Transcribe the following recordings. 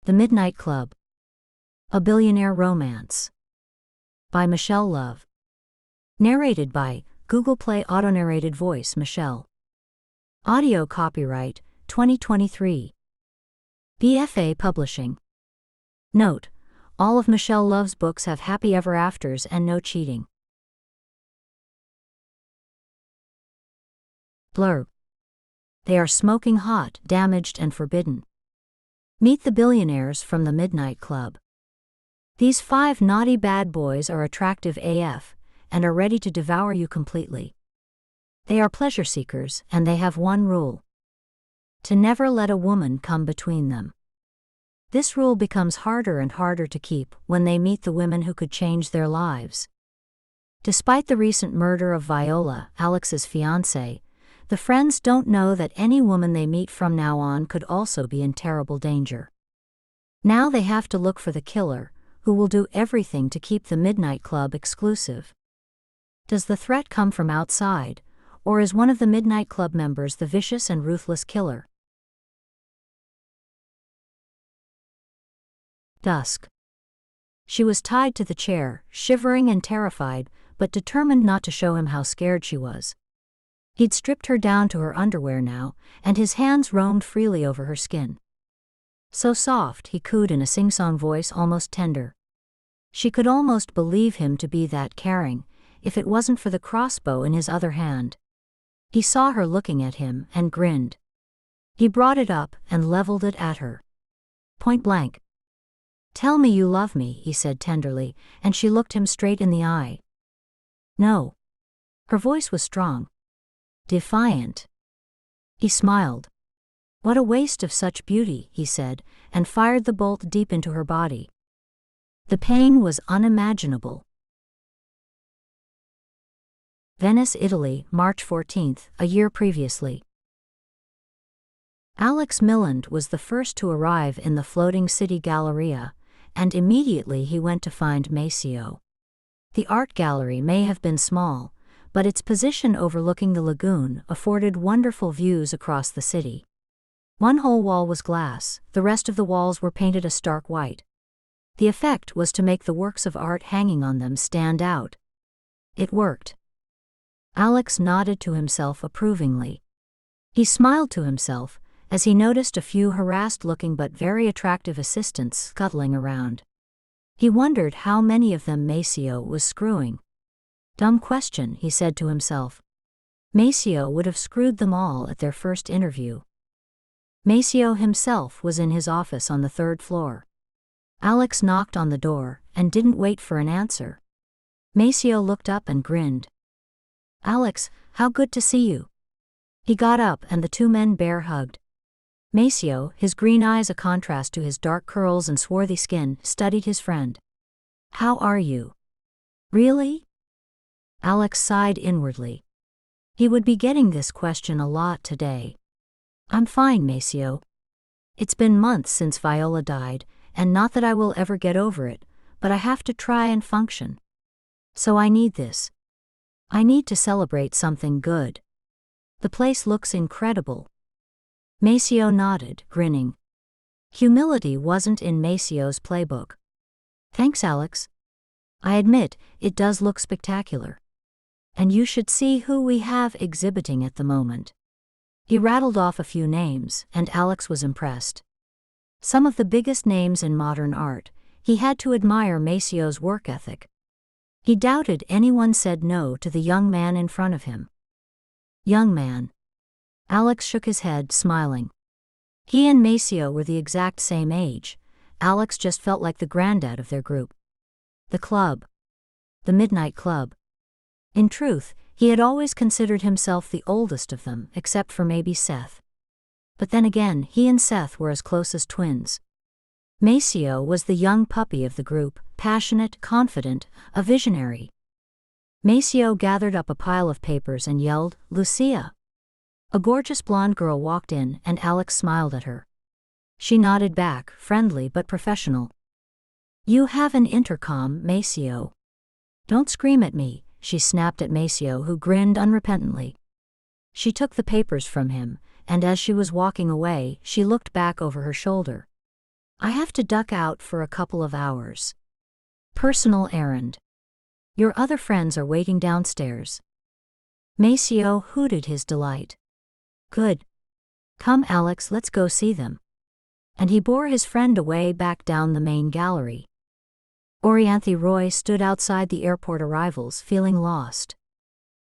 The Midnight Club. A Billionaire Romance. By Michelle Love. Narrated by Google Play Auto-Narrated Voice Michelle. Audio copyright 2023. BFA Publishing. Note: all of Michelle Love's books have happy ever afters and no cheating. Blurb. They are smoking hot, damaged, and forbidden. Meet the billionaires from the Midnight Club. These 5 naughty bad boys are attractive AF, and are ready to devour you completely. They are pleasure seekers, and they have one rule: to never let a woman come between them. This rule becomes harder and harder to keep when they meet the women who could change their lives. Despite the recent murder of Viola, Alex's fiancée, the friends don't know that any woman they meet from now on could also be in terrible danger. Now they have to look for the killer, who will do everything to keep the Midnight Club exclusive. Does the threat come from outside, or is one of the Midnight Club members the vicious and ruthless killer? Dusk. She was tied to the chair, shivering and terrified, but determined not to show him how scared she was. He'd stripped her down to her underwear now, and his hands roamed freely over her skin. So soft, he cooed in a sing-song voice almost tender. She could almost believe him to be that caring, if it wasn't for the crossbow in his other hand. He saw her looking at him and grinned. He brought it up and leveled it at her. Point blank. "Tell me you love me," he said tenderly, and she looked him straight in the eye. "No." Her voice was strong. Defiant. He smiled. "What a waste of such beauty," he said, and fired the bolt deep into her body. The pain was unimaginable. Venice, Italy, March 14th, a year previously. Alex Milland was the first to arrive in the floating city Galleria, and immediately he went to find Maceo. The art gallery may have been small, but its position overlooking the lagoon afforded wonderful views across the city. One whole wall was glass, the rest of the walls were painted a stark white. The effect was to make the works of art hanging on them stand out. It worked. Alex nodded to himself approvingly. He smiled to himself as he noticed a few harassed-looking but very attractive assistants scuttling around. He wondered how many of them Maceo was screwing. Dumb question, he said to himself. Maceo would have screwed them all at their first interview. Maceo himself was in his office on the 3rd floor. Alex knocked on the door and didn't wait for an answer. Maceo looked up and grinned. "Alex, how good to see you." He got up and the 2 men bear hugged. Maceo, his green eyes a contrast to his dark curls and swarthy skin, studied his friend. "How are you?" "Really?" Alex sighed inwardly. He would be getting this question a lot today. "I'm fine, Maceo. It's been months since Viola died, and not that I will ever get over it, but I have to try and function. So I need this. I need to celebrate something good. The place looks incredible." Maceo nodded, grinning. Humility wasn't in Maceo's playbook. "Thanks, Alex. I admit, it does look spectacular. And you should see who we have exhibiting at the moment." He rattled off a few names, and Alex was impressed. Some of the biggest names in modern art. He had to admire Maceo's work ethic. He doubted anyone said no to the young man in front of him. Young man. Alex shook his head, smiling. He and Maceo were the exact same age. Alex just felt like the granddad of their group. The club. The Midnight Club. In truth, he had always considered himself the oldest of them, except for maybe Seth. But then again, he and Seth were as close as twins. Maceo was the young puppy of the group, passionate, confident, a visionary. Maceo gathered up a pile of papers and yelled, "Lucia!" A gorgeous blonde girl walked in and Alex smiled at her. She nodded back, friendly but professional. "You have an intercom, Maceo." "Don't scream at me," she snapped at Maceo, who grinned unrepentantly. She took the papers from him, and as she was walking away, she looked back over her shoulder. I have to duck out for a couple of hours. Personal errand. Your other friends are waiting downstairs. Maceo hooted his delight. Good. Come, Alex, let's go see them. And he bore his friend away back down the main gallery. Orianthe Roy stood outside the airport arrivals feeling lost.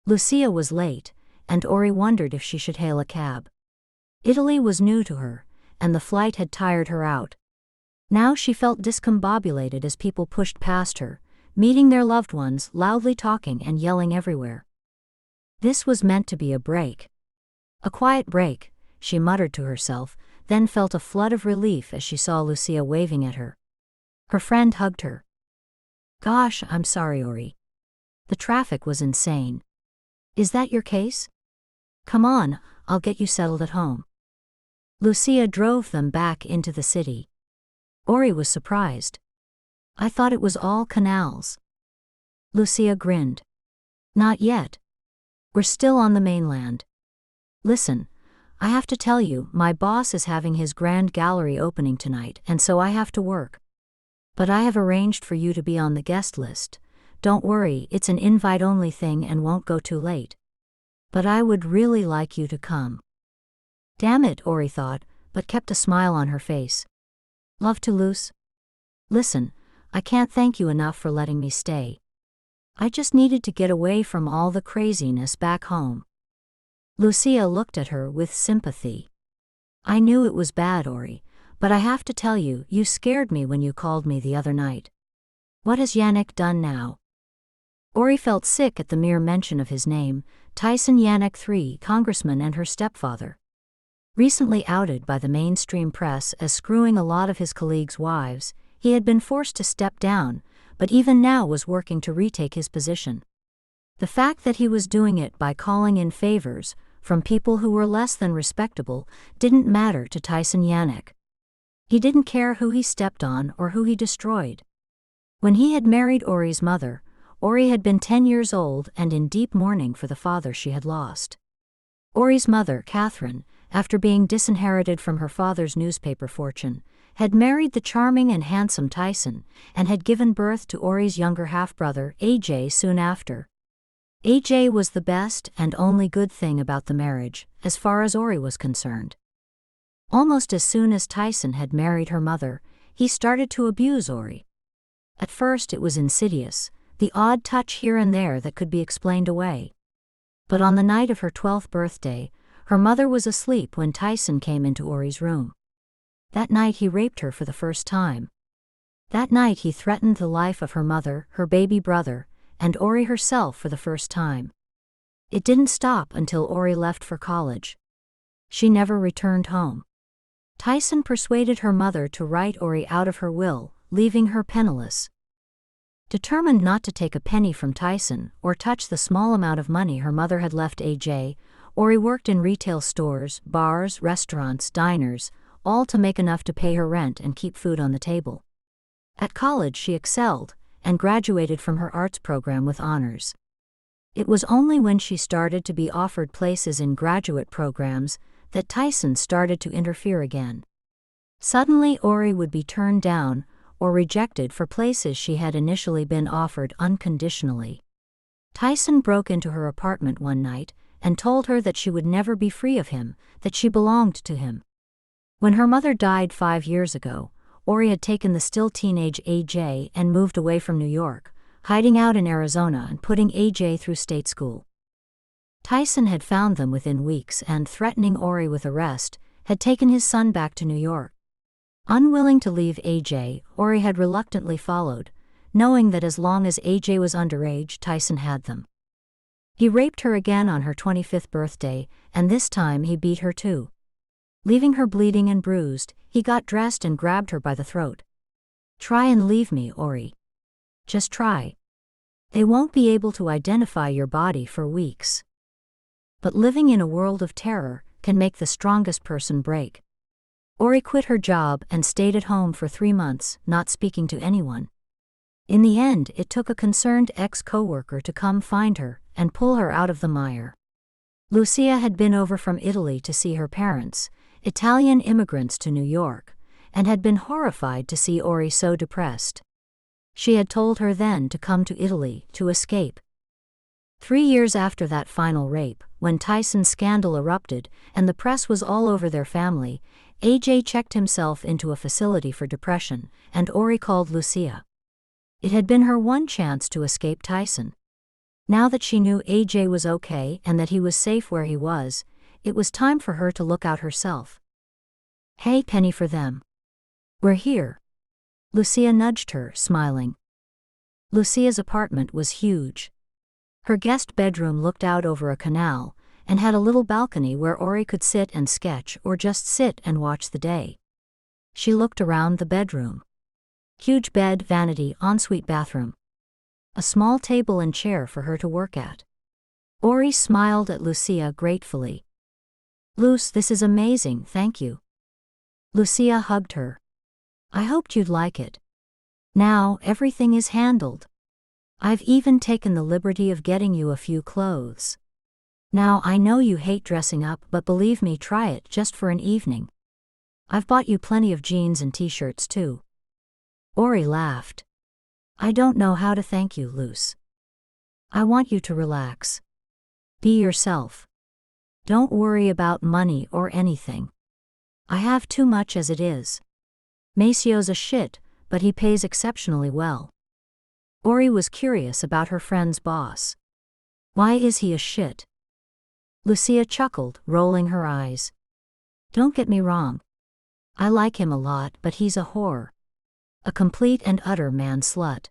Lucia was late, and Ori wondered if she should hail a cab. Italy was new to her, and the flight had tired her out. Now she felt discombobulated as people pushed past her, meeting their loved ones, loudly talking and yelling everywhere. This was meant to be a break. A quiet break, she muttered to herself, then felt a flood of relief as she saw Lucia waving at her. Her friend hugged her. Gosh, I'm sorry, Ori. The traffic was insane. Is that your case? Come on, I'll get you settled at home. Lucia drove them back into the city. Ori was surprised. I thought it was all canals. Lucia grinned. Not yet. We're still on the mainland. Listen, I have to tell you, my boss is having his grand gallery opening tonight, and so I have to work. But I have arranged for you to be on the guest list. Don't worry, it's an invite-only thing and won't go too late. But I would really like you to come. Damn it, Ori thought, but kept a smile on her face. Love to, Luce? Listen, I can't thank you enough for letting me stay. I just needed to get away from all the craziness back home. Lucia looked at her with sympathy. I knew it was bad, Ori, but I have to tell you, you scared me when you called me the other night. What has Yannick done now? Ori felt sick at the mere mention of his name, Tyson Yannick III, congressman and her stepfather. Recently outed by the mainstream press as screwing a lot of his colleagues' wives, he had been forced to step down, but even now was working to retake his position. The fact that he was doing it by calling in favors from people who were less than respectable didn't matter to Tyson Yannick. He didn't care who he stepped on or who he destroyed. When he had married Ori's mother, Ori had been 10 years old and in deep mourning for the father she had lost. Ori's mother, Catherine, after being disinherited from her father's newspaper fortune, had married the charming and handsome Tyson, and had given birth to Ori's younger half-brother, AJ, soon after. AJ was the best and only good thing about the marriage, as far as Ori was concerned. Almost as soon as Tyson had married her mother, he started to abuse Ori. At first it was insidious, the odd touch here and there that could be explained away. But on the night of her 12th birthday, her mother was asleep when Tyson came into Ori's room. That night he raped her for the first time. That night he threatened the life of her mother, her baby brother, and Ori herself for the first time. It didn't stop until Ori left for college. She never returned home. Tyson persuaded her mother to write Ori out of her will, leaving her penniless. Determined not to take a penny from Tyson or touch the small amount of money her mother had left AJ, Ori worked in retail stores, bars, restaurants, diners, all to make enough to pay her rent and keep food on the table. At college she excelled, and graduated from her arts program with honors. It was only when she started to be offered places in graduate programs that Tyson started to interfere again. Suddenly Ori would be turned down or rejected for places she had initially been offered unconditionally. Tyson broke into her apartment one night and told her that she would never be free of him, that she belonged to him. When her mother died 5 years ago, Ori had taken the still teenage AJ and moved away from New York, hiding out in Arizona and putting AJ through state school. Tyson had found them within weeks and, threatening Ori with arrest, had taken his son back to New York. Unwilling to leave AJ, Ori had reluctantly followed, knowing that as long as AJ was underage, Tyson had them. He raped her again on her 25th birthday, and this time he beat her too. Leaving her bleeding and bruised, he got dressed and grabbed her by the throat. Try and leave me, Ori. Just try. They won't be able to identify your body for weeks. But living in a world of terror can make the strongest person break. Ori quit her job and stayed at home for 3 months, not speaking to anyone. In the end, it took a concerned ex-coworker to come find her and pull her out of the mire. Lucia had been over from Italy to see her parents, Italian immigrants to New York, and had been horrified to see Ori so depressed. She had told her then to come to Italy to escape. 3 years after that final rape, when Tyson's scandal erupted and the press was all over their family, AJ checked himself into a facility for depression, and Ori called Lucia. It had been her one chance to escape Tyson. Now that she knew AJ was okay and that he was safe where he was, it was time for her to look out herself. "Hey, penny for them. We're here." Lucia nudged her, smiling. Lucia's apartment was huge. Her guest bedroom looked out over a canal, and had a little balcony where Ori could sit and sketch or just sit and watch the day. She looked around the bedroom. Huge bed, vanity, ensuite bathroom. A small table and chair for her to work at. Ori smiled at Lucia gratefully. "Luce, this is amazing, thank you." Lucia hugged her. "I hoped you'd like it. Now, everything is handled. I've even taken the liberty of getting you a few clothes. Now I know you hate dressing up, but believe me, try it just for an evening. I've bought you plenty of jeans and t-shirts too." Ori laughed. "I don't know how to thank you, Luce. I want you to relax. Be yourself. Don't worry about money or anything. I have too much as it is. Macio's a shit, but he pays exceptionally well." Ori was curious about her friend's boss. "Why is he a shit?" Lucia chuckled, rolling her eyes. "Don't get me wrong. I like him a lot, but he's a whore. A complete and utter man slut.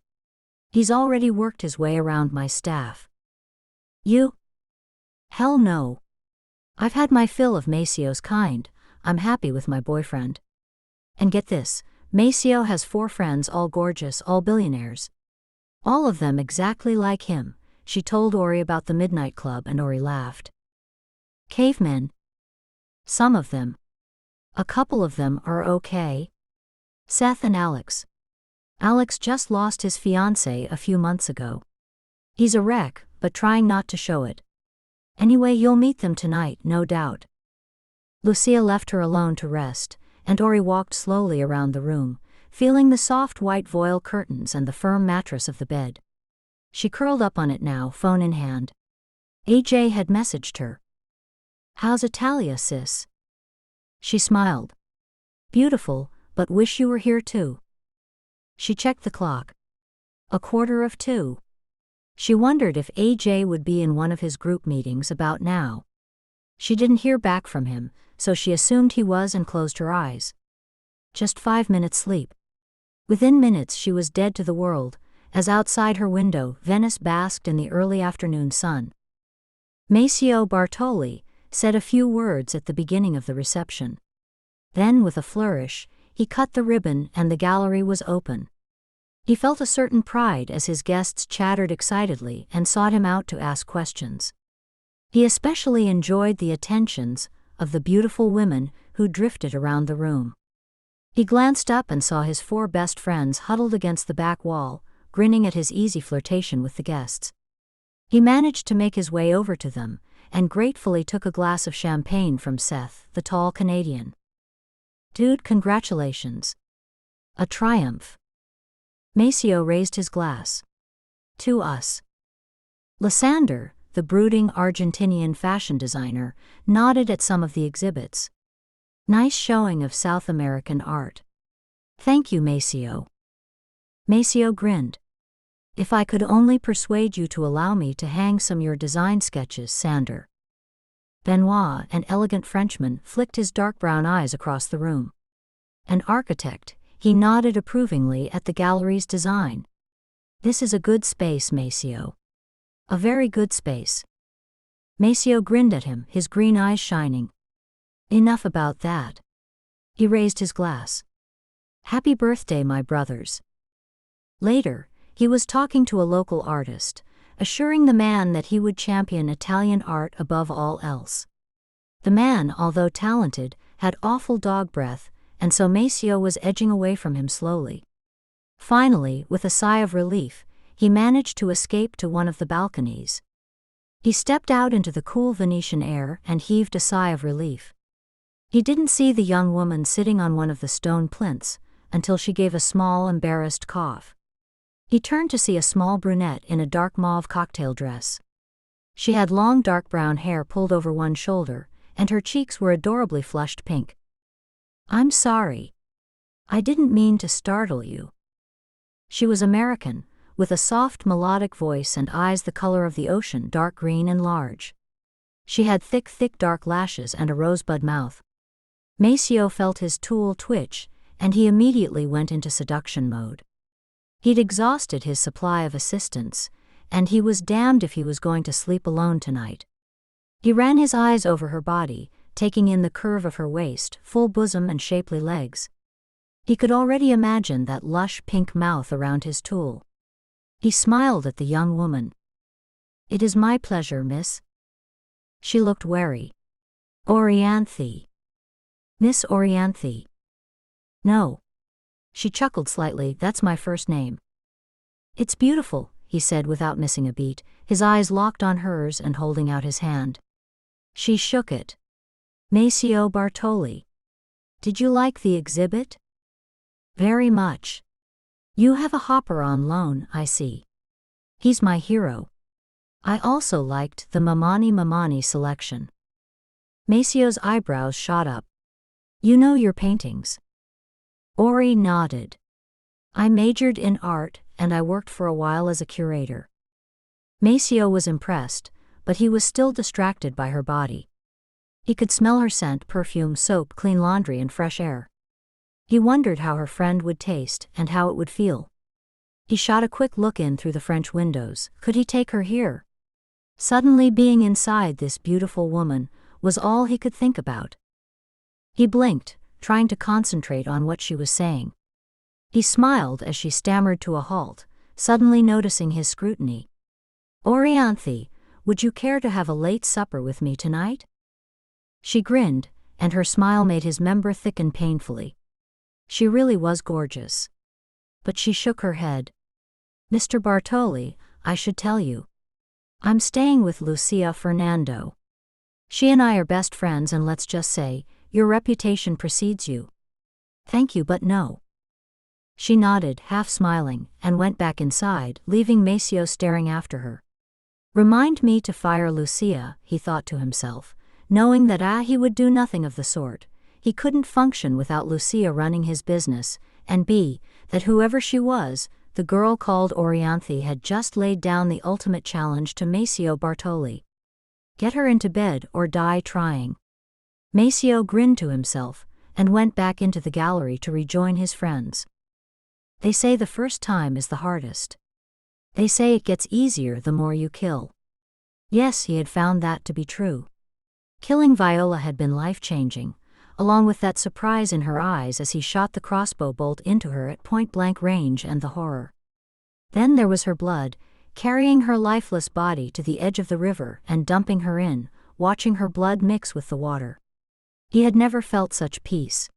He's already worked his way around my staff." "You?" "Hell no. I've had my fill of Macio's kind. I'm happy with my boyfriend. And get this, Macio has 4 friends, all gorgeous, all billionaires. All of them exactly like him." She told Ori about the Midnight Club, and Ori laughed. "Cavemen? Some of them. A couple of them are okay. Seth and Alex. Alex just lost his fiancée a few months ago. He's a wreck, but trying not to show it. Anyway, you'll meet them tonight, no doubt." Lucia left her alone to rest, and Ori walked slowly around the room, feeling the soft white voile curtains and the firm mattress of the bed. She curled up on it now, phone in hand. AJ had messaged her. "How's Italia, sis?" She smiled. "Beautiful, but wish you were here too." She checked the clock. 1:45. She wondered if AJ would be in one of his group meetings about now. She didn't hear back from him, so she assumed he was and closed her eyes. Just 5 minutes sleep. Within minutes she was dead to the world, as outside her window Venice basked in the early afternoon sun. Maceo Bartoli said a few words at the beginning of the reception. Then, with a flourish, he cut the ribbon and the gallery was open. He felt a certain pride as his guests chattered excitedly and sought him out to ask questions. He especially enjoyed the attentions of the beautiful women who drifted around the room. He glanced up and saw his 4 best friends huddled against the back wall, grinning at his easy flirtation with the guests. He managed to make his way over to them, and gratefully took a glass of champagne from Seth, the tall Canadian. "Dude, congratulations. A triumph." Maceo raised his glass. "To us." Lysander, the brooding Argentinian fashion designer, nodded at some of the exhibits. "Nice showing of South American art." "Thank you, Maceo." Maceo grinned. "If I could only persuade you to allow me to hang some your design sketches, Sander." Benoit, an elegant Frenchman, flicked his dark brown eyes across the room. An architect, he nodded approvingly at the gallery's design. "This is a good space, Maceo. A very good space." Maceo grinned at him, his green eyes shining. "Enough about that." He raised his glass. "Happy birthday, my brothers." Later, he was talking to a local artist, assuring the man that he would champion Italian art above all else. The man, although talented, had awful dog breath, and so Maceo was edging away from him slowly. Finally, with a sigh of relief, he managed to escape to one of the balconies. He stepped out into the cool Venetian air and heaved a sigh of relief. He didn't see the young woman sitting on one of the stone plinths until she gave a small, embarrassed cough. He turned to see a small brunette in a dark mauve cocktail dress. She had long dark brown hair pulled over one shoulder, and her cheeks were adorably flushed pink. "I'm sorry. I didn't mean to startle you." She was American, with a soft melodic voice and eyes the color of the ocean, dark green and large. She had thick dark lashes and a rosebud mouth. Maceo felt his tool twitch, and he immediately went into seduction mode. He'd exhausted his supply of assistants, and he was damned if he was going to sleep alone tonight. He ran his eyes over her body, taking in the curve of her waist, full bosom and shapely legs. He could already imagine that lush pink mouth around his tool. He smiled at the young woman. "It is my pleasure, miss." She looked wary. "Orianthe. Miss Orianthe." "No." She chuckled slightly. "That's my first name." "It's beautiful," he said without missing a beat, his eyes locked on hers and holding out his hand. She shook it. "Maceo Bartoli. Did you like the exhibit?" "Very much. You have a hopper on loan, I see." "He's my hero." "I also liked the Mamani selection." Maceo's eyebrows shot up. "You know your paintings." Ori nodded. "I majored in art, and I worked for a while as a curator." Maceo was impressed, but he was still distracted by her body. He could smell her scent, perfume, soap, clean laundry, and fresh air. He wondered how her friend would taste and how it would feel. He shot a quick look in through the French windows. Could he take her here? Suddenly being inside this beautiful woman was all he could think about. He blinked, trying to concentrate on what she was saying. He smiled as she stammered to a halt, suddenly noticing his scrutiny. "Orianthe, would you care to have a late supper with me tonight?" She grinned, and her smile made his member thicken painfully. She really was gorgeous. But she shook her head. "Mr. Bartoli, I should tell you. I'm staying with Lucia Fernando. She and I are best friends, and let's just say, your reputation precedes you." "Thank you, but no." She nodded, half smiling, and went back inside, leaving Maceo staring after her. Remind me to fire Lucia, he thought to himself, knowing that he would do nothing of the sort. He couldn't function without Lucia running his business, and b, that whoever she was, the girl called Orianthe had just laid down the ultimate challenge to Maceo Bartoli. Get her into bed or die trying. Maceo grinned to himself, and went back into the gallery to rejoin his friends. They say the first time is the hardest. They say it gets easier the more you kill. Yes, he had found that to be true. Killing Viola had been life-changing, along with that surprise in her eyes as he shot the crossbow bolt into her at point-blank range, and the horror. Then there was her blood, carrying her lifeless body to the edge of the river and dumping her in, watching her blood mix with the water. He had never felt such peace.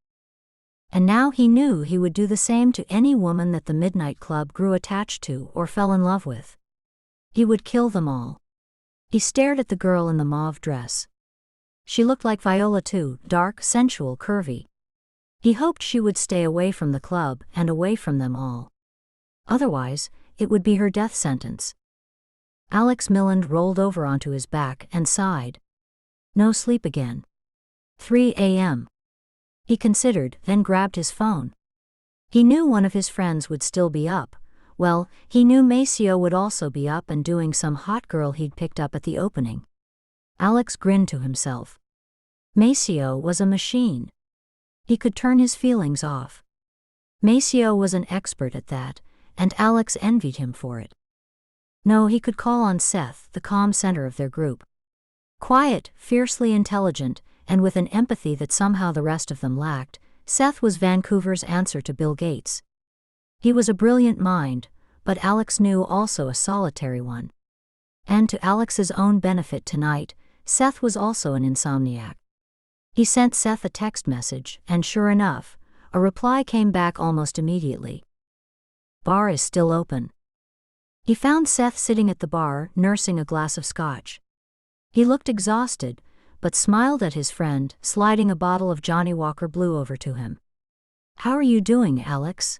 And now he knew he would do the same to any woman that the Midnight Club grew attached to or fell in love with. He would kill them all. He stared at the girl in the mauve dress. She looked like Viola too, dark, sensual, curvy. He hoped she would stay away from the club and away from them all. Otherwise, it would be her death sentence. Alex Milland rolled over onto his back and sighed. No sleep again. 3 a.m. He considered, then grabbed his phone. He knew one of his friends would still be up. Well, he knew Maceo would also be up and doing some hot girl he'd picked up at the opening. Alex grinned to himself. Maceo was a machine. He could turn his feelings off. Maceo was an expert at that, and Alex envied him for it. No, he could call on Seth, the calm center of their group. Quiet, fiercely intelligent, and with an empathy that somehow the rest of them lacked, Seth was Vancouver's answer to Bill Gates. He was a brilliant mind, but Alex knew also a solitary one. And to Alex's own benefit tonight, Seth was also an insomniac. He sent Seth a text message, and sure enough, a reply came back almost immediately. Bar is still open. He found Seth sitting at the bar, nursing a glass of scotch. He looked exhausted, but smiled at his friend, sliding a bottle of Johnny Walker Blue over to him. "How are you doing, Alex?"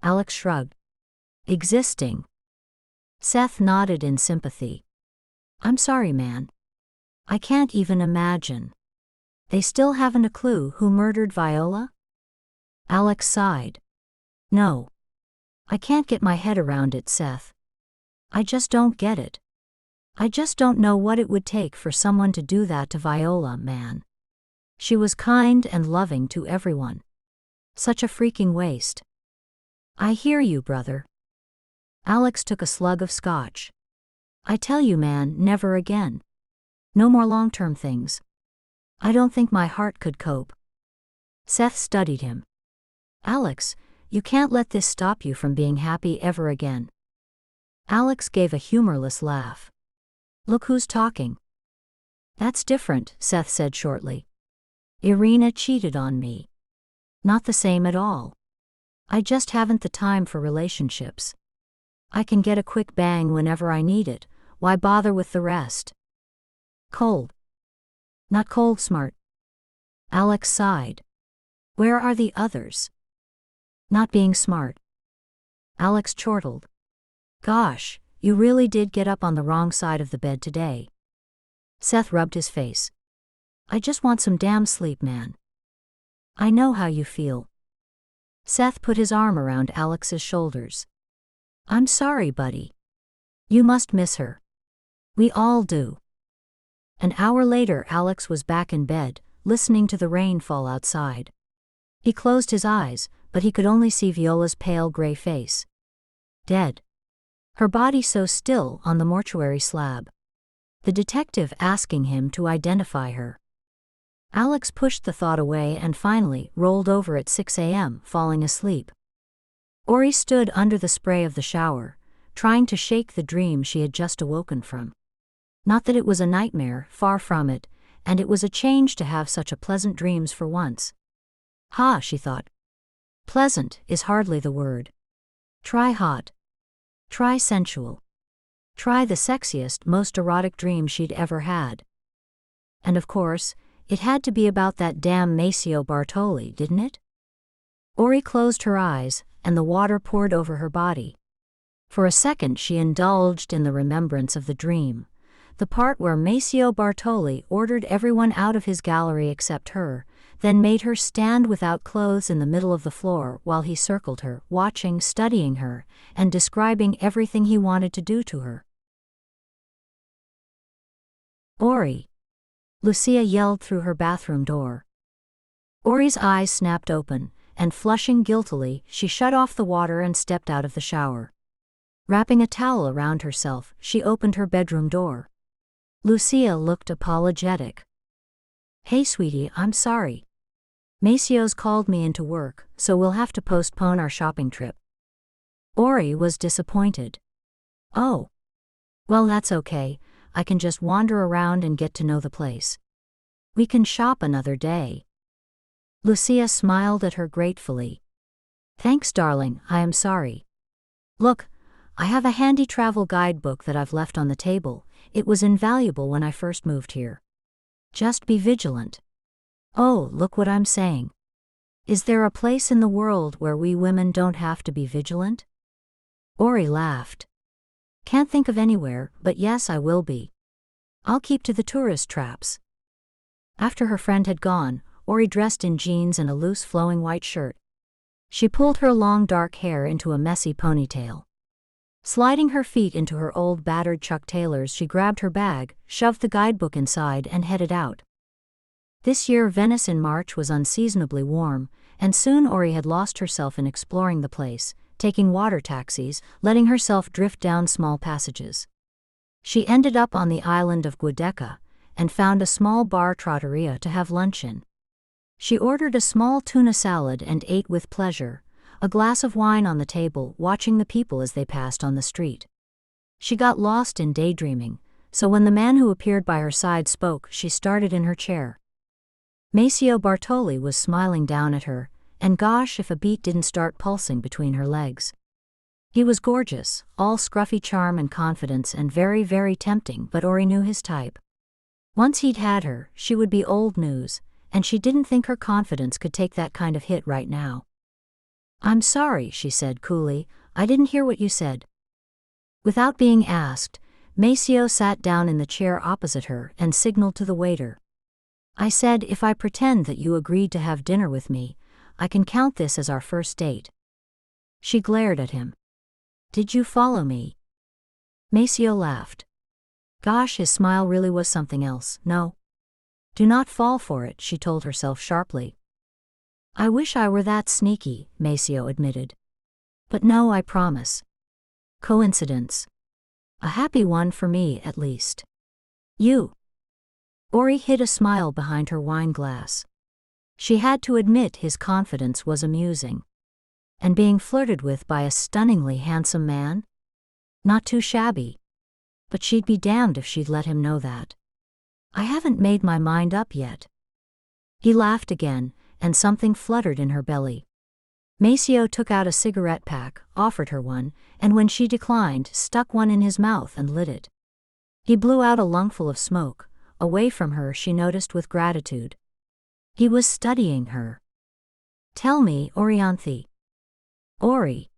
Alex shrugged. "Existing." Seth nodded in sympathy. "I'm sorry, man. I can't even imagine. They still haven't a clue who murdered Viola?" Alex sighed. "No. I can't get my head around it, Seth. I just don't get it. I just don't know what it would take for someone to do that to Viola, man. She was kind and loving to everyone. Such a freaking waste." "I hear you, brother." Alex took a slug of scotch. "I tell you, man, never again. No more long-term things. I don't think my heart could cope." Seth studied him. "Alex, you can't let this stop you from being happy ever again." Alex gave a humorless laugh. "Look who's talking." "That's different," Seth said shortly. "Irina cheated on me. Not the same at all. I just haven't the time for relationships. I can get a quick bang whenever I need it, why bother with the rest?" "Cold. Not cold smart." Alex sighed. "Where are the others?" "Not being smart." Alex chortled. "Gosh, you really did get up on the wrong side of the bed today." Seth rubbed his face. "I just want some damn sleep, man." "I know how you feel." Seth put his arm around Alex's shoulders. "I'm sorry, buddy. You must miss her. We all do." An hour later, Alex was back in bed, listening to the rain fall outside. He closed his eyes, but he could only see Viola's pale gray face. Dead. Her body so still on the mortuary slab. The detective asking him to identify her. Alex pushed the thought away and finally rolled over at 6 a.m., falling asleep. Ori stood under the spray of the shower, trying to shake the dream she had just awoken from. Not that it was a nightmare, far from it, and it was a change to have such a pleasant dreams for once. "Ha," she thought. "Pleasant is hardly the word. Try hot. Try sensual. Try the sexiest, most erotic dream she'd ever had." And of course, it had to be about that damn Maceo Bartoli, didn't it? Ori closed her eyes, and the water poured over her body. For a second she indulged in the remembrance of the dream, the part where Maceo Bartoli ordered everyone out of his gallery except her, then made her stand without clothes in the middle of the floor while he circled her, watching, studying her, and describing everything he wanted to do to her. "Ori!" Lucia yelled through her bathroom door. Ori's eyes snapped open, and flushing guiltily, she shut off the water and stepped out of the shower. Wrapping a towel around herself, she opened her bedroom door. Lucia looked apologetic. "Hey sweetie, I'm sorry. Maceo's called me into work, so we'll have to postpone our shopping trip." Ori was disappointed. "Oh. Well, that's okay, I can just wander around and get to know the place. We can shop another day." Lucia smiled at her gratefully. "Thanks, darling, I am sorry. Look, I have a handy travel guidebook that I've left on the table. It was invaluable when I first moved here. Just be vigilant." "Oh, look what I'm saying. Is there a place in the world where we women don't have to be vigilant?" Ori laughed. "Can't think of anywhere, but yes, I will be. I'll keep to the tourist traps." After her friend had gone, Ori dressed in jeans and a loose flowing white shirt. She pulled her long dark hair into a messy ponytail. Sliding her feet into her old battered Chuck Taylors, she grabbed her bag, shoved the guidebook inside and headed out. This year Venice in March was unseasonably warm, and soon Ori had lost herself in exploring the place, taking water taxis, letting herself drift down small passages. She ended up on the island of Giudecca, and found a small bar trattoria to have lunch in. She ordered a small tuna salad and ate with pleasure, a glass of wine on the table, watching the people as they passed on the street. She got lost in daydreaming, so when the man who appeared by her side spoke, she started in her chair. Maceo Bartoli was smiling down at her, and gosh if a beat didn't start pulsing between her legs. He was gorgeous, all scruffy charm and confidence and very, very tempting, but Ori knew his type. Once he'd had her, she would be old news, and she didn't think her confidence could take that kind of hit right now. "I'm sorry," she said coolly, "I didn't hear what you said." Without being asked, Maceo sat down in the chair opposite her and signaled to the waiter. "I said if I pretend that you agreed to have dinner with me, I can count this as our first date." She glared at him. "Did you follow me?" Maceo laughed. Gosh, his smile really was something else. "No. Do not fall for it," she told herself sharply. "I wish I were that sneaky," Maceo admitted. "But no, I promise. Coincidence. A happy one for me, at least. You." Ori hid a smile behind her wine glass. She had to admit his confidence was amusing. And being flirted with by a stunningly handsome man? Not too shabby. But she'd be damned if she'd let him know that. "I haven't made my mind up yet." He laughed again, and something fluttered in her belly. Maceo took out a cigarette pack, offered her one, and when she declined, stuck one in his mouth and lit it. He blew out a lungful of smoke, away from her, she noticed with gratitude. He was studying her. "Tell me, Orianthe." "Ori.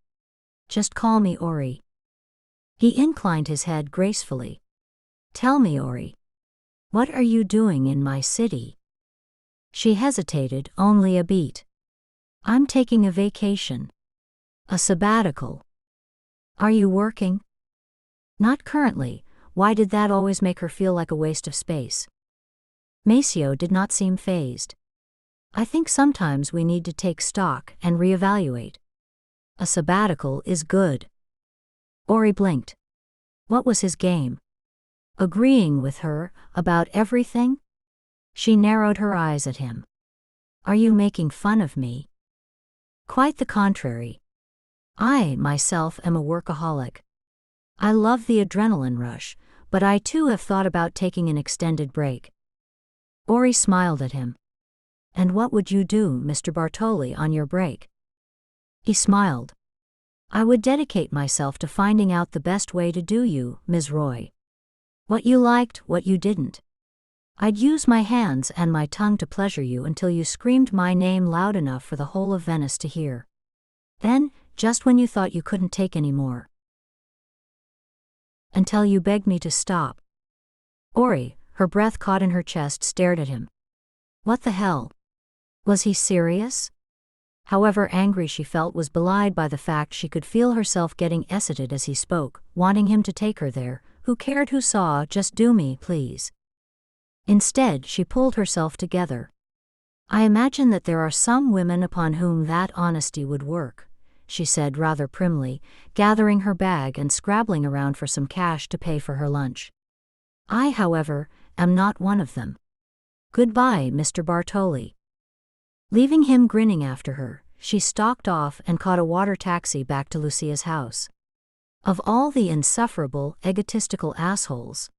Just call me Ori." He inclined his head gracefully. "Tell me, Ori. What are you doing in my city?" She hesitated only a beat. "I'm taking a vacation. A sabbatical." "Are you working?" "Not currently." Why did that always make her feel like a waste of space? Maceo did not seem fazed. "I think sometimes we need to take stock and reevaluate. A sabbatical is good." Ori blinked. What was his game? Agreeing with her about everything? She narrowed her eyes at him. "Are you making fun of me?" "Quite the contrary. I, myself, am a workaholic. I love the adrenaline rush, but I too have thought about taking an extended break." Ori smiled at him. "And what would you do, Mr. Bartoli, on your break?" He smiled. "I would dedicate myself to finding out the best way to do you, Ms. Roy. What you liked, what you didn't. I'd use my hands and my tongue to pleasure you until you screamed my name loud enough for the whole of Venice to hear. Then, just when you thought you couldn't take any more. Until you begged me to stop." Ori, her breath caught in her chest, stared at him. What the hell? Was he serious? However angry she felt was belied by the fact she could feel herself getting excited as he spoke, wanting him to take her there. Who cared who saw, just do me, please. Instead, she pulled herself together. "I imagine that there are some women upon whom that honesty would work," she said rather primly, gathering her bag and scrabbling around for some cash to pay for her lunch. "I, however, am not one of them. Goodbye, Mr. Bartoli." Leaving him grinning after her, she stalked off and caught a water taxi back to Lucia's house. Of all the insufferable, egotistical assholes.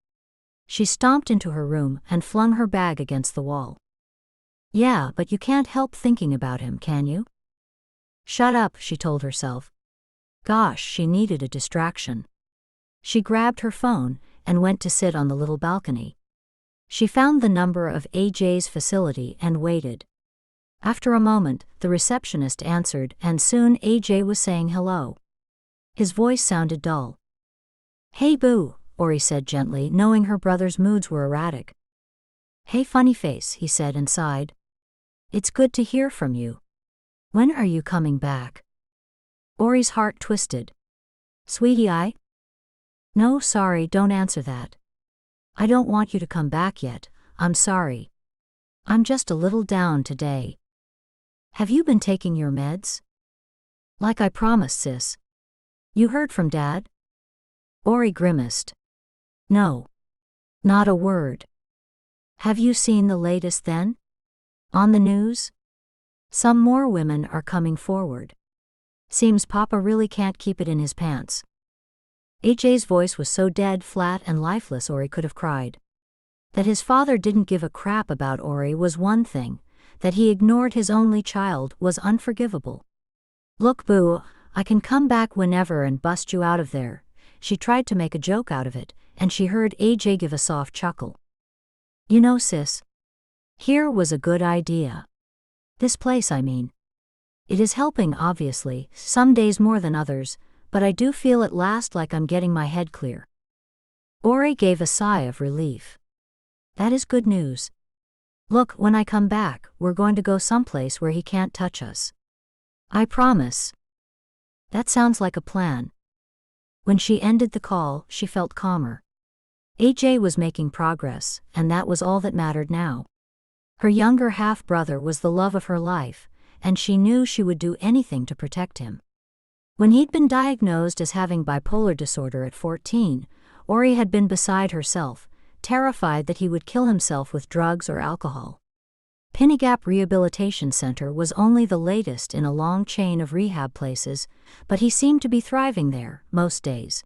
She stomped into her room and flung her bag against the wall. "Yeah, but you can't help thinking about him, can you?" "Shut up," she told herself. Gosh, she needed a distraction. She grabbed her phone and went to sit on the little balcony. She found the number of AJ's facility and waited. After a moment, the receptionist answered, and soon AJ was saying hello. His voice sounded dull. "Hey boo," Ori said gently, knowing her brother's moods were erratic. "Hey funny face," he said and sighed. "It's good to hear from you. When are you coming back?" Ori's heart twisted. "Sweetie, No, sorry, don't answer that. I don't want you to come back yet, I'm sorry. I'm just a little down today." "Have you been taking your meds?" "Like I promised, sis. You heard from Dad?" Ori grimaced. "No. Not a word." "Have you seen the latest then? On the news? Some more women are coming forward. Seems Papa really can't keep it in his pants." AJ's voice was so dead, flat, and lifeless Ori could have cried. That his father didn't give a crap about Ori was one thing, that he ignored his only child was unforgivable. "Look, boo, I can come back whenever and bust you out of there." She tried to make a joke out of it, and she heard AJ give a soft chuckle. You know, sis, here was a good idea. This place, I mean. It is helping, obviously, some days more than others, but I do feel at last like I'm getting my head clear. Ori gave a sigh of relief. That is good news. Look, when I come back, we're going to go someplace where he can't touch us. I promise. That sounds like a plan. When she ended the call, she felt calmer. AJ was making progress, and that was all that mattered now. Her younger half-brother was the love of her life, and she knew she would do anything to protect him. When he'd been diagnosed as having bipolar disorder at 14, Ori had been beside herself, terrified that he would kill himself with drugs or alcohol. Pinnegap Rehabilitation Center was only the latest in a long chain of rehab places, but he seemed to be thriving there, most days.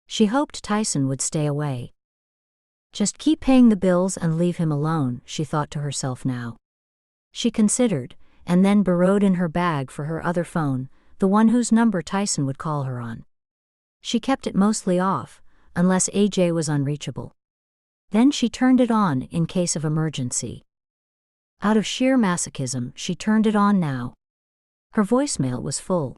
She hoped Tyson would stay away. Just keep paying the bills and leave him alone, she thought to herself now. She considered, and then burrowed in her bag for her other phone, the one whose number Tyson would call her on. She kept it mostly off, unless AJ was unreachable. Then she turned it on in case of emergency. Out of sheer masochism, she turned it on now. Her voicemail was full.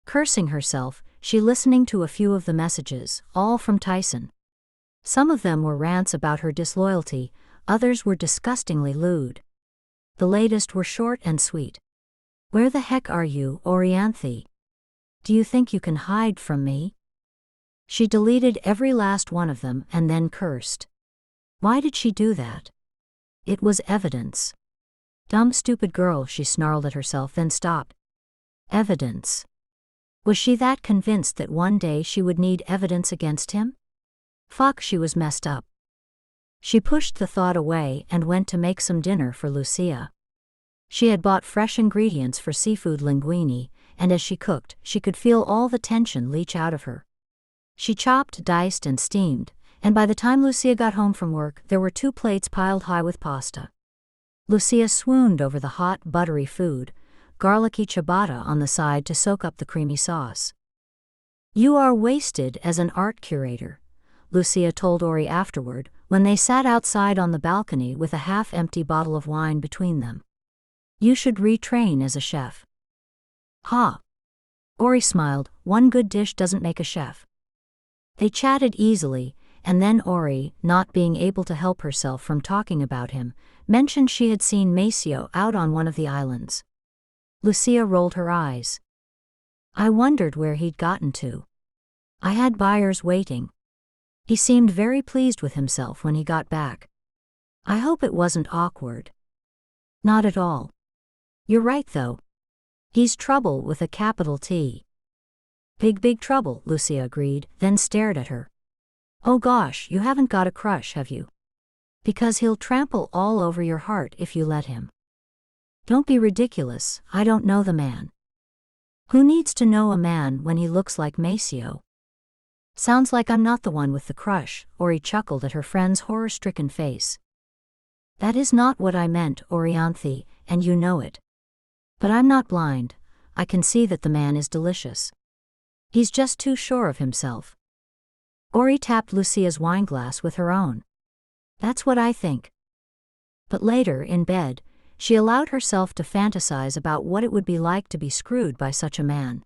Cursing herself, she listening to a few of the messages, all from Tyson. Some of them were rants about her disloyalty, others were disgustingly lewd. The latest were short and sweet. Where the heck are you, Orianthe? Do you think you can hide from me? She deleted every last one of them and then cursed. Why did she do that? It was evidence. Dumb stupid girl, she snarled at herself, then stopped. Evidence. Was she that convinced that one day she would need evidence against him? Fuck, she was messed up. She pushed the thought away and went to make some dinner for Lucia. She had bought fresh ingredients for seafood linguine, and as she cooked, she could feel all the tension leach out of her. She chopped, diced, and steamed, and by the time Lucia got home from work, there were 2 plates piled high with pasta. Lucia swooned over the hot, buttery food, garlicky ciabatta on the side to soak up the creamy sauce. You are wasted as an art curator, Lucia told Ori afterward, when they sat outside on the balcony with a half-empty bottle of wine between them. You should retrain as a chef. Ha! Ori smiled, one good dish doesn't make a chef. They chatted easily, and then Ori, not being able to help herself from talking about him, mentioned she had seen Maceo out on one of the islands. Lucia rolled her eyes. I wondered where he'd gotten to. I had buyers waiting. He seemed very pleased with himself when he got back. I hope it wasn't awkward. Not at all. You're right though. He's trouble with a capital T. Big trouble, Lucia agreed, then stared at her. Oh gosh, you haven't got a crush, have you? Because he'll trample all over your heart if you let him. Don't be ridiculous, I don't know the man. Who needs to know a man when he looks like Maceo? Sounds like I'm not the one with the crush, Ori chuckled at her friend's horror-stricken face. That is not what I meant, Orianthe, and you know it. But I'm not blind, I can see that the man is delicious. He's just too sure of himself. Ori tapped Lucia's wineglass with her own. That's what I think. But later, in bed, she allowed herself to fantasize about what it would be like to be screwed by such a man.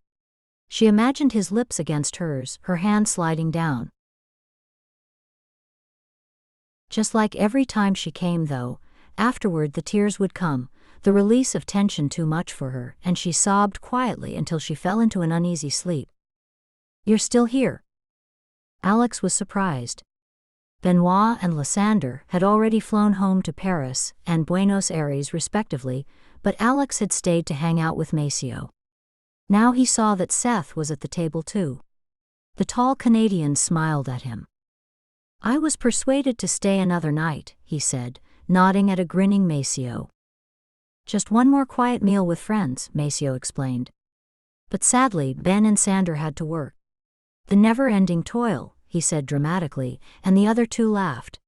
She imagined his lips against hers, her hand sliding down. Just like every time she came though, afterward the tears would come, the release of tension too much for her, and she sobbed quietly until she fell into an uneasy sleep. You're still here? Alex was surprised. Benoit and Lysander had already flown home to Paris and Buenos Aires respectively, but Alex had stayed to hang out with Maceo. Now he saw that Seth was at the table too. The tall Canadian smiled at him. I was persuaded to stay another night, he said, nodding at a grinning Maceo. Just one more quiet meal with friends, Maceo explained. But sadly, Ben and Sander had to work. The never-ending toil, he said dramatically, and the other 2 laughed.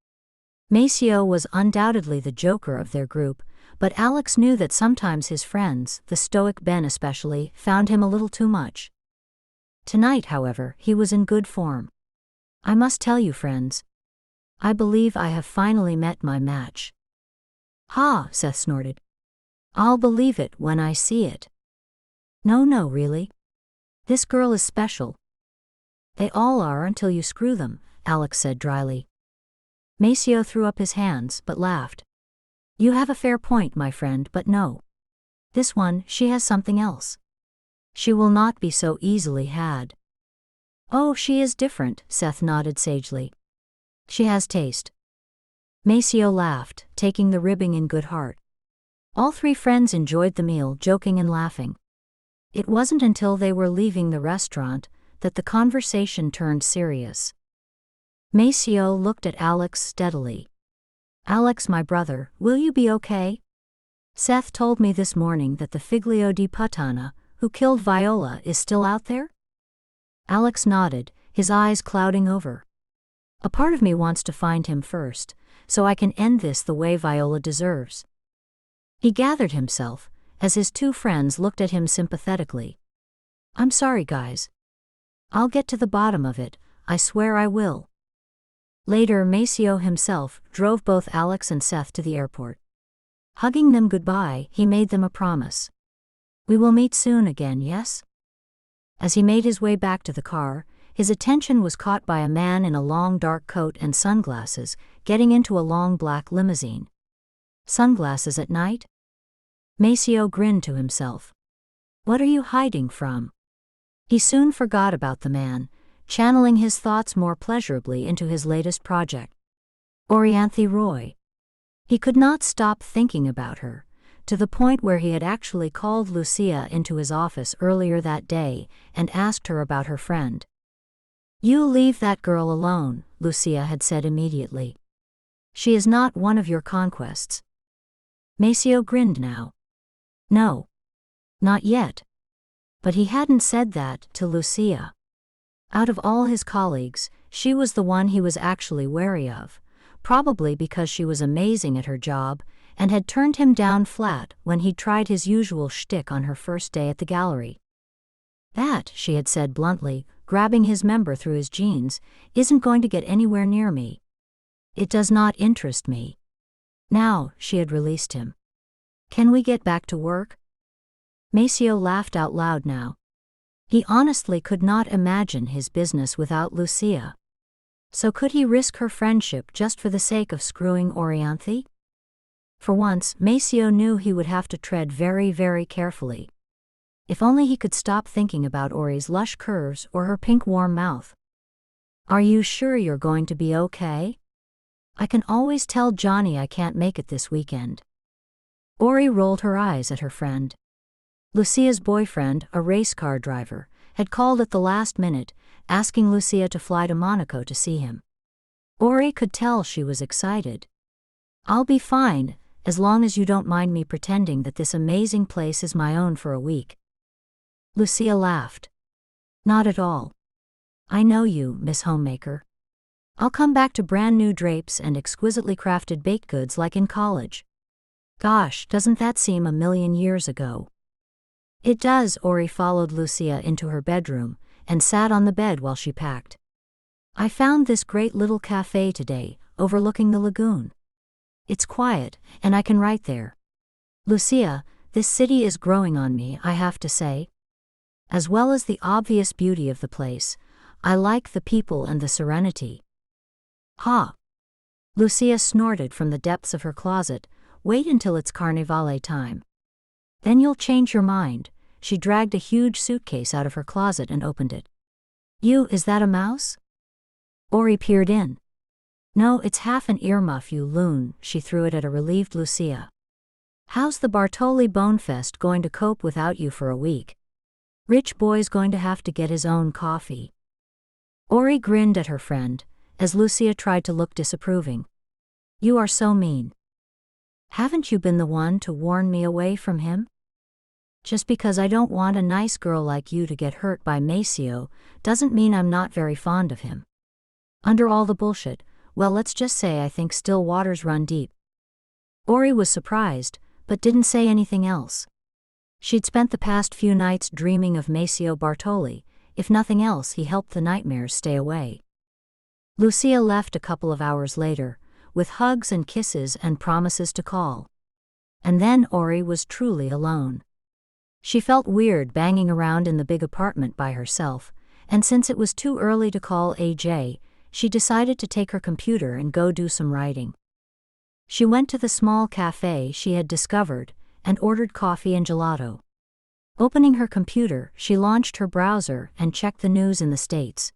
Maceo was undoubtedly the joker of their group, but Alex knew that sometimes his friends, the stoic Ben especially, found him a little too much. Tonight, however, he was in good form. I must tell you, friends. I believe I have finally met my match. Ha, Seth snorted. I'll believe it when I see it. No, really. This girl is special. They all are until you screw them, Alex said dryly. Maceo threw up his hands but laughed. You have a fair point, my friend, but no. This one, she has something else. She will not be so easily had. Oh, she is different, Seth nodded sagely. She has taste. Maceo laughed, taking the ribbing in good heart. All three friends enjoyed the meal, joking and laughing. It wasn't until they were leaving the restaurant that the conversation turned serious. Maceo looked at Alex steadily. Alex, my brother, will you be okay? Seth told me this morning that the Figlio di Puttana, who killed Viola, is still out there? Alex nodded, his eyes clouding over. A part of me wants to find him first, so I can end this the way Viola deserves. He gathered himself, as his two friends looked at him sympathetically. I'm sorry, guys. I'll get to the bottom of it, I swear I will. Later, Maceo himself drove both Alex and Seth to the airport. Hugging them goodbye, he made them a promise. We will meet soon again, yes? As he made his way back to the car, his attention was caught by a man in a long dark coat and sunglasses, getting into a long black limousine. Sunglasses at night? Maceo grinned to himself. What are you hiding from? He soon forgot about the man, channeling his thoughts more pleasurably into his latest project. Orianthe Roy. He could not stop thinking about her, to the point where he had actually called Lucia into his office earlier that day and asked her about her friend. You leave that girl alone, Lucia had said immediately. She is not one of your conquests. Maceo grinned now. No. Not yet. But he hadn't said that to Lucia. Out of all his colleagues, she was the one he was actually wary of, probably because she was amazing at her job and had turned him down flat when he tried his usual shtick on her first day at the gallery. That, she had said bluntly, grabbing his member through his jeans, isn't going to get anywhere near me. It does not interest me. Now, she had released him. Can we get back to work? Maceo laughed out loud now. He honestly could not imagine his business without Lucia. So could he risk her friendship just for the sake of screwing Orianthe? For once, Maceo knew he would have to tread very, very carefully. If only he could stop thinking about Ori's lush curves or her pink warm mouth. Are you sure you're going to be okay? I can always tell Johnny I can't make it this weekend. Ori rolled her eyes at her friend. Lucia's boyfriend, a race car driver, had called at the last minute, asking Lucia to fly to Monaco to see him. Ori could tell she was excited. I'll be fine, as long as you don't mind me pretending that this amazing place is my own for a week. Lucia laughed. Not at all. I know you, Miss Homemaker. I'll come back to brand new drapes and exquisitely crafted baked goods like in college. Gosh, doesn't that seem a million years ago? It does. Ori followed Lucia into her bedroom and sat on the bed while she packed. I found this great little cafe today, overlooking the lagoon. It's quiet, and I can write there. Lucia, this city is growing on me, I have to say. As well as the obvious beauty of the place, I like the people and the serenity. Ha! Lucia snorted from the depths of her closet. Wait until it's Carnevale time. Then you'll change your mind. She dragged a huge suitcase out of her closet and opened it. Is that a mouse? Ori peered in. No, it's half an earmuff, you loon, she threw it at a relieved Lucia. How's the Bartoli Bonefest going to cope without you for a week? Rich boy's going to have to get his own coffee. Ori grinned at her friend, as Lucia tried to look disapproving. You are so mean. Haven't you been the one to warn me away from him? Just because I don't want a nice girl like you to get hurt by Maceo, doesn't mean I'm not very fond of him. Under all the bullshit, well, let's just say I think still waters run deep. Ori was surprised, but didn't say anything else. She'd spent the past few nights dreaming of Maceo Bartoli. If nothing else, he helped the nightmares stay away. Lucia left a couple of hours later, with hugs and kisses and promises to call. And then Ori was truly alone. She felt weird banging around in the big apartment by herself, and since it was too early to call AJ, she decided to take her computer and go do some writing. She went to the small cafe she had discovered and ordered coffee and gelato. Opening her computer, she launched her browser and checked the news in the States.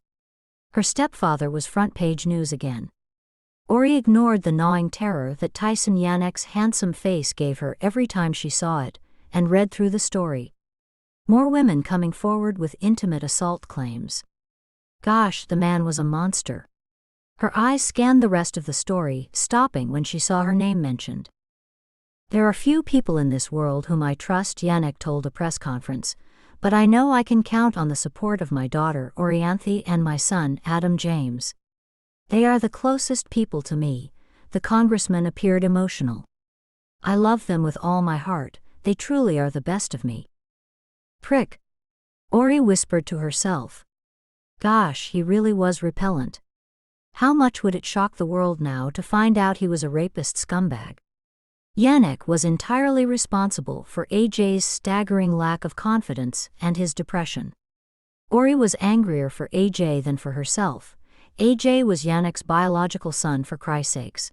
Her stepfather was front-page news again. Ori ignored the gnawing terror that Tyson Yannick's handsome face gave her every time she saw it, and read through the story. More women coming forward with intimate assault claims. Gosh, the man was a monster. Her eyes scanned the rest of the story, stopping when she saw her name mentioned. There are few people in this world whom I trust, Yannick told a press conference, but I know I can count on the support of my daughter Orianthe and my son Adam James. They are the closest people to me. The congressman appeared emotional. I love them with all my heart, they truly are the best of me. Prick. Ori whispered to herself. Gosh, he really was repellent. How much would it shock the world now to find out he was a rapist scumbag? Yannick was entirely responsible for AJ's staggering lack of confidence and his depression. Ori was angrier for AJ than for herself. AJ was Yannick's biological son, for Christ's sakes.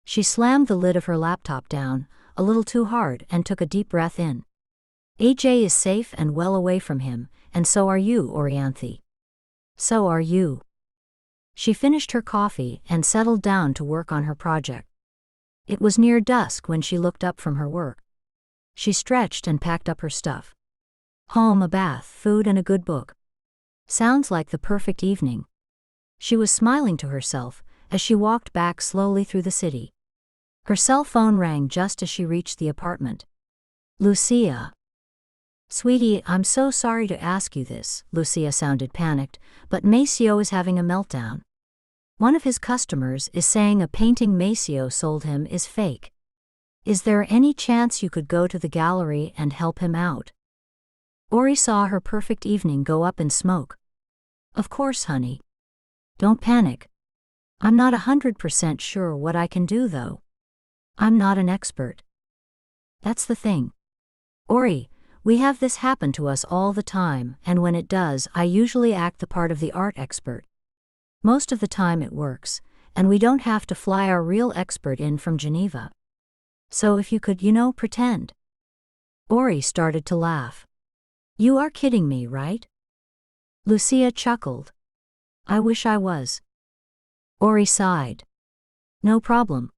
She slammed the lid of her laptop down, a little too hard, and took a deep breath in. AJ is safe and well away from him, and so are you, Orianthe. So are you. She finished her coffee and settled down to work on her project. It was near dusk when she looked up from her work. She stretched and packed up her stuff. Home, a bath, food, and a good book. Sounds like the perfect evening. She was smiling to herself as she walked back slowly through the city. Her cell phone rang just as she reached the apartment. Lucia. Sweetie, I'm so sorry to ask you this, Lucia sounded panicked, but Maceo is having a meltdown. One of his customers is saying a painting Maceo sold him is fake. Is there any chance you could go to the gallery and help him out? Ori saw her perfect evening go up in smoke. Of course, honey. Don't panic. I'm not 100% sure what I can do, though. I'm not an expert. That's the thing. Ori, we have this happen to us all the time, and when it does, I usually act the part of the art expert. Most of the time it works, and we don't have to fly our real expert in from Geneva. So if you could, pretend. Ori started to laugh. You are kidding me, right? Lucia chuckled. I wish I was. Ori sighed. No problem.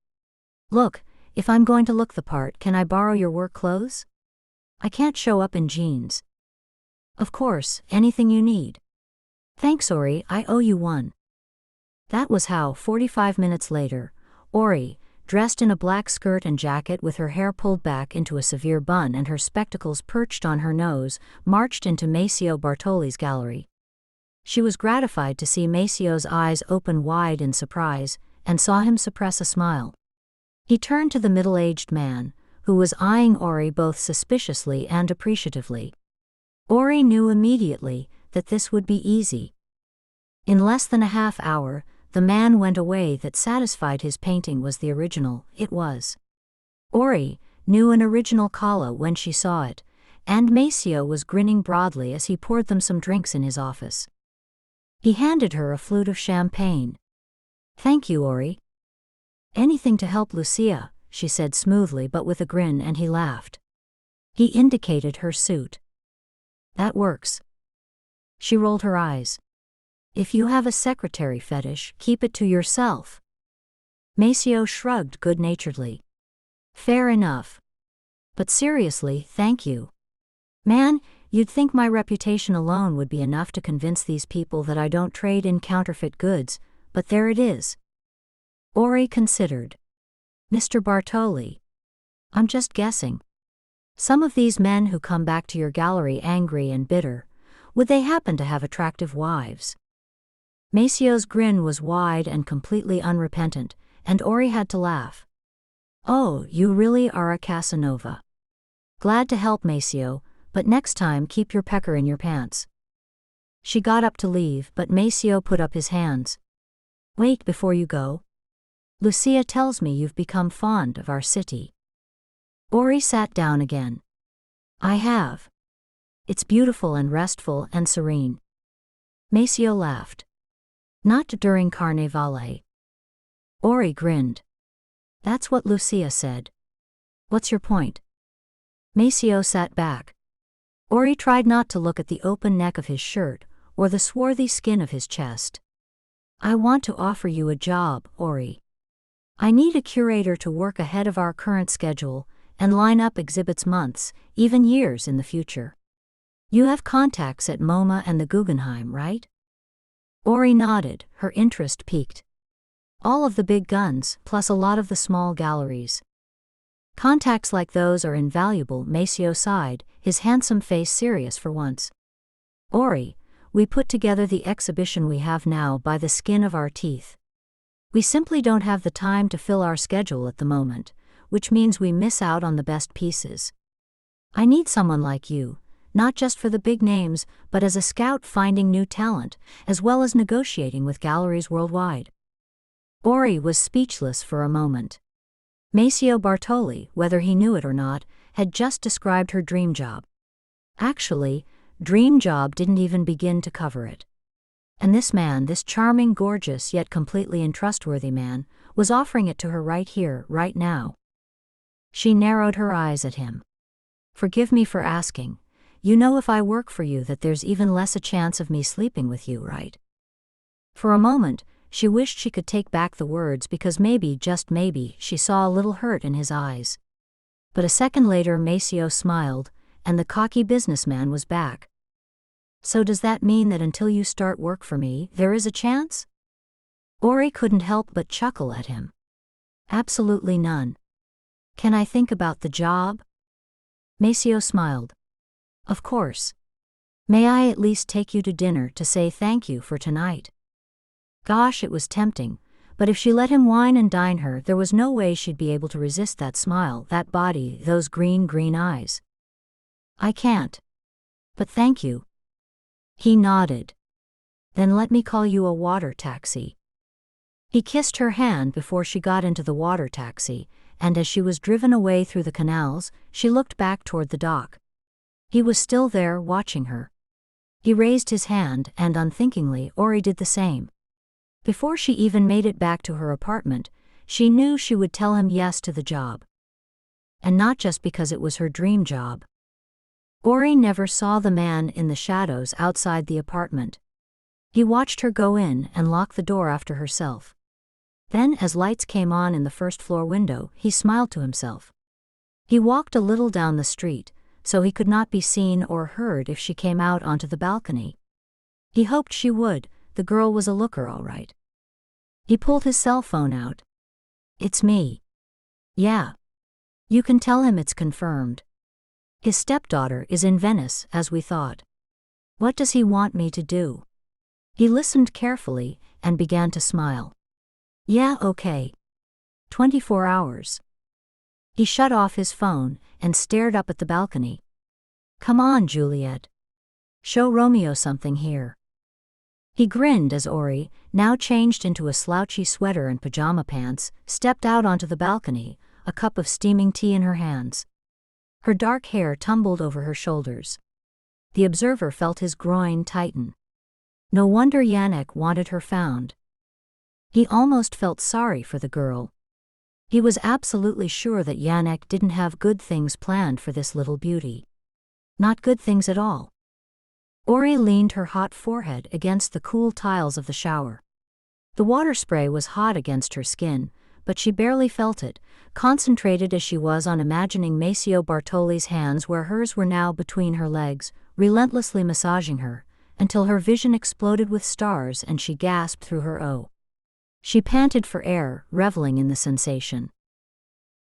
Look, if I'm going to look the part, can I borrow your work clothes? I can't show up in jeans. Of course, anything you need. Thanks, Ori, I owe you one. That was how, 45 minutes later, Ori, dressed in a black skirt and jacket with her hair pulled back into a severe bun and her spectacles perched on her nose, marched into Maceo Bartoli's gallery. She was gratified to see Maceo's eyes open wide in surprise, and saw him suppress a smile. He turned to the middle-aged man, who was eyeing Ori both suspiciously and appreciatively. Ori knew immediately that this would be easy. In less than a half hour, the man went away that satisfied his painting was the original. It was. Ori knew an original Kala when she saw it, and Maceo was grinning broadly as he poured them some drinks in his office. He handed her a flute of champagne. Thank you, Ori. Anything to help Lucia, she said smoothly but with a grin, and he laughed. He indicated her suit. That works. She rolled her eyes. If you have a secretary fetish, keep it to yourself. Maceo shrugged good-naturedly. Fair enough. But seriously, thank you. Man, you'd think my reputation alone would be enough to convince these people that I don't trade in counterfeit goods, but there it is. Ori considered. Mr. Bartoli. I'm just guessing. Some of these men who come back to your gallery angry and bitter, would they happen to have attractive wives? Maceo's grin was wide and completely unrepentant, and Ori had to laugh. Oh, you really are a Casanova. Glad to help, Maceo, but next time keep your pecker in your pants. She got up to leave, but Maceo put up his hands. Wait before you go. Lucia tells me you've become fond of our city. Ori sat down again. I have. It's beautiful and restful and serene. Maceo laughed. Not during Carnevale. Ori grinned. That's what Lucia said. What's your point? Maceo sat back. Ori tried not to look at the open neck of his shirt or the swarthy skin of his chest. I want to offer you a job, Ori. I need a curator to work ahead of our current schedule and line up exhibits months, even years in the future. You have contacts at MoMA and the Guggenheim, right? Ori nodded, her interest piqued. All of the big guns, plus a lot of the small galleries. Contacts like those are invaluable, Maceo sighed, his handsome face serious for once. Ori, we put together the exhibition we have now by the skin of our teeth. We simply don't have the time to fill our schedule at the moment, which means we miss out on the best pieces. I need someone like you, not just for the big names, but as a scout finding new talent, as well as negotiating with galleries worldwide. Ori was speechless for a moment. Maceo Bartoli, whether he knew it or not, had just described her dream job. Actually, dream job didn't even begin to cover it. And this man, this charming, gorgeous, yet completely untrustworthy man, was offering it to her right here, right now. She narrowed her eyes at him. Forgive me for asking. You know if I work for you that there's even less a chance of me sleeping with you, right? For a moment, she wished she could take back the words because maybe, just maybe, she saw a little hurt in his eyes. But a second later Maceo smiled, and the cocky businessman was back. So does that mean that until you start work for me, there is a chance? Ori couldn't help but chuckle at him. Absolutely none. Can I think about the job? Maceo smiled. Of course. May I at least take you to dinner to say thank you for tonight? Gosh, it was tempting, but if she let him wine and dine her, there was no way she'd be able to resist that smile, that body, those green eyes. I can't. But thank you. He nodded. Then let me call you a water taxi. He kissed her hand before she got into the water taxi, and as she was driven away through the canals, she looked back toward the dock. He was still there, watching her. He raised his hand, and unthinkingly, Ori did the same. Before she even made it back to her apartment, she knew she would tell him yes to the job. And not just because it was her dream job. Ori never saw the man in the shadows outside the apartment. He watched her go in and lock the door after herself. Then, as lights came on in the first-floor window, he smiled to himself. He walked a little down the street, so he could not be seen or heard if she came out onto the balcony. He hoped she would. The girl was a looker, all right. He pulled his cell phone out. It's me. Yeah. You can tell him it's confirmed. His stepdaughter is in Venice, as we thought. What does he want me to do? He listened carefully and began to smile. Yeah, okay. 24 hours. He shut off his phone and stared up at the balcony. Come on, Juliet. Show Romeo something here. He grinned as Ori, now changed into a slouchy sweater and pajama pants, stepped out onto the balcony, a cup of steaming tea in her hands. Her dark hair tumbled over her shoulders. The observer felt his groin tighten. No wonder Yannick wanted her found. He almost felt sorry for the girl. He was absolutely sure that Yannick didn't have good things planned for this little beauty. Not good things at all. Ori leaned her hot forehead against the cool tiles of the shower. The water spray was hot against her skin, but she barely felt it, concentrated as she was on imagining Maceo Bartoli's hands where hers were now between her legs, relentlessly massaging her, until her vision exploded with stars and she gasped through her O. She panted for air, reveling in the sensation.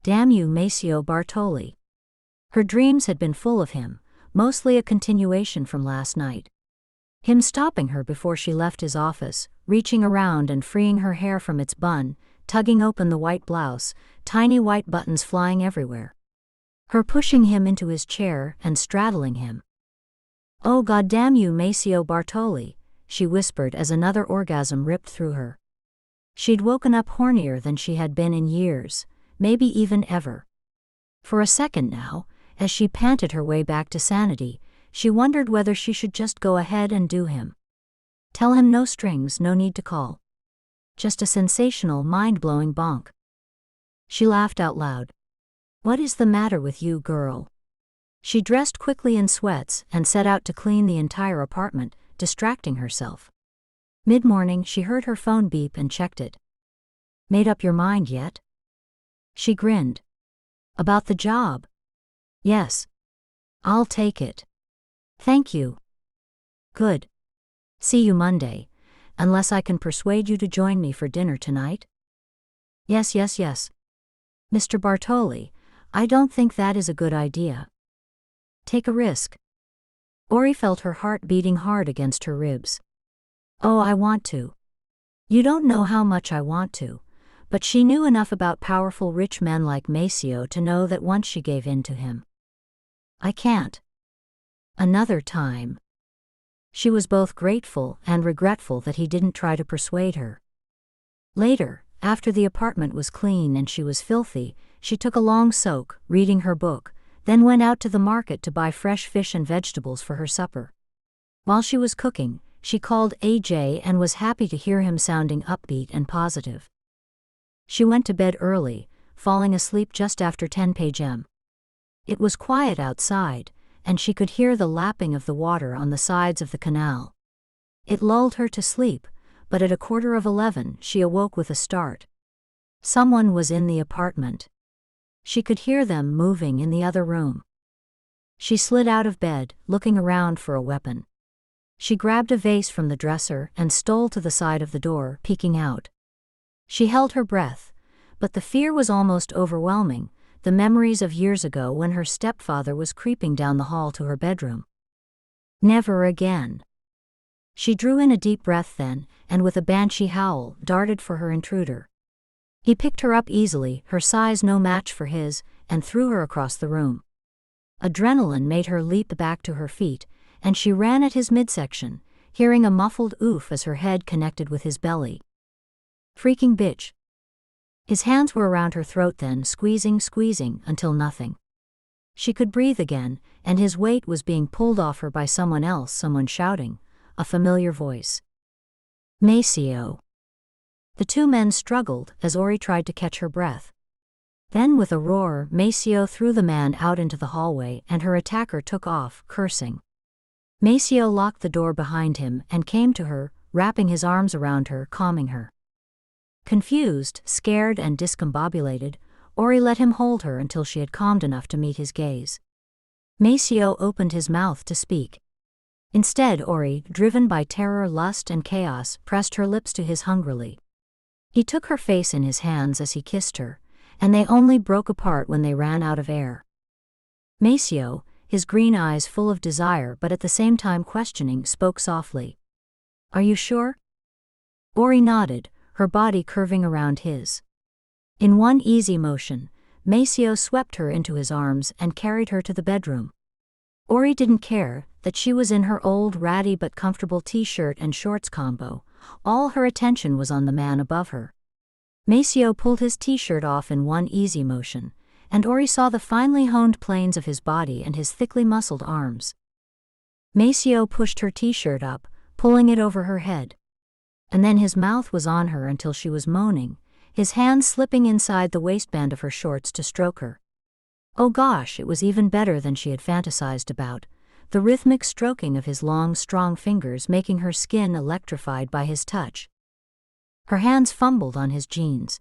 Damn you, Maceo Bartoli. Her dreams had been full of him, mostly a continuation from last night. Him stopping her before she left his office, reaching around and freeing her hair from its bun, tugging open the white blouse, tiny white buttons flying everywhere. Her pushing him into his chair and straddling him. Oh goddamn you, Maceo Bartoli, she whispered as another orgasm ripped through her. She'd woken up hornier than she had been in years, maybe even ever. For a second now, as she panted her way back to sanity, she wondered whether she should just go ahead and do him. Tell him no strings, no need to call. Just a sensational, mind-blowing bonk. She laughed out loud. What is the matter with you, girl? She dressed quickly in sweats and set out to clean the entire apartment, distracting herself. Mid-morning, she heard her phone beep and checked it. Made up your mind yet? She grinned. About the job? Yes. I'll take it. Thank you. Good. See you Monday, unless I can persuade you to join me for dinner tonight? Yes. Mr. Bartoli, I don't think that is a good idea. Take a risk. Ori felt her heart beating hard against her ribs. Oh, I want to. You don't know how much I want to, but she knew enough about powerful rich men like Maceo to know that once she gave in to him. I can't. Another time. She was both grateful and regretful that he didn't try to persuade her. Later, after the apartment was clean and she was filthy, she took a long soak, reading her book, then went out to the market to buy fresh fish and vegetables for her supper. While she was cooking, she called AJ and was happy to hear him sounding upbeat and positive. She went to bed early, falling asleep just after 10 p.m. It was quiet outside, and she could hear the lapping of the water on the sides of the canal. It lulled her to sleep, but at 11:15 she awoke with a start. Someone was in the apartment. She could hear them moving in the other room. She slid out of bed, looking around for a weapon. She grabbed a vase from the dresser and stole to the side of the door, peeking out. She held her breath, but the fear was almost overwhelming, the memories of years ago when her stepfather was creeping down the hall to her bedroom. Never again. She drew in a deep breath then, and with a banshee howl, darted for her intruder. He picked her up easily, her size no match for his, and threw her across the room. Adrenaline made her leap back to her feet, and she ran at his midsection, hearing a muffled oof as her head connected with his belly. Freaking bitch. His hands were around her throat then, squeezing until nothing. She could breathe again, and his weight was being pulled off her by someone else, someone shouting, a familiar voice. Maceo. The two men struggled as Ori tried to catch her breath. Then with a roar, Maceo threw the man out into the hallway and her attacker took off, cursing. Maceo locked the door behind him and came to her, wrapping his arms around her, calming her. Confused, scared and discombobulated, Ori let him hold her until she had calmed enough to meet his gaze. Maceo opened his mouth to speak. Instead, Ori, driven by terror, lust and chaos, pressed her lips to his hungrily. He took her face in his hands as he kissed her, and they only broke apart when they ran out of air. Maceo, his green eyes full of desire but at the same time questioning, spoke softly. Are you sure? Ori nodded, her body curving around his. In one easy motion, Maceo swept her into his arms and carried her to the bedroom. Ori didn't care that she was in her old ratty but comfortable t-shirt and shorts combo. All her attention was on the man above her. Maceo pulled his t-shirt off in one easy motion, and Ori saw the finely honed planes of his body and his thickly muscled arms. Maceo pushed her t-shirt up, pulling it over her head. And then his mouth was on her until she was moaning, his hands slipping inside the waistband of her shorts to stroke her. Oh gosh, it was even better than she had fantasized about, the rhythmic stroking of his long, strong fingers making her skin electrified by his touch. Her hands fumbled on his jeans.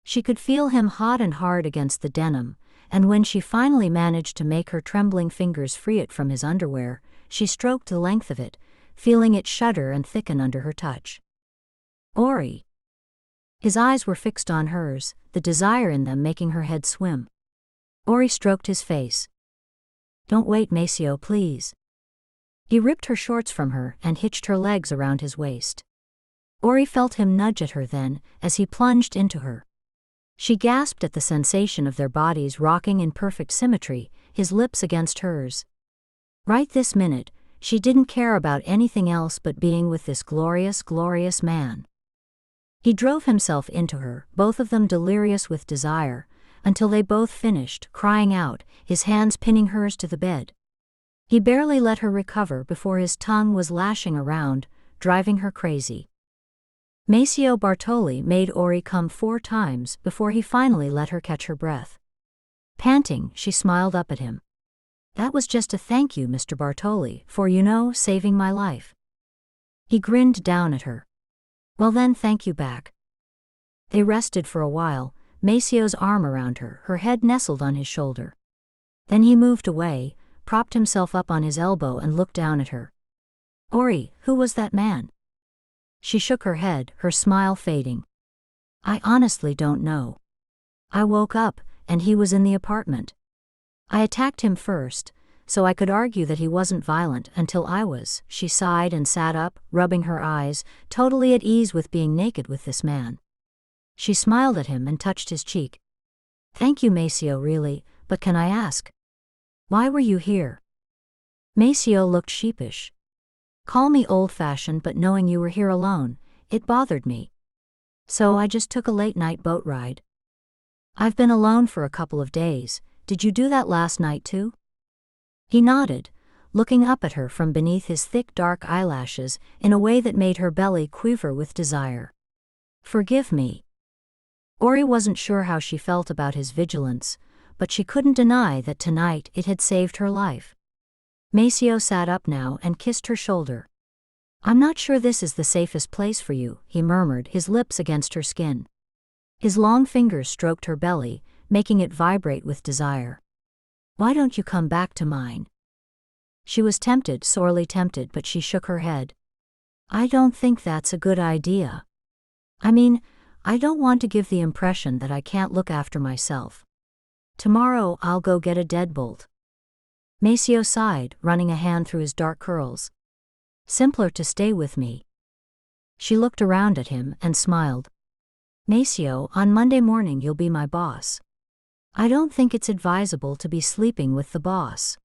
She could feel him hot and hard against the denim, and when she finally managed to make her trembling fingers free it from his underwear, she stroked the length of it, feeling it shudder and thicken under her touch. Ori. His eyes were fixed on hers, the desire in them making her head swim. Ori stroked his face. Don't wait, Maceo, please. He ripped her shorts from her and hitched her legs around his waist. Ori felt him nudge at her then, as he plunged into her. She gasped at the sensation of their bodies rocking in perfect symmetry, his lips against hers. Right this minute, she didn't care about anything else but being with this glorious, glorious man. He drove himself into her, both of them delirious with desire, until they both finished, crying out, his hands pinning hers to the bed. He barely let her recover before his tongue was lashing around, driving her crazy. Maceo Bartoli made Ori come 4 times before he finally let her catch her breath. Panting, she smiled up at him. "That was just a thank you, Mr. Bartoli, for, saving my life." He grinned down at her. "Well then, thank you back." They rested for a while, Maceo's arm around her, her head nestled on his shoulder. Then he moved away, propped himself up on his elbow and looked down at her. "Ori, who was that man?" She shook her head, her smile fading. "I honestly don't know. I woke up, and he was in the apartment. I attacked him first, so I could argue that he wasn't violent until I was." She sighed and sat up, rubbing her eyes, totally at ease with being naked with this man. She smiled at him and touched his cheek. "Thank you, Maceo, really, but can I ask? Why were you here?" Maceo looked sheepish. "Call me old-fashioned, but knowing you were here alone, it bothered me. So I just took a late-night boat ride. I've been alone for a couple of days. Did you do that last night too?" He nodded, looking up at her from beneath his thick dark eyelashes in a way that made her belly quiver with desire. "Forgive me." Ori wasn't sure how she felt about his vigilance, but she couldn't deny that tonight it had saved her life. Maceo sat up now and kissed her shoulder. "I'm not sure this is the safest place for you," he murmured, his lips against her skin. His long fingers stroked her belly, making it vibrate with desire. "Why don't you come back to mine?" She was tempted, sorely tempted, but she shook her head. "I don't think that's a good idea. I mean, I don't want to give the impression that I can't look after myself. Tomorrow I'll go get a deadbolt." Maceo sighed, running a hand through his dark curls. "Simpler to stay with me." She looked around at him and smiled. "Maceo, on Monday morning you'll be my boss. I don't think it's advisable to be sleeping with the boss."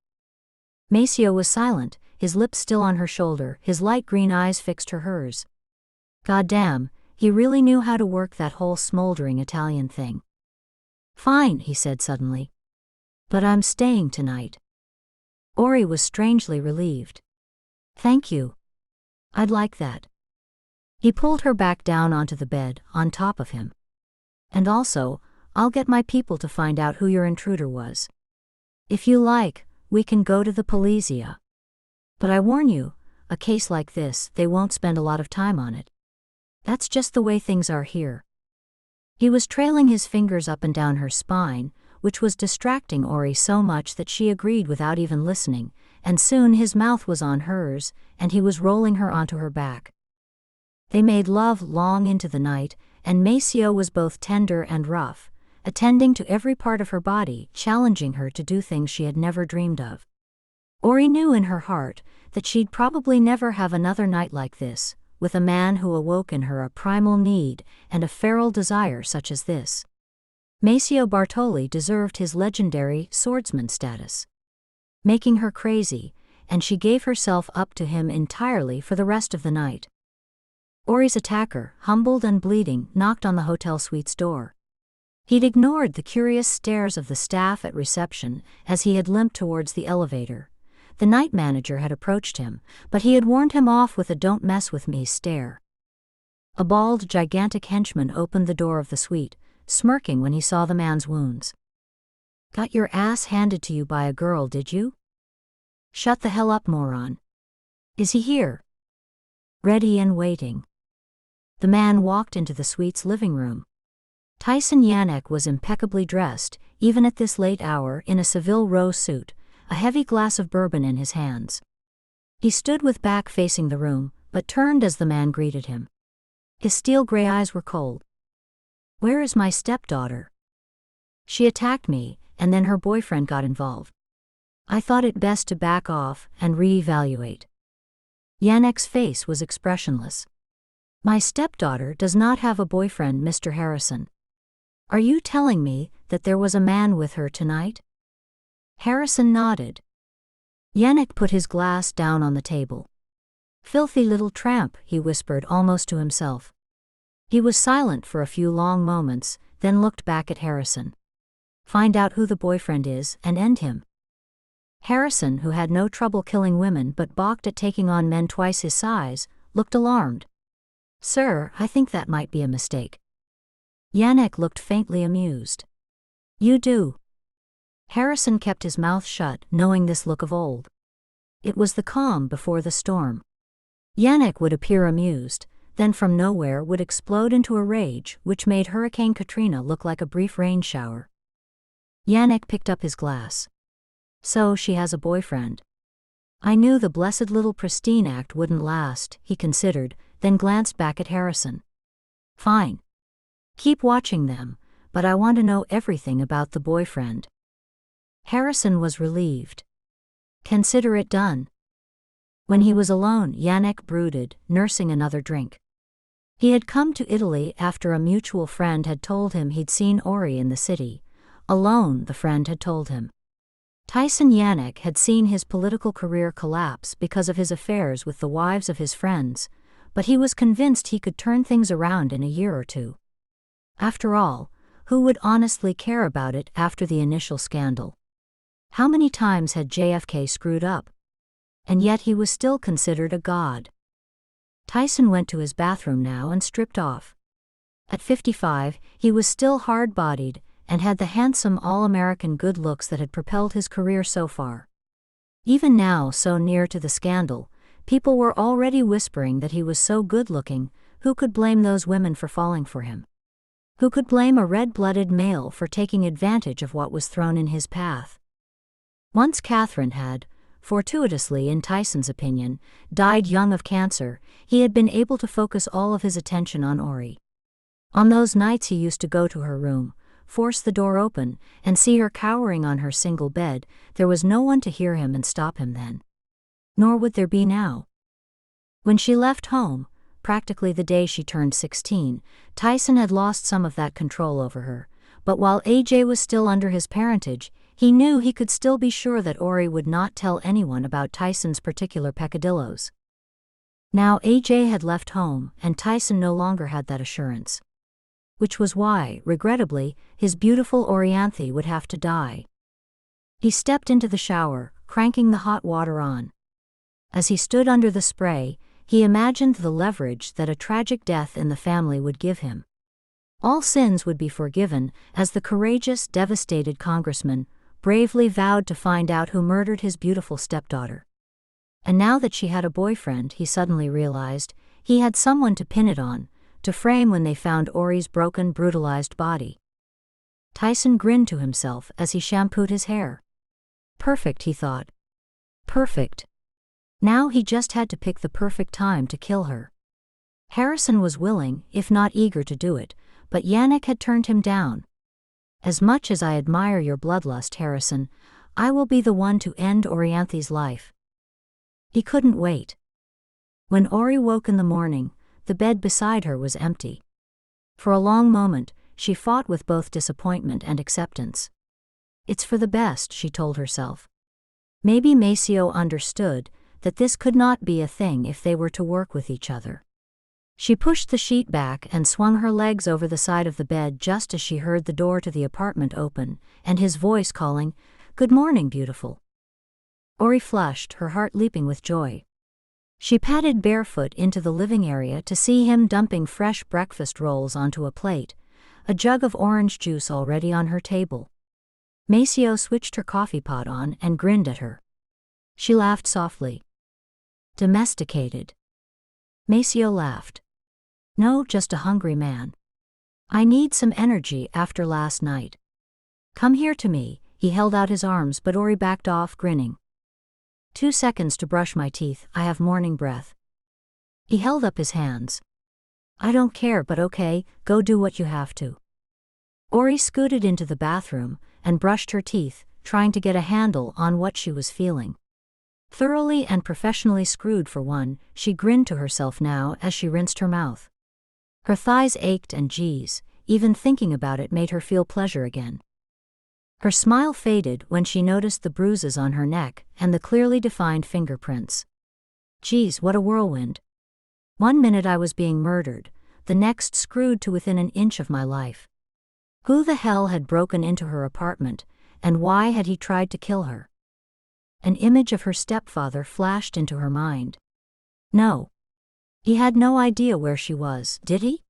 Maceo was silent, his lips still on her shoulder, his light green eyes fixed her hers. Goddamn, he really knew how to work that whole smoldering Italian thing. "Fine," he said suddenly. "But I'm staying tonight." Ori was strangely relieved. "Thank you. I'd like that." He pulled her back down onto the bed, on top of him. "And also, I'll get my people to find out who your intruder was. If you like, we can go to the Polizia. But I warn you, a case like this, they won't spend a lot of time on it. That's just the way things are here." He was trailing his fingers up and down her spine, which was distracting Ori so much that she agreed without even listening, and soon his mouth was on hers, and he was rolling her onto her back. They made love long into the night, and Maceo was both tender and rough, attending to every part of her body, challenging her to do things she had never dreamed of. Ori knew in her heart that she'd probably never have another night like this, with a man who awoke in her a primal need and a feral desire such as this. Maceo Bartoli deserved his legendary swordsman status. Making her crazy, and she gave herself up to him entirely for the rest of the night. Ori's attacker, humbled and bleeding, knocked on the hotel suite's door. He'd ignored the curious stares of the staff at reception as he had limped towards the elevator. The night manager had approached him, but he had warned him off with a "don't mess with me" stare. A bald, gigantic henchman opened the door of the suite, smirking when he saw the man's wounds. "Got your ass handed to you by a girl, did you? Shut the hell up, moron. Is he here?" "Ready and waiting." The man walked into the suite's living room. Tyson Yanek was impeccably dressed, even at this late hour, in a Seville Row suit, a heavy glass of bourbon in his hands. He stood with back facing the room, but turned as the man greeted him. His steel gray eyes were cold. "Where is my stepdaughter? She attacked me, and then her boyfriend got involved. I thought it best to back off and reevaluate." Yanek's face was expressionless. "My stepdaughter does not have a boyfriend, Mr. Harrison. Are you telling me that there was a man with her tonight?" Harrison nodded. Yanek put his glass down on the table. "Filthy little tramp," he whispered almost to himself. He was silent for a few long moments, then looked back at Harrison. Find out who the boyfriend is and end him. Harrison, who had no trouble killing women but balked at taking on men twice his size, looked alarmed. Sir, I think that might be a mistake. Yannick looked faintly amused. You do. Harrison kept his mouth shut, knowing this look of old. It was the calm before the storm. Yannick would appear amused, then from nowhere would explode into a rage which made Hurricane Katrina look like a brief rain shower. Yannick picked up his glass. So she has a boyfriend. I knew the blessed little pristine act wouldn't last, he considered, then glanced back at Harrison. Fine. Keep watching them, but I want to know everything about the boyfriend. Harrison was relieved. Consider it done. When he was alone, Yannick brooded, nursing another drink. He had come to Italy after a mutual friend had told him he'd seen Ori in the city. Alone, the friend had told him. Tyson Yannick had seen his political career collapse because of his affairs with the wives of his friends, but he was convinced he could turn things around in a year or two. After all, who would honestly care about it after the initial scandal? How many times had JFK screwed up? And yet he was still considered a god. Tyson went to his bathroom now and stripped off. At 55, he was still hard-bodied and had the handsome all-American good looks that had propelled his career so far. Even now, so near to the scandal, people were already whispering that he was so good-looking. Who could blame those women for falling for him? Who could blame a red-blooded male for taking advantage of what was thrown in his path? Once Catherine had, fortuitously in Tyson's opinion, died young of cancer, he had been able to focus all of his attention on Ori. On those nights he used to go to her room, force the door open, and see her cowering on her single bed. There was no one to hear him and stop him then. Nor would there be now. When she left home, practically the day she turned 16, Tyson had lost some of that control over her, but while AJ was still under his parentage, he knew he could still be sure that Ori would not tell anyone about Tyson's particular peccadillos. Now AJ had left home, and Tyson no longer had that assurance. Which was why, regrettably, his beautiful Orianthe would have to die. He stepped into the shower, cranking the hot water on. As he stood under the spray, he imagined the leverage that a tragic death in the family would give him. All sins would be forgiven, as the courageous, devastated congressman bravely vowed to find out who murdered his beautiful stepdaughter. And now that she had a boyfriend, he suddenly realized, he had someone to pin it on, to frame when they found Ori's broken, brutalized body. Tyson grinned to himself as he shampooed his hair. Perfect, he thought. Perfect. Now he just had to pick the perfect time to kill her. Harrison was willing, if not eager to do it, but Yannick had turned him down. As much as I admire your bloodlust, Harrison, I will be the one to end Orianthe's life. He couldn't wait. When Ori woke in the morning, the bed beside her was empty. For a long moment, she fought with both disappointment and acceptance. It's for the best, she told herself. Maybe Maceo understood that this could not be a thing if they were to work with each other. She pushed the sheet back and swung her legs over the side of the bed just as she heard the door to the apartment open, and his voice calling, "Good morning, beautiful." Ori flushed, her heart leaping with joy. She padded barefoot into the living area to see him dumping fresh breakfast rolls onto a plate, a jug of orange juice already on her table. Maceo switched her coffee pot on and grinned at her. She laughed softly. Domesticated. Maceo laughed. No, just a hungry man. I need some energy after last night. Come here to me. He held out his arms, but Ori backed off, grinning. 2 seconds to brush my teeth, I have morning breath. He held up his hands. I don't care, but okay, go do what you have to. Ori scooted into the bathroom and brushed her teeth, trying to get a handle on what she was feeling. Thoroughly and professionally screwed for one, she grinned to herself now as she rinsed her mouth. Her thighs ached and geez, even thinking about it made her feel pleasure again. Her smile faded when she noticed the bruises on her neck and the clearly defined fingerprints. Geez, what a whirlwind. 1 minute I was being murdered, the next screwed to within an inch of my life. Who the hell had broken into her apartment, and why had he tried to kill her? An image of her stepfather flashed into her mind. No. He had no idea where she was, did he?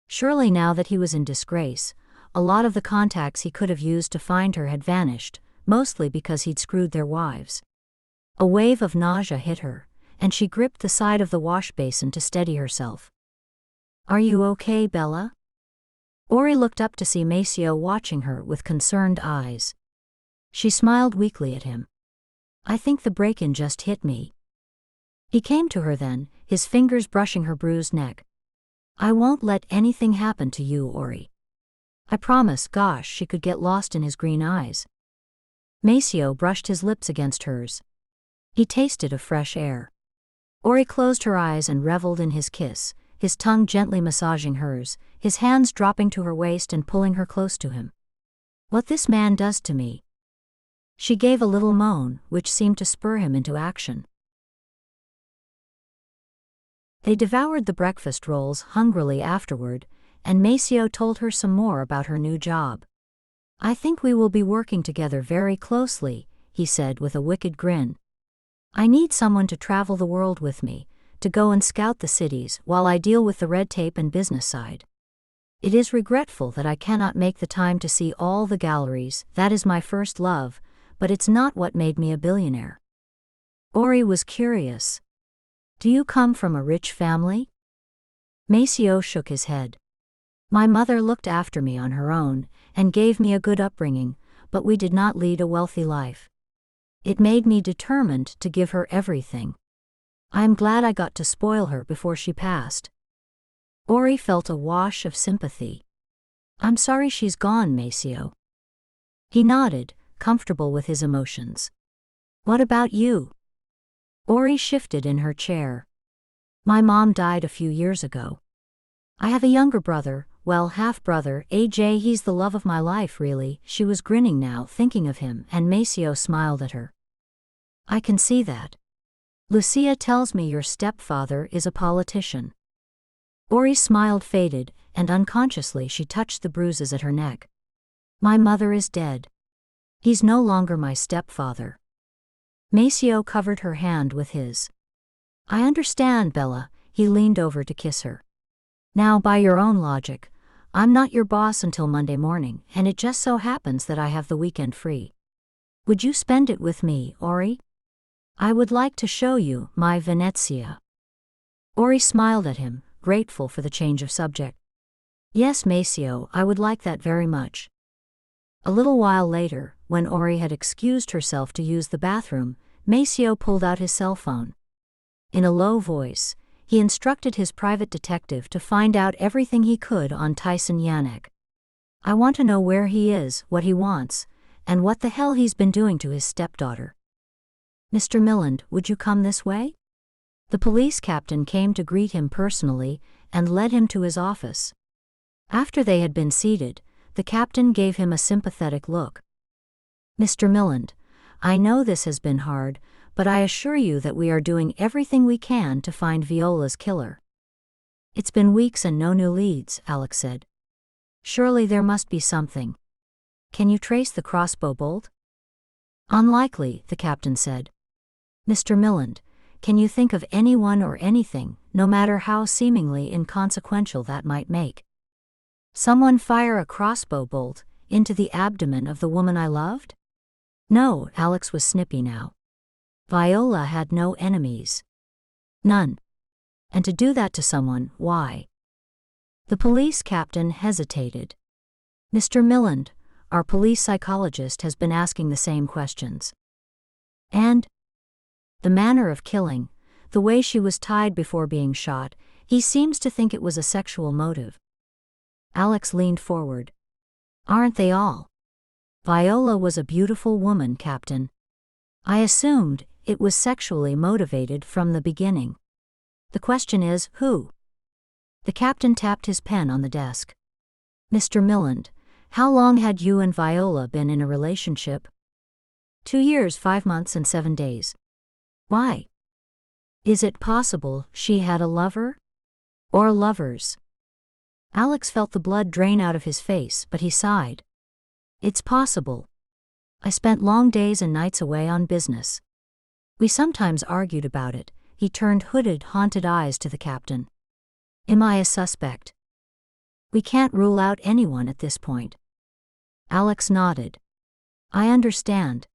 Surely now that he was in disgrace, a lot of the contacts he could have used to find her had vanished, mostly because he'd screwed their wives. A wave of nausea hit her, and she gripped the side of the wash basin to steady herself. "Are you okay, Bella?" Ori looked up to see Maceo watching her with concerned eyes. She smiled weakly at him. "I think the break-in just hit me." He came to her then, his fingers brushing her bruised neck. "I won't let anything happen to you, Ori. I promise." Gosh, she could get lost in his green eyes. Maceo brushed his lips against hers. He tasted of fresh air. Ori closed her eyes and reveled in his kiss, his tongue gently massaging hers, his hands dropping to her waist and pulling her close to him. "What this man does to me." She gave a little moan, which seemed to spur him into action. They devoured the breakfast rolls hungrily afterward, and Maceo told her some more about her new job. "I think we will be working together very closely," he said with a wicked grin. "I need someone to travel the world with me, to go and scout the cities while I deal with the red tape and business side. It is regretful that I cannot make the time to see all the galleries. That is my first love, but it's not what made me a billionaire." Ori was curious. "Do you come from a rich family?" Maceo shook his head. "My mother looked after me on her own, and gave me a good upbringing, but we did not lead a wealthy life. It made me determined to give her everything. I am glad I got to spoil her before she passed." Ori felt a wash of sympathy. "I'm sorry she's gone, Maceo." He nodded, comfortable with his emotions. "What about you?" Ori shifted in her chair. "My mom died a few years ago. I have a younger brother, well, half-brother, AJ. He's the love of my life, really." She was grinning now, thinking of him, and Maceo smiled at her. "I can see that. Lucia tells me your stepfather is a politician." Ori's smile faded, and unconsciously she touched the bruises at her neck. "My mother is dead. He's no longer my stepfather." Maceo covered her hand with his. "I understand, Bella." He leaned over to kiss her. "Now, by your own logic, I'm not your boss until Monday morning, and it just so happens that I have the weekend free. Would you spend it with me, Ori? I would like to show you my Venezia." Ori smiled at him, grateful for the change of subject. "Yes, Maceo, I would like that very much." A little while later, when Ori had excused herself to use the bathroom, Maceo pulled out his cell phone. In a low voice, he instructed his private detective to find out everything he could on Tyson Yannick. "I want to know where he is, what he wants, and what the hell he's been doing to his stepdaughter. Mr. Milland, would you come this way?" The police captain came to greet him personally and led him to his office. After they had been seated, the captain gave him a sympathetic look. "Mr. Milland, I know this has been hard, but I assure you that we are doing everything we can to find Viola's killer." "It's been weeks and no new leads," Alex said. "Surely there must be something. Can you trace the crossbow bolt?" "Unlikely," the captain said. "Mr. Milland, can you think of anyone or anything, no matter how seemingly inconsequential that might make? Someone fire a crossbow bolt into the abdomen of the woman I loved?" "No," Alex was snippy now. "Viola had no enemies. None. And to do that to someone, why?" The police captain hesitated. "Mr. Milland, our police psychologist has been asking the same questions. And the manner of killing, the way she was tied before being shot, he seems to think it was a sexual motive." Alex leaned forward. "Aren't they all? Viola was a beautiful woman, Captain. I assumed it was sexually motivated from the beginning. The question is, who?" The captain tapped his pen on the desk. "Mr. Milland, how long had you and Viola been in a relationship?" 2 years, 5 months and 7 days. "Why? Is it possible she had a lover? Or lovers?" Alex felt the blood drain out of his face, but he sighed. It's possible. I spent long days and nights away on business. We sometimes argued about it. He turned hooded, haunted eyes to the captain. Am I a suspect? We can't rule out anyone at this point. Alex nodded. I understand.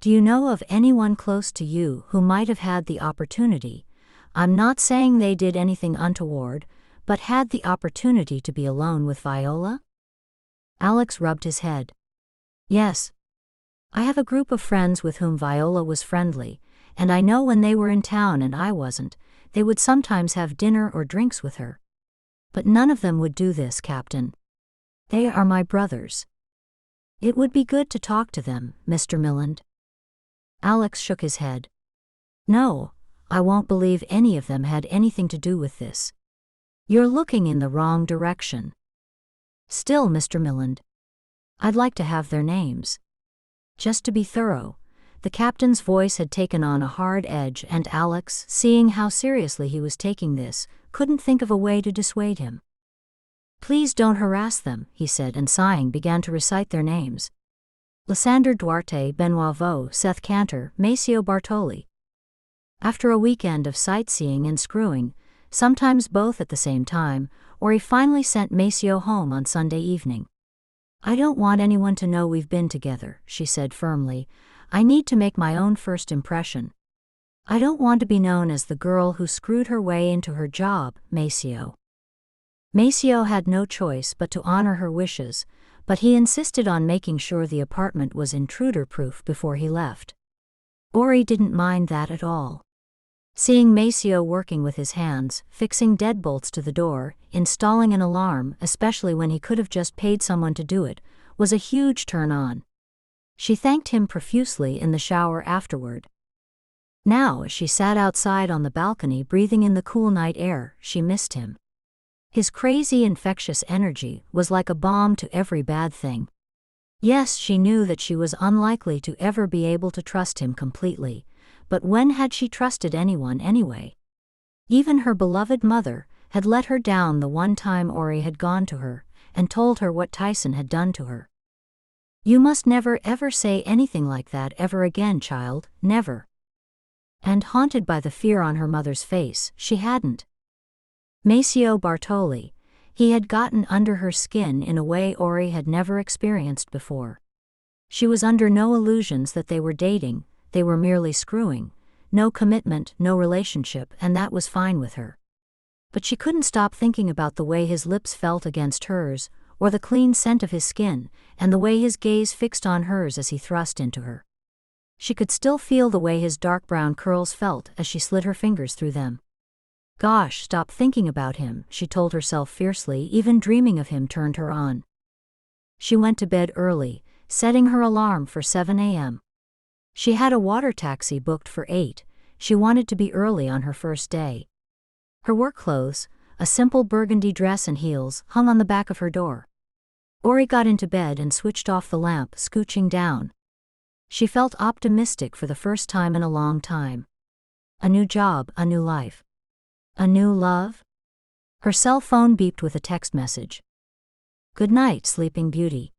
Do you know of anyone close to you who might have had the opportunity? I'm not saying they did anything untoward, but had the opportunity to be alone with Viola? Alex rubbed his head. Yes. I have a group of friends with whom Viola was friendly, and I know when they were in town and I wasn't, they would sometimes have dinner or drinks with her. But none of them would do this, Captain. They are my brothers. It would be good to talk to them, Mr. Milland. Alex shook his head. No, I won't believe any of them had anything to do with this. You're looking in the wrong direction. Still, Mr. Milland, I'd like to have their names. Just to be thorough. The captain's voice had taken on a hard edge, and Alex, seeing how seriously he was taking this, couldn't think of a way to dissuade him. Please don't harass them, he said, and sighing began to recite their names. Lysander Duarte, Benoit Vaux, Seth Cantor, Maceo Bartoli. After a weekend of sightseeing and screwing, sometimes both at the same time, Ori finally sent Maceo home on Sunday evening. I don't want anyone to know we've been together, she said firmly. I need to make my own first impression. I don't want to be known as the girl who screwed her way into her job, Maceo. Maceo had no choice but to honor her wishes, but he insisted on making sure the apartment was intruder-proof before he left. Ori didn't mind that at all. Seeing Maceo working with his hands, fixing deadbolts to the door, installing an alarm, especially when he could have just paid someone to do it, was a huge turn-on. She thanked him profusely in the shower afterward. Now, as she sat outside on the balcony breathing in the cool night air, she missed him. His crazy, infectious energy was like a balm to every bad thing. Yes, she knew that she was unlikely to ever be able to trust him completely, but when had she trusted anyone anyway? Even her beloved mother had let her down the one time Ori had gone to her and told her what Tyson had done to her. You must never ever say anything like that ever again, child, never. And haunted by the fear on her mother's face, she hadn't. Maceo Bartoli, he had gotten under her skin in a way Ori had never experienced before. She was under no illusions that they were dating, they were merely screwing, no commitment, no relationship, and that was fine with her. But she couldn't stop thinking about the way his lips felt against hers, or the clean scent of his skin, and the way his gaze fixed on hers as he thrust into her. She could still feel the way his dark brown curls felt as she slid her fingers through them. Gosh, stop thinking about him, she told herself fiercely. Even dreaming of him turned her on. She went to bed early, setting her alarm for 7 a.m. She had a water taxi booked for 8. She wanted to be early on her first day. Her work clothes, a simple burgundy dress and heels, hung on the back of her door. Ori got into bed and switched off the lamp, scooching down. She felt optimistic for the first time in a long time. A new job, a new life. A new love? Her cell phone beeped with a text message. Good night, sleeping beauty.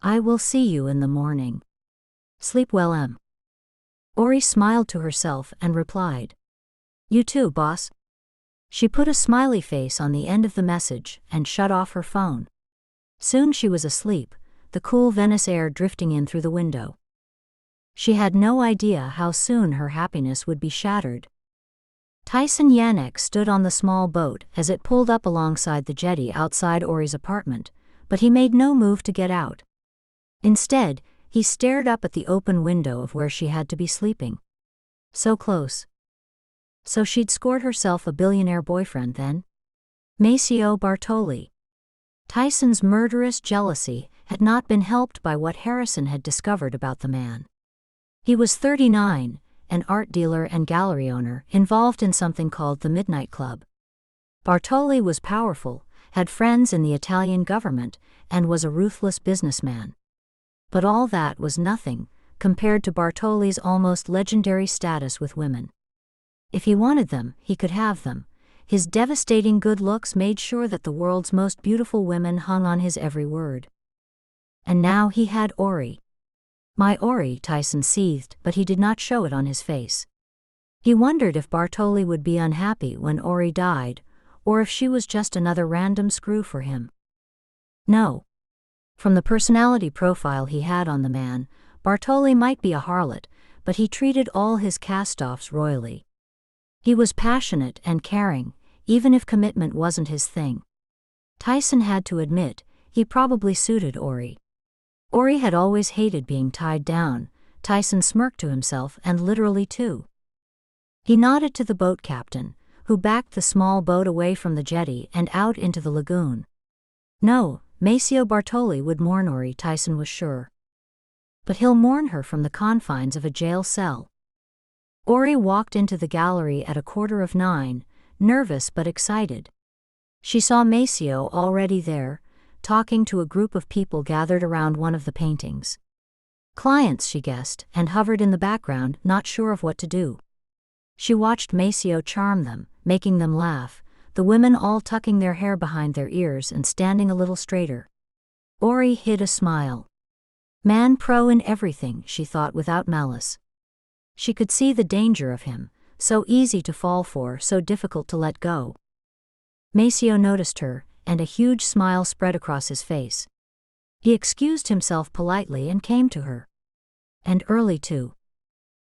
I will see you in the morning. Sleep well, Em. Ori smiled to herself and replied. You too, boss. She put a smiley face on the end of the message and shut off her phone. Soon she was asleep, the cool Venice air drifting in through the window. She had no idea how soon her happiness would be shattered. Tyson Yanek stood on the small boat as it pulled up alongside the jetty outside Ori's apartment, but he made no move to get out. Instead, he stared up at the open window of where she had to be sleeping. So close. So she'd scored herself a billionaire boyfriend then? Maceo Bartoli. Tyson's murderous jealousy had not been helped by what Harrison had discovered about the man. He was 39, an art dealer and gallery owner involved in something called the Midnight Club. Bartoli was powerful, had friends in the Italian government, and was a ruthless businessman. But all that was nothing compared to Bartoli's almost legendary status with women. If he wanted them, he could have them. His devastating good looks made sure that the world's most beautiful women hung on his every word. And now he had Ori. My Ori, Tyson seethed, but he did not show it on his face. He wondered if Bartoli would be unhappy when Ori died, or if she was just another random screw for him. No. From the personality profile he had on the man, Bartoli might be a harlot, but he treated all his cast-offs royally. He was passionate and caring, even if commitment wasn't his thing. Tyson had to admit, he probably suited Ori. Ori had always hated being tied down. Tyson smirked to himself, and literally too. He nodded to the boat captain, who backed the small boat away from the jetty and out into the lagoon. No, Maceo Bartoli would mourn Ori, Tyson was sure. But he'll mourn her from the confines of a jail cell. Ori walked into the gallery at 9:15, nervous but excited. She saw Maceo already there, talking to a group of people gathered around one of the paintings. Clients, she guessed, and hovered in the background, not sure of what to do. She watched Maceo charm them, making them laugh, the women all tucking their hair behind their ears and standing a little straighter. Ori hid a smile. Man pro in everything, she thought without malice. She could see the danger of him, so easy to fall for, so difficult to let go. Maceo noticed her, and a huge smile spread across his face. He excused himself politely and came to her. And early too.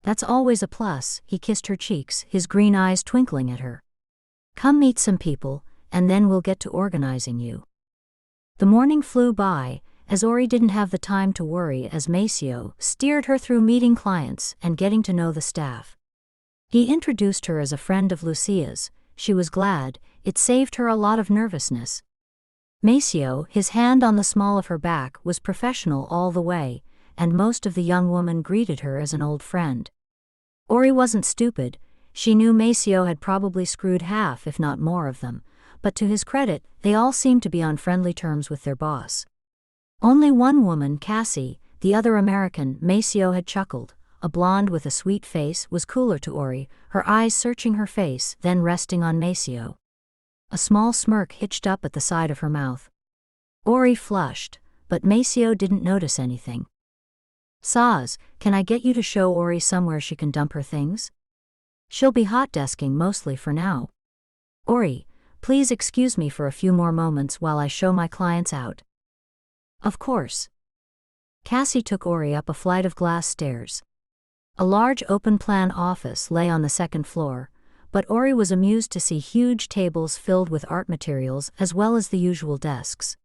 That's always a plus. He kissed her cheeks, his green eyes twinkling at her. Come meet some people, and then we'll get to organizing you. The morning flew by, as Ori didn't have the time to worry as Maceo steered her through meeting clients and getting to know the staff. He introduced her as a friend of Lucia's. She was glad, it saved her a lot of nervousness. Maceo, his hand on the small of her back, was professional all the way, and most of the young women greeted her as an old friend. Ori wasn't stupid. She knew Maceo had probably screwed half if not more of them, but to his credit, they all seemed to be on friendly terms with their boss. Only one woman, Cassie, the other American, Maceo had chuckled, a blonde with a sweet face, was cooler to Ori, her eyes searching her face, then resting on Maceo. A small smirk hitched up at the side of her mouth. Ori flushed, but Maceo didn't notice anything. Saz, can I get you to show Ori somewhere she can dump her things? She'll be hot desking mostly for now. Ori, please excuse me for a few more moments while I show my clients out. Of course. Cassie took Ori up a flight of glass stairs. A large open-plan office lay on the second floor, but Ori was amused to see huge tables filled with art materials as well as the usual desks.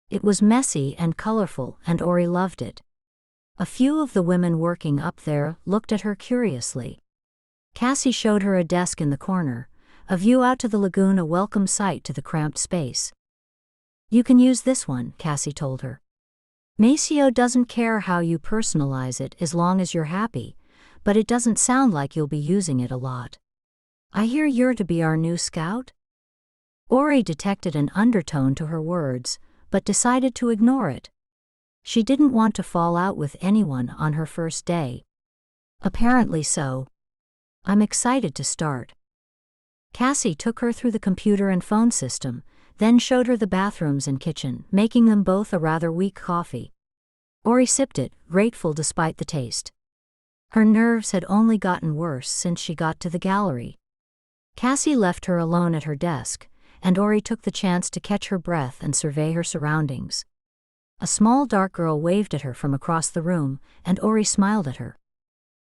It was messy and colorful, and Ori loved it. A few of the women working up there looked at her curiously. Cassie showed her a desk in the corner, a view out to the lagoon, a welcome sight to the cramped space. You can use this one, Cassie told her. Maceo doesn't care how you personalize it as long as you're happy, but it doesn't sound like you'll be using it a lot. I hear you're to be our new scout? Ori detected an undertone to her words, but decided to ignore it. She didn't want to fall out with anyone on her first day. Apparently so. I'm excited to start. Cassie took her through the computer and phone system, then showed her the bathrooms and kitchen, making them both a rather weak coffee. Ori sipped it, grateful despite the taste. Her nerves had only gotten worse since she got to the gallery. Cassie left her alone at her desk, and Ori took the chance to catch her breath and survey her surroundings. A small dark girl waved at her from across the room, and Ori smiled at her.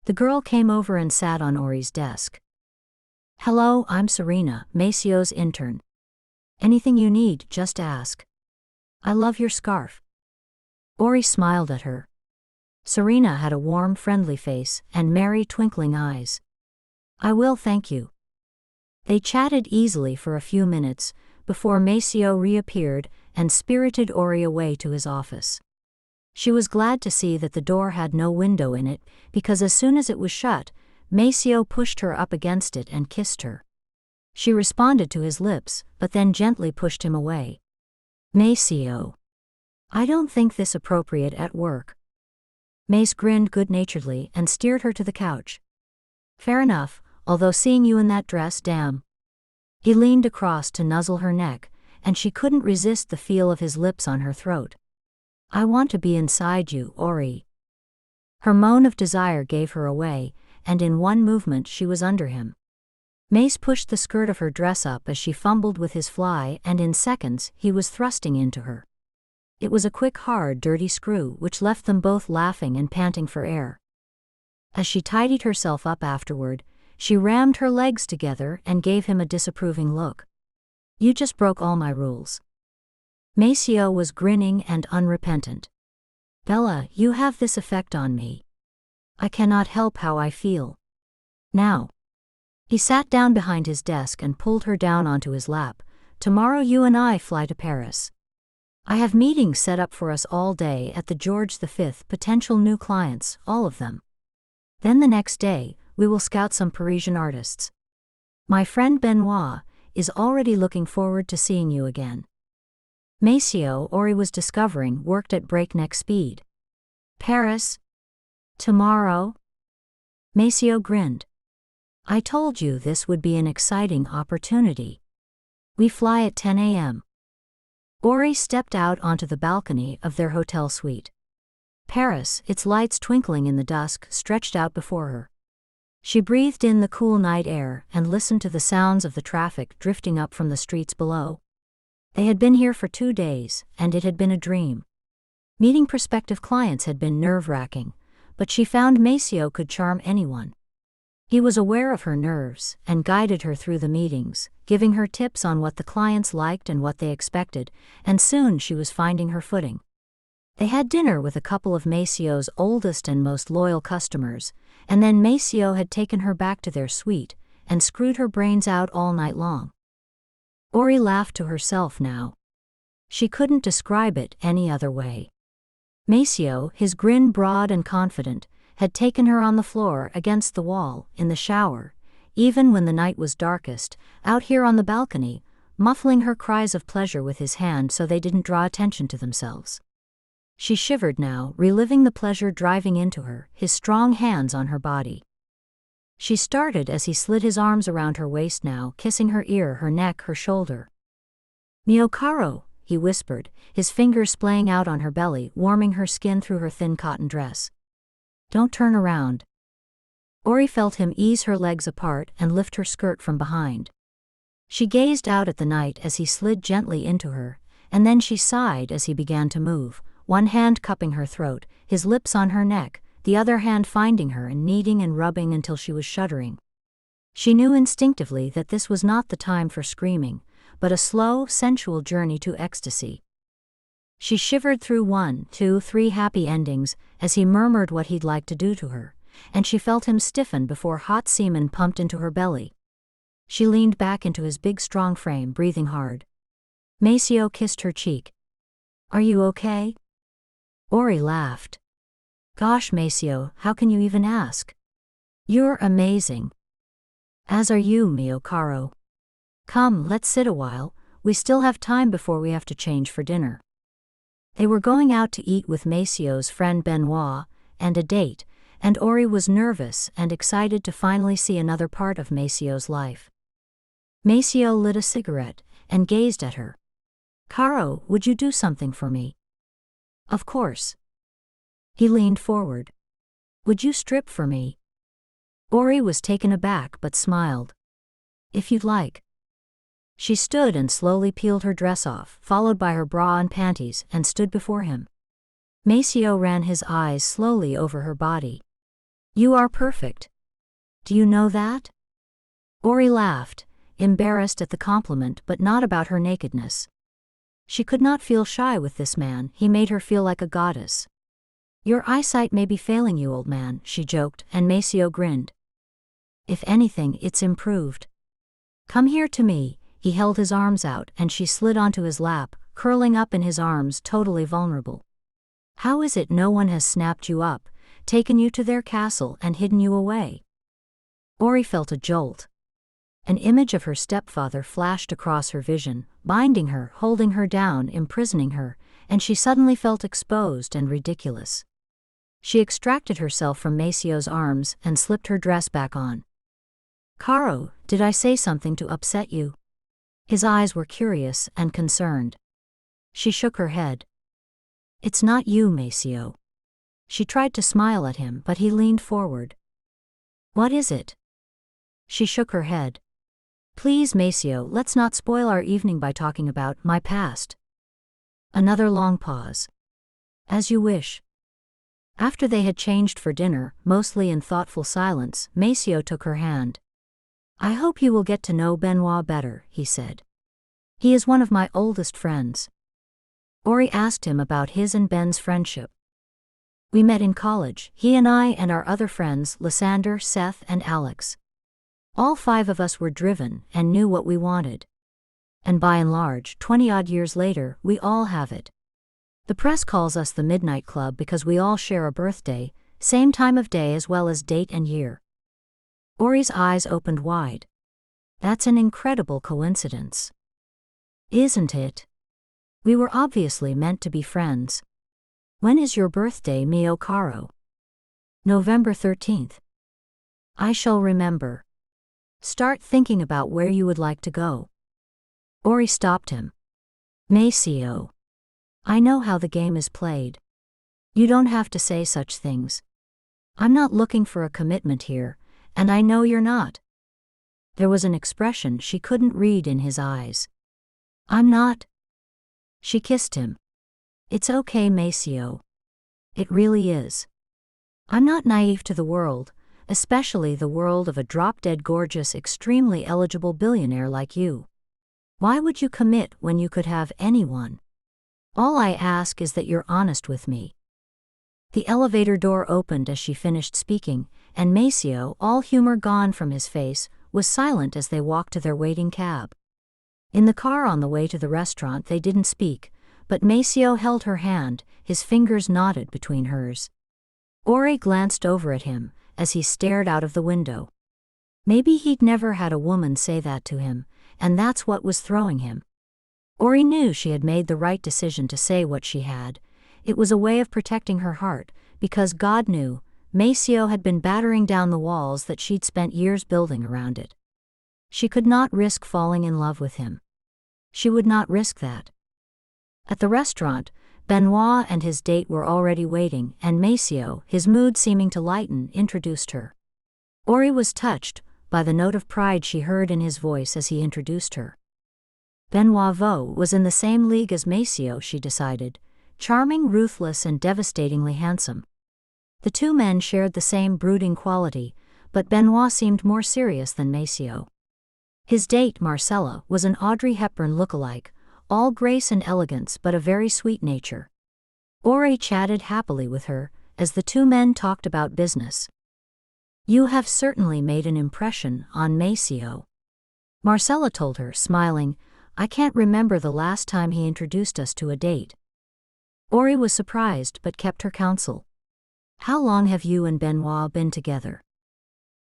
The girl came over and sat on Ori's desk. Hello, I'm Serena, Maceo's intern. Anything you need, just ask. I love your scarf. Ori smiled at her. Serena had a warm, friendly face and merry, twinkling eyes. I will, thank you. They chatted easily for a few minutes, before Maceo reappeared and spirited Ori away to his office. She was glad to see that the door had no window in it, because as soon as it was shut, Maceo pushed her up against it and kissed her. She responded to his lips, but then gently pushed him away. Maceo. I don't think this appropriate at work. Mace grinned good-naturedly and steered her to the couch. Fair enough, although seeing you in that dress, damn. He leaned across to nuzzle her neck, and she couldn't resist the feel of his lips on her throat. I want to be inside you, Ori. Her moan of desire gave her away, and in one movement she was under him. Mace pushed the skirt of her dress up as she fumbled with his fly, and in seconds he was thrusting into her. It was a quick, hard, dirty screw which left them both laughing and panting for air. As she tidied herself up afterward, she rammed her legs together and gave him a disapproving look. You just broke all my rules. Maceo was grinning and unrepentant. Bella, you have this effect on me. I cannot help how I feel. Now. He sat down behind his desk and pulled her down onto his lap. Tomorrow you and I fly to Paris. I have meetings set up for us all day at the George V, potential new clients, all of them. Then the next day, we will scout some Parisian artists. My friend Benoit is already looking forward to seeing you again. Maceo, Ori was discovering, worked at breakneck speed. Paris? Tomorrow? Maceo grinned. I told you this would be an exciting opportunity. We fly at 10 a.m. Ori stepped out onto the balcony of their hotel suite. Paris, its lights twinkling in the dusk, stretched out before her. She breathed in the cool night air and listened to the sounds of the traffic drifting up from the streets below. They had been here for 2 days, and it had been a dream. Meeting prospective clients had been nerve-wracking, but she found Maceo could charm anyone. He was aware of her nerves and guided her through the meetings, giving her tips on what the clients liked and what they expected, and soon she was finding her footing. They had dinner with a couple of Maceo's oldest and most loyal customers, and then Maceo had taken her back to their suite and screwed her brains out all night long. Ori laughed to herself now. She couldn't describe it any other way. Maceo, his grin broad and confident, had taken her on the floor, against the wall, in the shower, even when the night was darkest, out here on the balcony, muffling her cries of pleasure with his hand so they didn't draw attention to themselves. She shivered now, reliving the pleasure driving into her, his strong hands on her body. She started as he slid his arms around her waist now, kissing her ear, her neck, her shoulder. Mio caro, he whispered, his fingers splaying out on her belly, warming her skin through her thin cotton dress. Don't turn around. Ori felt him ease her legs apart and lift her skirt from behind. She gazed out at the night as he slid gently into her, and then she sighed as he began to move, one hand cupping her throat, his lips on her neck, the other hand finding her and kneading and rubbing until she was shuddering. She knew instinctively that this was not the time for screaming, but a slow, sensual journey to ecstasy. She shivered through 1, 2, 3 happy endings as he murmured what he'd like to do to her, and she felt him stiffen before hot semen pumped into her belly. She leaned back into his big strong frame, breathing hard. Maceo kissed her cheek. Are you okay? Ori laughed. Gosh, Maceo, how can you even ask? You're amazing. As are you, mio caro. Come, let's sit a while, we still have time before we have to change for dinner. They were going out to eat with Maceo's friend Benoit, and a date, and Ori was nervous and excited to finally see another part of Maceo's life. Maceo lit a cigarette and gazed at her. Caro, would you do something for me? Of course. He leaned forward. Would you strip for me? Ori was taken aback but smiled. If you'd like. She stood and slowly peeled her dress off, followed by her bra and panties, and stood before him. Maceo ran his eyes slowly over her body. You are perfect. Do you know that? Ori laughed, embarrassed at the compliment but not about her nakedness. She could not feel shy with this man, he made her feel like a goddess. Your eyesight may be failing you, old man, she joked, and Maceo grinned. If anything, it's improved. Come here to me. He held his arms out and she slid onto his lap, curling up in his arms, totally vulnerable. How is it no one has snapped you up, taken you to their castle and hidden you away? Ori felt a jolt. An image of her stepfather flashed across her vision, binding her, holding her down, imprisoning her, and she suddenly felt exposed and ridiculous. She extracted herself from Maceo's arms and slipped her dress back on. Caro, did I say something to upset you? His eyes were curious and concerned. She shook her head. It's not you, Maceo. She tried to smile at him, but he leaned forward. What is it? She shook her head. Please, Maceo, let's not spoil our evening by talking about my past. Another long pause. As you wish. After they had changed for dinner, mostly in thoughtful silence, Maceo took her hand. I hope you will get to know Benoit better, he said. He is one of my oldest friends. Ori asked him about his and Ben's friendship. We met in college, he and I and our other friends, Lysander, Seth, and Alex. All 5 of us were driven and knew what we wanted. And by and large, 20-odd years later, we all have it. The press calls us the Midnight Club because we all share a birthday, same time of day as well as date and year. Ori's eyes opened wide. That's an incredible coincidence. Isn't it? We were obviously meant to be friends. When is your birthday, mio caro? November 13th. I shall remember. Start thinking about where you would like to go. Ori stopped him. Maceo. I know how the game is played. You don't have to say such things. I'm not looking for a commitment here, and I know you're not. There was an expression she couldn't read in his eyes. I'm not. She kissed him. It's okay, Maceo. It really is. I'm not naive to the world, especially the world of a drop-dead gorgeous, extremely eligible billionaire like you. Why would you commit when you could have anyone? All I ask is that you're honest with me. The elevator door opened as she finished speaking, and Maceo, all humor gone from his face, was silent as they walked to their waiting cab. In the car on the way to the restaurant they didn't speak, but Maceo held her hand, his fingers knotted between hers. Ori glanced over at him as he stared out of the window. Maybe he'd never had a woman say that to him, and that's what was throwing him. Ori knew she had made the right decision to say what she had. It was a way of protecting her heart, because God knew, Maceo had been battering down the walls that she'd spent years building around it. She could not risk falling in love with him. She would not risk that. At the restaurant, Benoit and his date were already waiting, and Maceo, his mood seeming to lighten, introduced her. Ori was touched by the note of pride she heard in his voice as he introduced her. Benoit was in the same league as Maceo, she decided, charming, ruthless, and devastatingly handsome. The 2 men shared the same brooding quality, but Benoit seemed more serious than Maceo. His date, Marcella, was an Audrey Hepburn look-alike, all grace and elegance but a very sweet nature. Ori chatted happily with her as the 2 men talked about business. You have certainly made an impression on Maceo. Marcella told her, smiling, I can't remember the last time he introduced us to a date. Ori was surprised but kept her counsel. How long have you and Benoit been together?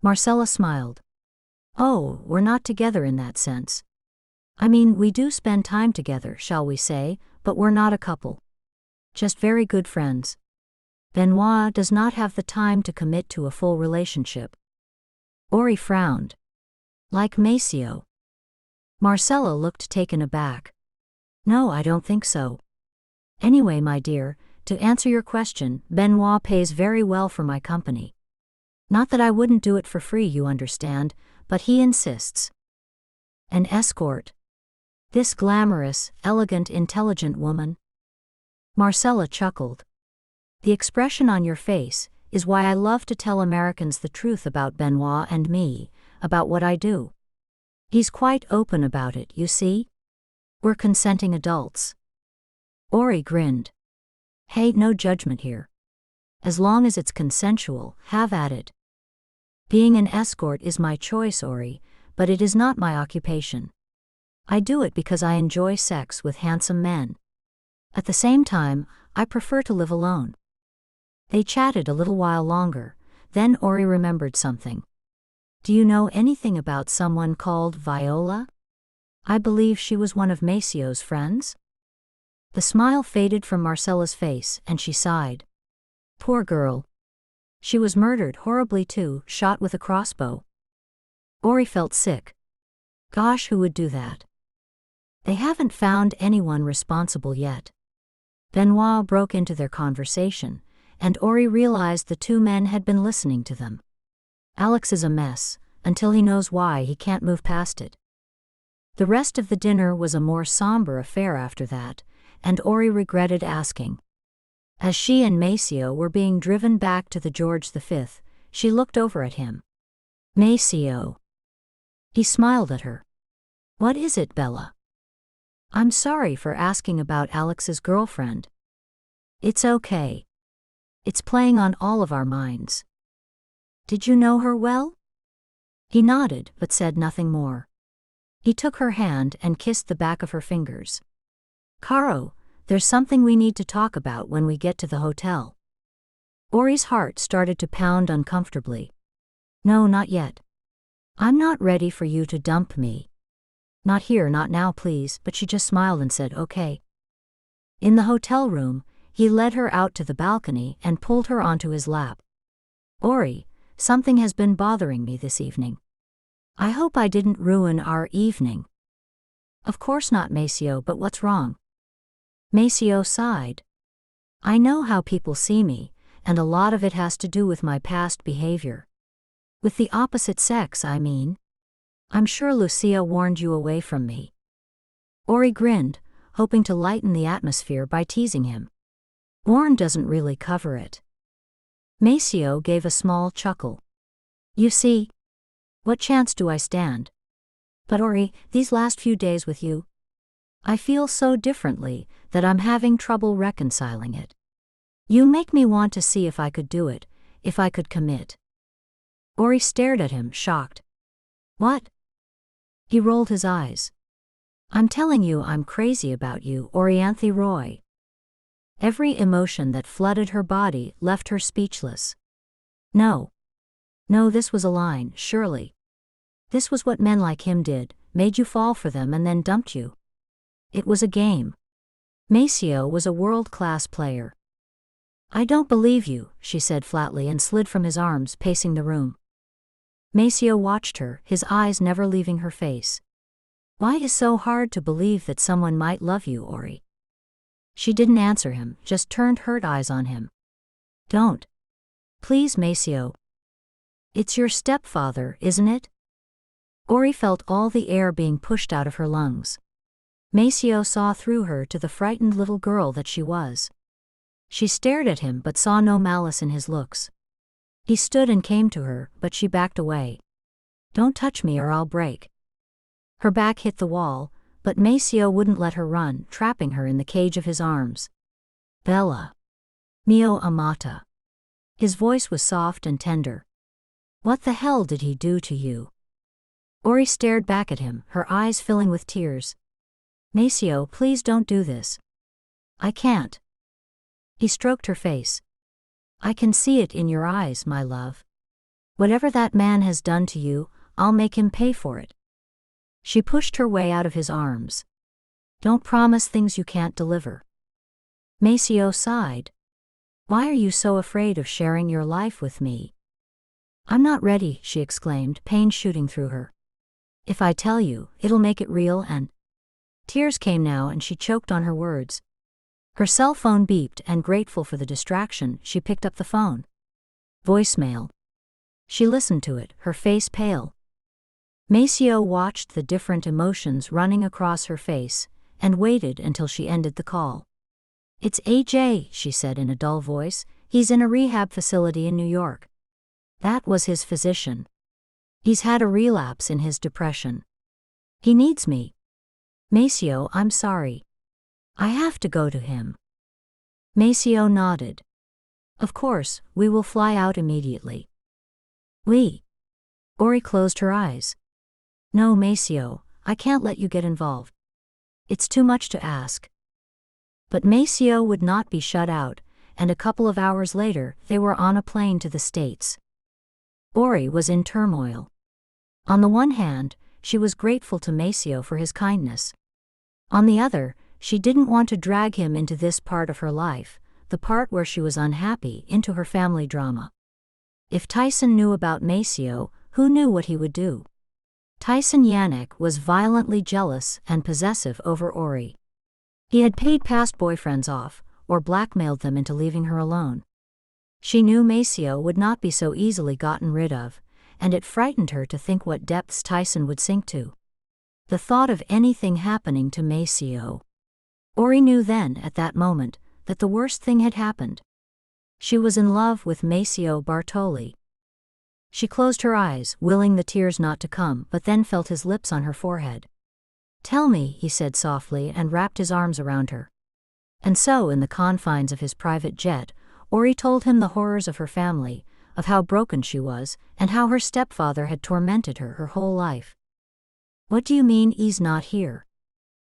Marcella smiled. Oh, we're not together in that sense. I mean, we do spend time together, shall we say, but we're not a couple. Just very good friends. Benoit does not have the time to commit to a full relationship. Ori frowned. Like Maceo. Marcella looked taken aback. No, I don't think so. Anyway, my dear, to answer your question, Benoit pays very well for my company. Not that I wouldn't do it for free, you understand, but he insists. An escort. This glamorous, elegant, intelligent woman. Marcella chuckled. The expression on your face is why I love to tell Americans the truth about Benoit and me, about what I do. He's quite open about it, you see? We're consenting adults. Ori grinned. Hey, no judgment here. As long as it's consensual, have at it. Being an escort is my choice, Ori, but it is not my occupation. I do it because I enjoy sex with handsome men. At the same time, I prefer to live alone. They chatted a little while longer, then Ori remembered something. Do you know anything about someone called Viola? I believe she was one of Maceo's friends? The smile faded from Marcella's face and she sighed. Poor girl. She was murdered horribly too, shot with a crossbow. Ori felt sick. Gosh, who would do that? They haven't found anyone responsible yet. Benoit broke into their conversation, and Ori realized the two men had been listening to them. Alex is a mess, until he knows why he can't move past it. The rest of the dinner was a more somber affair after that, and Ori regretted asking. As she and Maceo were being driven back to the George V, she looked over at him. Maceo. He smiled at her. What is it, Bella? I'm sorry for asking about Alex's girlfriend. It's okay. It's playing on all of our minds. Did you know her well? He nodded but said nothing more. He took her hand and kissed the back of her fingers. Caro, there's something we need to talk about when we get to the hotel. Ori's heart started to pound uncomfortably. No, not yet. I'm not ready for you to dump me. Not here, not now, please, but she just smiled and said, okay. In the hotel room, he led her out to the balcony and pulled her onto his lap. Ori, something has been bothering me this evening. I hope I didn't ruin our evening. Of course not, Maceo, but what's wrong? Maceo sighed. I know how people see me, and a lot of it has to do with my past behavior. With the opposite sex, I mean. I'm sure Lucia warned you away from me. Ori grinned, hoping to lighten the atmosphere by teasing him. Warn doesn't really cover it. Maceo gave a small chuckle. You see? What chance do I stand? But Ori, these last few days with you, I feel so differently that I'm having trouble reconciling it. You make me want to see if I could do it, if I could commit. Ori stared at him, shocked. What? He rolled his eyes. I'm telling you I'm crazy about you, Orianthe Roy. Every emotion that flooded her body left her speechless. No. No, this was a line, surely. This was what men like him did, made you fall for them and then dumped you. It was a game. Maceo was a world-class player. I don't believe you, she said flatly and slid from his arms, pacing the room. Maceo watched her, his eyes never leaving her face. Why is it so hard to believe that someone might love you, Ori? She didn't answer him, just turned hurt eyes on him. Don't. Please, Maceo. It's your stepfather, isn't it? Ori felt all the air being pushed out of her lungs. Maceo saw through her to the frightened little girl that she was. She stared at him but saw no malice in his looks. He stood and came to her, but she backed away. Don't touch me or I'll break. Her back hit the wall, but Maceo wouldn't let her run, trapping her in the cage of his arms. Bella. Mio amata. His voice was soft and tender. What the hell did he do to you? Ori stared back at him, her eyes filling with tears. Maceo, please don't do this. I can't. He stroked her face. I can see it in your eyes, my love. Whatever that man has done to you, I'll make him pay for it. She pushed her way out of his arms. Don't promise things you can't deliver. Maceo sighed. Why are you so afraid of sharing your life with me? I'm not ready, she exclaimed, pain shooting through her. If I tell you, it'll make it real and... Tears came now and she choked on her words. Her cell phone beeped and, grateful for the distraction, she picked up the phone. Voicemail. She listened to it, her face pale. Maceo watched the different emotions running across her face, and waited until she ended the call. It's AJ, she said in a dull voice. He's in a rehab facility in New York. That was his physician. He's had a relapse in his depression. He needs me. Maceo, I'm sorry. I have to go to him. Maceo nodded. Of course, we will fly out immediately. We. Ori closed her eyes. No, Maceo, I can't let you get involved. It's too much to ask. But Maceo would not be shut out, and a couple of hours later, they were on a plane to the States. Ori was in turmoil. On the one hand, she was grateful to Maceo for his kindness. On the other, she didn't want to drag him into this part of her life, the part where she was unhappy, into her family drama. If Tyson knew about Maceo, who knew what he would do? Tyson Yannick was violently jealous and possessive over Ori. He had paid past boyfriends off, or blackmailed them into leaving her alone. She knew Maceo would not be so easily gotten rid of, and it frightened her to think what depths Tyson would sink to. The thought of anything happening to Maceo. Ori knew then, at that moment, that the worst thing had happened. She was in love with Maceo Bartoli. She closed her eyes, willing the tears not to come, but then felt his lips on her forehead. "Tell me," he said softly, and wrapped his arms around her. And so, in the confines of his private jet, Ori told him the horrors of her family, of how broken she was, and how her stepfather had tormented her whole life. "What do you mean he's not here?"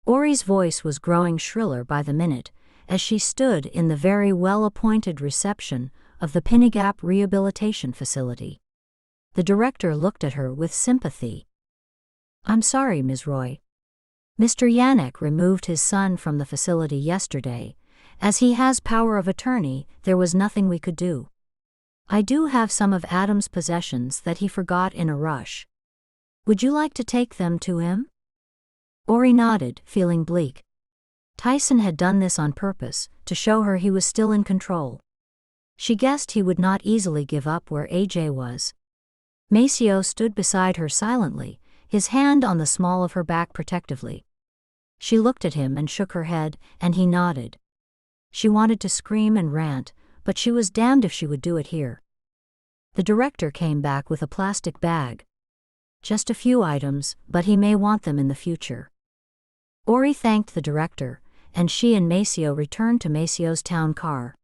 Ori's voice was growing shriller by the minute, as she stood in the very well-appointed reception of the Pinnegap Rehabilitation Facility. The director looked at her with sympathy. "I'm sorry, Ms. Roy. Mr. Yannick removed his son from the facility yesterday. As he has power of attorney, there was nothing we could do. I do have some of Adam's possessions that he forgot in a rush. Would you like to take them to him?" Ori nodded, feeling bleak. Tyson had done this on purpose, to show her he was still in control. She guessed he would not easily give up where AJ was. Maceo stood beside her silently, his hand on the small of her back protectively. She looked at him and shook her head, and he nodded. She wanted to scream and rant, but she was damned if she would do it here. The director came back with a plastic bag. "Just a few items, but he may want them in the future." Ori thanked the director, and she and Maceo returned to Maceo's town car.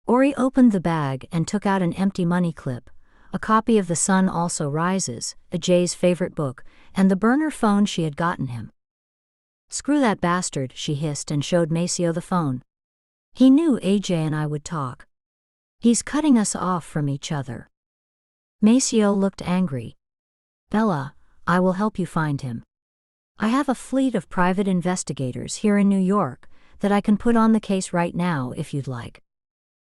Ori opened the bag and took out an empty money clip, a copy of The Sun Also Rises, Ajay's favorite book, and the burner phone she had gotten him. "Screw that bastard," she hissed and showed Maceo the phone. "He knew AJ and I would talk. He's cutting us off from each other." Maceo looked angry. "Bella, I will help you find him. I have a fleet of private investigators here in New York that I can put on the case right now if you'd like.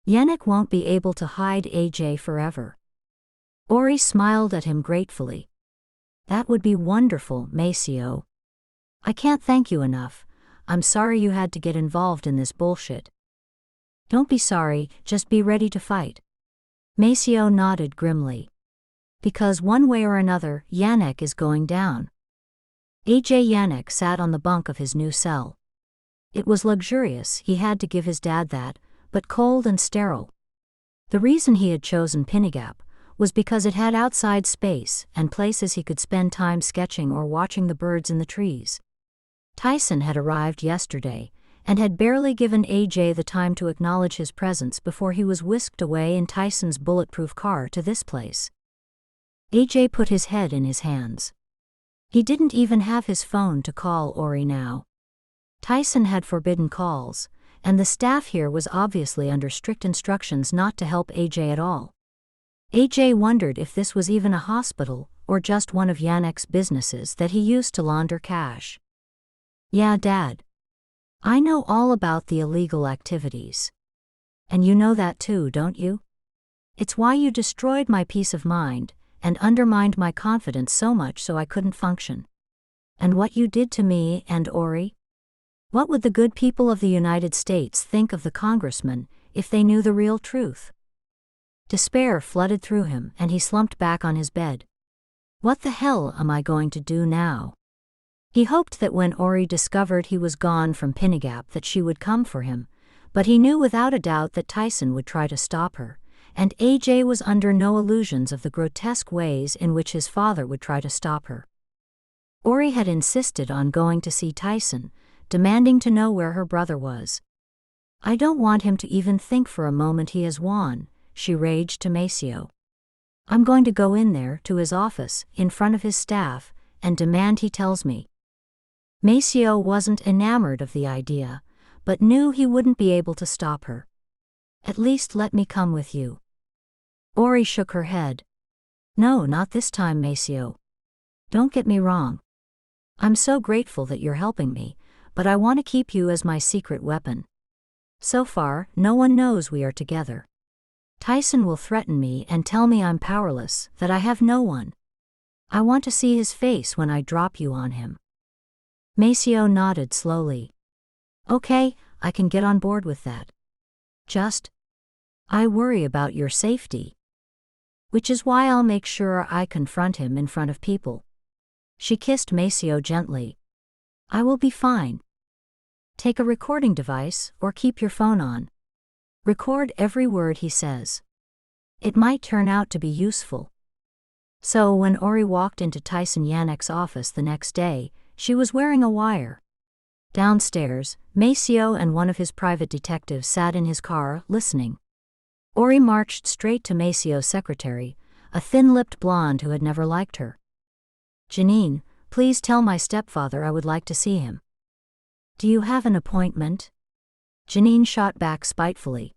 Yannick won't be able to hide AJ forever." Ori smiled at him gratefully. "That would be wonderful, Maceo. I can't thank you enough. I'm sorry you had to get involved in this bullshit." "Don't be sorry, just be ready to fight." Maceo nodded grimly. "Because one way or another, Yannick is going down." AJ Yannick sat on the bunk of his new cell. It was luxurious, he had to give his dad that, but cold and sterile. The reason he had chosen Pinnegap was because it had outside space and places he could spend time sketching or watching the birds in the trees. Tyson had arrived yesterday, and had barely given AJ the time to acknowledge his presence before he was whisked away in Tyson's bulletproof car to this place. AJ put his head in his hands. He didn't even have his phone to call Ori now. Tyson had forbidden calls, and the staff here was obviously under strict instructions not to help AJ at all. AJ wondered if this was even a hospital, or just one of Yannick's businesses that he used to launder cash. "Yeah, Dad. I know all about the illegal activities. And you know that too, don't you? It's why you destroyed my peace of mind, and undermined my confidence so much so I couldn't function. And what you did to me and Ori? What would the good people of the United States think of the congressman if they knew the real truth?" Despair flooded through him, and he slumped back on his bed. "What the hell am I going to do now?" He hoped that when Ori discovered he was gone from Pinnegap that she would come for him, but he knew without a doubt that Tyson would try to stop her, and AJ was under no illusions of the grotesque ways in which his father would try to stop her. Ori had insisted on going to see Tyson, demanding to know where her brother was. "I don't want him to even think for a moment he has won," she raged to Maceo. "I'm going to go in there, to his office, in front of his staff, and demand he tells me." Maceo wasn't enamored of the idea, but knew he wouldn't be able to stop her. "At least let me come with you." Ori shook her head. "No, not this time, Maceo. Don't get me wrong. I'm so grateful that you're helping me, but I want to keep you as my secret weapon. So far, no one knows we are together. Tyson will threaten me and tell me I'm powerless, that I have no one. I want to see his face when I drop you on him. Maceo nodded slowly. Okay, I can get on board with that. I worry about your safety. Which is why I'll make sure I confront him in front of people. She kissed Maceo gently. I will be fine. Take a recording device or keep your phone on. Record every word he says. It might turn out to be useful. So when Ori walked into Tyson Yannick's office the next day, she was wearing a wire. Downstairs, Maceo and one of his private detectives sat in his car, listening. Ori marched straight to Maceo's secretary, a thin-lipped blonde who had never liked her. Janine, please tell my stepfather I would like to see him. Do you have an appointment? Janine shot back spitefully.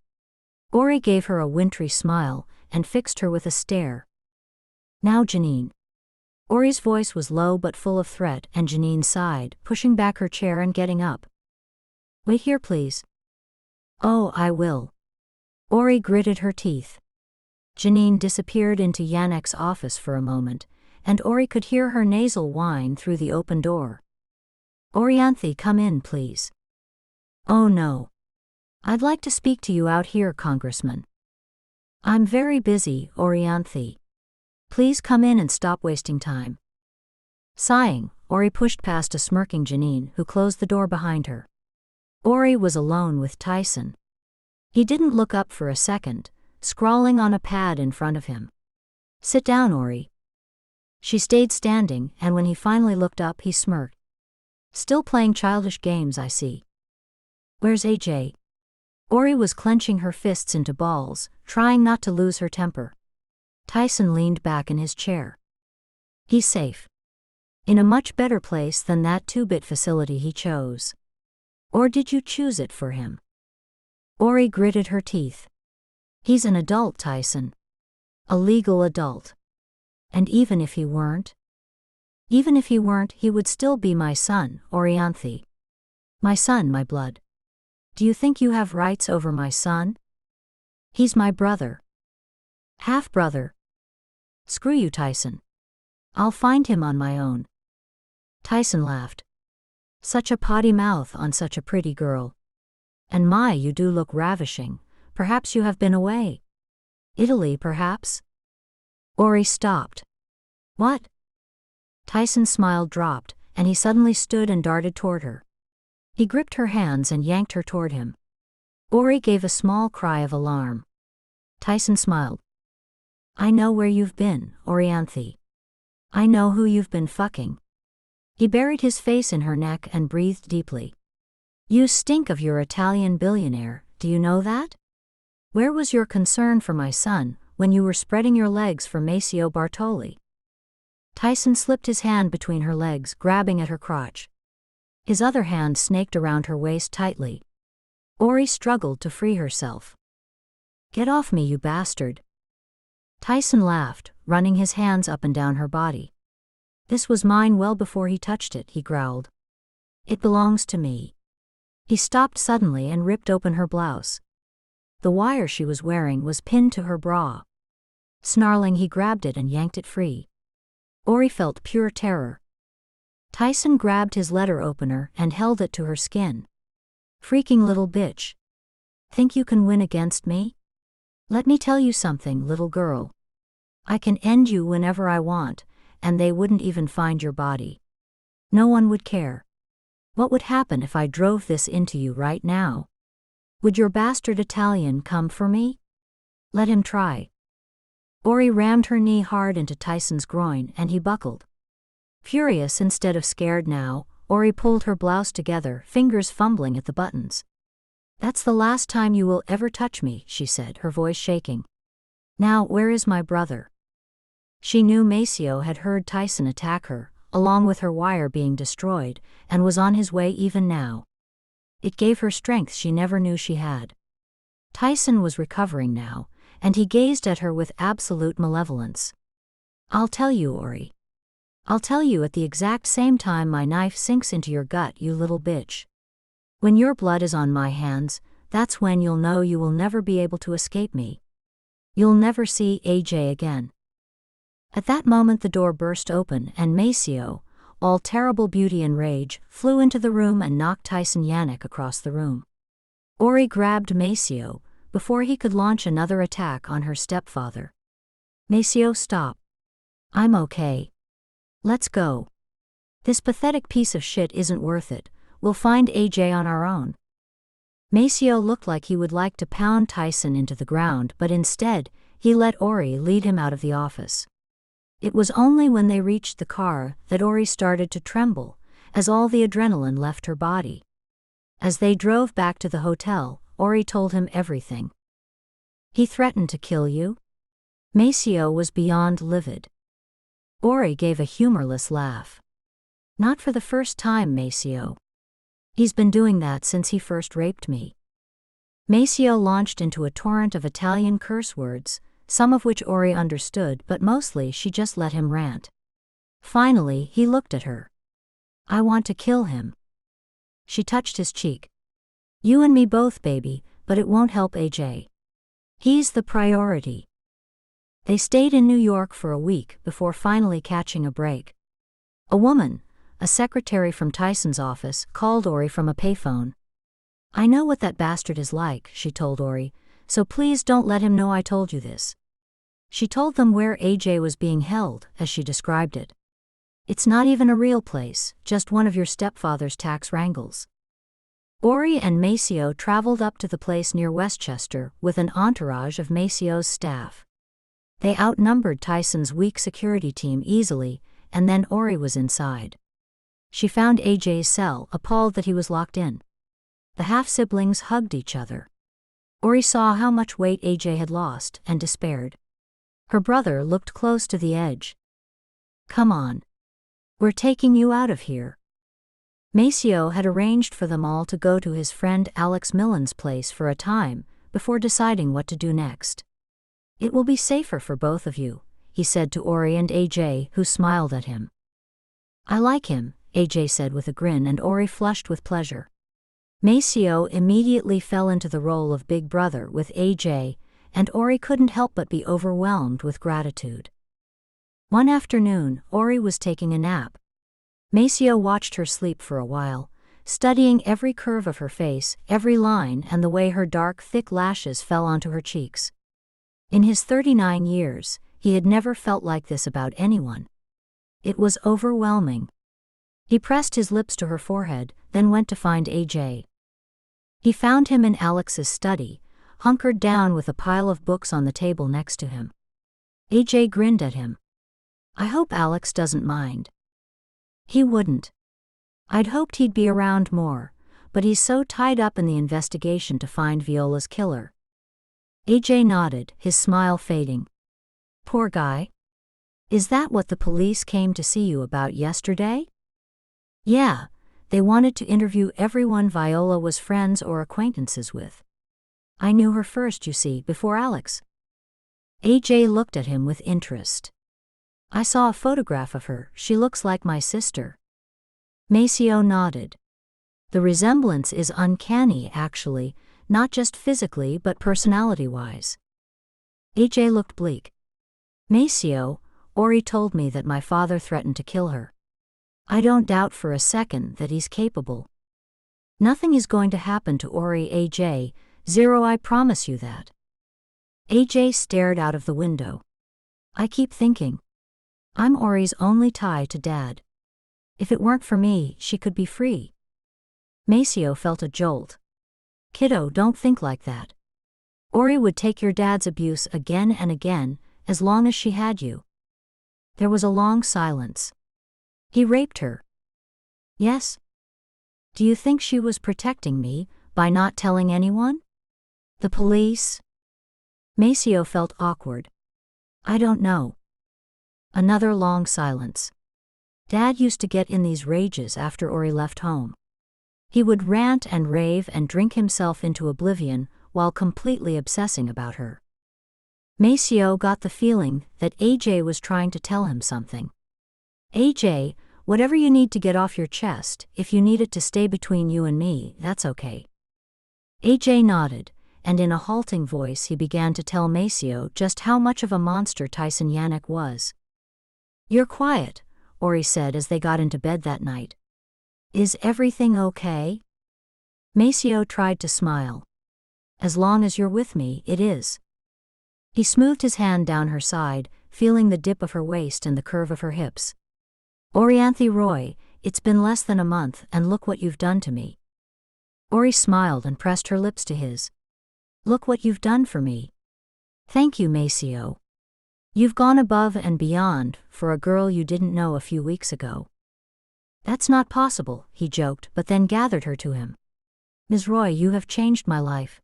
Ori gave her a wintry smile and fixed her with a stare. Now Janine. Ori's voice was low but full of threat, and Janine sighed, pushing back her chair and getting up. Wait here, please. Oh, I will. Ori gritted her teeth. Janine disappeared into Yannick's office for a moment, and Ori could hear her nasal whine through the open door. Orianthe, come in, please. Oh no. I'd like to speak to you out here, Congressman. I'm very busy, Orianthe. Please come in and stop wasting time. Sighing, Ori pushed past a smirking Janine, who closed the door behind her. Ori was alone with Tyson. He didn't look up for a second, scrawling on a pad in front of him. Sit down, Ori. She stayed standing, and when he finally looked up, he smirked. Still playing childish games, I see. Where's AJ? Ori was clenching her fists into balls, trying not to lose her temper. Tyson leaned back in his chair. He's safe. In a much better place than that 2-bit facility he chose. Or did you choose it for him? Ori gritted her teeth. He's an adult, Tyson. A legal adult. And even if he weren't? Even if he weren't, he would still be my son, Orianthe. My son, my blood. Do you think you have rights over my son? He's my brother. Half-brother. Screw you, Tyson. I'll find him on my own. Tyson laughed. Such a potty mouth on such a pretty girl. And my, you do look ravishing. Perhaps you have been away. Italy, perhaps? Ori stopped. What? Tyson's smile dropped, and he suddenly stood and darted toward her. He gripped her hands and yanked her toward him. Ori gave a small cry of alarm. Tyson smiled. I know where you've been, Orianthe. I know who you've been fucking. He buried his face in her neck and breathed deeply. You stink of your Italian billionaire, do you know that? Where was your concern for my son when you were spreading your legs for Maceo Bartoli? Tyson slipped his hand between her legs, grabbing at her crotch. His other hand snaked around her waist tightly. Ori struggled to free herself. Get off me, you bastard. Tyson laughed, running his hands up and down her body. This was mine well before he touched it, he growled. It belongs to me. He stopped suddenly and ripped open her blouse. The wire she was wearing was pinned to her bra. Snarling, he grabbed it and yanked it free. Ori felt pure terror. Tyson grabbed his letter opener and held it to her skin. Freaking little bitch. Think you can win against me? Let me tell you something, little girl. I can end you whenever I want, and they wouldn't even find your body. No one would care. What would happen if I drove this into you right now? Would your bastard Italian come for me? Let him try. Ori rammed her knee hard into Tyson's groin and he buckled. Furious instead of scared now, Ori pulled her blouse together, fingers fumbling at the buttons. That's the last time you will ever touch me, she said, her voice shaking. Now, where is my brother? She knew Maceo had heard Tyson attack her, along with her wire being destroyed, and was on his way even now. It gave her strength she never knew she had. Tyson was recovering now, and he gazed at her with absolute malevolence. I'll tell you, Ori. I'll tell you at the exact same time my knife sinks into your gut, you little bitch. When your blood is on my hands, that's when you'll know you will never be able to escape me. You'll never see AJ again. At that moment the door burst open and Maceo, all terrible beauty and rage, flew into the room and knocked Tyson Yannick across the room. Ori grabbed Maceo before he could launch another attack on her stepfather. Maceo, stop. I'm okay. Let's go. This pathetic piece of shit isn't worth it. We'll find AJ on our own. Maceo looked like he would like to pound Tyson into the ground, but instead, he let Ori lead him out of the office. It was only when they reached the car that Ori started to tremble, as all the adrenaline left her body. As they drove back to the hotel, Ori told him everything. He threatened to kill you? Maceo was beyond livid. Ori gave a humorless laugh. Not for the first time, Maceo. He's been doing that since he first raped me. Maceo launched into a torrent of Italian curse words, some of which Ori understood, but mostly she just let him rant. Finally, he looked at her. I want to kill him. She touched his cheek. You and me both, baby, but it won't help AJ. He's the priority. They stayed in New York for a week before finally catching a break. A woman, a secretary from Tyson's office, called Ori from a payphone. I know what that bastard is like, she told Ori, so please don't let him know I told you this. She told them where AJ was being held, as she described it. It's not even a real place, just one of your stepfather's tax wrangles. Ori and Maceo traveled up to the place near Westchester with an entourage of Maceo's staff. They outnumbered Tyson's weak security team easily, and then Ori was inside. She found AJ's cell, appalled that he was locked in. The half-siblings hugged each other. Ori saw how much weight AJ had lost and despaired. Her brother looked close to the edge. Come on. We're taking you out of here. Maceo had arranged for them all to go to his friend Alex Millen's place for a time, before deciding what to do next. It will be safer for both of you, he said to Ori and AJ, who smiled at him. I like him, AJ said with a grin, and Ori flushed with pleasure. Maceo immediately fell into the role of big brother with AJ, and Ori couldn't help but be overwhelmed with gratitude. One afternoon, Ori was taking a nap. Maceo watched her sleep for a while, studying every curve of her face, every line, and the way her dark, thick lashes fell onto her cheeks. In his 39 years, he had never felt like this about anyone. It was overwhelming. He pressed his lips to her forehead, then went to find AJ. He found him in Alex's study, hunkered down with a pile of books on the table next to him. AJ grinned at him. I hope Alex doesn't mind. He wouldn't. I'd hoped he'd be around more, but he's so tied up in the investigation to find Viola's killer. AJ nodded, his smile fading. Poor guy. Is that what the police came to see you about yesterday? Yeah, they wanted to interview everyone Viola was friends or acquaintances with. I knew her first, you see, before Alex. AJ looked at him with interest. I saw a photograph of her, she looks like my sister. Maceo nodded. The resemblance is uncanny, actually, not just physically but personality-wise. AJ looked bleak. Maceo, Ori told me that my father threatened to kill her. I don't doubt for a second that he's capable. Nothing is going to happen to Ori, AJ, Zero, I promise you that. AJ stared out of the window. I keep thinking. I'm Ori's only tie to Dad. If it weren't for me, she could be free. Maceo felt a jolt. Kiddo, don't think like that. Ori would take your dad's abuse again and again, as long as she had you. There was a long silence. He raped her. Yes? Do you think she was protecting me, by not telling anyone? The police? Maceo felt awkward. I don't know. Another long silence. Dad used to get in these rages after Ori left home. He would rant and rave and drink himself into oblivion while completely obsessing about her. Maceo got the feeling that AJ was trying to tell him something. AJ, whatever you need to get off your chest, if you need it to stay between you and me, that's okay. AJ nodded, and in a halting voice he began to tell Maceo just how much of a monster Tyson Yannick was. You're quiet, Ori said as they got into bed that night. Is everything okay? Maceo tried to smile. As long as you're with me, it is. He smoothed his hand down her side, feeling the dip of her waist and the curve of her hips. Orianthe Roy, it's been less than a month and look what you've done to me. Ori smiled and pressed her lips to his. Look what you've done for me. Thank you, Maceo. You've gone above and beyond for a girl you didn't know a few weeks ago. That's not possible, he joked, but then gathered her to him. Ms. Roy, you have changed my life.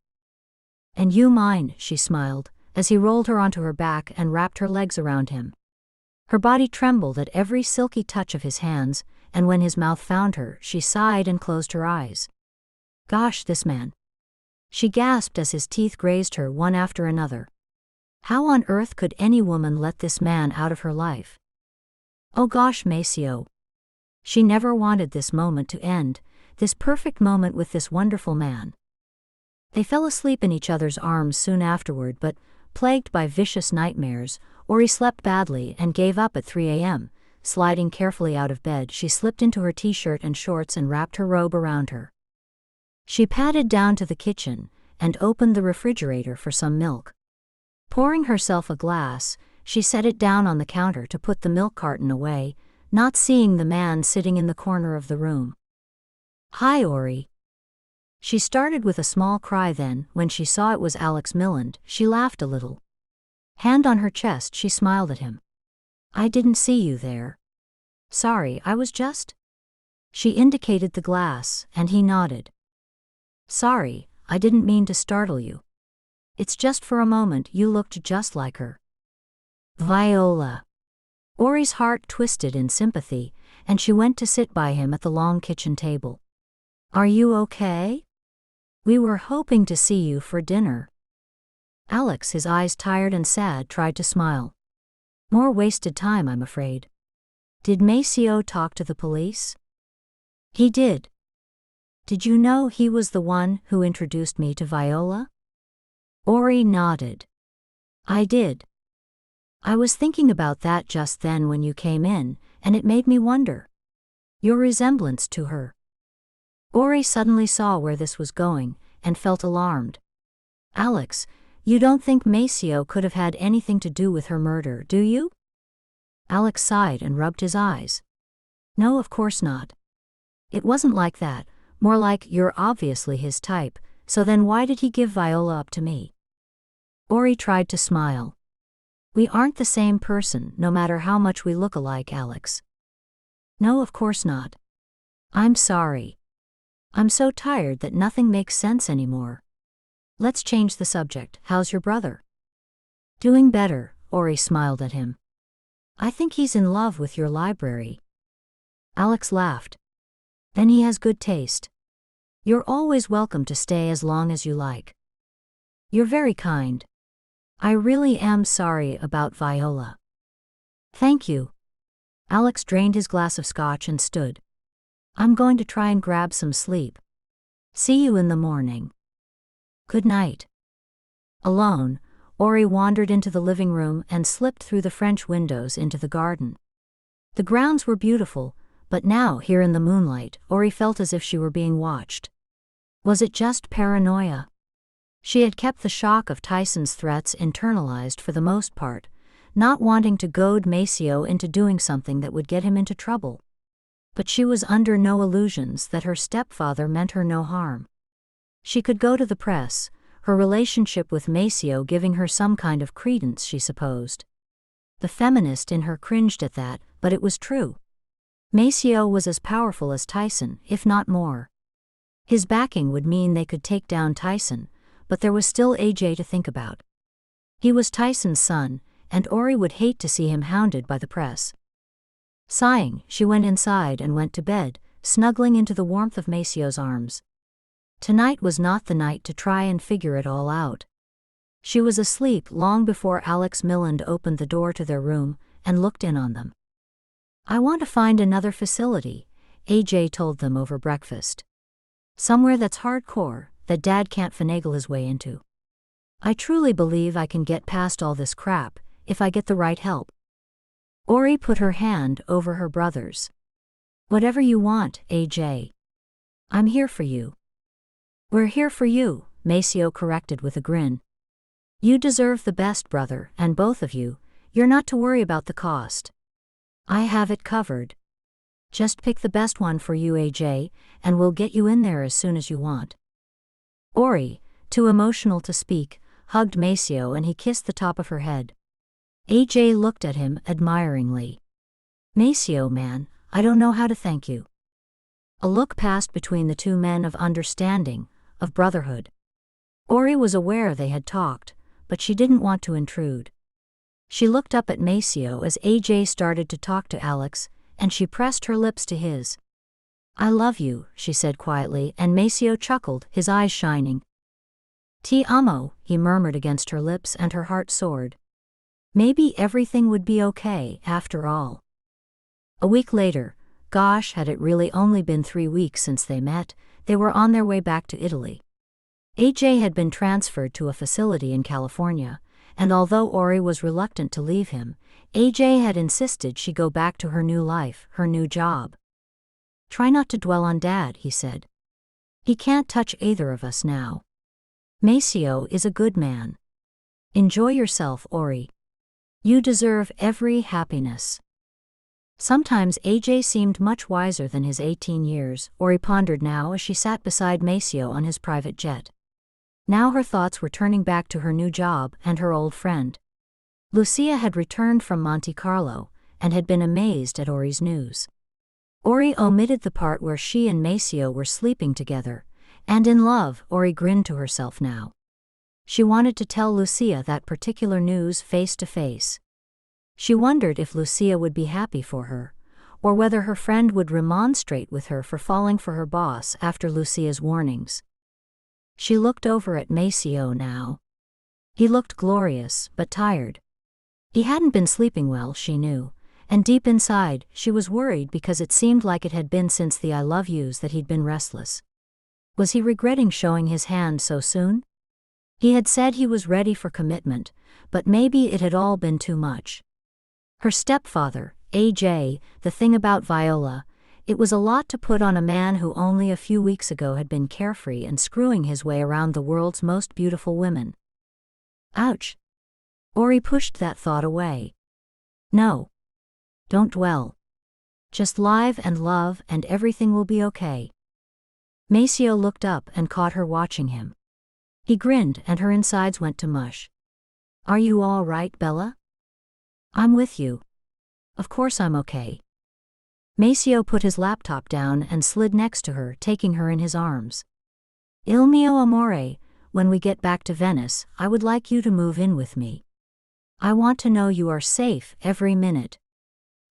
And you mine, she smiled, as he rolled her onto her back and wrapped her legs around him. Her body trembled at every silky touch of his hands, and when his mouth found her, she sighed and closed her eyes. Gosh, this man. She gasped as his teeth grazed her one after another. How on earth could any woman let this man out of her life? Oh gosh, Maceo. She never wanted this moment to end, this perfect moment with this wonderful man. They fell asleep in each other's arms soon afterward, but, plagued by vicious nightmares, Ori slept badly and gave up at 3 a.m. Sliding carefully out of bed, she slipped into her t-shirt and shorts and wrapped her robe around her. She padded down to the kitchen and opened the refrigerator for some milk. Pouring herself a glass, she set it down on the counter to put the milk carton away, not seeing the man sitting in the corner of the room. Hi, Ori. She started with a small cry, then, when she saw it was Alex Milland, she laughed a little. Hand on her chest, she smiled at him. I didn't see you there. Sorry, I was just... She indicated the glass, and he nodded. Sorry, I didn't mean to startle you. It's just for a moment you looked just like her. Viola. Ori's heart twisted in sympathy, and she went to sit by him at the long kitchen table. Are you okay? We were hoping to see you for dinner. Alex, his eyes tired and sad, tried to smile. More wasted time, I'm afraid. Did Maceo talk to the police? He did. Did you know he was the one who introduced me to Viola? Ori nodded. I did. I was thinking about that just then when you came in, and it made me wonder. Your resemblance to her. Ori suddenly saw where this was going, and felt alarmed. Alex, you don't think Maceo could have had anything to do with her murder, do you? Alex sighed and rubbed his eyes. No, of course not. It wasn't like that, more like you're obviously his type, so then why did he give Viola up to me? Ori tried to smile. We aren't the same person, no matter how much we look alike, Alex. No, of course not. I'm sorry. I'm so tired that nothing makes sense anymore. Let's change the subject. How's your brother? Doing better, Ori smiled at him. I think he's in love with your library. Alex laughed. Then he has good taste. You're always welcome to stay as long as you like. You're very kind. I really am sorry about Viola. Thank you. Alex drained his glass of scotch and stood. I'm going to try and grab some sleep. See you in the morning. Good night. Alone, Ori wandered into the living room and slipped through the French windows into the garden. The grounds were beautiful, but now, here in the moonlight, Ori felt as if she were being watched. Was it just paranoia? She had kept the shock of Tyson's threats internalized for the most part, not wanting to goad Maceo into doing something that would get him into trouble. But she was under no illusions that her stepfather meant her no harm. She could go to the press, her relationship with Maceo giving her some kind of credence, she supposed. The feminist in her cringed at that, but it was true. Maceo was as powerful as Tyson, if not more. His backing would mean they could take down Tyson, but there was still AJ to think about. He was Tyson's son, and Ori would hate to see him hounded by the press. Sighing, she went inside and went to bed, snuggling into the warmth of Maceo's arms. Tonight was not the night to try and figure it all out. She was asleep long before Alex Milland opened the door to their room and looked in on them. I want to find another facility, AJ told them over breakfast. Somewhere that's hardcore, that Dad can't finagle his way into. I truly believe I can get past all this crap, if I get the right help. Ori put her hand over her brother's. Whatever you want, AJ. I'm here for you. We're here for you, Maceo corrected with a grin. You deserve the best, brother, and both of you, you're not to worry about the cost. I have it covered. Just pick the best one for you, AJ, and we'll get you in there as soon as you want. Ori, too emotional to speak, hugged Maceo and he kissed the top of her head. AJ looked at him admiringly. Maceo, man, I don't know how to thank you. A look passed between the two men of understanding, of brotherhood. Ori was aware they had talked, but she didn't want to intrude. She looked up at Maceo as AJ started to talk to Alex, and she pressed her lips to his. I love you, she said quietly, and Maceo chuckled, his eyes shining. Ti amo, he murmured against her lips, and her heart soared. Maybe everything would be okay, after all. A week later, gosh, had it really only been 3 weeks since they met, they were on their way back to Italy. AJ had been transferred to a facility in California, and although Ori was reluctant to leave him, AJ had insisted she go back to her new life, her new job. Try not to dwell on Dad, he said. He can't touch either of us now. Maceo is a good man. Enjoy yourself, Ori. You deserve every happiness. Sometimes AJ seemed much wiser than his 18 years, Ori pondered now as she sat beside Maceo on his private jet. Now her thoughts were turning back to her new job and her old friend. Lucia had returned from Monte Carlo, and had been amazed at Ori's news. Ori omitted the part where she and Maceo were sleeping together, and in love, Ori grinned to herself now. She wanted to tell Lucia that particular news face to face. She wondered if Lucia would be happy for her, or whether her friend would remonstrate with her for falling for her boss after Lucia's warnings. She looked over at Maceo now. He looked glorious, but tired. He hadn't been sleeping well, she knew, and deep inside, she was worried because it seemed like it had been since the I love yous that he'd been restless. Was he regretting showing his hand so soon? He had said he was ready for commitment, but maybe it had all been too much. Her stepfather, AJ, the thing about Viola, it was a lot to put on a man who only a few weeks ago had been carefree and screwing his way around the world's most beautiful women. Ouch. Ori pushed that thought away. No. Don't dwell. Just live and love and everything will be okay. Maceo looked up and caught her watching him. He grinned and her insides went to mush. Are you all right, Bella? I'm with you. Of course I'm okay. Maceo put his laptop down and slid next to her, taking her in his arms. Il mio amore, when we get back to Venice, I would like you to move in with me. I want to know you are safe every minute.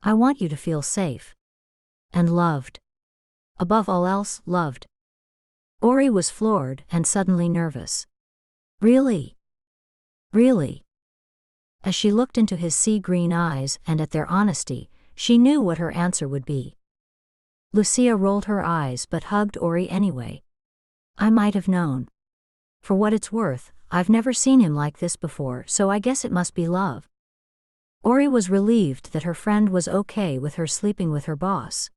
I want you to feel safe. And loved. Above all else, loved. Ori was floored and suddenly nervous. Really? Really? As she looked into his sea-green eyes and at their honesty, she knew what her answer would be. Lucia rolled her eyes but hugged Ori anyway. I might have known. For what it's worth, I've never seen him like this before, so I guess it must be love. Ori was relieved that her friend was okay with her sleeping with her boss.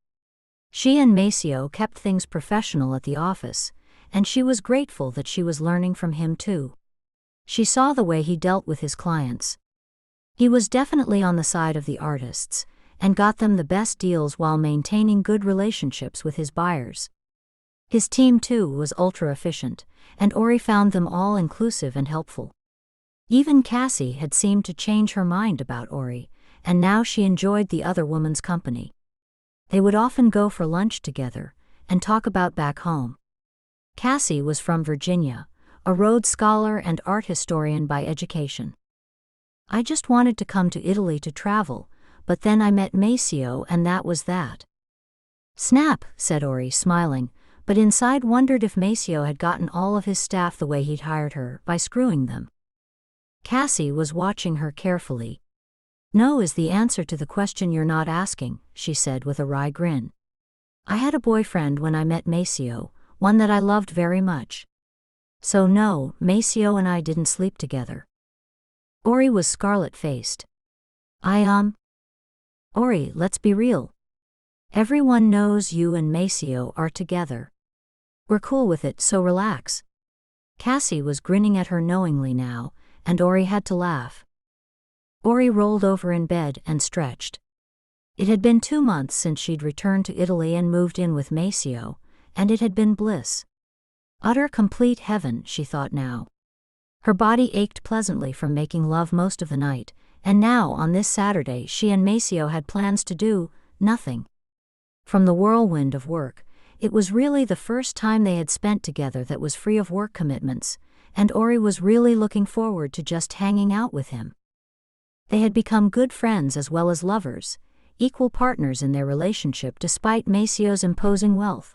She and Maceo kept things professional at the office, and she was grateful that she was learning from him too. She saw the way he dealt with his clients. He was definitely on the side of the artists, and got them the best deals while maintaining good relationships with his buyers. His team too was ultra-efficient, and Ori found them all inclusive and helpful. Even Cassie had seemed to change her mind about Ori, and now she enjoyed the other woman's company. They would often go for lunch together, and talk about back home. Cassie was from Virginia, a Rhodes Scholar and art historian by education. I just wanted to come to Italy to travel, but then I met Maceo and that was that. Snap, said Ori, smiling, but inside wondered if Maceo had gotten all of his staff the way he'd hired her, by screwing them. Cassie was watching her carefully. No is the answer to the question you're not asking, she said with a wry grin. I had a boyfriend when I met Maceo, one that I loved very much. So no, Maceo and I didn't sleep together. Ori was scarlet-faced. Ori, let's be real. Everyone knows you and Maceo are together. We're cool with it, so relax. Cassie was grinning at her knowingly now, and Ori had to laugh. Ori rolled over in bed and stretched. It had been 2 months since she'd returned to Italy and moved in with Maceo, and it had been bliss. Utter complete heaven, she thought now. Her body ached pleasantly from making love most of the night, and now on this Saturday she and Maceo had plans to do nothing. From the whirlwind of work, it was really the first time they had spent together that was free of work commitments, and Ori was really looking forward to just hanging out with him. They had become good friends as well as lovers, equal partners in their relationship despite Maceo's imposing wealth.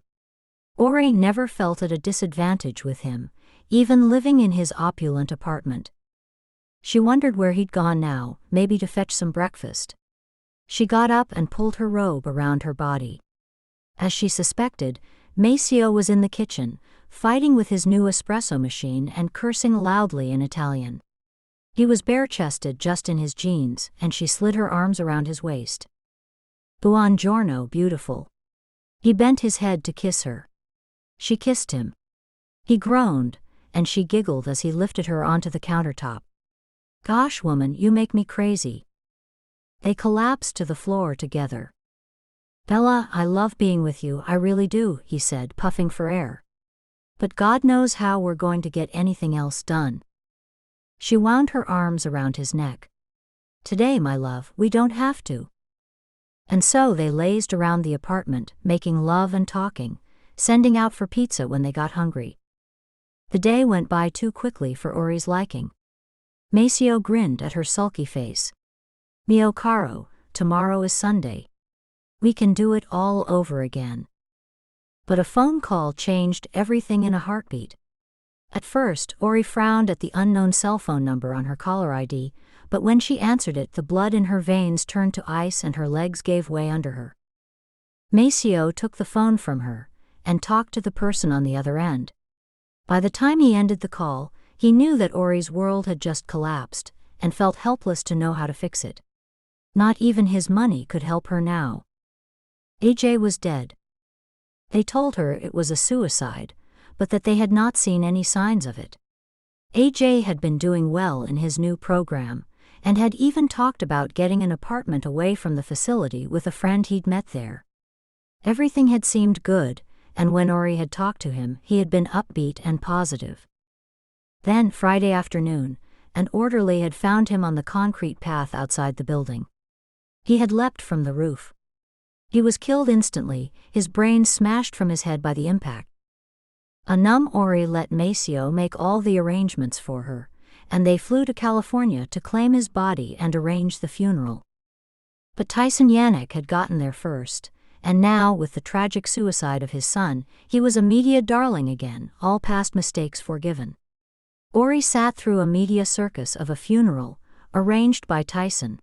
Ori never felt at a disadvantage with him, even living in his opulent apartment. She wondered where he'd gone now, maybe to fetch some breakfast. She got up and pulled her robe around her body. As she suspected, Maceo was in the kitchen, fighting with his new espresso machine and cursing loudly in Italian. He was bare-chested just in his jeans, and she slid her arms around his waist. Buongiorno, beautiful. He bent his head to kiss her. She kissed him. He groaned, and she giggled as he lifted her onto the countertop. Gosh, woman, you make me crazy. They collapsed to the floor together. Bella, I love being with you, I really do, he said, puffing for air. But God knows how we're going to get anything else done. She wound her arms around his neck. Today, my love, we don't have to. And so they lazed around the apartment, making love and talking, sending out for pizza when they got hungry. The day went by too quickly for Ori's liking. Maceo grinned at her sulky face. Mio caro, tomorrow is Sunday. We can do it all over again. But a phone call changed everything in a heartbeat. At first, Ori frowned at the unknown cell phone number on her caller ID, but when she answered it, the blood in her veins turned to ice and her legs gave way under her. Maceo took the phone from her and talked to the person on the other end. By the time he ended the call, he knew that Ori's world had just collapsed and felt helpless to know how to fix it. Not even his money could help her now. AJ was dead. They told her it was a suicide, but that they had not seen any signs of it. AJ had been doing well in his new program, and had even talked about getting an apartment away from the facility with a friend he'd met there. Everything had seemed good, and when Ori had talked to him, he had been upbeat and positive. Then, Friday afternoon, an orderly had found him on the concrete path outside the building. He had leapt from the roof. He was killed instantly, his brain smashed from his head by the impact. A numb Ori let Maceo make all the arrangements for her, and they flew to California to claim his body and arrange the funeral. But Tyson Yannick had gotten there first, and now, with the tragic suicide of his son, he was a media darling again, all past mistakes forgiven. Ori sat through a media circus of a funeral, arranged by Tyson.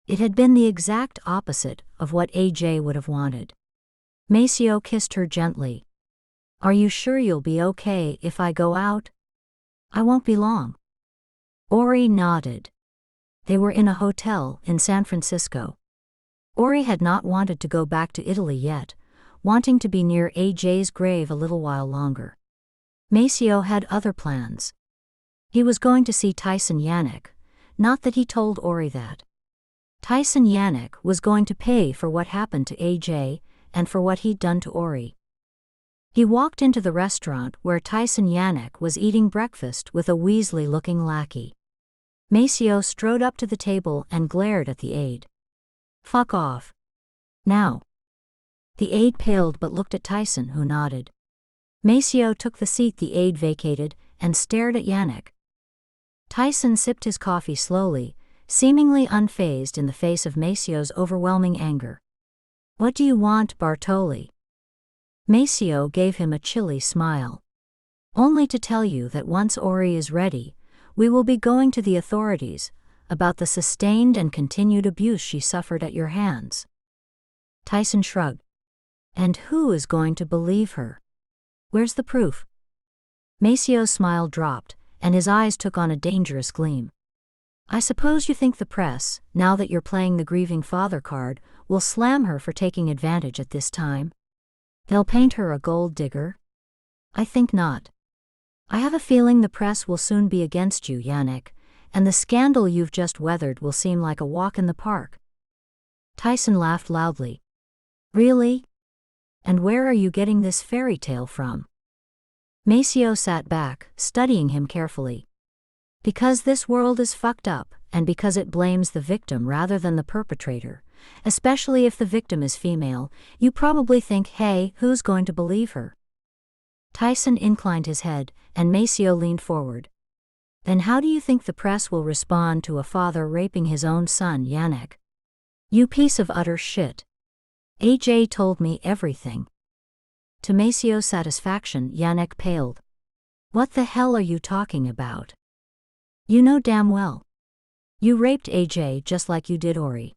It had been the exact opposite of what AJ would have wanted. Maceo kissed her gently. Are you sure you'll be okay if I go out? I won't be long. Ori nodded. They were in a hotel in San Francisco. Ori had not wanted to go back to Italy yet, wanting to be near AJ's grave a little while longer. Maceo had other plans. He was going to see Tyson Yannick, not that he told Ori that. Tyson Yannick was going to pay for what happened to AJ and for what he'd done to Ori. He walked into the restaurant where Tyson Yannick was eating breakfast with a Weasley-looking lackey. Maceo strode up to the table and glared at the aide. Fuck off. Now. The aide paled but looked at Tyson, who nodded. Maceo took the seat the aide vacated and stared at Yannick. Tyson sipped his coffee slowly, seemingly unfazed in the face of Maceo's overwhelming anger. What do you want, Bartoli? Maceo gave him a chilly smile. Only to tell you that once Ori is ready, we will be going to the authorities about the sustained and continued abuse she suffered at your hands. Tyson shrugged. And who is going to believe her? Where's the proof? Maceo's smile dropped, and his eyes took on a dangerous gleam. I suppose you think the press, now that you're playing the grieving father card, will slam her for taking advantage at this time? They'll paint her a gold digger? I think not. I have a feeling the press will soon be against you, Yannick, and the scandal you've just weathered will seem like a walk in the park. Tyson laughed loudly. Really? And where are you getting this fairy tale from? Maceo sat back, studying him carefully. Because this world is fucked up, and because it blames the victim rather than the perpetrator, especially if the victim is female, you probably think, hey, who's going to believe her? Tyson inclined his head, and Maceo leaned forward. Then how do you think the press will respond to a father raping his own son, Yannick? You piece of utter shit. AJ told me everything. To Maceo's satisfaction, Yannick paled. What the hell are you talking about? You know damn well. You raped AJ just like you did Ori.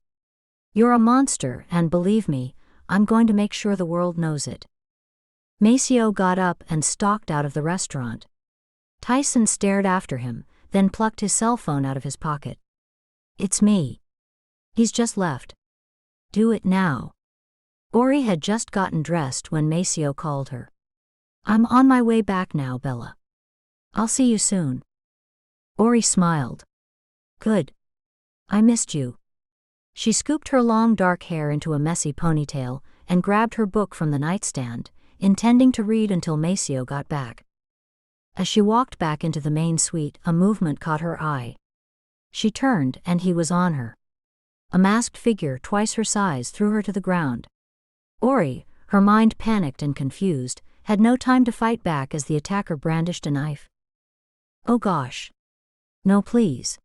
You're a monster, and believe me, I'm going to make sure the world knows it. Maceo got up and stalked out of the restaurant. Tyson stared after him, then plucked his cell phone out of his pocket. It's me. He's just left. Do it now. Ori had just gotten dressed when Maceo called her. I'm on my way back now, Bella. I'll see you soon. Ori smiled. Good. I missed you. She scooped her long dark hair into a messy ponytail and grabbed her book from the nightstand, intending to read until Maceo got back. As she walked back into the main suite, a movement caught her eye. She turned and he was on her. A masked figure twice her size threw her to the ground. Ori, her mind panicked and confused, had no time to fight back as the attacker brandished a knife. Oh gosh. No, please.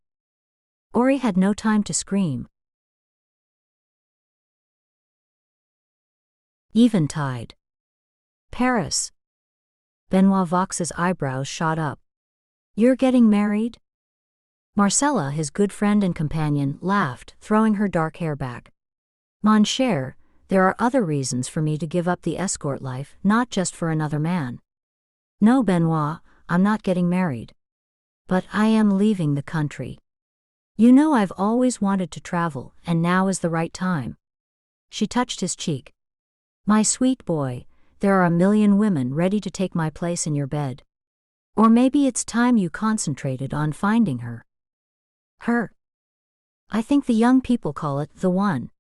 Ori had no time to scream. Eventide. Paris. Benoit Vox's eyebrows shot up. You're getting married? Marcella, his good friend and companion, laughed, throwing her dark hair back. Mon cher, there are other reasons for me to give up the escort life, not just for another man. No, Benoit, I'm not getting married. But I am leaving the country. You know I've always wanted to travel, and now is the right time. She touched his cheek. My sweet boy, there are a million women ready to take my place in your bed. Or maybe it's time you concentrated on finding her. Her. I think the young people call it the one.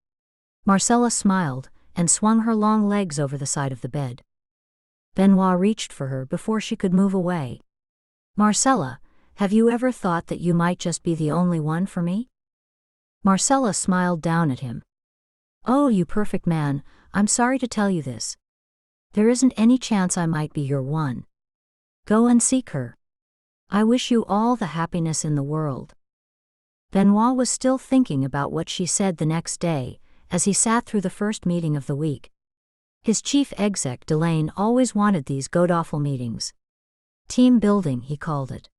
Marcella smiled and swung her long legs over the side of the bed. Benoit reached for her before she could move away. Marcella, have you ever thought that you might just be the only one for me? Marcella smiled down at him. Oh, you perfect man, I'm sorry to tell you this. There isn't any chance I might be your one. Go and seek her. I wish you all the happiness in the world. Benoit was still thinking about what she said the next day, as he sat through the first meeting of the week. His chief exec Delane always wanted these god-awful meetings. Team building, he called it.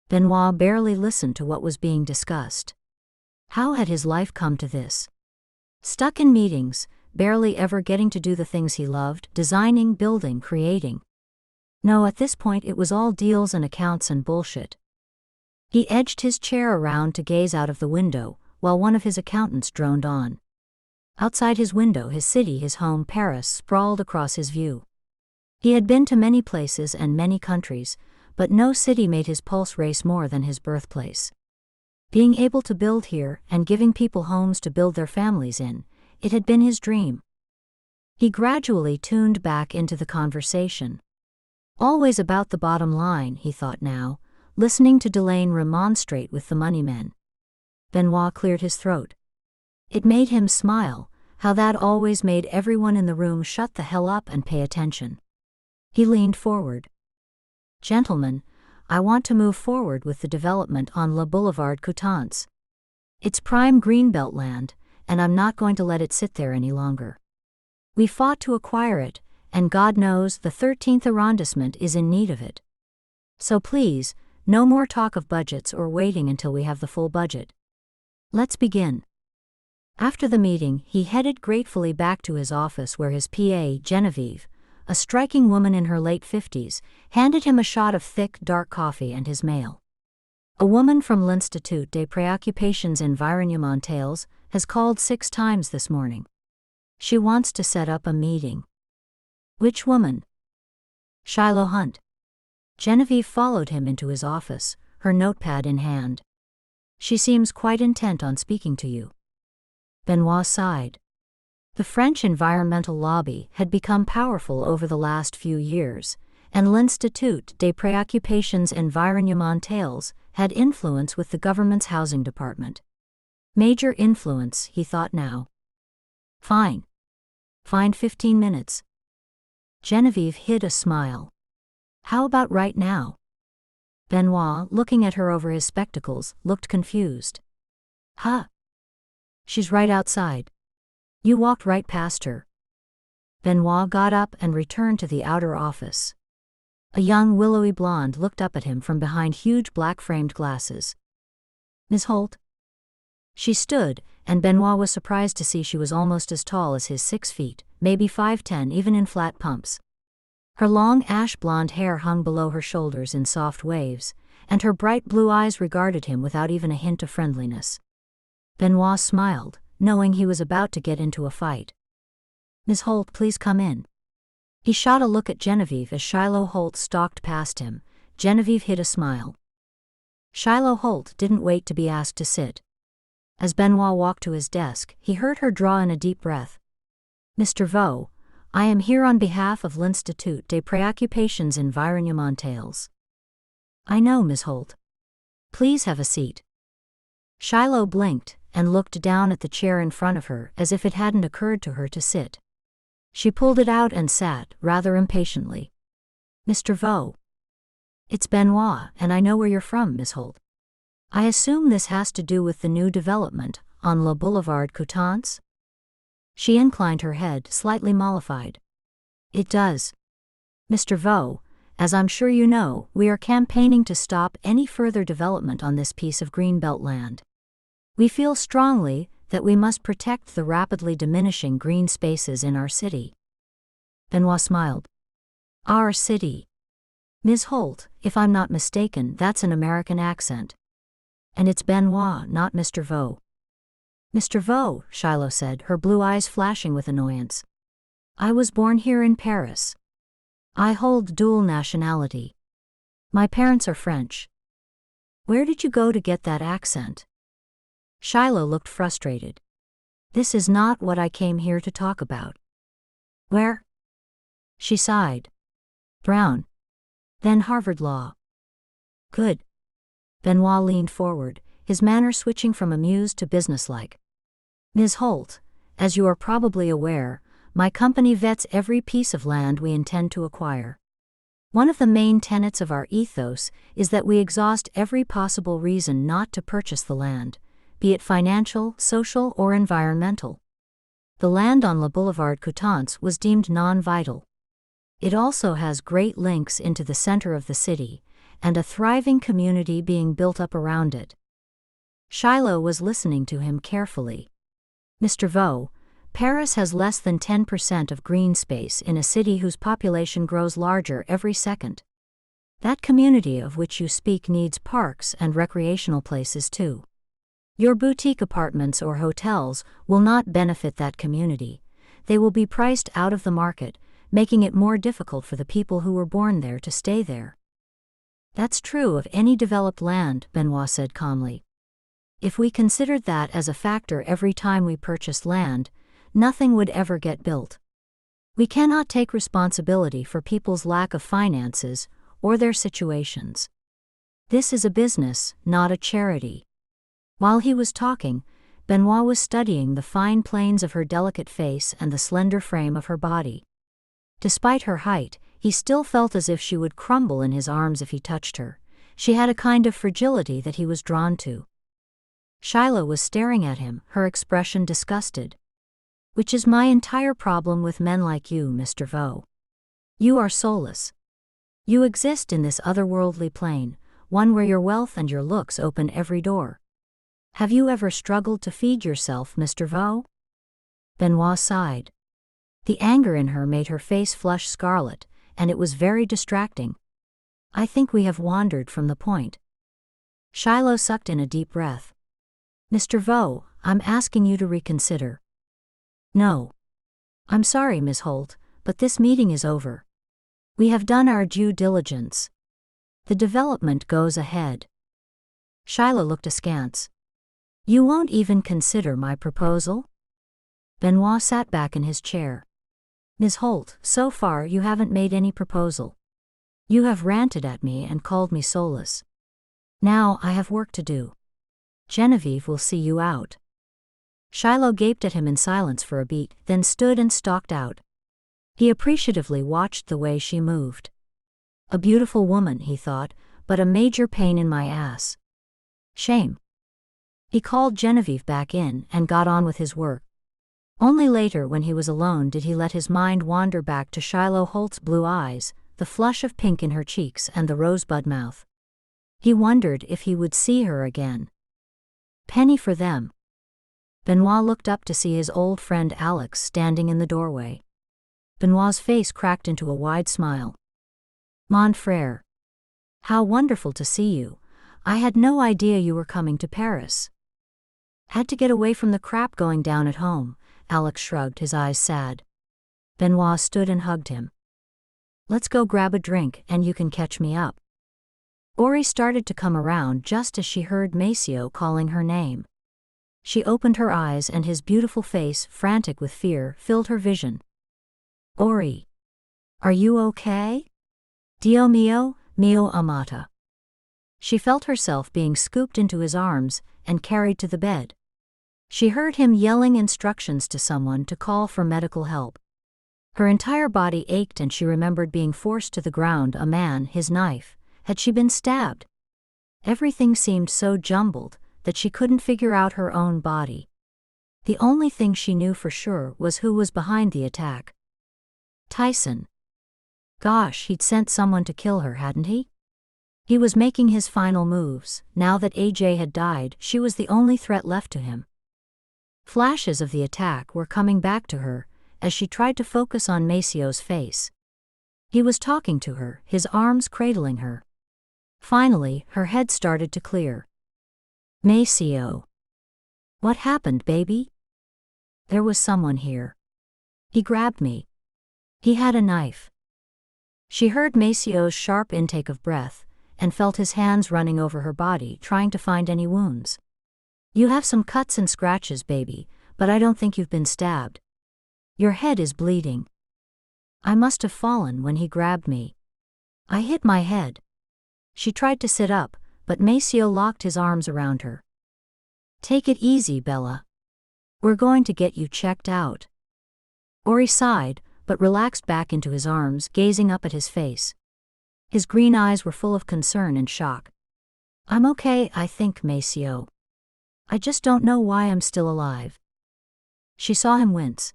Benoit barely listened to what was being discussed. How had his life come to this? Stuck in meetings, barely ever getting to do the things he loved, designing, building, creating. No, at this point it was all deals and accounts and bullshit. He edged his chair around to gaze out of the window, while one of his accountants droned on. Outside his window, his city, his home, Paris, sprawled across his view. He had been to many places and many countries, but no city made his pulse race more than his birthplace. Being able to build here and giving people homes to build their families in, it had been his dream. He gradually tuned back into the conversation. Always about the bottom line, he thought now, listening to Delane remonstrate with the money men. Benoit cleared his throat. It made him smile, how that always made everyone in the room shut the hell up and pay attention. He leaned forward. Gentlemen, I want to move forward with the development on Le Boulevard Coutances. It's prime greenbelt land, and I'm not going to let it sit there any longer. We fought to acquire it, and God knows the 13th arrondissement is in need of it. So please, no more talk of budgets or waiting until we have the full budget. Let's begin. After the meeting, he headed gratefully back to his office where his PA, Genevieve, a striking woman in her late 50s, handed him a shot of thick, dark coffee and his mail. A woman from l'Institut des Préoccupations Environnementales has called 6 times this morning. She wants to set up a meeting. Which woman? Shiloh Hunt. Genevieve followed him into his office, her notepad in hand. She seems quite intent on speaking to you. Benoit sighed. The French environmental lobby had become powerful over the last few years, and l'Institut des Préoccupations Environnementales had influence with the government's housing department. Major influence, he thought now. Fine. Find 15 minutes. Genevieve hid a smile. How about right now? Benoit, looking at her over his spectacles, looked confused. Huh? She's right outside. You walked right past her. Benoit got up and returned to the outer office. A young willowy blonde looked up at him from behind huge black-framed glasses. Miss Holt? She stood, and Benoit was surprised to see she was almost as tall as his 6 feet, maybe 5'10" even in flat pumps. Her long ash-blonde hair hung below her shoulders in soft waves, and her bright blue eyes regarded him without even a hint of friendliness. Benoit smiled, knowing he was about to get into a fight. Miss Holt, please come in. He shot a look at Genevieve as Shiloh Holt stalked past him. Genevieve hid a smile. Shiloh Holt didn't wait to be asked to sit. As Benoit walked to his desk, he heard her draw in a deep breath. Mr. Vaux, I am here on behalf of l'Institut des Préoccupations Environnementales. I know, Miss Holt. Please have a seat. Shiloh blinked and looked down at the chair in front of her as if it hadn't occurred to her to sit. She pulled it out and sat, rather impatiently. Mr. Vaux. It's Benoit, and I know where you're from, Miss Holt. I assume this has to do with the new development on Le Boulevard Coutances? She inclined her head, slightly mollified. It does. Mr. Vaux, as I'm sure you know, we are campaigning to stop any further development on this piece of greenbelt land. We feel strongly that we must protect the rapidly diminishing green spaces in our city. Benoit smiled. Our city. Ms. Holt, if I'm not mistaken, that's an American accent. And it's Benoit, not Mr. Vaux. Mr. Vaux, Shiloh said, her blue eyes flashing with annoyance. I was born here in Paris. I hold dual nationality. My parents are French. Where did you go to get that accent? Shiloh looked frustrated. This is not what I came here to talk about. Where? She sighed. Brown. Then Harvard Law. Good. Benoit leaned forward, his manner switching from amused to businesslike. Ms. Holt, as you are probably aware, my company vets every piece of land we intend to acquire. One of the main tenets of our ethos is that we exhaust every possible reason not to purchase the land, be it financial, social, or environmental. The land on Le Boulevard Coutances was deemed non-vital. It also has great links into the center of the city, and a thriving community being built up around it. Shiloh was listening to him carefully. Mr. Vaux, Paris has less than 10% of green space in a city whose population grows larger every second. That community of which you speak needs parks and recreational places too. Your boutique apartments or hotels will not benefit that community. They will be priced out of the market, making it more difficult for the people who were born there to stay there. That's true of any developed land, Benoit said calmly. If we considered that as a factor every time we purchased land, nothing would ever get built. We cannot take responsibility for people's lack of finances or their situations. This is a business, not a charity. While he was talking, Benoit was studying the fine planes of her delicate face and the slender frame of her body. Despite her height, he still felt as if she would crumble in his arms if he touched her. She had a kind of fragility that he was drawn to. Shiloh was staring at him, her expression disgusted. Which is my entire problem with men like you, Mr. Vaux. You are soulless. You exist in this otherworldly plane, one where your wealth and your looks open every door. Have you ever struggled to feed yourself, Mr. Vaux? Benoit sighed. The anger in her made her face flush scarlet, and it was very distracting. I think we have wandered from the point. Shiloh sucked in a deep breath. Mr. Vo, I'm asking you to reconsider. No. I'm sorry, Miss Holt, but this meeting is over. We have done our due diligence. The development goes ahead. Shiloh looked askance. You won't even consider my proposal? Benoit sat back in his chair. Ms. Holt, so far you haven't made any proposal. You have ranted at me and called me soulless. Now I have work to do. Genevieve will see you out. Shiloh gaped at him in silence for a beat, then stood and stalked out. He appreciatively watched the way she moved. A beautiful woman, he thought, but a major pain in my ass. Shame. He called Genevieve back in and got on with his work. Only later, when he was alone, did he let his mind wander back to Shiloh Holt's blue eyes, the flush of pink in her cheeks and the rosebud mouth. He wondered if he would see her again. Penny for them. Benoit looked up to see his old friend Alex standing in the doorway. Benoit's face cracked into a wide smile. Mon frère. How wonderful to see you. I had no idea you were coming to Paris. Had to get away from the crap going down at home, Alex shrugged, his eyes sad. Benoit stood and hugged him. Let's go grab a drink and you can catch me up. Ori started to come around just as she heard Maceo calling her name. She opened her eyes and his beautiful face, frantic with fear, filled her vision. Ori. Are you okay? Dio mio, mio amata. She felt herself being scooped into his arms and carried to the bed. She heard him yelling instructions to someone to call for medical help. Her entire body ached and she remembered being forced to the ground, a man, his knife. Had she been stabbed? Everything seemed so jumbled that she couldn't figure out her own body. The only thing she knew for sure was who was behind the attack. Tyson. Gosh, he'd sent someone to kill her, hadn't he? He was making his final moves. Now that AJ had died, she was the only threat left to him. Flashes of the attack were coming back to her as she tried to focus on Maceo's face. He was talking to her, his arms cradling her. Finally, her head started to clear. Maceo. What happened, baby? There was someone here. He grabbed me. He had a knife. She heard Maceo's sharp intake of breath and felt his hands running over her body, trying to find any wounds. You have some cuts and scratches, baby, but I don't think you've been stabbed. Your head is bleeding. I must have fallen when he grabbed me. I hit my head. She tried to sit up, but Maceo locked his arms around her. Take it easy, Bella. We're going to get you checked out. Ori sighed, but relaxed back into his arms, gazing up at his face. His green eyes were full of concern and shock. I'm okay, I think, Maceo. I just don't know why I'm still alive. She saw him wince.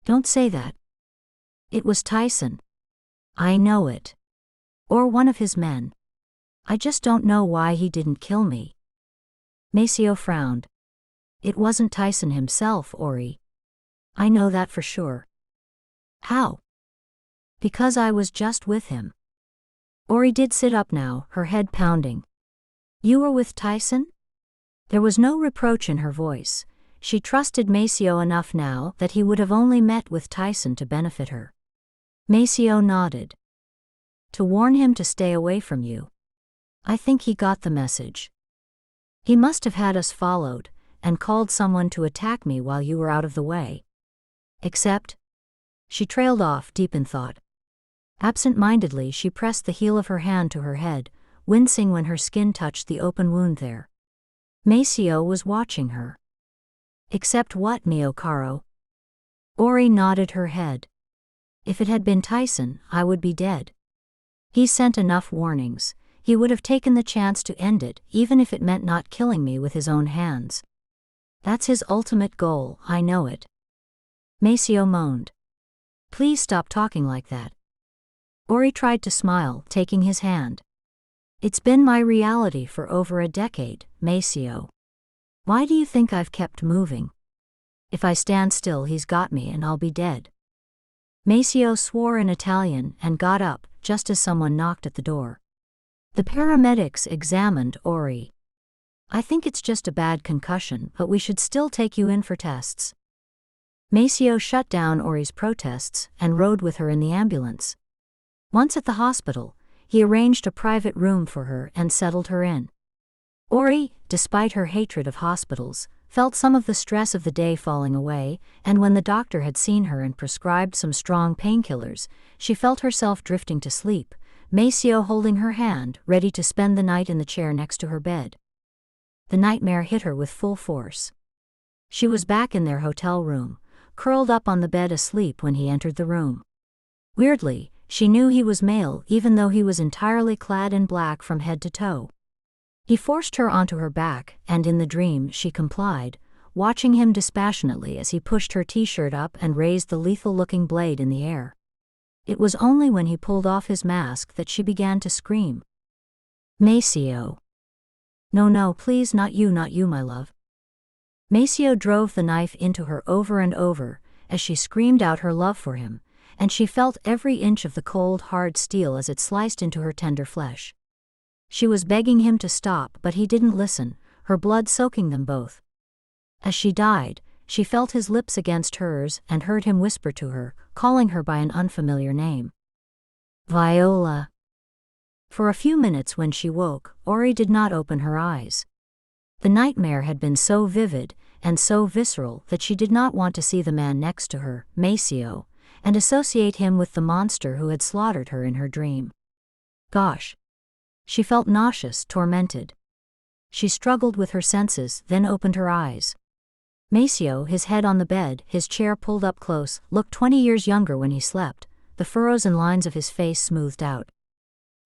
Don't say that. It was Tyson. I know it. Or one of his men. I just don't know why he didn't kill me. Maceo frowned. It wasn't Tyson himself, Ori. I know that for sure. How? Because I was just with him. Ori did sit up now, her head pounding. You were with Tyson? There was no reproach in her voice. She trusted Maceo enough now that he would have only met with Tyson to benefit her. Maceo nodded. To warn him to stay away from you. I think he got the message. He must have had us followed and called someone to attack me while you were out of the way. Except... She trailed off, deep in thought. Absent-mindedly, she pressed the heel of her hand to her head, wincing when her skin touched the open wound there. Maceo was watching her. Except what, mio caro? Ori nodded her head. If it had been Tyson, I would be dead. He sent enough warnings. He would have taken the chance to end it, even if it meant not killing me with his own hands. That's his ultimate goal, I know it. Maceo moaned. Please stop talking like that. Ori tried to smile, taking his hand. It's been my reality for over a decade, Maceo. Why do you think I've kept moving? If I stand still, he's got me and I'll be dead. Maceo swore in Italian and got up, just as someone knocked at the door. The paramedics examined Ori. I think it's just a bad concussion, but we should still take you in for tests. Maceo shut down Ori's protests and rode with her in the ambulance. Once at the hospital, he arranged a private room for her and settled her in. Ori, despite her hatred of hospitals, felt some of the stress of the day falling away, and when the doctor had seen her and prescribed some strong painkillers, she felt herself drifting to sleep, Maceo holding her hand, ready to spend the night in the chair next to her bed. The nightmare hit her with full force. She was back in their hotel room, curled up on the bed asleep when he entered the room. Weirdly, she knew he was male even though he was entirely clad in black from head to toe. He forced her onto her back, and in the dream she complied, watching him dispassionately as he pushed her t-shirt up and raised the lethal-looking blade in the air. It was only when he pulled off his mask that she began to scream. Maceo. No, please, not you, my love. Maceo drove the knife into her over and over, as she screamed out her love for him, and she felt every inch of the cold, hard steel as it sliced into her tender flesh. She was begging him to stop, but he didn't listen, her blood soaking them both. As she died, she felt his lips against hers and heard him whisper to her, calling her by an unfamiliar name. Viola. For a few minutes when she woke, Ori did not open her eyes. The nightmare had been so vivid and so visceral that she did not want to see the man next to her, Maceo, and associate him with the monster who had slaughtered her in her dream. Gosh. She felt nauseous, tormented. She struggled with her senses, then opened her eyes. Maceo, his head on the bed, his chair pulled up close, looked 20 years younger when he slept, the furrows and lines of his face smoothed out.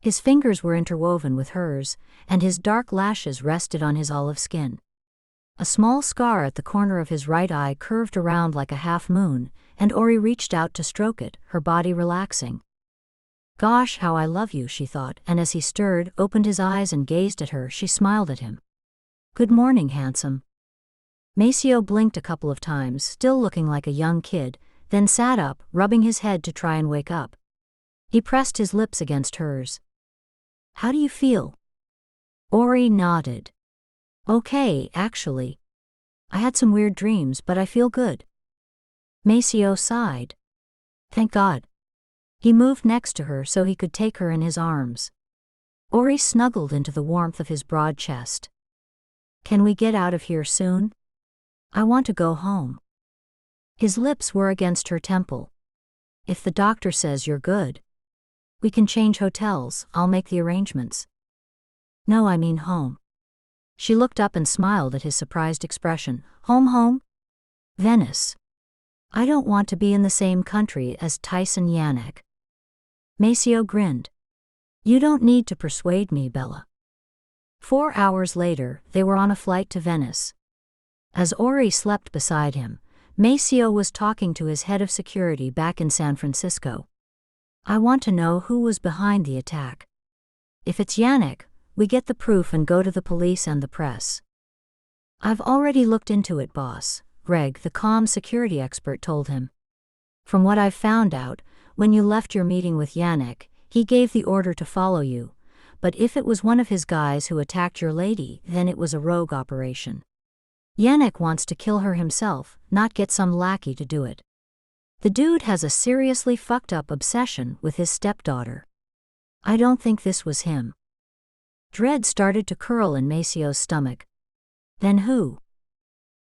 His fingers were interwoven with hers, and his dark lashes rested on his olive skin. A small scar at the corner of his right eye curved around like a half moon, and Ori reached out to stroke it, her body relaxing. Gosh, how I love you, she thought, and as he stirred, opened his eyes and gazed at her, she smiled at him. Good morning, handsome. Maceo blinked a couple of times, still looking like a young kid, then sat up, rubbing his head to try and wake up. He pressed his lips against hers. How do you feel? Ori nodded. Okay, actually. I had some weird dreams, but I feel good. Maceo sighed. Thank God. He moved next to her so he could take her in his arms. Ori snuggled into the warmth of his broad chest. Can we get out of here soon? I want to go home. His lips were against her temple. If the doctor says you're good, we can change hotels, I'll make the arrangements. No, I mean home. She looked up and smiled at his surprised expression. Home? Venice. I don't want to be in the same country as Tyson Yannick. Maceo grinned. You don't need to persuade me, Bella. 4 hours later, they were on a flight to Venice. As Ori slept beside him, Maceo was talking to his head of security back in San Francisco. I want to know who was behind the attack. If it's Yannick, we get the proof and go to the police and the press. I've already looked into it, boss, Greg, the calm security expert told him. From what I've found out, when you left your meeting with Yannick, he gave the order to follow you, but if it was one of his guys who attacked your lady, then it was a rogue operation. Yannick wants to kill her himself, not get some lackey to do it. The dude has a seriously fucked up obsession with his stepdaughter. I don't think this was him. Dread started to curl in Maceo's stomach. Then who?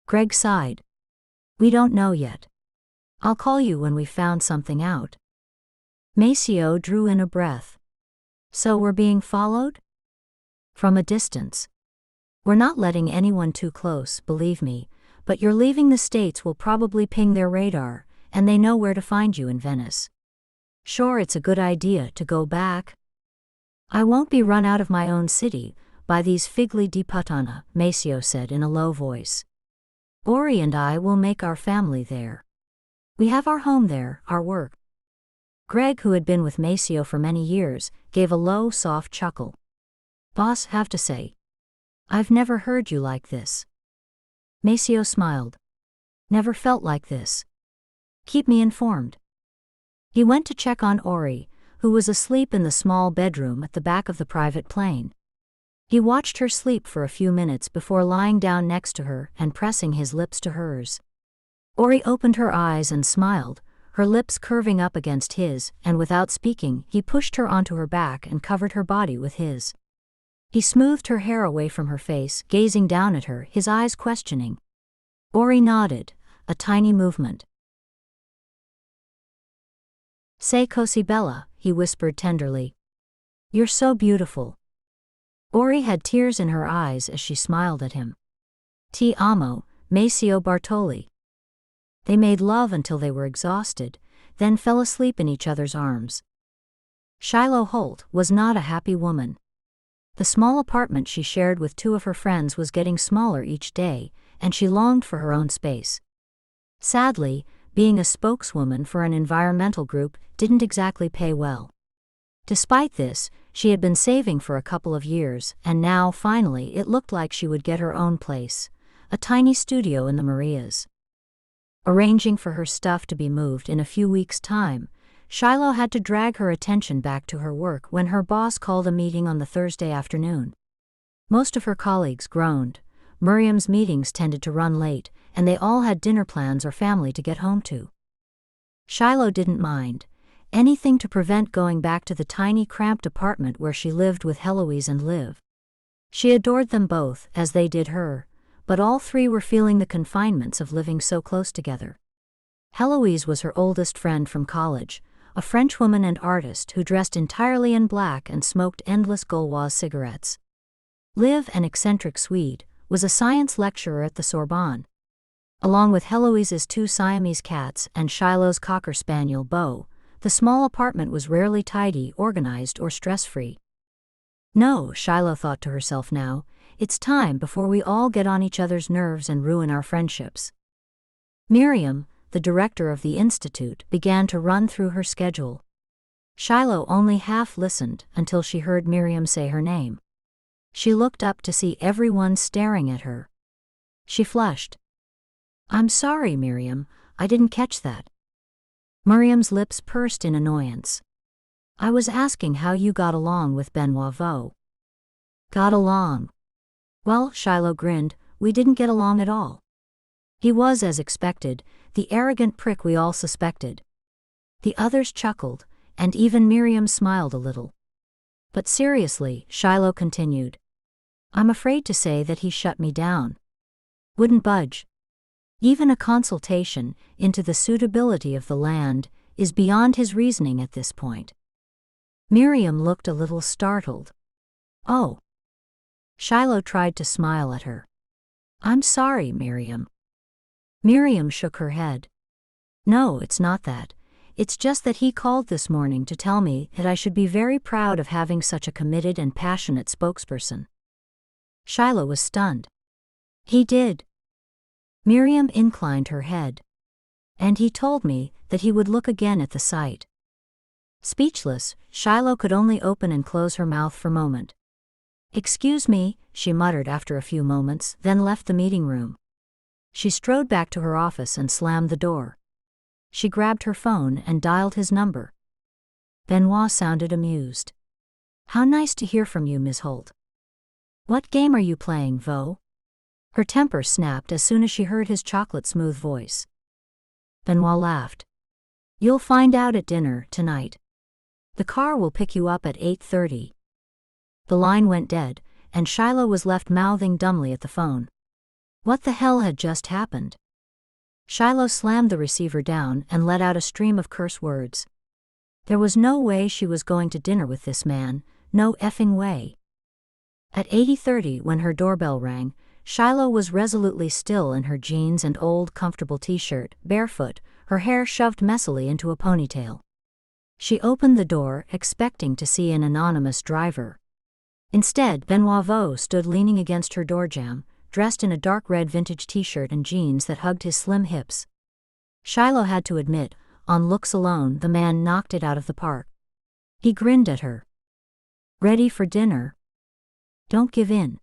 Greg sighed. We don't know yet. I'll call you when we've found something out. Maceo drew in a breath. So we're being followed? From a distance. We're not letting anyone too close, believe me, but your leaving the States will probably ping their radar, and they know where to find you in Venice. Sure, it's a good idea to go back. I won't be run out of my own city by these figli di puttana, Maceo said in a low voice. Ori and I will make our family there. We have our home there, our work. Greg, who had been with Maceo for many years, gave a low, soft chuckle. Boss, have to say, I've never heard you like this. Maceo smiled. Never felt like this. Keep me informed. He went to check on Ori, who was asleep in the small bedroom at the back of the private plane. He watched her sleep for a few minutes before lying down next to her and pressing his lips to hers. Ori opened her eyes and smiled, her lips curving up against his, and without speaking, he pushed her onto her back and covered her body with his. He smoothed her hair away from her face, gazing down at her, his eyes questioning. Ori nodded, a tiny movement. "Sei così bella," he whispered tenderly. "You're so beautiful." Ori had tears in her eyes as she smiled at him. "Ti amo, Maceo Bartoli." They made love until they were exhausted, then fell asleep in each other's arms. Shiloh Holt was not a happy woman. The small apartment she shared with two of her friends was getting smaller each day, and she longed for her own space. Sadly, being a spokeswoman for an environmental group didn't exactly pay well. Despite this, she had been saving for a couple of years, and now, finally, it looked like she would get her own place, a tiny studio in the Marias. Arranging for her stuff to be moved in a few weeks' time, Shiloh had to drag her attention back to her work when her boss called a meeting on the Thursday afternoon. Most of her colleagues groaned. Miriam's meetings tended to run late, and they all had dinner plans or family to get home to. Shiloh didn't mind. Anything to prevent going back to the tiny cramped apartment where she lived with Heloise and Liv. She adored them both, as they did her, but all three were feeling the confinements of living so close together. Heloise was her oldest friend from college, a Frenchwoman and artist who dressed entirely in black and smoked endless Gauloise cigarettes. Liv, an eccentric Swede, was a science lecturer at the Sorbonne. Along with Heloise's two Siamese cats and Shiloh's cocker spaniel Beau, the small apartment was rarely tidy, organized, or stress-free. No, Shiloh thought to herself now, it's time before we all get on each other's nerves and ruin our friendships. Miriam, the director of the institute, began to run through her schedule. Shiloh only half listened until she heard Miriam say her name. She looked up to see everyone staring at her. She flushed. "I'm sorry, Miriam, I didn't catch that." Miriam's lips pursed in annoyance. "I was asking how you got along with Benoit Vaux." "Got along?" Well, Shiloh grinned, "we didn't get along at all. He was, as expected, the arrogant prick we all suspected." The others chuckled, and even Miriam smiled a little. "But seriously," Shiloh continued, "I'm afraid to say that he shut me down. Wouldn't budge. Even a consultation into the suitability of the land is beyond his reasoning at this point." Miriam looked a little startled. "Oh." Shiloh tried to smile at her. "I'm sorry, Miriam." Miriam shook her head. "No, it's not that. It's just that he called this morning to tell me that I should be very proud of having such a committed and passionate spokesperson." Shiloh was stunned. "He did?" Miriam inclined her head. "And he told me that he would look again at the site." Speechless, Shiloh could only open and close her mouth for a moment. "Excuse me," she muttered after a few moments, then left the meeting room. She strode back to her office and slammed the door. She grabbed her phone and dialed his number. Benoit sounded amused. "How nice to hear from you, Ms. Holt. What game are you playing, Vaux?" Her temper snapped as soon as she heard his chocolate-smooth voice. Benoit laughed. "You'll find out at dinner tonight. The car will pick you up at 8:30. The line went dead, and Shiloh was left mouthing dumbly at the phone. What the hell had just happened? Shiloh slammed the receiver down and let out a stream of curse words. There was no way she was going to dinner with this man, no effing way. At 8:30, when her doorbell rang, Shiloh was resolutely still in her jeans and old comfortable t-shirt, barefoot, her hair shoved messily into a ponytail. She opened the door, expecting to see an anonymous driver. Instead, Benoit Vaux stood leaning against her doorjamb, dressed in a dark red vintage t-shirt and jeans that hugged his slim hips. Shiloh had to admit, on looks alone, the man knocked it out of the park. He grinned at her. "Ready for dinner?" "Don't give in.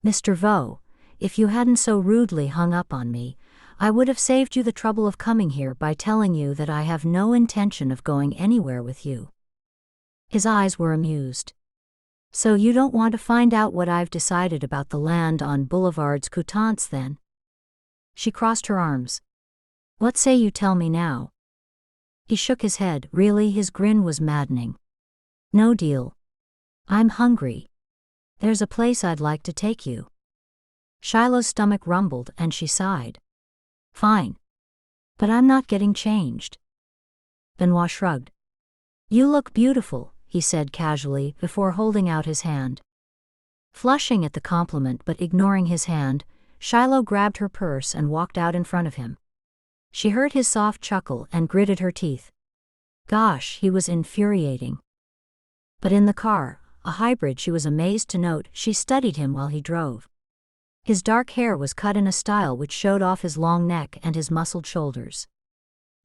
Mr. Vaux, if you hadn't so rudely hung up on me, I would have saved you the trouble of coming here by telling you that I have no intention of going anywhere with you." His eyes were amused. So you don't want to find out what I've decided about the land on Boulevard's Coutance then? She crossed her arms. What say you tell me now? He shook his head. Really, his grin was maddening. No deal. I'm hungry. There's a place I'd like to take you. Shiloh's stomach rumbled and she sighed. Fine. But I'm not getting changed. Benoit shrugged. You look beautiful, he said casually before holding out his hand. Flushing at the compliment but ignoring his hand, Shiloh grabbed her purse and walked out in front of him. She heard his soft chuckle and gritted her teeth. Gosh, he was infuriating. But in the car, a hybrid, she was amazed to note she studied him while he drove. His dark hair was cut in a style which showed off his long neck and his muscled shoulders.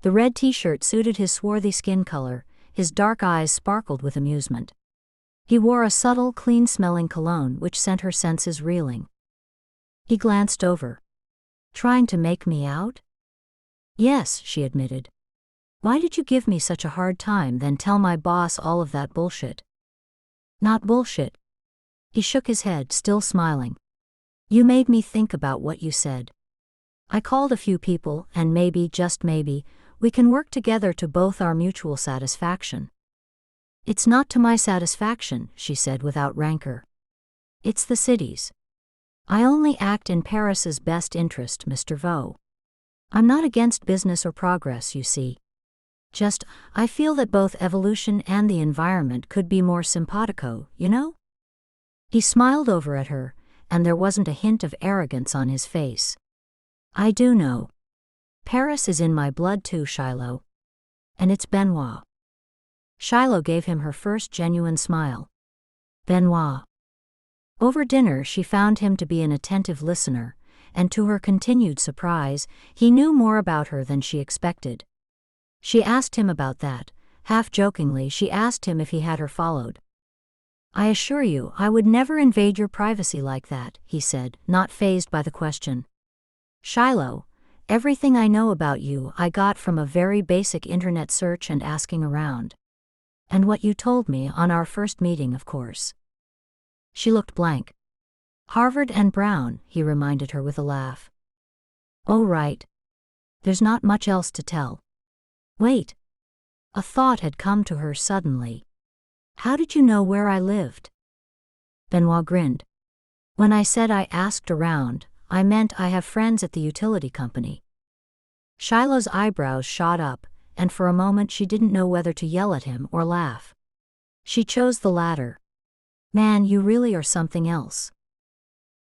The red t-shirt suited his swarthy skin color, his dark eyes sparkled with amusement. He wore a subtle, clean-smelling cologne which sent her senses reeling. He glanced over. Trying to make me out? Yes, she admitted. Why did you give me such a hard time then tell my boss all of that bullshit? Not bullshit. He shook his head, still smiling. You made me think about what you said. I called a few people and maybe, just maybe, we can work together to both our mutual satisfaction. It's not to my satisfaction, she said without rancor. It's the city's. I only act in Paris's best interest, Mr. Vaux. I'm not against business or progress, you see. Just, I feel that both evolution and the environment could be more simpatico, you know? He smiled over at her, and there wasn't a hint of arrogance on his face. I do know. Paris is in my blood too, Shiloh. And it's Benoit. Shiloh gave him her first genuine smile. Benoit. Over dinner she found him to be an attentive listener, and to her continued surprise, he knew more about her than she expected. She asked him about that. Half jokingly she asked him if he had her followed. I assure you, I would never invade your privacy like that, he said, not fazed by the question. Shiloh, everything I know about you I got from a very basic internet search and asking around. And what you told me on our first meeting, of course. She looked blank. Harvard and Brown, he reminded her with a laugh. Oh right. There's not much else to tell. Wait. A thought had come to her suddenly. How did you know where I lived? Benoit grinned. When I said I asked around, I meant I have friends at the utility company. Shiloh's eyebrows shot up, and for a moment she didn't know whether to yell at him or laugh. She chose the latter. Man, you really are something else.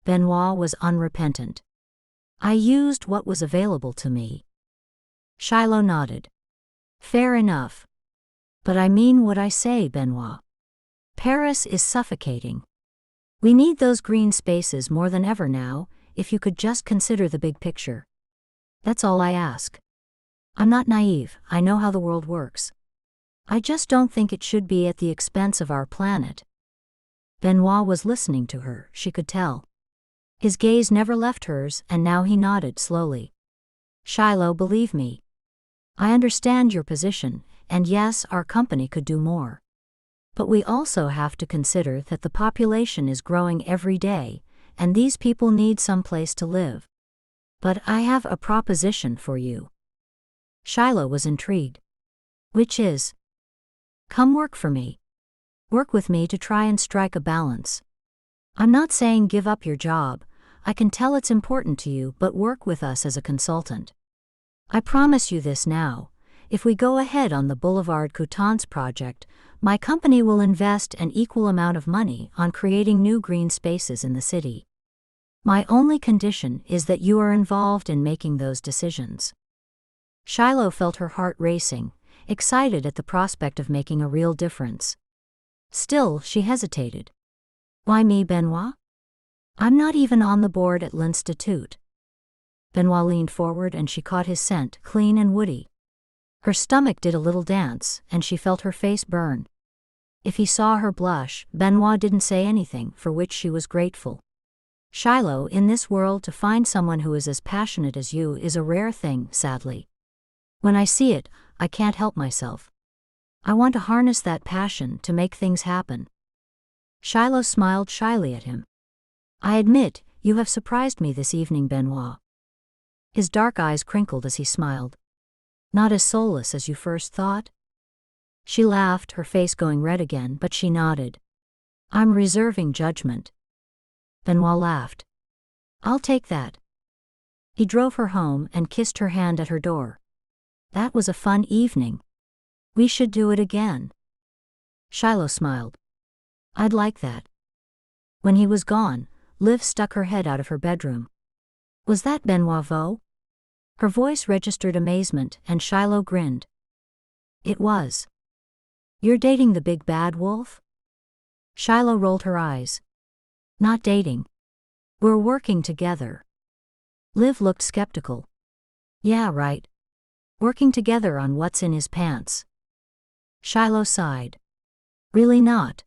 Benoit was unrepentant. I used what was available to me. Shiloh nodded. Fair enough. But I mean what I say, Benoit. Paris is suffocating. We need those green spaces more than ever now, if you could just consider the big picture. That's all I ask. I'm not naive, I know how the world works. I just don't think it should be at the expense of our planet. Benoit was listening to her, she could tell. His gaze never left hers, and now he nodded slowly. Shiloh, believe me. I understand your position, and yes, our company could do more. But we also have to consider that the population is growing every day, and these people need some place to live. But I have a proposition for you. Shiloh was intrigued. Which is? Come work for me. Work with me to try and strike a balance. I'm not saying give up your job, I can tell it's important to you, but work with us as a consultant. I promise you this now, if we go ahead on the Boulevard Coutance project, my company will invest an equal amount of money on creating new green spaces in the city. My only condition is that you are involved in making those decisions. Shiloh felt her heart racing, excited at the prospect of making a real difference. Still, she hesitated. Why me, Benoit? I'm not even on the board at l'Institut. Benoit leaned forward and she caught his scent, clean and woody. Her stomach did a little dance, and she felt her face burn. If he saw her blush, Benoit didn't say anything, for which she was grateful. Shiloh, in this world to find someone who is as passionate as you is a rare thing, sadly. When I see it, I can't help myself. I want to harness that passion to make things happen. Shiloh smiled shyly at him. I admit, you have surprised me this evening, Benoit. His dark eyes crinkled as he smiled. Not as soulless as you first thought? She laughed, her face going red again, but she nodded. I'm reserving judgment. Benoit laughed. I'll take that. He drove her home and kissed her hand at her door. That was a fun evening. We should do it again. Shiloh smiled. I'd like that. When he was gone, Liv stuck her head out of her bedroom. Was that Benoit Vaux? Her voice registered amazement, and Shiloh grinned. It was. You're dating the big bad wolf? Shiloh rolled her eyes. Not dating. We're working together. Liv looked skeptical. Yeah, right. Working together on what's in his pants. Shiloh sighed. Really not.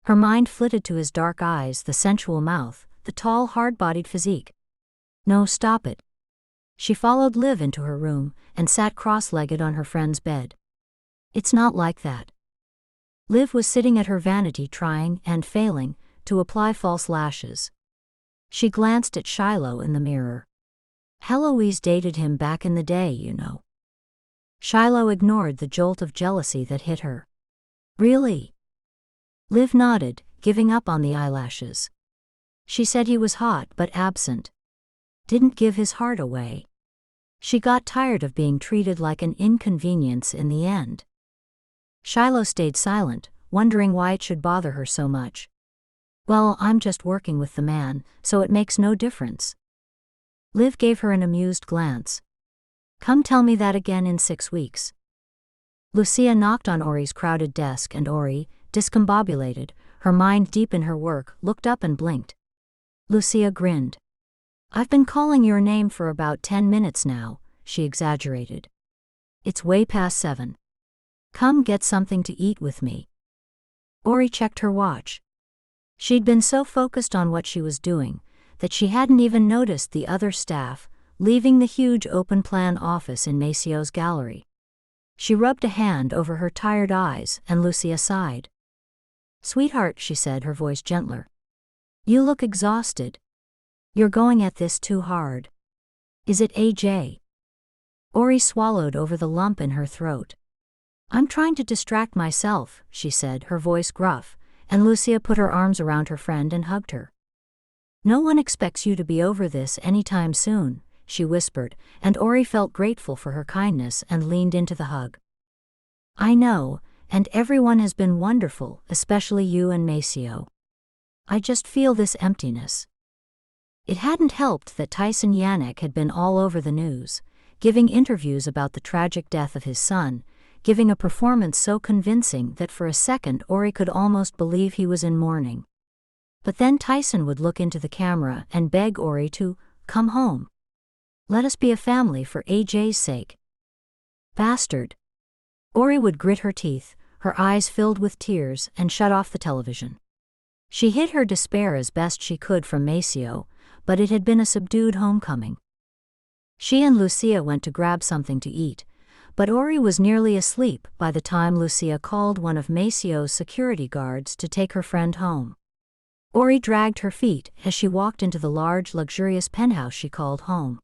Her mind flitted to his dark eyes, the sensual mouth, the tall, hard-bodied physique. No, stop it. She followed Liv into her room and sat cross-legged on her friend's bed. It's not like that. Liv was sitting at her vanity trying, and failing, to apply false lashes. She glanced at Shiloh in the mirror. Heloise dated him back in the day, you know. Shiloh ignored the jolt of jealousy that hit her. Really? Liv nodded, giving up on the eyelashes. She said he was hot but absent. Didn't give his heart away. She got tired of being treated like an inconvenience in the end. Shiloh stayed silent, wondering why it should bother her so much. Well, I'm just working with the man, so it makes no difference. Liv gave her an amused glance. Come tell me that again in 6 weeks. Lucia knocked on Ori's crowded desk, and Ori, discombobulated, her mind deep in her work, looked up and blinked. Lucia grinned. I've been calling your name for about 10 minutes now, she exaggerated. It's way past 7. Come get something to eat with me. Ori checked her watch. She'd been so focused on what she was doing that she hadn't even noticed the other staff leaving the huge open-plan office in Maceo's gallery. She rubbed a hand over her tired eyes, and Lucia sighed. Sweetheart, she said, her voice gentler. You look exhausted. You're going at this too hard. Is it AJ? Ori swallowed over the lump in her throat. I'm trying to distract myself, she said, her voice gruff, and Lucia put her arms around her friend and hugged her. No one expects you to be over this anytime soon, she whispered, and Ori felt grateful for her kindness and leaned into the hug. I know, and everyone has been wonderful, especially you and Maceo. I just feel this emptiness. It hadn't helped that Tyson Yannick had been all over the news, giving interviews about the tragic death of his son, giving a performance so convincing that for a second Ori could almost believe he was in mourning. But then Tyson would look into the camera and beg Ori to come home. Let us be a family for AJ's sake. Bastard. Ori would grit her teeth, her eyes filled with tears, and shut off the television. She hid her despair as best she could from Maceo, but it had been a subdued homecoming. She and Lucia went to grab something to eat, but Ori was nearly asleep by the time Lucia called one of Maceo's security guards to take her friend home. Ori dragged her feet as she walked into the large, luxurious penthouse she called home.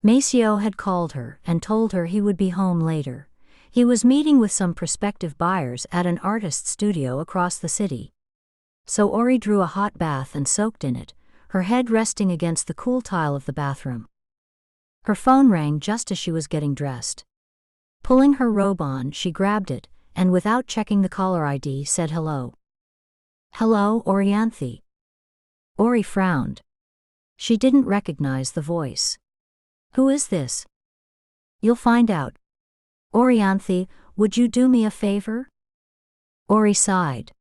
Maceo had called her and told her he would be home later. He was meeting with some prospective buyers at an artist's studio across the city. So Ori drew a hot bath and soaked in it, her head resting against the cool tile of the bathroom. Her phone rang just as she was getting dressed. Pulling her robe on, she grabbed it, and without checking the caller ID, said hello. Hello, Orianthe. Ori frowned. She didn't recognize the voice. Who is this? You'll find out. Orianthe, would you do me a favor? Ori sighed.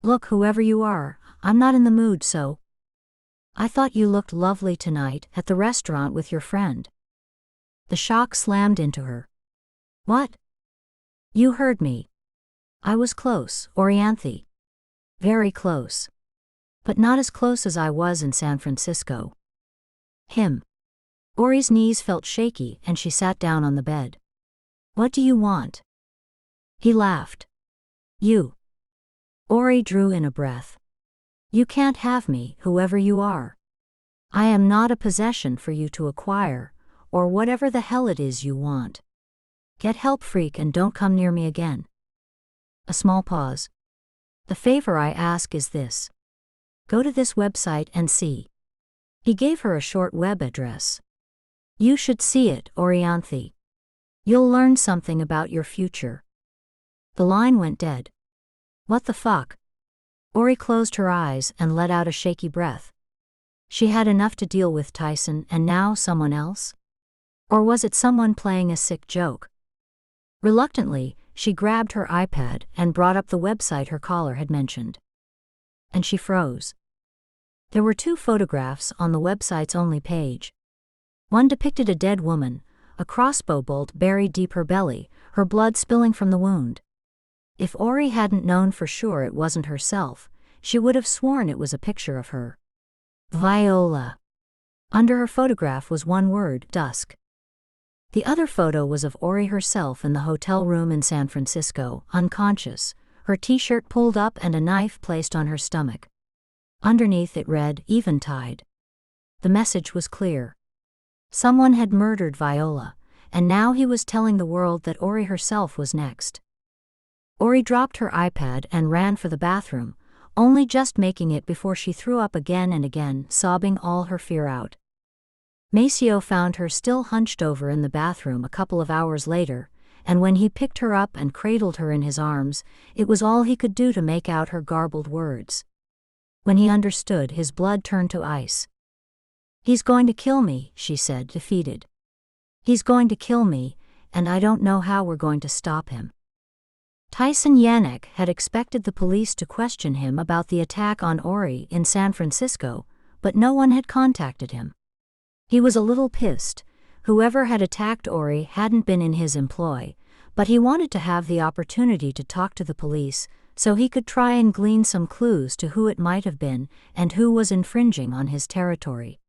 Look, whoever you are, I'm not in the mood, so. I thought you looked lovely tonight at the restaurant with your friend. The shock slammed into her. What? You heard me. I was close, Orianthe. Very close. But not as close as I was in San Francisco. Him. Ori's knees felt shaky and she sat down on the bed. What do you want? He laughed. You. Ori drew in a breath. You can't have me, whoever you are. I am not a possession for you to acquire, or whatever the hell it is you want. Get help, freak, and don't come near me again. A small pause. The favor I ask is this. Go to this website and see. He gave her a short web address. You should see it, Orianthe. You'll learn something about your future. The line went dead. What the fuck? Ori closed her eyes and let out a shaky breath. She had enough to deal with Tyson, and now someone else? Or was it someone playing a sick joke? Reluctantly, she grabbed her iPad and brought up the website her caller had mentioned. And she froze. There were 2 photographs on the website's only page. One depicted a dead woman, a crossbow bolt buried deep her belly, her blood spilling from the wound. If Ori hadn't known for sure it wasn't herself, she would have sworn it was a picture of her. Viola. Under her photograph was one word, dusk. The other photo was of Ori herself in the hotel room in San Francisco, unconscious, her t-shirt pulled up and a knife placed on her stomach. Underneath it read, Eventide. The message was clear. Someone had murdered Viola, and now he was telling the world that Ori herself was next. Ori dropped her iPad and ran for the bathroom, only just making it before she threw up again and again, sobbing all her fear out. Maceo found her still hunched over in the bathroom a couple of hours later, and when he picked her up and cradled her in his arms, it was all he could do to make out her garbled words. When he understood, his blood turned to ice. He's going to kill me, she said, defeated. He's going to kill me, and I don't know how we're going to stop him. Tyson Yannick had expected the police to question him about the attack on Ori in San Francisco, but no one had contacted him. He was a little pissed. Whoever had attacked Ori hadn't been in his employ, but he wanted to have the opportunity to talk to the police so he could try and glean some clues to who it might have been and who was infringing on his territory.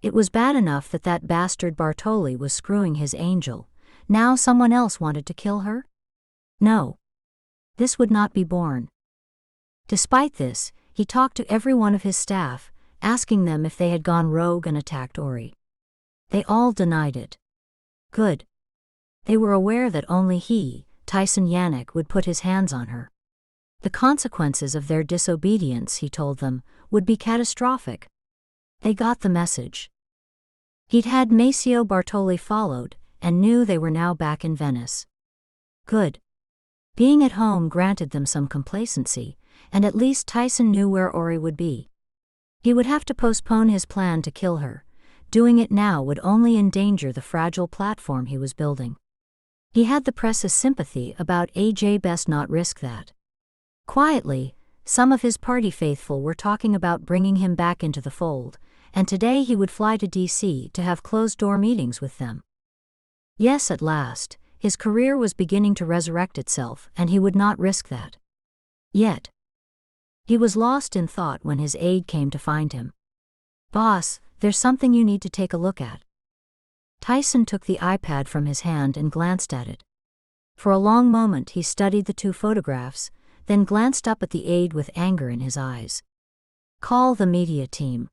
It was bad enough that that bastard Bartoli was screwing his angel. Now someone else wanted to kill her? No. This would not be borne. Despite this, he talked to every one of his staff, asking them if they had gone rogue and attacked Ori. They all denied it. Good. They were aware that only he, Tyson Yannick, would put his hands on her. The consequences of their disobedience, he told them, would be catastrophic. They got the message. He'd had Maceo Bartoli followed, and knew they were now back in Venice. Good. Being at home granted them some complacency, and at least Tyson knew where Ori would be. He would have to postpone his plan to kill her. Doing it now would only endanger the fragile platform he was building. He had the press's sympathy about AJ, best not risk that. Quietly, some of his party faithful were talking about bringing him back into the fold, and today he would fly to DC to have closed-door meetings with them. Yes, at last, his career was beginning to resurrect itself, and he would not risk that. Yet. He was lost in thought when his aide came to find him. Boss, there's something you need to take a look at. Tyson took the iPad from his hand and glanced at it. For a long moment he studied the 2 photographs, then glanced up at the aide with anger in his eyes. Call the media team.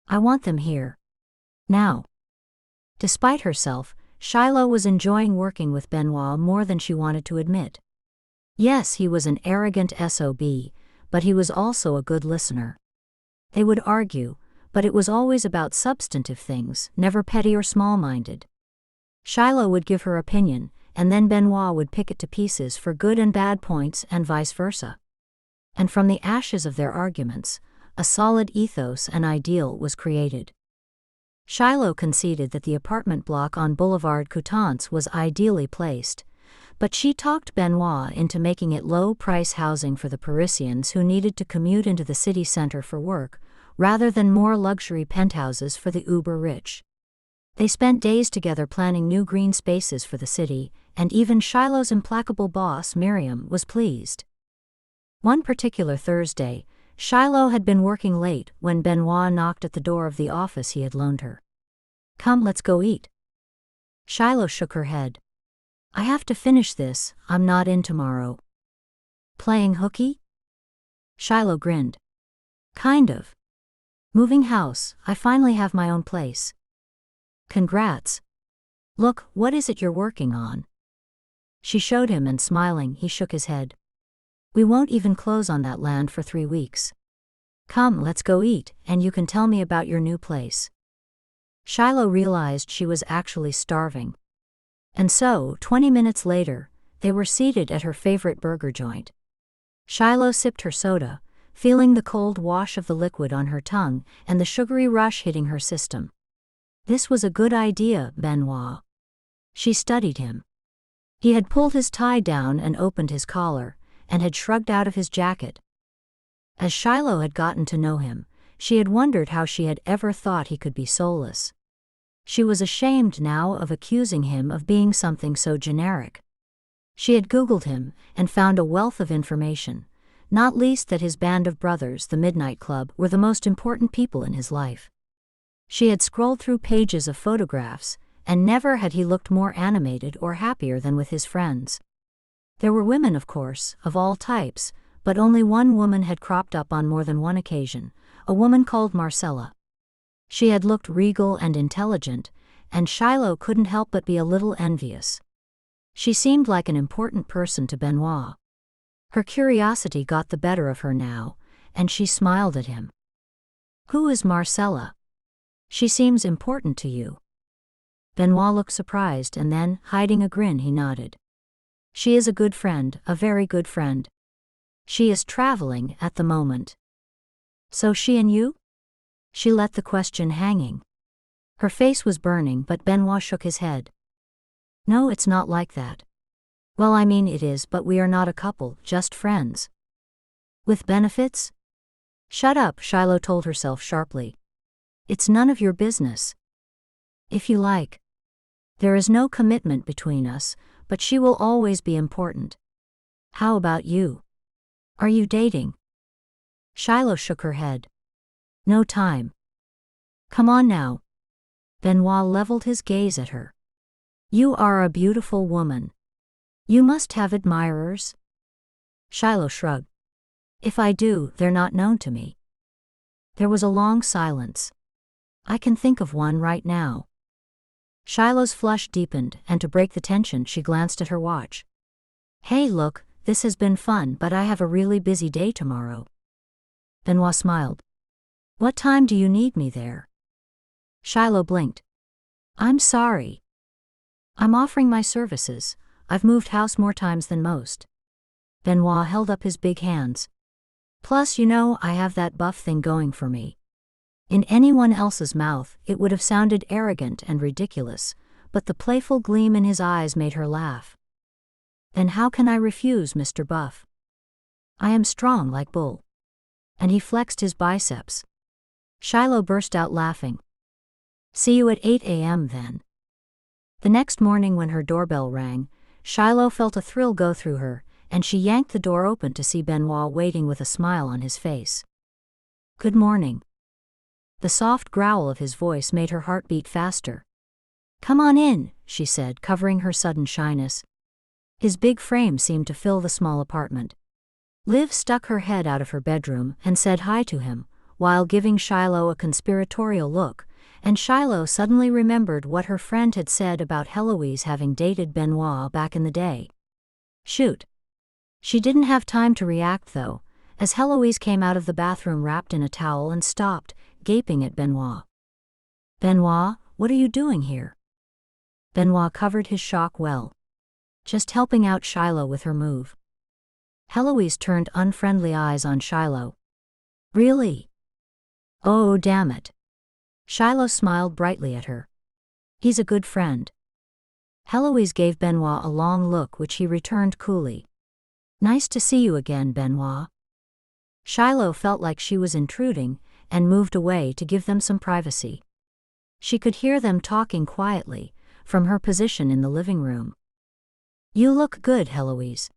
I want them here. Now. Despite herself, Shiloh was enjoying working with Benoit more than she wanted to admit. Yes, he was an arrogant SOB, but he was also a good listener. They would argue, but it was always about substantive things, never petty or small-minded. Shiloh would give her opinion, and then Benoit would pick it to pieces for good and bad points and vice versa. And from the ashes of their arguments, a solid ethos and ideal was created. Shiloh conceded that the apartment block on Boulevard Coutances was ideally placed, but she talked Benoit into making it low-price housing for the Parisians who needed to commute into the city center for work, rather than more luxury penthouses for the uber-rich. They spent days together planning new green spaces for the city, and even Shiloh's implacable boss, Miriam, was pleased. One particular Thursday, Shiloh had been working late when Benoit knocked at the door of the office he had loaned her. Come, let's go eat. Shiloh shook her head. I have to finish this, I'm not in tomorrow. Playing hooky? Shiloh grinned. Kind of. Moving house, I finally have my own place. Congrats. Look, what is it you're working on? She showed him and smiling, he shook his head. We won't even close on that land for 3 weeks. Come, let's go eat, and you can tell me about your new place. Shiloh realized she was actually starving. And so, 20 minutes later, they were seated at her favorite burger joint. Shiloh sipped her soda, feeling the cold wash of the liquid on her tongue and the sugary rush hitting her system. This was a good idea, Benoit. She studied him. He had pulled his tie down and opened his collar, and had shrugged out of his jacket. As Shiloh had gotten to know him, she had wondered how she had ever thought he could be soulless. She was ashamed now of accusing him of being something so generic. She had Googled him and found a wealth of information, not least that his band of brothers, the Midnight Club, were the most important people in his life. She had scrolled through pages of photographs, and never had he looked more animated or happier than with his friends. There were women, of course, of all types, but only one woman had cropped up on more than one occasion, a woman called Marcella. She had looked regal and intelligent, and Shiloh couldn't help but be a little envious. She seemed like an important person to Benoit. Her curiosity got the better of her now, and she smiled at him. Who is Marcella? She seems important to you. Benoit looked surprised and then, hiding a grin, he nodded. She is a good friend, a very good friend. She is traveling at the moment. So she and you? She let the question hanging. Her face was burning, but Benoit shook his head. No, it's not like that. Well, I mean it is, but we are not a couple, just friends. With benefits? Shut up, Shiloh told herself sharply. It's none of your business. If you like. There is no commitment between us, but she will always be important. How about you? Are you dating? Shiloh shook her head. No time. Come on now. Benoit leveled his gaze at her. You are a beautiful woman. You must have admirers. Shiloh shrugged. If I do, they're not known to me. There was a long silence. I can think of one right now. Shiloh's flush deepened, and to break the tension, she glanced at her watch. Hey, look, this has been fun, but I have a really busy day tomorrow. Benoit smiled. What time do you need me there? Shiloh blinked. I'm sorry. I'm offering my services. I've moved house more times than most. Benoit held up his big hands. Plus, you know, I have that buff thing going for me. In anyone else's mouth, it would have sounded arrogant and ridiculous, but the playful gleam in his eyes made her laugh. Then how can I refuse, Mr. Buff? I am strong like bull. And he flexed his biceps. Shiloh burst out laughing. See you at 8 a.m. then. The next morning when her doorbell rang, Shiloh felt a thrill go through her, and she yanked the door open to see Benoit waiting with a smile on his face. Good morning. The soft growl of his voice made her heart beat faster. Come on in, she said, covering her sudden shyness. His big frame seemed to fill the small apartment. Liv stuck her head out of her bedroom and said hi to him, while giving Shiloh a conspiratorial look, and Shiloh suddenly remembered what her friend had said about Heloise having dated Benoit back in the day. Shoot. She didn't have time to react though, as Heloise came out of the bathroom wrapped in a towel and stopped, gaping at Benoit. Benoit, what are you doing here? Benoit covered his shock well. Just helping out Shiloh with her move. Heloise turned unfriendly eyes on Shiloh. Really? Oh, damn it. Shiloh smiled brightly at her. He's a good friend. Heloise gave Benoit a long look which he returned coolly. Nice to see you again, Benoit. Shiloh felt like she was intruding, and moved away to give them some privacy. She could hear them talking quietly, from her position in the living room. You look good, Heloise.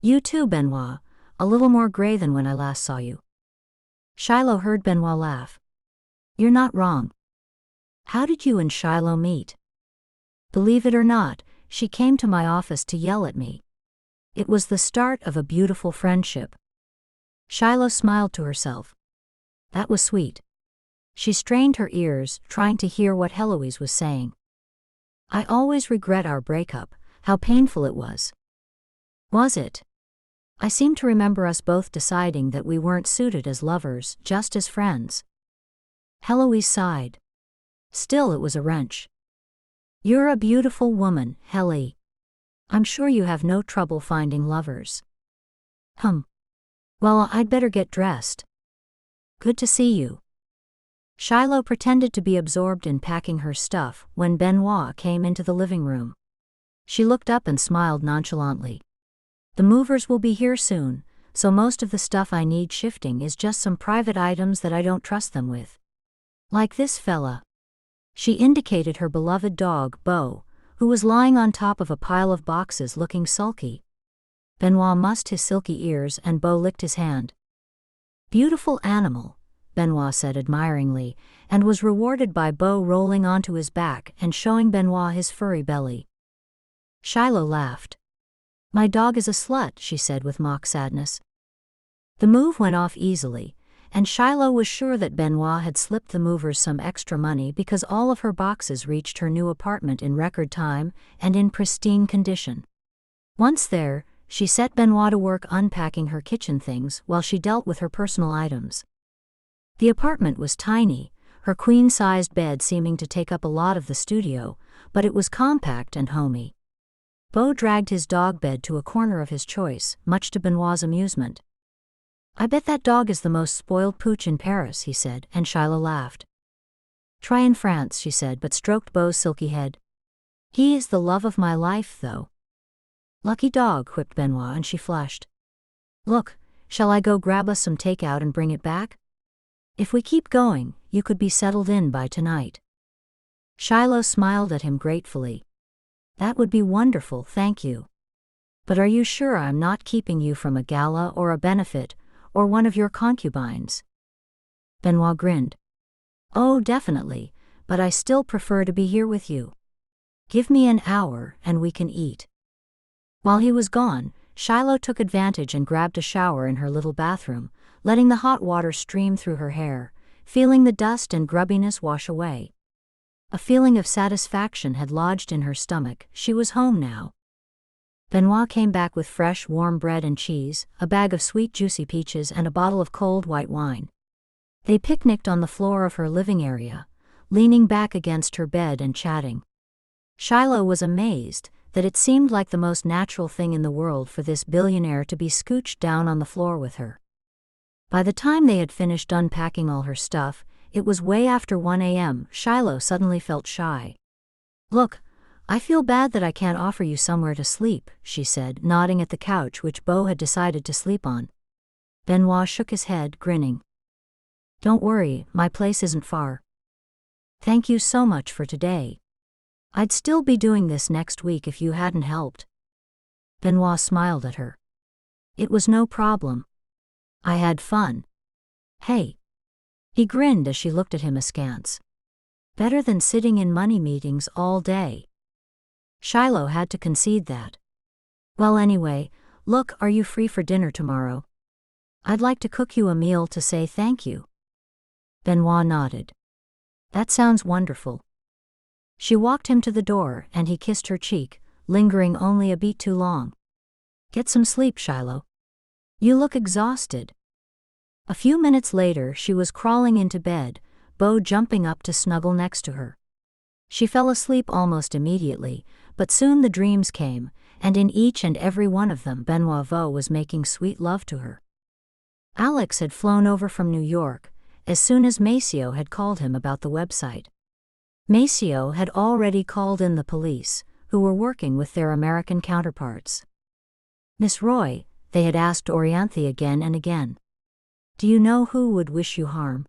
You too, Benoit, a little more gray than when I last saw you. Shiloh heard Benoit laugh. You're not wrong. How did you and Shiloh meet? Believe it or not, she came to my office to yell at me. It was the start of a beautiful friendship. Shiloh smiled to herself. That was sweet. She strained her ears, trying to hear what Heloise was saying. I always regret our breakup, how painful it was. Was it? I seem to remember us both deciding that we weren't suited as lovers, just as friends. Heloise sighed. Still, it was a wrench. You're a beautiful woman, Helly. I'm sure you have no trouble finding lovers. Well, I'd better get dressed. Good to see you. Shiloh pretended to be absorbed in packing her stuff when Benoit came into the living room. She looked up and smiled nonchalantly. The movers will be here soon, so most of the stuff I need shifting is just some private items that I don't trust them with. Like this fella. She indicated her beloved dog, Beau, who was lying on top of a pile of boxes looking sulky. Benoit mussed his silky ears and Beau licked his hand. Beautiful animal, Benoit said admiringly, and was rewarded by Beau rolling onto his back and showing Benoit his furry belly. Shiloh laughed. My dog is a slut, she said with mock sadness. The move went off easily, and Shiloh was sure that Benoit had slipped the movers some extra money because all of her boxes reached her new apartment in record time and in pristine condition. Once there, she set Benoit to work unpacking her kitchen things while she dealt with her personal items. The apartment was tiny, her queen-sized bed seeming to take up a lot of the studio, but it was compact and homey. Beau dragged his dog bed to a corner of his choice, much to Benoit's amusement. I bet that dog is the most spoiled pooch in Paris, he said, and Shiloh laughed. Try in France, she said, but stroked Beau's silky head. He is the love of my life, though. Lucky dog, quipped Benoit, and she flushed. Look, shall I go grab us some takeout and bring it back? If we keep going, you could be settled in by tonight. Shiloh smiled at him gratefully. That would be wonderful, thank you. But are you sure I'm not keeping you from a gala or a benefit, or one of your concubines? Benoit grinned. Oh, definitely, but I still prefer to be here with you. Give me an hour and we can eat. While he was gone, Shiloh took advantage and grabbed a shower in her little bathroom, letting the hot water stream through her hair, feeling the dust and grubbiness wash away. A feeling of satisfaction had lodged in her stomach. She was home now. Benoit came back with fresh, warm bread and cheese, a bag of sweet, juicy peaches, and a bottle of cold white wine. They picnicked on the floor of her living area, leaning back against her bed and chatting. Shiloh was amazed that it seemed like the most natural thing in the world for this billionaire to be scooched down on the floor with her. By the time they had finished unpacking all her stuff, it was way after 1 a.m. Shiloh suddenly felt shy. Look, I feel bad that I can't offer you somewhere to sleep, she said, nodding at the couch which Beau had decided to sleep on. Benoit shook his head, grinning. Don't worry, my place isn't far. Thank you so much for today. I'd still be doing this next week if you hadn't helped. Benoit smiled at her. It was no problem. I had fun. Hey. He grinned as she looked at him askance. Better than sitting in money meetings all day. Shiloh had to concede that. Well, anyway, look, are you free for dinner tomorrow? I'd like to cook you a meal to say thank you. Benoit nodded. That sounds wonderful. She walked him to the door and he kissed her cheek, lingering only a beat too long. Get some sleep, Shiloh. You look exhausted. A few minutes later she was crawling into bed, Beau jumping up to snuggle next to her. She fell asleep almost immediately, but soon the dreams came, and in each and every one of them Benoit was making sweet love to her. Alex had flown over from New York, as soon as Maceo had called him about the website. Maceo had already called in the police, who were working with their American counterparts. Miss Roy, they had asked Orianthe again and again. Do you know who would wish you harm?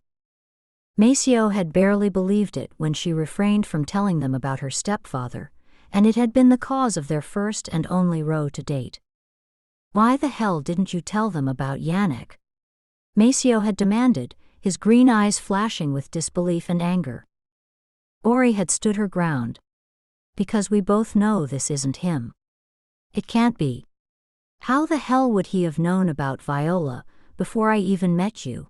Maceo had barely believed it when she refrained from telling them about her stepfather, and it had been the cause of their first and only row to date. Why the hell didn't you tell them about Yannick? Maceo had demanded, his green eyes flashing with disbelief and anger. Ori had stood her ground. Because we both know this isn't him. It can't be. How the hell would he have known about Viola before I even met you?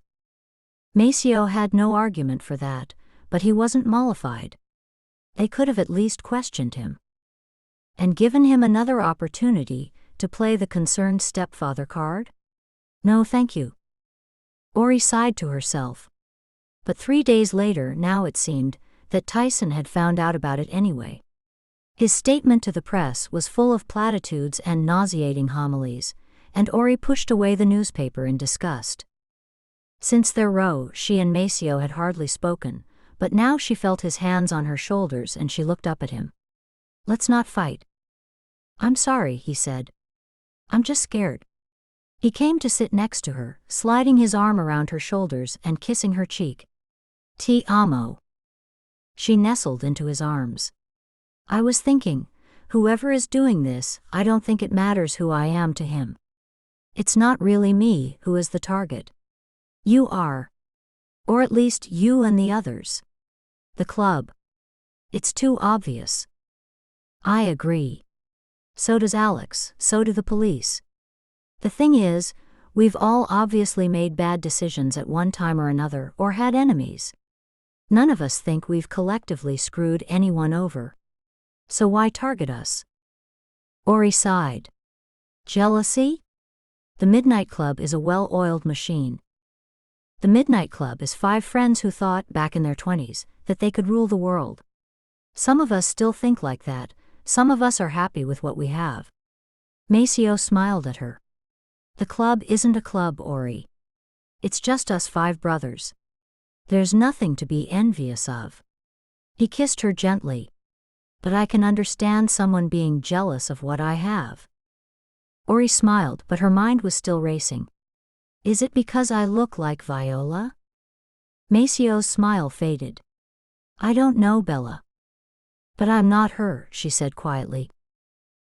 Maceo had no argument for that, but he wasn't mollified. They could have at least questioned him and given him another opportunity to play the concerned stepfather card. No thank you. Ori sighed to herself. But 3 days later now it seemed that Tyson had found out about it anyway. His statement to the press was full of platitudes and nauseating homilies, and Ori pushed away the newspaper in disgust. Since their row, she and Maceo had hardly spoken, but now she felt his hands on her shoulders and she looked up at him. "Let's not fight." "I'm sorry," he said. "I'm just scared." He came to sit next to her, sliding his arm around her shoulders and kissing her cheek. "Ti amo." She nestled into his arms. "I was thinking, whoever is doing this, I don't think it matters who I am to him. It's not really me who is the target. You are. Or at least you and the others. The club. It's too obvious." "I agree. So does Alex, so do the police. The thing is, we've all obviously made bad decisions at one time or another or had enemies. None of us think we've collectively screwed anyone over. So why target us?" Ori sighed. "Jealousy? The Midnight Club is a well-oiled machine. The Midnight Club is 5 friends who thought, back in their 20s, that they could rule the world. Some of us still think like that, some of us are happy with what we have." Maceo smiled at her. "The club isn't a club, Ori. It's just us 5 brothers. There's nothing to be envious of." He kissed her gently. "But I can understand someone being jealous of what I have." Ori smiled, but her mind was still racing. "Is it because I look like Viola?" Maceo's smile faded. "I don't know, Bella. But I'm not her," she said quietly.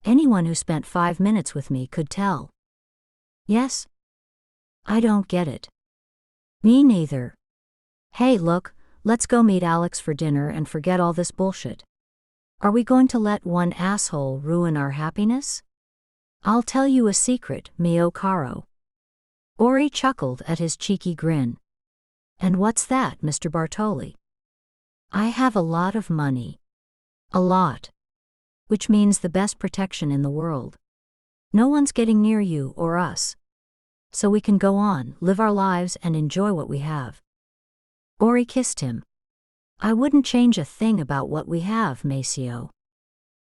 "Anyone who spent 5 minutes with me could tell." "Yes? I don't get it." "Me neither. Hey look, let's go meet Alex for dinner and forget all this bullshit. Are we going to let one asshole ruin our happiness? I'll tell you a secret, mio caro." Ori chuckled at his cheeky grin. "And what's that, Mr. Bartoli?" "I have a lot of money. A lot. Which means the best protection in the world. No one's getting near you or us. So we can go on, live our lives and enjoy what we have." Ori kissed him. "I wouldn't change a thing about what we have, Maceo.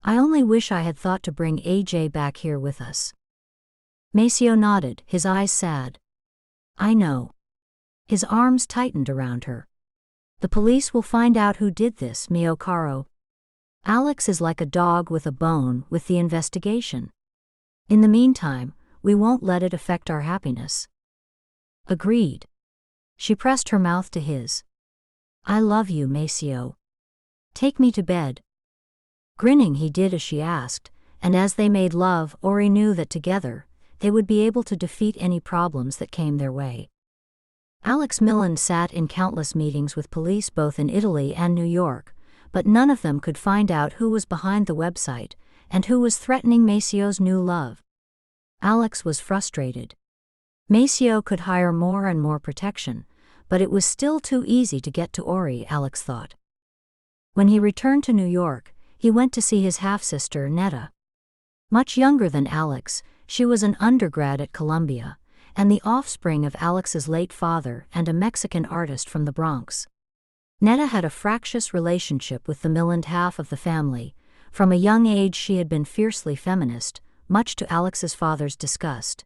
I only wish I had thought to bring AJ back here with us." Maceo nodded, his eyes sad. "I know." His arms tightened around her. "The police will find out who did this, mio caro. Alex is like a dog with a bone with the investigation. In the meantime, we won't let it affect our happiness." "Agreed." She pressed her mouth to his. "I love you, Maceo. Take me to bed." Grinning he did as she asked, and as they made love, Ori knew that together, they would be able to defeat any problems that came their way. Alex Milland sat in countless meetings with police both in Italy and New York, but none of them could find out who was behind the website and who was threatening Maceo's new love. Alex was frustrated. Maceo could hire more and more protection, but it was still too easy to get to Ori, Alex thought. When he returned to New York, he went to see his half-sister, Netta. Much younger than Alex, she was an undergrad at Columbia, and the offspring of Alex's late father and a Mexican artist from the Bronx. Netta had a fractious relationship with the Milland half of the family. From a young age she had been fiercely feminist, much to Alex's father's disgust.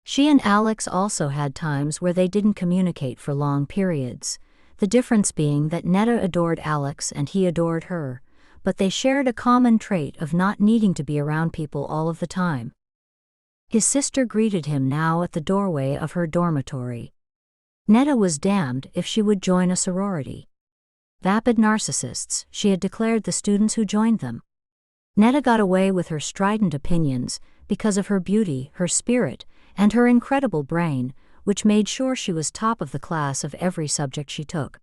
She and Alex also had times where they didn't communicate for long periods, the difference being that Netta adored Alex and he adored her, but they shared a common trait of not needing to be around people all of the time. His sister greeted him now at the doorway of her dormitory. Netta was damned if she would join a sorority. Vapid narcissists, she had declared the students who joined them. Netta got away with her strident opinions because of her beauty, her spirit, and her incredible brain, which made sure she was top of the class of every subject she took.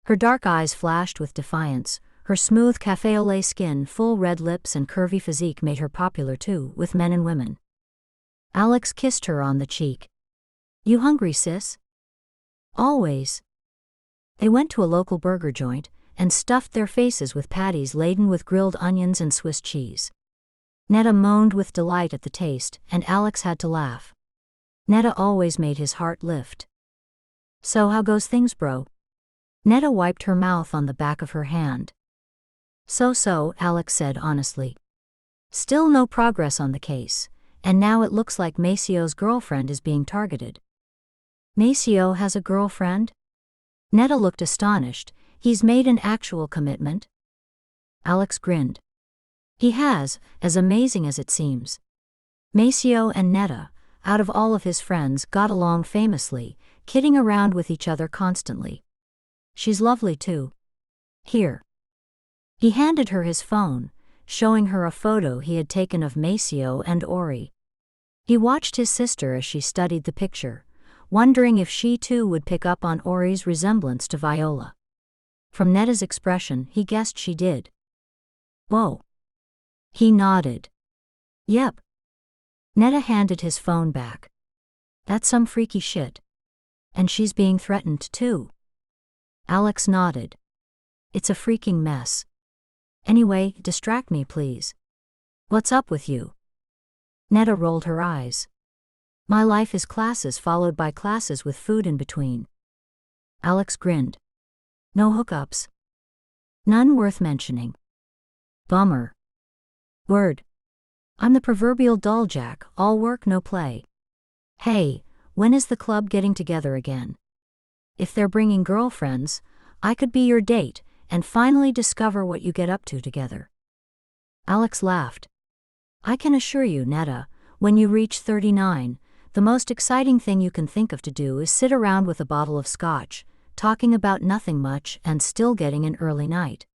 Her dark eyes flashed with defiance, her smooth café au lait skin, full red lips and curvy physique made her popular too, with men and women. Alex kissed her on the cheek. "You hungry, sis?" Always. They went to a local burger joint and stuffed their faces with patties laden with grilled onions and Swiss cheese. Netta moaned with delight at the taste, and Alex had to laugh. Netta always made his heart lift. "So how goes things, bro?" Netta wiped her mouth on the back of her hand. So, Alex said honestly. Still no progress on the case, and now it looks like Maceo's girlfriend is being targeted. Maceo has a girlfriend? Netta looked astonished. He's made an actual commitment? Alex grinned. He has, as amazing as it seems. Maceo and Netta, out of all of his friends, got along famously, kidding around with each other constantly. She's lovely too. Here. He handed her his phone, showing her a photo he had taken of Maceo and Ori. He watched his sister as she studied the picture, wondering if she too would pick up on Ori's resemblance to Viola. From Netta's expression, he guessed she did. Whoa. He nodded. Yep. Netta handed his phone back. That's some freaky shit. And she's being threatened too. Alex nodded. It's a freaking mess. Anyway, distract me please. What's up with you? Netta rolled her eyes. My life is classes followed by classes with food in between. Alex grinned. No hookups? None worth mentioning. Bummer. Word. I'm the proverbial dulljack, all work no play. Hey, when is the club getting together again? If they're bringing girlfriends, I could be your date and finally discover what you get up to together. Alex laughed. I can assure you, Netta, when you reach 39, the most exciting thing you can think of to do is sit around with a bottle of scotch, talking about nothing much and still getting an early night.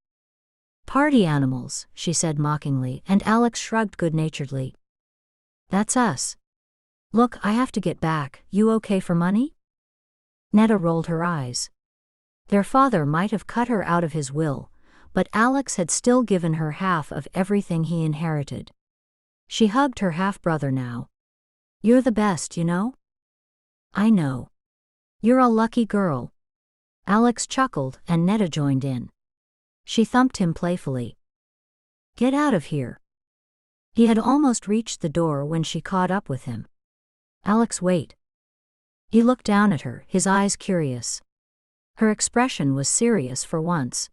Party animals, she said mockingly, and Alex shrugged good-naturedly. That's us. Look, I have to get back. You okay for money? Netta rolled her eyes. Their father might have cut her out of his will, but Alex had still given her half of everything he inherited. She hugged her half-brother now. You're the best, you know? I know. You're a lucky girl. Alex chuckled and Netta joined in. She thumped him playfully. Get out of here. He had almost reached the door when she caught up with him. Alex, wait. He looked down at her, his eyes curious. Her expression was serious for once.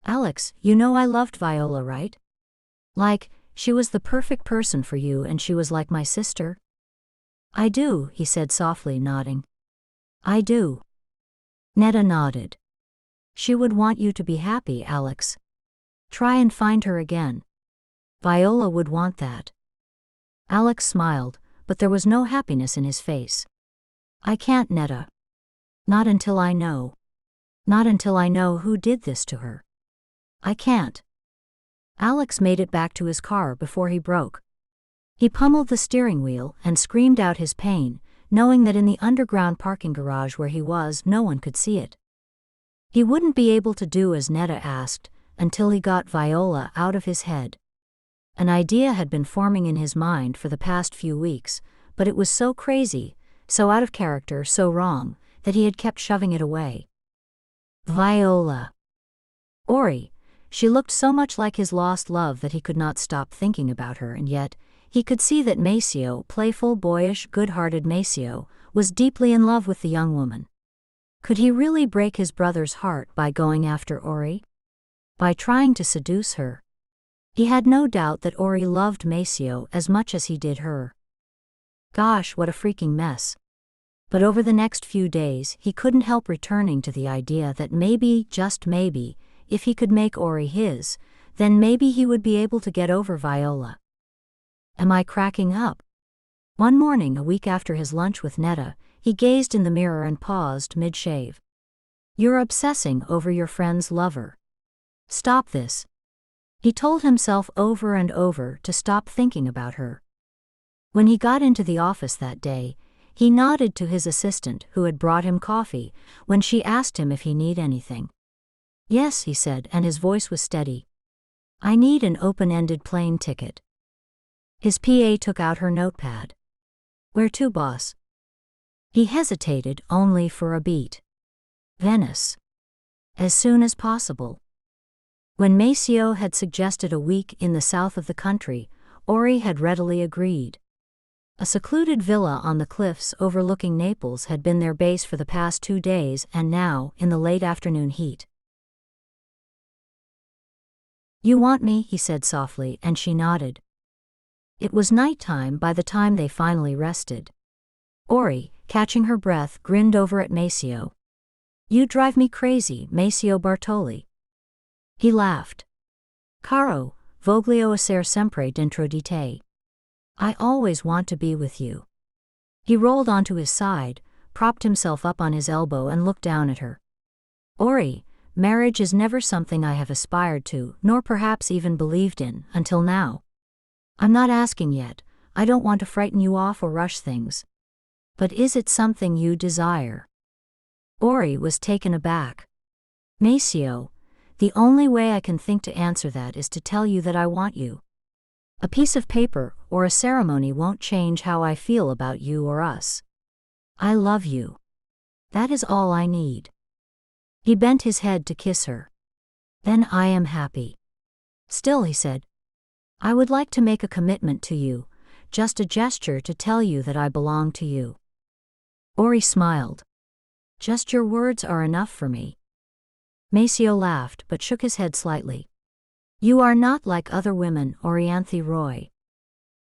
Alex, you know I loved Viola, right? Like, she was the perfect person for you and she was like my sister? I do, he said softly, nodding. I do. Netta nodded. She would want you to be happy, Alex. Try and find her again. Viola would want that. Alex smiled, but there was no happiness in his face. I can't, Netta. Not until I know. Not until I know who did this to her. I can't. Alex made it back to his car before he broke. He pummeled the steering wheel and screamed out his pain, knowing that in the underground parking garage where he was, no one could see it. He wouldn't be able to do as Netta asked until he got Viola out of his head. An idea had been forming in his mind for the past few weeks, but it was so crazy, so out of character, so wrong, that he had kept shoving it away. Viola. Ori. She looked so much like his lost love that he could not stop thinking about her, and yet he could see that Maceo, playful, boyish, good-hearted Maceo, was deeply in love with the young woman. Could he really break his brother's heart by going after Ori? By trying to seduce her? He had no doubt that Ori loved Maceo as much as he did her. Gosh, what a freaking mess. But over the next few days he couldn't help returning to the idea that maybe, just maybe, if he could make Ori his, then maybe he would be able to get over Viola. Am I cracking up? One morning, a week after his lunch with Netta, he gazed in the mirror and paused mid-shave. You're obsessing over your friend's lover. Stop this. He told himself over and over to stop thinking about her. When he got into the office that day, he nodded to his assistant who had brought him coffee when she asked him if he need anything. Yes, he said, and his voice was steady. I need an open-ended plane ticket. His PA took out her notepad. Where to, boss? He hesitated only for a beat. Venice. As soon as possible. When Maceo had suggested a week in the south of the country, Ori had readily agreed. A secluded villa on the cliffs overlooking Naples had been their base for the past 2 days, and now, in the late afternoon heat. "You want me," he said softly, and she nodded. It was nighttime by the time they finally rested. Ori, catching her breath, grinned over at Maceo. "You drive me crazy, Maceo Bartoli." He laughed. "Caro, voglio essere sempre dentro di te. I always want to be with you." He rolled onto his side, propped himself up on his elbow and looked down at her. "Ori, marriage is never something I have aspired to, nor perhaps even believed in, until now. I'm not asking yet, I don't want to frighten you off or rush things. But is it something you desire?" Ori was taken aback. "Maceo, the only way I can think to answer that is to tell you that I want you. A piece of paper or a ceremony won't change how I feel about you or us. I love you. That is all I need." He bent his head to kiss her. "Then I am happy." "Still," he said, "I would like to make a commitment to you, just a gesture to tell you that I belong to you." Ori smiled. "Just your words are enough for me." Maceo laughed but shook his head slightly. "You are not like other women, Orianthe Roy."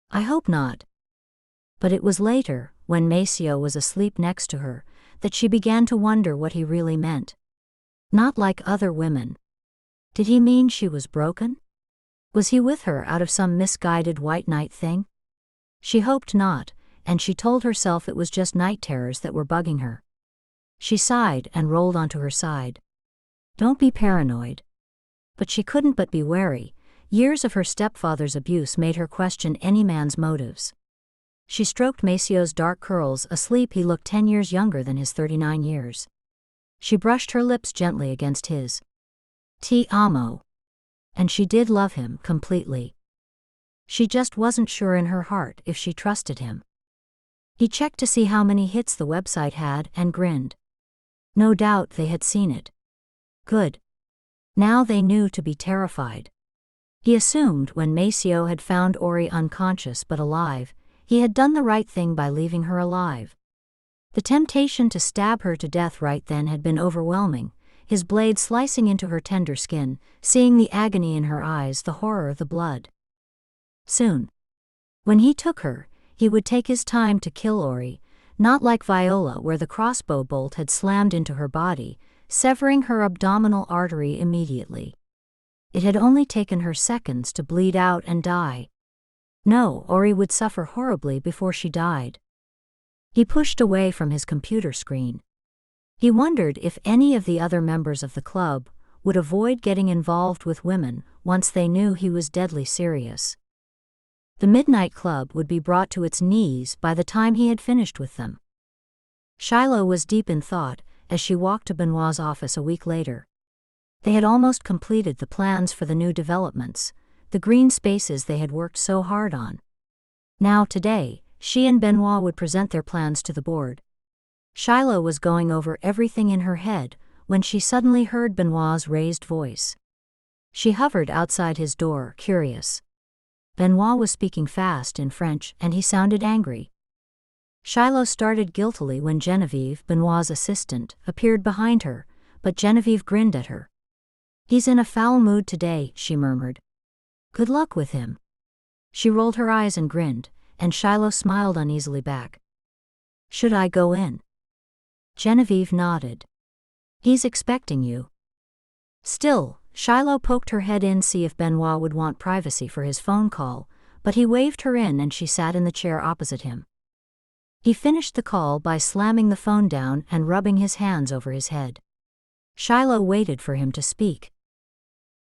"I hope not." But it was later, when Maceo was asleep next to her, that she began to wonder what he really meant. Not like other women. Did he mean she was broken? Was he with her out of some misguided white knight thing? She hoped not, and she told herself it was just night terrors that were bugging her. She sighed and rolled onto her side. "Don't be paranoid." But she couldn't but be wary. Years of her stepfather's abuse made her question any man's motives. She stroked Maceo's dark curls. Asleep, he looked 10 years younger than his 39 years. She brushed her lips gently against his. "Ti amo." And she did love him completely. She just wasn't sure in her heart if she trusted him. He checked to see how many hits the website had and grinned. No doubt they had seen it. Good. Now they knew to be terrified. He assumed when Maceo had found Ori unconscious but alive, he had done the right thing by leaving her alive. The temptation to stab her to death right then had been overwhelming, his blade slicing into her tender skin, seeing the agony in her eyes, the horror, the blood. Soon. When he took her, he would take his time to kill Ori, not like Viola where the crossbow bolt had slammed into her body, severing her abdominal artery immediately. It had only taken her seconds to bleed out and die. No, Ori would suffer horribly before she died. He pushed away from his computer screen. He wondered if any of the other members of the club would avoid getting involved with women once they knew he was deadly serious. The Midnight Club would be brought to its knees by the time he had finished with them. Shiloh was deep in thought as she walked to Benoit's office a week later. They had almost completed the plans for the new developments, the green spaces they had worked so hard on. Now today, she and Benoit would present their plans to the board. Shiloh was going over everything in her head when she suddenly heard Benoit's raised voice. She hovered outside his door, curious. Benoit was speaking fast in French and he sounded angry. Shiloh started guiltily when Genevieve, Benoit's assistant, appeared behind her, but Genevieve grinned at her. "He's in a foul mood today," she murmured. "Good luck with him." She rolled her eyes and grinned, and Shiloh smiled uneasily back. "Should I go in?" Genevieve nodded. "He's expecting you." Still, Shiloh poked her head in to see if Benoit would want privacy for his phone call, but he waved her in and she sat in the chair opposite him. He finished the call by slamming the phone down and rubbing his hands over his head. Shiloh waited for him to speak.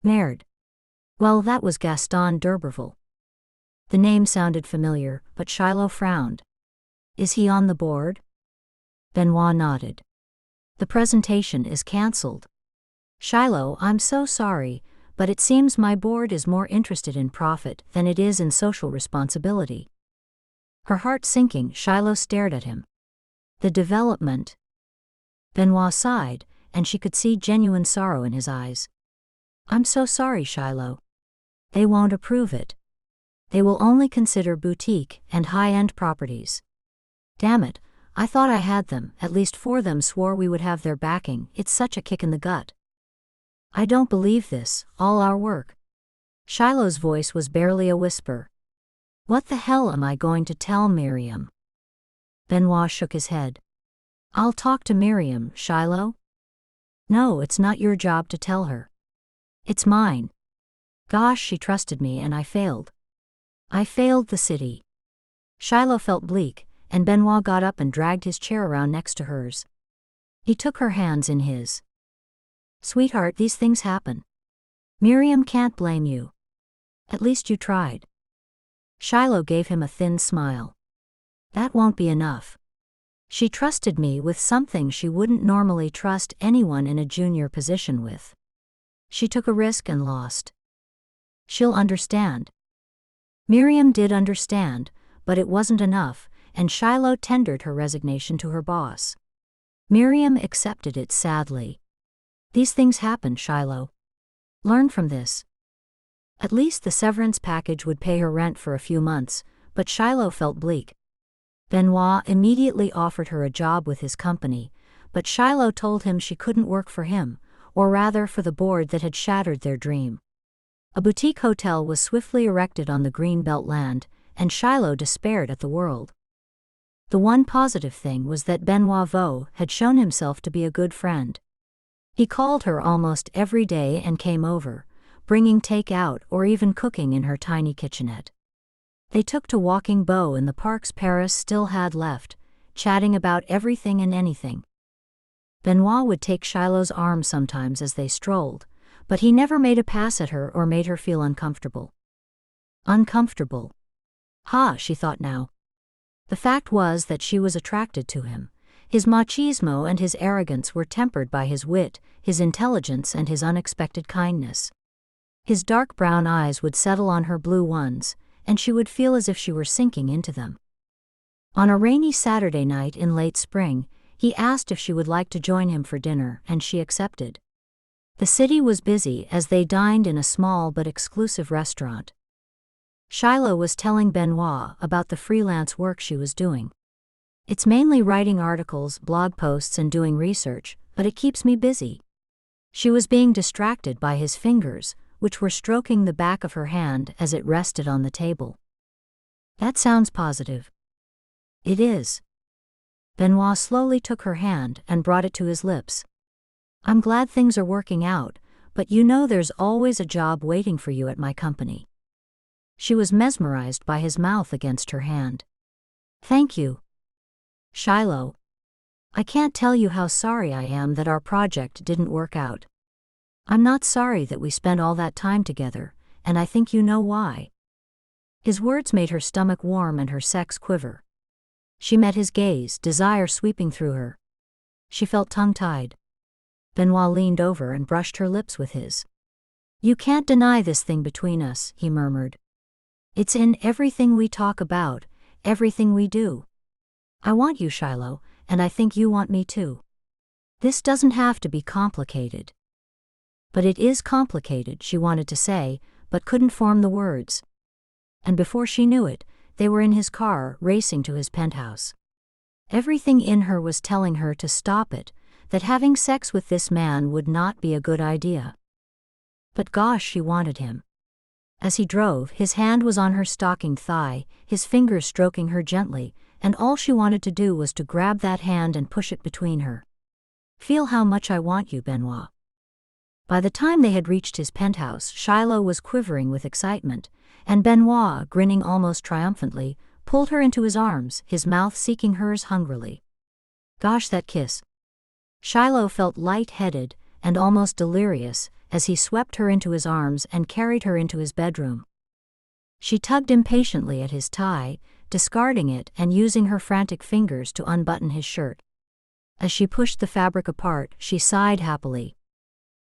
"Merde. Well, that was Gaston d'Urberville." The name sounded familiar, but Shiloh frowned. "Is he on the board?" Benoit nodded. "The presentation is cancelled." "Shiloh, I'm so sorry, but it seems my board is more interested in profit than it is in social responsibility." Her heart sinking, Shiloh stared at him. The development. Benoit sighed, and she could see genuine sorrow in his eyes. I'm so sorry, Shiloh. They won't approve it. They will only consider boutique and high-end properties. Damn it, I thought I had them, at least 4 of them swore we would have their backing. It's such a kick in the gut. I don't believe this, all our work. Shiloh's voice was barely a whisper. What the hell am I going to tell Miriam? Benoit shook his head. I'll talk to Miriam, Shiloh. No, it's not your job to tell her. It's mine. Gosh, she trusted me and I failed. I failed the city. Shiloh felt bleak, and Benoit got up and dragged his chair around next to hers. He took her hands in his. Sweetheart, these things happen. Miriam can't blame you. At least you tried. Shiloh gave him a thin smile. That won't be enough. She trusted me with something she wouldn't normally trust anyone in a junior position with. She took a risk and lost. She'll understand. Miriam did understand, but it wasn't enough, and Shiloh tendered her resignation to her boss. Miriam accepted it sadly. These things happen, Shiloh. Learn from this. At least the severance package would pay her rent for a few months, but Shiloh felt bleak. Benoit immediately offered her a job with his company, but Shiloh told him she couldn't work for him, or rather for the board that had shattered their dream. A boutique hotel was swiftly erected on the Greenbelt land, and Shiloh despaired at the world. The one positive thing was that Benoit Vaux had shown himself to be a good friend. He called her almost every day and came over, bringing takeout or even cooking in her tiny kitchenette. They took to walking Beau in the parks Paris still had left, chatting about everything and anything. Benoit would take Shiloh's arm sometimes as they strolled, but he never made a pass at her or made her feel uncomfortable. Uncomfortable. Ha, she thought now. The fact was that she was attracted to him. His machismo and his arrogance were tempered by his wit, his intelligence and his unexpected kindness. His dark brown eyes would settle on her blue ones, and she would feel as if she were sinking into them. On a rainy Saturday night in late spring, he asked if she would like to join him for dinner, and she accepted. The city was busy as they dined in a small but exclusive restaurant. Shiloh was telling Benoit about the freelance work she was doing. It's mainly writing articles, blog posts and doing research, but it keeps me busy. She was being distracted by his fingers, which were stroking the back of her hand as it rested on the table. That sounds positive. It is. Benoit slowly took her hand and brought it to his lips. I'm glad things are working out, but you know there's always a job waiting for you at my company. She was mesmerized by his mouth against her hand. Thank you. Shiloh. I can't tell you how sorry I am that our project didn't work out. I'm not sorry that we spent all that time together, and I think you know why. His words made her stomach warm and her sex quiver. She met his gaze, desire sweeping through her. She felt tongue-tied. Benoit leaned over and brushed her lips with his. You can't deny this thing between us, he murmured. It's in everything we talk about, everything we do. I want you, Shiloh, and I think you want me too. This doesn't have to be complicated. But it is complicated, she wanted to say, but couldn't form the words. And before she knew it, they were in his car, racing to his penthouse. Everything in her was telling her to stop it, that having sex with this man would not be a good idea. But gosh, she wanted him. As he drove, his hand was on her stockinged thigh, his fingers stroking her gently, and all she wanted to do was to grab that hand and push it between her. Feel how much I want you, Benoit. By the time they had reached his penthouse, Shiloh was quivering with excitement, and Benoit, grinning almost triumphantly, pulled her into his arms, his mouth seeking hers hungrily. Gosh, that kiss. Shiloh felt light-headed and almost delirious as he swept her into his arms and carried her into his bedroom. She tugged impatiently at his tie, discarding it and using her frantic fingers to unbutton his shirt. As she pushed the fabric apart, she sighed happily.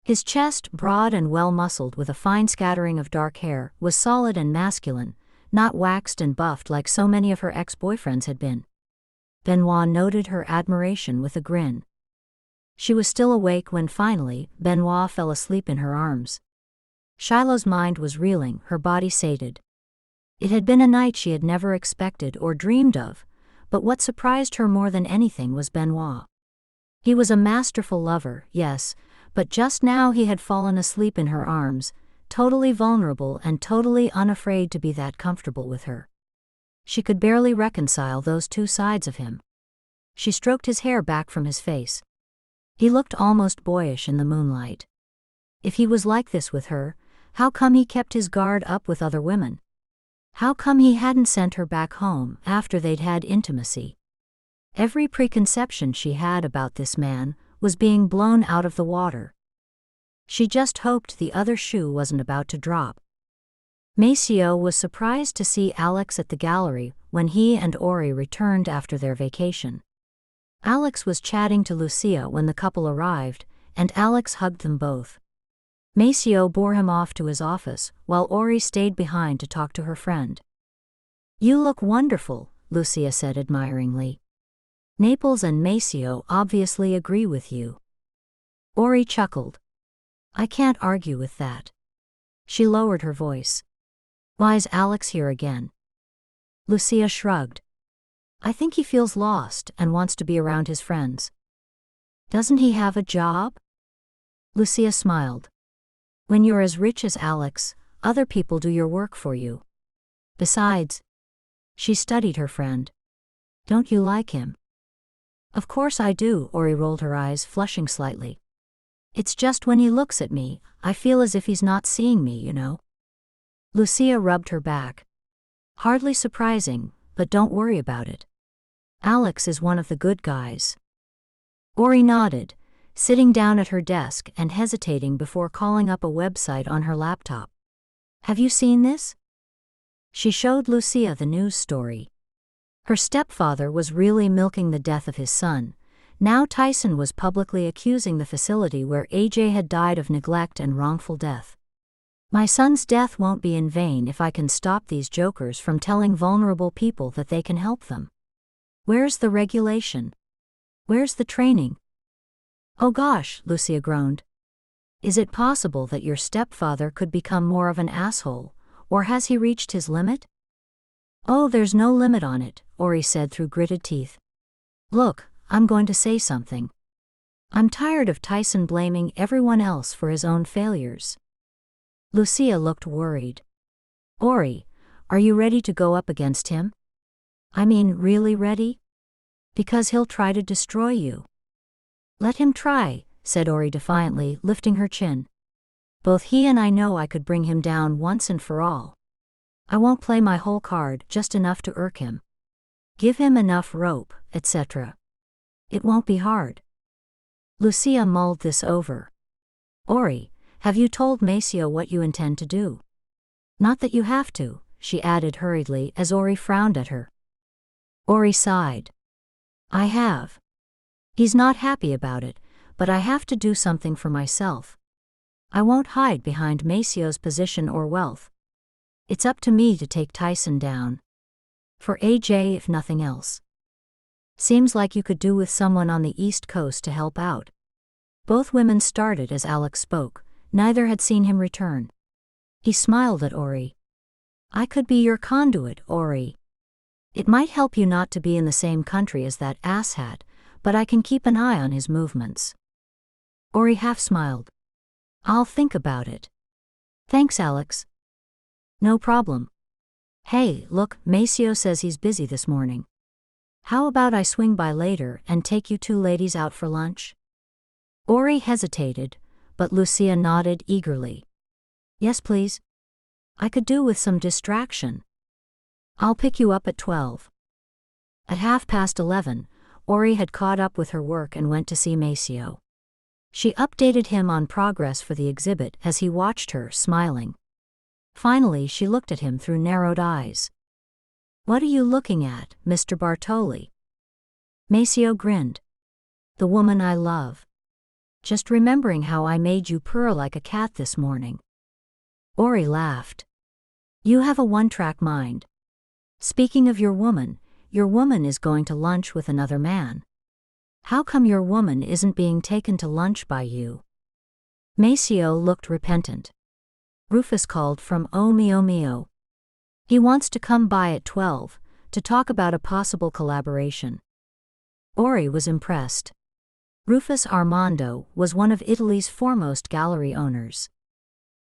His chest, broad and well-muscled with a fine scattering of dark hair, was solid and masculine, not waxed and buffed like so many of her ex-boyfriends had been. Benoit noted her admiration with a grin. She was still awake when finally, Benoit fell asleep in her arms. Shiloh's mind was reeling, her body sated. It had been a night she had never expected or dreamed of, but what surprised her more than anything was Benoit. He was a masterful lover, yes, but just now he had fallen asleep in her arms, totally vulnerable and totally unafraid to be that comfortable with her. She could barely reconcile those two sides of him. She stroked his hair back from his face. He looked almost boyish in the moonlight. If he was like this with her, how come he kept his guard up with other women? How come he hadn't sent her back home after they'd had intimacy? Every preconception she had about this man was being blown out of the water. She just hoped the other shoe wasn't about to drop. Maceo was surprised to see Alex at the gallery when he and Ori returned after their vacation. Alex was chatting to Lucia when the couple arrived, and Alex hugged them both. Maceo bore him off to his office, while Ori stayed behind to talk to her friend. "You look wonderful," Lucia said admiringly. "Naples and Maceo obviously agree with you." Ori chuckled. "I can't argue with that." She lowered her voice. "Why's Alex here again?" Lucia shrugged. "I think he feels lost and wants to be around his friends." "Doesn't he have a job?" Lucia smiled. "When you're as rich as Alex, other people do your work for you. Besides," she studied her friend, "don't you like him?" "Of course I do," Ori rolled her eyes, flushing slightly. "It's just when he looks at me, I feel as if he's not seeing me, you know." Lucia rubbed her back. "Hardly surprising, but don't worry about it. Alex is one of the good guys." Ori nodded, sitting down at her desk and hesitating before calling up a website on her laptop. "Have you seen this?" She showed Lucia the news story. Her stepfather was really milking the death of his son. Now Tyson was publicly accusing the facility where AJ had died of neglect and wrongful death. "My son's death won't be in vain if I can stop these jokers from telling vulnerable people that they can help them. Where's the regulation? Where's the training?" "Oh gosh," Lucia groaned. "Is it possible that your stepfather could become more of an asshole, or has he reached his limit?" "Oh, there's no limit on it," Ori said through gritted teeth. "Look, I'm going to say something. I'm tired of Tyson blaming everyone else for his own failures." Lucia looked worried. "Ori, are you ready to go up against him? I mean, really ready? Because he'll try to destroy you." "Let him try," said Ori defiantly, lifting her chin. "Both he and I know I could bring him down once and for all. I won't play my whole card, just enough to irk him. Give him enough rope, etc. It won't be hard." Lucia mulled this over. "Ori, have you told Maceo what you intend to do?" "Not that you have to," she added hurriedly as Ori frowned at her. Ori sighed. "I have. He's not happy about it, but I have to do something for myself. I won't hide behind Maceo's position or wealth. It's up to me to take Tyson down. For AJ if nothing else. Seems like you could do with someone on the East Coast to help out." Both women started as Alex spoke. Neither had seen him return. He smiled at Ori. "I could be your conduit, Ori. It might help you not to be in the same country as that asshat, but I can keep an eye on his movements." Ori half smiled. "I'll think about it." "Thanks, Alex." "No problem. Hey, look, Maceo says he's busy this morning. How about I swing by later and take you two ladies out for lunch?" Ori hesitated, but Lucia nodded eagerly. "Yes, please. I could do with some distraction. I'll pick you up at 12. At 11:30, Ori had caught up with her work and went to see Maceo. She updated him on progress for the exhibit as he watched her, smiling. Finally she looked at him through narrowed eyes. "What are you looking at, Mr. Bartoli?" Maceo grinned. "The woman I love. Just remembering how I made you purr like a cat this morning." Ori laughed. "You have a one-track mind. Speaking of your woman, your woman is going to lunch with another man. How come your woman isn't being taken to lunch by you?" Maceo looked repentant. Rufus called from "Oh mio mio. He wants to come by at 12, to talk about a possible collaboration." Ori was impressed. Rufus Armando was one of Italy's foremost gallery owners.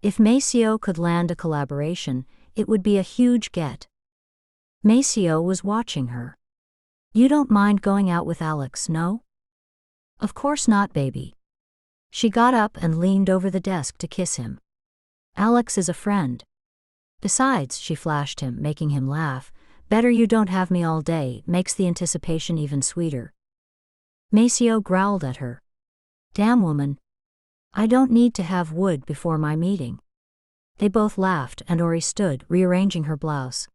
If Maceo could land a collaboration, it would be a huge get. Maceo was watching her. "You don't mind going out with Alex, no?" "Of course not, baby." She got up and leaned over the desk to kiss him. "Alex is a friend. Besides," she flashed him, making him laugh, "better you don't have me all day, makes the anticipation even sweeter." Maceo growled at her. "Damn woman. I don't need to have wood before my meeting." They both laughed and Ori stood, rearranging her blouse.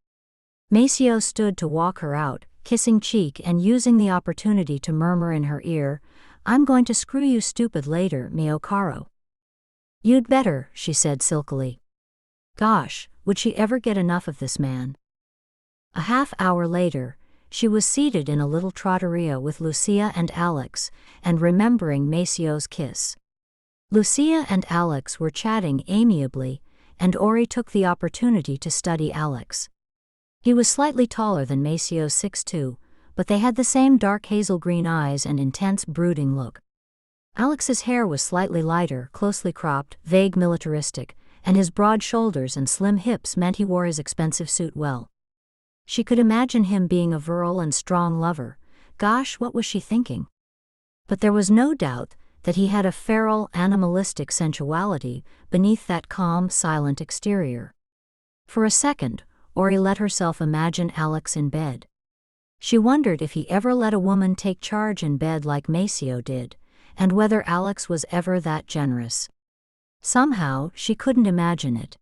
Maceo stood to walk her out, kissing cheek and using the opportunity to murmur in her ear, "I'm going to screw you stupid later, mio caro." "You'd better," she said silkily. Gosh, would she ever get enough of this man? A half-hour later, she was seated in a little trattoria with Lucia and Alex, and remembering Maceo's kiss. Lucia and Alex were chatting amiably, and Ori took the opportunity to study Alex. He was slightly taller than Maceo's 6'2", but they had the same dark hazel green eyes and intense brooding look. Alex's hair was slightly lighter, closely cropped, vague militaristic, and his broad shoulders and slim hips meant he wore his expensive suit well. She could imagine him being a virile and strong lover. Gosh, what was she thinking? But there was no doubt that he had a feral, animalistic sensuality beneath that calm, silent exterior. For a second, Ori let herself imagine Alex in bed. She wondered if he ever let a woman take charge in bed like Maceo did, and whether Alex was ever that generous. Somehow, she couldn't imagine it.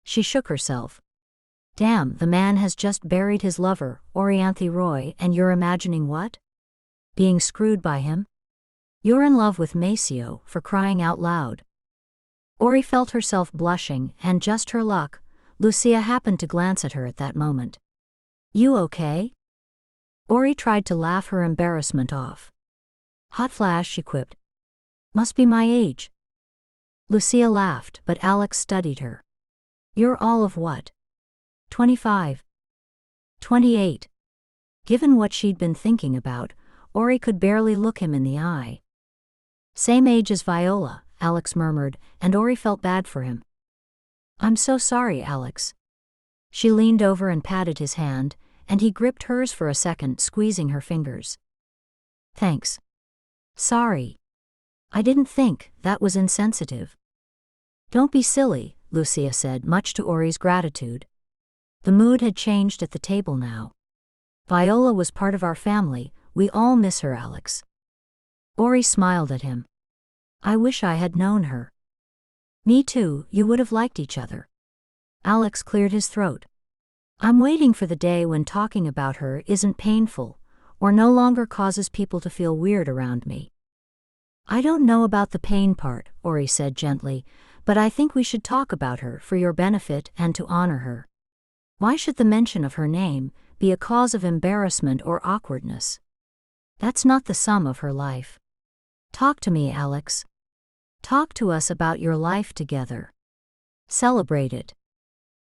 She shook herself. Damn, the man has just buried his lover, Orianthe Roy, and you're imagining what? Being screwed by him? You're in love with Maceo, for crying out loud. Ori felt herself blushing, and just her luck, Lucia happened to glance at her at that moment. You okay? Ori tried to laugh her embarrassment off. Hot flash, she quipped. Must be my age. Lucia laughed, but Alex studied her. You're all of what? 25. 28. Given what she'd been thinking about, Ori could barely look him in the eye. Same age as Viola, Alex murmured, and Ori felt bad for him. I'm so sorry, Alex. She leaned over and patted his hand, and he gripped hers for a second, squeezing her fingers. Thanks. Sorry. I didn't think, that was insensitive. Don't be silly, Lucia said, much to Ori's gratitude. The mood had changed at the table now. Viola was part of our family, we all miss her, Alex. Ori smiled at him. I wish I had known her. Me too, you would have liked each other. Alex cleared his throat. I'm waiting for the day when talking about her isn't painful, or no longer causes people to feel weird around me. I don't know about the pain part, Ori said gently, but I think we should talk about her for your benefit and to honor her. Why should the mention of her name be a cause of embarrassment or awkwardness? That's not the sum of her life. Talk to me, Alex. Talk to us about your life together. Celebrate it.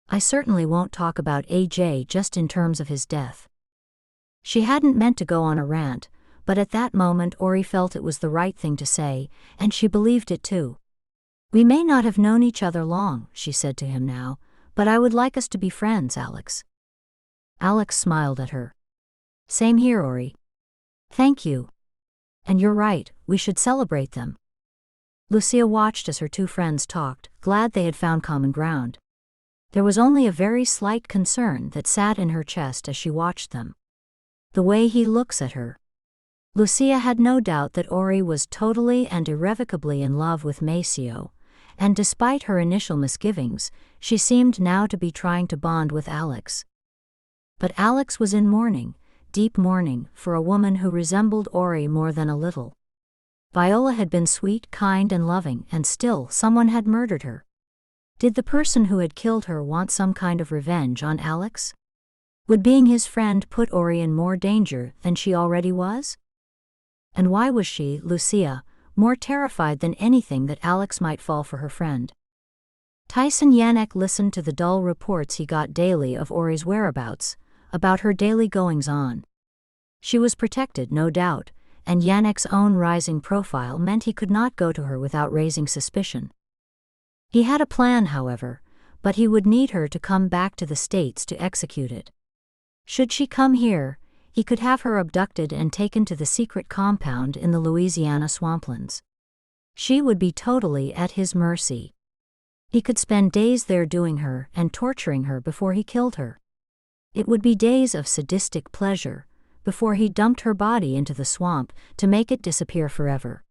I certainly won't talk about AJ just in terms of his death. She hadn't meant to go on a rant, but at that moment Ori felt it was the right thing to say, and she believed it too. We may not have known each other long, she said to him now, but I would like us to be friends, Alex. Alex smiled at her. Same here, Ori. Thank you. And you're right, we should celebrate them. Lucia watched as her two friends talked, glad they had found common ground. There was only a very slight concern that sat in her chest as she watched them. The way he looks at her. Lucia had no doubt that Ori was totally and irrevocably in love with Maceo, and despite her initial misgivings, she seemed now to be trying to bond with Alex. But Alex was in mourning, deep mourning, for a woman who resembled Ori more than a little. Viola had been sweet, kind, and loving, and still someone had murdered her. Did the person who had killed her want some kind of revenge on Alex? Would being his friend put Ori in more danger than she already was? And why was she, Lucia, more terrified than anything that Alex might fall for her friend? Tyson Yanek listened to the dull reports he got daily of Ori's whereabouts, about her daily goings-on. She was protected, no doubt, and Yanek's own rising profile meant he could not go to her without raising suspicion. He had a plan, however, but he would need her to come back to the States to execute it. Should she come here, he could have her abducted and taken to the secret compound in the Louisiana swamplands. She would be totally at his mercy. He could spend days there doing her and torturing her before he killed her. It would be days of sadistic pleasure, before he dumped her body into the swamp to make it disappear forever.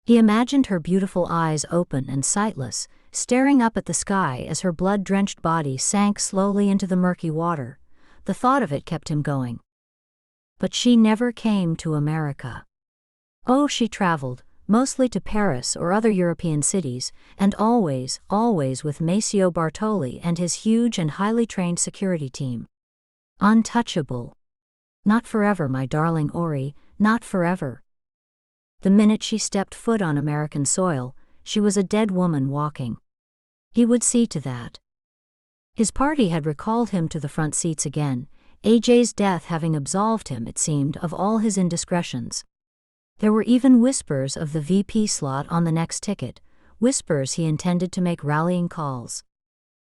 He imagined her beautiful eyes open and sightless, staring up at the sky as her blood-drenched body sank slowly into the murky water. The thought of it kept him going. But she never came to America. Oh, she traveled, mostly to Paris or other European cities, and always with Maceo Bartoli and his huge and highly trained security team. Untouchable. Not forever, my darling Ori, not forever. The minute she stepped foot on American soil, she was a dead woman walking. He would see to that. His party had recalled him to the front seats again, AJ's death having absolved him, it seemed, of all his indiscretions. There were even whispers of the VP slot on the next ticket, whispers he intended to make rallying calls.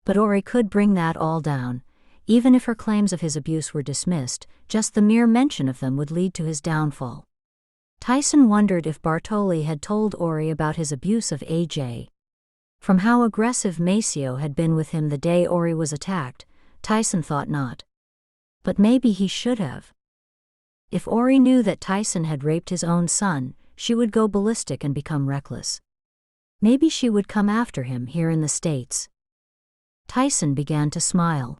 But Ori could bring that all down. Even if her claims of his abuse were dismissed, just the mere mention of them would lead to his downfall. Tyson wondered if Bartoli had told Ori about his abuse of AJ. From how aggressive Maceo had been with him the day Ori was attacked, Tyson thought not. But maybe he should have. If Ori knew that Tyson had raped his own son, she would go ballistic and become reckless. Maybe she would come after him here in the States. Tyson began to smile.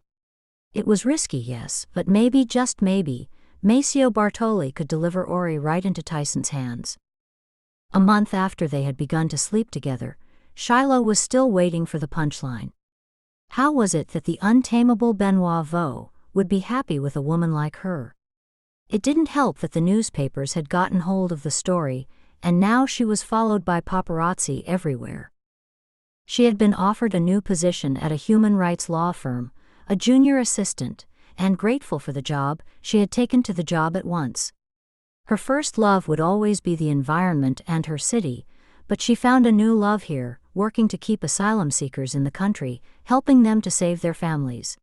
It was risky, yes, but maybe, just maybe, Maceo Bartoli could deliver Ori right into Tyson's hands. A month after they had begun to sleep together, Shiloh was still waiting for the punchline. How was it that the untamable Benoit Vaux would be happy with a woman like her? It didn't help that the newspapers had gotten hold of the story, and now she was followed by paparazzi everywhere. She had been offered a new position at a human rights law firm, a junior assistant, and grateful for the job, she had taken to the job at once. Her first love would always be the environment and her city, but she found a new love here, working to keep asylum seekers in the country, helping them to save their families.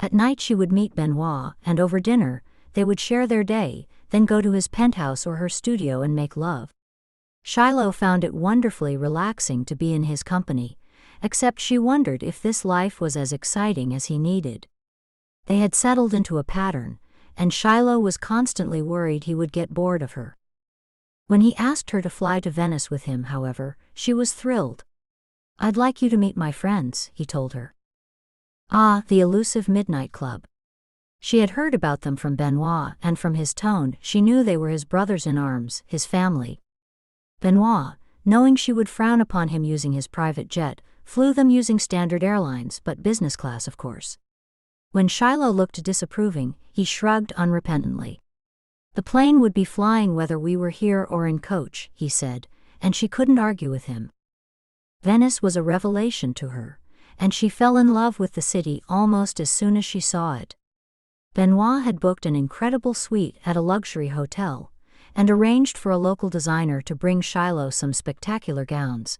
At night she would meet Benoit, and over dinner, they would share their day, then go to his penthouse or her studio and make love. Shiloh found it wonderfully relaxing to be in his company, except she wondered if this life was as exciting as he needed. They had settled into a pattern, and Shiloh was constantly worried he would get bored of her. When he asked her to fly to Venice with him, however, she was thrilled. "I'd like you to meet my friends," he told her. Ah, the elusive Midnight Club. She had heard about them from Benoit, and from his tone, she knew they were his brothers in arms, his family. Benoit, knowing she would frown upon him using his private jet, flew them using Standard Airlines, but business class, of course. When Shiloh looked disapproving, he shrugged unrepentantly. "The plane would be flying whether we were here or in coach," he said, and she couldn't argue with him. Venice was a revelation to her, and she fell in love with the city almost as soon as she saw it. Benoit had booked an incredible suite at a luxury hotel, and arranged for a local designer to bring Shiloh some spectacular gowns.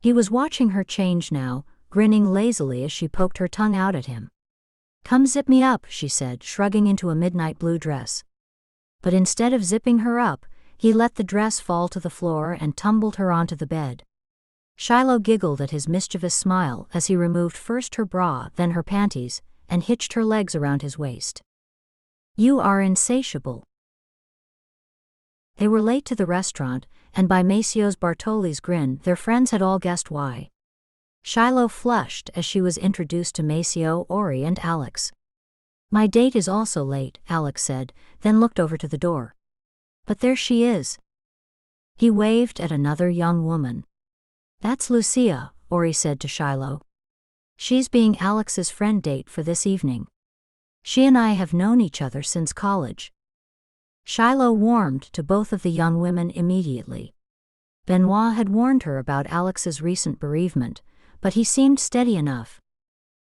He was watching her change now, grinning lazily as she poked her tongue out at him. "Come zip me up," she said, shrugging into a midnight blue dress. But instead of zipping her up, he let the dress fall to the floor and tumbled her onto the bed. Shiloh giggled at his mischievous smile as he removed first her bra, then her panties, and hitched her legs around his waist. "You are insatiable." They were late to the restaurant, and by Maceo's Bartoli's grin, their friends had all guessed why. Shiloh flushed as she was introduced to Maceo, Ori, and Alex. "My date is also late," Alex said, then looked over to the door. "But there she is." He waved at another young woman. "That's Lucia," Ori said to Shiloh. "She's being Alex's friend date for this evening." She and I have known each other since college. Shiloh warmed to both of the young women immediately. Benoit had warned her about Alex's recent bereavement, but he seemed steady enough.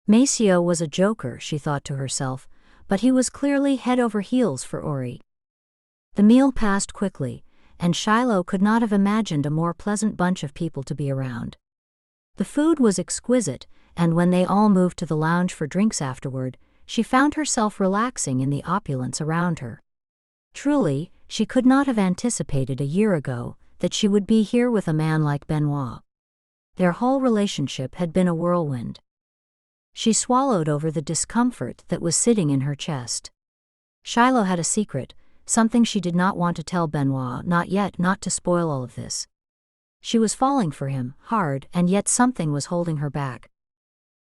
Maceo was a joker, she thought to herself, but he was clearly head over heels for Ori. The meal passed quickly, and Shiloh could not have imagined a more pleasant bunch of people to be around. The food was exquisite, and when they all moved to the lounge for drinks afterward, she found herself relaxing in the opulence around her. Truly, she could not have anticipated a year ago that she would be here with a man like Benoit. Their whole relationship had been a whirlwind. She swallowed over the discomfort that was sitting in her chest. Shiloh had a secret, something she did not want to tell Benoit, not yet, not to spoil all of this. She was falling for him, hard, and yet something was holding her back.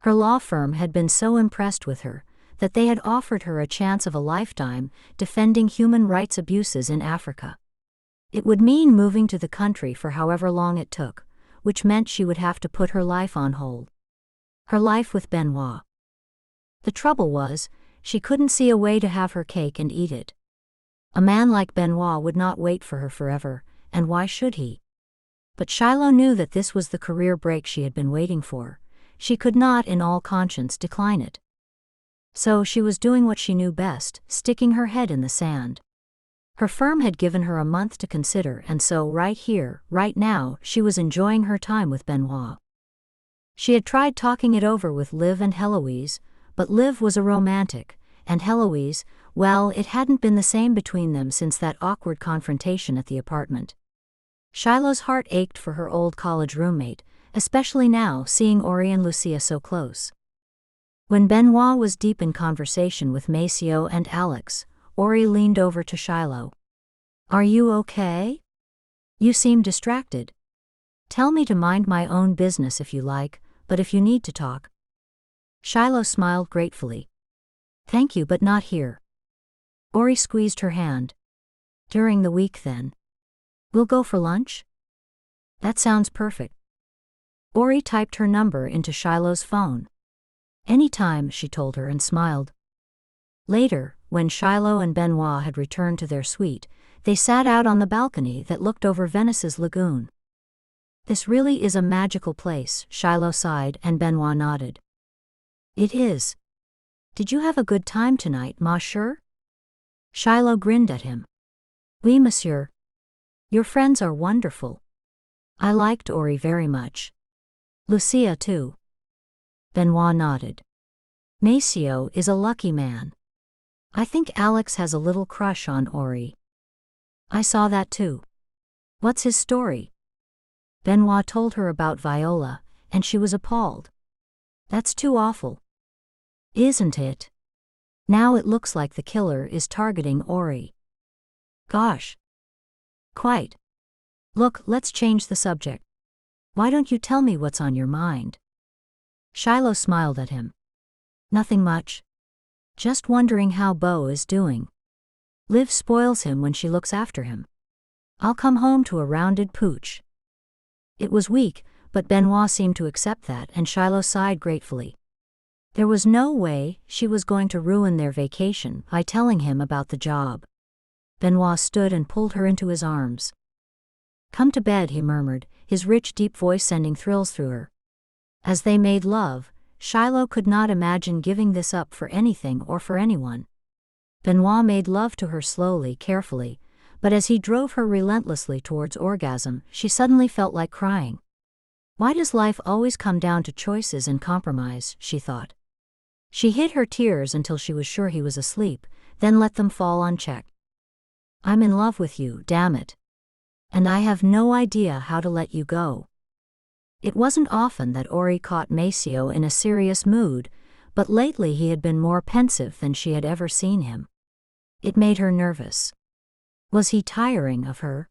Her law firm had been so impressed with her that they had offered her a chance of a lifetime defending human rights abuses in Africa. It would mean moving to the country for however long it took, which meant she would have to put her life on hold. Her life with Benoit. The trouble was, she couldn't see a way to have her cake and eat it. A man like Benoit would not wait for her forever, and why should he? But Shiloh knew that this was the career break she had been waiting for. She could not in all conscience decline it. So she was doing what she knew best, sticking her head in the sand. Her firm had given her a month to consider, and so right here, right now, she was enjoying her time with Benoit. She had tried talking it over with Liv and Heloise, but Liv was a romantic, and Heloise, well, it hadn't been the same between them since that awkward confrontation at the apartment. Shiloh's heart ached for her old college roommate, especially now seeing Ori and Lucia so close. When Benoit was deep in conversation with Maceo and Alex, Ori leaned over to Shiloh. "Are you okay? You seem distracted. Tell me to mind my own business if you like, but if you need to talk." Shiloh smiled gratefully. "Thank you, but not here." Ori squeezed her hand. "During the week then. We'll go for lunch?" "That sounds perfect." Ori typed her number into Shiloh's phone. "Anytime," she told her and smiled. Later, when Shiloh and Benoit had returned to their suite, they sat out on the balcony that looked over Venice's lagoon. "This really is a magical place," Shiloh sighed, and Benoit nodded. "It is. Did you have a good time tonight, monsieur?" Shiloh grinned at him. "Oui, monsieur. Your friends are wonderful. I liked Ori very much. Lucia too." Benoit nodded. "Maceo is a lucky man. I think Alex has a little crush on Ori." "I saw that too. What's his story?" Benoit told her about Viola, and she was appalled. "That's too awful." "Isn't it? Now it looks like the killer is targeting Ori." "Gosh." "Quite. Look, let's change the subject. Why don't you tell me what's on your mind?" Shiloh smiled at him. "Nothing much. Just wondering how Beau is doing. Liv spoils him when she looks after him. I'll come home to a rounded pooch." It was weak, but Benoit seemed to accept that, and Shiloh sighed gratefully. There was no way she was going to ruin their vacation by telling him about the job. Benoit stood and pulled her into his arms. "Come to bed," he murmured, his rich deep voice sending thrills through her. As they made love, Shiloh could not imagine giving this up for anything or for anyone. Benoit made love to her slowly, carefully, but as he drove her relentlessly towards orgasm, she suddenly felt like crying. Why does life always come down to choices and compromise, she thought. She hid her tears until she was sure he was asleep, then let them fall unchecked. "I'm in love with you, damn it. And I have no idea how to let you go." It wasn't often that Ori caught Maceo in a serious mood, but lately he had been more pensive than she had ever seen him. It made her nervous. Was he tiring of her?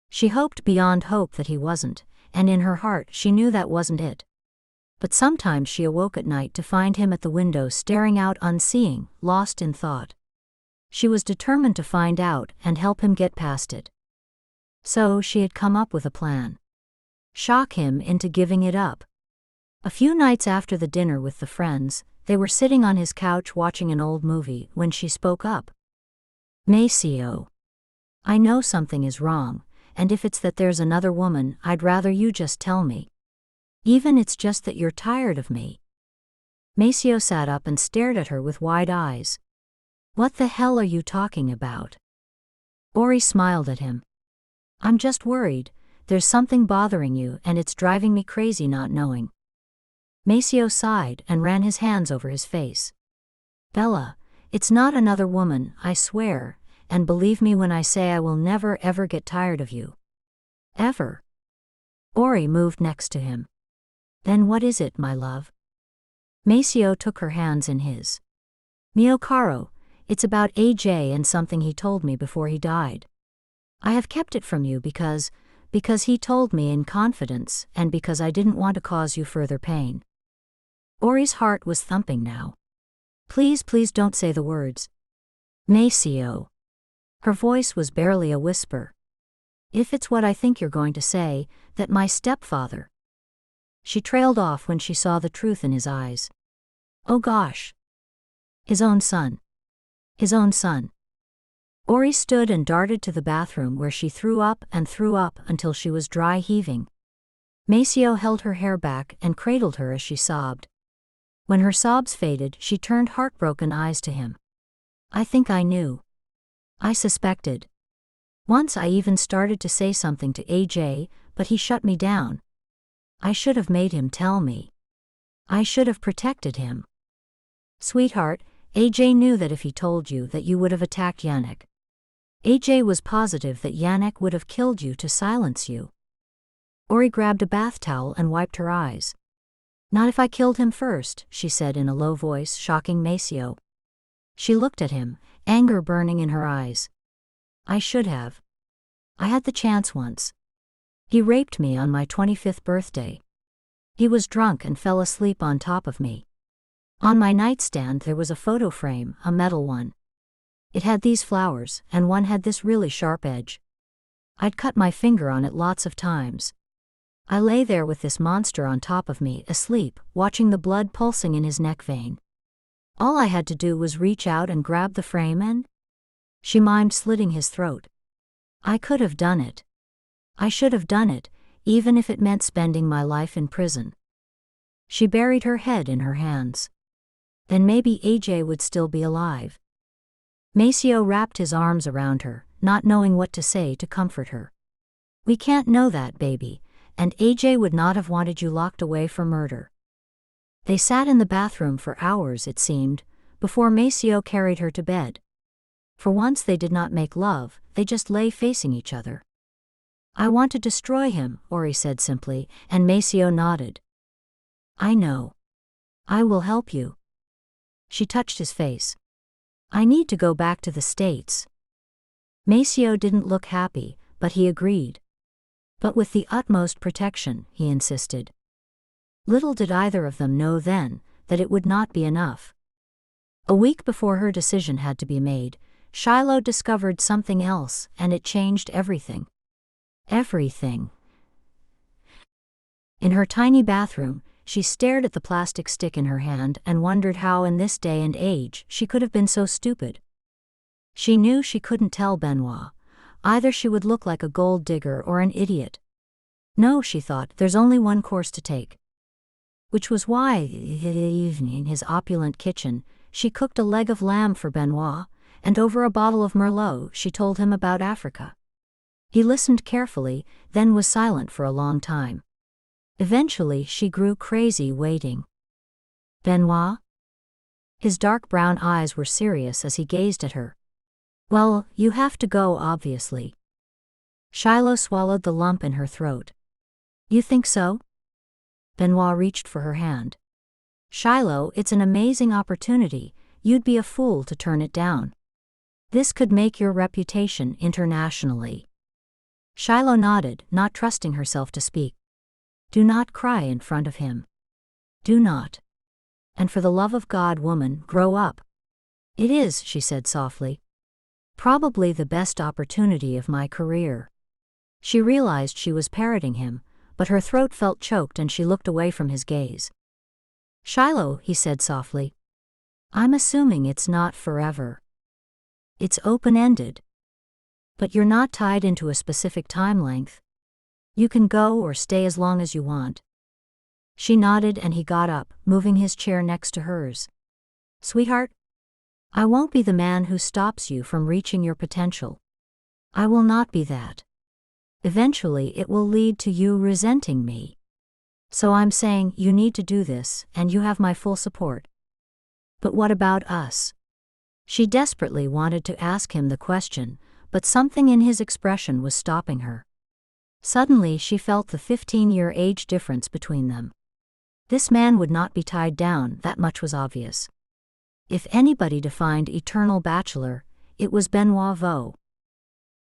She hoped beyond hope that he wasn't, and in her heart she knew that wasn't it. But sometimes she awoke at night to find him at the window staring out unseeing, lost in thought. She was determined to find out and help him get past it. So she had come up with a plan. Shock him into giving it up. A few nights after the dinner with the friends, They were sitting on his couch watching an old movie when she spoke up. Maceo. I know something is wrong, and if it's that there's another woman, I'd rather you just tell me. Even it's just that you're tired of me. Maceo sat up and stared at her with wide eyes. What the hell are you talking about? Ori smiled at him. I'm just worried, there's something bothering you and it's driving me crazy not knowing. Maceo sighed and ran his hands over his face. Bella, it's not another woman, I swear, and believe me when I say I will never ever get tired of you. Ever. Ori moved next to him. Then what is it, my love? Maceo took her hands in his. Mio caro, it's about AJ and something he told me before he died. I have kept it from you because he told me in confidence and because I didn't want to cause you further pain. Ori's heart was thumping now. Please don't say the words. Maceo. Her voice was barely a whisper. If it's what I think you're going to say, that my stepfather. She trailed off when she saw the truth in his eyes. Oh gosh. His own son. His own son. Ori stood and darted to the bathroom where she threw up until she was dry heaving. Maceo held her hair back and cradled her as she sobbed. When her sobs faded, she turned heartbroken eyes to him. I think I knew. I suspected. Once I even started to say something to AJ, but he shut me down. I should have made him tell me. I should have protected him. Sweetheart, AJ knew that if he told you that you would have attacked Yannick. AJ was positive that Yannick would have killed you to silence you. Ori grabbed a bath towel and wiped her eyes. Not if I killed him first, she said in a low voice, shocking Maceo. She looked at him, anger burning in her eyes. I should have. I had the chance once. He raped me on my 25th birthday. He was drunk and fell asleep on top of me. On my nightstand there was a photo frame, a metal one. It had these flowers, and one had this really sharp edge. I'd cut my finger on it lots of times. I lay there with this monster on top of me, asleep, watching the blood pulsing in his neck vein. All I had to do was reach out and grab the frame and... She mimed slitting his throat. I could have done it. I should have done it, even if it meant spending my life in prison. She buried her head in her hands. Then maybe AJ would still be alive. Maceo wrapped his arms around her, not knowing what to say to comfort her. We can't know that, baby, and AJ would not have wanted you locked away for murder. They sat in the bathroom for hours, it seemed, before Maceo carried her to bed. For once they did not make love, they just lay facing each other. I want to destroy him, Ori said simply, and Maceo nodded. I know. I will help you. She touched his face. I need to go back to the States. Maceo didn't look happy, but he agreed. But with the utmost protection, he insisted. Little did either of them know then, that it would not be enough. A week before her decision had to be made, Shiloh discovered something else, and it changed everything. Everything. In her tiny bathroom, she stared at the plastic stick in her hand and wondered how in this day and age she could have been so stupid. She knew she couldn't tell Benoit. Either she would look like a gold digger or an idiot. No, she thought, there's only one course to take. Which was why, in his opulent kitchen, she cooked a leg of lamb for Benoit, and over a bottle of Merlot she told him about Africa. He listened carefully, then was silent for a long time. Eventually she grew crazy waiting. Benoit? His dark brown eyes were serious as he gazed at her. Well, you have to go, obviously. Shiloh swallowed the lump in her throat. You think so? Benoit reached for her hand. Shiloh, it's an amazing opportunity, you'd be a fool to turn it down. This could make your reputation internationally. Shiloh nodded, not trusting herself to speak. Do not cry in front of him. Do not. And for the love of God, woman, grow up. It is, she said softly. Probably the best opportunity of my career. She realized she was parroting him, but her throat felt choked and she looked away from his gaze. Shiloh, he said softly. I'm assuming it's not forever. It's open-ended. But you're not tied into a specific time length. You can go or stay as long as you want. She nodded and he got up, moving his chair next to hers. Sweetheart, I won't be the man who stops you from reaching your potential. I will not be that. Eventually it will lead to you resenting me. So I'm saying you need to do this, and you have my full support. But what about us? She desperately wanted to ask him the question, but something in his expression was stopping her. Suddenly she felt the 15-year age difference between them. This man would not be tied down, that much was obvious. If anybody defined eternal bachelor, it was Benoit Vaux.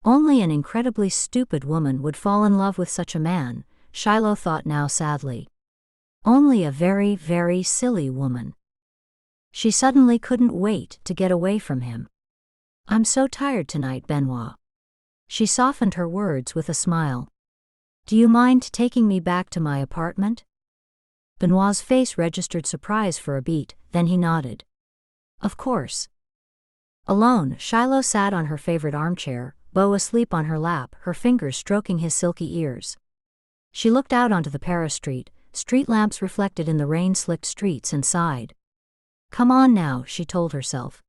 Only an incredibly stupid woman would fall in love with such a man, Shiloh thought now sadly. Only a very, very silly woman. She suddenly couldn't wait to get away from him. I'm so tired tonight, Benoit. She softened her words with a smile. Do you mind taking me back to my apartment? Benoit's face registered surprise for a beat, then he nodded. Of course. Alone, Shiloh sat on her favorite armchair, Beau asleep on her lap, her fingers stroking his silky ears. She looked out onto the Paris street lamps reflected in the rain-slicked streets, and sighed. Come on now, she told herself.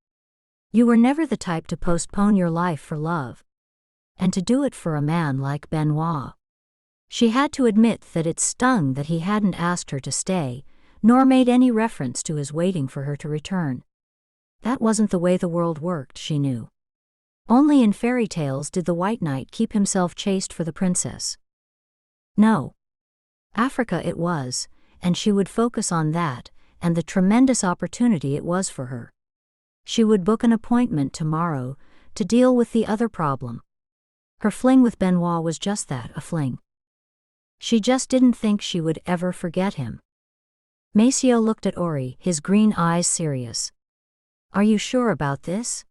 You were never the type to postpone your life for love. And to do it for a man like Benoit. She had to admit that it stung that he hadn't asked her to stay, nor made any reference to his waiting for her to return. That wasn't the way the world worked, she knew. Only in fairy tales did the white knight keep himself chaste for the princess. No. Africa it was, and she would focus on that, and the tremendous opportunity it was for her. She would book an appointment tomorrow, to deal with the other problem. Her fling with Benoit was just that, a fling. She just didn't think she would ever forget him. Maceo looked at Ori, his green eyes serious. Are you sure about this?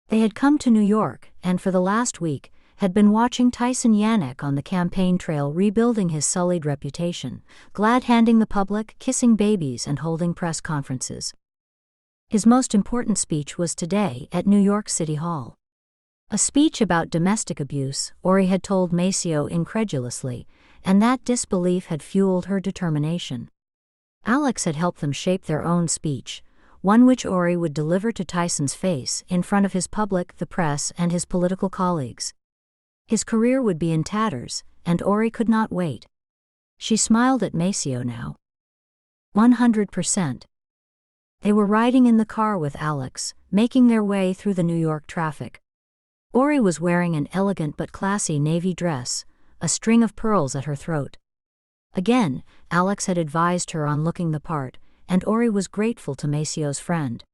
They had come to New York, and for the last week, had been watching Tyson Yannick on the campaign trail rebuilding his sullied reputation, glad-handing the public, kissing babies and holding press conferences. His most important speech was today at New York City Hall. A speech about domestic abuse, Ori had told Maceo incredulously, and that disbelief had fueled her determination. Alex had helped them shape their own speech, one which Ori would deliver to Tyson's face in front of his public, the press, and his political colleagues. His career would be in tatters, and Ori could not wait. She smiled at Maceo now. 100%. They were riding in the car with Alex, making their way through the New York traffic. Ori was wearing an elegant but classy navy dress, a string of pearls at her throat. Again, Alex had advised her on looking the part, and Ori was grateful to Maceo's friend.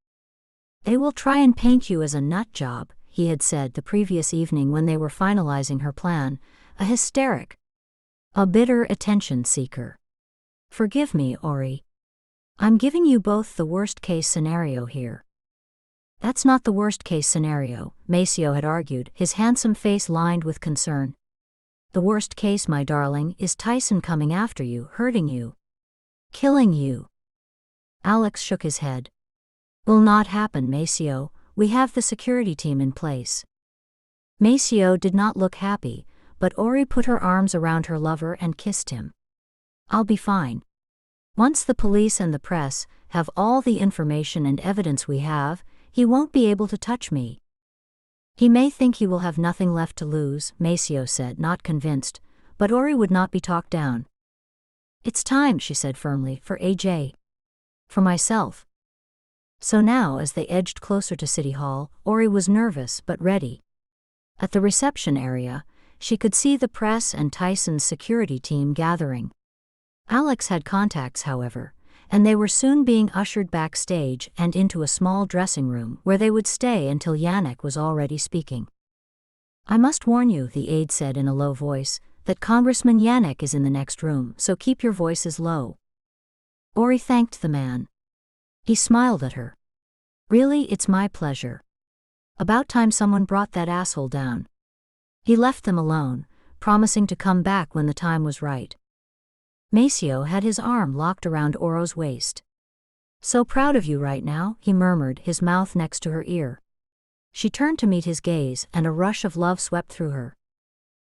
They will try and paint you as a nut job, he had said the previous evening when they were finalizing her plan, a hysteric, a bitter attention seeker. Forgive me, Ori. I'm giving you both the worst-case scenario here. That's not the worst-case scenario, Maceo had argued, his handsome face lined with concern. The worst case, my darling, is Tyson coming after you, hurting you, killing you. Alex shook his head. Will not happen, Maceo. We have the security team in place. Maceo did not look happy, but Ori put her arms around her lover and kissed him. I'll be fine. Once the police and the press have all the information and evidence we have, he won't be able to touch me. He may think he will have nothing left to lose, Maceo said, not convinced, but Ori would not be talked down. It's time, she said firmly, for AJ. For myself. So now, as they edged closer to City Hall, Ori was nervous but ready. At the reception area, she could see the press and Tyson's security team gathering. Alex had contacts, however, and they were soon being ushered backstage and into a small dressing room where they would stay until Yannick was already speaking. I must warn you, the aide said in a low voice, that Congressman Yannick is in the next room, so keep your voices low. Ori thanked the man. He smiled at her. Really, it's my pleasure. About time someone brought that asshole down. He left them alone, promising to come back when the time was right. Maceo had his arm locked around Oro's waist. "So proud of you right now," he murmured, his mouth next to her ear. She turned to meet his gaze, and a rush of love swept through her.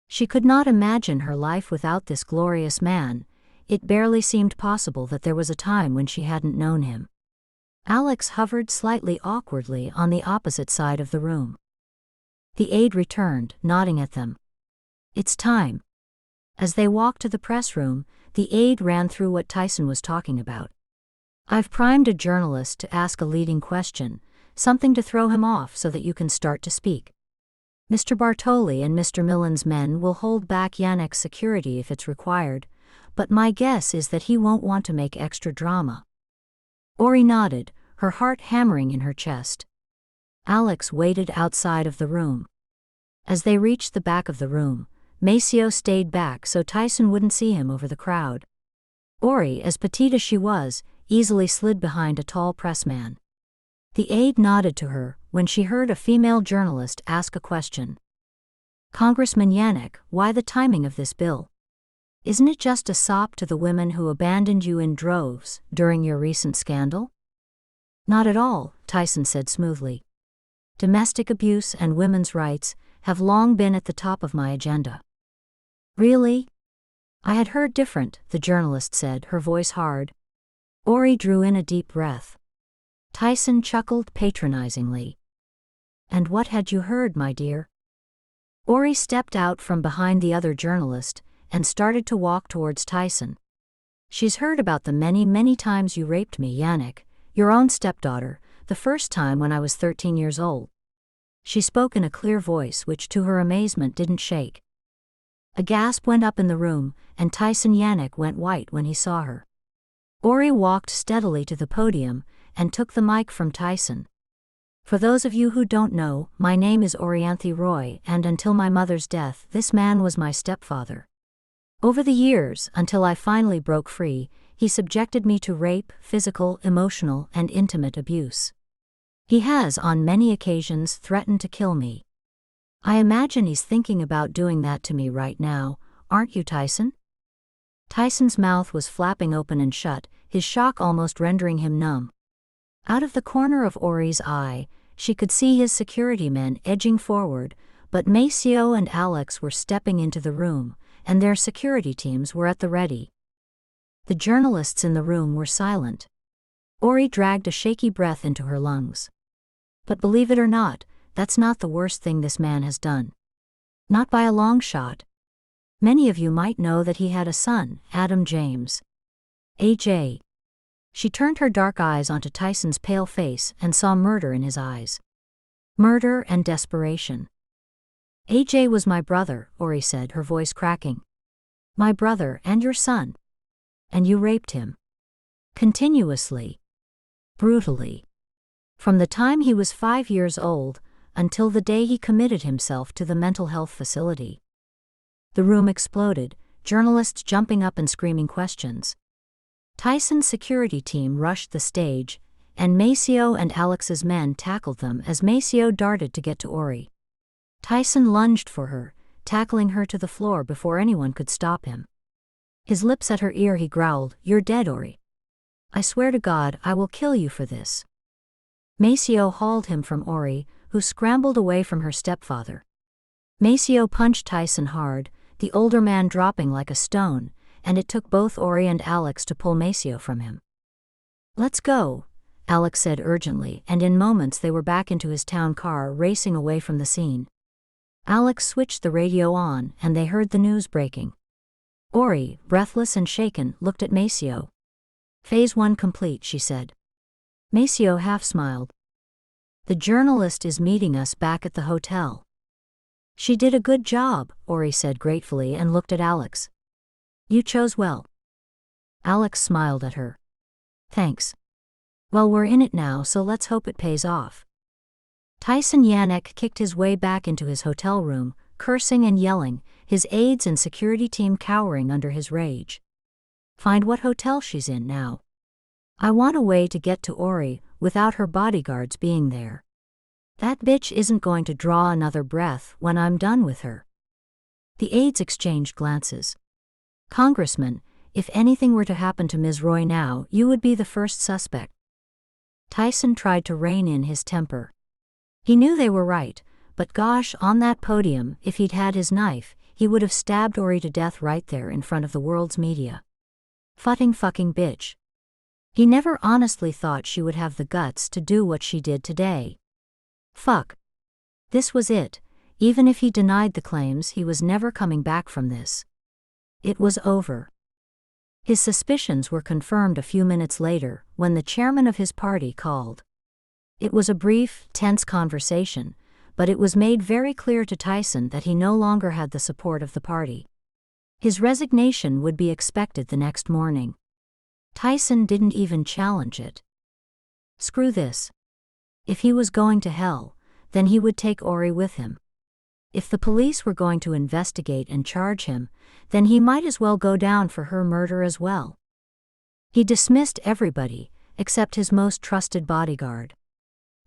She could not imagine her life without this glorious man. It barely seemed possible that there was a time when she hadn't known him. Alex hovered slightly awkwardly on the opposite side of the room. The aide returned, nodding at them. "It's time." As they walked to the press room, the aide ran through what Tyson was talking about. "I've primed a journalist to ask a leading question, something to throw him off so that you can start to speak. Mr. Bartoli and Mr. Millen's men will hold back Yannick's security if it's required, but my guess is that he won't want to make extra drama." Ori nodded, her heart hammering in her chest. Alex waited outside of the room. As they reached the back of the room, Maceo stayed back so Tyson wouldn't see him over the crowd. Ori, as petite as she was, easily slid behind a tall pressman. The aide nodded to her when she heard a female journalist ask a question. "Congressman Yannick, why the timing of this bill? Isn't it just a sop to the women who abandoned you in droves during your recent scandal?" "Not at all," Tyson said smoothly. "Domestic abuse and women's rights have long been at the top of my agenda." "Really?" "I had heard different," the journalist said, her voice hard. Ori drew in a deep breath. Tyson chuckled patronizingly. "And what had you heard, my dear?" Ori stepped out from behind the other journalist and started to walk towards Tyson. "She's heard about the many, many times you raped me, Yannick, your own stepdaughter, the first time when I was 13 years old." She spoke in a clear voice which to her amazement didn't shake. A gasp went up in the room, and Tyson Yannick went white when he saw her. Ori walked steadily to the podium and took the mic from Tyson. "For those of you who don't know, my name is Orianthe Roy, and until my mother's death, this man was my stepfather. Over the years, until I finally broke free, he subjected me to rape, physical, emotional, and intimate abuse. He has, on many occasions, threatened to kill me. I imagine he's thinking about doing that to me right now, aren't you, Tyson?" Tyson's mouth was flapping open and shut, his shock almost rendering him numb. Out of the corner of Ori's eye, she could see his security men edging forward, but Maceo and Alex were stepping into the room, and their security teams were at the ready. The journalists in the room were silent. Ori dragged a shaky breath into her lungs. "But believe it or not, that's not the worst thing this man has done. Not by a long shot. Many of you might know that he had a son, Adam James. AJ." She turned her dark eyes onto Tyson's pale face and saw murder in his eyes. Murder and desperation. "AJ was my brother," Ori said, her voice cracking. "My brother and your son. And you raped him. Continuously. Brutally. From the time he was 5 years old, until the day he committed himself to the mental health facility." The room exploded, journalists jumping up and screaming questions. Tyson's security team rushed the stage, and Maceo and Alex's men tackled them as Maceo darted to get to Ori. Tyson lunged for her, tackling her to the floor before anyone could stop him. His lips at her ear he growled, "You're dead, Ori. I swear to God I will kill you for this." Maceo hauled him from Ori, who scrambled away from her stepfather. Maceo punched Tyson hard, the older man dropping like a stone, and it took both Ori and Alex to pull Maceo from him. "Let's go," Alex said urgently, and in moments they were back into his town car racing away from the scene. Alex switched the radio on, and they heard the news breaking. Ori, breathless and shaken, looked at Maceo. "Phase 1 complete," she said. Maceo half smiled. "The journalist is meeting us back at the hotel." "She did a good job," Ori said gratefully and looked at Alex. "You chose well." Alex smiled at her. "Thanks. Well, we're in it now, so let's hope it pays off." Tyson Yannick kicked his way back into his hotel room, cursing and yelling, his aides and security team cowering under his rage. "Find what hotel she's in now. I want a way to get to Ori without her bodyguards being there. That bitch isn't going to draw another breath when I'm done with her." The aides exchanged glances. "Congressman, if anything were to happen to Ms. Roy now, you would be the first suspect." Tyson tried to rein in his temper. He knew they were right, but gosh, on that podium, if he'd had his knife, he would have stabbed Ori to death right there in front of the world's media. Fucking bitch. He never honestly thought she would have the guts to do what she did today. Fuck. This was it. Even if he denied the claims, he was never coming back from this. It was over. His suspicions were confirmed a few minutes later, when the chairman of his party called. It was a brief, tense conversation, but it was made very clear to Tyson that he no longer had the support of the party. His resignation would be expected the next morning. Tyson didn't even challenge it. Screw this. If he was going to hell, then he would take Ori with him. If the police were going to investigate and charge him, then he might as well go down for her murder as well. He dismissed everybody, except his most trusted bodyguard.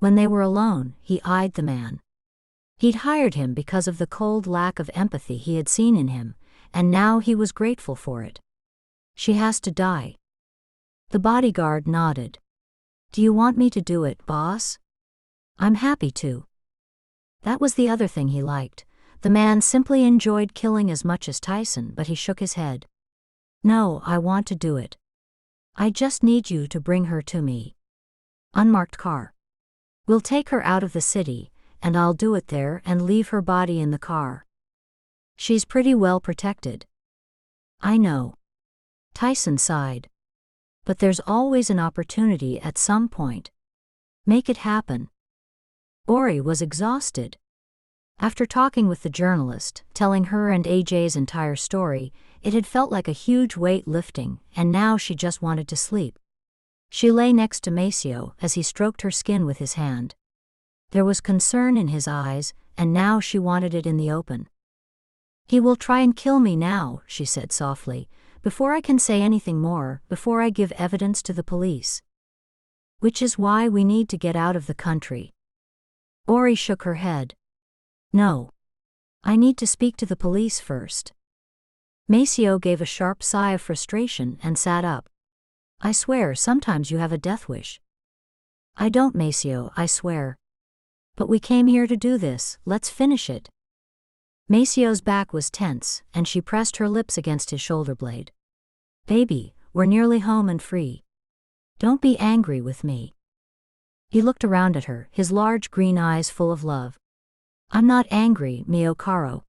When they were alone, he eyed the man. He'd hired him because of the cold lack of empathy he had seen in him, and now he was grateful for it. She has to die. The bodyguard nodded. Do you want me to do it, boss? I'm happy to. That was the other thing he liked. The man simply enjoyed killing as much as Tyson, but he shook his head. No, I want to do it. I just need you to bring her to me. Unmarked car. We'll take her out of the city, and I'll do it there and leave her body in the car. She's pretty well protected. I know. Tyson sighed. But there's always an opportunity at some point. Make it happen. Ori was exhausted. After talking with the journalist, telling her and AJ's entire story, it had felt like a huge weight lifting, and now she just wanted to sleep. She lay next to Maceo as he stroked her skin with his hand. There was concern in his eyes, and now she wanted it in the open. He will try and kill me now, she said softly, before I can say anything more, before I give evidence to the police. Which is why we need to get out of the country. Ori shook her head. No. I need to speak to the police first. Maceo gave a sharp sigh of frustration and sat up. I swear sometimes you have a death wish. I don't, Maceo, I swear. But we came here to do this, let's finish it. Maceo's back was tense, and she pressed her lips against his shoulder blade. Baby, we're nearly home and free. Don't be angry with me. He looked around at her, his large green eyes full of love. I'm not angry, mio caro.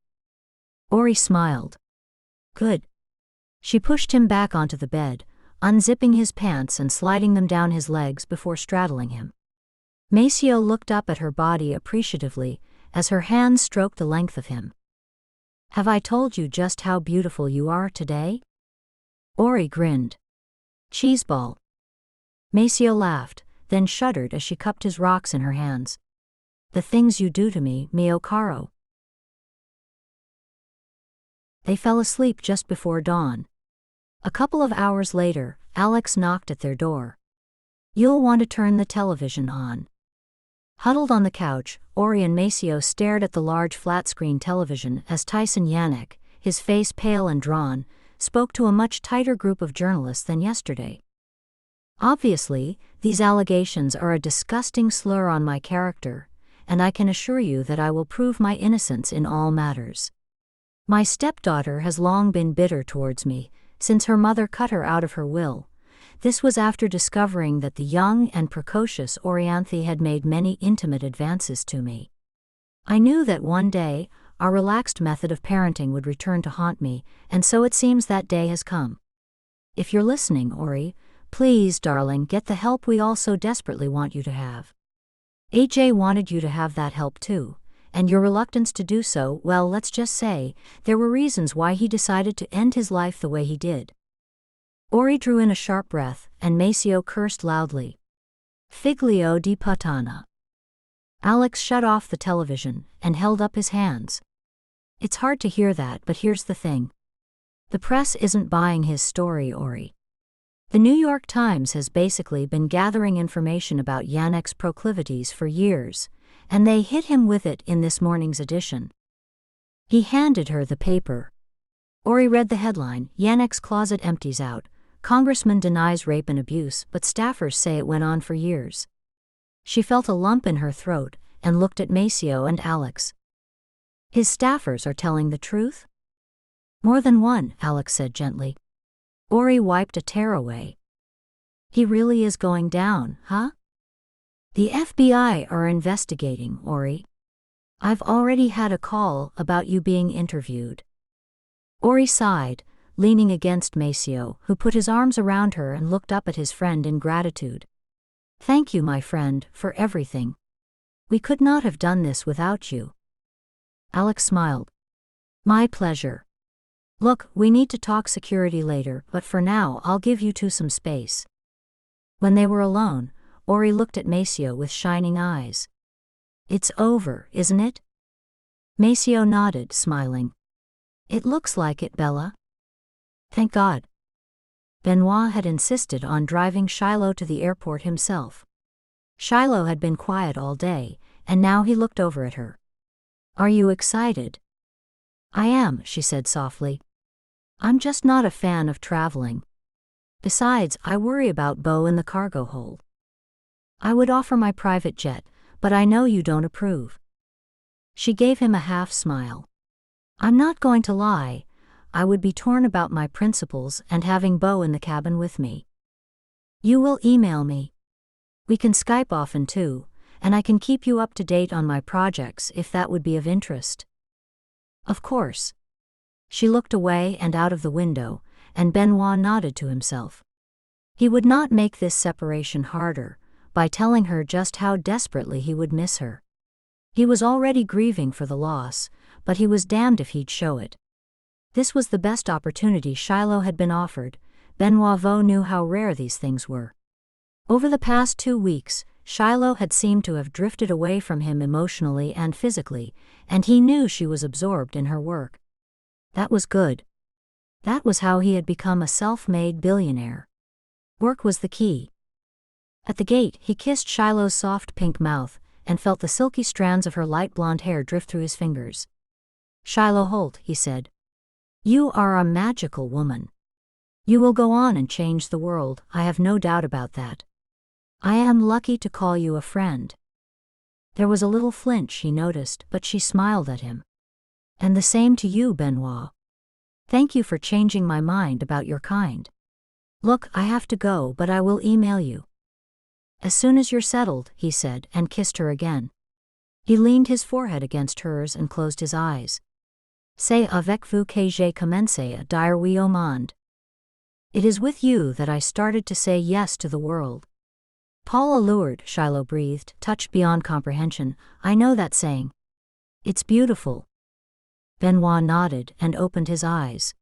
Ori smiled. Good. She pushed him back onto the bed, unzipping his pants and sliding them down his legs before straddling him. Maceo looked up at her body appreciatively as her hands stroked the length of him. Have I told you just how beautiful you are today? Ori grinned. Cheeseball. Maceo laughed, then shuddered as she cupped his rocks in her hands. The things you do to me, mio caro. They fell asleep just before dawn. A couple of hours later, Alex knocked at their door. You'll want to turn the television on. Huddled on the couch, Ori and Maceo stared at the large flat-screen television as Tyson Yannick, his face pale and drawn, spoke to a much tighter group of journalists than yesterday. Obviously, these allegations are a disgusting slur on my character, and I can assure you that I will prove my innocence in all matters. My stepdaughter has long been bitter towards me, since her mother cut her out of her will. This was after discovering that the young and precocious Orianthe had made many intimate advances to me. I knew that one day, our relaxed method of parenting would return to haunt me, and so it seems that day has come. If you're listening, Ori, please, darling, get the help we all so desperately want you to have. AJ wanted you to have that help too, and your reluctance to do so, well, let's just say, there were reasons why he decided to end his life the way he did. Ori drew in a sharp breath, and Maceo cursed loudly. Figlio di puttana. Alex shut off the television and held up his hands. It's hard to hear that, but here's the thing. The press isn't buying his story, Ori. The New York Times has basically been gathering information about Yannick's proclivities for years, and they hit him with it in this morning's edition. He handed her the paper. Ori read the headline, Yannick's closet empties out. Congressman denies rape and abuse, but staffers say it went on for years. She felt a lump in her throat and looked at Maceo and Alex. His staffers are telling the truth? More than one, Alex said gently. Ori wiped a tear away. He really is going down, huh? The FBI are investigating, Ori. I've already had a call about you being interviewed. Ori sighed, leaning against Maceo, who put his arms around her and looked up at his friend in gratitude. Thank you, my friend, for everything. We could not have done this without you. Alex smiled. My pleasure. Look, we need to talk security later, but for now I'll give you two some space. When they were alone, Ori looked at Maceo with shining eyes. It's over, isn't it? Maceo nodded, smiling. It looks like it, Bella. Thank God. Benoit had insisted on driving Shiloh to the airport himself. Shiloh had been quiet all day, and now he looked over at her. Are you excited? I am, she said softly. I'm just not a fan of traveling. Besides, I worry about Bo in the cargo hold. I would offer my private jet, but I know you don't approve. She gave him a half smile. I'm not going to lie, I would be torn about my principles and having Bo in the cabin with me. You will email me. We can Skype often too, and I can keep you up to date on my projects if that would be of interest. Of course. She looked away and out of the window, and Benoit nodded to himself. He would not make this separation harder, by telling her just how desperately he would miss her. He was already grieving for the loss, but he was damned if he'd show it. This was the best opportunity Shiloh had been offered. Benoit knew how rare these things were. Over the past 2 weeks, Shiloh had seemed to have drifted away from him emotionally and physically, and he knew she was absorbed in her work. That was good. That was how he had become a self-made billionaire. Work was the key. At the gate, he kissed Shiloh's soft pink mouth, and felt the silky strands of her light blonde hair drift through his fingers. Shiloh Holt, he said. You are a magical woman. You will go on and change the world, I have no doubt about that. I am lucky to call you a friend. There was a little flinch, he noticed, but she smiled at him. And the same to you, Benoit. Thank you for changing my mind about your kind. Look, I have to go, but I will email you. As soon as you're settled, he said, and kissed her again. He leaned his forehead against hers and closed his eyes. C'est avec vous que j'ai commencé à dire oui au monde. It is with you that I started to say yes to the world. Paul allured, Shiloh breathed, touched beyond comprehension. I know that saying. It's beautiful. Benoit nodded and opened his eyes.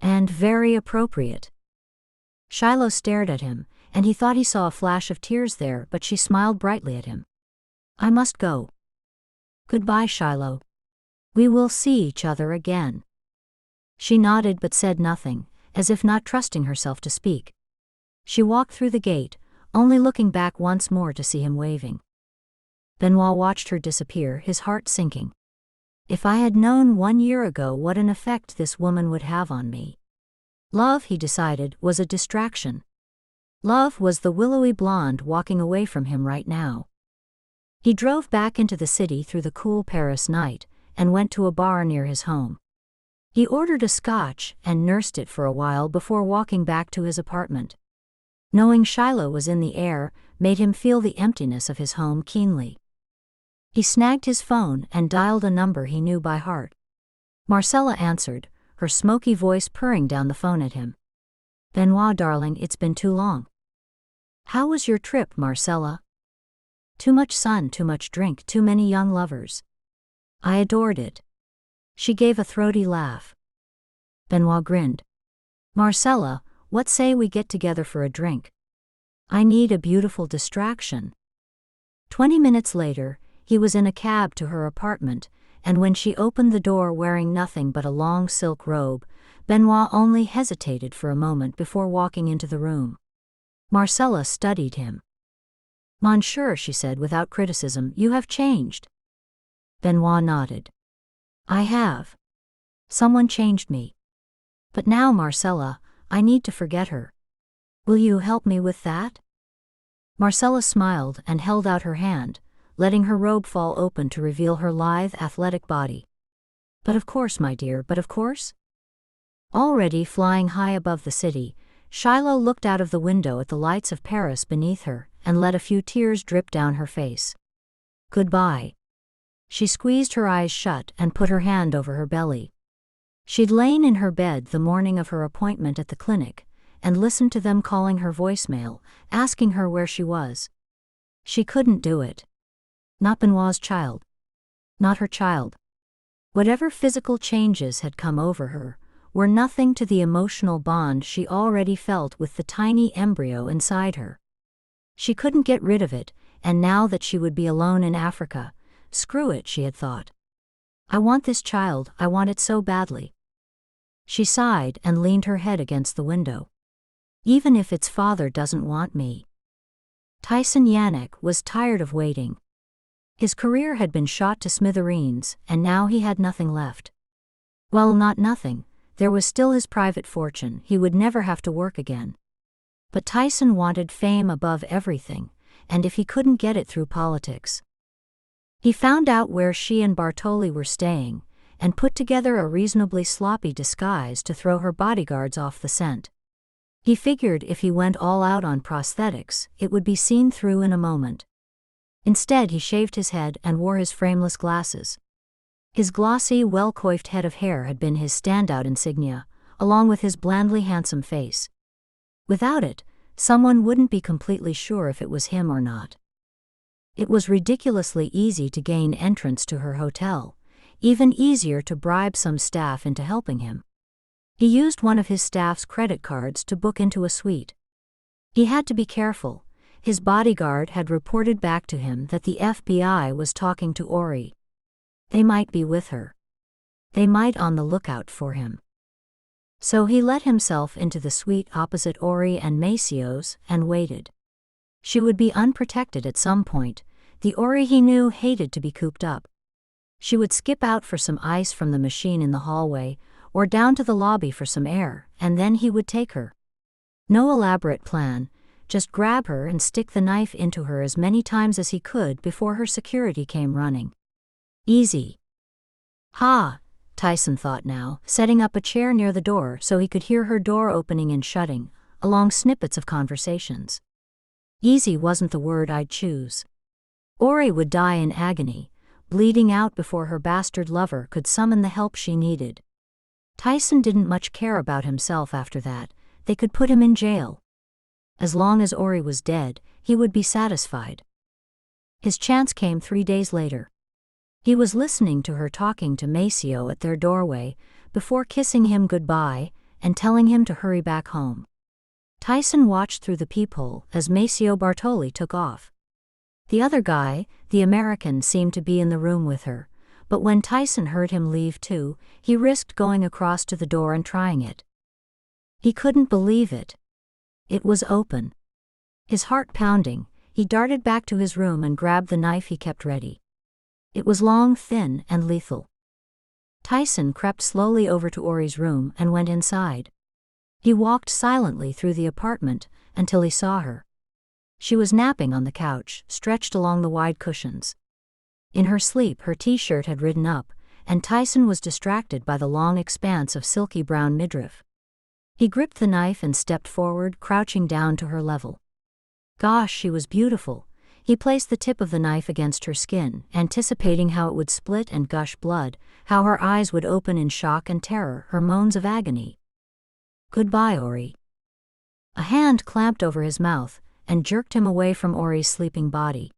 And very appropriate. Shiloh stared at him, and he thought he saw a flash of tears there, but she smiled brightly at him. I must go. Goodbye, Shiloh. We will see each other again. She nodded but said nothing, as if not trusting herself to speak. She walked through the gate, only looking back once more to see him waving. Benoit watched her disappear, his heart sinking. If I had known 1 year ago what an effect this woman would have on me. Love, he decided, was a distraction. Love was the willowy blonde walking away from him right now. He drove back into the city through the cool Paris night, and went to a bar near his home. He ordered a scotch and nursed it for a while before walking back to his apartment. Knowing Shiloh was in the air made him feel the emptiness of his home keenly. He snagged his phone and dialed a number he knew by heart. Marcella answered, her smoky voice purring down the phone at him. Benoit, darling, it's been too long. How was your trip, Marcella? Too much sun, too much drink, too many young lovers. I adored it. She gave a throaty laugh. Benoit grinned. Marcella, what say we get together for a drink? I need a beautiful distraction. 20 minutes later, he was in a cab to her apartment, and when she opened the door wearing nothing but a long silk robe, Benoit only hesitated for a moment before walking into the room. Marcella studied him. Monsieur, she said without criticism, you have changed. Benoit nodded. I have. Someone changed me. But now, Marcella, I need to forget her. Will you help me with that? Marcella smiled and held out her hand, letting her robe fall open to reveal her lithe, athletic body. But of course, my dear, but of course? Already flying high above the city, Shiloh looked out of the window at the lights of Paris beneath her and let a few tears drip down her face. Goodbye. She squeezed her eyes shut and put her hand over her belly. She'd lain in her bed the morning of her appointment at the clinic and listened to them calling her voicemail, asking her where she was. She couldn't do it. Not Benoit's child. Not her child. Whatever physical changes had come over her were nothing to the emotional bond she already felt with the tiny embryo inside her. She couldn't get rid of it, and now that she would be alone in Africa, screw it, she had thought. I want this child, I want it so badly. She sighed and leaned her head against the window. Even if its father doesn't want me. Tyson Yannick was tired of waiting. His career had been shot to smithereens, and now he had nothing left. Well, not nothing, there was still his private fortune, he would never have to work again. But Tyson wanted fame above everything, and if he couldn't get it through politics. He found out where she and Bartoli were staying, and put together a reasonably sloppy disguise to throw her bodyguards off the scent. He figured if he went all out on prosthetics, it would be seen through in a moment. Instead, he shaved his head and wore his frameless glasses. His glossy, well-coiffed head of hair had been his standout insignia, along with his blandly handsome face. Without it, someone wouldn't be completely sure if it was him or not. It was ridiculously easy to gain entrance to her hotel, even easier to bribe some staff into helping him. He used one of his staff's credit cards to book into a suite. He had to be careful. His bodyguard had reported back to him that the FBI was talking to Ori. They might be with her. They might on the lookout for him. So he let himself into the suite opposite Ori and Macio's and waited. She would be unprotected at some point. The Ori he knew hated to be cooped up. She would skip out for some ice from the machine in the hallway, or down to the lobby for some air, and then he would take her. No elaborate plan, just grab her and stick the knife into her as many times as he could before her security came running. Easy. Ha, Tyson thought now, setting up a chair near the door so he could hear her door opening and shutting, along snippets of conversations. Easy wasn't the word I'd choose. Ori would die in agony, bleeding out before her bastard lover could summon the help she needed. Tyson didn't much care about himself after that. They could put him in jail. As long as Ori was dead, he would be satisfied. His chance came 3 days later. He was listening to her talking to Maceo at their doorway, before kissing him goodbye and telling him to hurry back home. Tyson watched through the peephole as Maceo Bartoli took off. The other guy, the American, seemed to be in the room with her, but when Tyson heard him leave too, he risked going across to the door and trying it. He couldn't believe it. It was open. His heart pounding, he darted back to his room and grabbed the knife he kept ready. It was long, thin, and lethal. Tyson crept slowly over to Ori's room and went inside. He walked silently through the apartment until he saw her. She was napping on the couch, stretched along the wide cushions. In her sleep, her t-shirt had ridden up, and Tyson was distracted by the long expanse of silky brown midriff. He gripped the knife and stepped forward, crouching down to her level. Gosh, she was beautiful. He placed the tip of the knife against her skin, anticipating how it would split and gush blood, how her eyes would open in shock and terror, her moans of agony. Goodbye, Ori. A hand clamped over his mouth and jerked him away from Ori's sleeping body.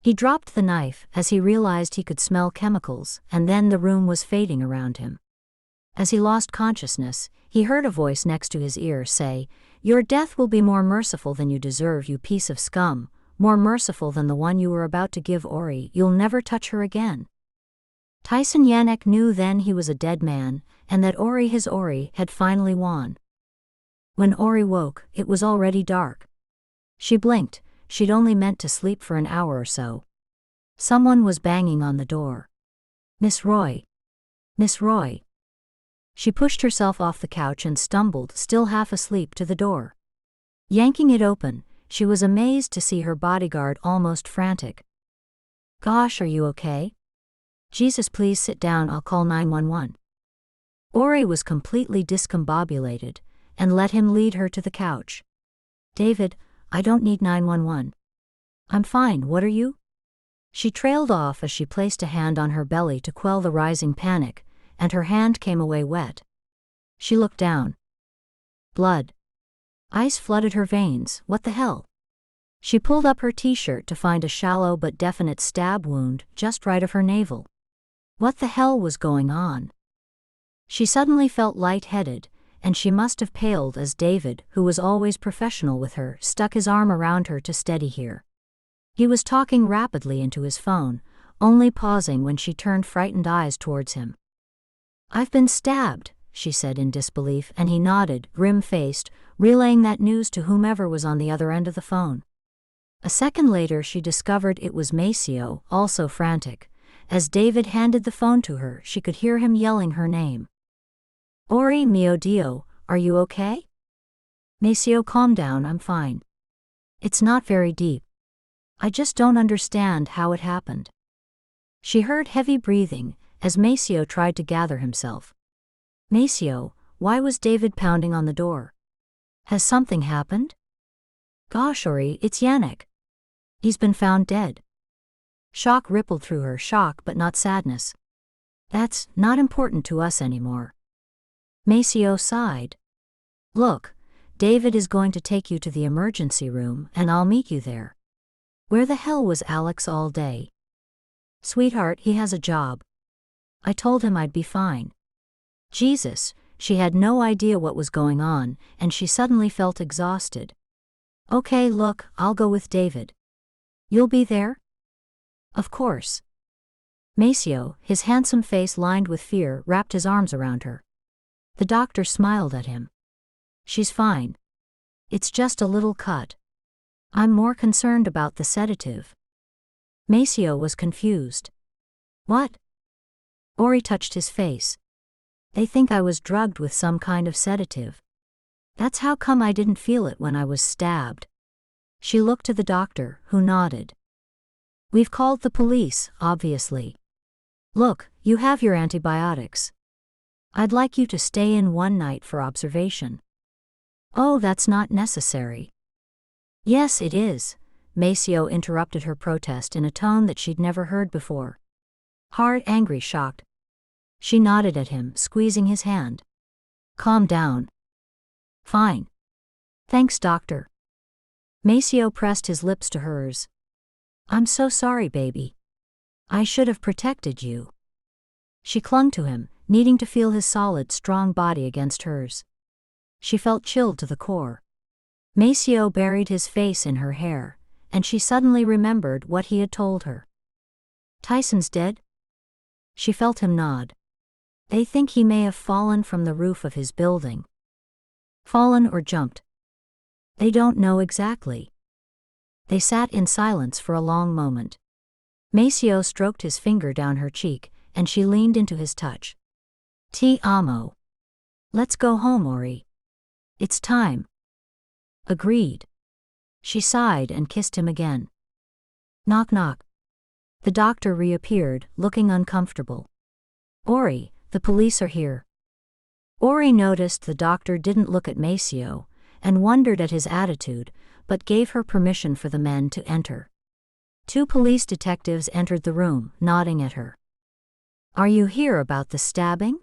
He dropped the knife as he realized he could smell chemicals, and then the room was fading around him. As he lost consciousness, he heard a voice next to his ear say, "Your death will be more merciful than you deserve, you piece of scum, more merciful than the one you were about to give Ori. You'll never touch her again." Tyson Yannick knew then he was a dead man, and that Ori, his Ori, had finally won. When Ori woke, it was already dark. She blinked. She'd only meant to sleep for an hour or so. Someone was banging on the door. "Miss Roy. Miss Roy." She pushed herself off the couch and stumbled, still half asleep, to the door. Yanking it open, she was amazed to see her bodyguard almost frantic. "Gosh, are you okay? Jesus, please sit down, I'll call 911. Ori was completely discombobulated and let him lead her to the couch. "David, I don't need 911. I'm fine, what are you?" She trailed off as she placed a hand on her belly to quell the rising panic, and her hand came away wet. She looked down. Blood. Ice flooded her veins. What the hell? She pulled up her t-shirt to find a shallow but definite stab wound just right of her navel. What the hell was going on? She suddenly felt lightheaded, and she must have paled as David, who was always professional with her, stuck his arm around her to steady her. He was talking rapidly into his phone, only pausing when she turned frightened eyes towards him. "I've been stabbed," she said in disbelief, and he nodded, grim-faced, relaying that news to whomever was on the other end of the phone. A second later she discovered it was Maceo, also frantic. As David handed the phone to her, she could hear him yelling her name. "Ori, mio Dio, are you okay?" "Maceo, calm down, I'm fine. It's not very deep. I just don't understand how it happened." She heard heavy breathing as Maceo tried to gather himself. "Maceo, why was David pounding on the door? Has something happened?" "Gosh, Ori, it's Yannick. He's been found dead." Shock rippled through her, shock but not sadness. "That's not important to us anymore." Maceo sighed. "Look, David is going to take you to the emergency room and I'll meet you there." "Where the hell was Alex all day?" "Sweetheart, he has a job. I told him I'd be fine." Jesus, she had no idea what was going on, and she suddenly felt exhausted. "Okay, look, I'll go with David. You'll be there?" "Of course." Maceo, his handsome face lined with fear, wrapped his arms around her. The doctor smiled at him. "She's fine. It's just a little cut. I'm more concerned about the sedative." Maceo was confused. "What?" Ori touched his face. "They think I was drugged with some kind of sedative. That's how come I didn't feel it when I was stabbed." She looked to the doctor, who nodded. "We've called the police, obviously. Look, you have your antibiotics. I'd like you to stay in one night for observation." "Oh, that's not necessary." "Yes, it is," Maceo interrupted her protest in a tone that she'd never heard before. Hard, angry, shocked. She nodded at him, squeezing his hand. "Calm down." "Fine. Thanks, doctor." Maceo pressed his lips to hers. "I'm so sorry, baby. I should have protected you." She clung to him, needing to feel his solid, strong body against hers. She felt chilled to the core. Maceo buried his face in her hair, and she suddenly remembered what he had told her. "Tyson's dead?" She felt him nod. "They think he may have fallen from the roof of his building." "Fallen or jumped?" "They don't know exactly." They sat in silence for a long moment. Maceo stroked his finger down her cheek, and she leaned into his touch. "Ti amo. Let's go home, Ori. It's time." "Agreed." She sighed and kissed him again. Knock knock. The doctor reappeared, looking uncomfortable. "Ori, the police are here." Ori noticed the doctor didn't look at Maceo, and wondered at his attitude, but gave her permission for the men to enter. 2 police detectives entered the room, nodding at her. "Are you here about the stabbing?"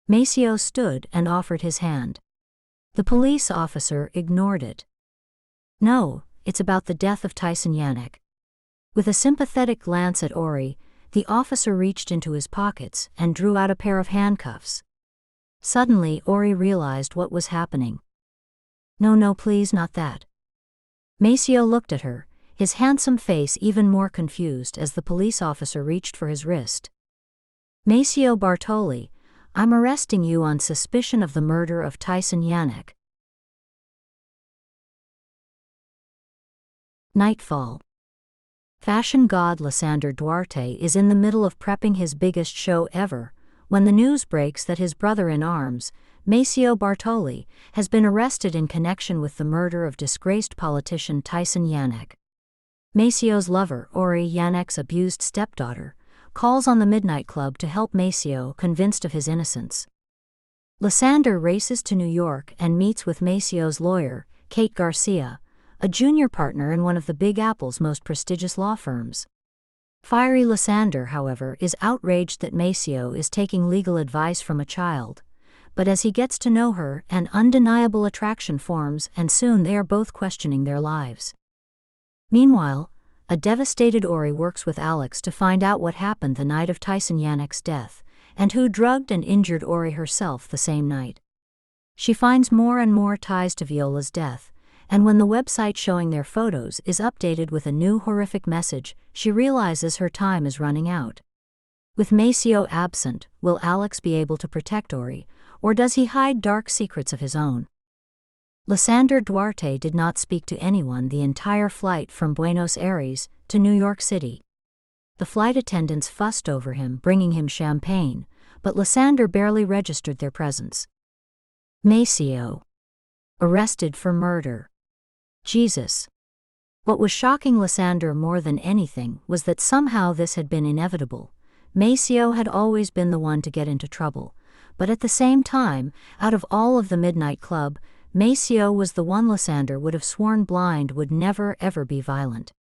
Maceo stood and offered his hand. The police officer ignored it. "No, it's about the death of Tyson Yannick." With a sympathetic glance at Ori, the officer reached into his pockets and drew out a pair of handcuffs. Suddenly Ori realized what was happening. No, please, not that." Maceo looked at her, his handsome face even more confused as the police officer reached for his wrist. "Maceo Bartoli, I'm arresting you on suspicion of the murder of Tyson Yannick." Nightfall. Fashion god Lysander Duarte is in the middle of prepping his biggest show ever, when the news breaks that his brother-in-arms, Maceo Bartoli, has been arrested in connection with the murder of disgraced politician Tyson Yanick. Maceo's lover, Ori Yanick's abused stepdaughter, calls on the Midnight Club to help Maceo, convinced of his innocence. Lysander races to New York and meets with Maceo's lawyer, Kate Garcia, a junior partner in one of the Big Apple's most prestigious law firms. Fiery Lysander, however, is outraged that Maceo is taking legal advice from a child, but as he gets to know her, an undeniable attraction forms, and soon they are both questioning their lives. Meanwhile, a devastated Ori works with Alex to find out what happened the night of Tyson Yanick's death, and who drugged and injured Ori herself the same night. She finds more and more ties to Viola's death, and when the website showing their photos is updated with a new horrific message, she realizes her time is running out. With Maceo absent, will Alex be able to protect Ori, or does he hide dark secrets of his own? Lysander Duarte did not speak to anyone the entire flight from Buenos Aires to New York City. The flight attendants fussed over him, bringing him champagne, but Lysander barely registered their presence. Maceo. Arrested for murder. Jesus. What was shocking Lysander more than anything was that somehow this had been inevitable. Maceo had always been the one to get into trouble, but at the same time, out of all of the Midnight Club, Maceo was the one Lysander would have sworn blind would never ever be violent.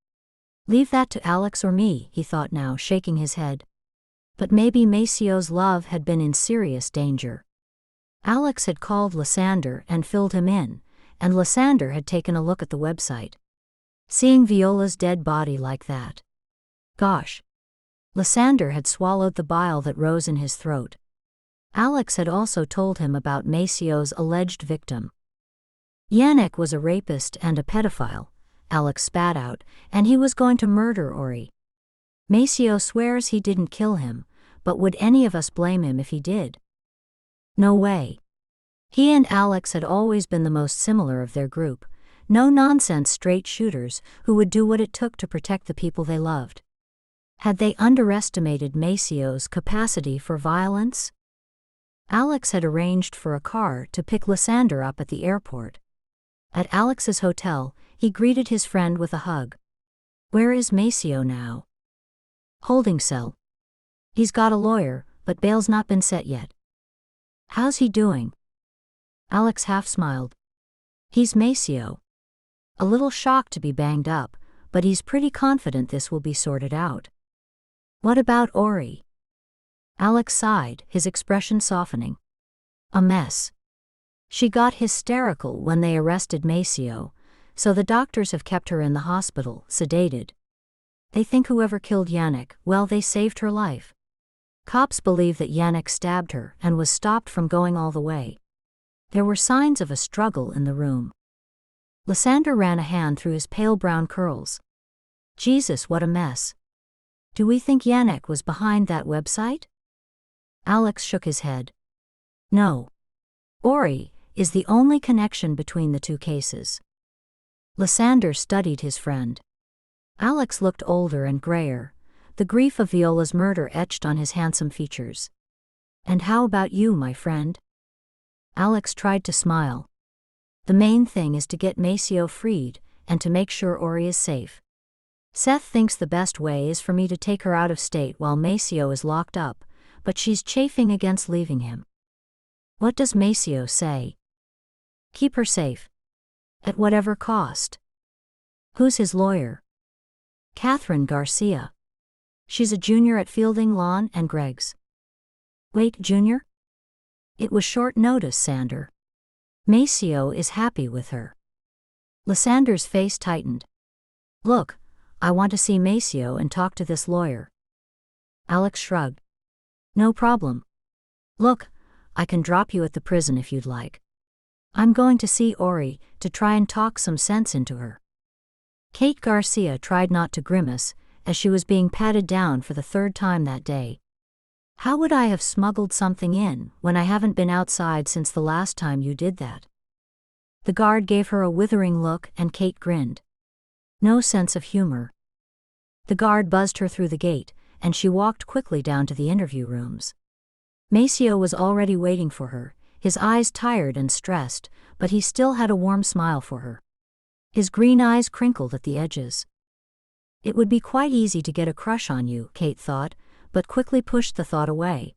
Leave that to Alex or me, he thought now, shaking his head. But maybe Maceo's love had been in serious danger. Alex had called Lysander and filled him in, and Lysander had taken a look at the website. Seeing Viola's dead body like that. Gosh. Lysander had swallowed the bile that rose in his throat. Alex had also told him about Maceo's alleged victim. Yanick was a rapist and a pedophile, Alex spat out, and he was going to murder Ori. Maceo swears he didn't kill him, but would any of us blame him if he did? No way. He and Alex had always been the most similar of their group, no-nonsense straight shooters who would do what it took to protect the people they loved. Had they underestimated Maceo's capacity for violence? Alex had arranged for a car to pick Lysander up at the airport. At Alex's hotel, he greeted his friend with a hug. Where is Maceo now? Holding cell. He's got a lawyer, but bail's not been set yet. How's he doing? Alex half smiled. He's Maceo. A little shocked to be banged up, but he's pretty confident this will be sorted out. What about Ori? Alex sighed, his expression softening. A mess. She got hysterical when they arrested Maceo, so the doctors have kept her in the hospital, sedated. They think whoever killed Yanick, well, they saved her life. Cops believe that Yanick stabbed her and was stopped from going all the way. There were signs of a struggle in the room. Lysander ran a hand through his pale brown curls. Jesus, what a mess. Do we think Yanick was behind that website? Alex shook his head. No. Ori is the only connection between the two cases. Lysander studied his friend. Alex looked older and grayer, the grief of Viola's murder etched on his handsome features. And how about you, my friend? Alex tried to smile. The main thing is to get Maceo freed, and to make sure Ori is safe. Seth thinks the best way is for me to take her out of state while Maceo is locked up, but she's chafing against leaving him. What does Maceo say? Keep her safe. At whatever cost. Who's his lawyer? Catherine Garcia. She's a junior at Fielding Lawn and Greg's. Wait, junior? It was short notice, Sander. Maceo is happy with her. Lysander's face tightened. Look, I want to see Maceo and talk to this lawyer. Alex shrugged. No problem. Look, I can drop you at the prison if you'd like. I'm going to see Ori to try and talk some sense into her. Kate Garcia tried not to grimace as she was being patted down for the third time that day. How would I have smuggled something in when I haven't been outside since the last time you did that? The guard gave her a withering look and Kate grinned. No sense of humor. The guard buzzed her through the gate, and she walked quickly down to the interview rooms. Maceo was already waiting for her, his eyes tired and stressed, but he still had a warm smile for her. His green eyes crinkled at the edges. It would be quite easy to get a crush on you, Kate thought, but quickly pushed the thought away.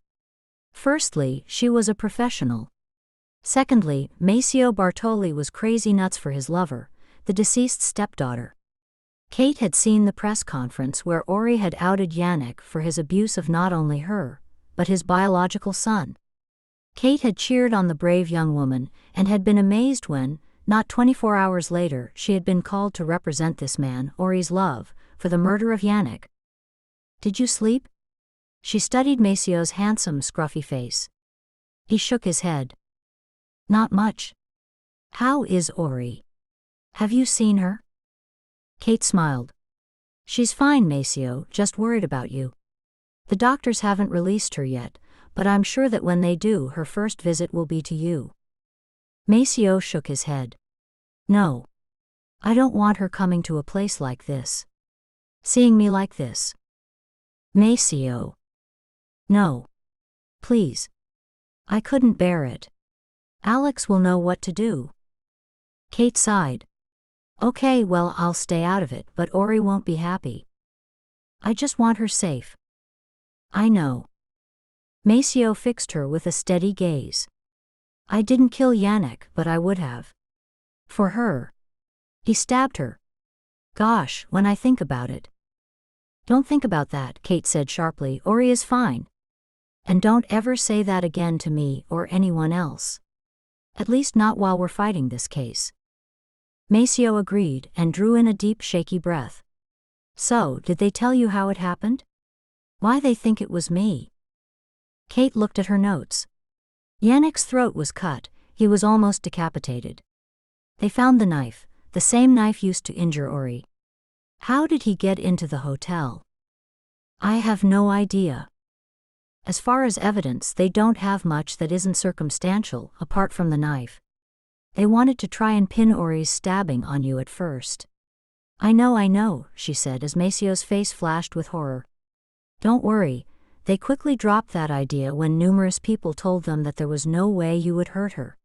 Firstly, she was a professional. Secondly, Maceo Bartoli was crazy nuts for his lover, the deceased stepdaughter. Kate had seen the press conference where Ori had outed Yannick for his abuse of not only her, but his biological son. Kate had cheered on the brave young woman and had been amazed when, not 24 hours later, she had been called to represent this man, Ori's love, for the murder of Yannick. "Did you sleep?" She studied Maceo's handsome, scruffy face. He shook his head. "Not much." "How is Ori? Have you seen her?" Kate smiled. "She's fine, Maceo, just worried about you. The doctors haven't released her yet, but I'm sure that when they do, her first visit will be to you." Maceo shook his head. "No. I don't want her coming to a place like this. Seeing me like this." "Maceo. No. Please. I couldn't bear it. Alex will know what to do." Kate sighed. "Okay, well, I'll stay out of it, but Ori won't be happy. I just want her safe." "I know." Maceo fixed her with a steady gaze. "I didn't kill Yannick, but I would have. For her. He stabbed her. Gosh, when I think about it." "Don't think about that," Kate said sharply. "Ori is fine. And don't ever say that again to me or anyone else. At least not while we're fighting this case." Maceo agreed and drew in a deep, shaky breath. "So, did they tell you how it happened? Why they think it was me?" Kate looked at her notes. Yannick's throat was cut, he was almost decapitated. They found the knife, the same knife used to injure Ori. How did he get into the hotel? I have no idea. As far as evidence, they don't have much that isn't circumstantial, apart from the knife. They wanted to try and pin Ori's stabbing on you at first. I know, she said as Maceo's face flashed with horror. "Don't worry, they quickly dropped that idea when numerous people told them that there was no way you would hurt her.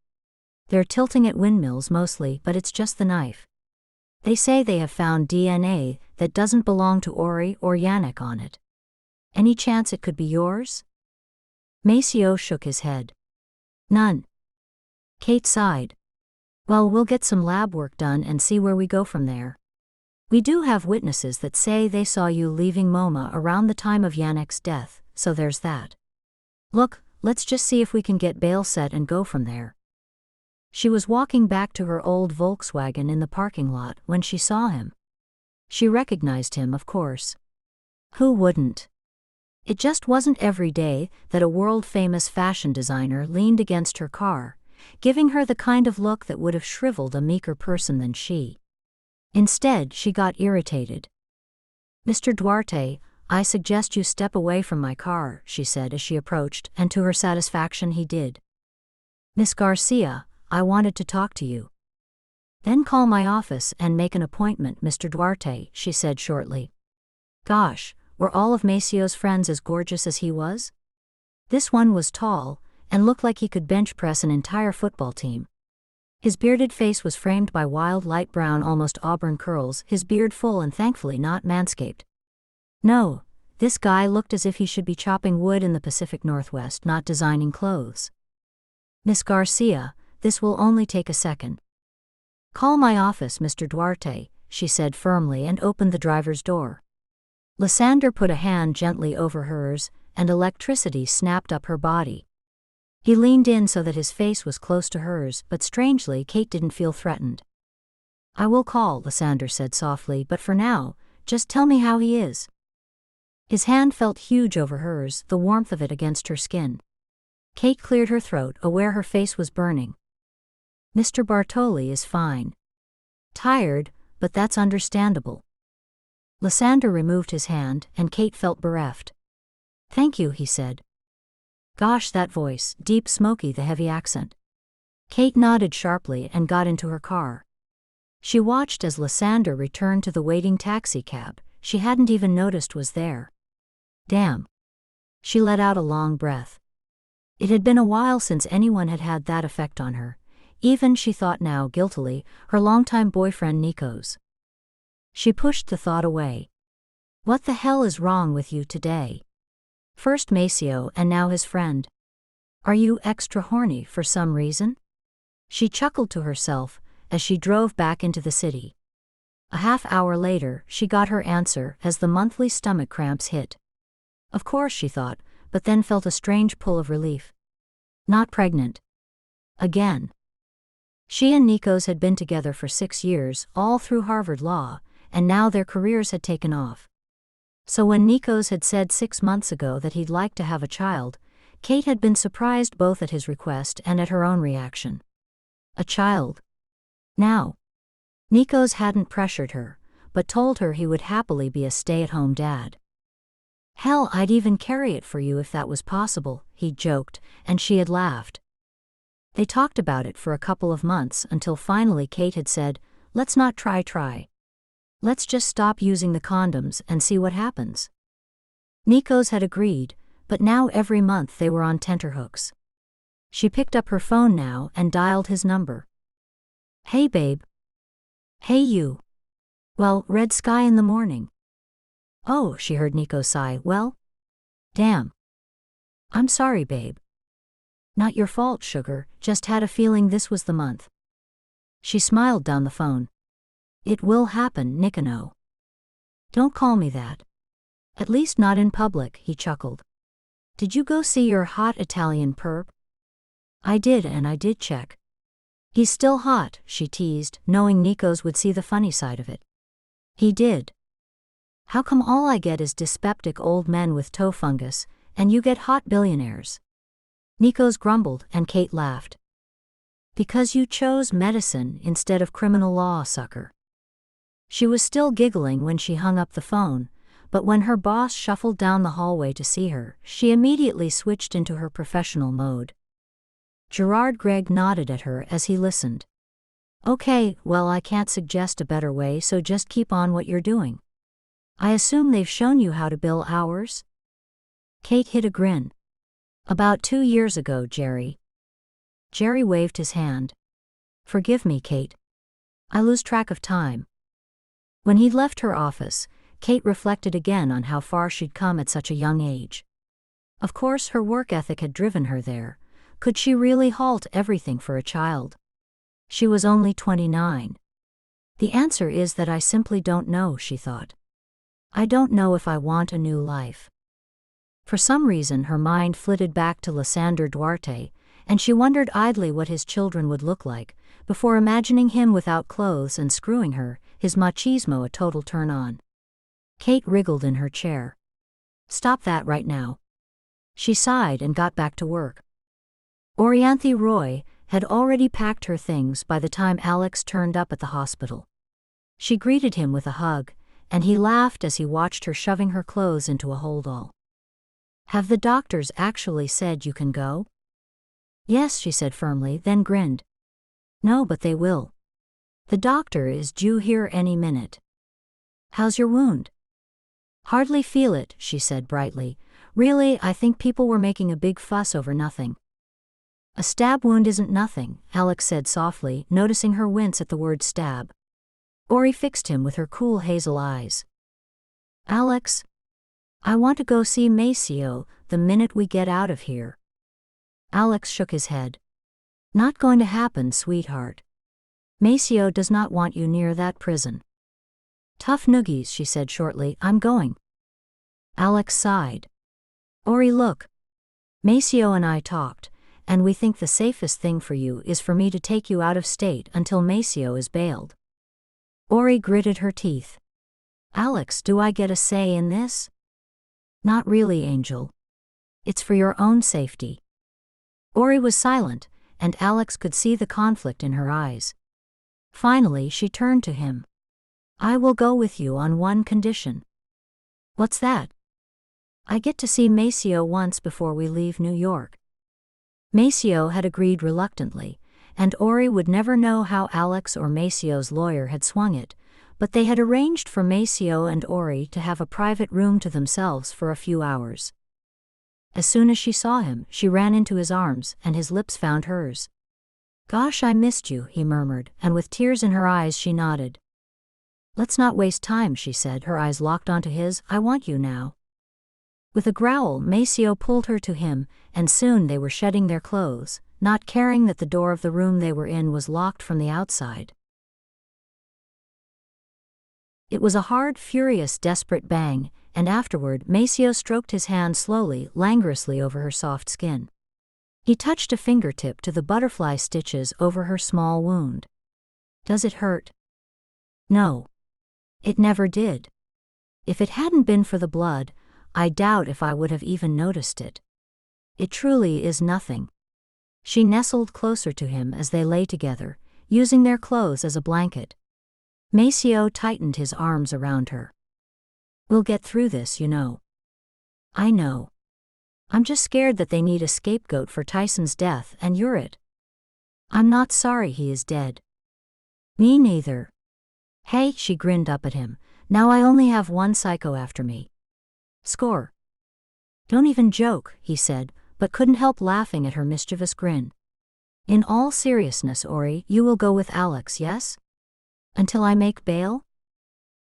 They're tilting at windmills mostly, but it's just the knife. They say they have found DNA that doesn't belong to Ori or Yannick on it. Any chance it could be yours?" Maceo shook his head. "None." Kate sighed. "Well, we'll get some lab work done and see where we go from there. We do have witnesses that say they saw you leaving MoMA around the time of Yannick's death, so there's that. Look, let's just see if we can get bail set and go from there." She was walking back to her old Volkswagen in the parking lot when she saw him. She recognized him, of course. Who wouldn't? It just wasn't every day that a world-famous fashion designer leaned against her car, giving her the kind of look that would have shriveled a meeker person than she. Instead, she got irritated. "Mr. Duarte, I suggest you step away from my car," she said as she approached, and to her satisfaction he did. "Miss Garcia, I wanted to talk to you." "Then call my office and make an appointment, Mr. Duarte," she said shortly. Gosh, were all of Maceo's friends as gorgeous as he was? This one was tall, and looked like he could bench press an entire football team. His bearded face was framed by wild light brown, almost auburn curls, his beard full and thankfully not manscaped. No, this guy looked as if he should be chopping wood in the Pacific Northwest, not designing clothes. "Miss Garcia, this will only take a second." "Call my office, Mr. Duarte," she said firmly and opened the driver's door. Lysander put a hand gently over hers, and electricity snapped up her body. He leaned in so that his face was close to hers, but strangely Kate didn't feel threatened. "I will call," Lysander said softly, "but for now, just tell me how he is." His hand felt huge over hers, the warmth of it against her skin. Kate cleared her throat, aware her face was burning. "Mr. Bartoli is fine. Tired, but that's understandable." Lysander removed his hand, and Kate felt bereft. "Thank you," he said. Gosh, that voice, deep, smoky, the heavy accent. Kate nodded sharply and got into her car. She watched as Lysander returned to the waiting taxicab she hadn't even noticed was there. Damn. She let out a long breath. It had been a while since anyone had had that effect on her, even, she thought now guiltily, her longtime boyfriend Nikos. She pushed the thought away. What the hell is wrong with you today? First Maceo and now his friend. Are you extra horny for some reason? She chuckled to herself as she drove back into the city. A half-hour later, she got her answer as the monthly stomach cramps hit. Of course, she thought, but then felt a strange pull of relief. Not pregnant. Again. She and Nikos had been together for 6 years, all through Harvard Law, and now their careers had taken off. So when Nikos had said 6 months ago that he'd like to have a child, Kate had been surprised both at his request and at her own reaction. A child. Now. Nikos hadn't pressured her, but told her he would happily be a stay-at-home dad. Hell, I'd even carry it for you if that was possible, he joked, and she had laughed. They talked about it for a couple of months until finally Kate had said, let's not try. Let's just stop using the condoms and see what happens. Nikos had agreed, but now every month they were on tenterhooks. She picked up her phone now and dialed his number. Hey babe. Hey you. Well, red sky in the morning. Oh, she heard Nico sigh. Well? Damn. I'm sorry, babe. Not your fault, sugar, just had a feeling this was the month. She smiled down the phone. It will happen, Nicono. Don't call me that. At least not in public, he chuckled. Did you go see your hot Italian perp? I did, and I did check. He's still hot, she teased, knowing Nikos would see the funny side of it. He did. How come all I get is dyspeptic old men with toe fungus, and you get hot billionaires? Nikos grumbled, and Kate laughed. Because you chose medicine instead of criminal law, sucker. She was still giggling when she hung up the phone, but when her boss shuffled down the hallway to see her, she immediately switched into her professional mode. Gerard Gregg nodded at her as he listened. Okay, well, I can't suggest a better way, so just keep on what you're doing. I assume they've shown you how to bill hours? Kate hid a grin. About 2 years ago, Jerry. Jerry waved his hand. Forgive me, Kate. I lose track of time. When he'd left her office, Kate reflected again on how far she'd come at such a young age. Of course, her work ethic had driven her there. Could she really halt everything for a child? She was only 29. The answer is that I simply don't know, she thought. I don't know if I want a new life. For some reason her mind flitted back to Lysander Duarte, and she wondered idly what his children would look like, before imagining him without clothes and screwing her, his machismo a total turn-on. Kate wriggled in her chair. Stop that right now. She sighed and got back to work. Orianthe Roy had already packed her things by the time Alex turned up at the hospital. She greeted him with a hug, and he laughed as he watched her shoving her clothes into a holdall. Have the doctors actually said you can go? Yes, she said firmly, then grinned. No, but they will. The doctor is due here any minute. How's your wound? Hardly feel it, she said brightly. Really, I think people were making a big fuss over nothing. A stab wound isn't nothing, Alex said softly, noticing her wince at the word stab. Ori fixed him with her cool hazel eyes. Alex? I want to go see Maceo the minute we get out of here. Alex shook his head. Not going to happen, sweetheart. Maceo does not want you near that prison. Tough noogies, she said shortly, I'm going. Alex sighed. Ori, look. Maceo and I talked, and we think the safest thing for you is for me to take you out of state until Maceo is bailed. Ori gritted her teeth. Alex, do I get a say in this? Not really, Angel. It's for your own safety. Ori was silent, and Alex could see the conflict in her eyes. Finally, she turned to him. I will go with you on one condition. What's that? I get to see Maceo once before we leave New York. Maceo had agreed reluctantly, and Ori would never know how Alex or Maceo's lawyer had swung it, but they had arranged for Maceo and Ori to have a private room to themselves for a few hours. As soon as she saw him, she ran into his arms, and his lips found hers. "Gosh, I missed you," he murmured, and with tears in her eyes she nodded. "Let's not waste time," she said, her eyes locked onto his. "I want you now." With a growl, Maceo pulled her to him, and soon they were shedding their clothes, not caring that the door of the room they were in was locked from the outside. It was a hard, furious, desperate bang, and afterward Maceo stroked his hand slowly, languorously over her soft skin. He touched a fingertip to the butterfly stitches over her small wound. "Does it hurt?" "No. It never did. If it hadn't been for the blood, I doubt if I would have even noticed it. It truly is nothing." She nestled closer to him as they lay together, using their clothes as a blanket. Maceo tightened his arms around her. "We'll get through this, you know." "I know. I'm just scared that they need a scapegoat for Tyson's death, and you're it." "I'm not sorry he is dead." "Me neither." "Hey," she grinned up at him, "now I only have one psycho after me." "Score." "Don't even joke," he said, but couldn't help laughing at her mischievous grin. "In all seriousness, Ori, you will go with Alex, yes? Until I make bail?"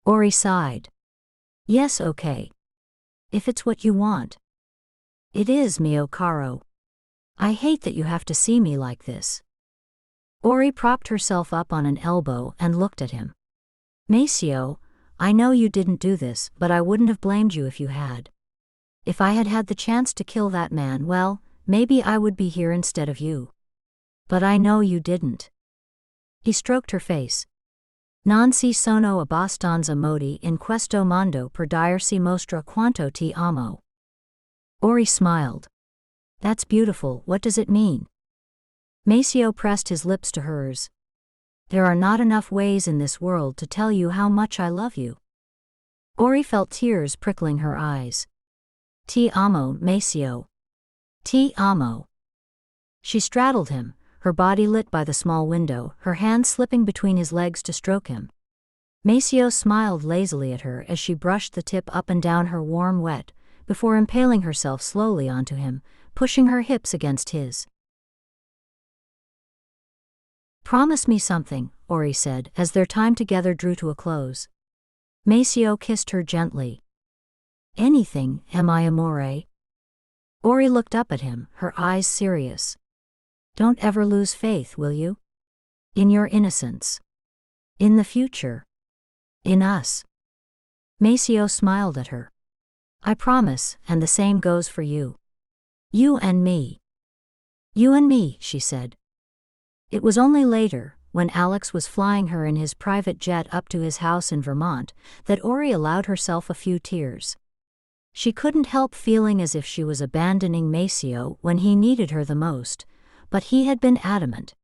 Ori sighed. "Yes, okay. If it's what you want." "It is, mio caro. I hate that you have to see me like this." Ori propped herself up on an elbow and looked at him. "Maceo, I know you didn't do this, but I wouldn't have blamed you if you had. If I had had the chance to kill that man, well, maybe I would be here instead of you. But I know you didn't." He stroked her face. "Non ci sono abbastanza modi in questo mondo per dirsi mostra quanto ti amo." Ori smiled. "That's beautiful, what does it mean?" Maceo pressed his lips to hers. "There are not enough ways in this world to tell you how much I love you." Ori felt tears prickling her eyes. "Ti amo, Maceo. Ti amo." She straddled him, her body lit by the small window, her hand slipping between his legs to stroke him. Maceo smiled lazily at her as she brushed the tip up and down her warm wet, before impaling herself slowly onto him, pushing her hips against his. "Promise me something," Ori said, as their time together drew to a close. Maceo kissed her gently. "Anything, mi amore." Ori looked up at him, her eyes serious. "Don't ever lose faith, will you? In your innocence. In the future. In us." Maceo smiled at her. "I promise, and the same goes for you. You and me." "You and me," she said. It was only later, when Alex was flying her in his private jet up to his house in Vermont, that Ori allowed herself a few tears. She couldn't help feeling as if she was abandoning Maceo when he needed her the most, but he had been adamant.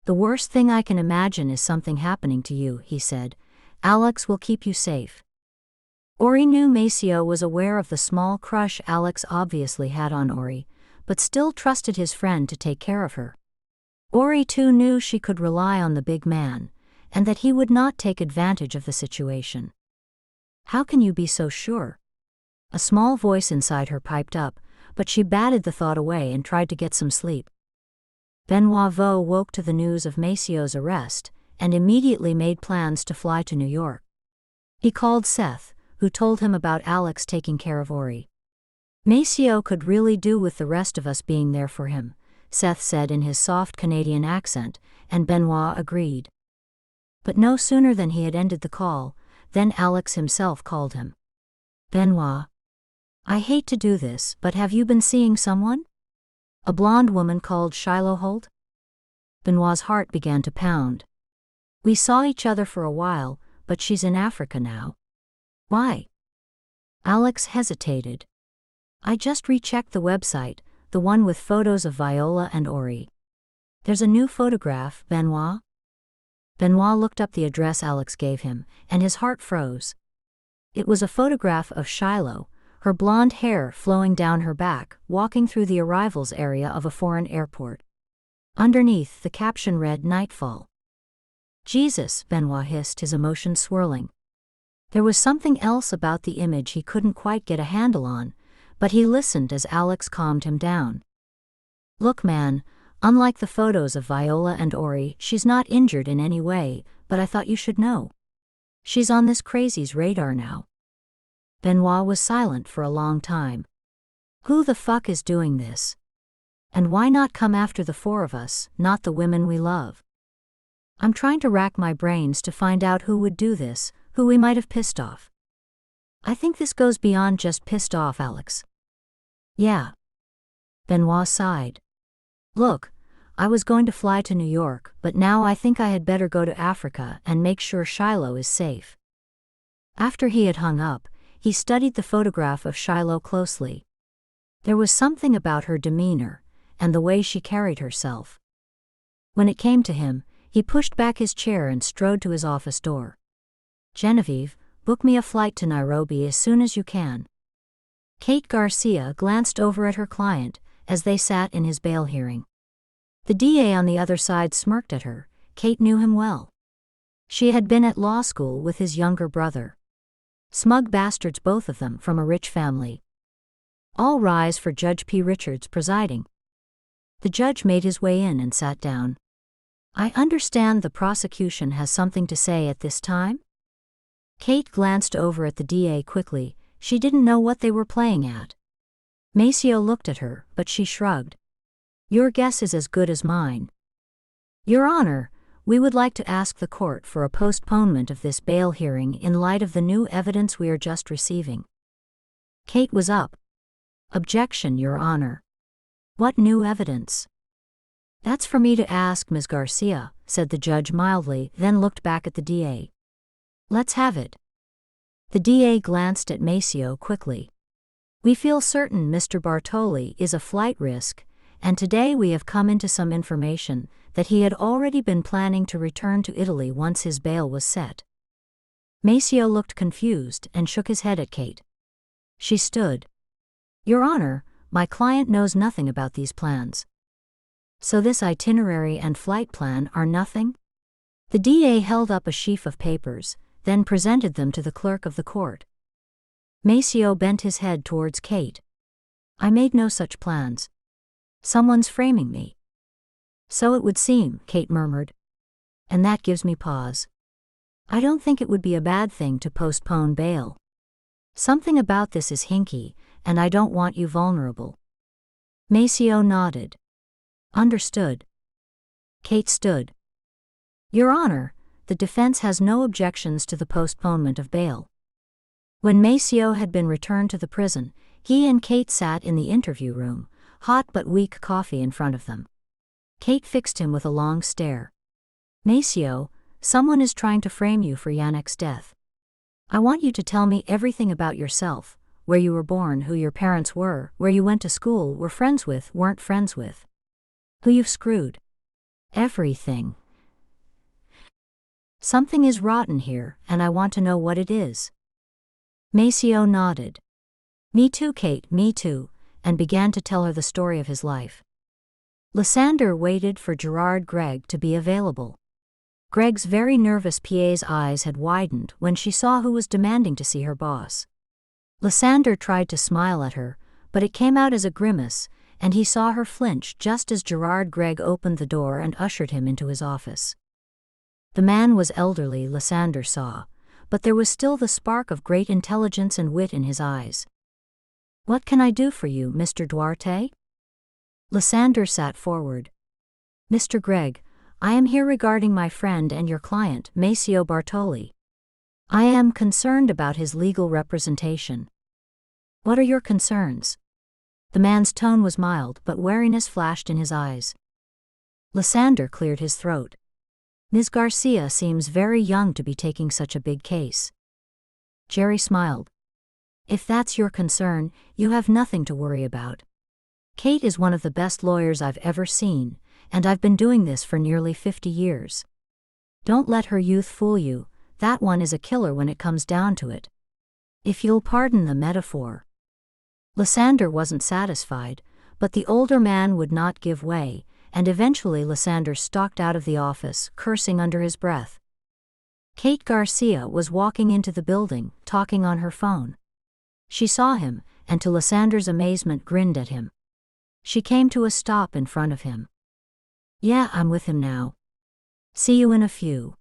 "The worst thing I can imagine is something happening to you," he said. "Alex will keep you safe." Ori knew Maceo was aware of the small crush Alex obviously had on Ori, but still trusted his friend to take care of her. Ori too knew she could rely on the big man, and that he would not take advantage of the situation. "How can you be so sure?" A small voice inside her piped up, but she batted the thought away and tried to get some sleep. Benoit Vaux woke to the news of Maceo's arrest, and immediately made plans to fly to New York. He called Seth, who told him about Alex taking care of Ori. "Maceo could really do with the rest of us being there for him," Seth said in his soft Canadian accent, and Benoit agreed. But no sooner than he had ended the call, than Alex himself called him. "Benoit. I hate to do this, but have you been seeing someone? A blonde woman called Shiloh Holt?" Benoit's heart began to pound. "We saw each other for a while, but she's in Africa now." "Why?" Alex hesitated. "I just rechecked the website, the one with photos of Viola and Ori. There's a new photograph, Benoit." Benoit looked up the address Alex gave him, and his heart froze. It was a photograph of Shiloh, her blonde hair flowing down her back, walking through the arrivals area of a foreign airport. Underneath, the caption read "Nightfall." "Jesus," Benoit hissed, his emotions swirling. There was something else about the image he couldn't quite get a handle on, but he listened as Alex calmed him down. Look, man, unlike the photos of Viola and Ori, she's not injured in any way, but I thought you should know. She's on this crazy's radar now. Benoit was silent for a long time. Who the fuck is doing this? And why not come after the four of us, not the women we love? I'm trying to rack my brains to find out who would do this, who we might have pissed off. I think this goes beyond just pissed off, Alex. Yeah. Benoit sighed. Look, I was going to fly to New York, but now I think I had better go to Africa and make sure Shiloh is safe. After he had hung up, he studied the photograph of Shiloh closely. There was something about her demeanor, and the way she carried herself. When it came to him, he pushed back his chair and strode to his office door. Genevieve, book me a flight to Nairobi as soon as you can. Kate Garcia glanced over at her client as they sat in his bail hearing. The DA on the other side smirked at her. Kate knew him well. She had been at law school with his younger brother. Smug bastards, both of them from a rich family. All rise for Judge P. Richards presiding. The judge made his way in and sat down. I understand the prosecution has something to say at this time? Kate glanced over at the DA quickly. She didn't know what they were playing at. Maceo looked at her, but she shrugged. Your guess is as good as mine. Your Honor, we would like to ask the court for a postponement of this bail hearing in light of the new evidence we are just receiving. Kate was up. Objection, Your Honor. What new evidence? That's for me to ask, Ms. Garcia, said the judge mildly, then looked back at the DA. Let's have it. The DA glanced at Maceo quickly. We feel certain Mr. Bartoli is a flight risk, and today we have come into some information that he had already been planning to return to Italy once his bail was set. Maceo looked confused and shook his head at Kate. She stood. Your Honor, my client knows nothing about these plans. So this itinerary and flight plan are nothing? The DA held up a sheaf of papers, then presented them to the clerk of the court. Maceo bent his head towards Kate. I made no such plans. Someone's framing me. So it would seem, Kate murmured. And that gives me pause. I don't think it would be a bad thing to postpone bail. Something about this is hinky, and I don't want you vulnerable. Maceo nodded. Understood. Kate stood. Your Honor, the defense has no objections to the postponement of bail. When Maceo had been returned to the prison, he and Kate sat in the interview room, hot but weak coffee in front of them. Kate fixed him with a long stare. Maceo, someone is trying to frame you for Yannick's death. I want you to tell me everything about yourself, where you were born, who your parents were, where you went to school, were friends with, weren't friends with. Who you've screwed. Everything. Something is rotten here, and I want to know what it is. Maceo nodded. Me too, Kate, me too, and began to tell her the story of his life. Lysander waited for Gerard Gregg to be available. Gregg's very nervous PA's eyes had widened when she saw who was demanding to see her boss. Lysander tried to smile at her, but it came out as a grimace, and he saw her flinch just as Gerard Gregg opened the door and ushered him into his office. The man was elderly, Lysander saw, but there was still the spark of great intelligence and wit in his eyes. What can I do for you, Mr. Duarte? Lysander sat forward. Mr. Gregg, I am here regarding my friend and your client, Maceo Bartoli. I am concerned about his legal representation. What are your concerns? The man's tone was mild, but wariness flashed in his eyes. Lysander cleared his throat. Ms. Garcia seems very young to be taking such a big case. Jerry smiled. If that's your concern, you have nothing to worry about. Kate is one of the best lawyers I've ever seen, and I've been doing this for nearly 50 years. Don't let her youth fool you, that one is a killer when it comes down to it. If you'll pardon the metaphor. Lysander wasn't satisfied, but the older man would not give way, and eventually Lysander stalked out of the office, cursing under his breath. Kate Garcia was walking into the building, talking on her phone. She saw him, and to Lysander's amazement grinned at him. She came to a stop in front of him. "Yeah, I'm with him now. See you in a few."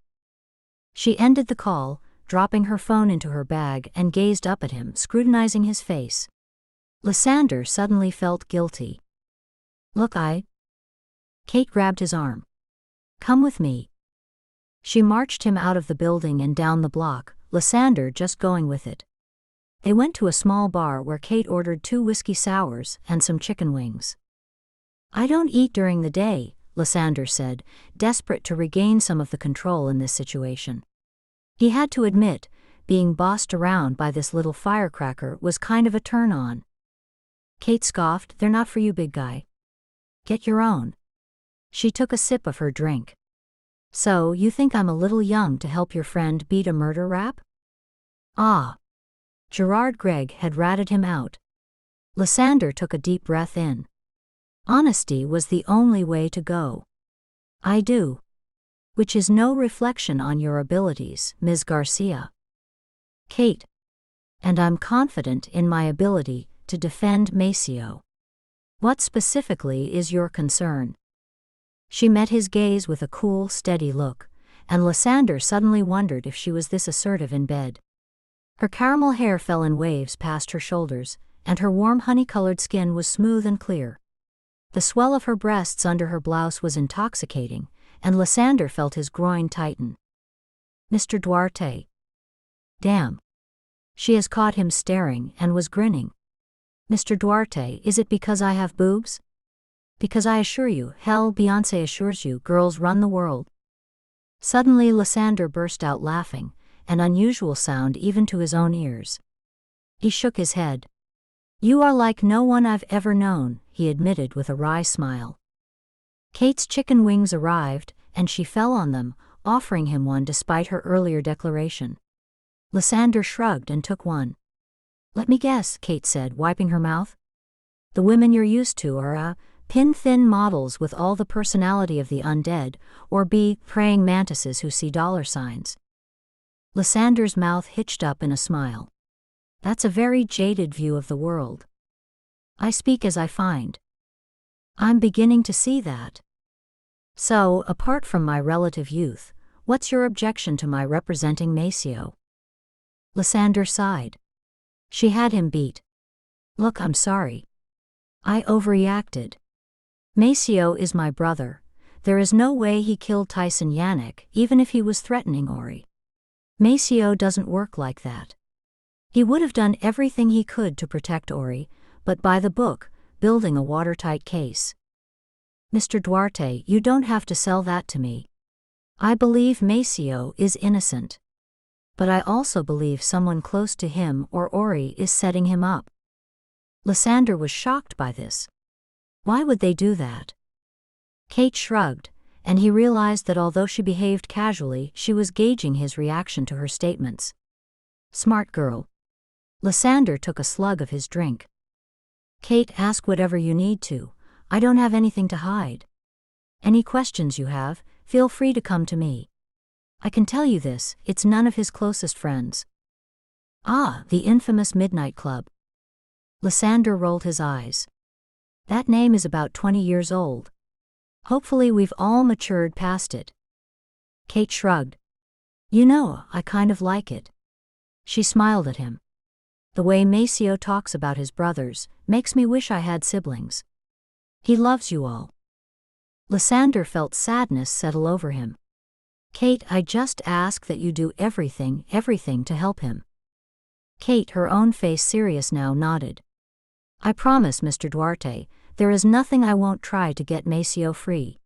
She ended the call, dropping her phone into her bag, and gazed up at him, scrutinizing his face. Lysander suddenly felt guilty. "Look, Kate grabbed his arm. "Come with me." She marched him out of the building and down the block, Lysander just going with it. They went to a small bar where Kate ordered 2 whiskey sours and some chicken wings. "I don't eat during the day," Lysander said, desperate to regain some of the control in this situation. He had to admit, being bossed around by this little firecracker was kind of a turn-on. Kate scoffed, "They're not for you, big guy. Get your own." She took a sip of her drink. "So, you think I'm a little young to help your friend beat a murder rap?" "Ah." Gerard Gregg had ratted him out. Lysander took a deep breath in. Honesty was the only way to go. "I do. Which is no reflection on your abilities, Ms. Garcia." "Kate. And I'm confident in my ability to defend Maceo. What specifically is your concern?" She met his gaze with a cool, steady look, and Lysander suddenly wondered if she was this assertive in bed. Her caramel hair fell in waves past her shoulders, and her warm honey-colored skin was smooth and clear. The swell of her breasts under her blouse was intoxicating, and Lysander felt his groin tighten. "Mr. Duarte." "Damn." She has caught him staring and was grinning. "Mr. Duarte, is it because I have boobs?" "Because I assure you, hell, Beyoncé assures you, girls run the world." Suddenly Lysander burst out laughing, an unusual sound even to his own ears. He shook his head. "You are like no one I've ever known," he admitted with a wry smile. Kate's chicken wings arrived, and she fell on them, offering him one despite her earlier declaration. Lysander shrugged and took one. "Let me guess," Kate said, wiping her mouth. "The women you're used to are pin-thin models with all the personality of the undead, or B, praying mantises who see dollar signs." Lysander's mouth hitched up in a smile. "That's a very jaded view of the world. I speak as I find." "I'm beginning to see that. So, apart from my relative youth, what's your objection to my representing Maceo?" Lysander sighed. She had him beat. "Look, I'm sorry. I overreacted. Maceo is my brother. There is no way he killed Tyson Yannick, even if he was threatening Ori. Maceo doesn't work like that. He would have done everything he could to protect Ori, but by the book, building a watertight case." "Mr. Duarte, you don't have to sell that to me. I believe Maceo is innocent. But I also believe someone close to him or Ori is setting him up." Lysander was shocked by this. Why would they do that? Kate shrugged, and he realized that although she behaved casually, she was gauging his reaction to her statements. "Smart girl." Lysander took a slug of his drink. "Kate, ask whatever you need to. I don't have anything to hide. Any questions you have, feel free to come to me. I can tell you this, it's none of his closest friends." "Ah, the infamous Midnight Club." Lysander rolled his eyes. "That name is about 20 years old. Hopefully we've all matured past it." Kate shrugged. "You know, I kind of like it." She smiled at him. "The way Maceo talks about his brothers makes me wish I had siblings. He loves you all." Lysander felt sadness settle over him. "Kate, I just ask that you do everything to help him." Kate, her own face serious now, nodded. "I promise, Mr. Duarte, there is nothing I won't try to get Maceo free."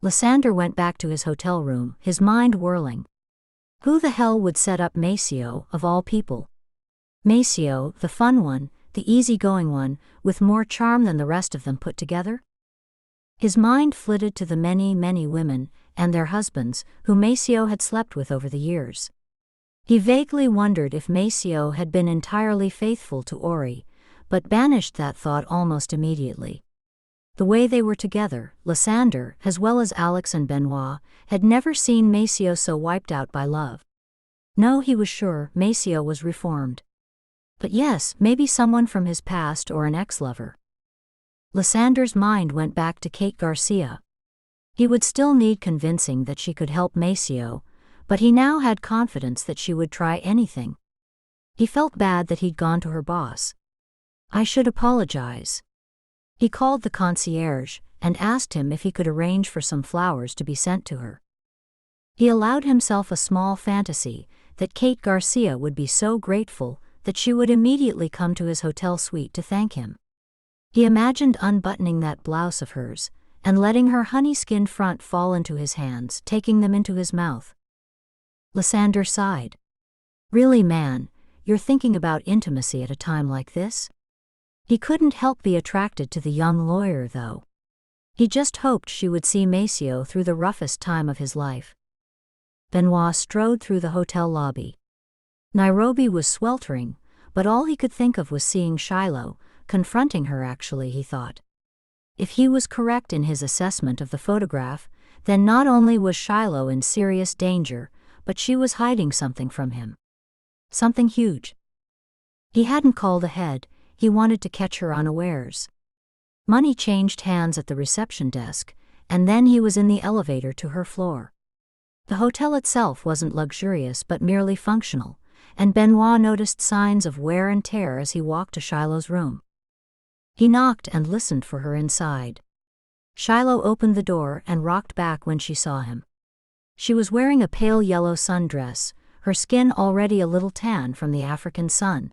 Lysander went back to his hotel room, his mind whirling. Who the hell would set up Maceo, of all people? Maceo, the fun one, the easygoing one, with more charm than the rest of them put together? His mind flitted to the many, many women, and their husbands, who Maceo had slept with over the years. He vaguely wondered if Maceo had been entirely faithful to Ori, but banished that thought almost immediately. The way they were together, Lysander, as well as Alex and Benoit, had never seen Maceo so wiped out by love. No, he was sure, Maceo was reformed. But yes, maybe someone from his past or an ex-lover. Lysander's mind went back to Kate Garcia. He would still need convincing that she could help Maceo, but he now had confidence that she would try anything. He felt bad that he'd gone to her boss. I should apologize. He called the concierge and asked him if he could arrange for some flowers to be sent to her. He allowed himself a small fantasy that Kate Garcia would be so grateful that she would immediately come to his hotel suite to thank him. He imagined unbuttoning that blouse of hers and letting her honey-skinned front fall into his hands, taking them into his mouth. Lysander sighed. Really, man, you're thinking about intimacy at a time like this? He couldn't help be attracted to the young lawyer, though. He just hoped she would see Maceo through the roughest time of his life. Benoit strode through the hotel lobby. Nairobi was sweltering, but all he could think of was seeing Shiloh, confronting her actually, he thought. If he was correct in his assessment of the photograph, then not only was Shiloh in serious danger, but she was hiding something from him. Something huge. He hadn't called ahead, he wanted to catch her unawares. Money changed hands at the reception desk, and then he was in the elevator to her floor. The hotel itself wasn't luxurious but merely functional, and Benoit noticed signs of wear and tear as he walked to Shiloh's room. He knocked and listened for her inside. Shiloh opened the door and rocked back when she saw him. She was wearing a pale yellow sundress, her skin already a little tan from the African sun.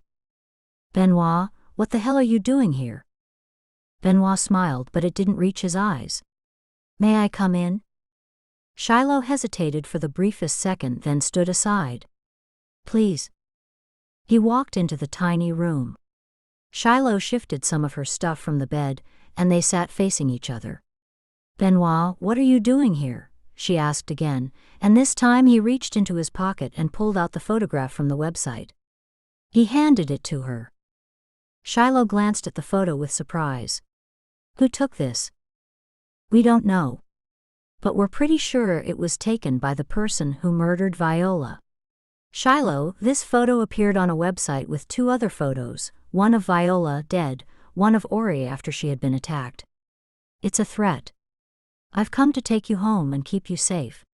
Benoit, what the hell are you doing here? Benoit smiled, but it didn't reach his eyes. May I come in? Shiloh hesitated for the briefest second, then stood aside. Please. He walked into the tiny room. Shiloh shifted some of her stuff from the bed, and they sat facing each other. Benoit, what are you doing here? She asked again, and this time he reached into his pocket and pulled out the photograph from the website. He handed it to her. Shiloh glanced at the photo with surprise. Who took this? We don't know. But we're pretty sure it was taken by the person who murdered Viola. Shiloh, this photo appeared on a website with two other photos, one of Viola, dead, one of Ori after she had been attacked. It's a threat. I've come to take you home and keep you safe.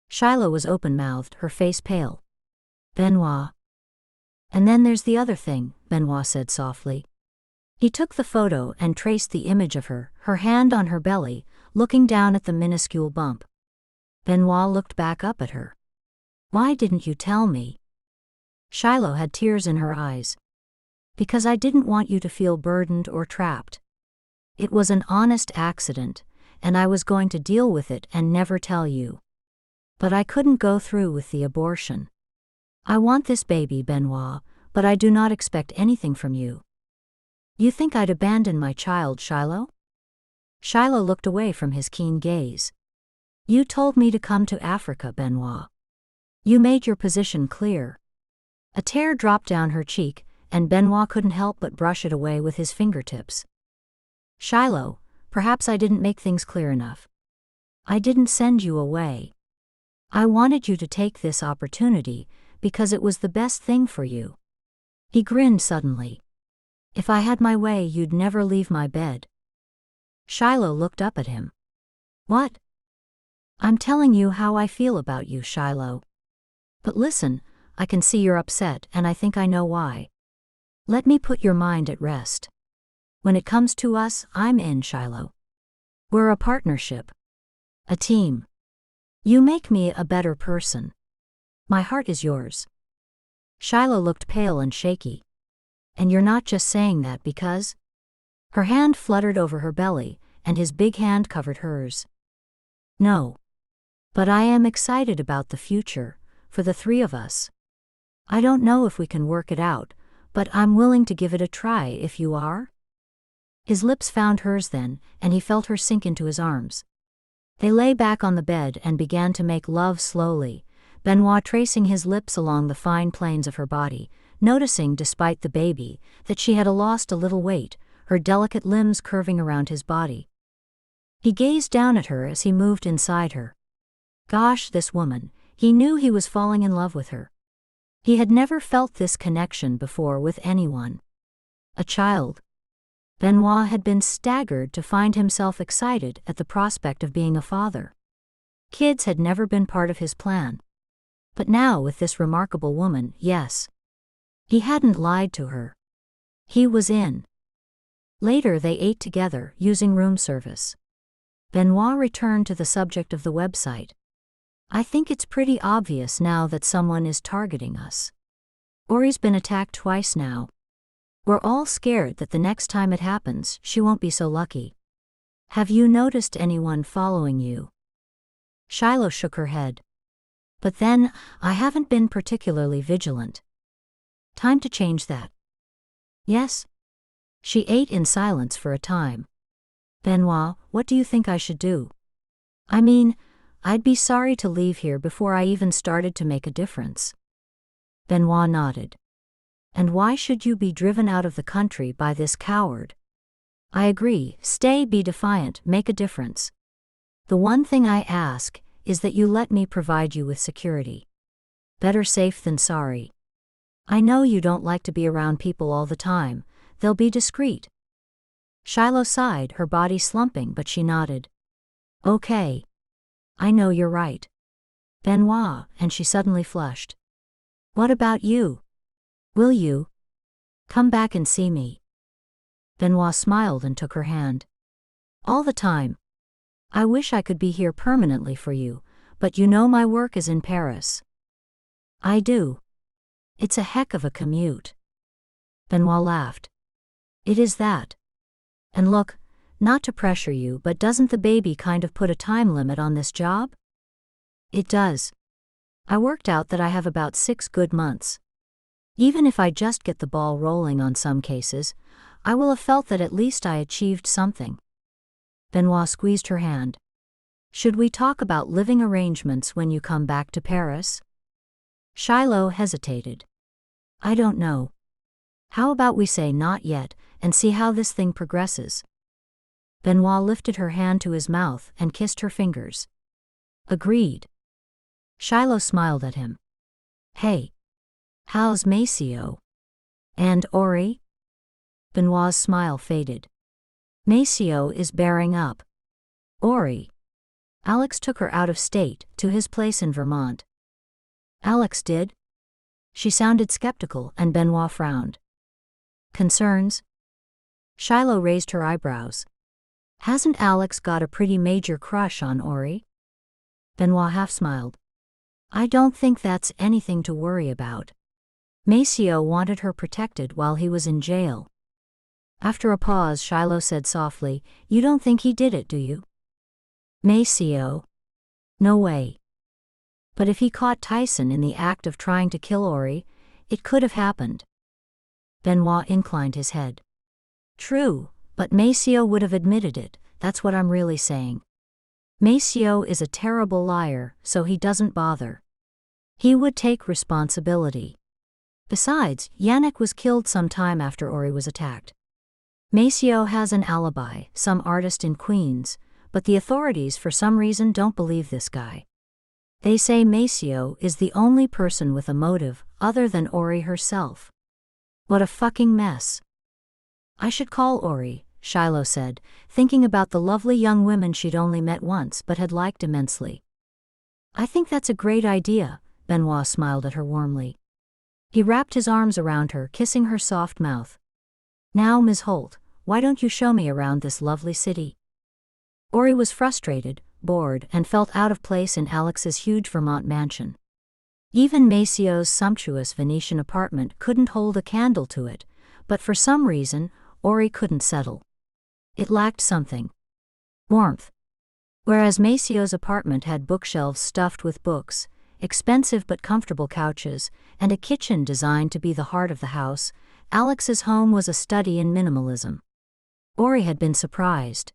Shiloh was open-mouthed, her face pale. Benoit. And then there's the other thing, Benoit said softly. He took the photo and traced the image of her hand on her belly, looking down at the minuscule bump. Benoit looked back up at her. Why didn't you tell me? Shiloh had tears in her eyes. Because I didn't want you to feel burdened or trapped. It was an honest accident, and I was going to deal with it and never tell you. But I couldn't go through with the abortion. I want this baby, Benoit, but I do not expect anything from you. You think I'd abandon my child, Shiloh? Shiloh looked away from his keen gaze. You told me to come to Africa, Benoit. You made your position clear. A tear dropped down her cheek, and Benoit couldn't help but brush it away with his fingertips. Shiloh, perhaps I didn't make things clear enough. I didn't send you away. I wanted you to take this opportunity because it was the best thing for you. He grinned suddenly. If I had my way, you'd never leave my bed. Shiloh looked up at him. What? I'm telling you how I feel about you, Shiloh. But listen, I can see you're upset, and I think I know why. Let me put your mind at rest. When it comes to us, I'm in, Shiloh. We're a partnership. A team. You make me a better person. My heart is yours. Shiloh looked pale and shaky. And you're not just saying that because? Her hand fluttered over her belly, and his big hand covered hers. No. But I am excited about the future, for the three of us. I don't know if we can work it out, but I'm willing to give it a try if you are. His lips found hers then, and he felt her sink into his arms. They lay back on the bed and began to make love slowly, Benoit tracing his lips along the fine planes of her body, noticing, despite the baby, that she had lost a little weight, her delicate limbs curving around his body. He gazed down at her as he moved inside her. Gosh, this woman, he knew he was falling in love with her. He had never felt this connection before with anyone. A child. Benoit had been staggered to find himself excited at the prospect of being a father. Kids had never been part of his plan. But now with this remarkable woman, yes. He hadn't lied to her. He was in. Later they ate together, using room service. Benoit returned to the subject of the website. I think it's pretty obvious now that someone is targeting us. Ori's been attacked twice now. We're all scared that the next time it happens, she won't be so lucky. Have you noticed anyone following you? Shiloh shook her head. But then, I haven't been particularly vigilant. Time to change that. Yes? She ate in silence for a time. Benoit, what do you think I should do? I mean, I'd be sorry to leave here before I even started to make a difference. Benoit nodded. And why should you be driven out of the country by this coward? I agree, stay, be defiant, make a difference. The one thing I ask is that you let me provide you with security. Better safe than sorry. I know you don't like to be around people all the time, they'll be discreet. Shiloh sighed, her body slumping, but she nodded. Okay. I know you're right. Benoit, and she suddenly flushed. What about you? Will you come back and see me? Benoit smiled and took her hand. All the time. I wish I could be here permanently for you, but you know my work is in Paris. I do. It's a heck of a commute. Benoit laughed. It is that. And look, not to pressure you, but doesn't the baby kind of put a time limit on this job? It does. I worked out that I have about 6 good months. Even if I just get the ball rolling on some cases, I will have felt that at least I achieved something. Benoit squeezed her hand. Should we talk about living arrangements when you come back to Paris? Shiloh hesitated. I don't know. How about we say not yet, and see how this thing progresses? Benoit lifted her hand to his mouth and kissed her fingers. Agreed. Shiloh smiled at him. Hey. How's Maceo? And Ori? Benoit's smile faded. Maceo is bearing up. Ori. Alex took her out of state, to his place in Vermont. Alex did? She sounded skeptical, and Benoit frowned. Concerns? Shiloh raised her eyebrows. Hasn't Alex got a pretty major crush on Ori? Benoit half smiled. I don't think that's anything to worry about. Maceo wanted her protected while he was in jail. After a pause, Shiloh said softly, You don't think he did it, do you? Maceo? No way. But if he caught Tyson in the act of trying to kill Ori, it could have happened. Benoit inclined his head. True, but Maceo would have admitted it, that's what I'm really saying. Maceo is a terrible liar, so he doesn't bother. He would take responsibility. Besides, Yannick was killed some time after Ori was attacked. Maceo has an alibi, some artist in Queens, but the authorities for some reason don't believe this guy. They say Maceo is the only person with a motive other than Ori herself. What a fucking mess. I should call Ori, Shiloh said, thinking about the lovely young women she'd only met once but had liked immensely. I think that's a great idea, Benoit smiled at her warmly. He wrapped his arms around her, kissing her soft mouth. Now, Ms. Holt, why don't you show me around this lovely city? Ori was frustrated, bored, and felt out of place in Alex's huge Vermont mansion. Even Maceo's sumptuous Venetian apartment couldn't hold a candle to it, but for some reason, Ori couldn't settle. It lacked something. Warmth. Whereas Maceo's apartment had bookshelves stuffed with books, expensive but comfortable couches, and a kitchen designed to be the heart of the house, Alex's home was a study in minimalism. Ori had been surprised.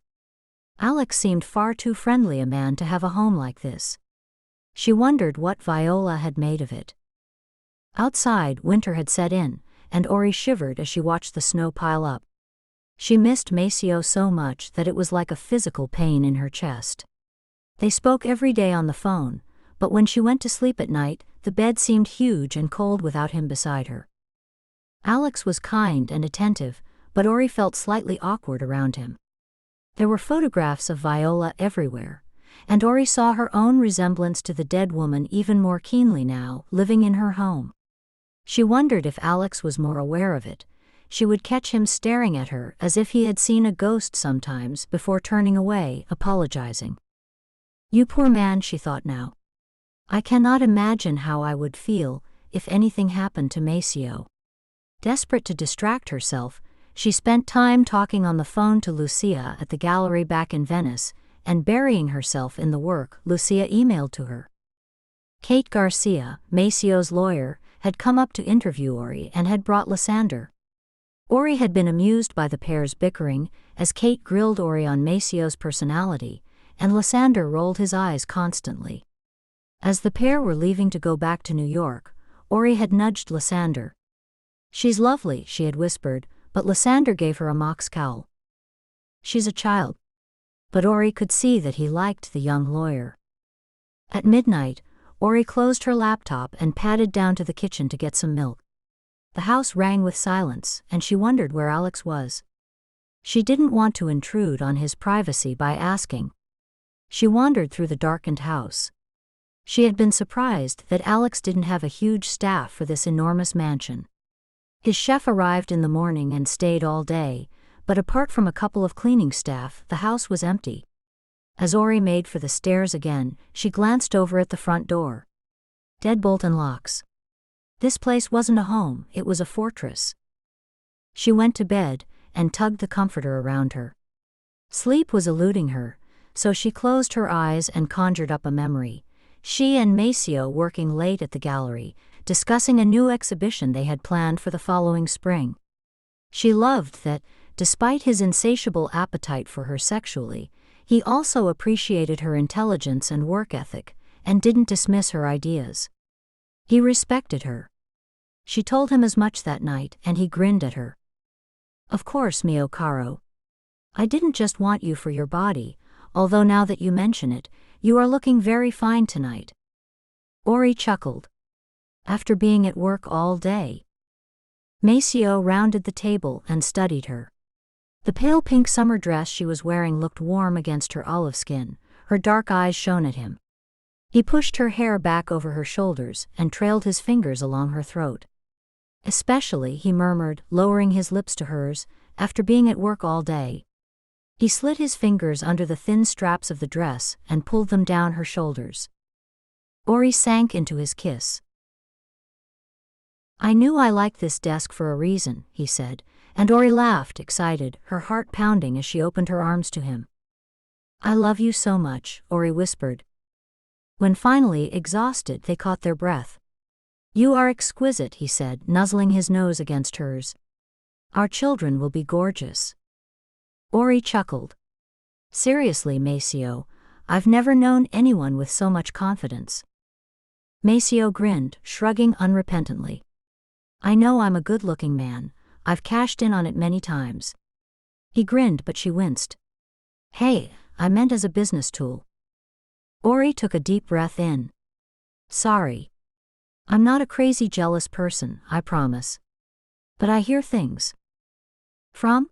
Alex seemed far too friendly a man to have a home like this. She wondered what Viola had made of it. Outside, winter had set in, and Ori shivered as she watched the snow pile up. She missed Maceo so much that it was like a physical pain in her chest. They spoke every day on the phone, but when she went to sleep at night, the bed seemed huge and cold without him beside her. Alex was kind and attentive, but Ori felt slightly awkward around him. There were photographs of Viola everywhere, and Ori saw her own resemblance to the dead woman even more keenly now, living in her home. She wondered if Alex was more aware of it. She would catch him staring at her as if he had seen a ghost sometimes before turning away, apologizing. "You poor man," she thought now. "I cannot imagine how I would feel if anything happened to Maceo." Desperate to distract herself, she spent time talking on the phone to Lucia at the gallery back in Venice, and burying herself in the work Lucia emailed to her. Kate Garcia, Maceo's lawyer, had come up to interview Ori and had brought Lysander. Ori had been amused by the pair's bickering as Kate grilled Ori on Maceo's personality, and Lysander rolled his eyes constantly. As the pair were leaving to go back to New York, Ori had nudged Lysander. "She's lovely," she had whispered, but Lysander gave her a mock scowl. "She's a child." But Ori could see that he liked the young lawyer. At midnight, Ori closed her laptop and padded down to the kitchen to get some milk. The house rang with silence, and she wondered where Alex was. She didn't want to intrude on his privacy by asking. She wandered through the darkened house. She had been surprised that Alex didn't have a huge staff for this enormous mansion. His chef arrived in the morning and stayed all day, but apart from a couple of cleaning staff, the house was empty. As Ori made for the stairs again, she glanced over at the front door. Deadbolt and locks. This place wasn't a home, it was a fortress. She went to bed and tugged the comforter around her. Sleep was eluding her, so she closed her eyes and conjured up a memory. She and Maceo working late at the gallery, discussing a new exhibition they had planned for the following spring. She loved that, despite his insatiable appetite for her sexually, he also appreciated her intelligence and work ethic, and didn't dismiss her ideas. He respected her. She told him as much that night, and he grinned at her. "Of course, mio caro. I didn't just want you for your body, although now that you mention it, you are looking very fine tonight." Ori chuckled. After being at work all day. Maceo rounded the table and studied her. The pale pink summer dress she was wearing looked warm against her olive skin. Her dark eyes shone at him. He pushed her hair back over her shoulders and trailed his fingers along her throat. "Especially," he murmured, lowering his lips to hers, "after being at work all day." He slid his fingers under the thin straps of the dress and pulled them down her shoulders. Ori sank into his kiss. "I knew I liked this desk for a reason," he said, and Ori laughed, excited, her heart pounding as she opened her arms to him. "I love you so much," Ori whispered. When finally, exhausted, they caught their breath. "You are exquisite," he said, nuzzling his nose against hers. "Our children will be gorgeous." Ori chuckled. "Seriously, Maceo, I've never known anyone with so much confidence." Maceo grinned, shrugging unrepentantly. "I know I'm a good-looking man. I've cashed in on it many times." He grinned, but she winced. "Hey, I meant as a business tool." Ori took a deep breath in. "Sorry. I'm not a crazy jealous person, I promise. But I hear things." "From?"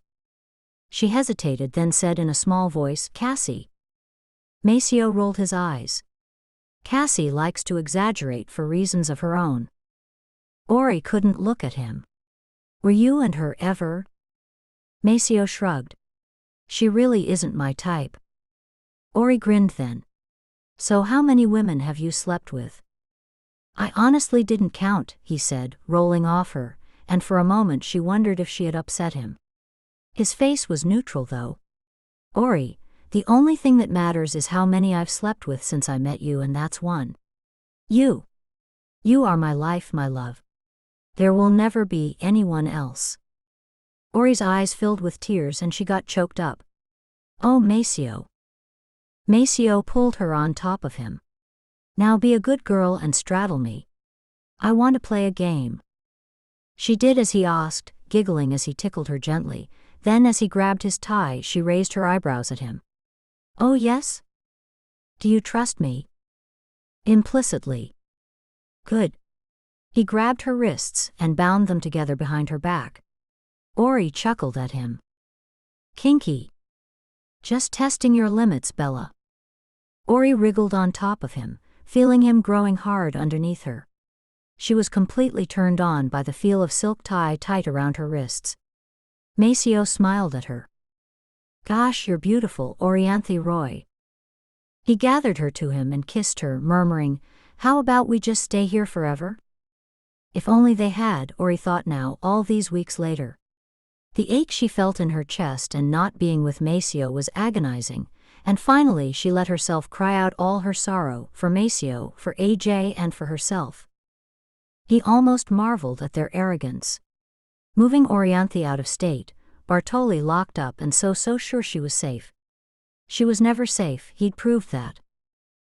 She hesitated, then said in a small voice, "Cassie." Maceo rolled his eyes. "Cassie likes to exaggerate for reasons of her own." Ori couldn't look at him. "Were you and her ever?" Maceo shrugged. "She really isn't my type." Ori grinned then. "So how many women have you slept with?" "I honestly didn't count," he said, rolling off her, and for a moment she wondered if she had upset him. His face was neutral though. "Ori, the only thing that matters is how many I've slept with since I met you, and that's one. You. You are my life, my love. There will never be anyone else." Ori's eyes filled with tears and she got choked up. "Oh, Maceo." Maceo pulled her on top of him. "Now be a good girl and straddle me. I want to play a game." She did as he asked, giggling as he tickled her gently. Then as he grabbed his tie, she raised her eyebrows at him. "Oh yes? Do you trust me?" "Implicitly." Good. He grabbed her wrists and bound them together behind her back. Ori chuckled at him. Kinky. Just testing your limits, Bella. Ori wriggled on top of him, feeling him growing hard underneath her. She was completely turned on by the feel of silk tie tight around her wrists. Maceo smiled at her. Gosh, you're beautiful, Orianthe Roy. He gathered her to him and kissed her, murmuring, how about we just stay here forever? If only they had, Ori thought now, all these weeks later. The ache she felt in her chest and not being with Maceo was agonizing, and finally she let herself cry out all her sorrow, for Maceo, for AJ and for herself. He almost marveled at their arrogance. Moving Orianthe out of state, Bartoli locked up and so sure she was safe. She was never safe, he'd proved that.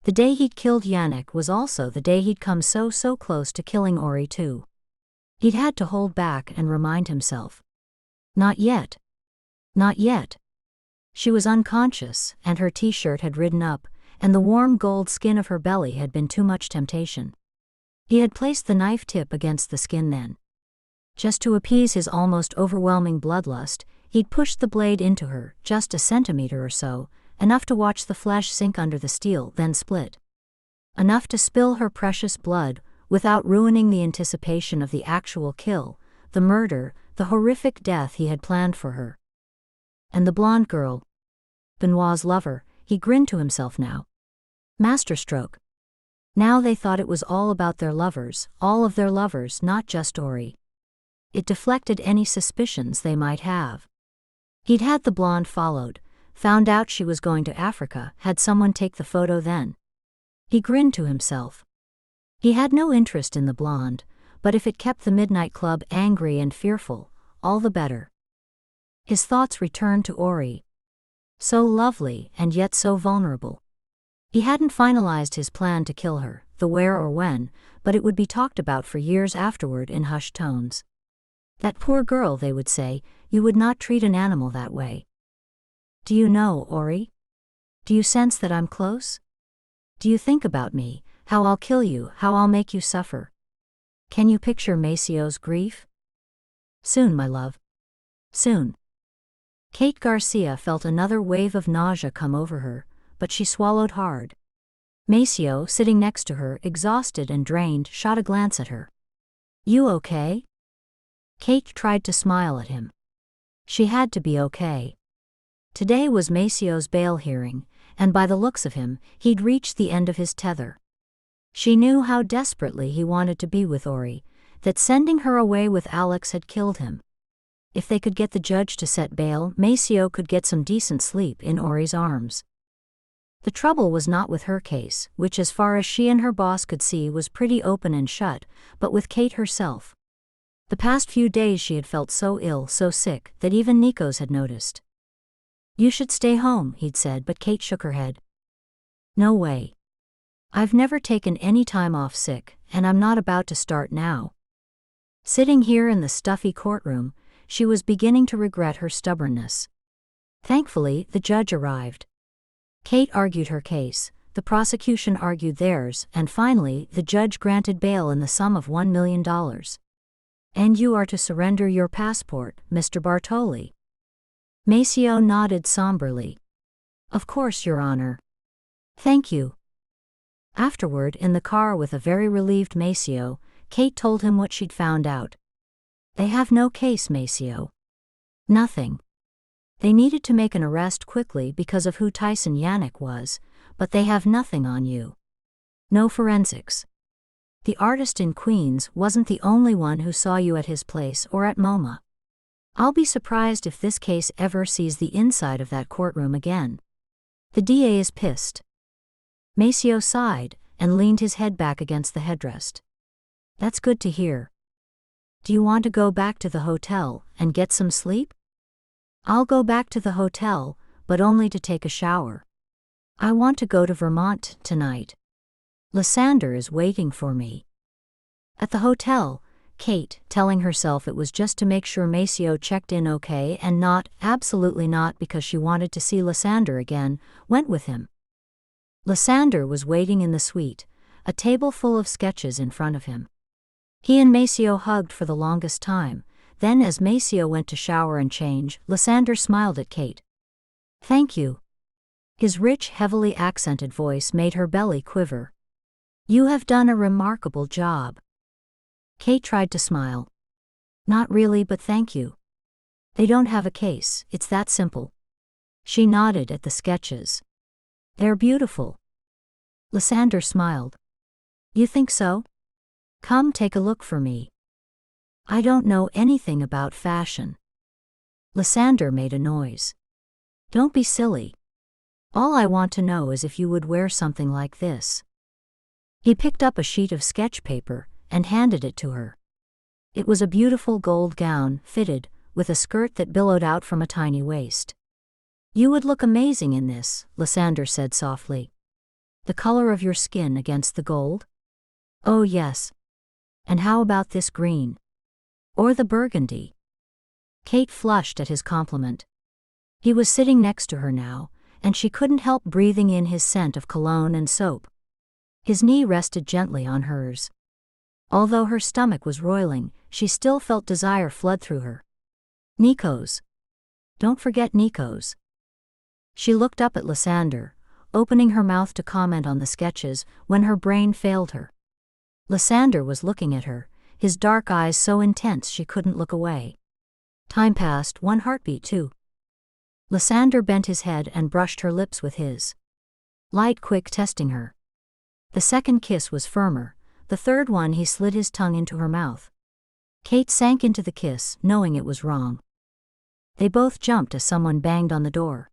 The day he'd killed Yannick was also the day he'd come so close to killing Ori too. He'd had to hold back and remind himself. Not yet. Not yet. She was unconscious, and her t-shirt had ridden up, and the warm gold skin of her belly had been too much temptation. He had placed the knife tip against the skin then. Just to appease his almost overwhelming bloodlust, he'd pushed the blade into her, just a centimeter or so, enough to watch the flesh sink under the steel, then split. Enough to spill her precious blood, without ruining the anticipation of the actual kill, the murder, the horrific death he had planned for her. And the blonde girl. Benoit's lover, he grinned to himself now. Masterstroke. Now they thought it was all about their lovers, all of their lovers, not just Ori. It deflected any suspicions they might have. He'd had the blonde followed, found out she was going to Africa, had someone take the photo then. He grinned to himself. He had no interest in the blonde, but if it kept the Midnight Club angry and fearful, all the better. His thoughts returned to Ori. So lovely and yet so vulnerable. He hadn't finalized his plan to kill her, the where or when, but it would be talked about for years afterward in hushed tones. That poor girl, they would say, you would not treat an animal that way. Do you know, Ori? Do you sense that I'm close? Do you think about me, how I'll kill you, how I'll make you suffer? Can you picture Maceo's grief? Soon, my love. Soon. Kate Garcia felt another wave of nausea come over her, but she swallowed hard. Maceo, sitting next to her, exhausted and drained, shot a glance at her. You okay? Kate tried to smile at him. She had to be okay. Today was Maceo's bail hearing, and by the looks of him, he'd reached the end of his tether. She knew how desperately he wanted to be with Ori, that sending her away with Alex had killed him. If they could get the judge to set bail, Maceo could get some decent sleep in Ori's arms. The trouble was not with her case, which as far as she and her boss could see was pretty open and shut, but with Kate herself. The past few days she had felt so ill, so sick, that even Nikos had noticed. You should stay home, he'd said, but Kate shook her head. No way. I've never taken any time off sick, and I'm not about to start now. Sitting here in the stuffy courtroom, she was beginning to regret her stubbornness. Thankfully, the judge arrived. Kate argued her case, the prosecution argued theirs, and finally, the judge granted bail in the sum of $1 million. And you are to surrender your passport, Mr. Bartoli. Maceo nodded somberly. Of course, Your Honor. Thank you. Afterward, in the car with a very relieved Maceo, Kate told him what she'd found out. They have no case, Maceo. Nothing. They needed to make an arrest quickly because of who Tyson Yannick was, but they have nothing on you. No forensics. The artist in Queens wasn't the only one who saw you at his place or at MoMA. I'll be surprised if this case ever sees the inside of that courtroom again. The DA is pissed. Maceo sighed and leaned his head back against the headrest. That's good to hear. Do you want to go back to the hotel and get some sleep? I'll go back to the hotel, but only to take a shower. I want to go to Vermont tonight. Lysander is waiting for me. At the hotel, Kate, telling herself it was just to make sure Maceo checked in okay and not, absolutely not because she wanted to see Lysander again, went with him. Lysander was waiting in the suite, a table full of sketches in front of him. He and Maceo hugged for the longest time. Then as Maceo went to shower and change, Lysander smiled at Kate. "Thank you." His rich, heavily accented voice made her belly quiver. "You have done a remarkable job." Kate tried to smile. "Not really, but thank you. They don't have a case, it's that simple." She nodded at the sketches. "They're beautiful." Lysander smiled. "You think so? Come take a look for me." "I don't know anything about fashion." Lysander made a noise. "Don't be silly. All I want to know is if you would wear something like this." He picked up a sheet of sketch paper and handed it to her. It was a beautiful gold gown, fitted, with a skirt that billowed out from a tiny waist. "You would look amazing in this," Lysander said softly. "The color of your skin against the gold?" "Oh yes. And how about this green? Or the burgundy?" Kate flushed at his compliment. He was sitting next to her now, and she couldn't help breathing in his scent of cologne and soap. His knee rested gently on hers. Although her stomach was roiling, she still felt desire flood through her. "Nico's. Don't forget Nico's." She looked up at Lysander, opening her mouth to comment on the sketches, when her brain failed her. Lysander was looking at her, his dark eyes so intense she couldn't look away. Time passed, one heartbeat too. Lysander bent his head and brushed her lips with his. Light, quick, testing her. The second kiss was firmer, the third one he slid his tongue into her mouth. Kate sank into the kiss, knowing it was wrong. They both jumped as someone banged on the door.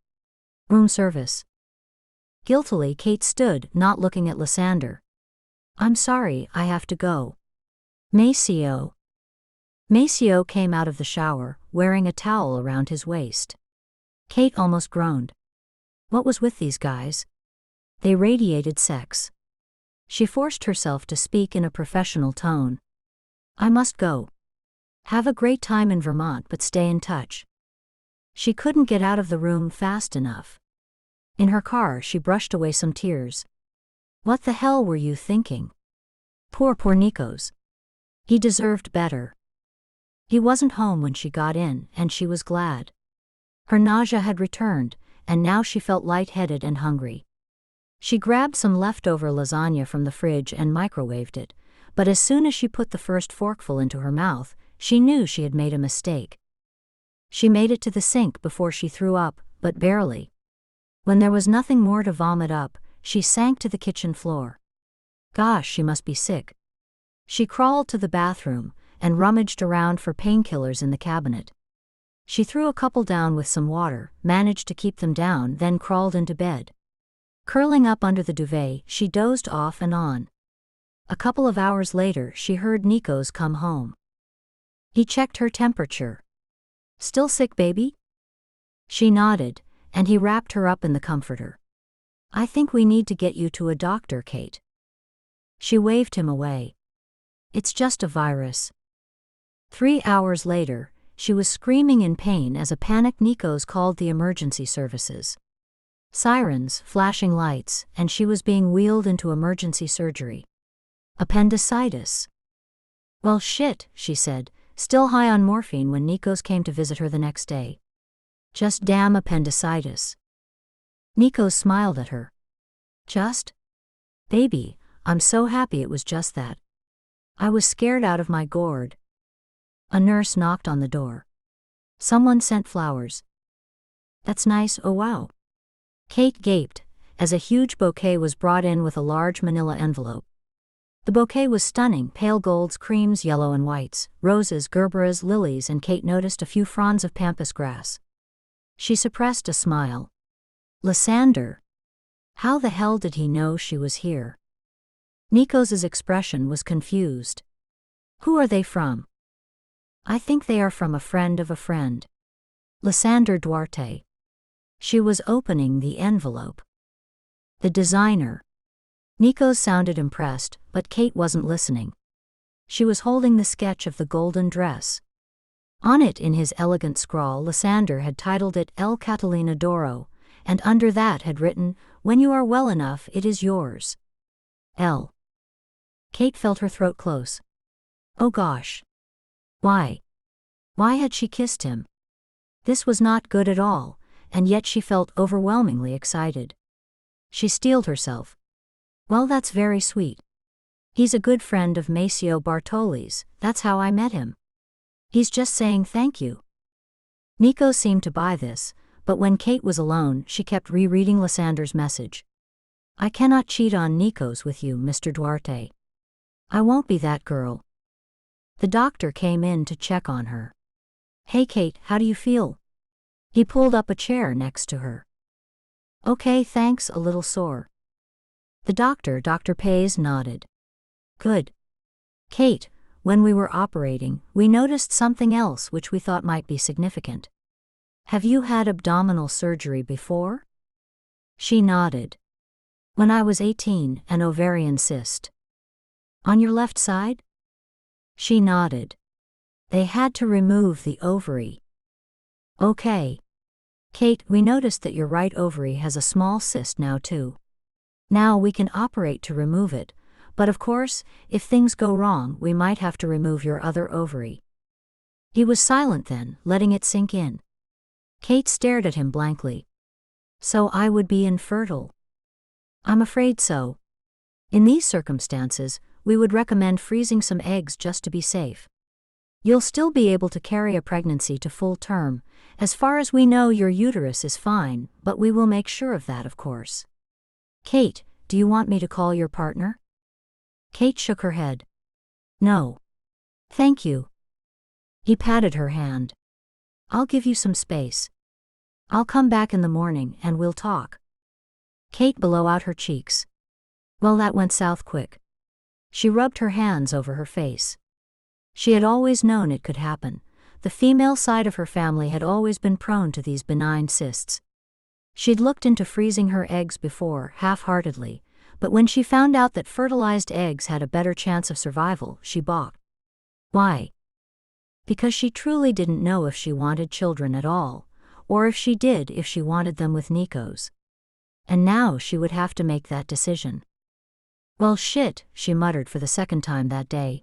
"Room service." Guiltily Kate stood, not looking at Lysander. "I'm sorry, I have to go." "Maceo." Maceo came out of the shower, wearing a towel around his waist. Kate almost groaned. What was with these guys? They radiated sex. She forced herself to speak in a professional tone. "I must go. Have a great time in Vermont, but stay in touch." She couldn't get out of the room fast enough. In her car she brushed away some tears. What the hell were you thinking? Poor Nikos. He deserved better. He wasn't home when she got in, and she was glad. Her nausea had returned, and now she felt lightheaded and hungry. She grabbed some leftover lasagna from the fridge and microwaved it, but as soon as she put the first forkful into her mouth, she knew she had made a mistake. She made it to the sink before she threw up, but barely. When there was nothing more to vomit up, she sank to the kitchen floor. Gosh, she must be sick. She crawled to the bathroom and rummaged around for painkillers in the cabinet. She threw a couple down with some water, managed to keep them down, then crawled into bed. Curling up under the duvet, she dozed off and on. A couple of hours later, she heard Nikos come home. He checked her temperature. "Still sick, baby?" She nodded, and he wrapped her up in the comforter. "I think we need to get you to a doctor, Kate." She waved him away. "It's just a virus." 3 hours later, she was screaming in pain as a panicked Nikos called the emergency services. Sirens, flashing lights, and she was being wheeled into emergency surgery. Appendicitis. "Well shit," she said, still high on morphine when Nikos came to visit her the next day. "Just damn appendicitis." Nikos smiled at her. "Just? Baby, I'm so happy it was just that. I was scared out of my gourd." A nurse knocked on the door. "Someone sent flowers." "That's nice, oh wow." Kate gaped, as a huge bouquet was brought in with a large manila envelope. The bouquet was stunning, pale golds, creams, yellow and whites, roses, gerberas, lilies, and Kate noticed a few fronds of pampas grass. She suppressed a smile. Lysander. How the hell did he know she was here? Nikos's expression was confused. "Who are they from?" "I think they are from a friend of a friend. Lysander Duarte." She was opening the envelope. "The designer." Nikos sounded impressed, but Kate wasn't listening. She was holding the sketch of the golden dress. On it, in his elegant scrawl, Lysander had titled it El Catalina d'Oro, and under that had written, "When you are well enough, it is yours." L. Kate felt her throat close. Oh gosh. Why? Why had she kissed him? This was not good at all, and yet she felt overwhelmingly excited. She steeled herself. Well, that's very sweet. He's a good friend of Maceo Bartoli's, that's how I met him. He's just saying thank you. Nico seemed to buy this, but when Kate was alone, she kept rereading Lysander's message. I cannot cheat on Nico's with you, Mr. Duarte. I won't be that girl. The doctor came in to check on her. Hey Kate, how do you feel? He pulled up a chair next to her. Okay, thanks, a little sore. The doctor, Dr. Pays, nodded. Good. Kate, when we were operating, we noticed something else which we thought might be significant. Have you had abdominal surgery before? She nodded. When I was 18, an ovarian cyst. On your left side? She nodded. They had to remove the ovary. Okay. Kate, we noticed that your right ovary has a small cyst now too. Now we can operate to remove it, but of course, if things go wrong, we might have to remove your other ovary. He was silent then, letting it sink in. Kate stared at him blankly. So I would be infertile? I'm afraid so. In these circumstances, we would recommend freezing some eggs just to be safe. You'll still be able to carry a pregnancy to full term. As far as we know, your uterus is fine, but we will make sure of that, of course. Kate, do you want me to call your partner? Kate shook her head. No. Thank you. He patted her hand. I'll give you some space. I'll come back in the morning and we'll talk. Kate blew out her cheeks. Well, that went south quick. She rubbed her hands over her face. She had always known it could happen. The female side of her family had always been prone to these benign cysts. She'd looked into freezing her eggs before, half-heartedly, but when she found out that fertilized eggs had a better chance of survival, she balked. Why? Because she truly didn't know if she wanted children at all, or if she did, if she wanted them with Nico's. And now she would have to make that decision. Well, shit, she muttered for the second time that day.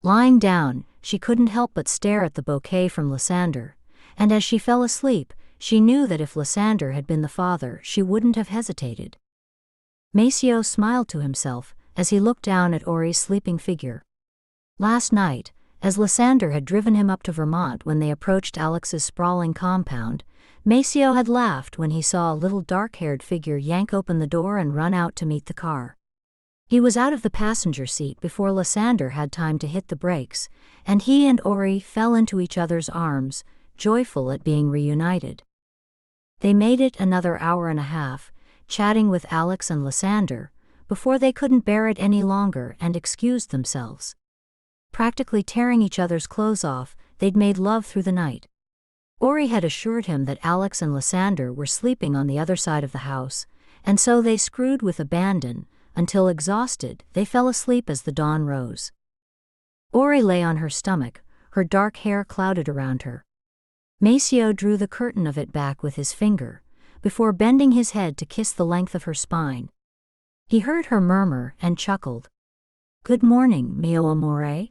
Lying down, she couldn't help but stare at the bouquet from Lysander, and as she fell asleep, she knew that if Lysander had been the father, she wouldn't have hesitated. Maceo smiled to himself as he looked down at Ori's sleeping figure. Last night, as Lysander had driven him up to Vermont when they approached Alex's sprawling compound, Maceo had laughed when he saw a little dark-haired figure yank open the door and run out to meet the car. He was out of the passenger seat before Lysander had time to hit the brakes, and he and Ori fell into each other's arms, joyful at being reunited. They made it another hour and a half, chatting with Alex and Lysander, before they couldn't bear it any longer and excused themselves. Practically tearing each other's clothes off, they'd made love through the night. Ori had assured him that Alex and Lysander were sleeping on the other side of the house, and so they screwed with abandon, until exhausted, they fell asleep as the dawn rose. Ori lay on her stomach, her dark hair clouded around her. Maceo drew the curtain of it back with his finger, before bending his head to kiss the length of her spine. He heard her murmur and chuckled. Good morning, mio amore.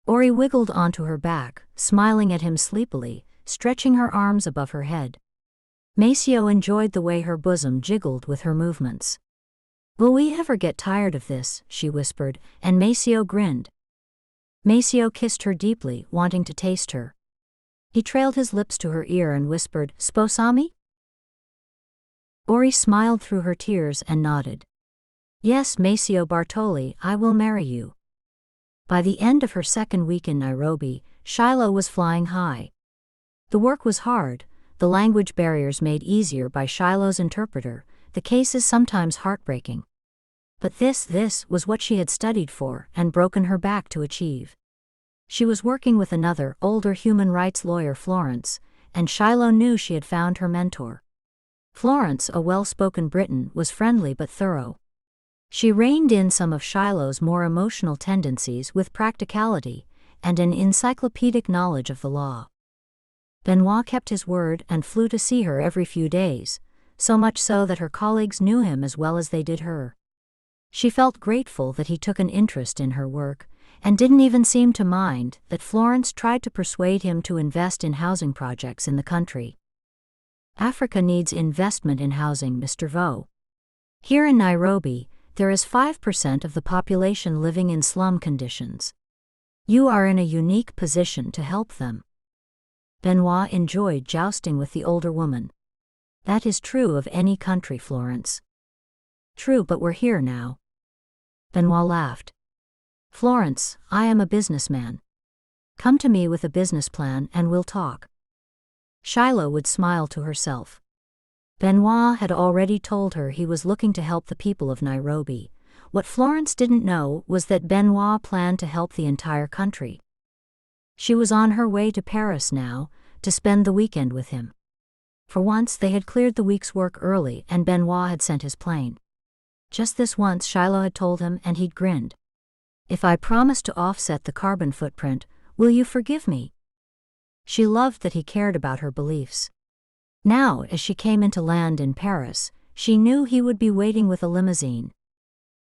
Ori wiggled onto her back, smiling at him sleepily, stretching her arms above her head. Maceo enjoyed the way her bosom jiggled with her movements. Will we ever get tired of this? She whispered, and Maceo grinned. Maceo kissed her deeply, wanting to taste her. He trailed his lips to her ear and whispered, Sposami? Ori smiled through her tears and nodded. Yes, Maceo Bartoli, I will marry you. By the end of her second week in Nairobi, Shiloh was flying high. The work was hard, the language barriers made easier by Shiloh's interpreter, the cases sometimes heartbreaking. But this was what she had studied for and broken her back to achieve. She was working with another, older human rights lawyer, Florence, and Shiloh knew she had found her mentor. Florence, a well-spoken Briton, was friendly but thorough. She reined in some of Shiloh's more emotional tendencies with practicality and an encyclopedic knowledge of the law. Benoit kept his word and flew to see her every few days, so much so that her colleagues knew him as well as they did her. She felt grateful that he took an interest in her work, and didn't even seem to mind that Florence tried to persuade him to invest in housing projects in the country. Africa needs investment in housing, Mr. Vo. Here in Nairobi, there is 5% of the population living in slum conditions. You are in a unique position to help them. Benoit enjoyed jousting with the older woman. That is true of any country, Florence. True, but we're here now. Benoit laughed. Florence, I am a businessman. Come to me with a business plan and we'll talk. Shiloh would smile to herself. Benoit had already told her he was looking to help the people of Nairobi. What Florence didn't know was that Benoit planned to help the entire country. She was on her way to Paris now, to spend the weekend with him. For once they had cleared the week's work early and Benoit had sent his plane. Just this once, Shiloh had told him, and he'd grinned. If I promise to offset the carbon footprint, will you forgive me? She loved that he cared about her beliefs. Now, as she came into land in Paris, she knew he would be waiting with a limousine.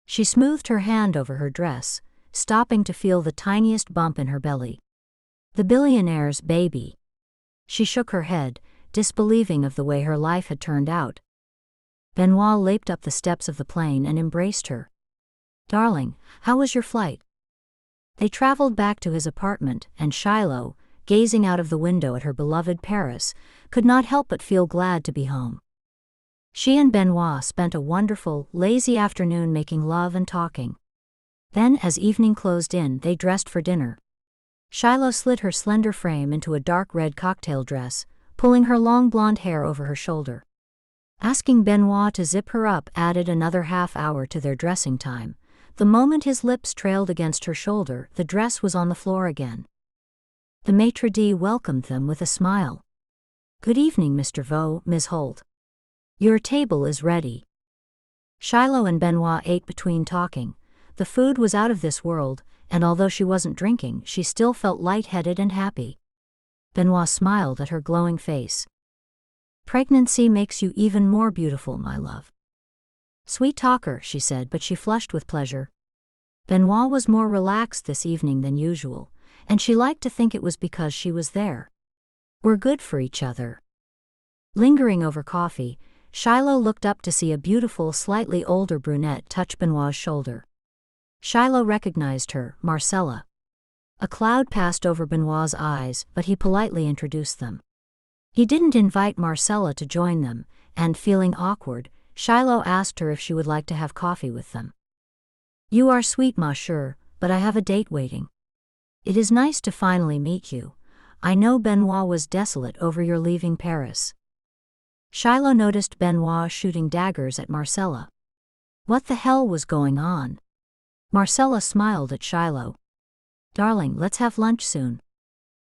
She smoothed her hand over her dress, stopping to feel the tiniest bump in her belly. The billionaire's baby. She shook her head, disbelieving of the way her life had turned out. Benoit leaped up the steps of the plane and embraced her. Darling, how was your flight? They traveled back to his apartment, and Shiloh, gazing out of the window at her beloved Paris, could not help but feel glad to be home. She and Benoit spent a wonderful, lazy afternoon making love and talking. Then, as evening closed in, they dressed for dinner. Shiloh slid her slender frame into a dark red cocktail dress, pulling her long blonde hair over her shoulder. Asking Benoit to zip her up added another half hour to their dressing time. The moment his lips trailed against her shoulder, the dress was on the floor again. The maitre d' welcomed them with a smile. Good evening, Mr. Vo, Ms. Holt. Your table is ready. Shiloh and Benoit ate between talking. The food was out of this world, and although she wasn't drinking, she still felt lightheaded and happy. Benoit smiled at her glowing face. Pregnancy makes you even more beautiful, my love. Sweet talker, she said, but she flushed with pleasure. Benoit was more relaxed this evening than usual, and she liked to think it was because she was there. We're good for each other. Lingering over coffee, Shiloh looked up to see a beautiful, slightly older brunette touch Benoit's shoulder. Shiloh recognized her, Marcella. A cloud passed over Benoit's eyes, but he politely introduced them. He didn't invite Marcella to join them, and feeling awkward, Shiloh asked her if she would like to have coffee with them. You are sweet, monsieur, but I have a date waiting. It is nice to finally meet you. I know Benoit was desolate over your leaving Paris. Shiloh noticed Benoit shooting daggers at Marcella. What the hell was going on? Marcella smiled at Shiloh. Darling, let's have lunch soon.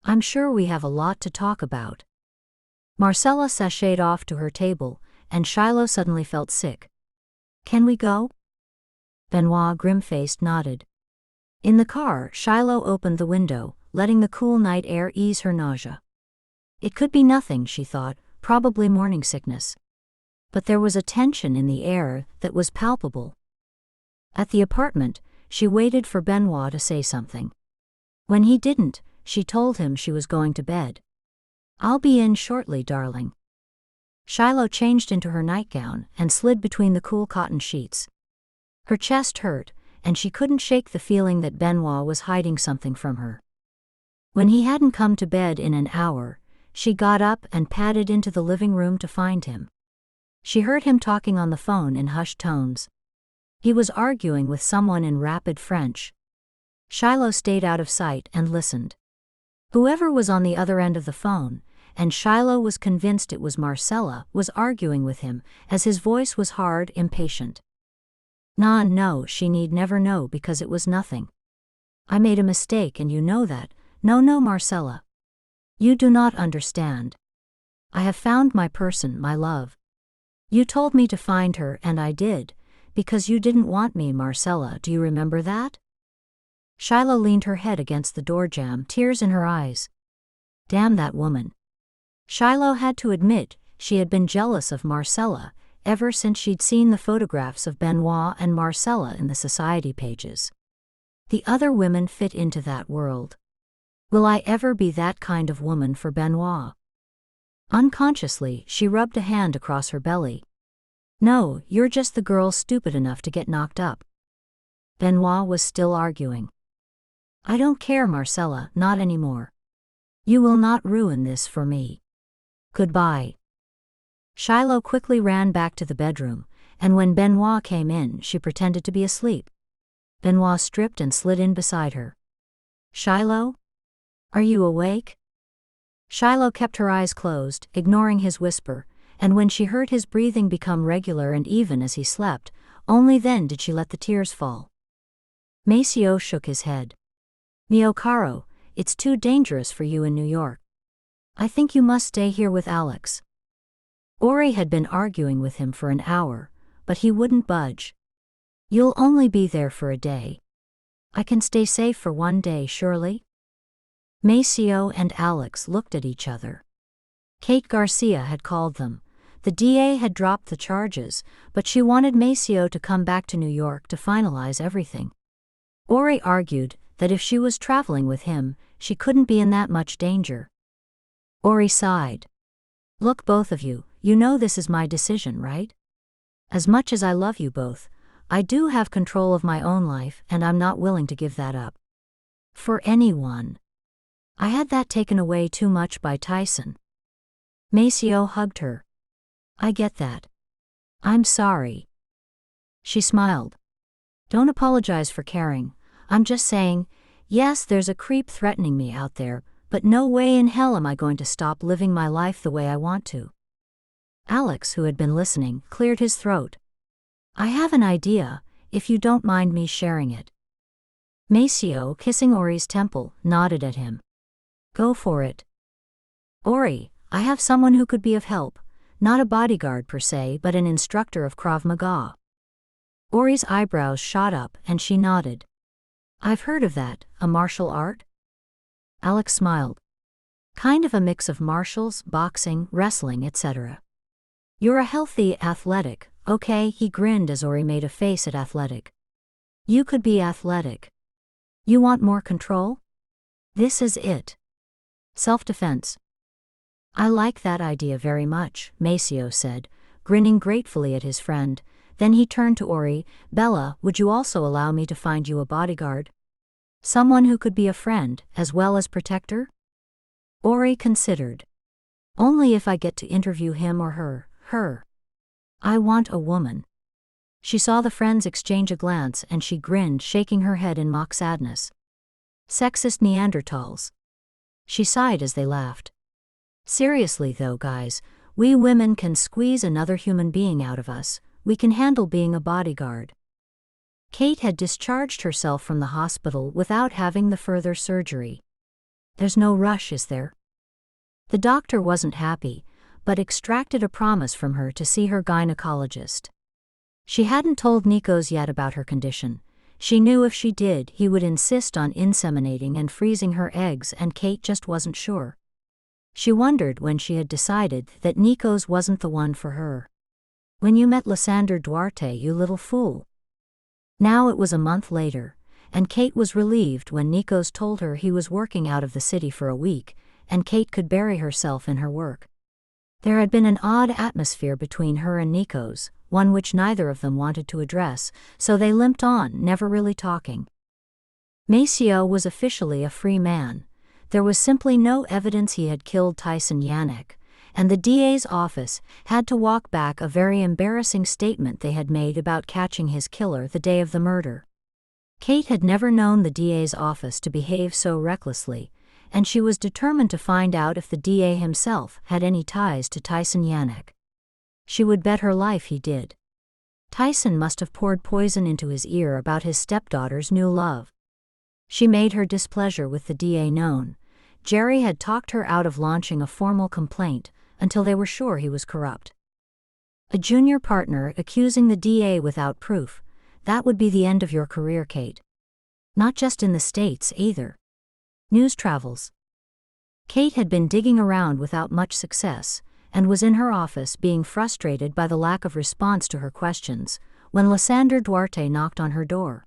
I'm sure we have a lot to talk about. Marcella sashayed off to her table, and Shiloh suddenly felt sick. Can we go? Benoit, grim-faced, nodded. In the car, Shiloh opened the window, letting the cool night air ease her nausea. It could be nothing, she thought, probably morning sickness. But there was a tension in the air that was palpable. At the apartment, she waited for Benoit to say something. When he didn't, she told him she was going to bed. I'll be in shortly, darling. Shiloh changed into her nightgown and slid between the cool cotton sheets. Her chest hurt, and she couldn't shake the feeling that Benoit was hiding something from her. When he hadn't come to bed in an hour, she got up and padded into the living room to find him. She heard him talking on the phone in hushed tones. He was arguing with someone in rapid French. Shiloh stayed out of sight and listened. Whoever was on the other end of the phone, and Shiloh was convinced it was Marcella, was arguing with him, as his voice was hard, impatient. No, she need never know because it was nothing. I made a mistake and you know that. No, Marcella. You do not understand. I have found my person, my love. You told me to find her and I did, because you didn't want me, Marcella, do you remember that? Shiloh leaned her head against the door jamb, tears in her eyes. Damn that woman. Shiloh had to admit she had been jealous of Marcella, ever since she'd seen the photographs of Benoit and Marcella in the society pages. The other women fit into that world. Will I ever be that kind of woman for Benoit? Unconsciously, she rubbed a hand across her belly. No, you're just the girl stupid enough to get knocked up. Benoit was still arguing. I don't care, Marcella, not anymore. You will not ruin this for me. Goodbye. Shiloh quickly ran back to the bedroom, and when Benoit came in, she pretended to be asleep. Benoit stripped and slid in beside her. Shiloh? Are you awake? Shiloh kept her eyes closed, ignoring his whisper, and when she heard his breathing become regular and even as he slept, only then did she let the tears fall. Maceo shook his head. Mio caro, it's too dangerous for you in New York. I think you must stay here with Alex. Ori had been arguing with him for an hour, but he wouldn't budge. You'll only be there for a day. I can stay safe for 1 day, surely? Maceo and Alex looked at each other. Kate Garcia had called them. The DA had dropped the charges, but she wanted Maceo to come back to New York to finalize everything. Ori argued that if she was traveling with him, she couldn't be in that much danger. Ori sighed. Look, both of you, you know this is my decision, right? As much as I love you both, I do have control of my own life, and I'm not willing to give that up. For anyone. I had that taken away too much by Tyson. Maceo hugged her. I get that. I'm sorry. She smiled. Don't apologize for caring. I'm just saying, yes, there's a creep threatening me out there, but no way in hell am I going to stop living my life the way I want to. Alex, who had been listening, cleared his throat. I have an idea, if you don't mind me sharing it. Maceo, kissing Ori's temple, nodded at him. Go for it. Ori, I have someone who could be of help, not a bodyguard per se, but an instructor of Krav Maga. Ori's eyebrows shot up and she nodded. I've heard of that, a martial art? Alex smiled. Kind of a mix of martials, boxing, wrestling, etc. You're a healthy, athletic, okay, he grinned as Ori made a face at athletic. You could be athletic. You want more control? This is it. Self-defense. I like that idea very much, Maceo said, grinning gratefully at his friend. Then he turned to Ori. Bella, would you also allow me to find you a bodyguard? Someone who could be a friend, as well as protector? Ori considered. Only if I get to interview him or her. I want a woman. She saw the friends exchange a glance and she grinned, shaking her head in mock sadness. Sexist Neanderthals. She sighed as they laughed. Seriously though, guys, we women can squeeze another human being out of us. We can handle being a bodyguard. Kate had discharged herself from the hospital without having the further surgery. There's no rush, is there? The doctor wasn't happy, but extracted a promise from her to see her gynecologist. She hadn't told Nikos yet about her condition. She knew if she did, he would insist on inseminating and freezing her eggs, and Kate just wasn't sure. She wondered when she had decided that Nikos wasn't the one for her. When you met Lysander Duarte, you little fool. Now it was a month later, and Kate was relieved when Nikos told her he was working out of the city for a week, and Kate could bury herself in her work. There had been an odd atmosphere between her and Nikos, one which neither of them wanted to address, so they limped on, never really talking. Maceo was officially a free man. There was simply no evidence he had killed Tyson Yannick, and the DA's office had to walk back a very embarrassing statement they had made about catching his killer the day of the murder. Kate had never known the DA's office to behave so recklessly, and she was determined to find out if the DA himself had any ties to Tyson Yannick. She would bet her life he did. Tyson must have poured poison into his ear about his stepdaughter's new love. She made her displeasure with the DA known. Jerry had talked her out of launching a formal complaint until they were sure he was corrupt. A junior partner accusing the DA without proof, that would be the end of your career, Kate. Not just in the States, either. News travels. Kate had been digging around without much success, and was in her office being frustrated by the lack of response to her questions, when Lysander Duarte knocked on her door.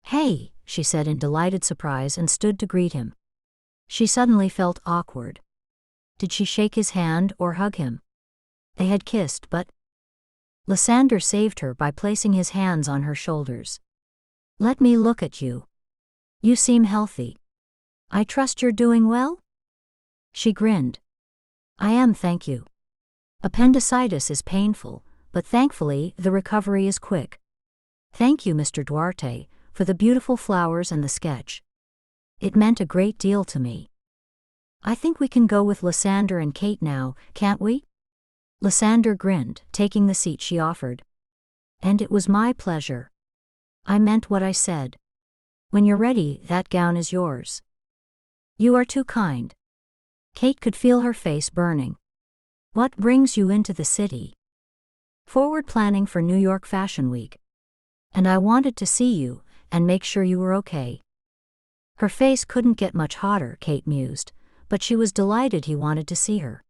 "Hey," she said in delighted surprise and stood to greet him. She suddenly felt awkward. Did she shake his hand or hug him? They had kissed, but Lysander saved her by placing his hands on her shoulders. "Let me look at you. You seem healthy. I trust you're doing well?" She grinned. "I am, thank you. Appendicitis is painful, but thankfully the recovery is quick. Thank you, Mr. Duarte, for the beautiful flowers and the sketch. It meant a great deal to me. I think we can go with Lysander and Kate now, can't we?" Lysander grinned, taking the seat she offered. "And it was my pleasure. I meant what I said. When you're ready, that gown is yours." "You are too kind." Kate could feel her face burning. "What brings you into the city?" "Forward planning for New York Fashion Week. And I wanted to see you, and make sure you were okay." Her face couldn't get much hotter, Kate mused, but she was delighted he wanted to see her.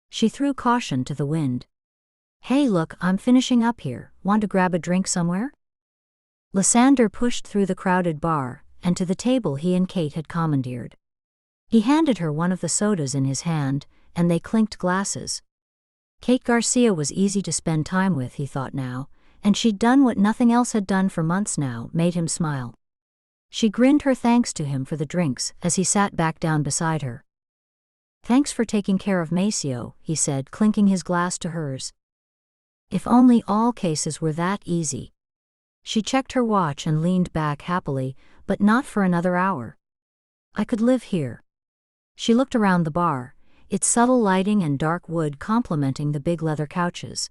She threw caution to the wind. "Hey look, I'm finishing up here, want to grab a drink somewhere?" Lysander pushed through the crowded bar, and to the table he and Kate had commandeered. He handed her one of the sodas in his hand, and they clinked glasses. Kate Garcia was easy to spend time with, he thought now, and she'd done what nothing else had done for months now, made him smile. She grinned her thanks to him for the drinks as he sat back down beside her. "Thanks for taking care of Maceo," he said, clinking his glass to hers. If only all cases were that easy. She checked her watch and leaned back happily, but not for another hour. "I could live here." She looked around the bar, its subtle lighting and dark wood complementing the big leather couches.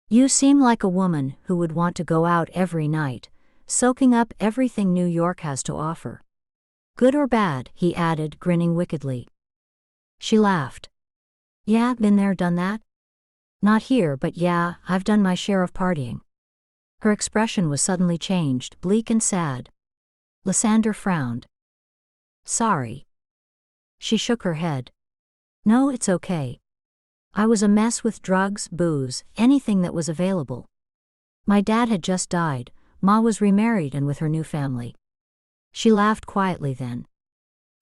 "You seem like a woman who would want to go out every night, soaking up everything New York has to offer. Good or bad," he added, grinning wickedly. She laughed. "Yeah, been there, done that. Not here, but yeah, I've done my share of partying." Her expression was suddenly changed, bleak and sad. Lysander frowned. "Sorry." She shook her head. "No, it's okay. I was a mess with drugs, booze, anything that was available. My dad had just died, Ma was remarried and with her new family." She laughed quietly then.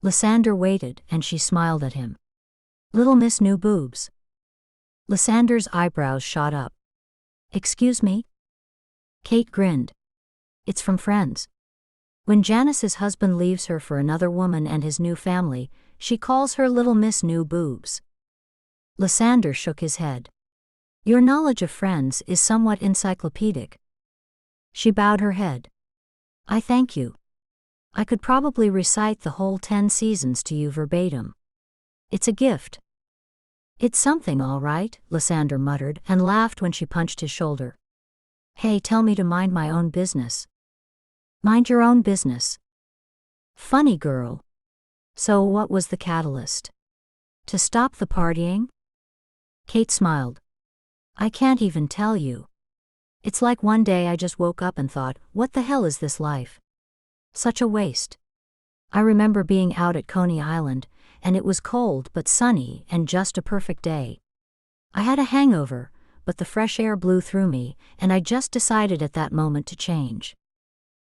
Lysander waited, and she smiled at him. "Little Miss New Boobs." Lysander's eyebrows shot up. "Excuse me?" Kate grinned. "It's from friends. When Janice's husband leaves her for another woman and his new family, she calls her Little Miss New Boobs." Lysander shook his head. "Your knowledge of friends is somewhat encyclopedic." She bowed her head. "I thank you. I could probably recite the whole 10 seasons to you verbatim. It's a gift." "It's something, all right," Lysander muttered and laughed when she punched his shoulder. "Hey, tell me to mind my own business." "Mind your own business." Funny girl. So what was the catalyst? To stop the partying? Kate smiled. "I can't even tell you. It's like one day I just woke up and thought, what the hell is this life? Such a waste. I remember being out at Coney Island, and it was cold but sunny and just a perfect day. I had a hangover, but the fresh air blew through me, and I just decided at that moment to change.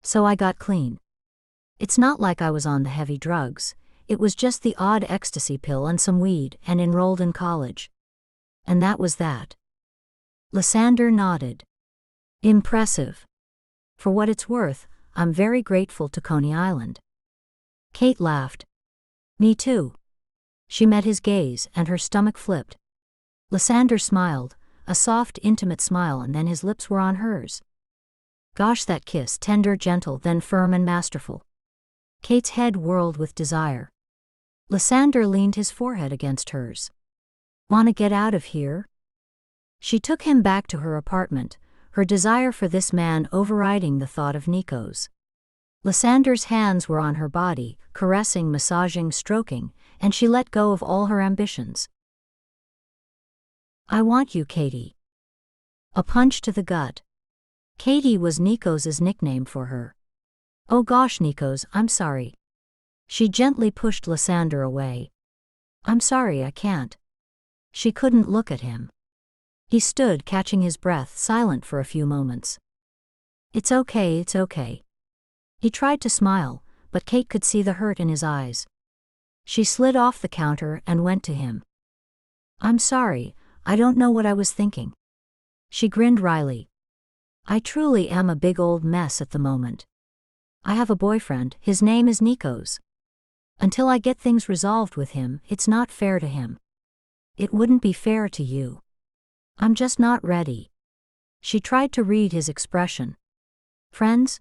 So I got clean. It's not like I was on the heavy drugs, it was just the odd ecstasy pill and some weed, and enrolled in college. And that was that." Lysander nodded. "Impressive. For what it's worth, I'm very grateful to Coney Island." Kate laughed. "Me too." She met his gaze, and her stomach flipped. Lysander smiled, a soft, intimate smile, and then his lips were on hers. Gosh, that kiss, tender, gentle, then firm and masterful. Kate's head whirled with desire. Lysander leaned his forehead against hers. "Wanna get out of here?" She took him back to her apartment, her desire for this man overriding the thought of Nico's. Lysander's hands were on her body, caressing, massaging, stroking, and she let go of all her ambitions. "I want you, Katie." A punch to the gut. Katie was Nico's nickname for her. "Oh gosh, Nico's, I'm sorry." She gently pushed Lysander away. "I'm sorry, I can't." She couldn't look at him. He stood catching his breath, silent for a few moments. It's okay, it's okay. He tried to smile, but Kate could see the hurt in his eyes. She slid off the counter and went to him. I'm sorry, I don't know what I was thinking. She grinned wryly. I truly am a big old mess at the moment. I have a boyfriend, his name is Nikos. Until I get things resolved with him, it's not fair to him. It wouldn't be fair to you. I'm just not ready. She tried to read his expression. Friends?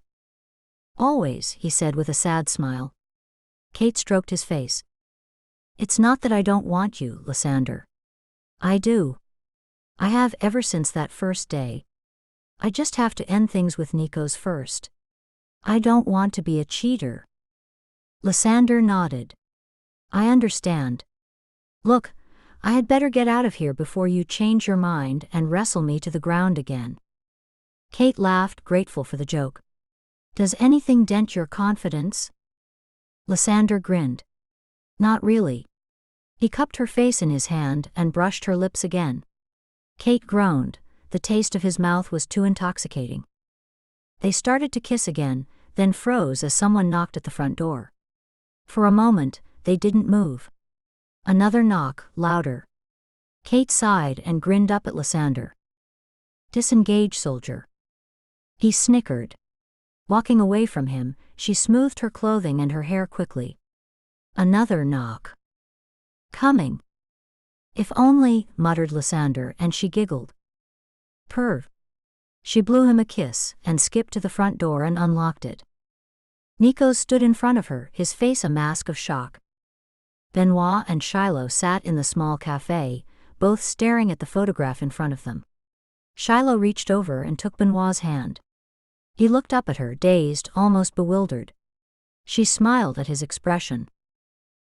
Always, he said with a sad smile. Kate stroked his face. It's not that I don't want you, Lysander. I do. I have ever since that first day. I just have to end things with Nikos first. I don't want to be a cheater. Lysander nodded. I understand. Look, I had better get out of here before you change your mind and wrestle me to the ground again. Kate laughed, grateful for the joke. Does anything dent your confidence? Lysander grinned. Not really. He cupped her face in his hand and brushed her lips again. Kate groaned. The taste of his mouth was too intoxicating. They started to kiss again, then froze as someone knocked at the front door. For a moment, they didn't move. Another knock, louder. Kate sighed and grinned up at Lysander. Disengage, soldier. He snickered. Walking away from him, she smoothed her clothing and her hair quickly. Another knock. Coming. If only, muttered Lysander, and she giggled. Perv. She blew him a kiss and skipped to the front door and unlocked it. Nikos stood in front of her, his face a mask of shock. Benoit and Shiloh sat in the small cafe, both staring at the photograph in front of them. Shiloh reached over and took Benoit's hand. He looked up at her, dazed, almost bewildered. She smiled at his expression.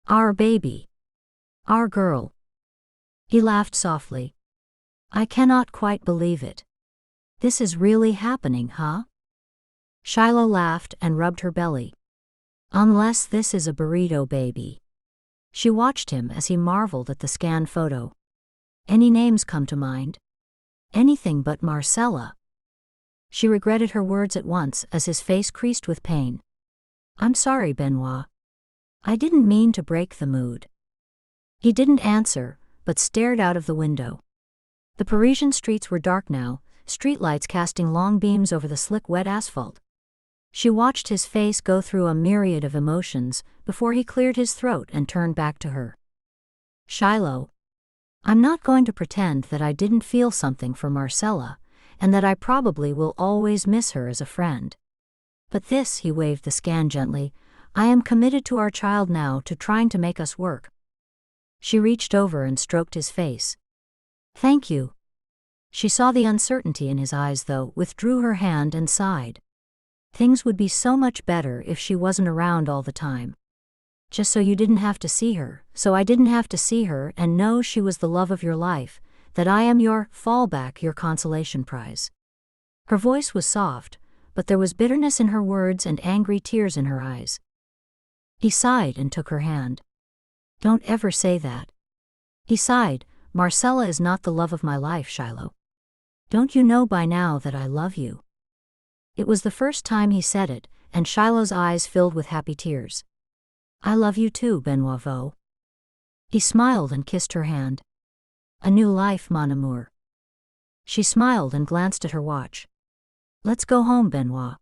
Our baby. Our girl. He laughed softly. I cannot quite believe it. This is really happening, huh? Shiloh laughed and rubbed her belly. Unless this is a burrito baby. She watched him as he marveled at the scanned photo. Any names come to mind? Anything but Marcella. She regretted her words at once as his face creased with pain. I'm sorry, Benoit. I didn't mean to break the mood. He didn't answer, but stared out of the window. The Parisian streets were dark now, streetlights casting long beams over the slick, wet asphalt. She watched his face go through a myriad of emotions before he cleared his throat and turned back to her. Shiloh. I'm not going to pretend that I didn't feel something for Marcella, and that I probably will always miss her as a friend. But this, he waved the scan gently, I am committed to our child now, to trying to make us work. She reached over and stroked his face. Thank you. She saw the uncertainty in his eyes though, withdrew her hand and sighed. Things would be so much better if she wasn't around all the time. Just so you didn't have to see her, so I didn't have to see her and know she was the love of your life, that I am your fallback, your consolation prize. Her voice was soft, but there was bitterness in her words and angry tears in her eyes. He sighed and took her hand. Don't ever say that. He sighed, Marcella is not the love of my life, Shiloh. Don't you know by now that I love you? It was the first time he said it, and Shiloh's eyes filled with happy tears. I love you too, Benoit. He smiled and kissed her hand. A new life, mon amour. She smiled and glanced at her watch. Let's go home, Benoit.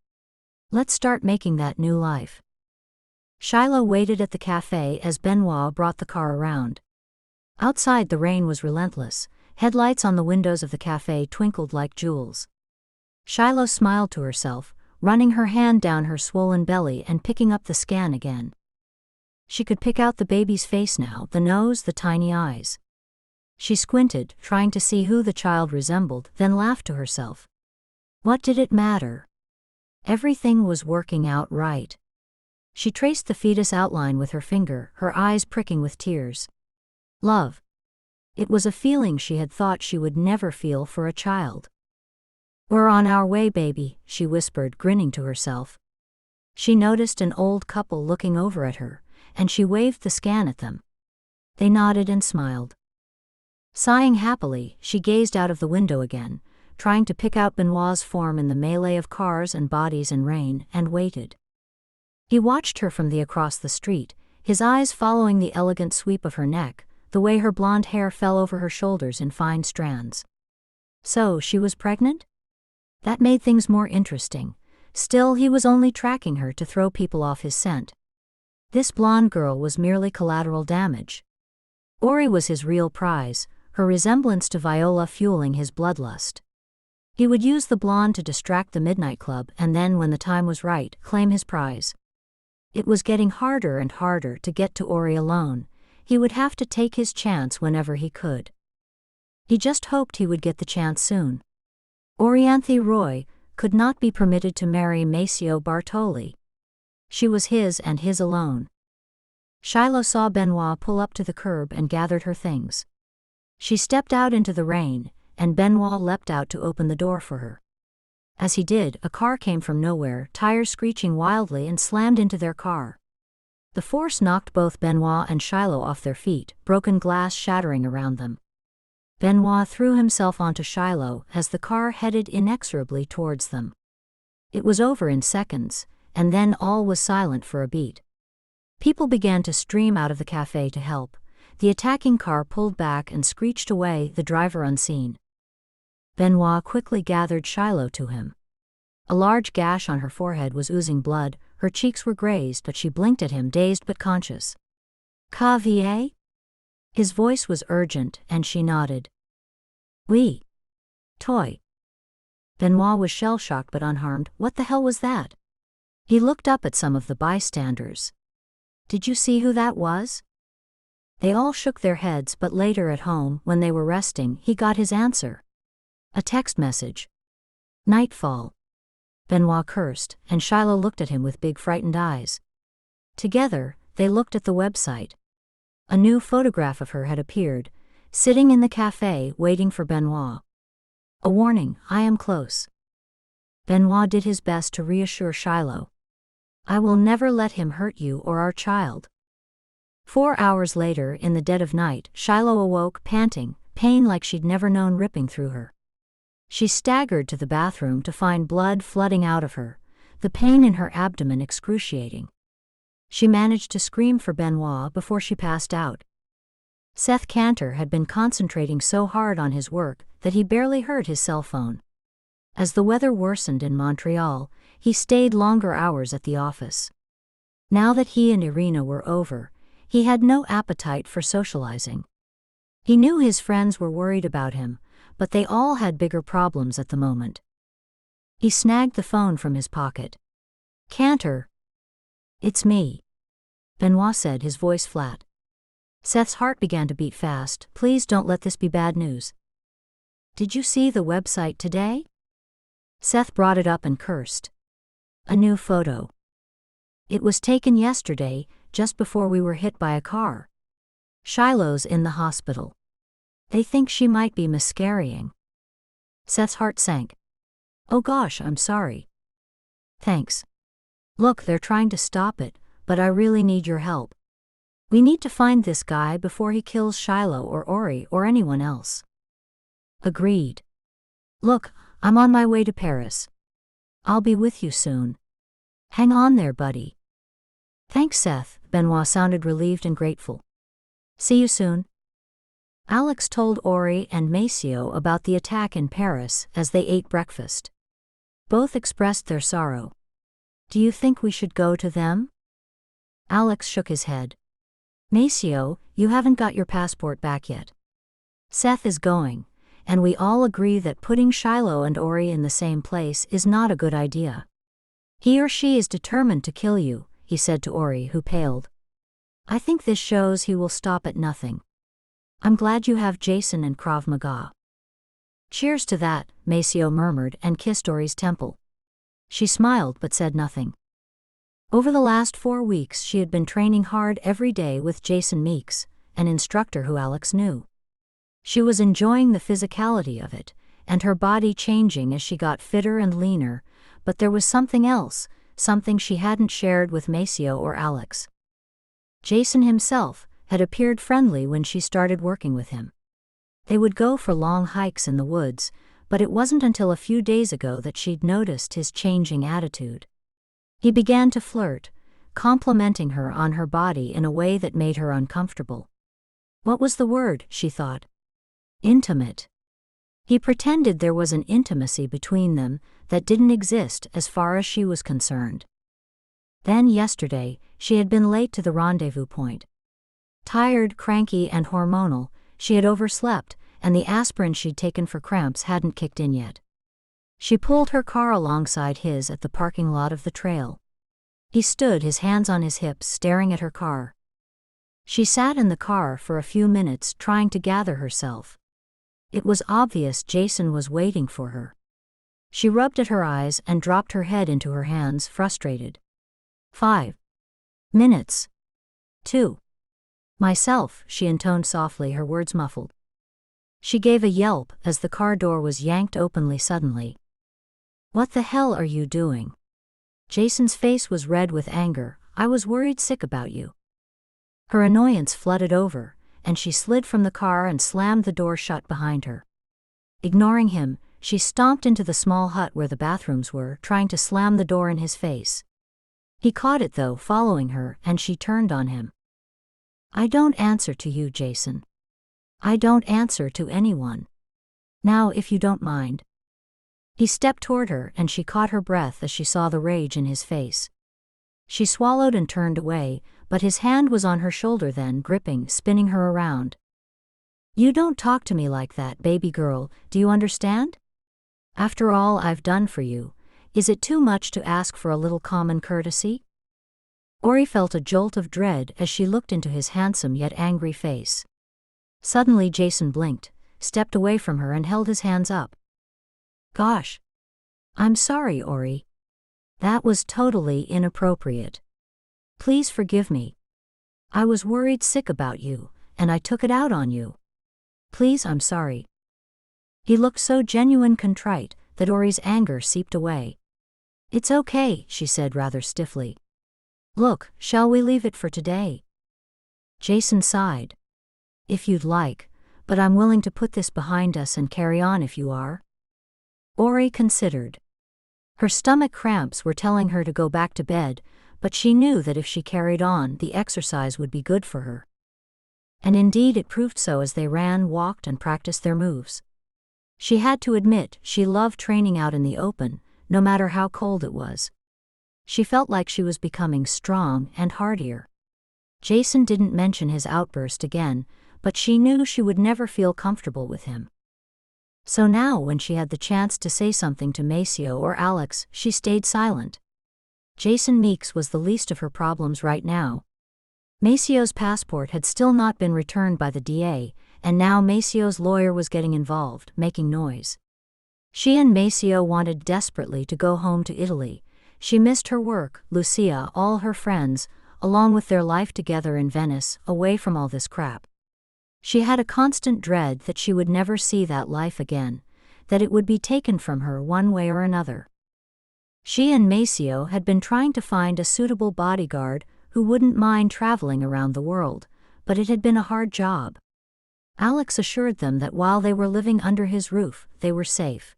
Let's start making that new life. Shiloh waited at the cafe as Benoit brought the car around. Outside the rain was relentless, headlights on the windows of the cafe twinkled like jewels. Shiloh smiled to herself, running her hand down her swollen belly and picking up the scan again. She could pick out the baby's face now, the nose, the tiny eyes. She squinted, trying to see who the child resembled, then laughed to herself. What did it matter? Everything was working out right. She traced the fetus outline with her finger, her eyes pricking with tears. Love. It was a feeling she had thought she would never feel for a child. We're on our way, baby, she whispered, grinning to herself. She noticed an old couple looking over at her, and she waved the scan at them. They nodded and smiled. Sighing happily, she gazed out of the window again, trying to pick out Benoit's form in the melee of cars and bodies and rain, and waited. He watched her from across the street, his eyes following the elegant sweep of her neck, the way her blonde hair fell over her shoulders in fine strands. So she was pregnant? That made things more interesting. Still, he was only tracking her to throw people off his scent. This blonde girl was merely collateral damage. Ori was his real prize, her resemblance to Viola fueling his bloodlust. He would use the blonde to distract the midnight club and then, when the time was right, claim his prize. It was getting harder and harder to get to Ori alone. He would have to take his chance whenever he could. He just hoped he would get the chance soon. Orianthe Roy could not be permitted to marry Maceo Bartoli. She was his and his alone. Shiloh saw Benoit pull up to the curb and gathered her things. She stepped out into the rain, and Benoit leapt out to open the door for her. As he did, a car came from nowhere, tires screeching wildly, and slammed into their car. The force knocked both Benoit and Shiloh off their feet, broken glass shattering around them. Benoit threw himself onto Shiloh as the car headed inexorably towards them. It was over in seconds, and then all was silent for a beat. People began to stream out of the cafe to help. The attacking car pulled back and screeched away, the driver unseen. Benoit quickly gathered Shiloh to him. A large gash on her forehead was oozing blood, her cheeks were grazed, but she blinked at him, dazed but conscious. "Ka va?" His voice was urgent, and she nodded. "Oui. Toi." Benoit was shell-shocked but unharmed. What the hell was that? He looked up at some of the bystanders. "Did you see who that was?" They all shook their heads, but later at home, when they were resting, he got his answer. A text message. "Nightfall." Benoit cursed, and Shiloh looked at him with big frightened eyes. Together, they looked at the website. A new photograph of her had appeared, sitting in the cafe waiting for Benoit. A warning, "I am close." Benoit did his best to reassure Shiloh. "I will never let him hurt you or our child." 4 hours later, in the dead of night, Shiloh awoke, panting, pain like she'd never known ripping through her. She staggered to the bathroom to find blood flooding out of her, the pain in her abdomen excruciating. She managed to scream for Benoit before she passed out. Seth Cantor had been concentrating so hard on his work that he barely heard his cell phone. As the weather worsened in Montreal, he stayed longer hours at the office. Now that he and Irina were over, he had no appetite for socializing. He knew his friends were worried about him, but they all had bigger problems at the moment. He snagged the phone from his pocket. "Cantor." "It's me," Benoit said, his voice flat. Seth's heart began to beat fast. "Please don't let this be bad news." "Did you see the website today?" Seth brought it up and cursed. "A new photo. It was taken yesterday, just before we were hit by a car. Shiloh's in the hospital. They think she might be miscarrying." Seth's heart sank. "Oh gosh, I'm sorry." "Thanks. Look, they're trying to stop it, but I really need your help. We need to find this guy before he kills Shiloh or Ori or anyone else." "Agreed. Look, I'm on my way to Paris. I'll be with you soon. Hang on there, buddy." "Thanks, Seth." Benoit sounded relieved and grateful. "See you soon." Alex told Ori and Maceo about the attack in Paris as they ate breakfast. Both expressed their sorrow. "Do you think we should go to them?" Alex shook his head. "Maceo, you haven't got your passport back yet. Seth is going, and we all agree that putting Shiloh and Ori in the same place is not a good idea. He or she is determined to kill you," he said to Ori, who paled. "I think this shows he will stop at nothing. I'm glad you have Jason and Krav Maga." "Cheers to that," Maceo murmured and kissed Ori's temple. She smiled but said nothing. Over the last 4 weeks she had been training hard every day with Jason Meeks, an instructor who Alex knew. She was enjoying the physicality of it, and her body changing as she got fitter and leaner, but there was something else, something she hadn't shared with Maceo or Alex. Jason himself had appeared friendly when she started working with him. They would go for long hikes in the woods, but it wasn't until a few days ago that she'd noticed his changing attitude. He began to flirt, complimenting her on her body in a way that made her uncomfortable. What was the word, she thought? Intimate. He pretended there was an intimacy between them that didn't exist as far as she was concerned. Then yesterday, she had been late to the rendezvous point. Tired, cranky, and hormonal, she had overslept, and the aspirin she'd taken for cramps hadn't kicked in yet. She pulled her car alongside his at the parking lot of the trail. He stood, his hands on his hips, staring at her car. She sat in the car for a few minutes, trying to gather herself. It was obvious Jason was waiting for her. She rubbed at her eyes and dropped her head into her hands, frustrated. 5 minutes. 2. Myself, she intoned softly, her words muffled. She gave a yelp as the car door was yanked openly suddenly. What the hell are you doing? Jason's face was red with anger. I was worried sick about you. Her annoyance flooded over, and she slid from the car and slammed the door shut behind her. Ignoring him, she stomped into the small hut where the bathrooms were, trying to slam the door in his face. He caught it though, following her, and she turned on him. I don't answer to you, Jason. I don't answer to anyone. Now, if you don't mind. He stepped toward her, and she caught her breath as she saw the rage in his face. She swallowed and turned away, but his hand was on her shoulder then, gripping, spinning her around. You don't talk to me like that, baby girl, do you understand? After all I've done for you, is it too much to ask for a little common courtesy? Ori felt a jolt of dread as she looked into his handsome yet angry face. Suddenly Jason blinked, stepped away from her and held his hands up. Gosh. I'm sorry, Ori. That was totally inappropriate. Please forgive me. I was worried sick about you, and I took it out on you. Please, I'm sorry. He looked so genuine contrite that Ori's anger seeped away. It's okay, she said rather stiffly. Look, shall we leave it for today? Jason sighed. If you'd like, but I'm willing to put this behind us and carry on if you are. Ori considered. Her stomach cramps were telling her to go back to bed, but she knew that if she carried on, the exercise would be good for her. And indeed it proved so as they ran, walked, and practiced their moves. She had to admit she loved training out in the open, no matter how cold it was. She felt like she was becoming strong and hardier. Jason didn't mention his outburst again, but she knew she would never feel comfortable with him. So now when she had the chance to say something to Maceo or Alex, she stayed silent. Jason Meeks was the least of her problems right now. Maceo's passport had still not been returned by the DA, and now Maceo's lawyer was getting involved, making noise. She and Maceo wanted desperately to go home to Italy. She missed her work, Lucia, all her friends, along with their life together in Venice, away from all this crap. She had a constant dread that she would never see that life again, that it would be taken from her one way or another. She and Maceo had been trying to find a suitable bodyguard who wouldn't mind traveling around the world, but it had been a hard job. Alex assured them that while they were living under his roof, they were safe.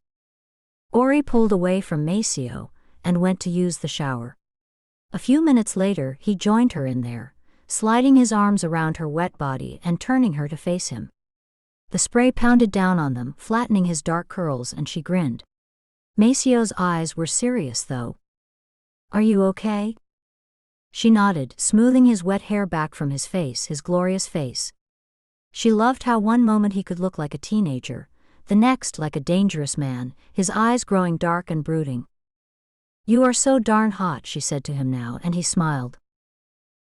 Ori pulled away from Maceo and went to use the shower. A few minutes later, he joined her in there, sliding his arms around her wet body and turning her to face him. The spray pounded down on them, flattening his dark curls, and she grinned. Maceo's eyes were serious though. Are you okay? She nodded, smoothing his wet hair back from his face, his glorious face. She loved how one moment he could look like a teenager, the next like a dangerous man, his eyes growing dark and brooding. You are so darn hot, she said to him now, and he smiled.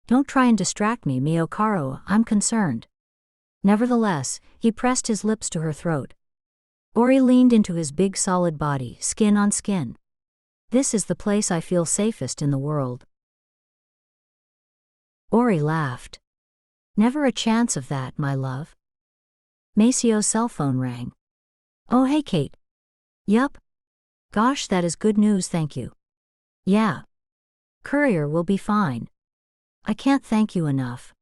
Don't try and distract me, mio caro, I'm concerned. Nevertheless, he pressed his lips to her throat. Ori leaned into his big solid body, skin on skin. This is the place I feel safest in the world. Ori laughed. Never a chance of that, my love. Maceo's cell phone rang. Oh hey Kate. Yup. Gosh, that is good news, thank you. Yeah. Courier will be fine. I can't thank you enough.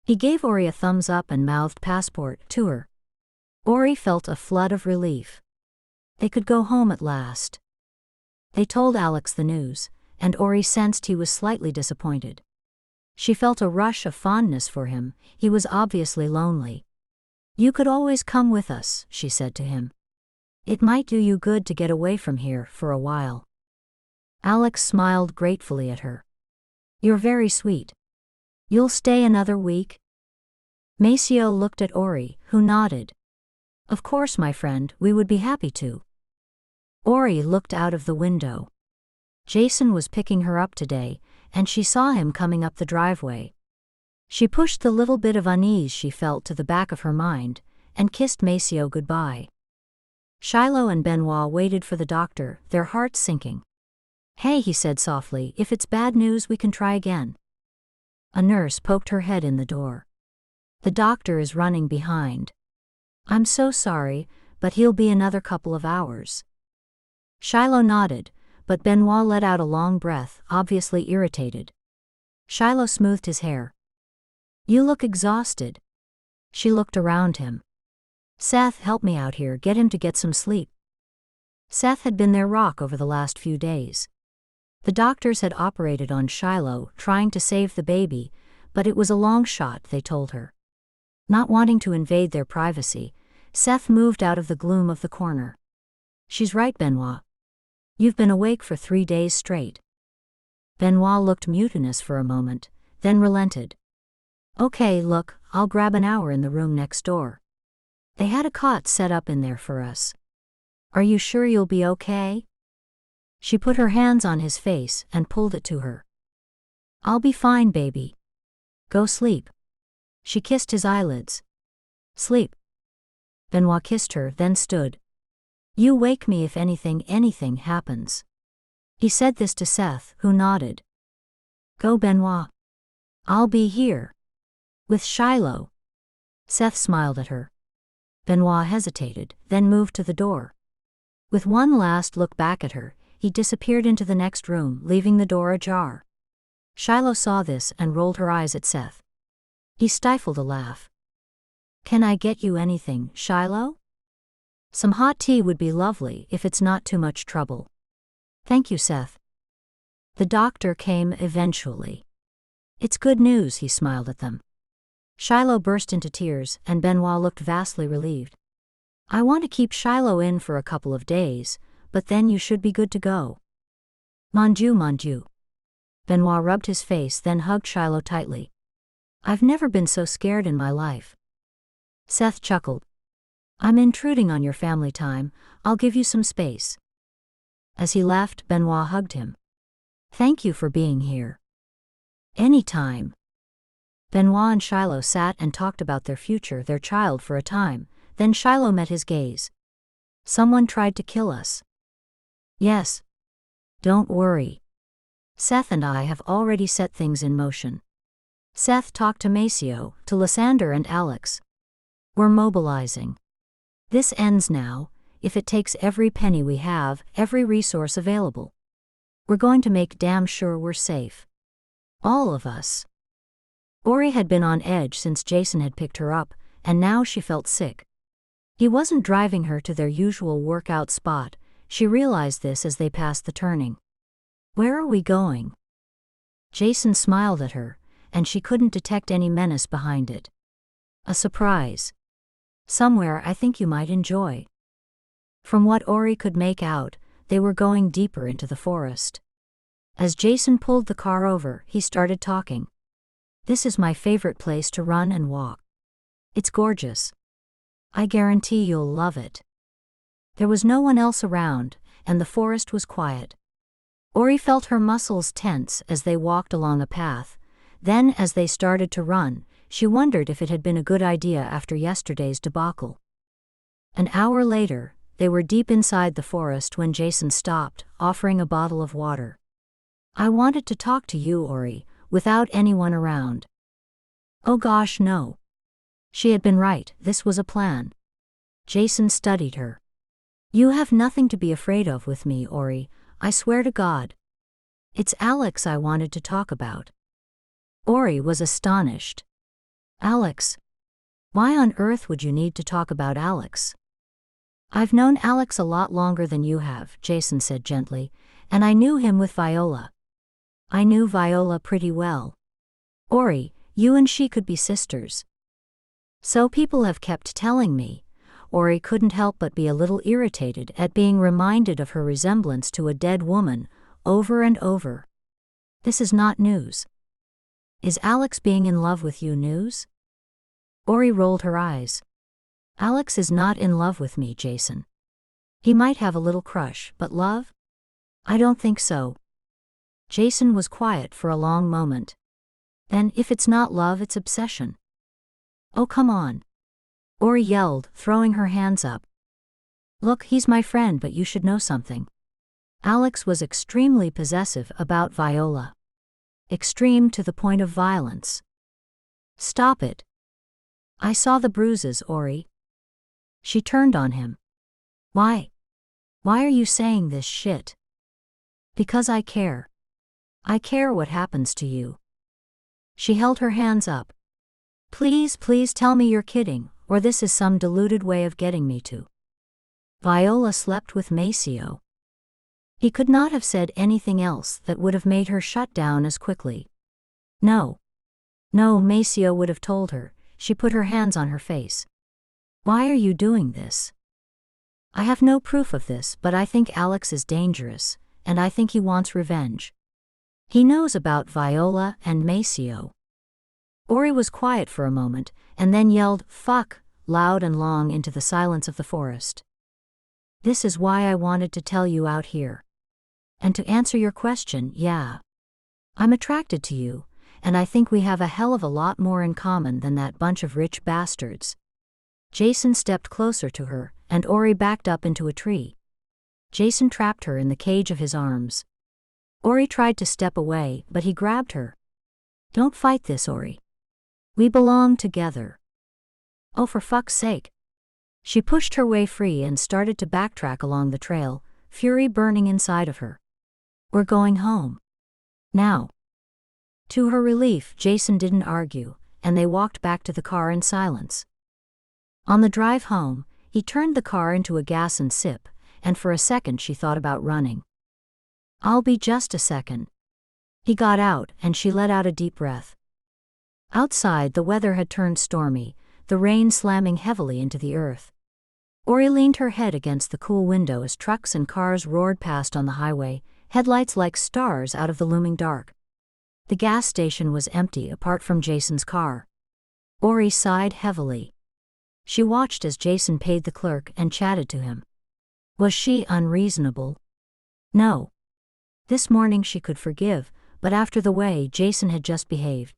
He gave Ori a thumbs up and mouthed passport to her. Ori felt a flood of relief. They could go home at last. They told Alex the news, and Ori sensed he was slightly disappointed. She felt a rush of fondness for him. He was obviously lonely. "You could always come with us," she said to him. "It might do you good to get away from here for a while." Alex smiled gratefully at her. "You're very sweet. You'll stay another week?" Maceo looked at Ori, who nodded. "Of course, my friend, we would be happy to." Ori looked out of the window. Jason was picking her up today, and she saw him coming up the driveway. She pushed the little bit of unease she felt to the back of her mind, and kissed Maceo goodbye. Shiloh and Benoit waited for the doctor, their hearts sinking. "Hey," he said softly, "if it's bad news we can try again." A nurse poked her head in the door. "The doctor is running behind." "I'm so sorry, but he'll be another couple of hours." Shiloh nodded, but Benoit let out a long breath, obviously irritated. Shiloh smoothed his hair. "You look exhausted." She looked around him. "Seth, help me out here, get him to get some sleep." Seth had been their rock over the last few days. The doctors had operated on Shiloh, trying to save the baby, but it was a long shot, they told her. Not wanting to invade their privacy, Seth moved out of the gloom of the corner. "She's right, Benoit. You've been awake for 3 days straight." Benoit looked mutinous for a moment, then relented. "Okay, look, I'll grab an hour in the room next door. They had a cot set up in there for us. Are you sure you'll be okay?" She put her hands on his face and pulled it to her. "I'll be fine, baby. Go sleep." She kissed his eyelids. "Sleep." Benoit kissed her, then stood. "You wake me if anything happens." He said this to Seth, who nodded. "Go, Benoit. I'll be here. With Shiloh." Seth smiled at her. Benoit hesitated, then moved to the door. With one last look back at her, he disappeared into the next room, leaving the door ajar. Shiloh saw this and rolled her eyes at Seth. He stifled a laugh. "Can I get you anything, Shiloh? Some hot tea would be lovely if it's not too much trouble." "Thank you, Seth." The doctor came eventually. "It's good news," he smiled at them. Shiloh burst into tears, and Benoit looked vastly relieved. "I want to keep Shiloh in for a couple of days, but then you should be good to go." Mon Dieu. Benoit rubbed his face, then hugged Shiloh tightly. "I've never been so scared in my life." Seth chuckled. "I'm intruding on your family time, I'll give you some space." As he left, Benoit hugged him. "Thank you for being here." "Anytime." Benoit and Shiloh sat and talked about their future, their child, for a time, then Shiloh met his gaze. "Someone tried to kill us." "Yes. Don't worry. Seth and I have already set things in motion." Seth talked to Maceo, to Lysander and Alex. "We're mobilizing. This ends now, if it takes every penny we have, every resource available. We're going to make damn sure we're safe. All of us." Ori had been on edge since Jason had picked her up, and now she felt sick. He wasn't driving her to their usual workout spot. She realized this as they passed the turning. "Where are we going?" Jason smiled at her, and she couldn't detect any menace behind it. "A surprise. Somewhere I think you might enjoy." From what Ori could make out, they were going deeper into the forest. As Jason pulled the car over, he started talking. "This is my favorite place to run and walk. It's gorgeous. I guarantee you'll love it." There was no one else around, and the forest was quiet. Ori felt her muscles tense as they walked along a path. Then, as they started to run, she wondered if it had been a good idea after yesterday's debacle. An hour later, they were deep inside the forest when Jason stopped, offering a bottle of water. "I wanted to talk to you, Ori, without anyone around." "Oh gosh, no." She had been right, this was a plan. Jason studied her. "You have nothing to be afraid of with me, Ori, I swear to God. It's Alex I wanted to talk about." Ori was astonished. "Alex? Why on earth would you need to talk about Alex? I've known Alex a lot longer than you have, Jason said gently, and I knew him with Viola. I knew Viola pretty well. Ori, you and she could be sisters. So people have kept telling me. Ori couldn't help but be a little irritated at being reminded of her resemblance to a dead woman, over and over. This is not news. Is Alex being in love with you news? Ori rolled her eyes. Alex is not in love with me, Jason. He might have a little crush, but love? I don't think so. Jason was quiet for a long moment. Then if it's not love, it's obsession. Oh, come on. Ori yelled, throwing her hands up. Look, he's my friend, but you should know something. Alex was extremely possessive about Viola. Extreme to the point of violence. Stop it. I saw the bruises, Ori. She turned on him. Why? Why are you saying this shit? Because I care. I care what happens to you. She held her hands up. Please, please tell me you're kidding, or this is some deluded way of getting me to. Viola slept with Maceo. He could not have said anything else that would have made her shut down as quickly. No. No, Maceo would have told her. She put her hands on her face. Why are you doing this? I have no proof of this, but I think Alex is dangerous, and I think he wants revenge. He knows about Viola and Maceo. Ori was quiet for a moment, and then yelled, fuck, loud and long into the silence of the forest. This is why I wanted to tell you out here. And to answer your question, yeah. I'm attracted to you, and I think we have a hell of a lot more in common than that bunch of rich bastards. Jason stepped closer to her, and Ori backed up into a tree. Jason trapped her in the cage of his arms. Ori tried to step away, but he grabbed her. Don't fight this, Ori. We belong together. Oh, for fuck's sake. She pushed her way free and started to backtrack along the trail, fury burning inside of her. We're going home. Now. To her relief, Jason didn't argue, and they walked back to the car in silence. On the drive home, he turned the car into a gas and sip, and for a second she thought about running. I'll be just a second. He got out, and she let out a deep breath. Outside, the weather had turned stormy, the rain slamming heavily into the earth. Ori leaned her head against the cool window as trucks and cars roared past on the highway, headlights like stars out of the looming dark. The gas station was empty apart from Jason's car. Ori sighed heavily. She watched as Jason paid the clerk and chatted to him. Was she unreasonable? No. This morning she could forgive, but after the way Jason had just behaved.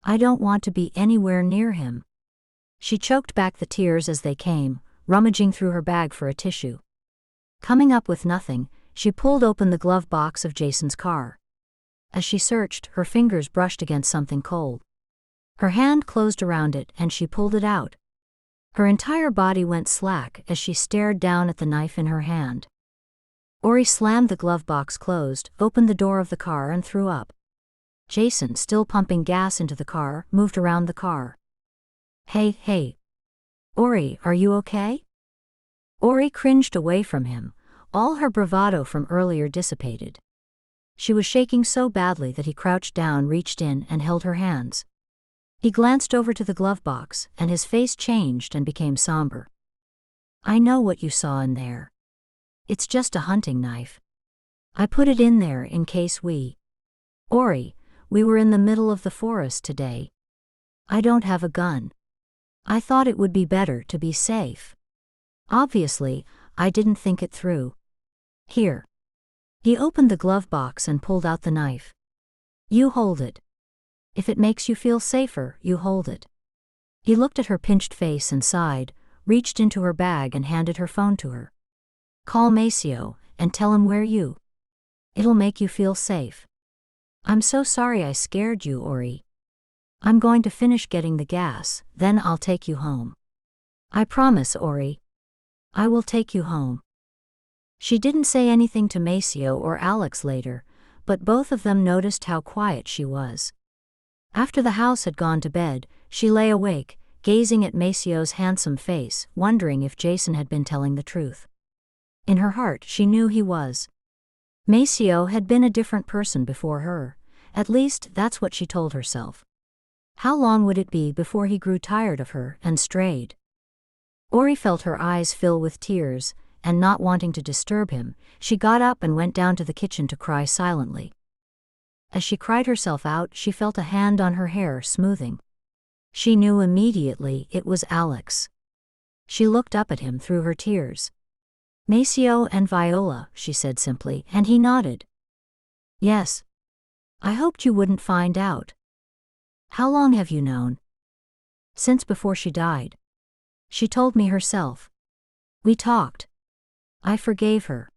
I don't want to be anywhere near him. She choked back the tears as they came, rummaging through her bag for a tissue. Coming up with nothing, she pulled open the glove box of Jason's car. As she searched, her fingers brushed against something cold. Her hand closed around it and she pulled it out. Her entire body went slack as she stared down at the knife in her hand. Ori slammed the glove box closed, opened the door of the car and threw up. Jason, still pumping gas into the car, moved around the car. Hey. Ori, are you okay? Ori cringed away from him, all her bravado from earlier dissipated. She was shaking so badly that he crouched down, reached in, and held her hands. He glanced over to the glove box, and his face changed and became somber. I know what you saw in there. It's just a hunting knife. I put it in there in case Ori, we were in the middle of the forest today. I don't have a gun. I thought it would be better to be safe. Obviously, I didn't think it through. Here. He opened the glove box and pulled out the knife. You hold it. If it makes you feel safer, you hold it. He looked at her pinched face and sighed, reached into her bag and handed her phone to her. Call Maceo, and tell him where you. It'll make you feel safe. I'm so sorry I scared you, Ori. I'm going to finish getting the gas, then I'll take you home. I promise, Ori. I will take you home. She didn't say anything to Maceo or Alex later, but both of them noticed how quiet she was. After the house had gone to bed, she lay awake, gazing at Maceo's handsome face, wondering if Jason had been telling the truth. In her heart she knew he was. Maceo had been a different person before her, at least that's what she told herself. How long would it be before he grew tired of her and strayed? Ori felt her eyes fill with tears, and not wanting to disturb him, she got up and went down to the kitchen to cry silently. As she cried herself out, she felt a hand on her hair smoothing. She knew immediately it was Alex. She looked up at him through her tears. "Maceo and Viola," she said simply, and he nodded. "Yes. I hoped you wouldn't find out. How long have you known?" "Since before she died. She told me herself. We talked. I forgave her.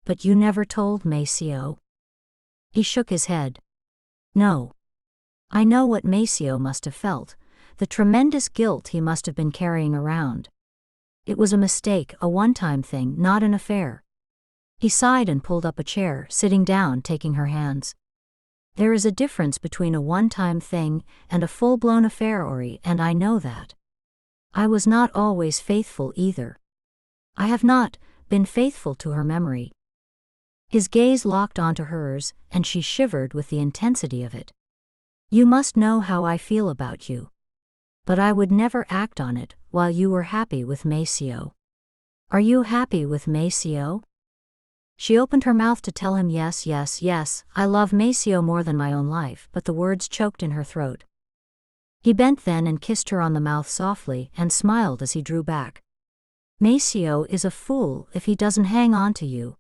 But you never told Maceo." He shook his head. "No. I know what Maceo must have felt, the tremendous guilt he must have been carrying around. It was a mistake, a one-time thing, not an affair." He sighed and pulled up a chair, sitting down, taking her hands. "There is a difference between a one-time thing and a full-blown affair, Ori, and I know that. I was not always faithful either. I have not been faithful to her memory." His gaze locked onto hers, and she shivered with the intensity of it. "You must know how I feel about you. But I would never act on it while you were happy with Maceo. Are you happy with Maceo?" She opened her mouth to tell him yes, yes, yes, I love Maceo more than my own life, but the words choked in her throat. He bent then and kissed her on the mouth softly and smiled as he drew back. "Maceo is a fool if he doesn't hang on to you."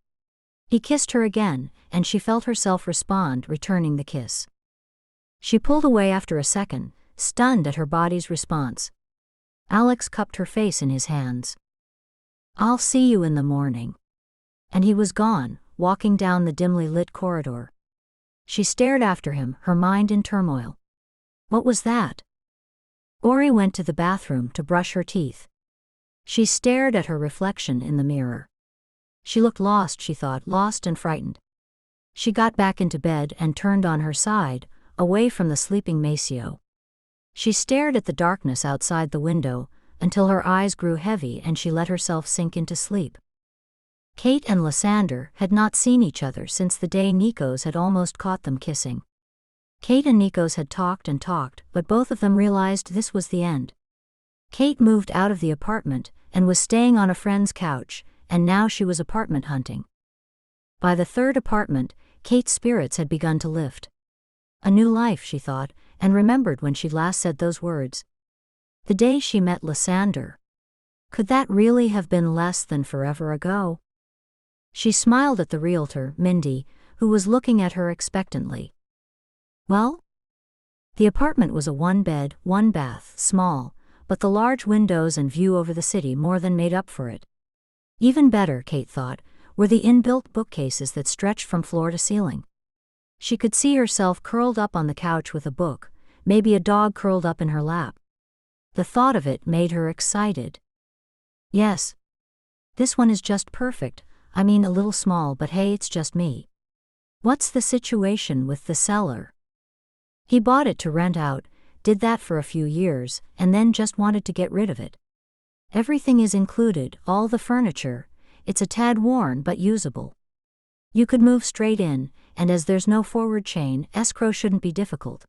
He kissed her again, and she felt herself respond, returning the kiss. She pulled away after a second, stunned at her body's response. Alex cupped her face in his hands. "I'll see you in the morning." And he was gone, walking down the dimly lit corridor. She stared after him, her mind in turmoil. What was that? Ori went to the bathroom to brush her teeth. She stared at her reflection in the mirror. She looked lost, she thought, lost and frightened. She got back into bed and turned on her side, away from the sleeping Maceo. She stared at the darkness outside the window, until her eyes grew heavy and she let herself sink into sleep. Kate and Lysander had not seen each other since the day Nikos had almost caught them kissing. Kate and Nikos had talked and talked, but both of them realized this was the end. Kate moved out of the apartment and was staying on a friend's couch, and now she was apartment hunting. By the third apartment, Kate's spirits had begun to lift. A new life, she thought, and remembered when she last said those words. The day she met Lysander. Could that really have been less than forever ago? She smiled at the realtor, Mindy, who was looking at her expectantly. "Well?" The apartment was a one-bed, one-bath, small, but the large windows and view over the city more than made up for it. Even better, Kate thought, were the inbuilt bookcases that stretched from floor to ceiling. She could see herself curled up on the couch with a book, maybe a dog curled up in her lap. The thought of it made her excited. "Yes. This one is just perfect, I mean a little small, but hey, it's just me." "What's the situation with the seller?" "He bought it to rent out, did that for a few years, and then just wanted to get rid of it. Everything is included, all the furniture, it's a tad worn but usable. You could move straight in, and as there's no forward chain, escrow shouldn't be difficult."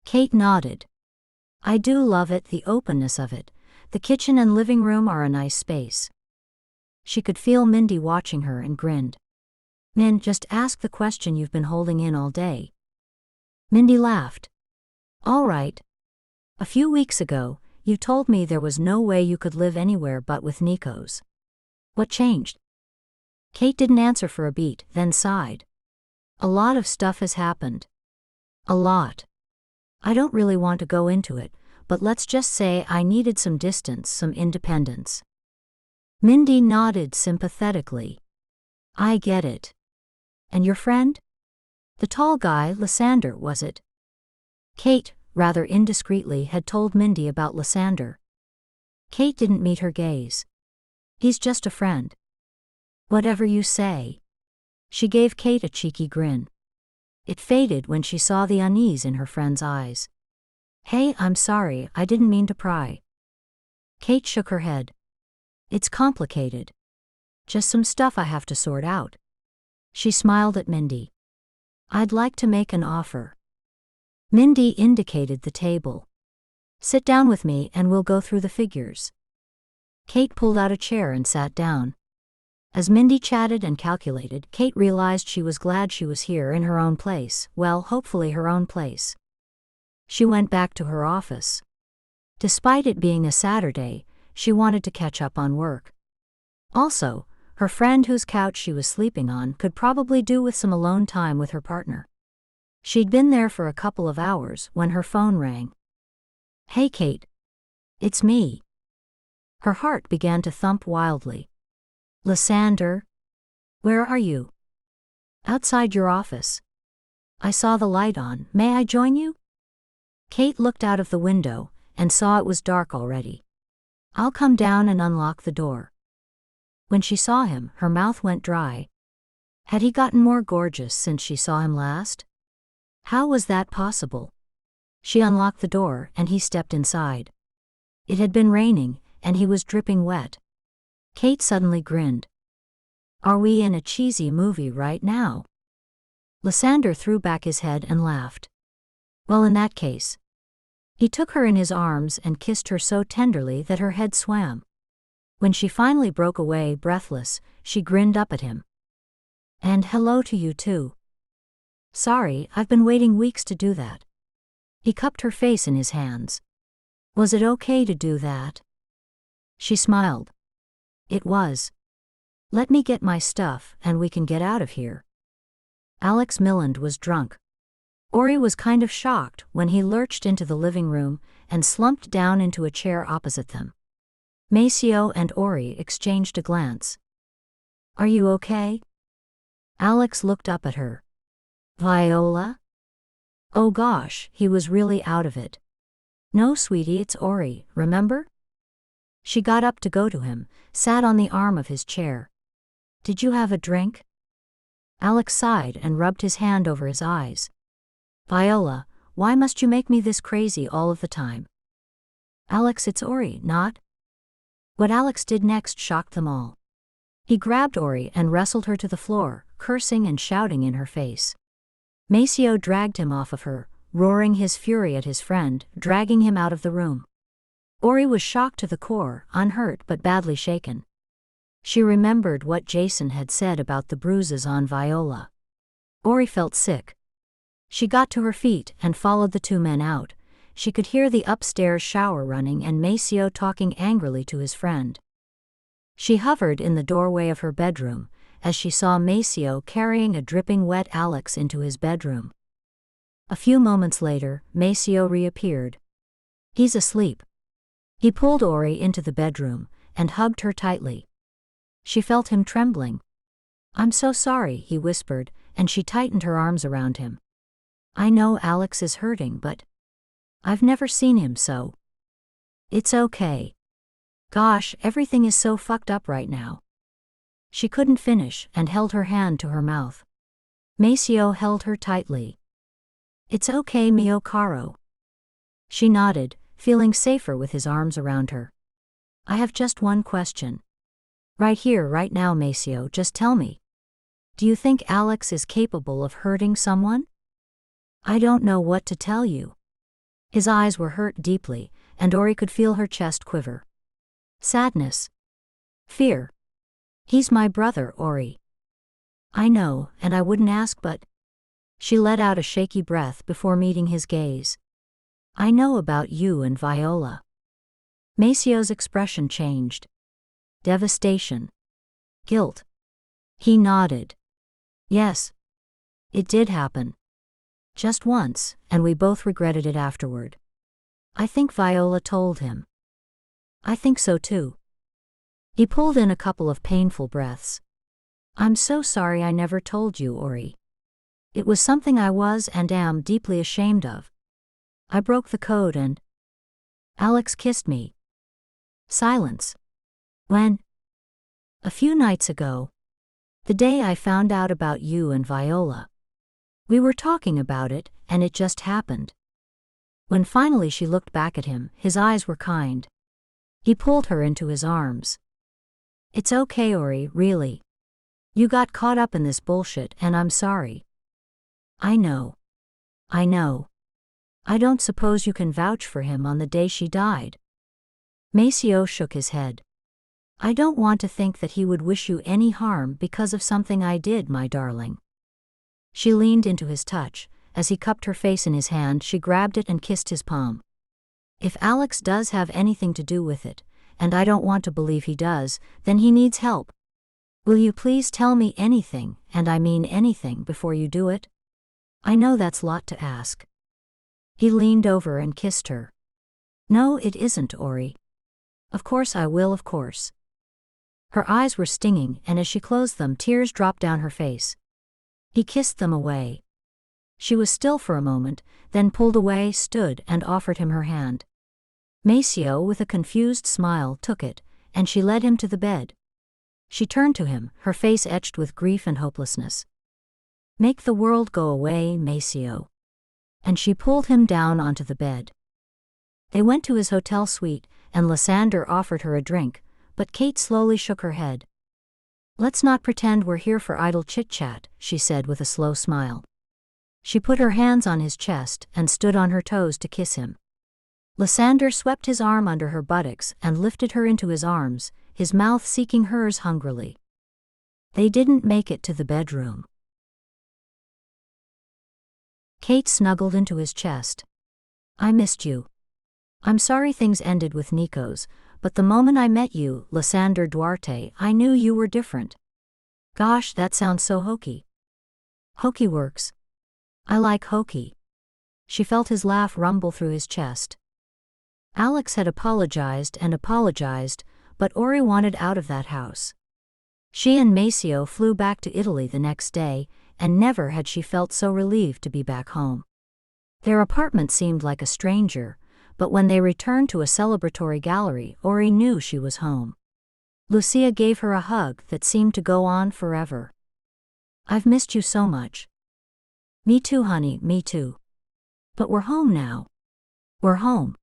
Kate nodded. "I do love it, the openness of it. The kitchen and living room are a nice space." She could feel Mindy watching her and grinned. "Min, just ask the question you've been holding in all day." Mindy laughed. "All right. A few weeks ago, you told me there was no way you could live anywhere but with Nikos. What changed?" Kate didn't answer for a beat, then sighed. "A lot of stuff has happened. A lot. I don't really want to go into it, but let's just say I needed some distance, some independence." Mindy nodded sympathetically. "I get it. And your friend? The tall guy, Lysander, was it?" Kate, rather indiscreetly, had told Mindy about Lysander. Kate didn't meet her gaze. "He's just a friend." "Whatever you say." She gave Kate a cheeky grin. It faded when she saw the unease in her friend's eyes. Hey, I'm sorry, I didn't mean to pry. Kate shook her head. It's complicated. Just some stuff I have to sort out. She smiled at Mindy. I'd like to make an offer. Mindy indicated the table. Sit down with me and we'll go through the figures. Kate pulled out a chair and sat down. As Mindy chatted and calculated, Kate realized she was glad she was here in her own place, well, hopefully her own place. She went back to her office. Despite it being a Saturday, she wanted to catch up on work. Also, her friend whose couch she was sleeping on could probably do with some alone time with her partner. She'd been there for a couple of hours when her phone rang. Hey Kate. It's me. Her heart began to thump wildly. Lysander? Where are you? Outside your office. I saw the light on, may I join you? Kate looked out of the window and saw it was dark already. I'll come down and unlock the door. When she saw him, her mouth went dry. Had he gotten more gorgeous since she saw him last? How was that possible? She unlocked the door and he stepped inside. It had been raining, and he was dripping wet. Kate suddenly grinned. Are we in a cheesy movie right now? Lysander threw back his head and laughed. Well, in that case. He took her in his arms and kissed her so tenderly that her head swam. When she finally broke away breathless, she grinned up at him. And hello to you too. Sorry, I've been waiting weeks to do that. He cupped her face in his hands. Was it okay to do that? She smiled. It was. Let me get my stuff and we can get out of here. Alex Milland was drunk. Ori was kind of shocked when he lurched into the living room and slumped down into a chair opposite them. Maceo and Ori exchanged a glance. Are you okay? Alex looked up at her. Viola? Oh gosh, he was really out of it. No sweetie, it's Ori, remember? She got up to go to him, sat on the arm of his chair. Did you have a drink? Alex sighed and rubbed his hand over his eyes. Viola, why must you make me this crazy all of the time? Alex, it's Ori, not? What Alex did next shocked them all. He grabbed Ori and wrestled her to the floor, cursing and shouting in her face. Maceo dragged him off of her, roaring his fury at his friend, dragging him out of the room. Ori was shocked to the core, unhurt but badly shaken. She remembered what Jason had said about the bruises on Viola. Ori felt sick. She got to her feet and followed the two men out. She could hear the upstairs shower running and Maceo talking angrily to his friend. She hovered in the doorway of her bedroom as she saw Maceo carrying a dripping wet Alex into his bedroom. A few moments later, Maceo reappeared. He's asleep. He pulled Ori into the bedroom and hugged her tightly. She felt him trembling. I'm so sorry, he whispered, and she tightened her arms around him. I know Alex is hurting, but I've never seen him so. It's okay. Gosh, everything is so fucked up right now. She couldn't finish and held her hand to her mouth. Maceo held her tightly. It's okay, mio caro. She nodded, feeling safer with his arms around her. I have just one question. Right here, right now, Maceo, just tell me. Do you think Alex is capable of hurting someone? I don't know what to tell you. His eyes were hurt deeply, and Ori could feel her chest quiver. Sadness. Fear. He's my brother, Ori. I know, and I wouldn't ask, but... She let out a shaky breath before meeting his gaze. I know about you and Viola. Maceo's expression changed. Devastation. Guilt. He nodded. Yes. It did happen. Just once, and we both regretted it afterward. I think Viola told him. I think so too. He pulled in a couple of painful breaths. I'm so sorry I never told you, Ori. It was something I was and am deeply ashamed of. I broke the code and... Alex kissed me. Silence. When? A few nights ago. The day I found out about you and Viola. We were talking about it, and it just happened. When finally she looked back at him, his eyes were kind. He pulled her into his arms. It's okay, Ori, really. You got caught up in this bullshit and I'm sorry. I know. I know. I don't suppose you can vouch for him on the day she died. Maceo shook his head. I don't want to think that he would wish you any harm because of something I did, my darling. She leaned into his touch. As he cupped her face in his hand, she grabbed it and kissed his palm. If Alex does have anything to do with it, and I don't want to believe he does, then he needs help. Will you please tell me anything, and I mean anything, before you do it? I know that's a lot to ask. He leaned over and kissed her. No, it isn't, Ori. Of course I will, of course. Her eyes were stinging, and as she closed them, tears dropped down her face. He kissed them away. She was still for a moment, then pulled away, stood, and offered him her hand. Maceo, with a confused smile, took it, and she led him to the bed. She turned to him, her face etched with grief and hopelessness. Make the world go away, Maceo. And she pulled him down onto the bed. They went to his hotel suite, and Lysander offered her a drink, but Kate slowly shook her head. Let's not pretend we're here for idle chit-chat, she said with a slow smile. She put her hands on his chest and stood on her toes to kiss him. Lysander swept his arm under her buttocks and lifted her into his arms, his mouth seeking hers hungrily. They didn't make it to the bedroom. Kate snuggled into his chest. I missed you. I'm sorry things ended with Nikos, but the moment I met you, Lysander Duarte, I knew you were different. Gosh, that sounds so hokey. Hokey works. I like hokey. She felt his laugh rumble through his chest. Alex had apologized and apologized, but Ori wanted out of that house. She and Maceo flew back to Italy the next day, and never had she felt so relieved to be back home. Their apartment seemed like a stranger, but when they returned to a celebratory gallery, Ori knew she was home. Lucia gave her a hug that seemed to go on forever. I've missed you so much. Me too, honey, me too. But we're home now. We're home.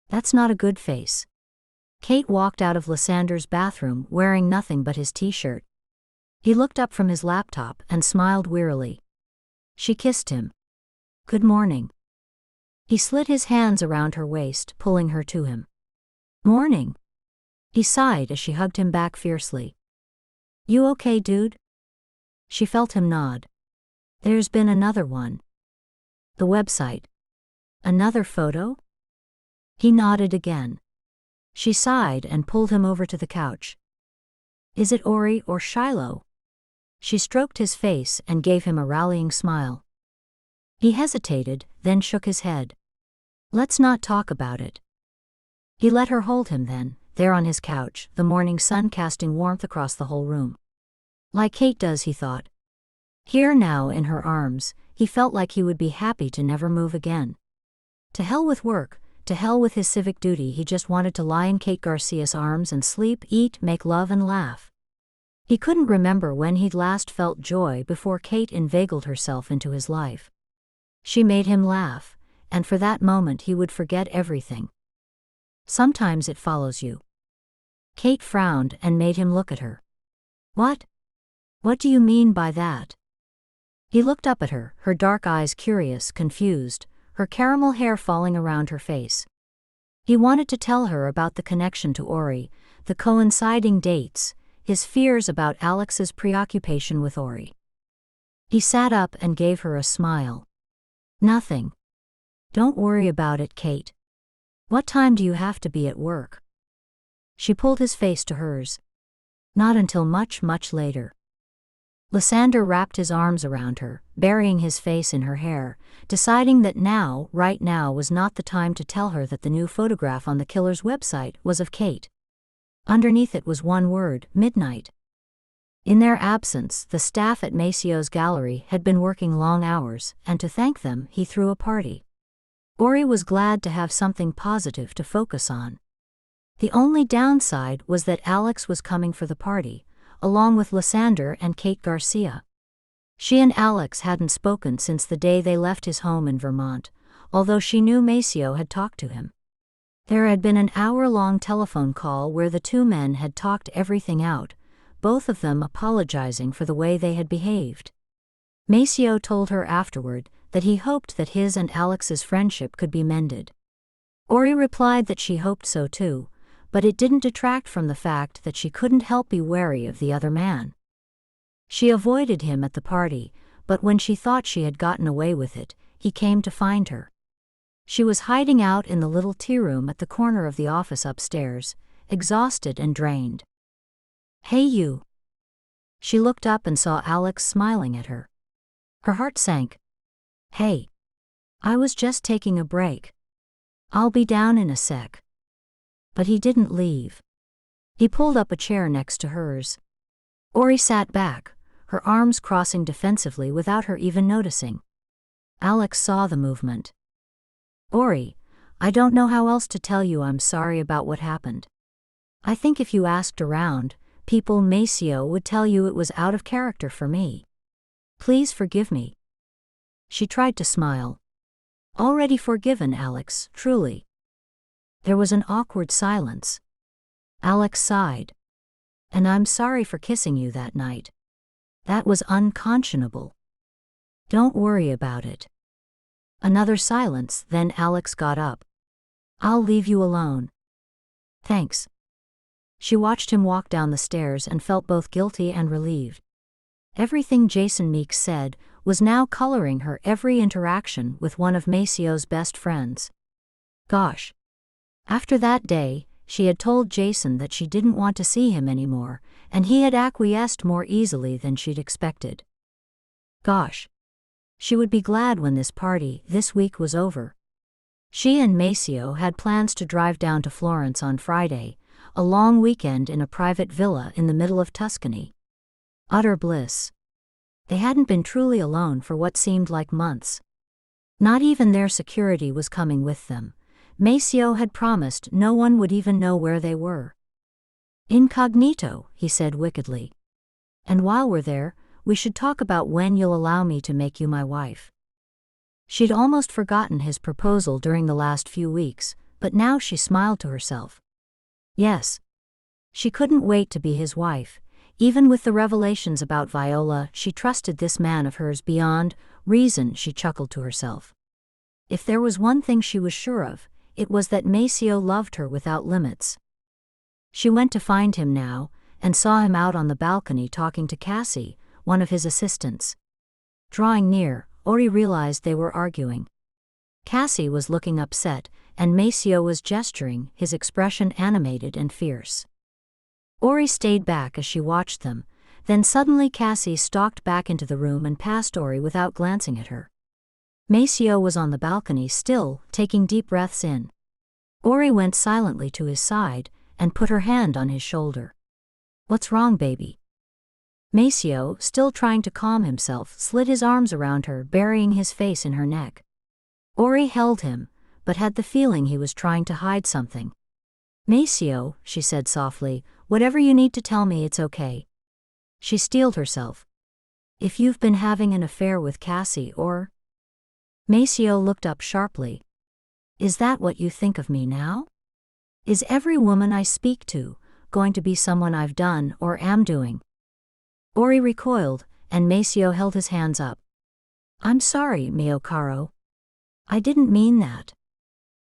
That's not a good face. Kate walked out of Lysander's bathroom wearing nothing but his t-shirt. He looked up from his laptop and smiled wearily. She kissed him. Good morning. He slid his hands around her waist, pulling her to him. Morning. He sighed as she hugged him back fiercely. You okay, dude? She felt him nod. There's been another one. The website. Another photo? He nodded again. She sighed and pulled him over to the couch. Is it Ori or Shiloh? She stroked his face and gave him a rallying smile. He hesitated, then shook his head. Let's not talk about it. He let her hold him then, there on his couch, the morning sun casting warmth across the whole room. Like Kate does, he thought. Here now in her arms, he felt like he would be happy to never move again. To hell with work, to hell with his civic duty, he just wanted to lie in Kate Garcia's arms and sleep, eat, make love and laugh. He couldn't remember when he'd last felt joy before Kate inveigled herself into his life. She made him laugh, and for that moment he would forget everything. Sometimes it follows you. Kate frowned and made him look at her. What? What do you mean by that? He looked up at her, her dark eyes curious, confused, her caramel hair falling around her face. He wanted to tell her about the connection to Ori, the coinciding dates, his fears about Alex's preoccupation with Ori. He sat up and gave her a smile. Nothing. Don't worry about it, Kate. What time do you have to be at work? She pulled his face to hers. Not until much, much later. Lysander wrapped his arms around her, burying his face in her hair, deciding that now, right now, was not the time to tell her that the new photograph on the killer's website was of Kate. Underneath it was one word, midnight. In their absence, the staff at Maceo's gallery had been working long hours, and to thank them, he threw a party. Ori was glad to have something positive to focus on. The only downside was that Alex was coming for the party, along with Lysander and Kate Garcia. She and Alex hadn't spoken since the day they left his home in Vermont, although she knew Maceo had talked to him. There had been an hour-long telephone call where the two men had talked everything out, both of them apologizing for the way they had behaved. Maceo told her afterward that he hoped that his and Alex's friendship could be mended. Ori replied that she hoped so too, but it didn't detract from the fact that she couldn't help be wary of the other man. She avoided him at the party, but when she thought she had gotten away with it, he came to find her. She was hiding out in the little tea room at the corner of the office upstairs, exhausted and drained. "Hey you." She looked up and saw Alex smiling at her. Her heart sank. "Hey. I was just taking a break. I'll be down in a sec." But he didn't leave. He pulled up a chair next to hers. Ori sat back, her arms crossing defensively without her even noticing. Alex saw the movement. "Ori, I don't know how else to tell you I'm sorry about what happened. I think if you asked around, people Maceo would tell you it was out of character for me. Please forgive me." She tried to smile. "Already forgiven, Alex, truly." There was an awkward silence. Alex sighed. "And I'm sorry for kissing you that night. That was unconscionable. Don't worry about it." Another silence, then Alex got up. "I'll leave you alone." "Thanks." She watched him walk down the stairs and felt both guilty and relieved. Everything Jason Meeks said was now coloring her every interaction with one of Maceo's best friends. Gosh. After that day, she had told Jason that she didn't want to see him anymore, and he had acquiesced more easily than she'd expected. Gosh. She would be glad when this party, this week, was over. She and Maceo had plans to drive down to Florence on Friday, a long weekend in a private villa in the middle of Tuscany. Utter bliss. They hadn't been truly alone for what seemed like months. Not even their security was coming with them. Maceo had promised no one would even know where they were. "Incognito," he said wickedly. "And while we're there, we should talk about when you'll allow me to make you my wife." She'd almost forgotten his proposal during the last few weeks, but now she smiled to herself. Yes. She couldn't wait to be his wife. Even with the revelations about Viola, she trusted this man of hers beyond reason, she chuckled to herself. If there was one thing she was sure of, it was that Maceo loved her without limits. She went to find him now, and saw him out on the balcony talking to Cassie, one of his assistants. Drawing near, Ori realized they were arguing. Cassie was looking upset, and Maceo was gesturing, his expression animated and fierce. Ori stayed back as she watched them, then suddenly Cassie stalked back into the room and passed Ori without glancing at her. Maceo was on the balcony still, taking deep breaths in. Ori went silently to his side, and put her hand on his shoulder. "What's wrong, baby?" Maceo, still trying to calm himself, slid his arms around her, burying his face in her neck. Ori held him, but had the feeling he was trying to hide something. "Maceo," she said softly, "whatever you need to tell me, it's okay." She steeled herself. "If you've been having an affair with Cassie or—" Maceo looked up sharply. "Is that what you think of me now? Is every woman I speak to going to be someone I've done or am doing?" Ori recoiled, and Maceo held his hands up. "I'm sorry, mio caro. I didn't mean that.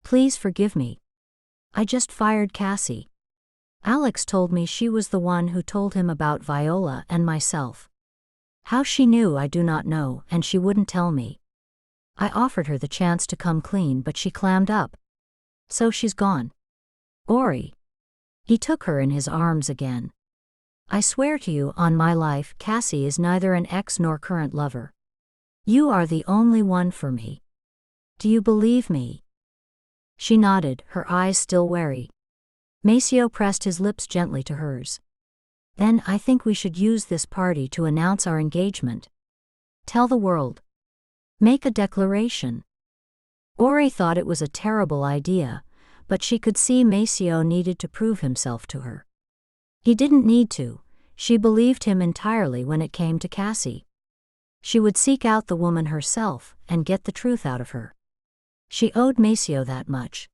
Please forgive me. I just fired Cassie. Alex told me she was the one who told him about Viola and myself. How she knew I do not know, and she wouldn't tell me. I offered her the chance to come clean, but she clammed up. So she's gone." "Ori." He took her in his arms again. "I swear to you on my life, Cassie is neither an ex nor current lover. You are the only one for me. Do you believe me?" She nodded, her eyes still wary. Maceo pressed his lips gently to hers. "Then I think we should use this party to announce our engagement. Tell the world. Make a declaration." Ori thought it was a terrible idea, but she could see Maceo needed to prove himself to her. He didn't need to. She believed him entirely when it came to Cassie. She would seek out the woman herself and get the truth out of her. She owed Maceo that much.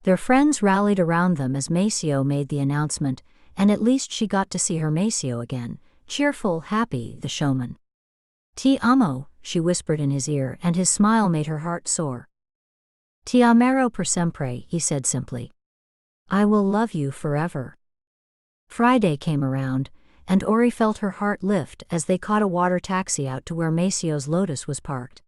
Their friends rallied around them as Maceo made the announcement, and at least she got to see her Maceo again, cheerful, happy, the showman. Ti amo, she whispered in his ear, and his smile made her heart soar. Ti amerò per sempre, he said simply. I will love you forever. Friday came around, and Ori felt her heart lift as they caught a water taxi out to where Maceo's Lotus was parked.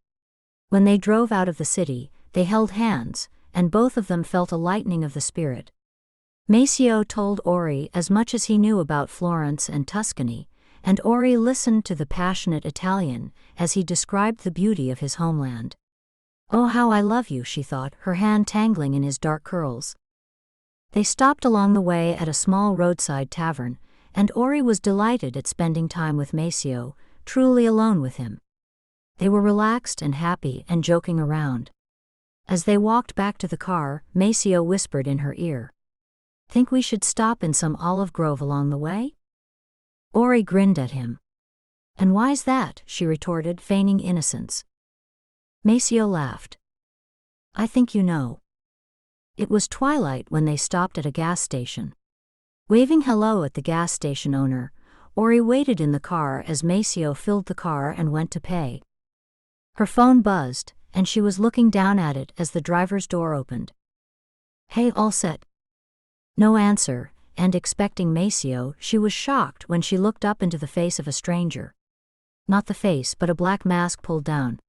When they drove out of the city, they held hands, and both of them felt a lightening of the spirit. Maceo told Ori as much as he knew about Florence and Tuscany, and Ori listened to the passionate Italian as he described the beauty of his homeland. Oh, how I love you, she thought, her hand tangling in his dark curls. They stopped along the way at a small roadside tavern, and Ori was delighted at spending time with Maceo, truly alone with him. They were relaxed and happy and joking around. As they walked back to the car, Maceo whispered in her ear, "Think we should stop in some olive grove along the way?" Ori grinned at him. "And why's that?" she retorted, feigning innocence. Maceo laughed. "I think you know." It was twilight when they stopped at a gas station. Waving hello at the gas station owner, Ori waited in the car as Maceo filled the car and went to pay. Her phone buzzed, and she was looking down at it as the driver's door opened. "Hey, all set?" No answer, and expecting Maceo, she was shocked when she looked up into the face of a stranger. Not the face, but a black mask pulled down.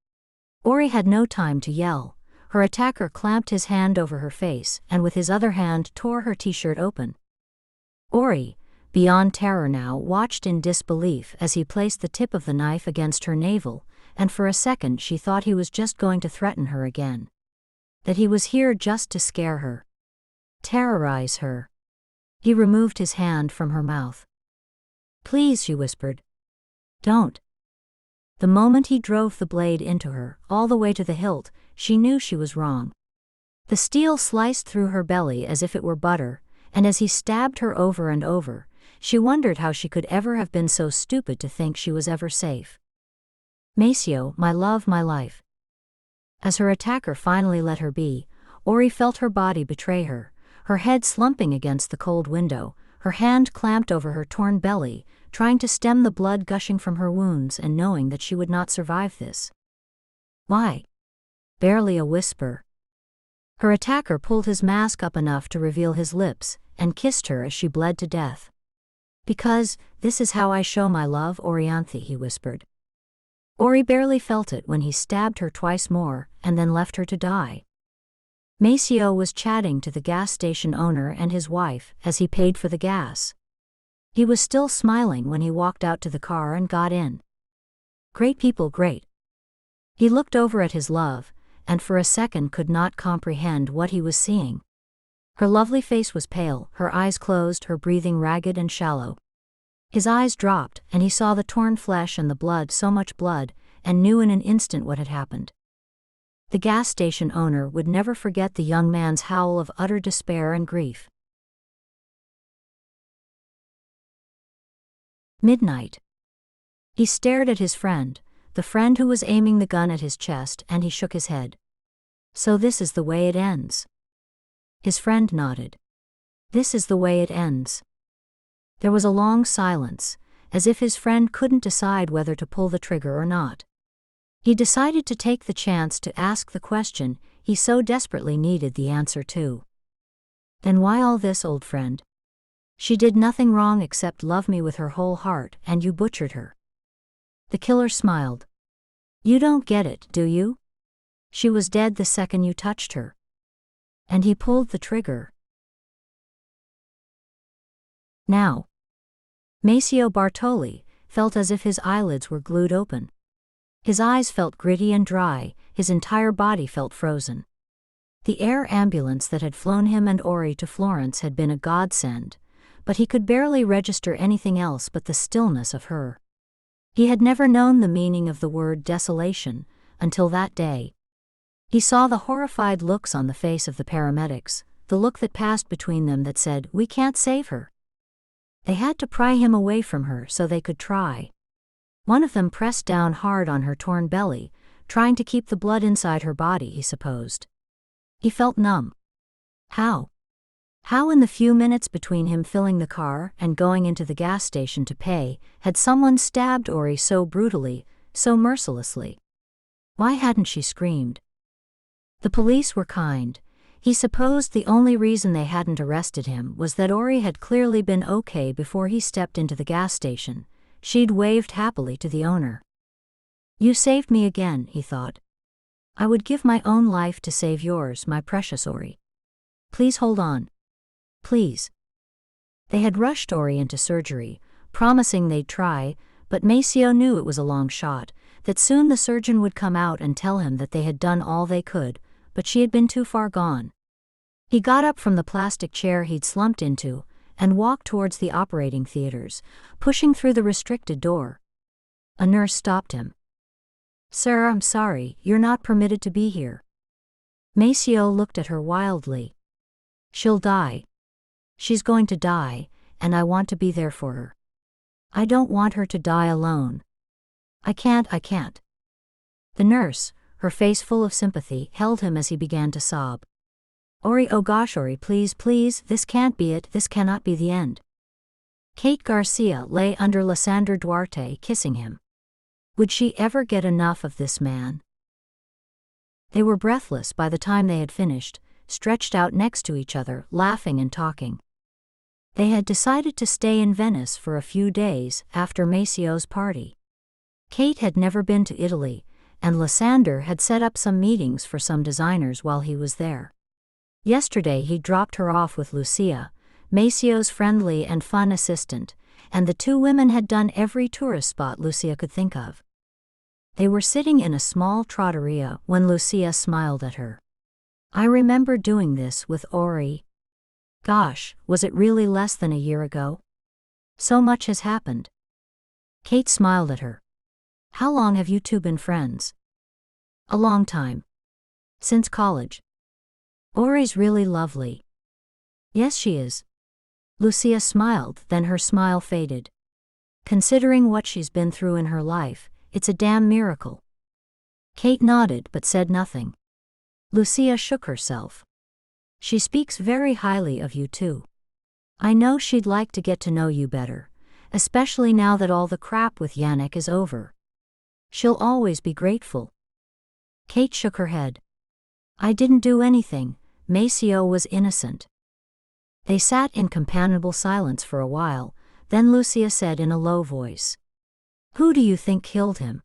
Ori had no time to yell. Her attacker clamped his hand over her face and with his other hand tore her t-shirt open. Ori, beyond terror now, watched in disbelief as he placed the tip of the knife against her navel, and for a second she thought he was just going to threaten her again. That he was here just to scare her. Terrorize her. He removed his hand from her mouth. "Please," she whispered. "Don't." The moment he drove the blade into her, all the way to the hilt, she knew she was wrong. The steel sliced through her belly as if it were butter, and as he stabbed her over and over, she wondered how she could ever have been so stupid to think she was ever safe. "Maceo, my love, my life." As her attacker finally let her be, Ori felt her body betray her, her head slumping against the cold window, her hand clamped over her torn belly, trying to stem the blood gushing from her wounds and knowing that she would not survive this. "Why?" Barely a whisper. Her attacker pulled his mask up enough to reveal his lips, and kissed her as she bled to death. "Because, this is how I show my love, Orianthe," he whispered. Ori barely felt it when he stabbed her twice more, and then left her to die. Maceo was chatting to the gas station owner and his wife as he paid for the gas. He was still smiling when he walked out to the car and got in. Great people, great. He looked over at his love, and for a second could not comprehend what he was seeing. Her lovely face was pale, her eyes closed, her breathing ragged and shallow. His eyes dropped, and he saw the torn flesh and the blood, so much blood, and knew in an instant what had happened. The gas station owner would never forget the young man's howl of utter despair and grief. Midnight. He stared at his friend, the friend who was aiming the gun at his chest, and he shook his head. "So this is the way it ends." His friend nodded. "This is the way it ends." There was a long silence, as if his friend couldn't decide whether to pull the trigger or not. He decided to take the chance to ask the question he so desperately needed the answer to. "Then why all this, old friend? She did nothing wrong except love me with her whole heart, and you butchered her." The killer smiled. "You don't get it, do you? She was dead the second you touched her." And he pulled the trigger. Now. Maceo Bartoli felt as if his eyelids were glued open. His eyes felt gritty and dry, his entire body felt frozen. The air ambulance that had flown him and Ori to Florence had been a godsend, but he could barely register anything else but the stillness of her. He had never known the meaning of the word desolation until that day. He saw the horrified looks on the face of the paramedics, the look that passed between them that said, "We can't save her." They had to pry him away from her so they could try. One of them pressed down hard on her torn belly, trying to keep the blood inside her body, he supposed. He felt numb. How? How in the few minutes between him filling the car and going into the gas station to pay, had someone stabbed Ori so brutally, so mercilessly? Why hadn't she screamed? The police were kind. He supposed the only reason they hadn't arrested him was that Ori had clearly been okay before he stepped into the gas station. She'd waved happily to the owner. "You saved me again," he thought. "I would give my own life to save yours, my precious Ori. Please hold on. Please." They had rushed Ori into surgery, promising they'd try, but Maceo knew it was a long shot, that soon the surgeon would come out and tell him that they had done all they could, but she had been too far gone. He got up from the plastic chair he'd slumped into, and walked towards the operating theaters, pushing through the restricted door. A nurse stopped him. "Sir, I'm sorry, you're not permitted to be here." Maceo looked at her wildly. "She'll die. She's going to die, and I want to be there for her. I don't want her to die alone. I can't. The nurse, her face full of sympathy, held him as he began to sob. "Ori, oh gosh, Ori, please, this can't be it, this cannot be the end." Kate Garcia lay under Lysander Duarte, kissing him. Would she ever get enough of this man? They were breathless by the time they had finished, stretched out next to each other, laughing and talking. They had decided to stay in Venice for a few days after Maceo's party. Kate had never been to Italy, and Lysander had set up some meetings for some designers while he was there. Yesterday he dropped her off with Lucia, Maceo's friendly and fun assistant, and the two women had done every tourist spot Lucia could think of. They were sitting in a small trattoria when Lucia smiled at her. "I remember doing this with Ori. Gosh, was it really less than a year ago? So much has happened." Kate smiled at her. "How long have you two been friends?" "A long time. Since college." "Ori's really lovely." "Yes, she is." Lucia smiled, then her smile faded. "Considering what she's been through in her life, it's a damn miracle." Kate nodded but said nothing. Lucia shook herself. "She speaks very highly of you too. I know she'd like to get to know you better, especially now that all the crap with Yannick is over. She'll always be grateful." Kate shook her head. "I didn't do anything, Maceo was innocent." They sat in companionable silence for a while, then Lucia said in a low voice, "Who do you think killed him?"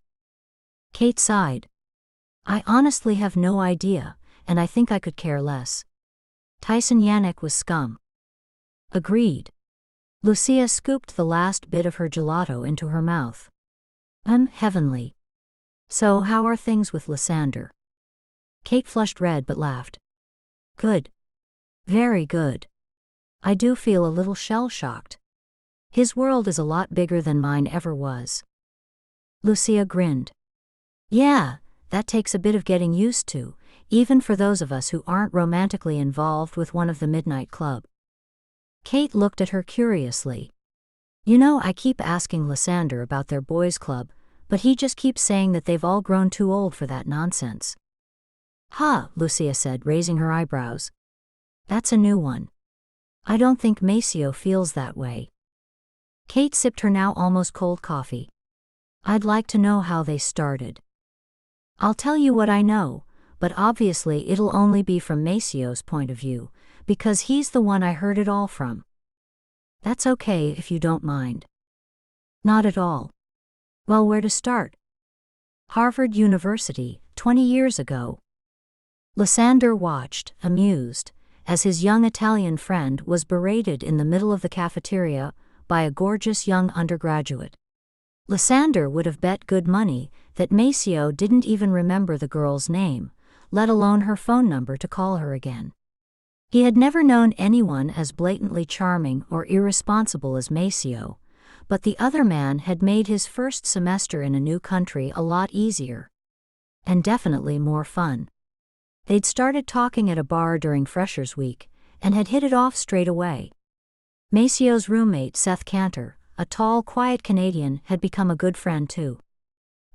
Kate sighed. "I honestly have no idea, and I think I could care less. Tyson Yannick was scum." "Agreed." Lucia scooped the last bit of her gelato into her mouth. Heavenly. So how are things with Lysander?" Kate flushed red but laughed. "Good. Very good. I do feel a little shell-shocked. His world is a lot bigger than mine ever was." Lucia grinned. "Yeah, that takes a bit of getting used to, even for those of us who aren't romantically involved with one of the Midnight Club." Kate looked at her curiously. "You know, I keep asking Lysander about their boys' club, but he just keeps saying that they've all grown too old for that nonsense." "Huh," Lucia said, raising her eyebrows. "That's a new one. I don't think Maceo feels that way." Kate sipped her now almost cold coffee. "I'd like to know how they started. I'll tell you what I know, but obviously it'll only be from Maceo's point of view, because he's the one I heard it all from." "That's okay if you don't mind." "Not at all." "Well, where to start?" "Harvard University, 20 years ago." Lysander watched, amused, as his young Italian friend was berated in the middle of the cafeteria by a gorgeous young undergraduate. Lysander would have bet good money that Maceo didn't even remember the girl's name, let alone her phone number to call her again. He had never known anyone as blatantly charming or irresponsible as Maceo, but the other man had made his first semester in a new country a lot easier. And definitely more fun. They'd started talking at a bar during Freshers' Week, and had hit it off straight away. Maceo's roommate Seth Cantor, a tall, quiet Canadian, had become a good friend too.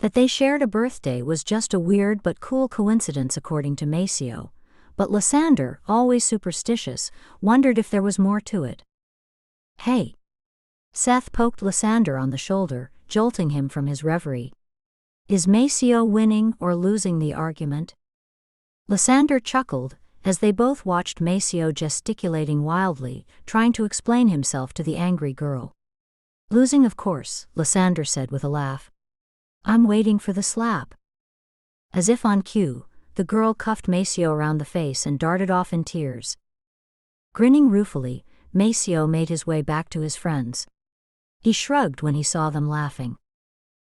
That they shared a birthday was just a weird but cool coincidence according to Maceo, but Lysander, always superstitious, wondered if there was more to it. "Hey!" Seth poked Lysander on the shoulder, jolting him from his reverie. "Is Maceo winning or losing the argument?" Lysander chuckled, as they both watched Maceo gesticulating wildly, trying to explain himself to the angry girl. "Losing, of course," Lysander said with a laugh. "I'm waiting for the slap." As if on cue, the girl cuffed Maceo around the face and darted off in tears. Grinning ruefully, Maceo made his way back to his friends. He shrugged when he saw them laughing.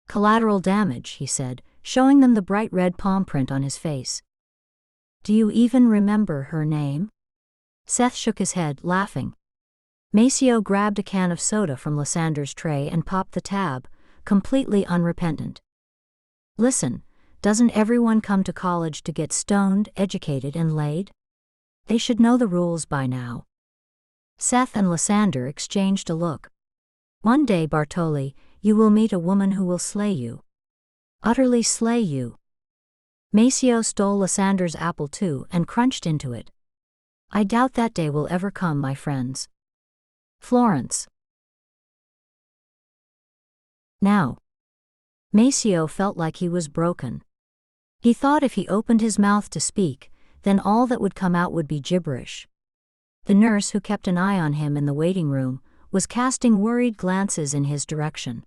"Collateral damage," he said, showing them the bright red palm print on his face. "Do you even remember her name?" Seth shook his head, laughing. Maceo grabbed a can of soda from Lysander's tray and popped the tab, completely unrepentant. "Listen, doesn't everyone come to college to get stoned, educated, and laid? They should know the rules by now." Seth and Lysander exchanged a look. "One day, Bartoli, you will meet a woman who will slay you. Utterly slay you." Maceo stole Lysander's apple too and crunched into it. "I doubt that day will ever come, my friends." Florence. Now. Maceo felt like he was broken. He thought if he opened his mouth to speak, then all that would come out would be gibberish. The nurse who kept an eye on him in the waiting room was casting worried glances in his direction.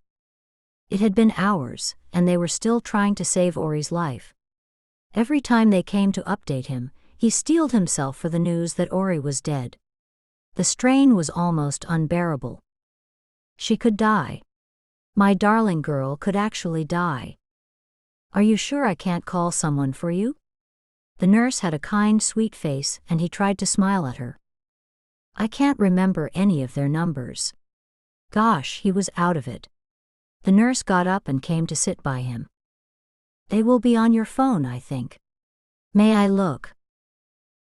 It had been hours, and they were still trying to save Ori's life. Every time they came to update him, he steeled himself for the news that Ori was dead. The strain was almost unbearable. She could die. My darling girl could actually die. "Are you sure I can't call someone for you?" The nurse had a kind, sweet face, and he tried to smile at her. "I can't remember any of their numbers." Gosh, he was out of it. The nurse got up and came to sit by him. "They will be on your phone, I think. May I look?"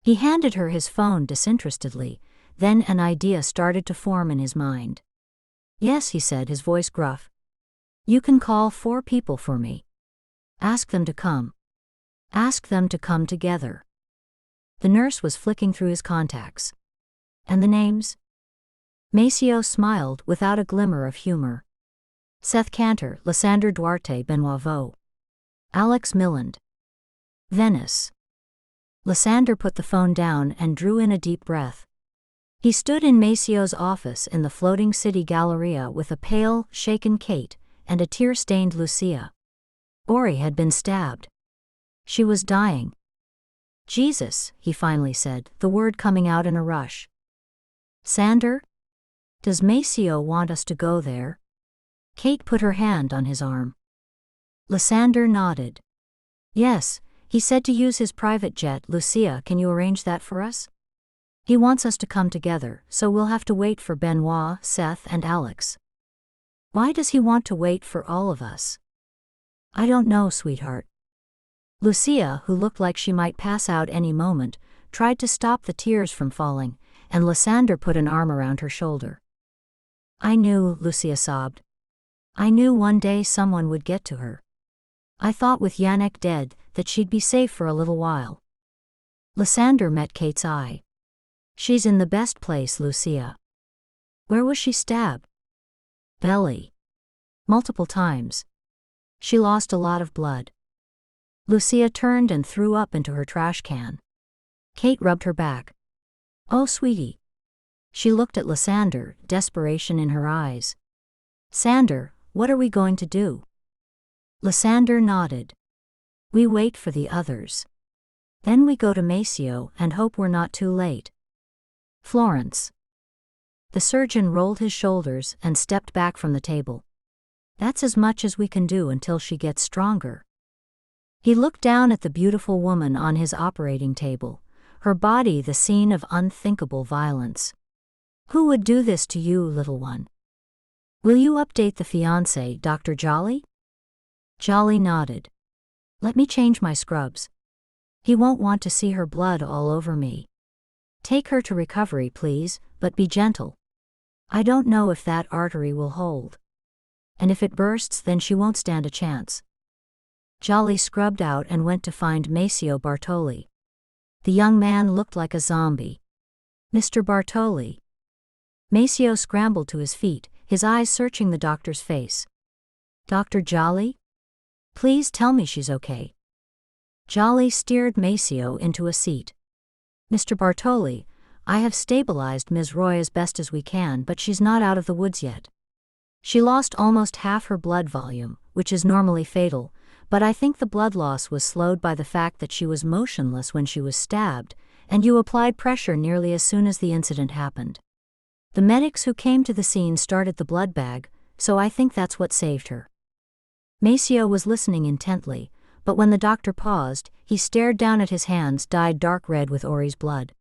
He handed her his phone disinterestedly, then an idea started to form in his mind. "Yes," he said, his voice gruff. "You can call 4 people for me. Ask them to come. Ask them to come together." The nurse was flicking through his contacts. "And the names?" Maceo smiled without a glimmer of humor. "Seth Cantor, Lysander Duarte Benoit, Alex Milland. Venice." Lysander put the phone down and drew in a deep breath. He stood in Maceo's office in the floating city galleria with a pale, shaken Kate and a tear-stained Lucia. Ori had been stabbed. She was dying. "Jesus," he finally said, the word coming out in a rush. "Sander? Does Maceo want us to go there?" Kate put her hand on his arm. Lysander nodded. "Yes, he said to use his private jet. Lucia, can you arrange that for us? He wants us to come together, so we'll have to wait for Benoit, Seth, and Alex." "Why does he want to wait for all of us?" "I don't know, sweetheart." Lucia, who looked like she might pass out any moment, tried to stop the tears from falling, and Lysander put an arm around her shoulder. "I knew," Lucia sobbed. "I knew one day someone would get to her. I thought with Yannick dead that she'd be safe for a little while." Lysander met Kate's eye. "She's in the best place, Lucia." "Where was she stabbed?" "Belly. Multiple times. She lost a lot of blood." Lucia turned and threw up into her trash can. Kate rubbed her back. "Oh, sweetie." She looked at Lysander, desperation in her eyes. "Sander, what are we going to do?" Lysander nodded. "We wait for the others. Then we go to Maceo and hope we're not too late." Florence. The surgeon rolled his shoulders and stepped back from the table. "That's as much as we can do until she gets stronger." He looked down at the beautiful woman on his operating table, her body the scene of unthinkable violence. "Who would do this to you, little one? Will you update the fiancé, Dr. Jolly?" Jolly nodded. "Let me change my scrubs. He won't want to see her blood all over me. Take her to recovery, please, but be gentle. I don't know if that artery will hold. And if it bursts, then she won't stand a chance." Jolly scrubbed out and went to find Maceo Bartoli. The young man looked like a zombie. "Mr. Bartoli." Maceo scrambled to his feet, his eyes searching the doctor's face. "Dr. Jolly? Please tell me she's okay." Jolly steered Maceo into a seat. "Mr. Bartoli, I have stabilized Ms. Roy as best as we can, but she's not out of the woods yet. She lost almost half her blood volume, which is normally fatal, but I think the blood loss was slowed by the fact that she was motionless when she was stabbed, and you applied pressure nearly as soon as the incident happened. The medics who came to the scene started the blood bag, so I think that's what saved her." Maceo was listening intently, but when the doctor paused, he stared down at his hands dyed dark red with Ori's blood.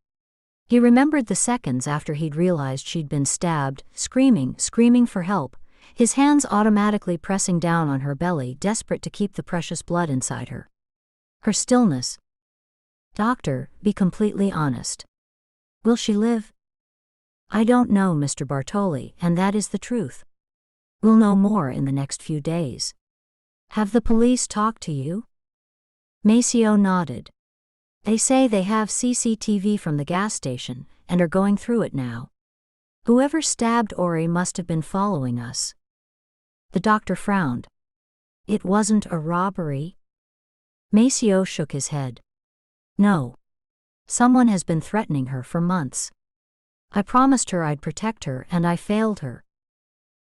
He remembered the seconds after he'd realized she'd been stabbed, screaming for help, his hands automatically pressing down on her belly, desperate to keep the precious blood inside her. Her stillness. "Doctor, be completely honest. Will she live?" "I don't know, Mr. Bartoli, and that is the truth. We'll know more in the next few days." "Have the police talked to you?" Maceo nodded. "They say they have CCTV from the gas station, and are going through it now. Whoever stabbed Ori must have been following us." The doctor frowned. "It wasn't a robbery?" Maceo shook his head. "No. Someone has been threatening her for months. I promised her I'd protect her, and I failed her."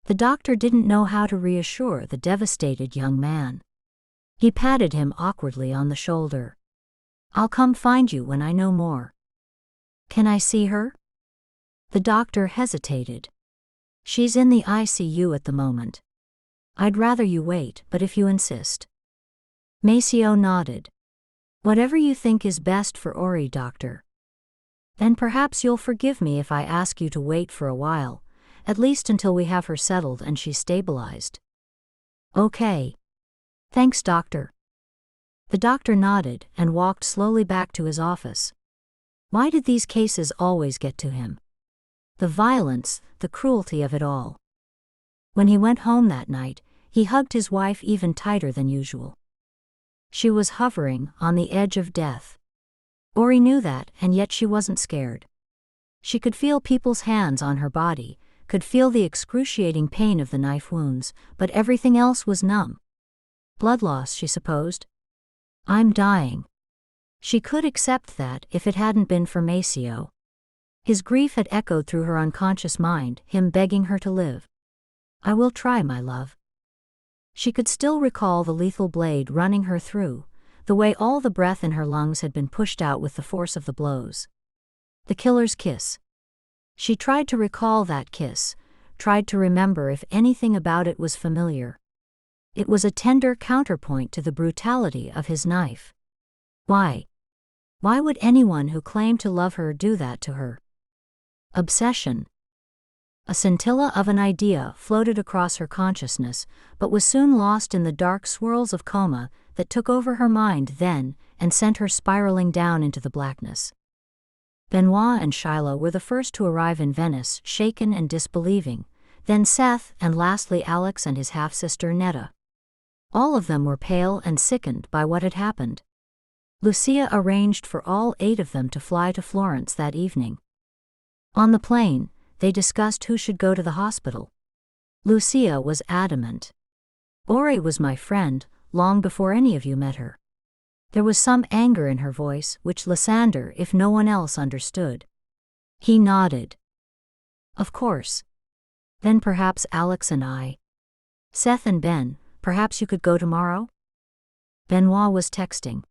The doctor didn't know how to reassure the devastated young man. He patted him awkwardly on the shoulder. "I'll come find you when I know more." "Can I see her?" The doctor hesitated. "She's in the ICU at the moment. I'd rather you wait, but if you insist." Maceo nodded. "Whatever you think is best for Ori, doctor. Then perhaps you'll forgive me if I ask you to wait for a while, at least until we have her settled and she's stabilized." "Okay. Thanks, doctor." The doctor nodded and walked slowly back to his office. Why did these cases always get to him? The violence, the cruelty of it all. When he went home that night, he hugged his wife even tighter than usual. She was hovering on the edge of death. Ori knew that, and yet she wasn't scared. She could feel people's hands on her body, could feel the excruciating pain of the knife wounds, but everything else was numb. Blood loss, she supposed. "I'm dying." She could accept that if it hadn't been for Maceo. His grief had echoed through her unconscious mind, him begging her to live. "I will try, my love." She could still recall the lethal blade running her through, the way all the breath in her lungs had been pushed out with the force of the blows. The killer's kiss. She tried to recall that kiss, tried to remember if anything about it was familiar. It was a tender counterpoint to the brutality of his knife. Why? Why would anyone who claimed to love her do that to her? Obsession. A scintilla of an idea floated across her consciousness, but was soon lost in the dark swirls of coma that took over her mind then and sent her spiraling down into the blackness. Benoit and Shiloh were the first to arrive in Venice, shaken and disbelieving, then Seth, and lastly Alex and his half-sister Netta. All of them were pale and sickened by what had happened. Lucia arranged for all 8 of them to fly to Florence that evening. On the plane, they discussed who should go to the hospital. Lucia was adamant. "Ori was my friend, long before any of you met her." There was some anger in her voice, which Lysander, if no one else, understood. He nodded. "Of course. Then perhaps Alex and I. Seth and Ben, perhaps you could go tomorrow?" Benoit was texting.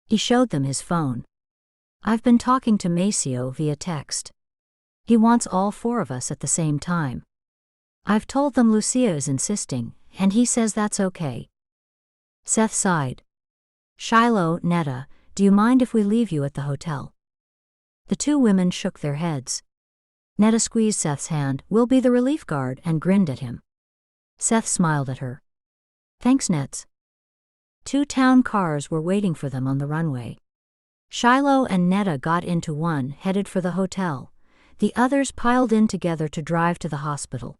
He showed them his phone. "I've been talking to Maceo via text. He wants all 4 of us at the same time. I've told them Lucia is insisting, and he says that's okay." Seth sighed. "Shiloh, Netta, do you mind if we leave you at the hotel?" The 2 women shook their heads. Netta squeezed Seth's hand, "We'll be the relief guard," and grinned at him. Seth smiled at her. "Thanks, Nets." 2 town cars were waiting for them on the runway. Shiloh and Netta got into one, headed for the hotel. The others piled in together to drive to the hospital.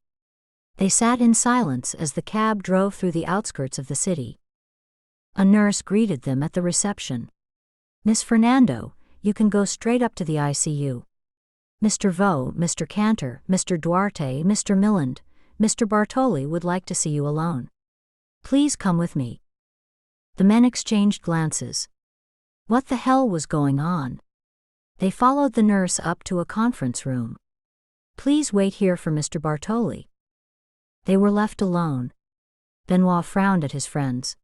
They sat in silence as the cab drove through the outskirts of the city. A nurse greeted them at the reception. "Miss Fernando, you can go straight up to the ICU. Mr. Vo, Mr. Cantor, Mr. Duarte, Mr. Milland, Mr. Bartoli would like to see you alone. Please come with me." The men exchanged glances. What the hell was going on? They followed the nurse up to a conference room. "Please wait here for Mr. Bartoli." They were left alone. Benoit frowned at his friends.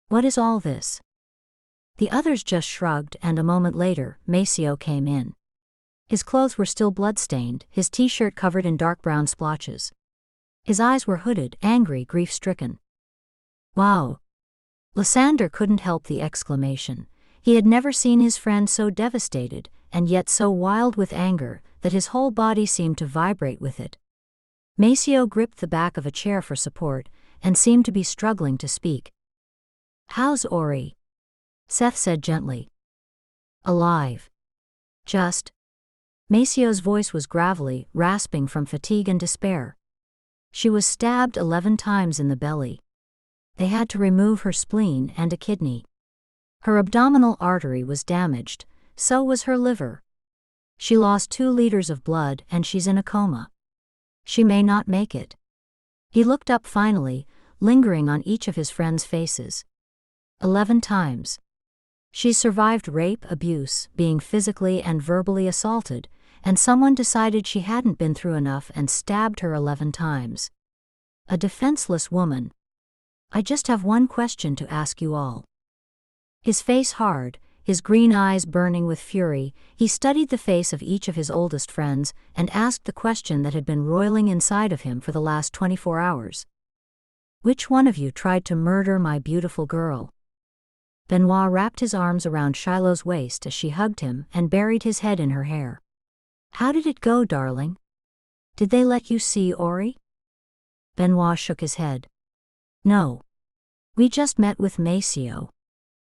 "What is all this?" The others just shrugged, and a moment later, Maceo came in. His clothes were still blood-stained, his t-shirt covered in dark brown splotches. His eyes were hooded, angry, grief-stricken. "Wow!" Lysander couldn't help the exclamation. He had never seen his friend so devastated, and yet so wild with anger, that his whole body seemed to vibrate with it. Maceo gripped the back of a chair for support, and seemed to be struggling to speak. "How's Ori?" Seth said gently. "Alive. Just." Maceo's voice was gravelly, rasping from fatigue and despair. "She was stabbed 11 times in the belly. They had to remove her spleen and a kidney. Her abdominal artery was damaged, so was her liver. She lost 2 liters of blood and she's in a coma. She may not make it." He looked up finally, lingering on each of his friends' faces. 11 times. She survived rape, abuse, being physically and verbally assaulted, and someone decided she hadn't been through enough and stabbed her 11 times. A defenseless woman. "I just have one question to ask you all." His face hard, his green eyes burning with fury, he studied the face of each of his oldest friends and asked the question that had been roiling inside of him for the last 24 hours. "Which one of you tried to murder my beautiful girl?" Benoit wrapped his arms around Shiloh's waist as she hugged him and buried his head in her hair. "How did it go, darling? Did they let you see Ori?" Benoit shook his head. "No. We just met with Maceo."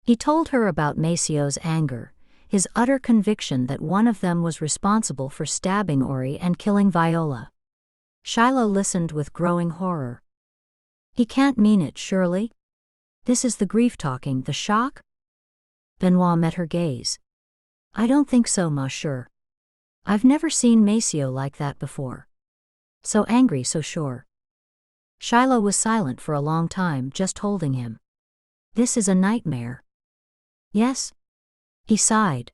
He told her about Maceo's anger, his utter conviction that one of them was responsible for stabbing Ori and killing Viola. Shiloh listened with growing horror. "He can't mean it, surely? This is the grief talking, the shock?" Benoit met her gaze. "I don't think so, monsieur. I've never seen Maceo like that before. So angry, so sure." Shiloh was silent for a long time, just holding him. "This is a nightmare." "Yes?" He sighed.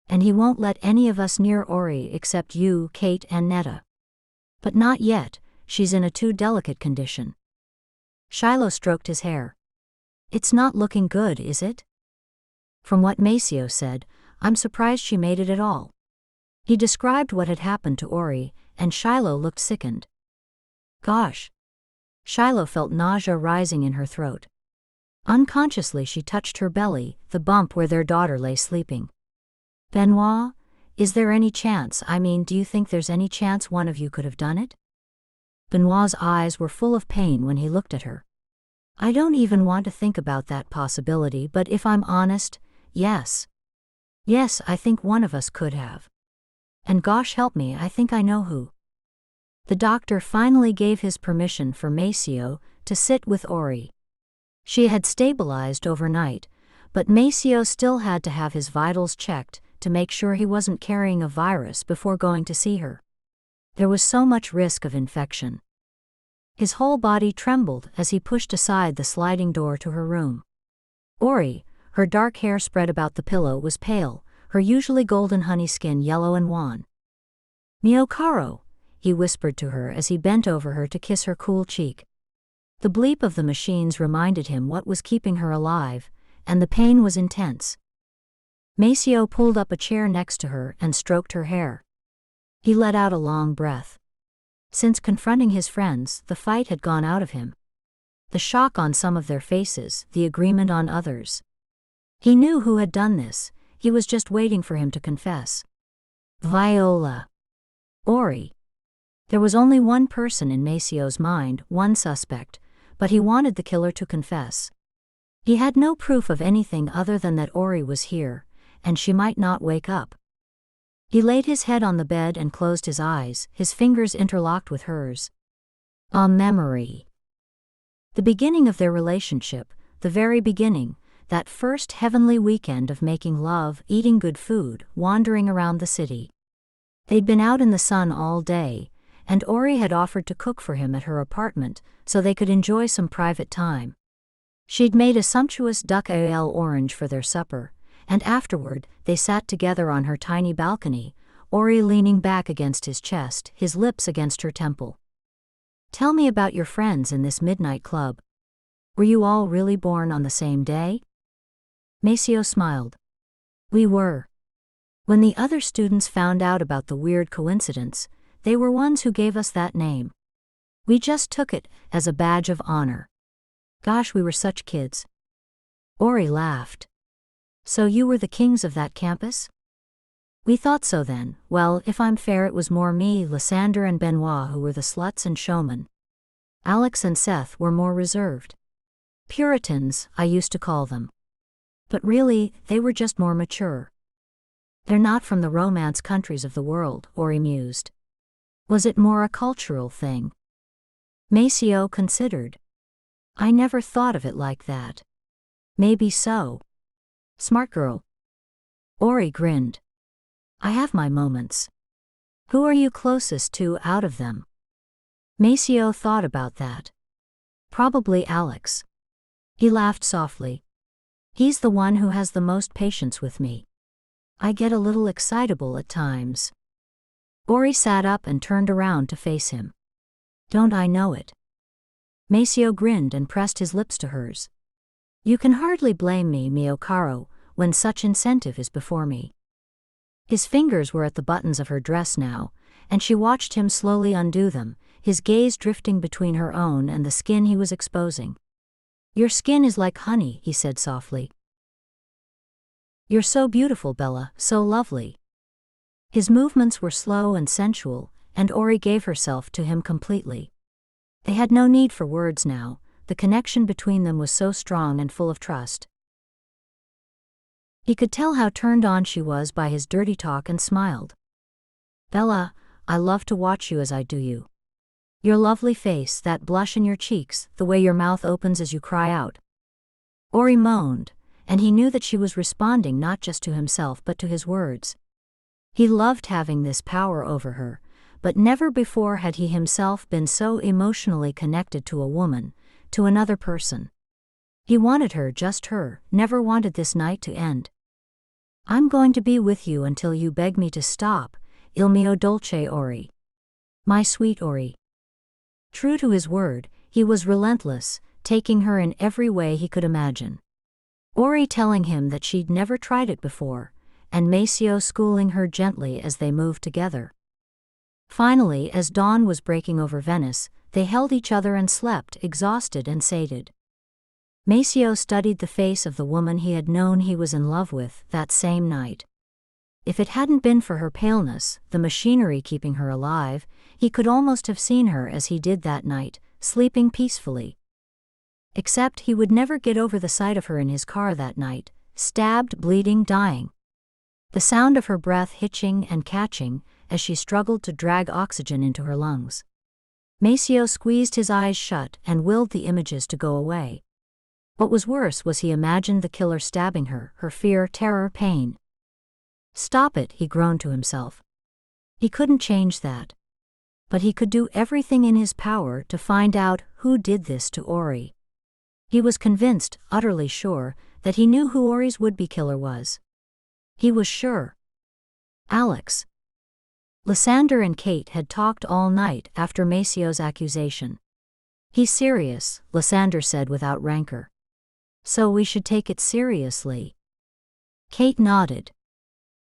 "And he won't let any of us near Ori except you, Kate, and Netta. But not yet, she's in a too delicate condition." Shiloh stroked his hair. "It's not looking good, is it?" "From what Maceo said, I'm surprised she made it at all." He described what had happened to Ori, and Shiloh looked sickened. "Gosh." Shiloh felt nausea rising in her throat. Unconsciously she touched her belly, the bump where their daughter lay sleeping. "Benoit, is there any chance, do you think there's any chance one of you could have done it?" Benoit's eyes were full of pain when he looked at her. "I don't even want to think about that possibility, but if I'm honest, yes. Yes, I think one of us could have. And gosh help me, I think I know who." The doctor finally gave his permission for Maceo to sit with Ori. She had stabilized overnight, but Maceo still had to have his vitals checked to make sure he wasn't carrying a virus before going to see her. There was so much risk of infection. His whole body trembled as he pushed aside the sliding door to her room. Ori, her dark hair spread about the pillow, was pale, her usually golden honey skin yellow and wan. "Mio caro," he whispered to her as he bent over her to kiss her cool cheek. The bleep of the machines reminded him what was keeping her alive, and the pain was intense. Maceo pulled up a chair next to her and stroked her hair. He let out a long breath. Since confronting his friends, the fight had gone out of him. The shock on some of their faces, the agreement on others. He knew who had done this, he was just waiting for him to confess. Viola. Ori. There was only one person in Maceo's mind, one suspect, but he wanted the killer to confess. He had no proof of anything other than that Ori was here, and she might not wake up. He laid his head on the bed and closed his eyes, his fingers interlocked with hers. A memory. The beginning of their relationship, the very beginning, that first heavenly weekend of making love, eating good food, wandering around the city. They'd been out in the sun all day, and Ori had offered to cook for him at her apartment so they could enjoy some private time. She'd made a sumptuous duck al orange for their supper, and afterward they sat together on her tiny balcony, Ori leaning back against his chest, his lips against her temple. "Tell me about your friends in this midnight club. Were you all really born on the same day?" Maceo smiled. "We were. When the other students found out about the weird coincidence, they were ones who gave us that name. We just took it as a badge of honor. Gosh, we were such kids." Ori laughed. "So you were the kings of that campus?" "We thought so then. Well, if I'm fair, it was more me, Lysander and Benoit who were the sluts and showmen. Alex and Seth were more reserved. Puritans, I used to call them. But really, they were just more mature. They're not from the romance countries of the world," Ori mused. "Was it more a cultural thing?" Maceo considered. "I never thought of it like that. Maybe so. Smart girl." Ori grinned. "I have my moments. Who are you closest to out of them?" Maceo thought about that. "Probably Alex." He laughed softly. "He's the one who has the most patience with me. I get a little excitable at times." Ori sat up and turned around to face him. "Don't I know it?" Maceo grinned and pressed his lips to hers. "You can hardly blame me, mio caro, when such incentive is before me." His fingers were at the buttons of her dress now, and she watched him slowly undo them, his gaze drifting between her own and the skin he was exposing. "Your skin is like honey," he said softly. "You're so beautiful, Bella, so lovely." His movements were slow and sensual, and Ori gave herself to him completely. They had no need for words now, the connection between them was so strong and full of trust. He could tell how turned on she was by his dirty talk and smiled. "Bella, I love to watch you as I do you. Your lovely face, that blush in your cheeks, the way your mouth opens as you cry out." Ori moaned, and he knew that she was responding not just to himself but to his words. He loved having this power over her, but never before had he himself been so emotionally connected to a woman, to another person. He wanted her, just her, never wanted this night to end. "I'm going to be with you until you beg me to stop, il mio dolce Ori. My sweet Ori." True to his word, he was relentless, taking her in every way he could imagine. Ori telling him that she'd never tried it before, and Maceo schooling her gently as they moved together. Finally, as dawn was breaking over Venice, they held each other and slept, exhausted and sated. Maceo studied the face of the woman he had known he was in love with that same night. If it hadn't been for her paleness, the machinery keeping her alive, he could almost have seen her as he did that night, sleeping peacefully. Except he would never get over the sight of her in his car that night, stabbed, bleeding, dying. The sound of her breath hitching and catching as she struggled to drag oxygen into her lungs. Maceo squeezed his eyes shut and willed the images to go away. What was worse was he imagined the killer stabbing her, her fear, terror, pain. "Stop it," he groaned to himself. He couldn't change that. But he could do everything in his power to find out who did this to Ori. He was convinced, utterly sure, that he knew who Ori's would-be killer was. He was sure. Alex. Lysander and Kate had talked all night after Maceo's accusation. "He's serious," Lysander said without rancor. "So we should take it seriously." Kate nodded.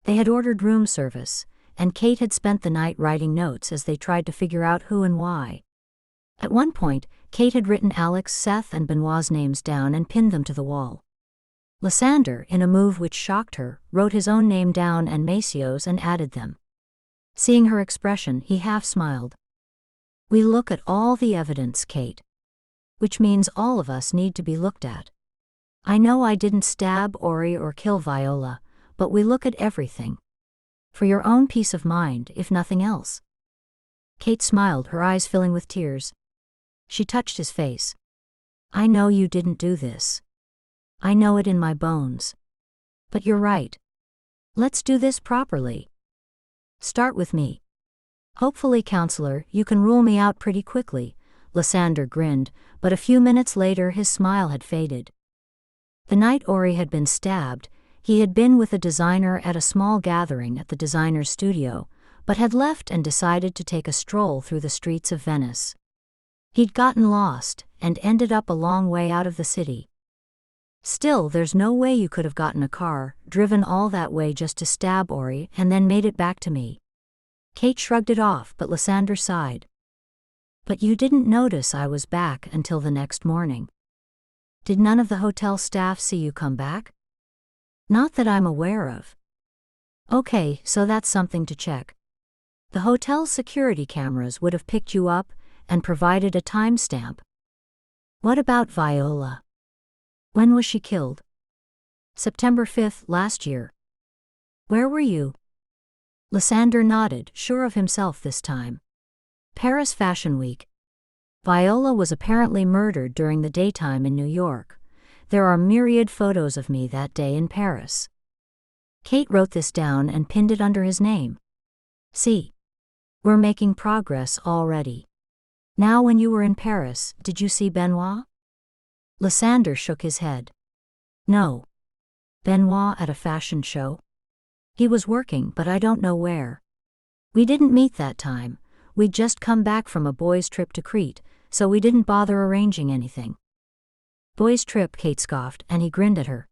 They had ordered room service, and Kate had spent the night writing notes as they tried to figure out who and why. At one point, Kate had written Alex, Seth, and Benoit's names down and pinned them to the wall. Lysander, in a move which shocked her, wrote his own name down and Maceo's and added them. Seeing her expression, he half smiled. "We look at all the evidence, Kate. Which means all of us need to be looked at. I know I didn't stab Ori or kill Viola, but we look at everything. For your own peace of mind, if nothing else." Kate smiled, her eyes filling with tears. She touched his face. "I know you didn't do this. I know it in my bones. But you're right. Let's do this properly. Start with me. Hopefully, counselor, you can rule me out pretty quickly, Lysander grinned, but a few minutes later his smile had faded. The night Ori had been stabbed, he had been with a designer at a small gathering at the designer's studio, but had left and decided to take a stroll through the streets of Venice. He'd gotten lost, and ended up a long way out of the city. Still, there's no way you could have gotten a car, driven all that way just to stab Ori, and then made it back to me. Kate shrugged it off, but Lysander sighed. But you didn't notice I was back until the next morning. Did none of the hotel staff see you come back? Not that I'm aware of. Okay, so that's something to check. The hotel's security cameras would have picked you up and provided a timestamp. What about Viola? When was she killed? September 5th last year. Where were you? Lysander nodded, sure of himself this time. Paris Fashion Week. Viola was apparently murdered during the daytime in New York. There are myriad photos of me that day in Paris. Kate wrote this down and pinned it under his name. See. We're making progress already. Now, when you were in Paris, did you see Benoit? Lysander shook his head. No. Benoit at a fashion show? He was working, but I don't know where. We didn't meet that time. We'd just come back from a boys' trip to Crete, so we didn't bother arranging anything. Boys' trip, Kate scoffed, and he grinned at her.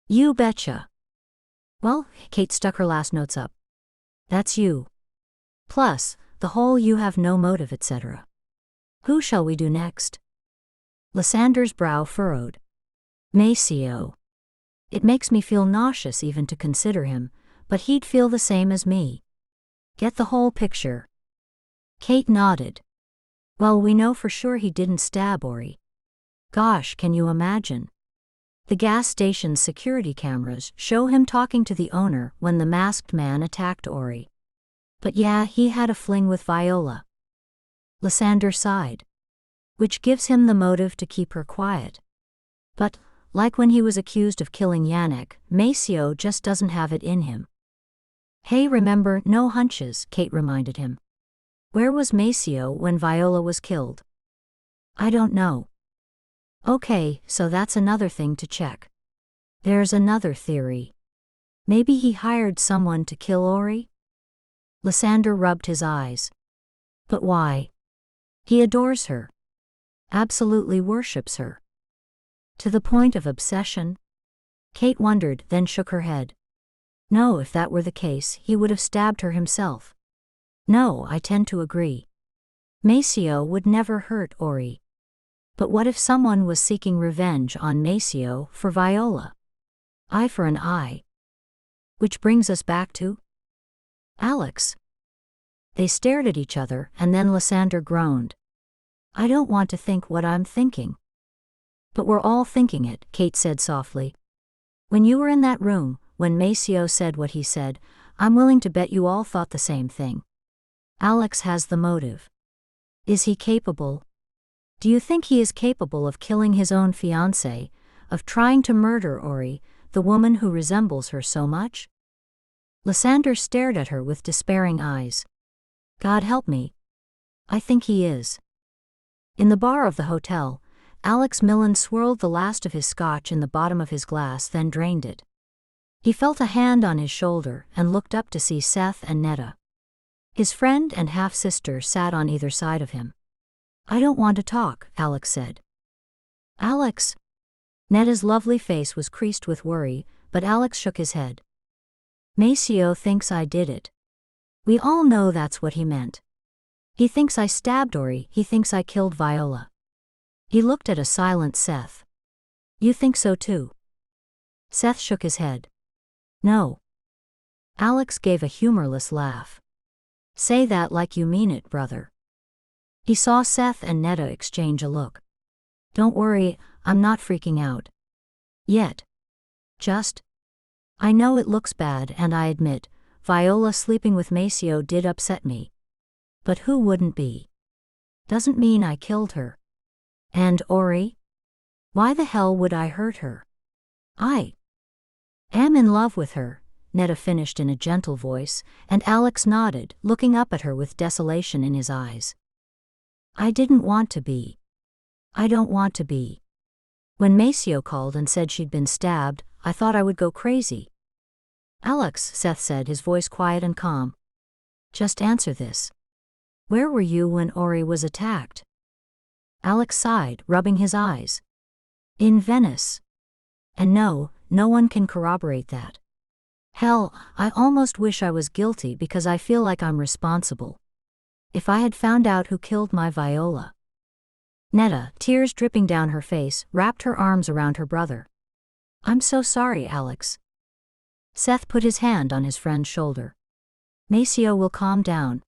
You betcha. Well, Kate stuck her last notes up. That's you. Plus, the whole you have no motive, etc. Who shall we do next? Lysander's brow furrowed. Maceo. It makes me feel nauseous even to consider him, but he'd feel the same as me. Get the whole picture. Kate nodded. Well, we know for sure he didn't stab Ori. Gosh, can you imagine? The gas station's security cameras show him talking to the owner when the masked man attacked Ori. But yeah, he had a fling with Viola. Lysander sighed. Which gives him the motive to keep her quiet. But, like when he was accused of killing Yannick, Maceo just doesn't have it in him. Hey, remember, no hunches, Kate reminded him. Where was Maceo when Viola was killed? I don't know. Okay, so that's another thing to check. There's another theory. Maybe he hired someone to kill Ori? Lysander rubbed his eyes. But why? He adores her. Absolutely worships her. To the point of obsession? Kate wondered, then shook her head. No, if that were the case, he would have stabbed her himself. No, I tend to agree. Maceo would never hurt Ori. But what if someone was seeking revenge on Maceo for Viola? Eye for an eye. Which brings us back to Alex. They stared at each other, and then Lysander groaned. I don't want to think what I'm thinking. But we're all thinking it, Kate said softly. When you were in that room, when Maceo said what he said, I'm willing to bet you all thought the same thing. Alex has the motive. Is he capable? Do you think he is capable of killing his own fiancée, of trying to murder Ori, the woman who resembles her so much? Lysander stared at her with despairing eyes. God help me. I think he is. In the bar of the hotel, Alex Millen swirled the last of his scotch in the bottom of his glass, then drained it. He felt a hand on his shoulder and looked up to see Seth and Netta. His friend and half-sister sat on either side of him. I don't want to talk, Alex said. Alex? Netta's lovely face was creased with worry, but Alex shook his head. Maceo thinks I did it. We all know that's what he meant. He thinks I stabbed Ori, he thinks I killed Viola. He looked at a silent Seth. You think so too? Seth shook his head. No. Alex gave a humorless laugh. Say that like you mean it, brother. He saw Seth and Netta exchange a look. Don't worry, I'm not freaking out. Yet. Just. I know it looks bad, and I admit, Viola sleeping with Maceo did upset me. But who wouldn't be? Doesn't mean I killed her. And Ori? Why the hell would I hurt her? I am in love with her, Netta finished in a gentle voice, and Alex nodded, looking up at her with desolation in his eyes. I didn't want to be. I don't want to be. When Maceo called and said she'd been stabbed, I thought I would go crazy. Alex, Seth said, his voice quiet and calm. Just answer this. Where were you when Ori was attacked? Alex sighed, rubbing his eyes. In Venice. And no one can corroborate that. Hell, I almost wish I was guilty because I feel like I'm responsible. If I had found out who killed my Viola. Netta, tears dripping down her face, wrapped her arms around her brother. I'm so sorry, Alex. Seth put his hand on his friend's shoulder. Maceo will calm down.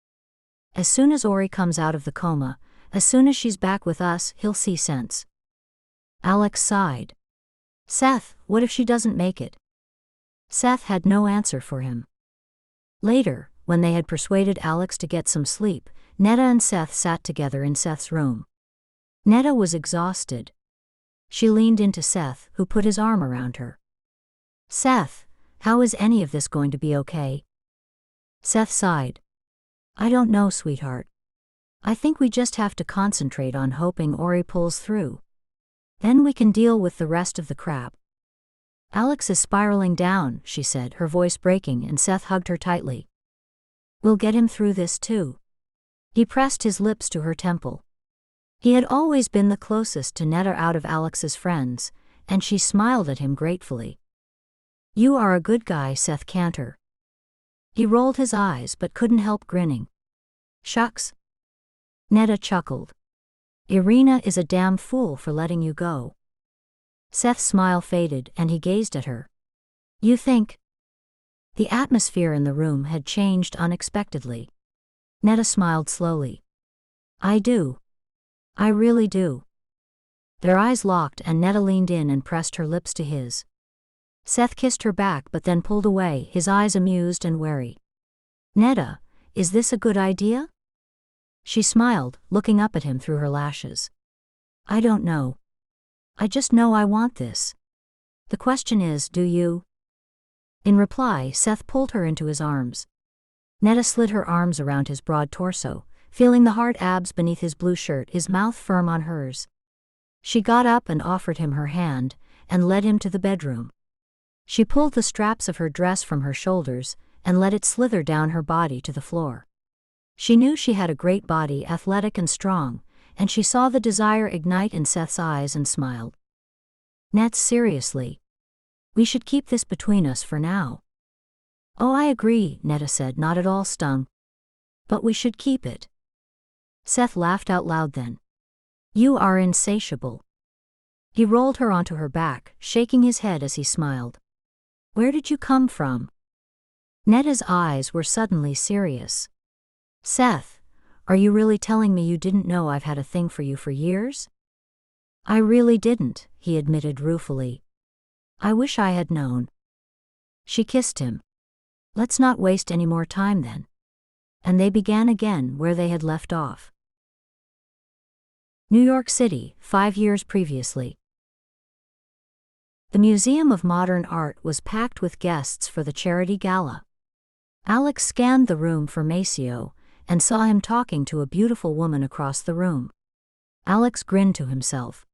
As soon as Ori comes out of the coma, as soon as she's back with us, he'll see sense. Alex sighed. Seth, what if she doesn't make it? Seth had no answer for him. Later, when they had persuaded Alex to get some sleep, Netta and Seth sat together in Seth's room. Netta was exhausted. She leaned into Seth, who put his arm around her. Seth, how is any of this going to be okay? Seth sighed. I don't know, sweetheart. I think we just have to concentrate on hoping Ori pulls through. Then we can deal with the rest of the crap. Alex is spiraling down, she said, her voice breaking, and Seth hugged her tightly. We'll get him through this too. He pressed his lips to her temple. He had always been the closest to Netta out of Alex's friends, and she smiled at him gratefully. You are a good guy, Seth Cantor. He rolled his eyes but couldn't help grinning. Shucks. Netta chuckled. Irina is a damn fool for letting you go. Seth's smile faded and he gazed at her. You think? The atmosphere in the room had changed unexpectedly. Netta smiled slowly. I do. I really do. Their eyes locked and Netta leaned in and pressed her lips to his. Seth kissed her back but then pulled away, his eyes amused and wary. Netta, is this a good idea? She smiled, looking up at him through her lashes. I don't know. I just know I want this. The question is, do you? In reply, Seth pulled her into his arms. Netta slid her arms around his broad torso, feeling the hard abs beneath his blue shirt, his mouth firm on hers. She got up and offered him her hand, and led him to the bedroom. She pulled the straps of her dress from her shoulders, and let it slither down her body to the floor. She knew she had a great body, athletic and strong, and she saw the desire ignite in Seth's eyes and smiled. Nets, seriously. We should keep this between us for now. Oh, I agree, Netta said, not at all stung. But we should keep it. Seth laughed out loud then. You are insatiable. He rolled her onto her back, shaking his head as he smiled. Where did you come from? Netta's eyes were suddenly serious. Seth, are you really telling me you didn't know I've had a thing for you for years? I really didn't, he admitted ruefully. I wish I had known. She kissed him. Let's not waste any more time then. And they began again where they had left off. New York City, 5 years previously. The Museum of Modern Art was packed with guests for the charity gala. Alex scanned the room for Maceo, and saw him talking to a beautiful woman across the room. Alex grinned to himself.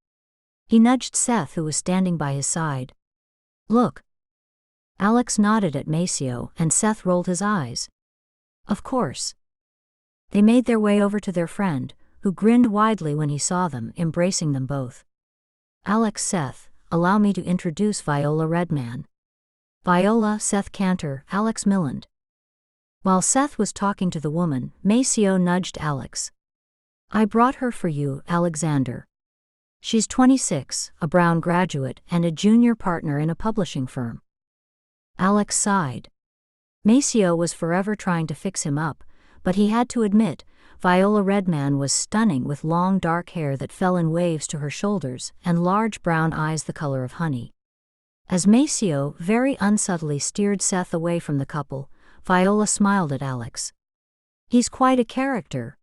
He nudged Seth, who was standing by his side. Look. Alex nodded at Maceo, and Seth rolled his eyes. Of course. They made their way over to their friend, who grinned widely when he saw them, embracing them both. Alex, Seth, allow me to introduce Viola Redman. Viola, Seth Cantor, Alex Milland. While Seth was talking to the woman, Maceo nudged Alex. I brought her for you, Alexander. She's 26, a Brown graduate, and a junior partner in a publishing firm. Alex sighed. Maceo was forever trying to fix him up, but he had to admit, Viola Redman was stunning with long dark hair that fell in waves to her shoulders and large brown eyes the color of honey. As Maceo very unsubtly steered Seth away from the couple, Viola smiled at Alex. He's quite a character.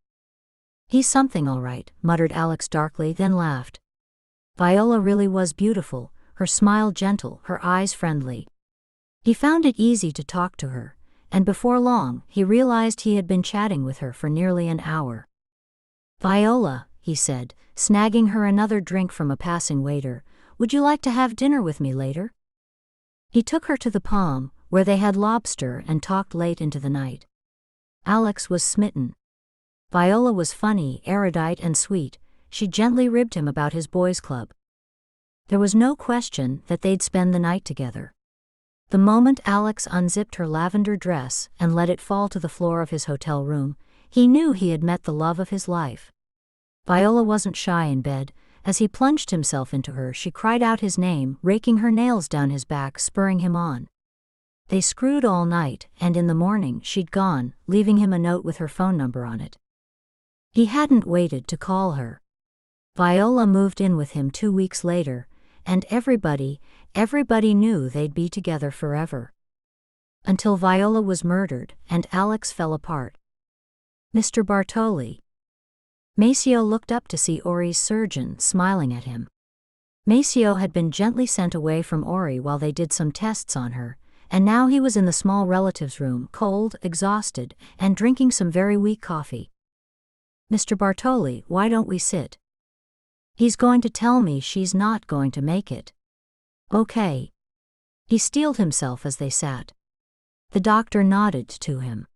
He's something all right, muttered Alex darkly, then laughed. Viola really was beautiful, her smile gentle, her eyes friendly. He found it easy to talk to her, and before long, he realized he had been chatting with her for nearly an hour. "Viola," he said, snagging her another drink from a passing waiter, "would you like to have dinner with me later?" He took her to the Palm, where they had lobster and talked late into the night. Alex was smitten. Viola was funny, erudite and sweet. She gently ribbed him about his boys' club. There was no question that they'd spend the night together. The moment Alex unzipped her lavender dress and let it fall to the floor of his hotel room, he knew he had met the love of his life. Viola wasn't shy in bed. As he plunged himself into her, she cried out his name, raking her nails down his back, spurring him on. They screwed all night, and in the morning she'd gone, leaving him a note with her phone number on it. He hadn't waited to call her. Viola moved in with him 2 weeks later, and everybody knew they'd be together forever. Until Viola was murdered, and Alex fell apart. "Mr. Bartoli." Maceo looked up to see Ori's surgeon smiling at him. Maceo had been gently sent away from Ori while they did some tests on her, and now he was in the small relative's room, cold, exhausted, and drinking some very weak coffee. "Mr. Bartoli, why don't we sit? He's going to tell me she's not going to make it." "Okay." He steeled himself as they sat. The doctor nodded to him.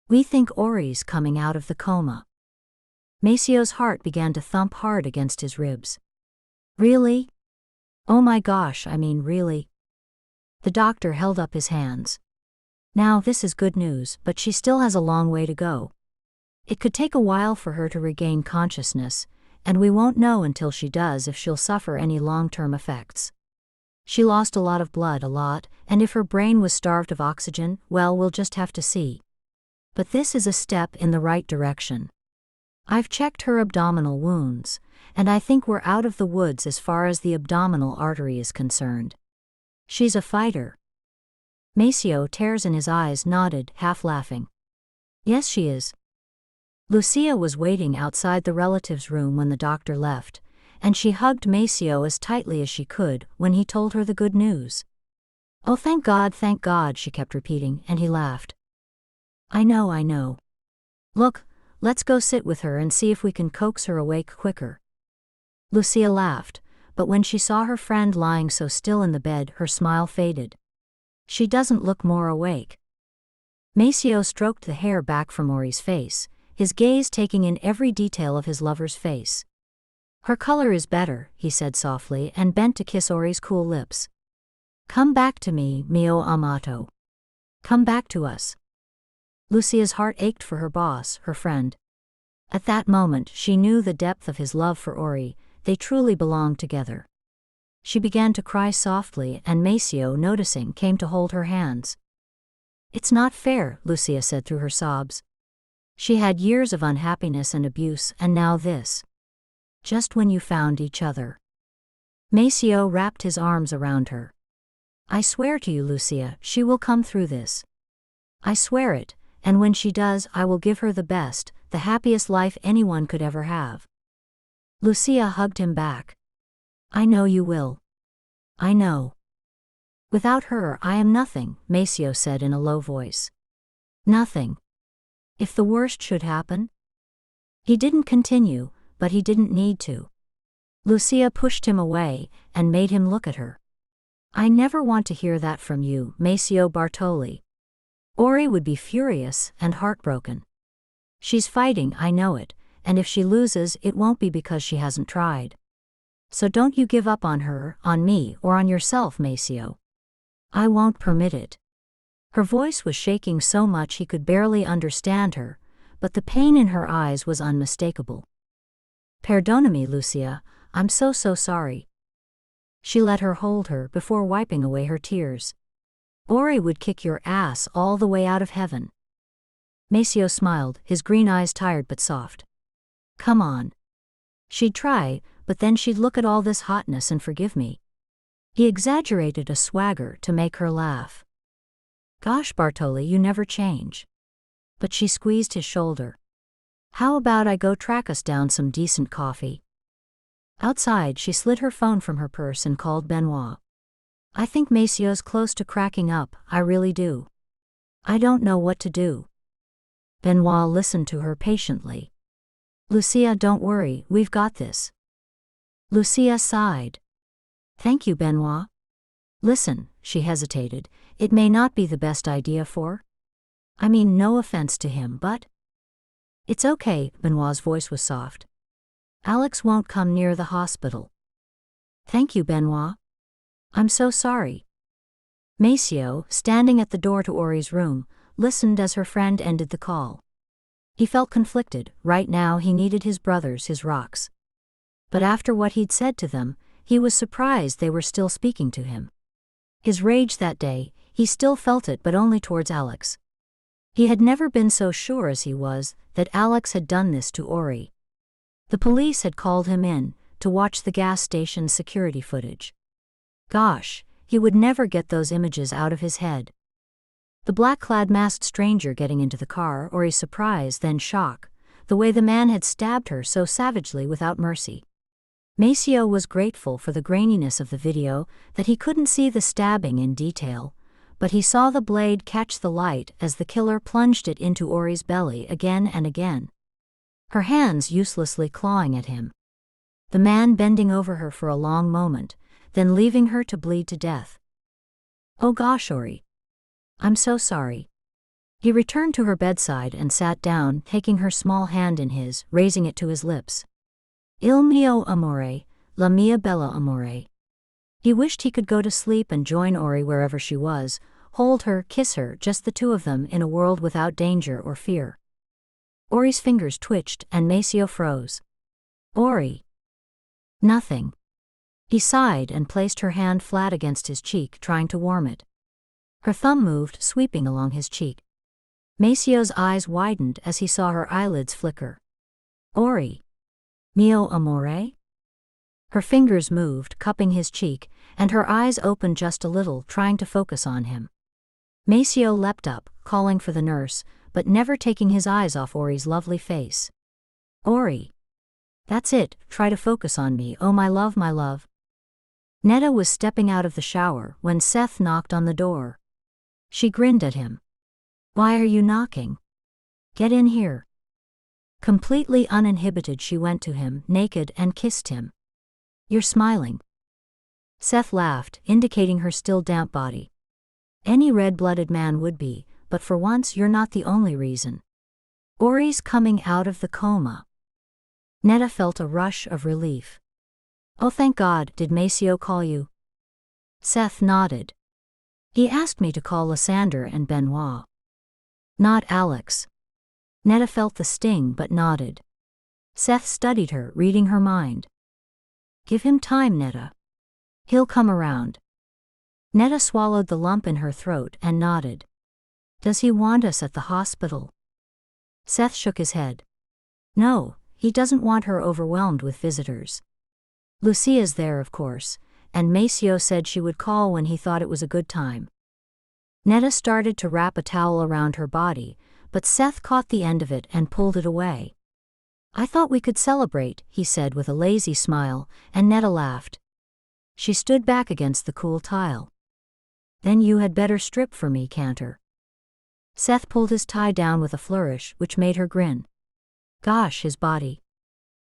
"We think Ori's coming out of the coma." Maceo's heart began to thump hard against his ribs. "Really? Oh my gosh, I mean really?" The doctor held up his hands. "Now this is good news, but she still has a long way to go. It could take a while for her to regain consciousness, and we won't know until she does if she'll suffer any long-term effects. She lost a lot of blood, and if her brain was starved of oxygen, well, we'll just have to see. But this is a step in the right direction. I've checked her abdominal wounds, and I think we're out of the woods as far as the abdominal artery is concerned. She's a fighter." Maceo, tears in his eyes, nodded, half laughing. "Yes, she is." Lucia was waiting outside the relative's room when the doctor left, and she hugged Maceo as tightly as she could when he told her the good news. "Oh, thank God," she kept repeating, and he laughed. I know. Look, let's go sit with her and see if we can coax her awake quicker." Lucia laughed, but when she saw her friend lying so still in the bed, her smile faded. "She doesn't look more awake." Maceo stroked the hair back from Ori's face, his gaze taking in every detail of his lover's face. "Her color is better," he said softly, and bent to kiss Ori's cool lips. "Come back to me, mio amato. Come back to us." Lucia's heart ached for her boss, her friend. At that moment she knew the depth of his love for Ori. They truly belonged together. She began to cry softly, and Maceo, noticing, came to hold her hands. "It's not fair," Lucia said through her sobs. She had years of unhappiness and abuse, and now this. Just when you found each other. Maceo wrapped his arms around her. "I swear to you, Lucia, she will come through this. I swear it, and when she does, I will give her the best, the happiest life anyone could ever have." Lucia hugged him back. "I know you will. I know." "Without her, I am nothing," Maceo said in a low voice. "Nothing. If the worst should happen?" He didn't continue, but he didn't need to. Lucia pushed him away and made him look at her. "I never want to hear that from you, Maceo Bartoli. Ori would be furious and heartbroken. She's fighting, I know it, and if she loses, it won't be because she hasn't tried. So don't you give up on her, on me, or on yourself, Maceo. I won't permit it." Her voice was shaking so much he could barely understand her, but the pain in her eyes was unmistakable. "Perdonami, Lucia, I'm so sorry." She let her hold her before wiping away her tears. "Ori would kick your ass all the way out of heaven." Maceo smiled, his green eyes tired but soft. "Come on." She'd try, but then she'd look at all this hotness and forgive me. He exaggerated a swagger to make her laugh. "Gosh, Bartoli, you never change." But she squeezed his shoulder. "How about I go track us down some decent coffee?" Outside, she slid her phone from her purse and called Benoit. I think Macio's close to cracking up, I really do. I don't know what to do. Benoit listened to her patiently. Lucia, don't worry, we've got this. Lucia sighed. Thank you, Benoit. Listen, she hesitated, it may not be the best idea for? I mean, no offense to him, but… It's okay, Benoit's voice was soft. Alex won't come near the hospital. Thank you, Benoit. I'm so sorry. Maceo, standing at the door to Ori's room, listened as her friend ended the call. He felt conflicted. Right now he needed his brothers, his rocks. But after what he'd said to them, he was surprised they were still speaking to him. His rage that day, he still felt it, but only towards Alex. He had never been so sure as he was that Alex had done this to Ori. The police had called him in to watch the gas station's security footage. Gosh, he would never get those images out of his head. The black-clad masked stranger getting into the car, Ori's surprise, then shock, the way the man had stabbed her so savagely without mercy. Maceo was grateful for the graininess of the video, that he couldn't see the stabbing in detail, but he saw the blade catch the light as the killer plunged it into Ori's belly again and again. Her hands uselessly clawing at him. The man bending over her for a long moment, then leaving her to bleed to death. Oh gosh, Ori. I'm so sorry. He returned to her bedside and sat down, taking her small hand in his, raising it to his lips. Il mio amore, la mia bella amore. He wished he could go to sleep and join Ori wherever she was, hold her, kiss her, just the two of them in a world without danger or fear. Ori's fingers twitched and Maceo froze. Ori. Nothing. He sighed and placed her hand flat against his cheek, trying to warm it. Her thumb moved, sweeping along his cheek. Maceo's eyes widened as he saw her eyelids flicker. Ori. Mio amore? Her fingers moved, cupping his cheek, and her eyes opened just a little, trying to focus on him. Maceo leapt up, calling for the nurse, but never taking his eyes off Ori's lovely face. Ori. That's it, try to focus on me, oh my love, my love. Netta was stepping out of the shower when Seth knocked on the door. She grinned at him. Why are you knocking? Get in here. Completely uninhibited, she went to him, naked, and kissed him. You're smiling. Seth laughed, indicating her still damp body. Any red-blooded man would be, but for once you're not the only reason. Ori's coming out of the coma. Netta felt a rush of relief. Oh, thank God, did Maceo call you? Seth nodded. He asked me to call Lysander and Benoit. Not Alex. Netta felt the sting but nodded. Seth studied her, reading her mind. Give him time, Netta. He'll come around. Netta swallowed the lump in her throat and nodded. Does he want us at the hospital? Seth shook his head. No, he doesn't want her overwhelmed with visitors. Lucia's there, of course, and Maceo said she would call when he thought it was a good time. Netta started to wrap a towel around her body, but Seth caught the end of it and pulled it away. I thought we could celebrate, he said with a lazy smile, and Netta laughed. She stood back against the cool tile. Then you had better strip for me, Cantor. Seth pulled his tie down with a flourish, which made her grin. Gosh, his body.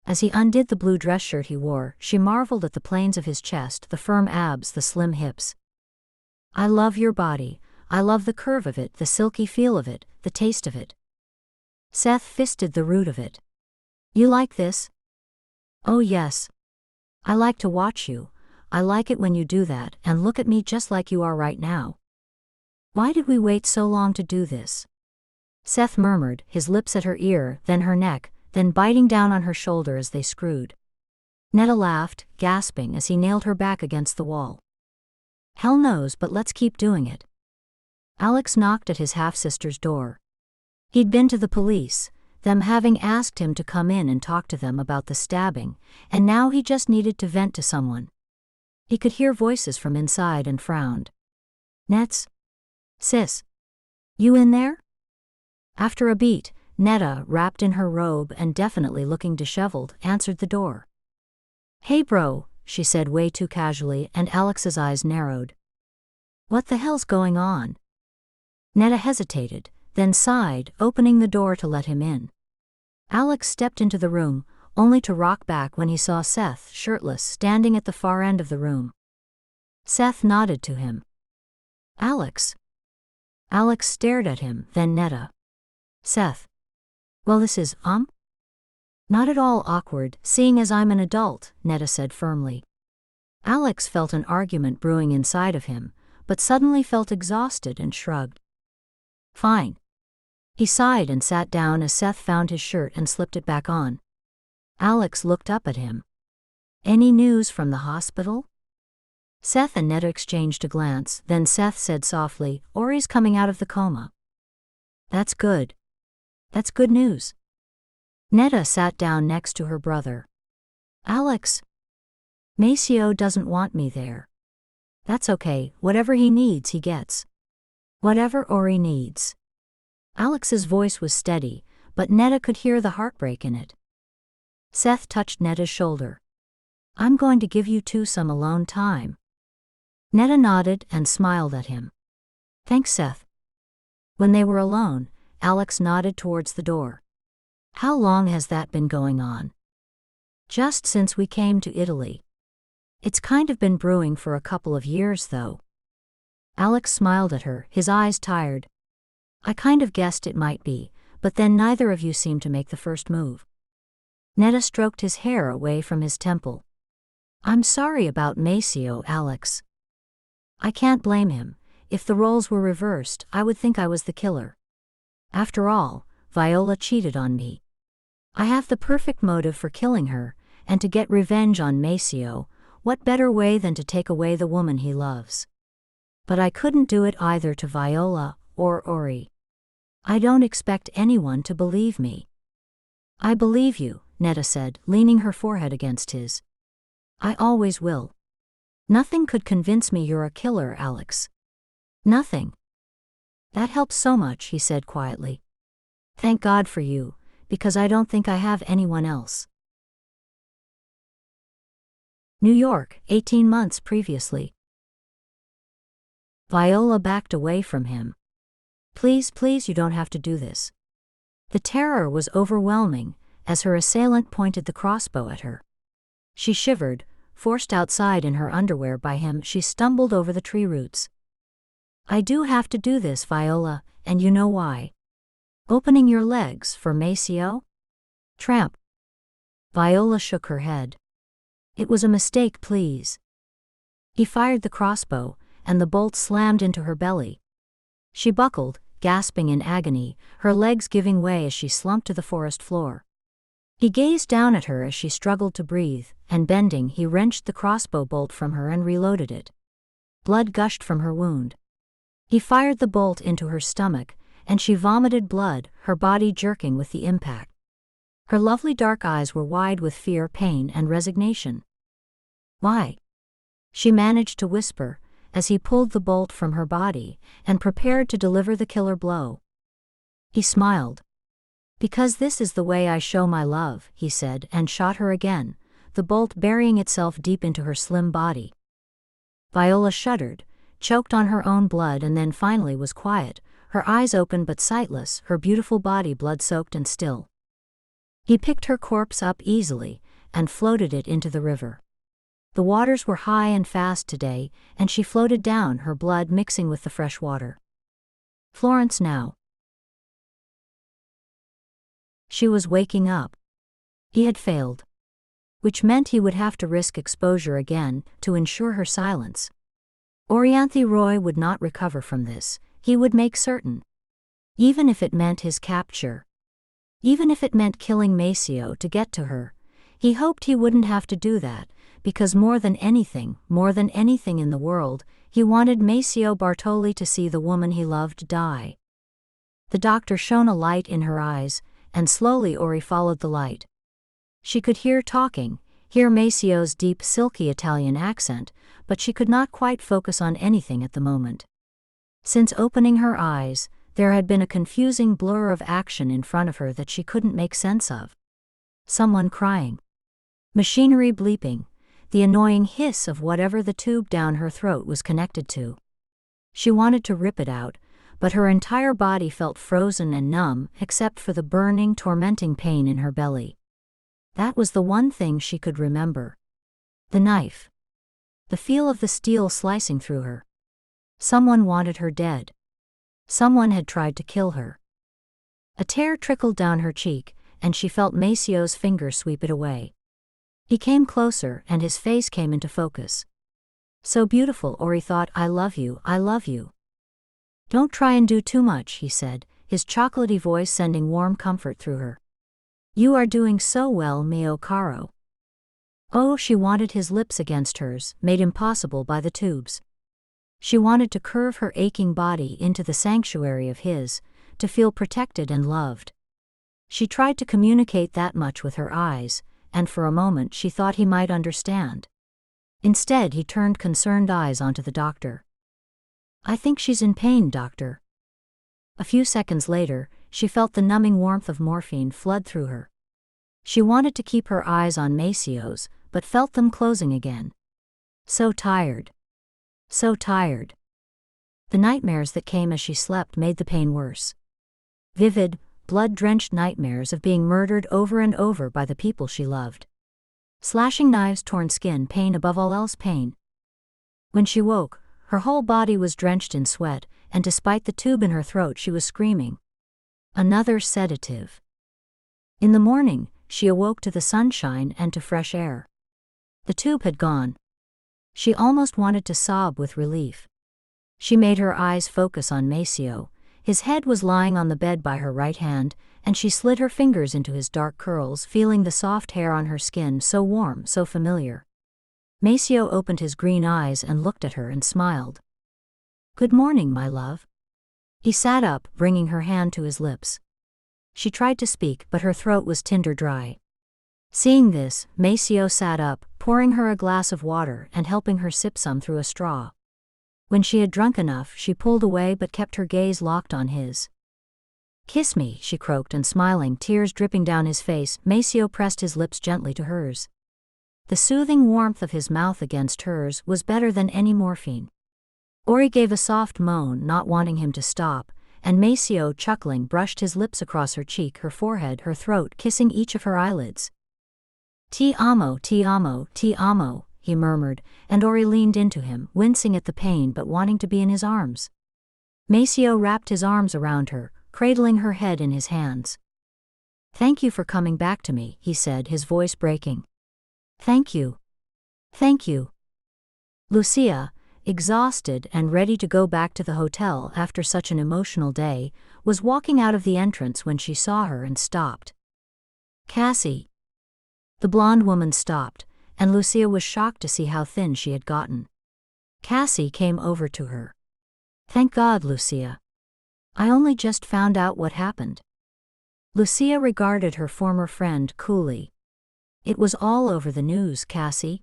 As he undid the blue dress shirt he wore, she marveled at the planes of his chest, the firm abs, the slim hips. I love your body. I love the curve of it, the silky feel of it, the taste of it. Seth fisted the root of it. You like this? Oh yes. I like to watch you. I like it when you do that, and look at me just like you are right now. Why did we wait so long to do this? Seth murmured, his lips at her ear, then her neck, then biting down on her shoulder as they screwed. Netta laughed, gasping as he nailed her back against the wall. Hell knows, but let's keep doing it. Alex knocked at his half-sister's door. He'd been to the police, them having asked him to come in and talk to them about the stabbing, and now he just needed to vent to someone. He could hear voices from inside and frowned. Nets? Sis? You in there? After a beat, Netta, wrapped in her robe and definitely looking disheveled, answered the door. Hey bro, she said way too casually, and Alex's eyes narrowed. What the hell's going on? Netta hesitated, then sighed, opening the door to let him in. Alex stepped into the room, only to rock back when he saw Seth, shirtless, standing at the far end of the room. Seth nodded to him. Alex. Alex stared at him, then Netta. Seth. Well, this is, Not at all awkward, seeing as I'm an adult, Netta said firmly. Alex felt an argument brewing inside of him, but suddenly felt exhausted and shrugged. Fine. He sighed and sat down as Seth found his shirt and slipped it back on. Alex looked up at him. Any news from the hospital? Seth and Netta exchanged a glance, then Seth said softly, Ori's coming out of the coma. That's good. That's good news. Netta sat down next to her brother. Alex. Maceo doesn't want me there. That's okay, whatever he needs he gets. Whatever Ori needs. Alex's voice was steady, but Netta could hear the heartbreak in it. Seth touched Netta's shoulder. I'm going to give you two some alone time. Netta nodded and smiled at him. Thanks, Seth. When they were alone, Alex nodded towards the door. How long has that been going on? Just since we came to Italy. It's kind of been brewing for a couple of years, though. Alex smiled at her, his eyes tired. I kind of guessed it might be, but then neither of you seemed to make the first move. Netta stroked his hair away from his temple. I'm sorry about Maceo, Alex. I can't blame him. If the roles were reversed, I would think I was the killer. After all, Viola cheated on me. I have the perfect motive for killing her, and to get revenge on Maceo, what better way than to take away the woman he loves? But I couldn't do it either to Viola or Ori. I don't expect anyone to believe me. I believe you, Netta said, leaning her forehead against his. I always will. Nothing could convince me you're a killer, Alex. Nothing. That helps so much, he said quietly. Thank God for you, because I don't think I have anyone else. New York, 18 months previously. Viola backed away from him. Please, please, you don't have to do this. The terror was overwhelming, as her assailant pointed the crossbow at her. She shivered, forced outside in her underwear by him. She stumbled over the tree roots. I do have to do this, Viola, and you know why. Opening your legs for Maceo? Tramp. Viola shook her head. It was a mistake, please. He fired the crossbow, and the bolt slammed into her belly. She buckled, gasping in agony, her legs giving way as she slumped to the forest floor. He gazed down at her as she struggled to breathe, and bending, he wrenched the crossbow bolt from her and reloaded it. Blood gushed from her wound. He fired the bolt into her stomach, and she vomited blood, her body jerking with the impact. Her lovely dark eyes were wide with fear, pain, and resignation. Why? She managed to whisper, as he pulled the bolt from her body, and prepared to deliver the killer blow. He smiled. Because this is the way I show my love, he said, and shot her again, the bolt burying itself deep into her slim body. Viola shuddered, choked on her own blood, and then finally was quiet, her eyes open but sightless, her beautiful body blood-soaked and still. He picked her corpse up easily, and floated it into the river. The waters were high and fast today, and she floated down, her blood mixing with the fresh water. Florence now. She was waking up. He had failed. Which meant he would have to risk exposure again, to ensure her silence. Orianthe Roy would not recover from this, he would make certain. Even if it meant his capture. Even if it meant killing Maceo to get to her, he hoped he wouldn't have to do that, because more than anything in the world, he wanted Maceo Bartoli to see the woman he loved die. The doctor shone a light in her eyes, and slowly Ori followed the light. She could hear Maceo's deep, silky Italian accent, but she could not quite focus on anything at the moment. Since opening her eyes, there had been a confusing blur of action in front of her that she couldn't make sense of. Someone crying. Machinery bleeping, the annoying hiss of whatever the tube down her throat was connected to. She wanted to rip it out, but her entire body felt frozen and numb except for the burning, tormenting pain in her belly. That was the one thing she could remember. The knife. The feel of the steel slicing through her. Someone wanted her dead. Someone had tried to kill her. A tear trickled down her cheek, and she felt Maceo's fingers sweep it away. He came closer, and his face came into focus. So beautiful, Ori thought. I love you, I love you. Don't try and do too much, he said, his chocolatey voice sending warm comfort through her. You are doing so well, mio caro. Oh, she wanted his lips against hers, made impossible by the tubes. She wanted to curve her aching body into the sanctuary of his, to feel protected and loved. She tried to communicate that much with her eyes, and for a moment she thought he might understand. Instead, he turned concerned eyes onto the doctor. I think she's in pain, doctor. A few seconds later, she felt the numbing warmth of morphine flood through her. She wanted to keep her eyes on Maceo's, but felt them closing again. So tired. So tired. The nightmares that came as she slept made the pain worse. Vivid, blood-drenched nightmares of being murdered over and over by the people she loved. Slashing knives, torn skin, pain above all else, pain. When she woke, her whole body was drenched in sweat, and despite the tube in her throat she was screaming. Another sedative. In the morning, she awoke to the sunshine and to fresh air. The tube had gone. She almost wanted to sob with relief. She made her eyes focus on Maceo. His head was lying on the bed by her right hand, and she slid her fingers into his dark curls, feeling the soft hair on her skin, so warm, so familiar. Maceo opened his green eyes and looked at her and smiled. Good morning, my love. He sat up, bringing her hand to his lips. She tried to speak, but her throat was tinder dry. Seeing this, Maceo sat up, pouring her a glass of water and helping her sip some through a straw. When she had drunk enough, she pulled away but kept her gaze locked on his. Kiss me, she croaked, and smiling, tears dripping down his face, Maceo pressed his lips gently to hers. The soothing warmth of his mouth against hers was better than any morphine. Ori gave a soft moan, not wanting him to stop, and Maceo, chuckling, brushed his lips across her cheek, her forehead, her throat, kissing each of her eyelids. Ti amo, ti amo, ti amo, he murmured, and Ori leaned into him, wincing at the pain but wanting to be in his arms. Maceo wrapped his arms around her, cradling her head in his hands. Thank you for coming back to me, he said, his voice breaking. Thank you. Thank you. Lucia, exhausted and ready to go back to the hotel after such an emotional day, was walking out of the entrance when she saw her and stopped. Cassie. The blonde woman stopped, and Lucia was shocked to see how thin she had gotten. Cassie came over to her. Thank God, Lucia. I only just found out what happened. Lucia regarded her former friend coolly. It was all over the news, Cassie.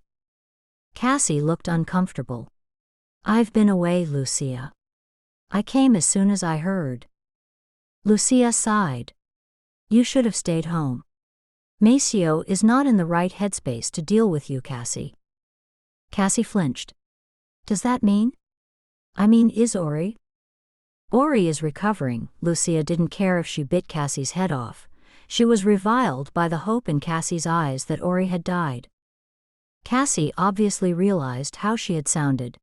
Cassie looked uncomfortable. I've been away, Lucia. I came as soon as I heard. Lucia sighed. You should have stayed home. Maceo is not in the right headspace to deal with you, Cassie. Cassie flinched. Does that mean? I mean, is Ori? Ori is recovering. Lucia didn't care if she bit Cassie's head off. She was reviled by the hope in Cassie's eyes that Ori had died. Cassie obviously realized how she had sounded.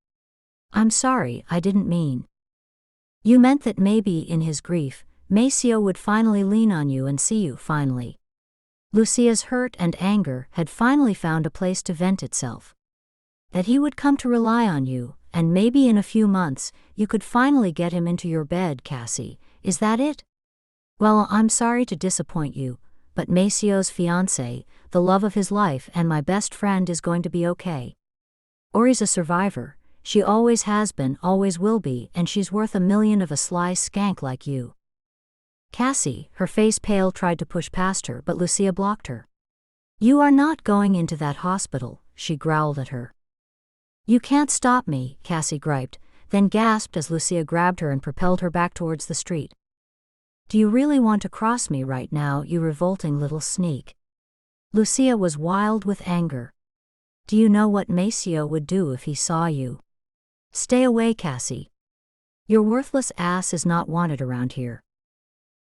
I'm sorry, I didn't mean. You meant that maybe in his grief, Maceo would finally lean on you and see you finally. Lucia's hurt and anger had finally found a place to vent itself. That he would come to rely on you, and maybe in a few months, you could finally get him into your bed, Cassie. Is that it? Well, I'm sorry to disappoint you, but Maceo's fiancé, the love of his life and my best friend, is going to be okay. Ori's a survivor. She always has been, always will be, and she's worth $1 million of a sly skank like you. Cassie, her face pale, tried to push past her, but Lucia blocked her. You are not going into that hospital, she growled at her. You can't stop me, Cassie griped, then gasped as Lucia grabbed her and propelled her back towards the street. Do you really want to cross me right now, you revolting little sneak? Lucia was wild with anger. Do you know what Maceo would do if he saw you? Stay away, Cassie. Your worthless ass is not wanted around here.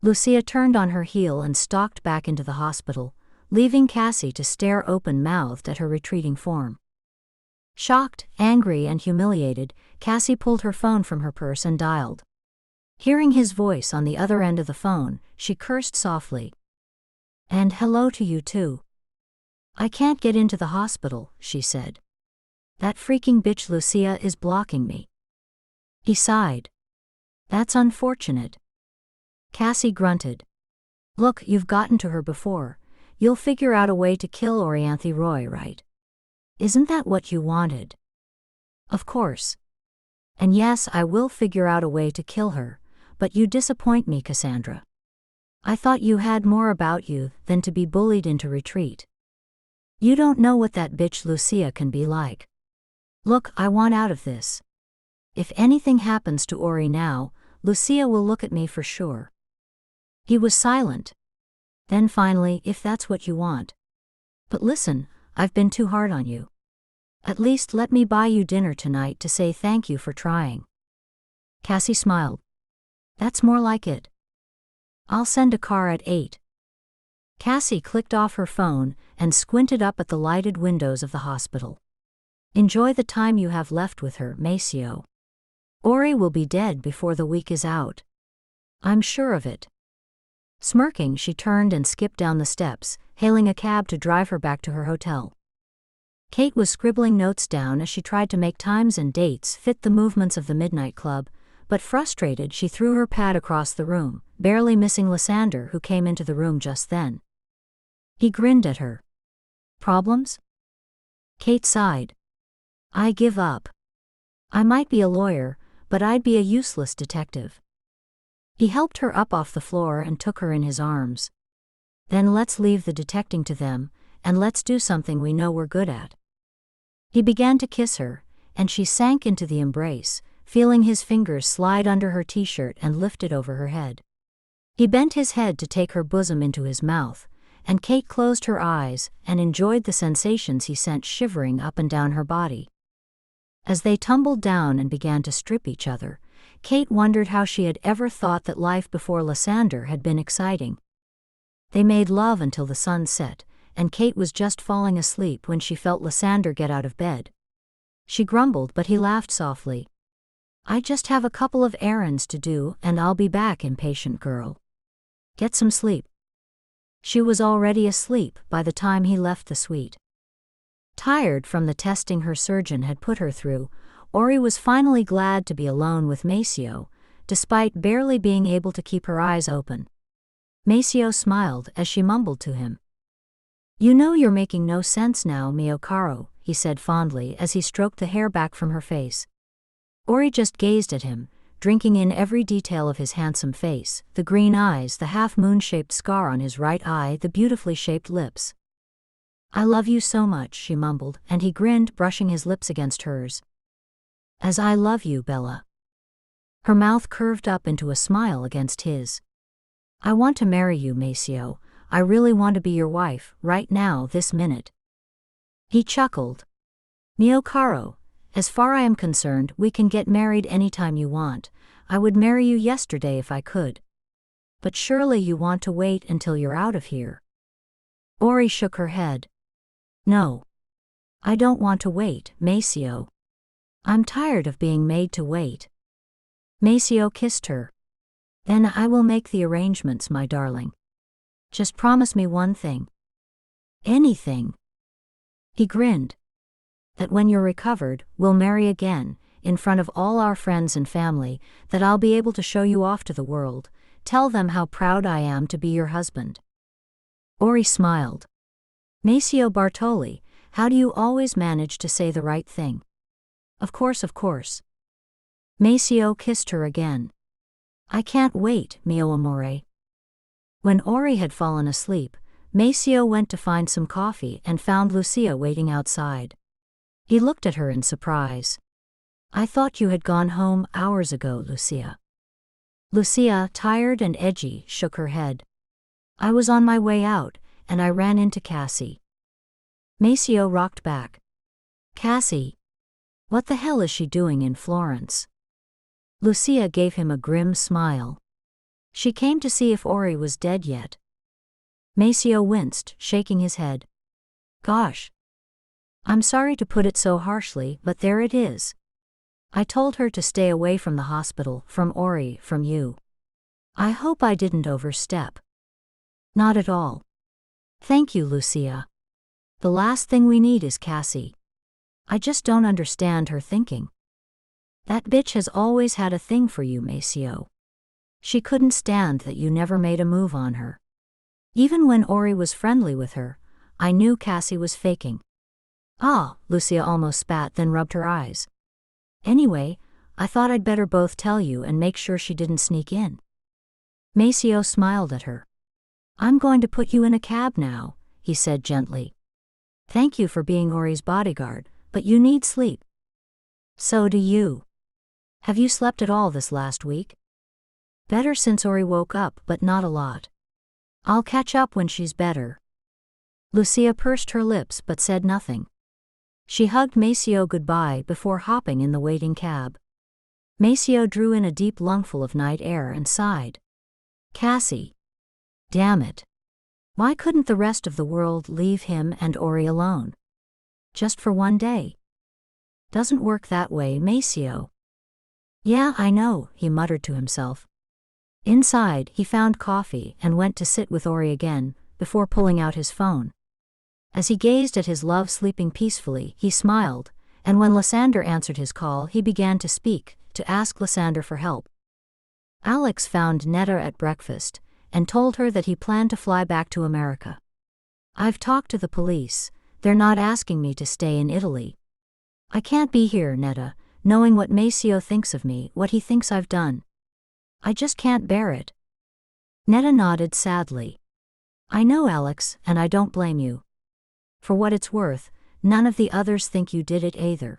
Lucia turned on her heel and stalked back into the hospital, leaving Cassie to stare open-mouthed at her retreating form. Shocked, angry, and humiliated, Cassie pulled her phone from her purse and dialed. Hearing his voice on the other end of the phone, she cursed softly. And hello to you too. I can't get into the hospital, she said. That freaking bitch Lucia is blocking me. He sighed. That's unfortunate. Cassie grunted. Look, you've gotten to her before. You'll figure out a way to kill Orianthe Roy, right? Isn't that what you wanted? Of course. And yes, I will figure out a way to kill her, but you disappoint me, Cassandra. I thought you had more about you than to be bullied into retreat. You don't know what that bitch Lucia can be like. Look, I want out of this. If anything happens to Ori now, Lucia will look at me for sure. He was silent. Then finally, if that's what you want. But listen, I've been too hard on you. At least let me buy you dinner tonight to say thank you for trying. Cassie smiled. That's more like it. I'll send a car at 8. Cassie clicked off her phone and squinted up at the lighted windows of the hospital. Enjoy the time you have left with her, Maceo. Ori will be dead before the week is out. I'm sure of it. Smirking, she turned and skipped down the steps, hailing a cab to drive her back to her hotel. Kate was scribbling notes down as she tried to make times and dates fit the movements of the Midnight Club, but frustrated she threw her pad across the room, barely missing Lysander, who came into the room just then. He grinned at her. Problems? Kate sighed. I give up. I might be a lawyer, but I'd be a useless detective. He helped her up off the floor and took her in his arms. Then let's leave the detecting to them, and let's do something we know we're good at. He began to kiss her, and she sank into the embrace, feeling his fingers slide under her t-shirt and lift it over her head. He bent his head to take her bosom into his mouth, and Kate closed her eyes and enjoyed the sensations he sent shivering up and down her body. As they tumbled down and began to strip each other, Kate wondered how she had ever thought that life before Lysander had been exciting. They made love until the sun set, and Kate was just falling asleep when she felt Lysander get out of bed. She grumbled, but he laughed softly. I just have a couple of errands to do and I'll be back, impatient girl. Get some sleep. She was already asleep by the time he left the suite. Tired from the testing her surgeon had put her through, Ori was finally glad to be alone with Maceo, despite barely being able to keep her eyes open. Maceo smiled as she mumbled to him. You know you're making no sense now, mio caro, he said fondly as he stroked the hair back from her face. Ori just gazed at him, drinking in every detail of his handsome face, the green eyes, the half-moon-shaped scar on his right eye, the beautifully shaped lips. I love you so much, she mumbled, and he grinned, brushing his lips against hers. As I love you, Bella. Her mouth curved up into a smile against his. I want to marry you, Maceo. I really want to be your wife, right now, this minute. He chuckled. Mio caro, as far I am concerned, we can get married anytime you want. I would marry you yesterday if I could. But surely you want to wait until you're out of here. Ori shook her head. No. I don't want to wait, Maceo. I'm tired of being made to wait. Maceo kissed her. Then I will make the arrangements, my darling. Just promise me one thing. Anything. He grinned. That when you're recovered, we'll marry again, in front of all our friends and family, that I'll be able to show you off to the world, tell them how proud I am to be your husband. Ori smiled. Maceo Bartoli, how do you always manage to say the right thing? Of course, of course. Maceo kissed her again. I can't wait, mio amore. When Ori had fallen asleep, Maceo went to find some coffee and found Lucia waiting outside. He looked at her in surprise. I thought you had gone home hours ago, Lucia. Lucia, tired and edgy, shook her head. I was on my way out, and I ran into Cassie. Maceo rocked back. Cassie. What the hell is she doing in Florence? Lucia gave him a grim smile. She came to see if Ori was dead yet. Maceo winced, shaking his head. Gosh. I'm sorry to put it so harshly, but there it is. I told her to stay away from the hospital, from Ori, from you. I hope I didn't overstep. Not at all. Thank you, Lucia. The last thing we need is Cassie. I just don't understand her thinking. That bitch has always had a thing for you, Maceo. She couldn't stand that you never made a move on her. Even when Ori was friendly with her, I knew Cassie was faking. Ah, Lucia almost spat, then rubbed her eyes. Anyway, I thought I'd better both tell you and make sure she didn't sneak in. Maceo smiled at her. I'm going to put you in a cab now, he said gently. Thank you for being Ori's bodyguard, but you need sleep. So do you. Have you slept at all this last week? Better since Ori woke up, but not a lot. I'll catch up when she's better. Lucia pursed her lips but said nothing. She hugged Maceo goodbye before hopping in the waiting cab. Maceo drew in a deep lungful of night air and sighed. Cassie. Damn it. Why couldn't the rest of the world leave him and Ori alone? Just for one day. Doesn't work that way, Maceo. Yeah, I know, he muttered to himself. Inside, he found coffee and went to sit with Ori again, before pulling out his phone. As he gazed at his love sleeping peacefully, he smiled, and when Lysander answered his call, he began to speak, to ask Lysander for help. Alex found Netta at breakfast, and told her that he planned to fly back to America. I've talked to the police, they're not asking me to stay in Italy. I can't be here, Netta, knowing what Maceo thinks of me, what he thinks I've done. I just can't bear it. Netta nodded sadly. I know, Alex, and I don't blame you. For what it's worth, none of the others think you did it either.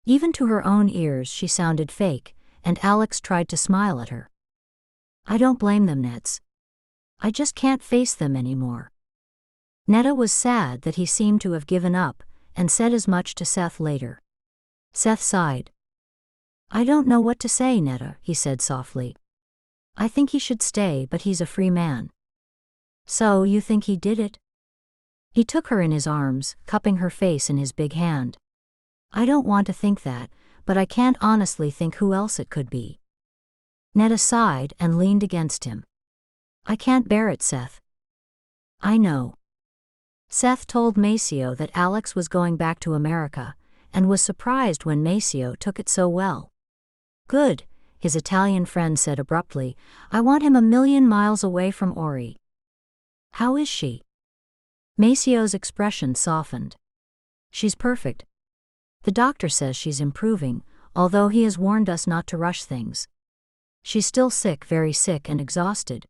Even to her own ears she sounded fake, and Alex tried to smile at her. I don't blame them, Nets. I just can't face them anymore. Netta was sad that he seemed to have given up, and said as much to Seth later. Seth sighed. I don't know what to say, Netta, he said softly. I think he should stay, but he's a free man. So, you think he did it? He took her in his arms, cupping her face in his big hand. I don't want to think that, but I can't honestly think who else it could be. Netta sighed and leaned against him. I can't bear it, Seth. I know. Seth told Maceo that Alex was going back to America, and was surprised when Maceo took it so well. Good, his Italian friend said abruptly. I want him 1,000,000 miles away from Ori. How is she? Maceo's expression softened. She's perfect. The doctor says she's improving, although he has warned us not to rush things. She's still sick, very sick and exhausted.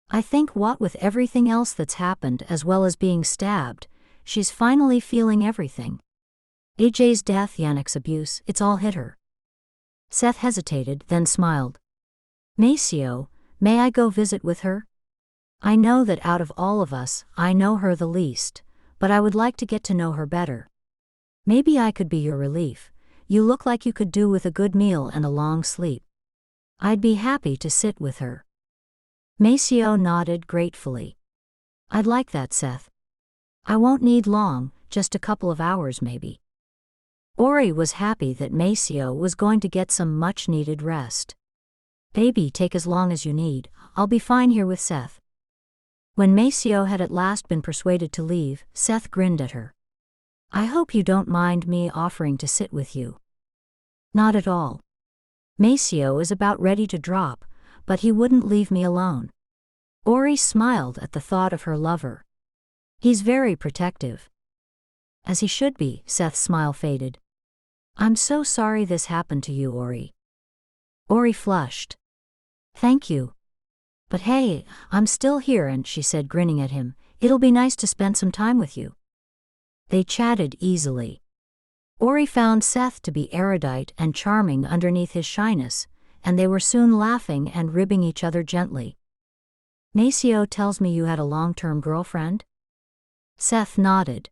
I think what with everything else that's happened as well as being stabbed, she's finally feeling everything. AJ's death, Yannick's abuse, it's all hit her. Seth hesitated, then smiled. Maceo, may I go visit with her? I know that out of all of us, I know her the least, but I would like to get to know her better. Maybe I could be your relief. You look like you could do with a good meal and a long sleep. I'd be happy to sit with her. Maceo nodded gratefully. I'd like that, Seth. I won't need long, just a couple of hours maybe. Ori was happy that Maceo was going to get some much-needed rest. Baby, take as long as you need, I'll be fine here with Seth. When Maceo had at last been persuaded to leave, Seth grinned at her. I hope you don't mind me offering to sit with you. Not at all. Maceo is about ready to drop, but he wouldn't leave me alone. Ori smiled at the thought of her lover. He's very protective. As he should be, Seth's smile faded. I'm so sorry this happened to you, Ori. Ori flushed. Thank you. But hey, I'm still here, and she said, grinning at him, it'll be nice to spend some time with you. They chatted easily. Ori found Seth to be erudite and charming underneath his shyness, and they were soon laughing and ribbing each other gently. Maceo tells me you had a long-term girlfriend? Seth nodded.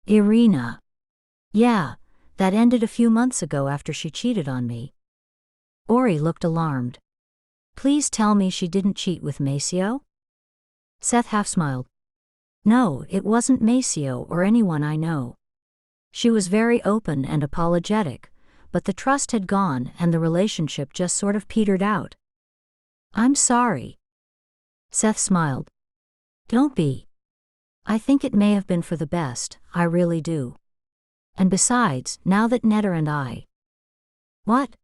Irina. Yeah, that ended a few months ago after she cheated on me. Ori looked alarmed. Please tell me she didn't cheat with Maceo? Seth half smiled. No, it wasn't Maceo or anyone I know. She was very open and apologetic, but the trust had gone and the relationship just sort of petered out. I'm sorry. Seth smiled. Don't be. I think it may have been for the best, I really do. And besides, now that Netta and I… What?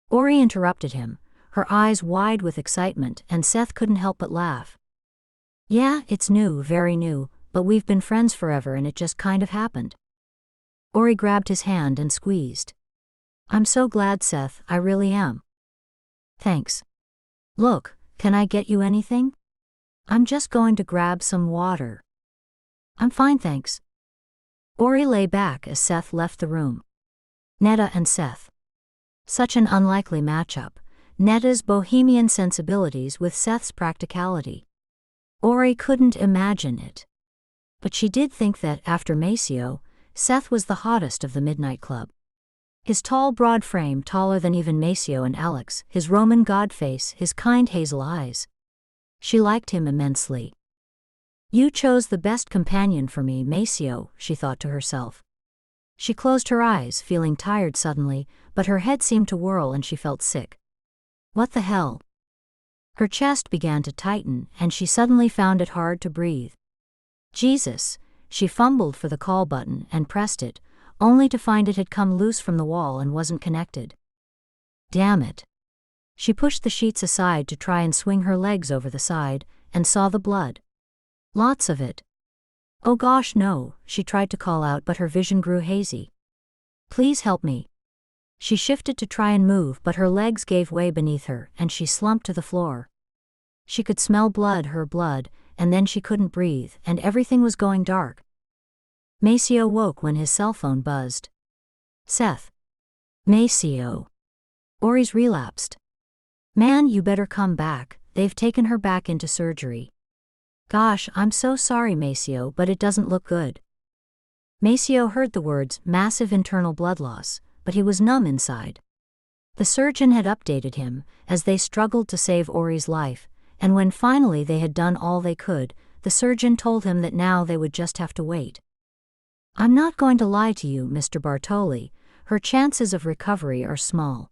Ori interrupted him, her eyes wide with excitement, and Seth couldn't help but laugh. Yeah, it's new, very new, but we've been friends forever and it just kind of happened. Ori grabbed his hand and squeezed. I'm so glad, Seth, I really am. Thanks. Look, can I get you anything? I'm just going to grab some water. I'm fine, thanks. Ori lay back as Seth left the room. Netta and Seth. Such an unlikely matchup, Netta's bohemian sensibilities with Seth's practicality. Ori couldn't imagine it. But she did think that, after Maceo, Seth was the hottest of the Midnight Club. His tall, broad frame, taller than even Maceo and Alex, his Roman god face, his kind hazel eyes. She liked him immensely. You chose the best companion for me, Maceo, she thought to herself. She closed her eyes, feeling tired suddenly, but her head seemed to whirl and she felt sick. What the hell? Her chest began to tighten and she suddenly found it hard to breathe. Jesus, she fumbled for the call button and pressed it, only to find it had come loose from the wall and wasn't connected. Damn it. She pushed the sheets aside to try and swing her legs over the side, and saw the blood. Lots of it. Oh gosh no, she tried to call out but her vision grew hazy. Please help me. She shifted to try and move but her legs gave way beneath her and she slumped to the floor. She could smell blood, her blood, and then she couldn't breathe and everything was going dark. Maceo woke when his cell phone buzzed. Seth. Maceo. Ori's relapsed. Man, you better come back, they've taken her back into surgery. Gosh, I'm so sorry, Maceo, but it doesn't look good. Maceo heard the words, massive internal blood loss, but he was numb inside. The surgeon had updated him, as they struggled to save Ori's life, and when finally they had done all they could, the surgeon told him that now they would just have to wait. I'm not going to lie to you, Mr. Bartoli, her chances of recovery are small.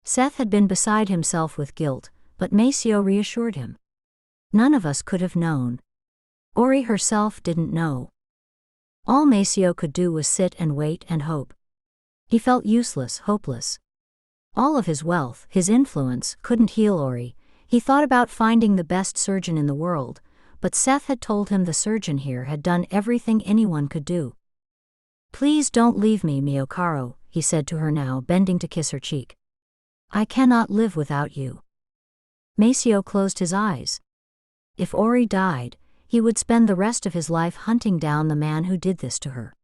Seth had been beside himself with guilt, but Maceo reassured him. None of us could have known. Ori herself didn't know. All Maceo could do was sit and wait and hope. He felt useless, hopeless. All of his wealth, his influence, couldn't heal Ori. He thought about finding the best surgeon in the world, but Seth had told him the surgeon here had done everything anyone could do. Please don't leave me, mio caro, he said to her now, bending to kiss her cheek. I cannot live without you. Maceo closed his eyes. If Ori died, he would spend the rest of his life hunting down the man who did this to her.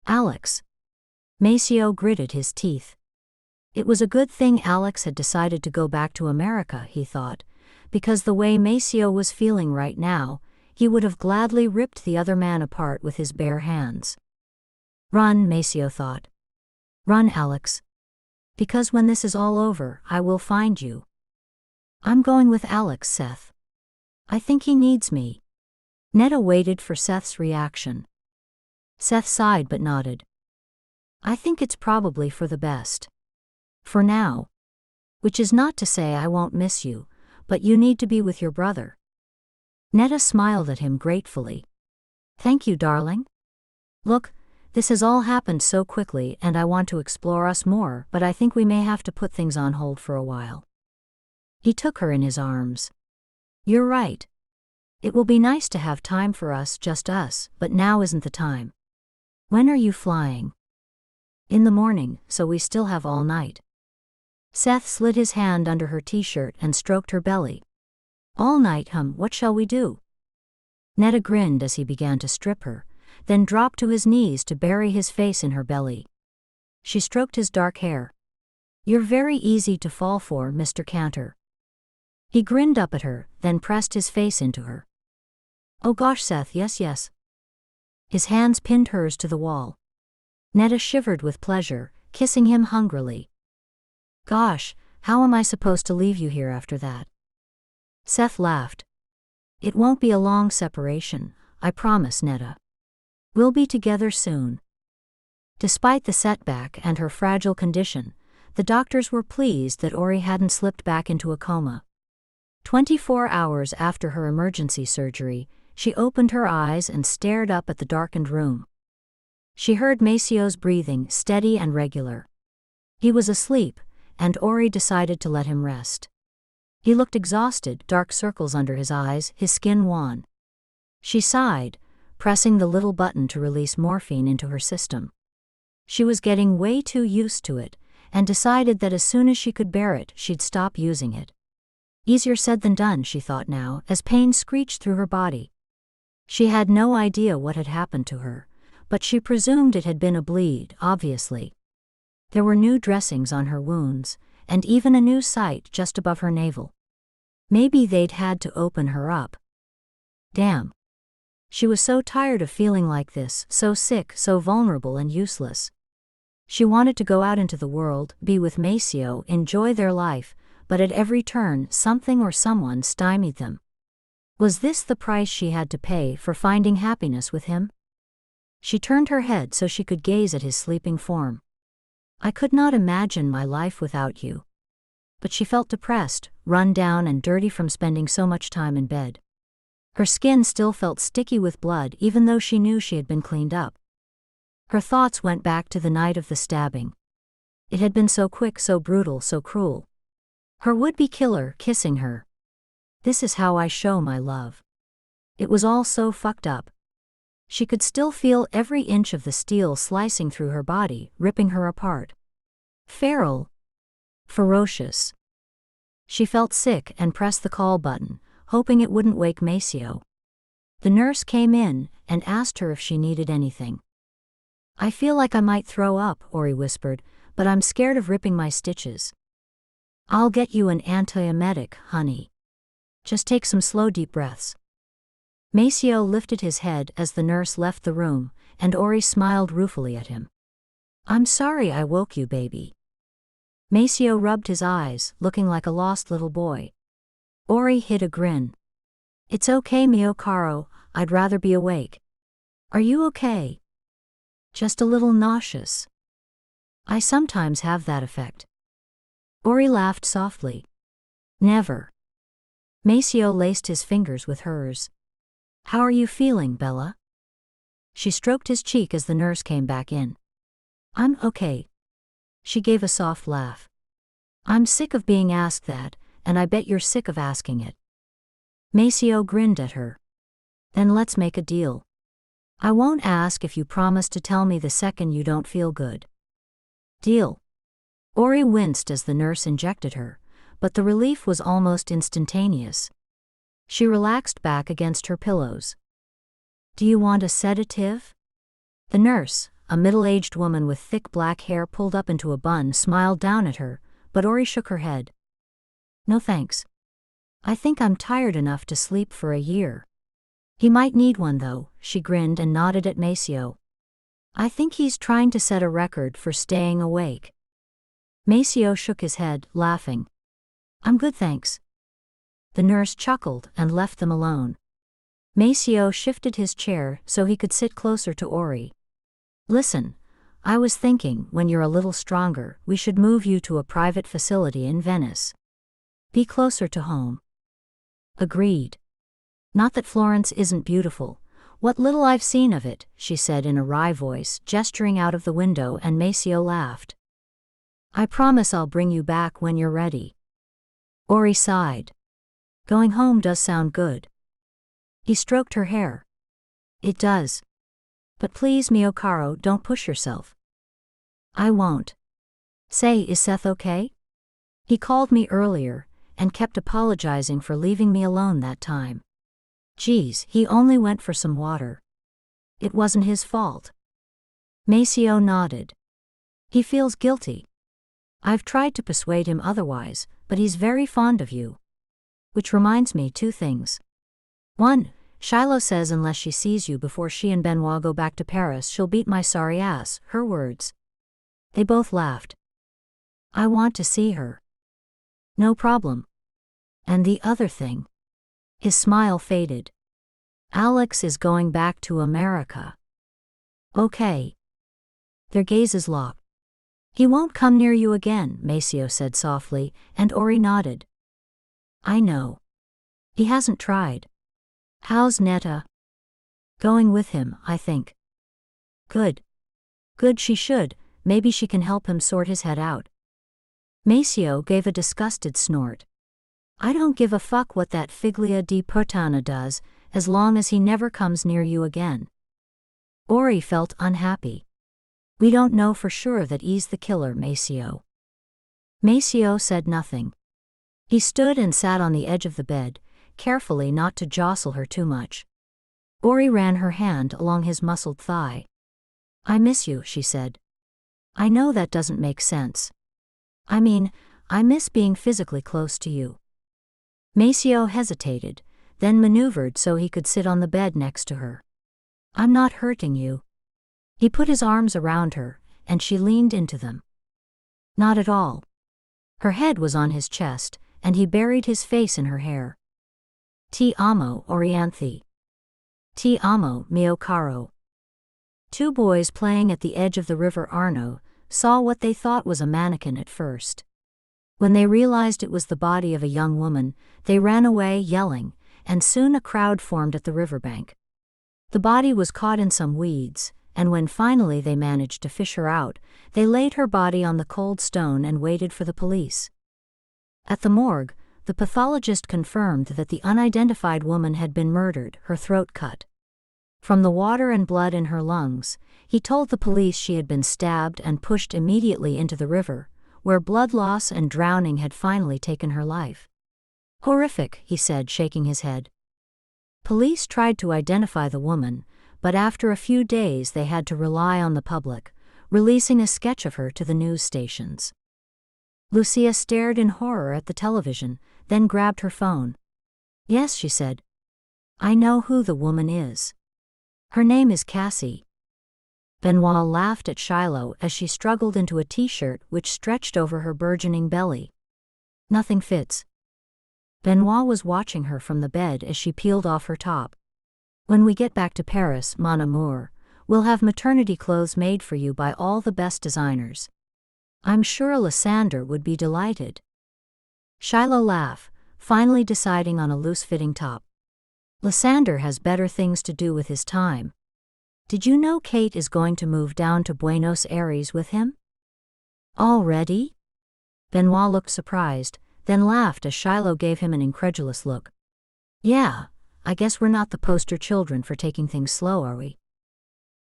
Alex. Maceo gritted his teeth. It was a good thing Alex had decided to go back to America, he thought, because the way Maceo was feeling right now, he would have gladly ripped the other man apart with his bare hands. Run, Maceo thought. Run, Alex. Because when this is all over, I will find you. I'm going with Alex, Seth. I think he needs me. Netta waited for Seth's reaction. Seth sighed but nodded. I think it's probably for the best. For now. Which is not to say I won't miss you, but you need to be with your brother. Netta smiled at him gratefully. Thank you, darling. Look, this has all happened so quickly and I want to explore us more, but I think we may have to put things on hold for a while. He took her in his arms. You're right. It will be nice to have time for us, just us, but now isn't the time. When are you flying? In the morning, so we still have all night. Seth slid his hand under her t-shirt and stroked her belly. All night, what shall we do? Netta grinned as he began to strip her, then dropped to his knees to bury his face in her belly. She stroked his dark hair. You're very easy to fall for, Mr. Cantor. He grinned up at her, then pressed his face into her. Oh gosh, Seth, yes. His hands pinned hers to the wall. Netta shivered with pleasure, kissing him hungrily. Gosh, how am I supposed to leave you here after that? Seth laughed. It won't be a long separation, I promise, Netta. We'll be together soon. Despite the setback and her fragile condition, the doctors were pleased that Ori hadn't slipped back into a coma. 24 hours after her emergency surgery, she opened her eyes and stared up at the darkened room. She heard Maceo's breathing, steady and regular. He was asleep, and Ori decided to let him rest. He looked exhausted, dark circles under his eyes, his skin wan. She sighed, pressing the little button to release morphine into her system. She was getting way too used to it, and decided that as soon as she could bear it, she'd stop using it. Easier said than done, she thought now, as pain screeched through her body. She had no idea what had happened to her, but she presumed it had been a bleed, obviously. There were new dressings on her wounds, and even a new site just above her navel. Maybe they'd had to open her up. Damn. She was so tired of feeling like this, so sick, so vulnerable and useless. She wanted to go out into the world, be with Maceo, enjoy their life, but at every turn something or someone stymied them. Was this the price she had to pay for finding happiness with him? She turned her head so she could gaze at his sleeping form. I could not imagine my life without you. But she felt depressed, run down and dirty from spending so much time in bed. Her skin still felt sticky with blood even though she knew she had been cleaned up. Her thoughts went back to the night of the stabbing. It had been so quick, so brutal, so cruel. Her would-be killer kissing her. This is how I show my love. It was all so fucked up. She could still feel every inch of the steel slicing through her body, ripping her apart. Feral. Ferocious. She felt sick and pressed the call button, hoping it wouldn't wake Maceo. The nurse came in and asked her if she needed anything. I feel like I might throw up, Ori whispered, but I'm scared of ripping my stitches. I'll get you an antiemetic, honey. Just take some slow deep breaths. Maceo lifted his head as the nurse left the room, and Ori smiled ruefully at him. I'm sorry I woke you, baby. Maceo rubbed his eyes, looking like a lost little boy. Ori hid a grin. It's okay, mio caro, I'd rather be awake. Are you okay? Just a little nauseous. I sometimes have that effect. Ori laughed softly. Never. Maceo laced his fingers with hers. How are you feeling, Bella? She stroked his cheek as the nurse came back in. I'm okay. She gave a soft laugh. I'm sick of being asked that, and I bet you're sick of asking it. Maceo grinned at her. Then let's make a deal. I won't ask if you promise to tell me the second you don't feel good. Deal. Ori winced as the nurse injected her, but the relief was almost instantaneous. She relaxed back against her pillows. Do you want a sedative? The nurse, a middle-aged woman with thick black hair pulled up into a bun, smiled down at her, but Ori shook her head. No thanks. I think I'm tired enough to sleep for a year. He might need one though, she grinned and nodded at Maceo. I think he's trying to set a record for staying awake. Maceo shook his head, laughing. I'm good, thanks. The nurse chuckled and left them alone. Maceo shifted his chair so he could sit closer to Ori. Listen, I was thinking when you're a little stronger, we should move you to a private facility in Venice. Be closer to home. Agreed. Not that Florence isn't beautiful. What little I've seen of it, she said in a wry voice, gesturing out of the window, and Maceo laughed. I promise I'll bring you back when you're ready. Ori sighed. Going home does sound good. He stroked her hair. It does. But please, mio caro, don't push yourself. I won't. Say, is Seth okay? He called me earlier, and kept apologizing for leaving me alone that time. Geez, he only went for some water. It wasn't his fault. Maceo nodded. He feels guilty. I've tried to persuade him otherwise, but he's very fond of you. Which reminds me, two things. One, Shiloh says unless she sees you before she and Benoit go back to Paris, she'll beat my sorry ass, her words. They both laughed. I want to see her. No problem. And the other thing. His smile faded. Alex is going back to America. Okay. Their gazes locked. He won't come near you again, Maceo said softly, and Ori nodded. I know. He hasn't tried. How's Netta? Going with him, I think. Good. Good, she should. Maybe she can help him sort his head out. Maceo gave a disgusted snort. I don't give a fuck what that figlia di puttana does, as long as he never comes near you again. Ori felt unhappy. We don't know for sure that he's the killer, Maceo. Maceo said nothing. He stood and sat on the edge of the bed, carefully not to jostle her too much. Ori ran her hand along his muscled thigh. I miss you, she said. I know that doesn't make sense. I mean, I miss being physically close to you. Maceo hesitated, then maneuvered so he could sit on the bed next to her. I'm not hurting you. He put his arms around her, and she leaned into them. Not at all. Her head was on his chest, and he buried his face in her hair. Ti amo, Orianthi. Ti amo, mio caro. Two boys playing at the edge of the river Arno saw what they thought was a mannequin at first. When they realized it was the body of a young woman, they ran away yelling, and soon a crowd formed at the riverbank. The body was caught in some weeds, and when finally they managed to fish her out, they laid her body on the cold stone and waited for the police. At the morgue, the pathologist confirmed that the unidentified woman had been murdered, her throat cut. From the water and blood in her lungs, he told the police she had been stabbed and pushed immediately into the river, where blood loss and drowning had finally taken her life. Horrific, he said, shaking his head. Police tried to identify the woman, but after a few days they had to rely on the public, releasing a sketch of her to the news stations. Lucia stared in horror at the television, then grabbed her phone. Yes, she said. I know who the woman is. Her name is Cassie. Benoit laughed at Shiloh as she struggled into a t-shirt which stretched over her burgeoning belly. Nothing fits. Benoit was watching her from the bed as she peeled off her top. When we get back to Paris, mon amour, we'll have maternity clothes made for you by all the best designers. I'm sure Lysander would be delighted. Shiloh laughed, finally deciding on a loose-fitting top. Lysander has better things to do with his time. Did you know Kate is going to move down to Buenos Aires with him? Already? Benoit looked surprised, then laughed as Shiloh gave him an incredulous look. Yeah, I guess we're not the poster children for taking things slow, are we?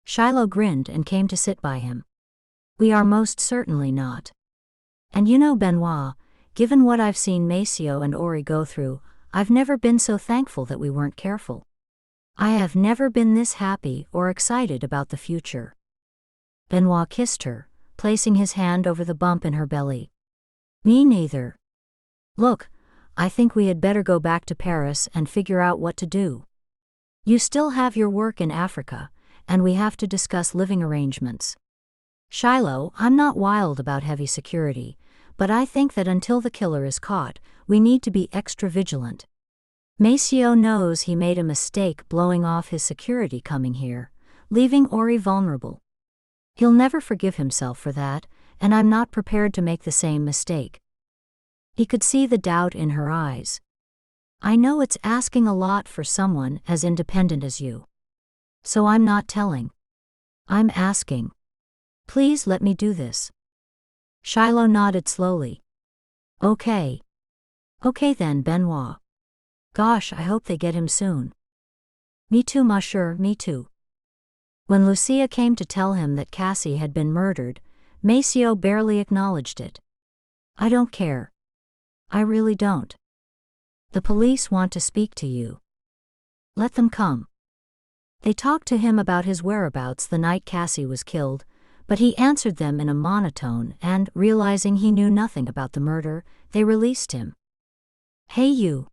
Shiloh grinned and came to sit by him. We are most certainly not. And you know, Benoit, given what I've seen Maceo and Ori go through, I've never been so thankful that we weren't careful. I have never been this happy or excited about the future. Benoit kissed her, placing his hand over the bump in her belly. Me neither. Look, I think we had better go back to Paris and figure out what to do. You still have your work in Africa, and we have to discuss living arrangements. Shiloh, I'm not wild about heavy security, but I think that until the killer is caught, we need to be extra vigilant. Maceo knows he made a mistake blowing off his security coming here, leaving Ori vulnerable. He'll never forgive himself for that, and I'm not prepared to make the same mistake. He could see the doubt in her eyes. I know it's asking a lot for someone as independent as you. So I'm not telling. I'm asking. Please let me do this. Shiloh nodded slowly. Okay. Okay then, Benoit. Gosh, I hope they get him soon. Me too, monsieur, me too. When Lucia came to tell him that Cassie had been murdered, Maceo barely acknowledged it. I don't care. I really don't. The police want to speak to you. Let them come. They talked to him about his whereabouts the night Cassie was killed, but he answered them in a monotone and, realizing he knew nothing about the murder, they released him. Hey you.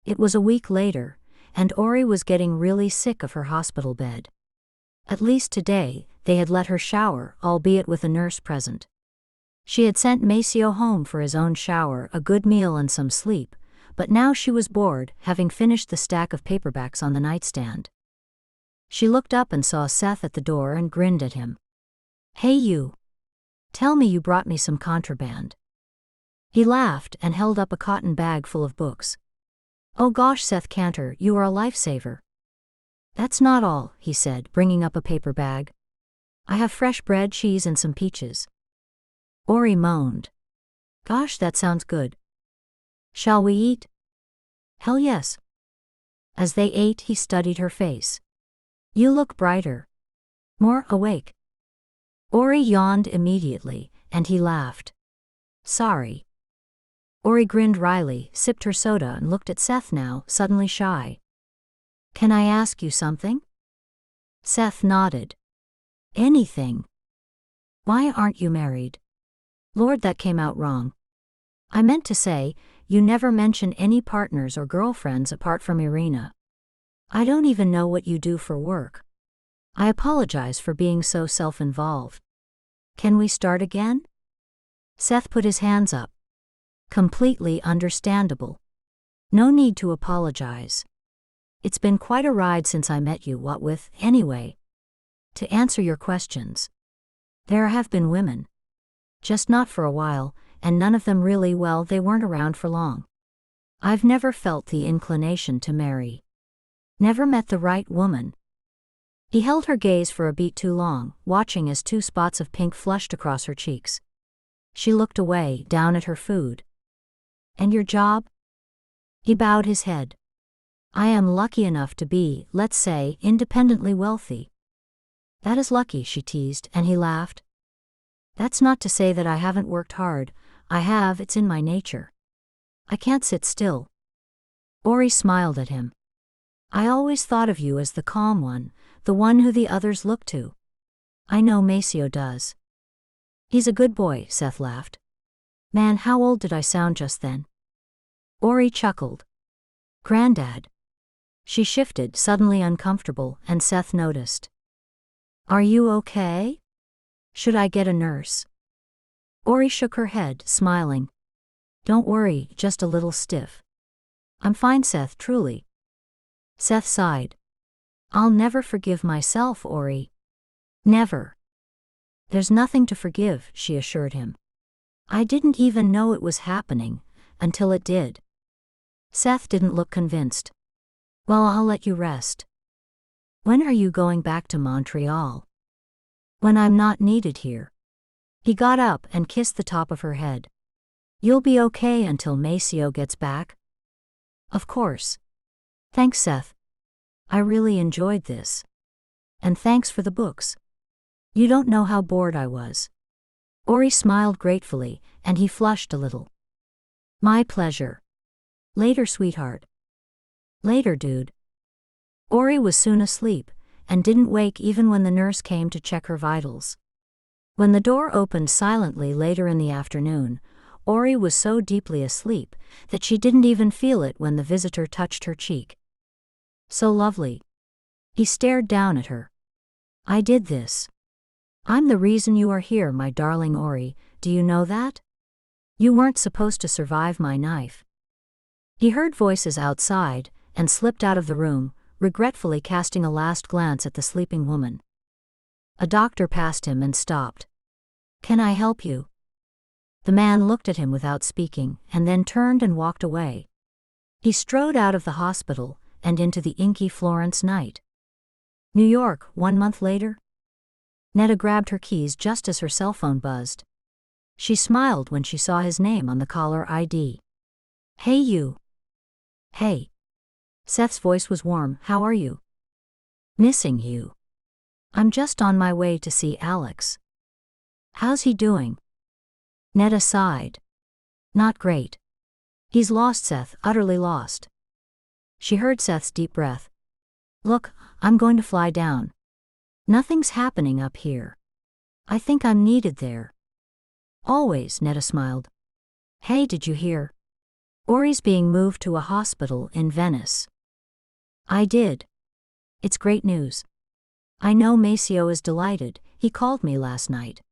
It was a week later, and Ori was getting really sick of her hospital bed. At least today, they had let her shower, albeit with a nurse present. She had sent Maceo home for his own shower, a good meal and some sleep, but now she was bored, having finished the stack of paperbacks on the nightstand. She looked up and saw Seth at the door and grinned at him. "Hey you. Tell me you brought me some contraband." He laughed and held up a cotton bag full of books. "Oh gosh, Seth Cantor, you are a lifesaver." "That's not all," he said, bringing up a paper bag. "I have fresh bread, cheese and some peaches." Ori moaned. "Gosh, that sounds good. Shall we eat?" "Hell yes." As they ate, he studied her face. "You look brighter. More awake." Ori yawned immediately, and he laughed. "Sorry." Ori grinned wryly, sipped her soda and looked at Seth now, suddenly shy. "Can I ask you something?" Seth nodded. "Anything." "Why aren't you married?" "Lord, that came out wrong. I meant to say, you never mention any partners or girlfriends apart from Irina. I don't even know what you do for work. I apologize for being so self-involved. Can we start again?" Seth put his hands up. "Completely understandable. No need to apologize. It's been quite a ride since I met you, what with, anyway. To answer your questions. There have been women. Just not for a while, and none of them really, well, they weren't around for long. I've never felt the inclination to marry. Never met the right woman." He held her gaze for a beat too long, watching as 2 spots of pink flushed across her cheeks. She looked away, down at her food. "And your job?" He bowed his head. "I am lucky enough to be, let's say, independently wealthy." "That is lucky," she teased, and he laughed. "That's not to say that I haven't worked hard. I have, it's in my nature. I can't sit still." Ori smiled at him. "I always thought of you as the calm one, the one who the others look to. I know Maceo does." "He's a good boy," Seth laughed. "Man, how old did I sound just then?" Ori chuckled. "Granddad." She shifted, suddenly uncomfortable, and Seth noticed. "Are you okay? Should I get a nurse?" Ori shook her head, smiling. "Don't worry, just a little stiff." "I'm fine, Seth, truly." Seth sighed. "I'll never forgive myself, Ori. Never." "There's nothing to forgive," she assured him. "I didn't even know it was happening, until it did." Seth didn't look convinced. "Well, I'll let you rest. When are you going back to Montreal?" "When I'm not needed here." He got up and kissed the top of her head. "You'll be okay until Maceo gets back?" "Of course." "Thanks, Seth. I really enjoyed this. And thanks for the books. You don't know how bored I was." Ori smiled gratefully, and he flushed a little. "My pleasure. Later, sweetheart." "Later, dude." Ori was soon asleep, and didn't wake even when the nurse came to check her vitals. When the door opened silently later in the afternoon, Ori was so deeply asleep that she didn't even feel it when the visitor touched her cheek. "So lovely." He stared down at her. "I did this. I'm the reason you are here, my darling Ori, do you know that? You weren't supposed to survive my knife." He heard voices outside, and slipped out of the room, regretfully casting a last glance at the sleeping woman. A doctor passed him and stopped. "Can I help you?" The man looked at him without speaking, and then turned and walked away. He strode out of the hospital, and into the inky Florence night. New York, 1 month later. Netta grabbed her keys just as her cell phone buzzed. She smiled when she saw his name on the caller ID. "Hey you." "Hey." Seth's voice was warm. "How are you?" "Missing you. I'm just on my way to see Alex." "How's he doing?" Netta sighed. "Not great. He's lost, Seth, utterly lost." She heard Seth's deep breath. "Look, I'm going to fly down. Nothing's happening up here. I think I'm needed there." "Always," Netta smiled. "Hey, did you hear? Ori's being moved to a hospital in Venice." I did. It's great news. I know Maceo is delighted, he called me last night.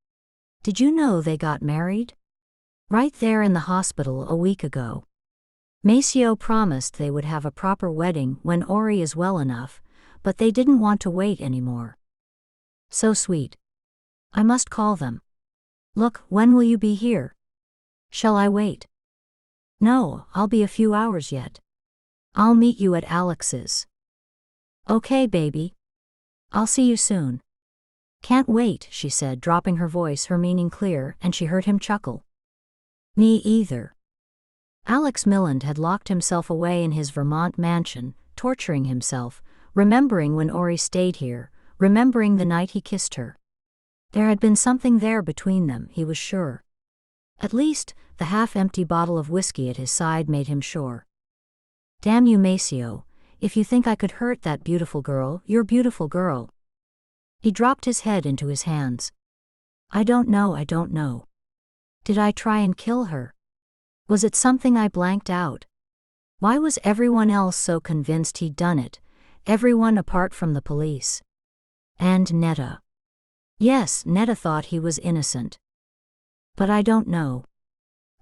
Did you know they got married? Right there in the hospital a week ago. Maceo promised they would have a proper wedding when Ori is well enough, but they didn't want to wait anymore. So sweet. I must call them. Look, when will you be here? Shall I wait? No, I'll be a few hours yet. I'll meet you at Alex's. Okay, baby. I'll see you soon. Can't wait, she said, dropping her voice, her meaning clear, and she heard him chuckle. Me either. Alex Milland had locked himself away in his Vermont mansion, torturing himself, remembering when Ori stayed here, remembering the night he kissed her. There had been something there between them, he was sure. At least, the half-empty bottle of whiskey at his side made him sure. Damn you, Maceo, if you think I could hurt that beautiful girl, your beautiful girl. He dropped his head into his hands. I don't know. Did I try and kill her? Was it something I blanked out? Why was everyone else so convinced he'd done it, everyone apart from the police? And Netta. Yes, Netta thought he was innocent. But I don't know.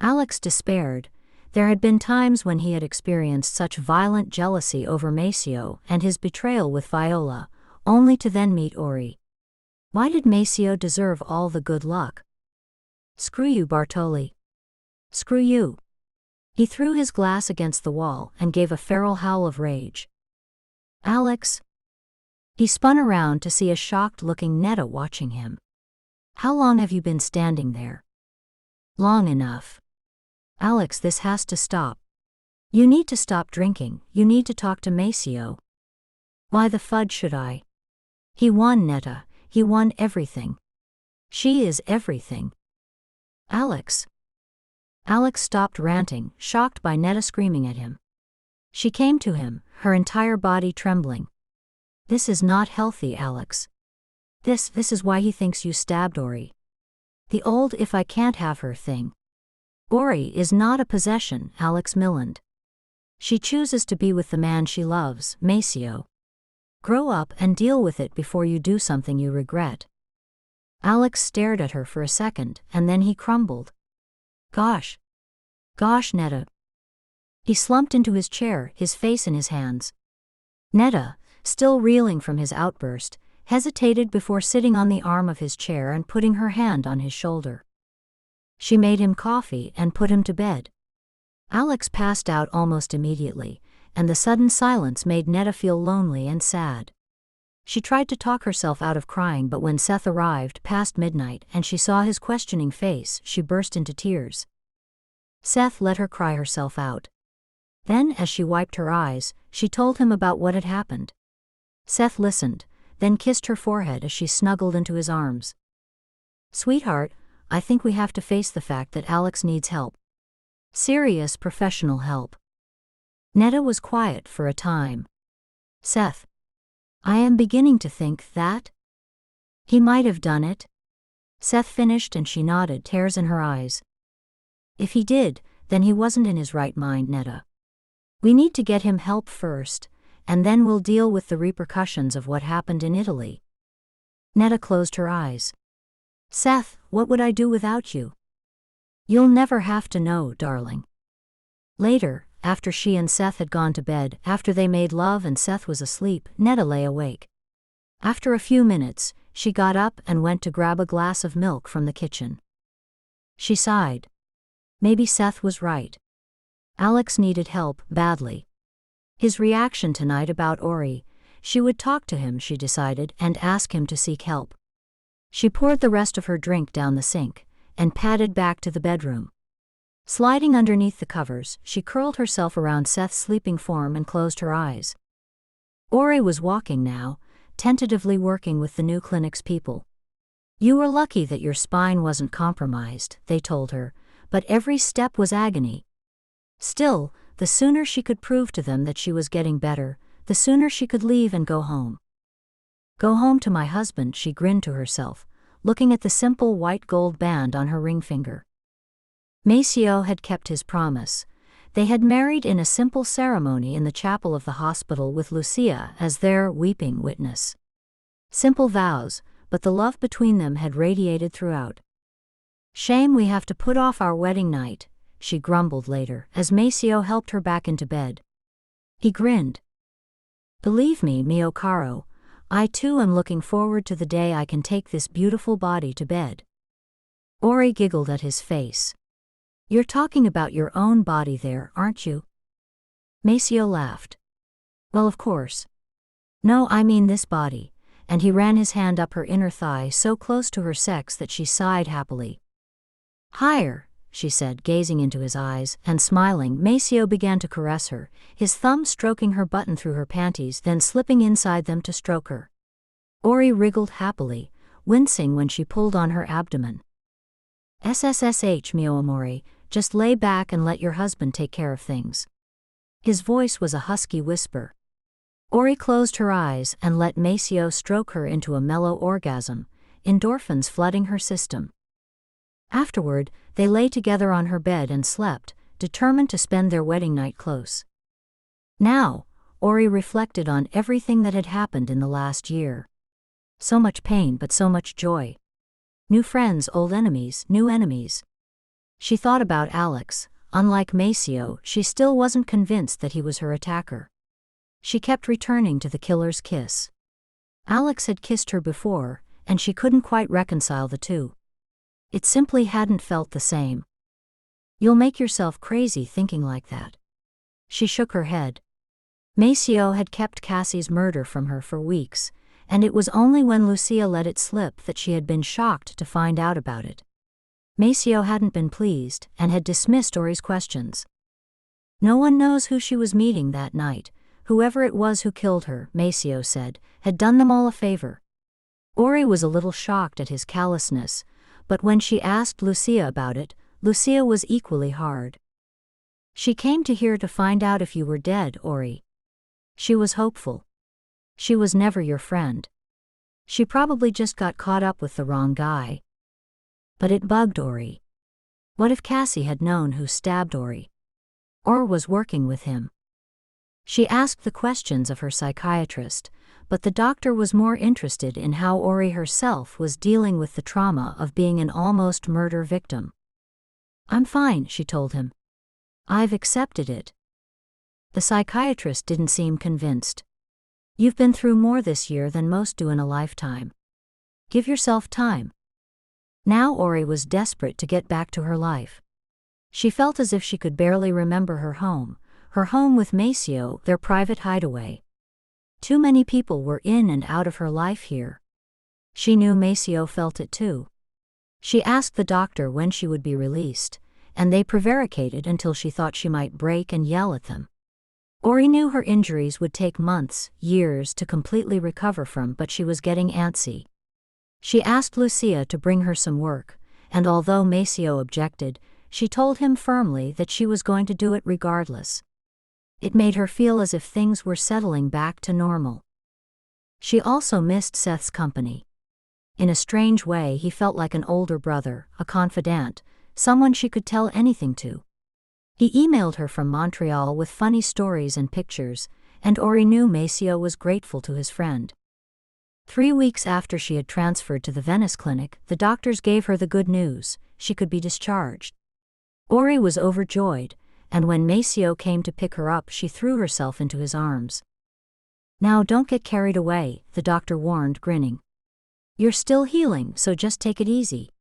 Alex despaired. There had been times when he had experienced such violent jealousy over Maceo and his betrayal with Viola, only to then meet Ori. Why did Maceo deserve all the good luck? Screw you, Bartoli. Screw you. He threw his glass against the wall and gave a feral howl of rage. Alex. He spun around to see a shocked-looking Netta watching him. How long have you been standing there? Long enough. Alex, this has to stop. You need to stop drinking, you need to talk to Maceo. Why the fudge should I? He won, Netta, he won everything. She is everything. Alex. Alex stopped ranting, shocked by Netta screaming at him. She came to him, her entire body trembling. This is not healthy, Alex. This is why he thinks you stabbed Ori. The old if I can't have her thing. Ori is not a possession, Alex Milland. She chooses to be with the man she loves, Maceo. Grow up and deal with it before you do something you regret. Alex stared at her for a second, and then he crumbled. Gosh, Netta. He slumped into his chair, his face in his hands. Netta, still reeling from his outburst, hesitated before sitting on the arm of his chair and putting her hand on his shoulder. She made him coffee and put him to bed. Alex passed out almost immediately, and the sudden silence made Netta feel lonely and sad. She tried to talk herself out of crying, but when Seth arrived past midnight and she saw his questioning face, she burst into tears. Seth let her cry herself out. Then, as she wiped her eyes, she told him about what had happened. Seth listened, then kissed her forehead as she snuggled into his arms. Sweetheart, I think we have to face the fact that Alex needs help. Serious professional help. Netta was quiet for a time. Seth. I am beginning to think that he might have done it. Seth finished and she nodded, tears in her eyes. If he did, then he wasn't in his right mind, Netta. We need to get him help first, and then we'll deal with the repercussions of what happened in Italy. Netta closed her eyes. Seth, what would I do without you? You'll never have to know, darling. Later, after she and Seth had gone to bed, after they made love and Seth was asleep, Netta lay awake. After a few minutes, she got up and went to grab a glass of milk from the kitchen. She sighed. Maybe Seth was right. Alex needed help, badly. His reaction tonight about Ori, she would talk to him, she decided, and ask him to seek help. She poured the rest of her drink down the sink, and padded back to the bedroom. Sliding underneath the covers, she curled herself around Seth's sleeping form and closed her eyes. Ori was walking now, tentatively working with the new clinic's people. You were lucky that your spine wasn't compromised, they told her, but every step was agony. Still, the sooner she could prove to them that she was getting better, the sooner she could leave and go home. Go home to my husband, she grinned to herself, looking at the simple white gold band on her ring finger. Maceo had kept his promise. They had married in a simple ceremony in the chapel of the hospital with Lucia as their weeping witness. Simple vows, but the love between them had radiated throughout. "Shame we have to put off our wedding night," she grumbled later, as Maceo helped her back into bed. He grinned. "Believe me, mio caro, I too am looking forward to the day I can take this beautiful body to bed." Ori giggled at his face. "You're talking about your own body there, aren't you?" Maceo laughed. "Well, of course. No, I mean this body," and he ran his hand up her inner thigh so close to her sex that she sighed happily. "Higher," she said, gazing into his eyes, and smiling. Maceo began to caress her, his thumb stroking her button through her panties, then slipping inside them to stroke her. Ori wriggled happily, wincing when she pulled on her abdomen. "SSSH, mio amore, just lay back and let your husband take care of things." His voice was a husky whisper. Ori closed her eyes and let Maceo stroke her into a mellow orgasm, endorphins flooding her system. Afterward, they lay together on her bed and slept, determined to spend their wedding night close. Now, Ori reflected on everything that had happened in the last year. So much pain, but so much joy. New friends, old enemies, new enemies. She thought about Alex. Unlike Maceo, she still wasn't convinced that he was her attacker. She kept returning to the killer's kiss. Alex had kissed her before, and she couldn't quite reconcile the two. It simply hadn't felt the same. "You'll make yourself crazy thinking like that." She shook her head. Maceo had kept Cassie's murder from her for weeks, and it was only when Lucia let it slip that she had been shocked to find out about it. Maceo hadn't been pleased, and had dismissed Ori's questions. "No one knows who she was meeting that night. Whoever it was who killed her," Maceo said, "had done them all a favor." Ori was a little shocked at his callousness, but when she asked Lucia about it, Lucia was equally hard. "She came to here to find out if you were dead, Ori. She was hopeful. She was never your friend. She probably just got caught up with the wrong guy." But it bugged Ori. What if Cassie had known who stabbed Ori? Or was working with him? She asked the questions of her psychiatrist, but the doctor was more interested in how Ori herself was dealing with the trauma of being an almost murder victim. "I'm fine," she told him. "I've accepted it." The psychiatrist didn't seem convinced. "You've been through more this year than most do in a lifetime. Give yourself time." Now Ori was desperate to get back to her life. She felt as if she could barely remember her home with Maceo, their private hideaway. Too many people were in and out of her life here. She knew Maceo felt it too. She asked the doctor when she would be released, and they prevaricated until she thought she might break and yell at them. Ori knew her injuries would take months, years to completely recover from, but she was getting antsy. She asked Lucia to bring her some work, and although Maceo objected, she told him firmly that she was going to do it regardless. It made her feel as if things were settling back to normal. She also missed Seth's company. In a strange way, he felt like an older brother, a confidant, someone she could tell anything to. He emailed her from Montreal with funny stories and pictures, and Ori knew Maceo was grateful to his friend. 3 weeks after she had transferred to the Venice clinic, the doctors gave her the good news: she could be discharged. Ori was overjoyed, and when Maceo came to pick her up, she threw herself into his arms. "Now don't get carried away," the doctor warned, grinning. "You're still healing, so just take it easy."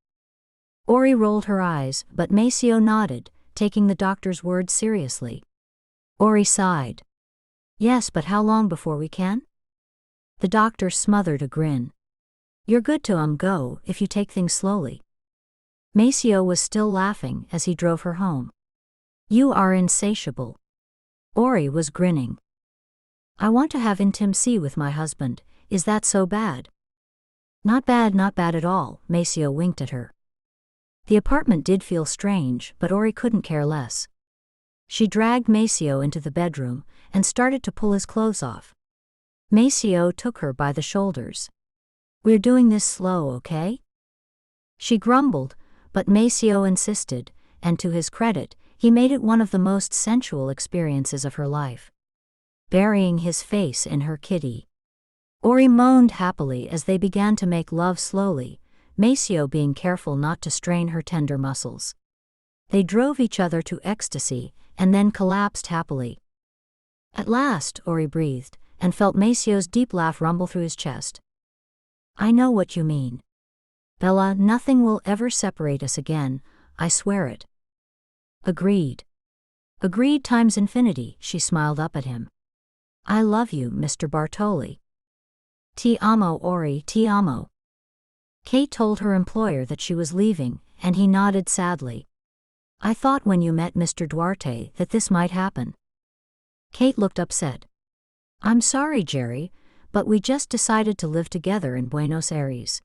Ori rolled her eyes, but Maceo nodded, taking the doctor's words seriously. Ori sighed. "Yes, but how long before we can?" The doctor smothered a grin. "You're good to go if you take things slowly." Maceo was still laughing as he drove her home. "You are insatiable." Ori was grinning. "I want to have intimacy with my husband. Is that so bad?" Not bad at all," Maceo winked at her. The apartment did feel strange, but Ori couldn't care less. She dragged Maceo into the bedroom and started to pull his clothes off. Maceo took her by the shoulders. "We're doing this slow, okay?" She grumbled, but Maceo insisted, and to his credit, He made it one of the most sensual experiences of her life. Burying his face in her kitty. Ori moaned happily as they began to make love slowly, Maceo being careful not to strain her tender muscles. They drove each other to ecstasy, and then collapsed happily. At last, Ori breathed, and felt Maceo's deep laugh rumble through his chest. "I know what you mean. Bella, nothing will ever separate us again, I swear it." "Agreed. Agreed times infinity," she smiled up at him. "I love you, Mr. Bartoli." "Ti amo, Ori, ti amo." Kate told her employer that she was leaving, and he nodded sadly. "I thought when you met Mr. Duarte that this might happen." Kate looked upset. "I'm sorry, Jerry, but we just decided to live together in Buenos Aires.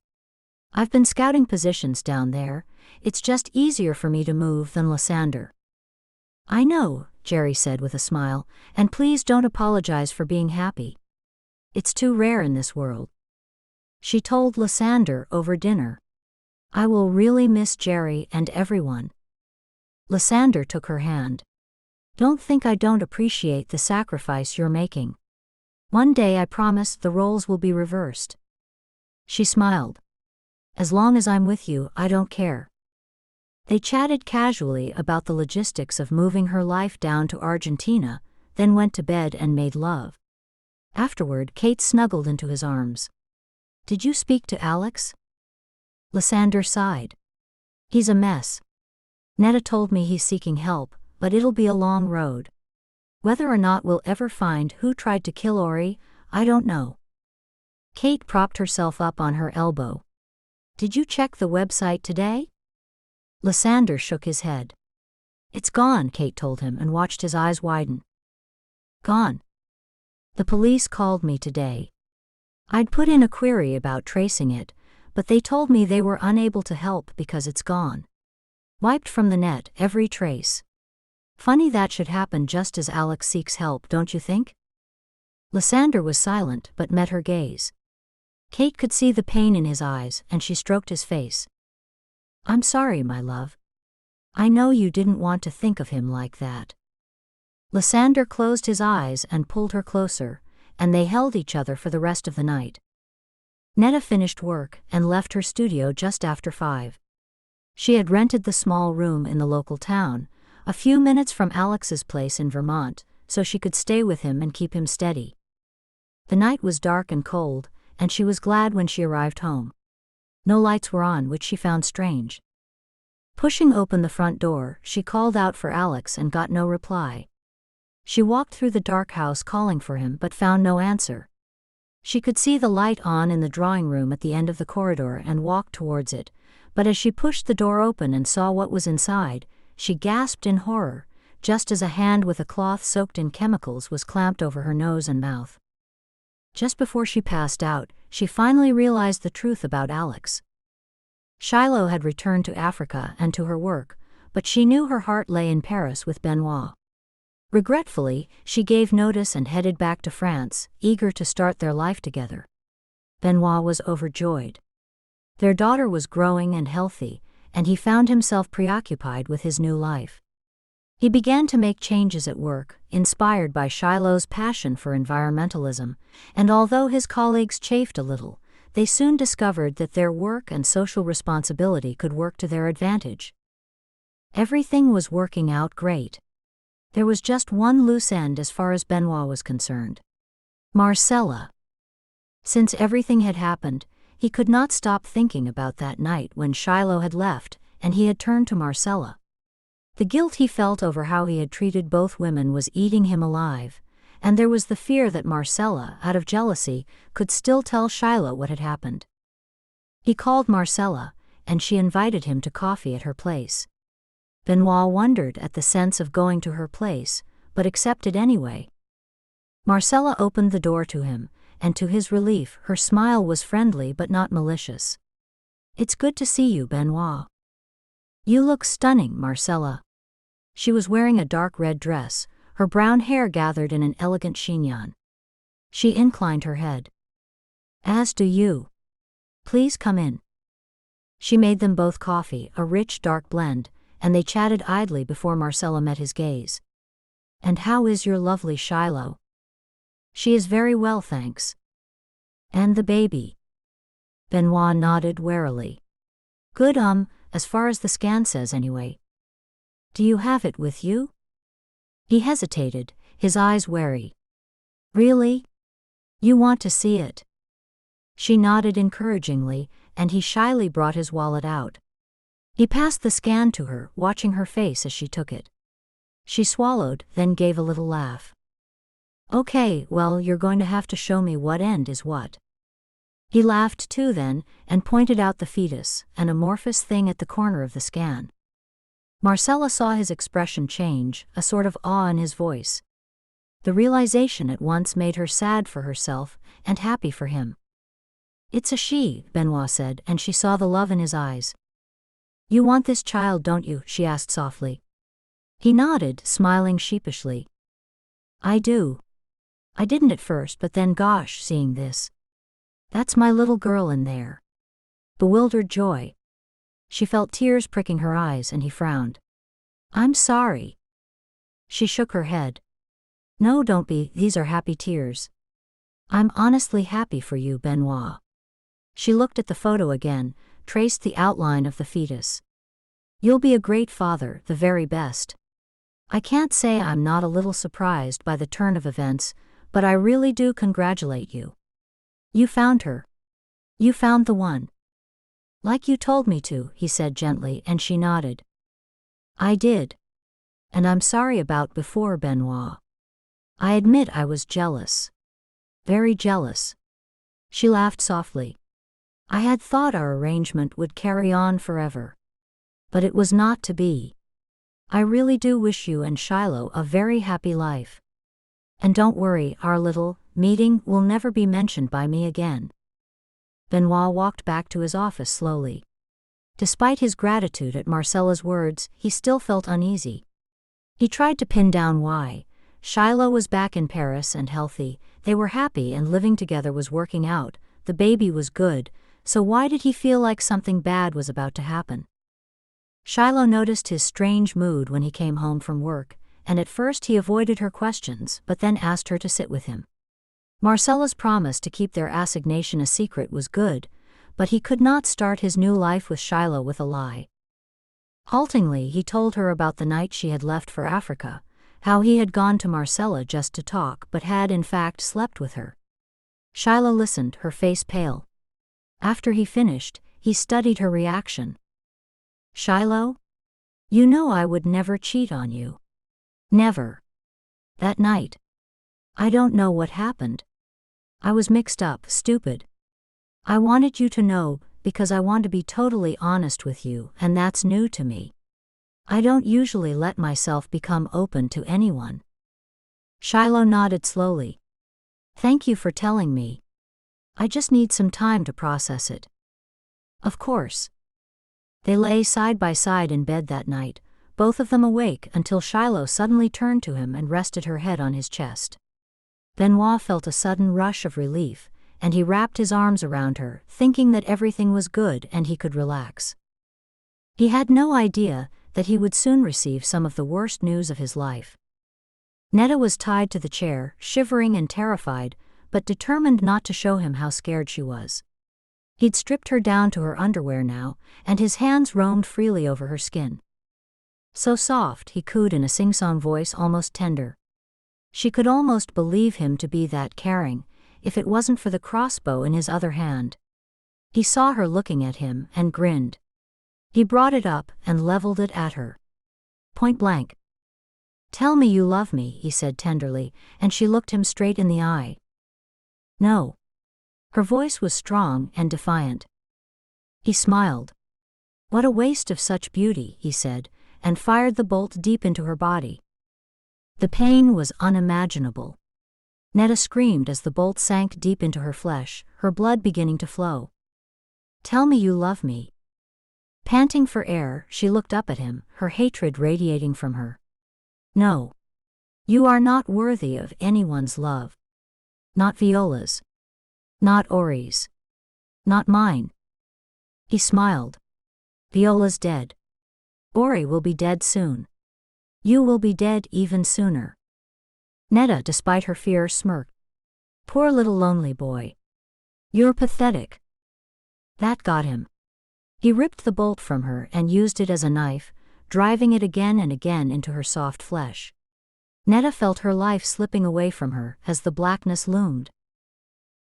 I've been scouting positions down there. It's just easier for me to move than Lysander." "I know," Jerry said with a smile, "and please don't apologize for being happy. It's too rare in this world." She told Lysander over dinner. "I will really miss Jerry and everyone." Lysander took her hand. "Don't think I don't appreciate the sacrifice you're making. One day I promise the roles will be reversed." She smiled. "As long as I'm with you, I don't care." They chatted casually about the logistics of moving her life down to Argentina, then went to bed and made love. Afterward, Kate snuggled into his arms. "Did you speak to Alex?" Lysander sighed. "He's a mess. Netta told me he's seeking help, but it'll be a long road. Whether or not we'll ever find who tried to kill Ori, I don't know." Kate propped herself up on her elbow. "Did you check the website today?" Lysander shook his head. "It's gone," Kate told him and watched his eyes widen. "Gone. The police called me today. I'd put in a query about tracing it, but they told me they were unable to help because it's gone. Wiped from the net, every trace. Funny that should happen just as Alex seeks help, don't you think?" Lysander was silent but met her gaze. Kate could see the pain in his eyes, and she stroked his face. "I'm sorry, my love. I know you didn't want to think of him like that." Lysander closed his eyes and pulled her closer, and they held each other for the rest of the night. Netta finished work and left her studio just after 5. She had rented the small room in the local town, a few minutes from Alex's place in Vermont, so she could stay with him and keep him steady. The night was dark and cold, and she was glad when she arrived home. No lights were on, which she found strange. Pushing open the front door, she called out for Alex and got no reply. She walked through the dark house calling for him but found no answer. She could see the light on in the drawing room at the end of the corridor and walked towards it, but as she pushed the door open and saw what was inside, she gasped in horror, just as a hand with a cloth soaked in chemicals was clamped over her nose and mouth. Just before she passed out, she finally realized the truth about Alex. Shiloh had returned to Africa and to her work, but she knew her heart lay in Paris with Benoit. Regretfully, she gave notice and headed back to France, eager to start their life together. Benoit was overjoyed. Their daughter was growing and healthy, and he found himself preoccupied with his new life. He began to make changes at work, inspired by Shiloh's passion for environmentalism, and although his colleagues chafed a little, they soon discovered that their work and social responsibility could work to their advantage. Everything was working out great. There was just one loose end as far as Benoit was concerned. Marcella. Since everything had happened, he could not stop thinking about that night when Shiloh had left, and he had turned to Marcella. The guilt he felt over how he had treated both women was eating him alive, and there was the fear that Marcella, out of jealousy, could still tell Shiloh what had happened. He called Marcella, and she invited him to coffee at her place. Benoit wondered at the sense of going to her place, but accepted anyway. Marcella opened the door to him, and to his relief, her smile was friendly but not malicious. "It's good to see you, Benoit." "You look stunning, Marcella." She was wearing a dark red dress, her brown hair gathered in an elegant chignon. She inclined her head. "As do you. Please come in." She made them both coffee, a rich dark blend, and they chatted idly before Marcella met his gaze. "And how is your lovely Shiloh?" "She is very well, thanks." "And the baby?" Benoit nodded warily. "Good, as far as the scan says anyway." "Do you have it with you?" He hesitated, his eyes wary. "Really? You want to see it?" She nodded encouragingly, and he shyly brought his wallet out. He passed the scan to her, watching her face as she took it. She swallowed, then gave a little laugh. "Okay, well, you're going to have to show me what end is what." He laughed too then, and pointed out the fetus, an amorphous thing at the corner of the scan. Marcella saw his expression change, a sort of awe in his voice. The realization at once made her sad for herself, and happy for him. "It's a she," Benoit said, and she saw the love in his eyes. "You want this child, don't you?" she asked softly. He nodded, smiling sheepishly. "I do. I didn't at first, but then gosh, seeing this. That's my little girl in there." Bewildered joy. She felt tears pricking her eyes, and he frowned. "I'm sorry." She shook her head. "No, don't be, these are happy tears. I'm honestly happy for you, Benoit." She looked at the photo again, traced the outline of the fetus. "You'll be a great father, the very best. I can't say I'm not a little surprised by the turn of events, but I really do congratulate you. You found her. You found the one." "Like you told me to," he said gently, and she nodded. "I did. And I'm sorry about before, Benoit. I admit I was jealous. Very jealous." She laughed softly. "I had thought our arrangement would carry on forever. But it was not to be. I really do wish you and Shiloh a very happy life. And don't worry, our little meeting will never be mentioned by me again." Benoit walked back to his office slowly. Despite his gratitude at Marcella's words, he still felt uneasy. He tried to pin down why. Shiloh was back in Paris and healthy, they were happy and living together was working out, the baby was good, so why did he feel like something bad was about to happen? Shiloh noticed his strange mood when he came home from work, and at first he avoided her questions but then asked her to sit with him. Marcella's promise to keep their assignation a secret was good, but he could not start his new life with Shiloh with a lie. Haltingly, he told her about the night she had left for Africa, how he had gone to Marcella just to talk but had in fact slept with her. Shiloh listened, her face pale. After he finished, he studied her reaction. "Shiloh? You know I would never cheat on you. Never. That night. I don't know what happened. I was mixed up, stupid. I wanted you to know, because I want to be totally honest with you, and that's new to me. I don't usually let myself become open to anyone." Shiloh nodded slowly. "Thank you for telling me. I just need some time to process it." "Of course." They lay side by side in bed that night, both of them awake until Shiloh suddenly turned to him and rested her head on his chest. Benoit felt a sudden rush of relief, and he wrapped his arms around her, thinking that everything was good and he could relax. He had no idea that he would soon receive some of the worst news of his life. Netta was tied to the chair, shivering and terrified, but determined not to show him how scared she was. He'd stripped her down to her underwear now, and his hands roamed freely over her skin. "So soft," he cooed in a sing-song voice almost tender. She could almost believe him to be that caring, if it wasn't for the crossbow in his other hand. He saw her looking at him and grinned. He brought it up and leveled it at her. Point blank. "Tell me you love me," he said tenderly, and she looked him straight in the eye. "No." Her voice was strong and defiant. He smiled. "What a waste of such beauty," he said, and fired the bolt deep into her body. The pain was unimaginable. Netta screamed as the bolt sank deep into her flesh, her blood beginning to flow. "Tell me you love me." Panting for air, she looked up at him, her hatred radiating from her. "No. You are not worthy of anyone's love. Not Viola's. Not Ori's. Not mine." He smiled. "Viola's dead." Ori will be dead soon. You will be dead even sooner. Netta, despite her fear, smirked. Poor little lonely boy. You're pathetic. That got him. He ripped the bolt from her and used it as a knife, driving it again and again into her soft flesh. Netta felt her life slipping away from her as the blackness loomed.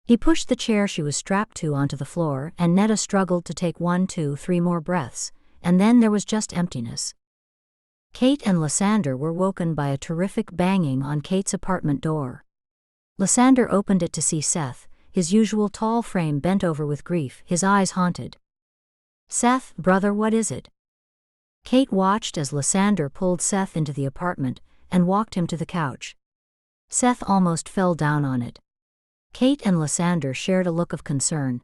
He pushed the chair she was strapped to onto the floor, and Netta struggled to take 1, 2, 3 more breaths, and then there was just emptiness. Kate and Lysander were woken by a terrific banging on Kate's apartment door. Lysander opened it to see Seth, his usual tall frame bent over with grief, his eyes haunted. Seth, brother, what is it? Kate watched as Lysander pulled Seth into the apartment and walked him to the couch. Seth almost fell down on it. Kate and Lysander shared a look of concern.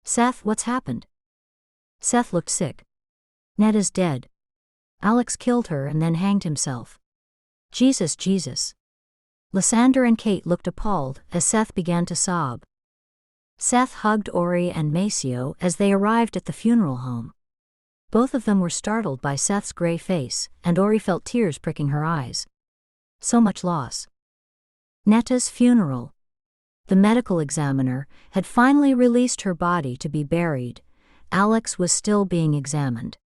Seth, what's happened? Seth looked sick. Netta's dead. Alex killed her and then hanged himself. Jesus, Jesus. Lysander and Kate looked appalled as Seth began to sob. Seth hugged Ori and Maceo as they arrived at the funeral home. Both of them were startled by Seth's gray face, and Ori felt tears pricking her eyes. So much loss. Netta's funeral. The medical examiner had finally released her body to be buried. Alex was still being examined.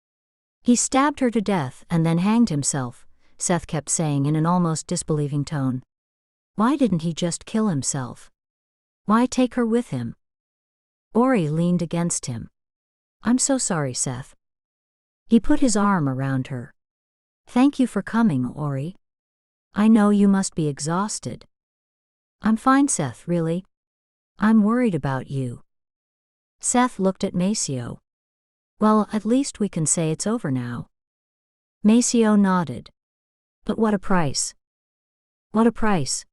He stabbed her to death and then hanged himself, Seth kept saying in an almost disbelieving tone. Why didn't he just kill himself? Why take her with him? Ori leaned against him. I'm so sorry, Seth. He put his arm around her. Thank you for coming, Ori. I know you must be exhausted. I'm fine, Seth, really. I'm worried about you. Seth looked at Maceo. Well, at least we can say it's over now. Maceo nodded. But what a price. What a price.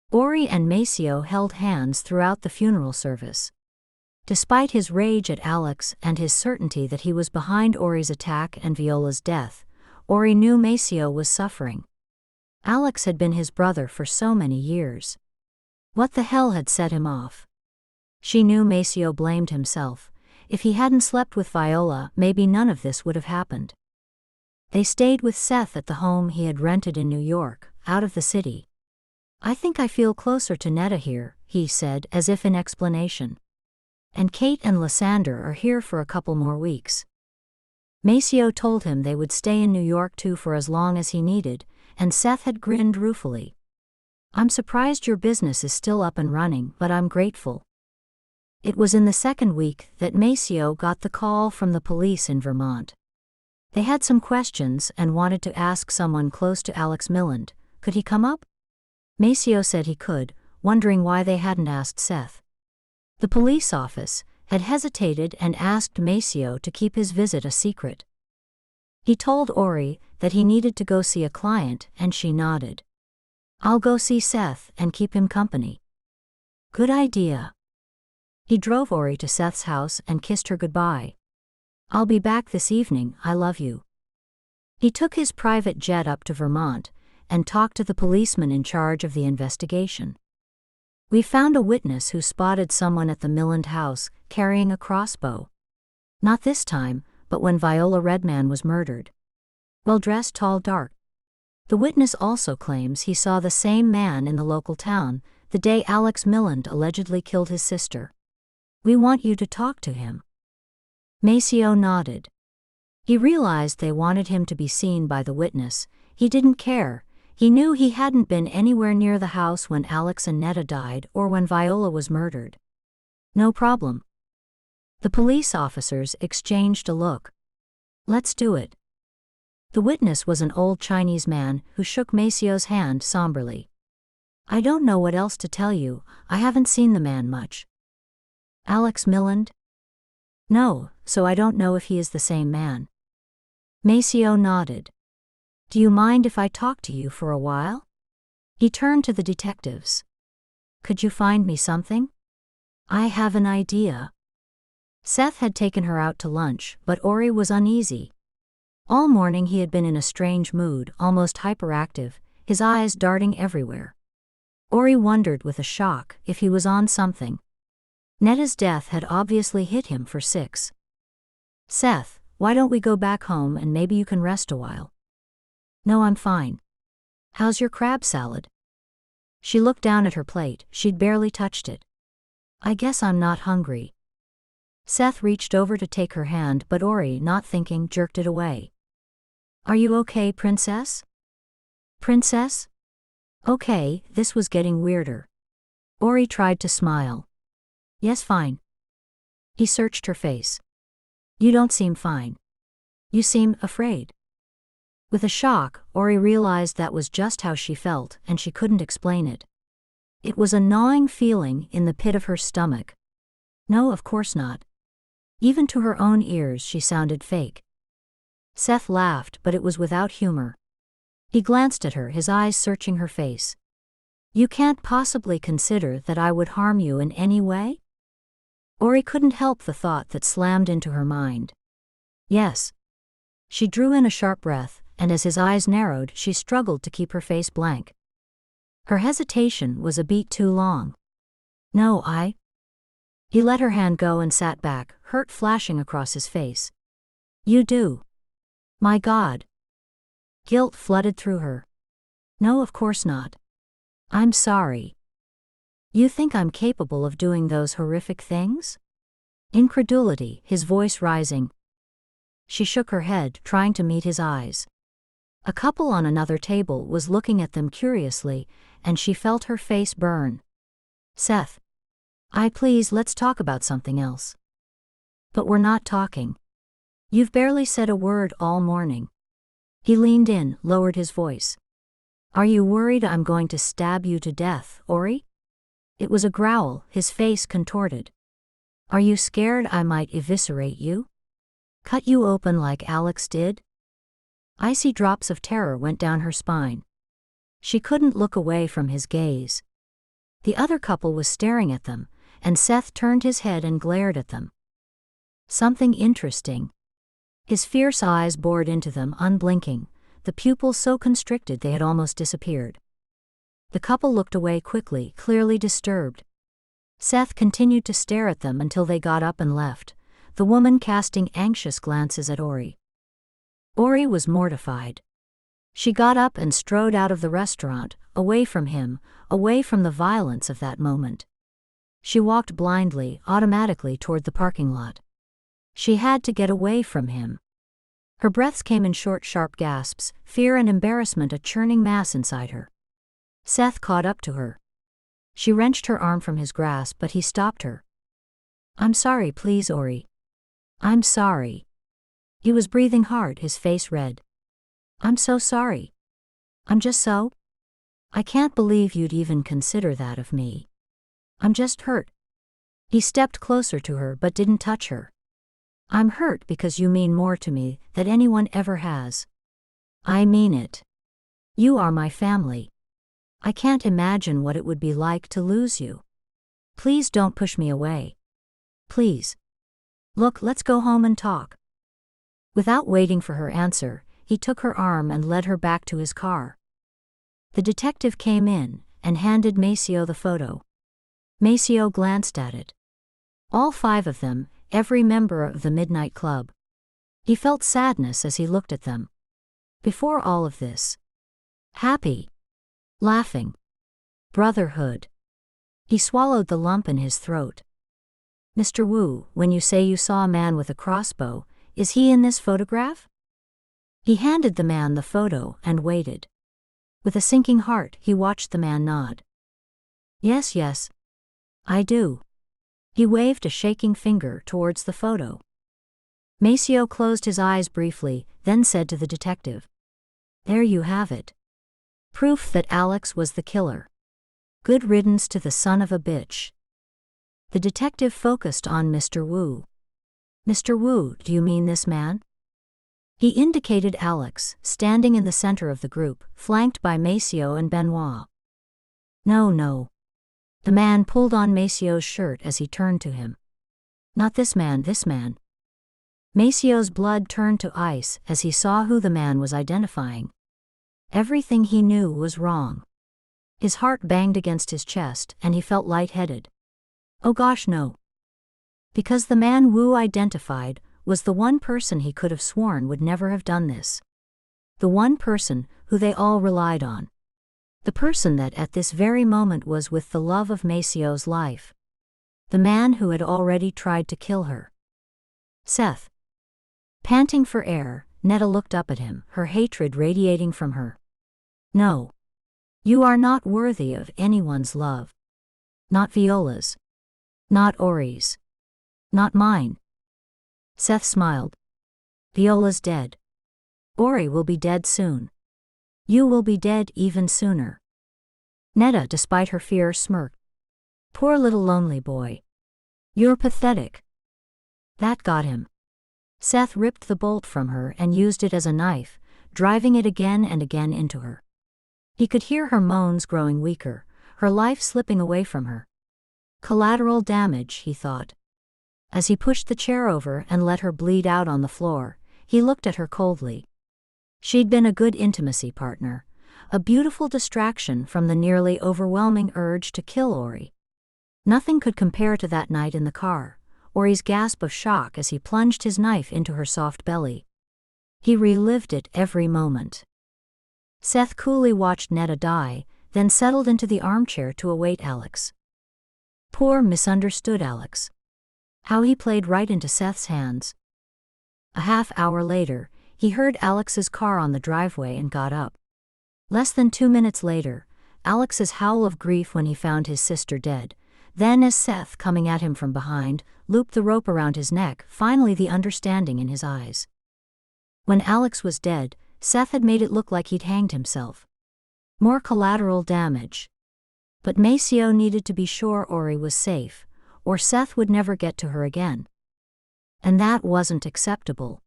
Ori and Maceo held hands throughout the funeral service. Despite his rage at Alex and his certainty that he was behind Ori's attack and Viola's death, Ori knew Maceo was suffering. Alex had been his brother for so many years. What the hell had set him off? She knew Maceo blamed himself. If he hadn't slept with Viola, maybe none of this would have happened. They stayed with Seth at the home he had rented in New York, out of the city. I think I feel closer to Netta here, he said, as if in explanation. And Kate and Lysander are here for a couple more weeks. Maceo told him they would stay in New York too for as long as he needed, and Seth had grinned ruefully. I'm surprised your business is still up and running, but I'm grateful. It was in the second week that Maceo got the call from the police in Vermont. They had some questions and wanted to ask someone close to Alex Milland. Could he come up? Maceo said he could, wondering why they hadn't asked Seth. The police office had hesitated and asked Maceo to keep his visit a secret. He told Ori that he needed to go see a client, and she nodded. I'll go see Seth and keep him company. Good idea. He drove Ori to Seth's house and kissed her goodbye. I'll be back this evening, I love you. He took his private jet up to Vermont and talked to the policeman in charge of the investigation. We found a witness who spotted someone at the Milland house carrying a crossbow. Not this time, but when Viola Redman was murdered. Well-dressed, tall, dark. The witness also claims he saw the same man in the local town the day Alex Milland allegedly killed his sister. We want you to talk to him. Maceo nodded. He realized they wanted him to be seen by the witness. He didn't care. He knew he hadn't been anywhere near the house when Alex and Netta died or when Viola was murdered. No problem. The police officers exchanged a look. Let's do it. The witness was an old Chinese man who shook Maceo's hand somberly. I don't know what else to tell you, I haven't seen the man much. Alex Milland? No, so I don't know if he is the same man. Maceo nodded. Do you mind if I talk to you for a while? He turned to the detectives. Could you find me something? I have an idea. Seth had taken her out to lunch, but Ori was uneasy. All morning he had been in a strange mood, almost hyperactive, his eyes darting everywhere. Ori wondered with a shock if he was on something. Netta's death had obviously hit him for 6. Seth, Why don't we go back home and maybe you can rest a while? No, I'm fine. How's your crab salad? She looked down at her plate, she'd barely touched it. I guess I'm not hungry. Seth reached over to take her hand, but Ori, not thinking, jerked it away. Are you okay, princess? Princess? Okay, this was getting weirder. Ori tried to smile. Yes, fine. He searched her face. You don't seem fine. You seem afraid. With a shock, Ori realized that was just how she felt, and she couldn't explain it. It was a gnawing feeling in the pit of her stomach. No, of course not. Even to her own ears she sounded fake. Seth laughed, but it was without humor. He glanced at her, his eyes searching her face. You can't possibly consider that I would harm you in any way? Ori couldn't help the thought that slammed into her mind. Yes. She drew in a sharp breath, and as his eyes narrowed, she struggled to keep her face blank. Her hesitation was a beat too long. No, He let her hand go and sat back, hurt flashing across his face. You do. My God. Guilt flooded through her. No, of course not. I'm sorry. You think I'm capable of doing those horrific things? Incredulity, his voice rising. She shook her head, trying to meet his eyes. A couple on another table was looking at them curiously, and she felt her face burn. Seth. Please, let's talk about something else. But we're not talking. You've barely said a word all morning. He leaned in, lowered his voice. Are you worried I'm going to stab you to death, Ori? It was a growl, his face contorted. Are you scared I might eviscerate you? Cut you open like Alex did? Icy drops of terror went down her spine. She couldn't look away from his gaze. The other couple was staring at them, and Seth turned his head and glared at them. Something interesting. His fierce eyes bored into them, unblinking, the pupils so constricted they had almost disappeared. The couple looked away quickly, clearly disturbed. Seth continued to stare at them until they got up and left, the woman casting anxious glances at Ori. Ori was mortified. She got up and strode out of the restaurant, away from him, away from the violence of that moment. She walked blindly, automatically toward the parking lot. She had to get away from him. Her breaths came in short, sharp gasps, fear and embarrassment a churning mass inside her. Seth caught up to her. She wrenched her arm from his grasp, but he stopped her. I'm sorry, please, Ori. I'm sorry. He was breathing hard, his face red. I'm so sorry. I'm just so. I can't believe you'd even consider that of me. I'm just hurt. He stepped closer to her but didn't touch her. I'm hurt because you mean more to me than anyone ever has. I mean it. You are my family. I can't imagine what it would be like to lose you. Please don't push me away. Please. Look, let's go home and talk. Without waiting for her answer, he took her arm and led her back to his car. The detective came in and handed Maceo the photo. Maceo glanced at it. All 5 of them, every member of the Midnight Club. He felt sadness as he looked at them. Before all of this. Happy. Laughing. Brotherhood. He swallowed the lump in his throat. Mr. Wu, when you say you saw a man with a crossbow, is he in this photograph? He handed the man the photo and waited. With a sinking heart, he watched the man nod. Yes, yes. I do. He waved a shaking finger towards the photo. Maceo closed his eyes briefly, then said to the detective. There you have it. Proof that Alex was the killer. Good riddance to the son of a bitch. The detective focused on Mr. Wu. Mr. Wu, do you mean this man? He indicated Alex, standing in the center of the group, flanked by Maceo and Benoit. No. The man pulled on Maceo's shirt as he turned to him. Not this man, this man. Maceo's blood turned to ice as he saw who the man was identifying. Everything he knew was wrong. His heart banged against his chest and he felt lightheaded. Oh gosh, no. Because the man Wu identified was the one person he could have sworn would never have done this. The one person who they all relied on. The person that at this very moment was with the love of Maceo's life. The man who had already tried to kill her. Seth. Panting for air, Netta looked up at him, her hatred radiating from her. No. You are not worthy of anyone's love. Not Viola's. Not Ori's. Not mine. Seth smiled. Viola's dead. Ori will be dead soon. You will be dead even sooner. Netta, despite her fear, smirked. Poor little lonely boy. You're pathetic. That got him. Seth ripped the bolt from her and used it as a knife, driving it again and again into her. He could hear her moans growing weaker, her life slipping away from her. Collateral damage, he thought. As he pushed the chair over and let her bleed out on the floor, he looked at her coldly. She'd been a good intimacy partner, a beautiful distraction from the nearly overwhelming urge to kill Ori. Nothing could compare to that night in the car, Ori's gasp of shock as he plunged his knife into her soft belly. He relived it every moment. Seth coolly watched Netta die, then settled into the armchair to await Alex. Poor misunderstood Alex. How he played right into Seth's hands. A half-hour later, he heard Alex's car on the driveway and got up. Less than 2 minutes later, Alex's howl of grief when he found his sister dead, then as Seth, coming at him from behind, looped the rope around his neck, finally the understanding in his eyes. When Alex was dead, Seth had made it look like he'd hanged himself. More collateral damage. But Maceo needed to be sure Ori was safe, or Seth would never get to her again. And that wasn't acceptable.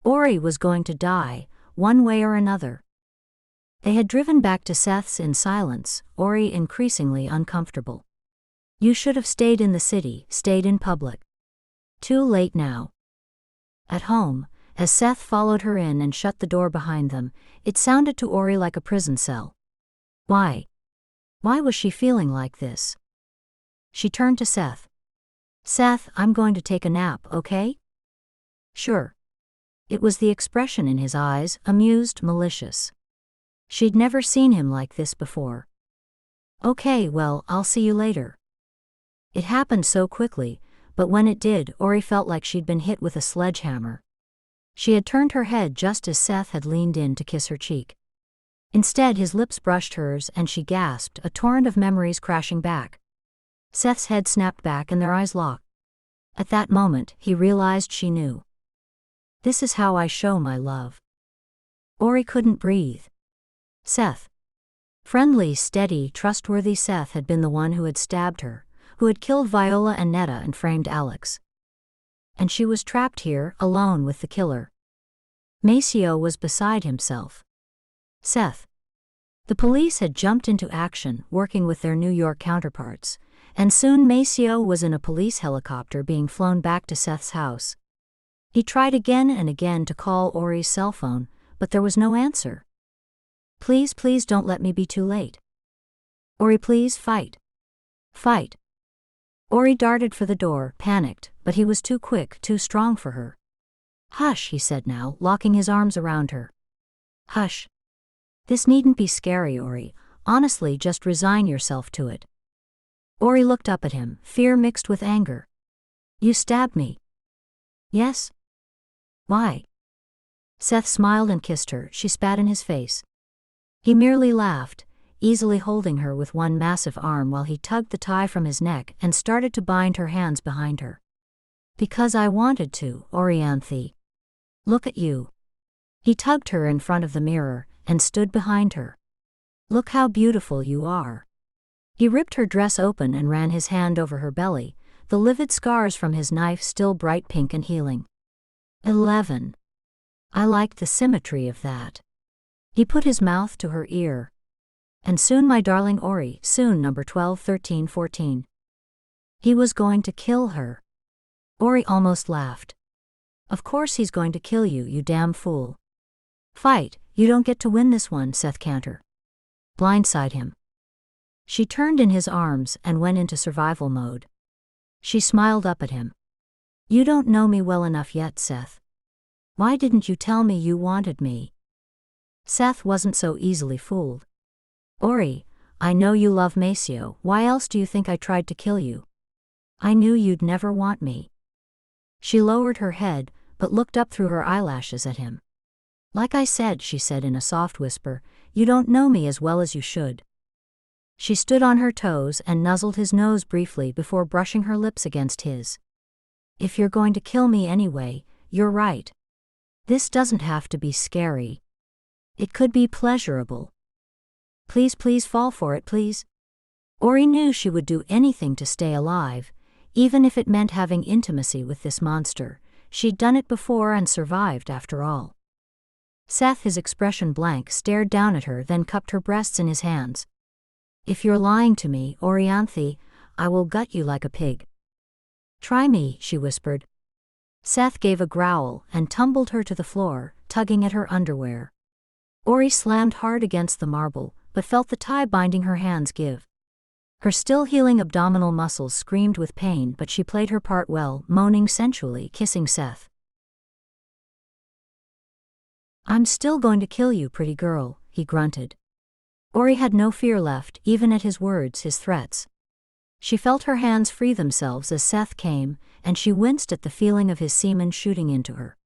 Ori was going to die, one way or another. They had driven back to Seth's in silence, Ori increasingly uncomfortable. You should have stayed in the city, stayed in public. Too late now. At home, as Seth followed her in and shut the door behind them, it sounded to Ori like a prison cell. Why? Why was she feeling like this? She turned to Seth. Seth, I'm going to take a nap, okay? Sure. It was the expression in his eyes, amused, malicious. She'd never seen him like this before. Okay, well, I'll see you later. It happened so quickly, but when it did, Ori felt like she'd been hit with a sledgehammer. She had turned her head just as Seth had leaned in to kiss her cheek. Instead, his lips brushed hers and she gasped, a torrent of memories crashing back. Seth's head snapped back and their eyes locked. At that moment, he realized she knew. This is how I show my love. Ori couldn't breathe. Seth. Friendly, steady, trustworthy Seth had been the one who had stabbed her, who had killed Viola and Netta and framed Alex. And she was trapped here, alone with the killer. Maceo was beside himself. Seth. The police had jumped into action, working with their New York counterparts, and soon Maceo was in a police helicopter being flown back to Seth's house. He tried again and again to call Ori's cell phone, but there was no answer. Please, please don't let me be too late. Ori, please, fight. Fight. Ori darted for the door, panicked, but he was too quick, too strong for her. Hush, he said now, locking his arms around her. Hush. This needn't be scary, Ori. Honestly, just resign yourself to it. Ori looked up at him, fear mixed with anger. You stabbed me. Yes? Why? Seth smiled and kissed her. She spat in his face. He merely laughed, easily holding her with one massive arm while he tugged the tie from his neck and started to bind her hands behind her. Because I wanted to, Orianthe. Look at you. He tugged her in front of the mirror and stood behind her. Look how beautiful you are. He ripped her dress open and ran his hand over her belly, the livid scars from his knife still bright pink and healing. 11. I liked the symmetry of that. He put his mouth to her ear. And soon, my darling Ori, soon, number 12, 13, 14. He was going to kill her. Ori almost laughed. Of course he's going to kill you, you damn fool. Fight, you don't get to win this one, Seth Cantor. Blindside him. She turned in his arms and went into survival mode. She smiled up at him. You don't know me well enough yet, Seth. Why didn't you tell me you wanted me? Seth wasn't so easily fooled. Ori, I know you love Maceo, why else do you think I tried to kill you? I knew you'd never want me. She lowered her head, but looked up through her eyelashes at him. Like I said, she said in a soft whisper, you don't know me as well as you should. She stood on her toes and nuzzled his nose briefly before brushing her lips against his. If you're going to kill me anyway, you're right. This doesn't have to be scary. It could be pleasurable. Please, please fall for it, please. Ori knew she would do anything to stay alive, even if it meant having intimacy with this monster. She'd done it before and survived after all. Seth, his expression blank, stared down at her, then cupped her breasts in his hands. If you're lying to me, Orianthe, I will gut you like a pig. Try me, she whispered. Seth gave a growl and tumbled her to the floor, tugging at her underwear. Ori slammed hard against the marble, but felt the tie binding her hands give. Her still healing abdominal muscles screamed with pain, but she played her part well, moaning sensually, kissing Seth. I'm still going to kill you, pretty girl, he grunted. Ori had no fear left, even at his words, his threats. She felt her hands free themselves as Seth came, and she winced at the feeling of his semen shooting into her.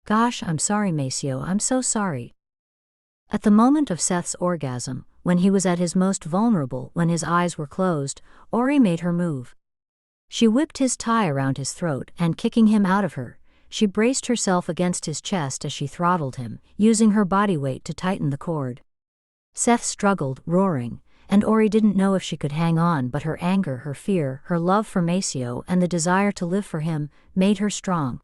Gosh, I'm sorry, Maceo, I'm so sorry. At the moment of Seth's orgasm, when he was at his most vulnerable, when his eyes were closed, Ori made her move. She whipped his tie around his throat and, kicking him out of her, she braced herself against his chest as she throttled him, using her body weight to tighten the cord. Seth struggled, roaring, and Ori didn't know if she could hang on, but her anger, her fear, her love for Maceo, and the desire to live for him, made her strong.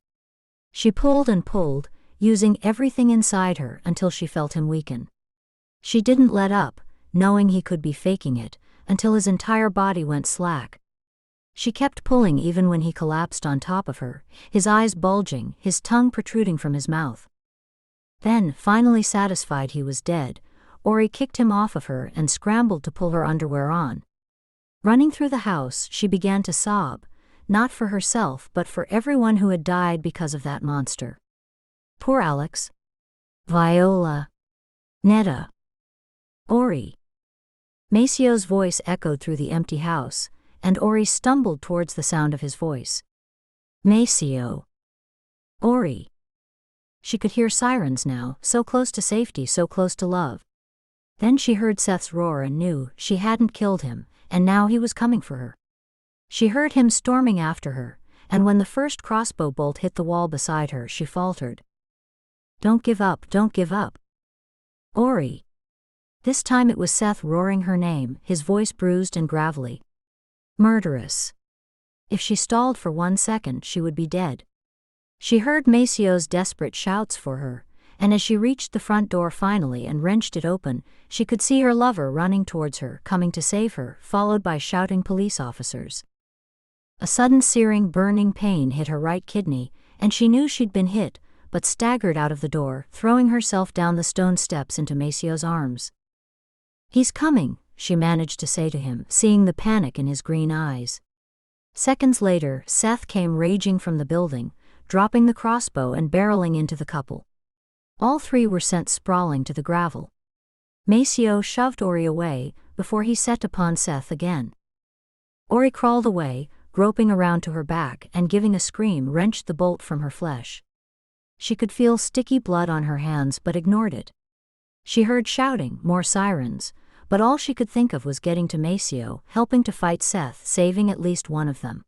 She pulled and pulled, using everything inside her until she felt him weaken. She didn't let up, knowing he could be faking it, until his entire body went slack. She kept pulling even when he collapsed on top of her, his eyes bulging, his tongue protruding from his mouth. Then, finally satisfied he was dead, Ori kicked him off of her and scrambled to pull her underwear on. Running through the house, she began to sob, not for herself but for everyone who had died because of that monster. Poor Alex. Viola. Netta. Ori. Maceo's voice echoed through the empty house, and Ori stumbled towards the sound of his voice. Maceo. Ori. She could hear sirens now, so close to safety, so close to love. Then she heard Seth's roar and knew she hadn't killed him, and now he was coming for her. She heard him storming after her, and when the first crossbow bolt hit the wall beside her, she faltered. Don't give up, don't give up. Ori. This time it was Seth roaring her name, his voice bruised and gravelly. Murderous. If she stalled for 1 second, she would be dead. She heard Maceo's desperate shouts for her, and as she reached the front door finally and wrenched it open, she could see her lover running towards her, coming to save her, followed by shouting police officers. A sudden searing, burning pain hit her right kidney, and she knew she'd been hit, but staggered out of the door, throwing herself down the stone steps into Maceo's arms. He's coming, she managed to say to him, seeing the panic in his green eyes. Seconds later, Seth came raging from the building, dropping the crossbow and barreling into the couple. All three were sent sprawling to the gravel. Maceo shoved Ori away before he set upon Seth again. Ori crawled away, groping around to her back, and giving a scream wrenched the bolt from her flesh. She could feel sticky blood on her hands but ignored it. She heard shouting, more sirens, but all she could think of was getting to Maceo, helping to fight Seth, saving at least one of them.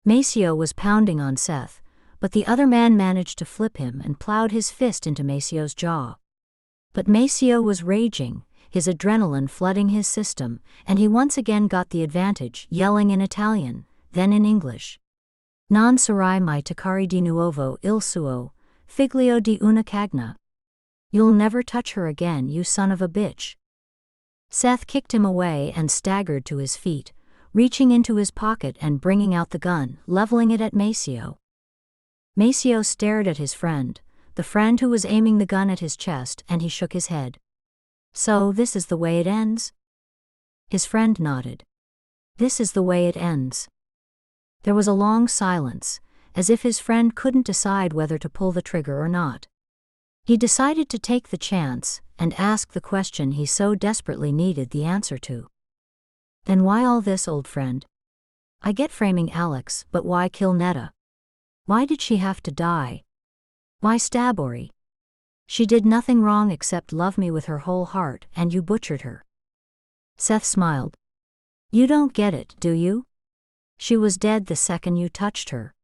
Maceo was pounding on Seth, but the other man managed to flip him and plowed his fist into Maceo's jaw. But Maceo was raging, his adrenaline flooding his system, and he once again got the advantage, yelling in Italian, then in English. Non sarai mai toccare di nuovo il suo, figlio di una cagna. You'll never touch her again, you son of a bitch. Seth kicked him away and staggered to his feet, reaching into his pocket and bringing out the gun, leveling it at Maceo. Maceo stared at his friend, the friend who was aiming the gun at his chest, and he shook his head. So this is the way it ends? His friend nodded. This is the way it ends. There was a long silence, as if his friend couldn't decide whether to pull the trigger or not. He decided to take the chance and ask the question he so desperately needed the answer to. Then why all this, old friend? I get framing Alex, but why kill Netta? Why did she have to die? Why stab Ori? She did nothing wrong except love me with her whole heart, and you butchered her. Seth smiled. You don't get it, do you? She was dead the second you touched her.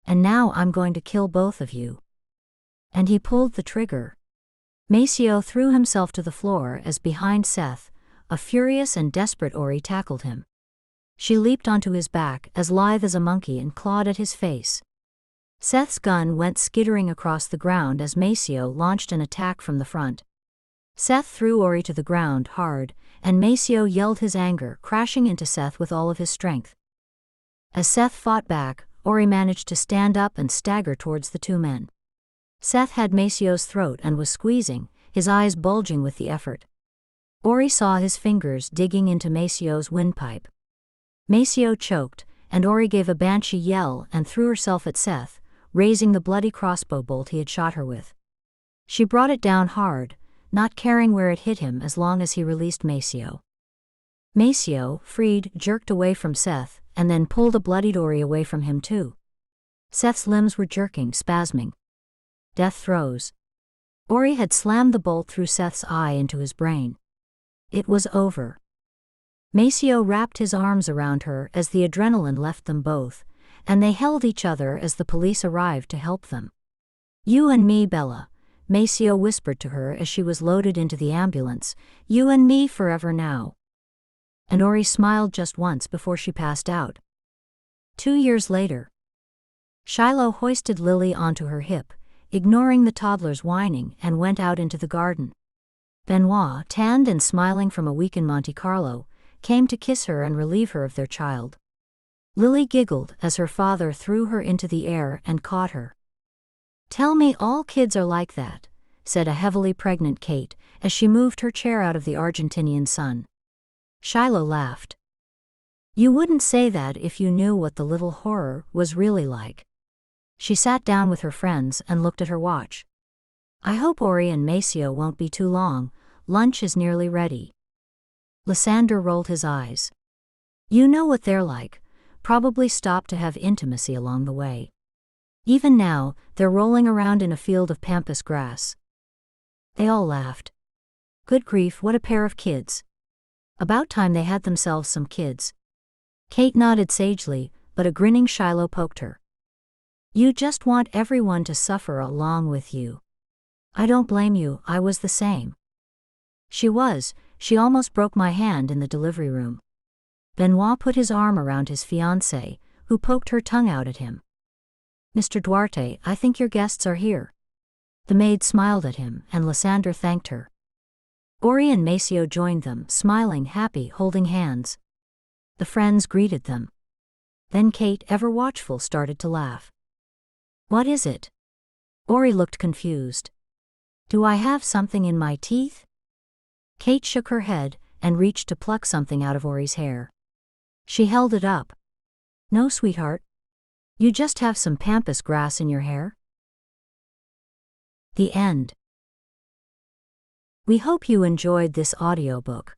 And now I'm going to kill both of you. And he pulled the trigger. Maceo threw himself to the floor as behind Seth, a furious and desperate Ori tackled him. She leaped onto his back as lithe as a monkey and clawed at his face. Seth's gun went skittering across the ground as Maceo launched an attack from the front. Seth threw Ori to the ground hard, and Maceo yelled his anger, crashing into Seth with all of his strength. As Seth fought back, Ori managed to stand up and stagger towards the two men. Seth had Maceo's throat and was squeezing, his eyes bulging with the effort. Ori saw his fingers digging into Maceo's windpipe. Maceo choked, and Ori gave a banshee yell and threw herself at Seth, raising the bloody crossbow bolt he had shot her with. She brought it down hard, not caring where it hit him as long as he released Maceo. Maceo, freed, jerked away from Seth, and then pulled a bloodied Ori away from him too. Seth's limbs were jerking, spasming. Death throes. Ori had slammed the bolt through Seth's eye into his brain. It was over. Maceo wrapped his arms around her as the adrenaline left them both, and they held each other as the police arrived to help them. You and me, Bella, Maceo whispered to her as she was loaded into the ambulance, you and me forever now. And Ori smiled just once before she passed out. 2 years later. Shiloh hoisted Lily onto her hip, ignoring the toddler's whining, and went out into the garden. Benoit, tanned and smiling from a week in Monte Carlo, came to kiss her and relieve her of their child. Lily giggled as her father threw her into the air and caught her. Tell me all kids are like that, said a heavily pregnant Kate as she moved her chair out of the Argentinian sun. Shiloh laughed. You wouldn't say that if you knew what the little horror was really like. She sat down with her friends and looked at her watch. I hope Ori and Maceo won't be too long, lunch is nearly ready. Lysander rolled his eyes. You know what they're like, probably stop to have intimacy along the way. Even now, they're rolling around in a field of pampas grass. They all laughed. Good grief, what a pair of kids. About time they had themselves some kids. Kate nodded sagely, but a grinning Shiloh poked her. You just want everyone to suffer along with you. I don't blame you, I was the same. She almost broke my hand in the delivery room. Benoit put his arm around his fiancée, who poked her tongue out at him. Mr. Duarte, I think your guests are here. The maid smiled at him, and Lysander thanked her. Ori and Maceo joined them, smiling, happy, holding hands. The friends greeted them. Then Kate, ever watchful, started to laugh. What is it? Ori looked confused. Do I have something in my teeth? Kate shook her head and reached to pluck something out of Ori's hair. She held it up. No, sweetheart. You just have some pampas grass in your hair. The end. We hope you enjoyed this audiobook.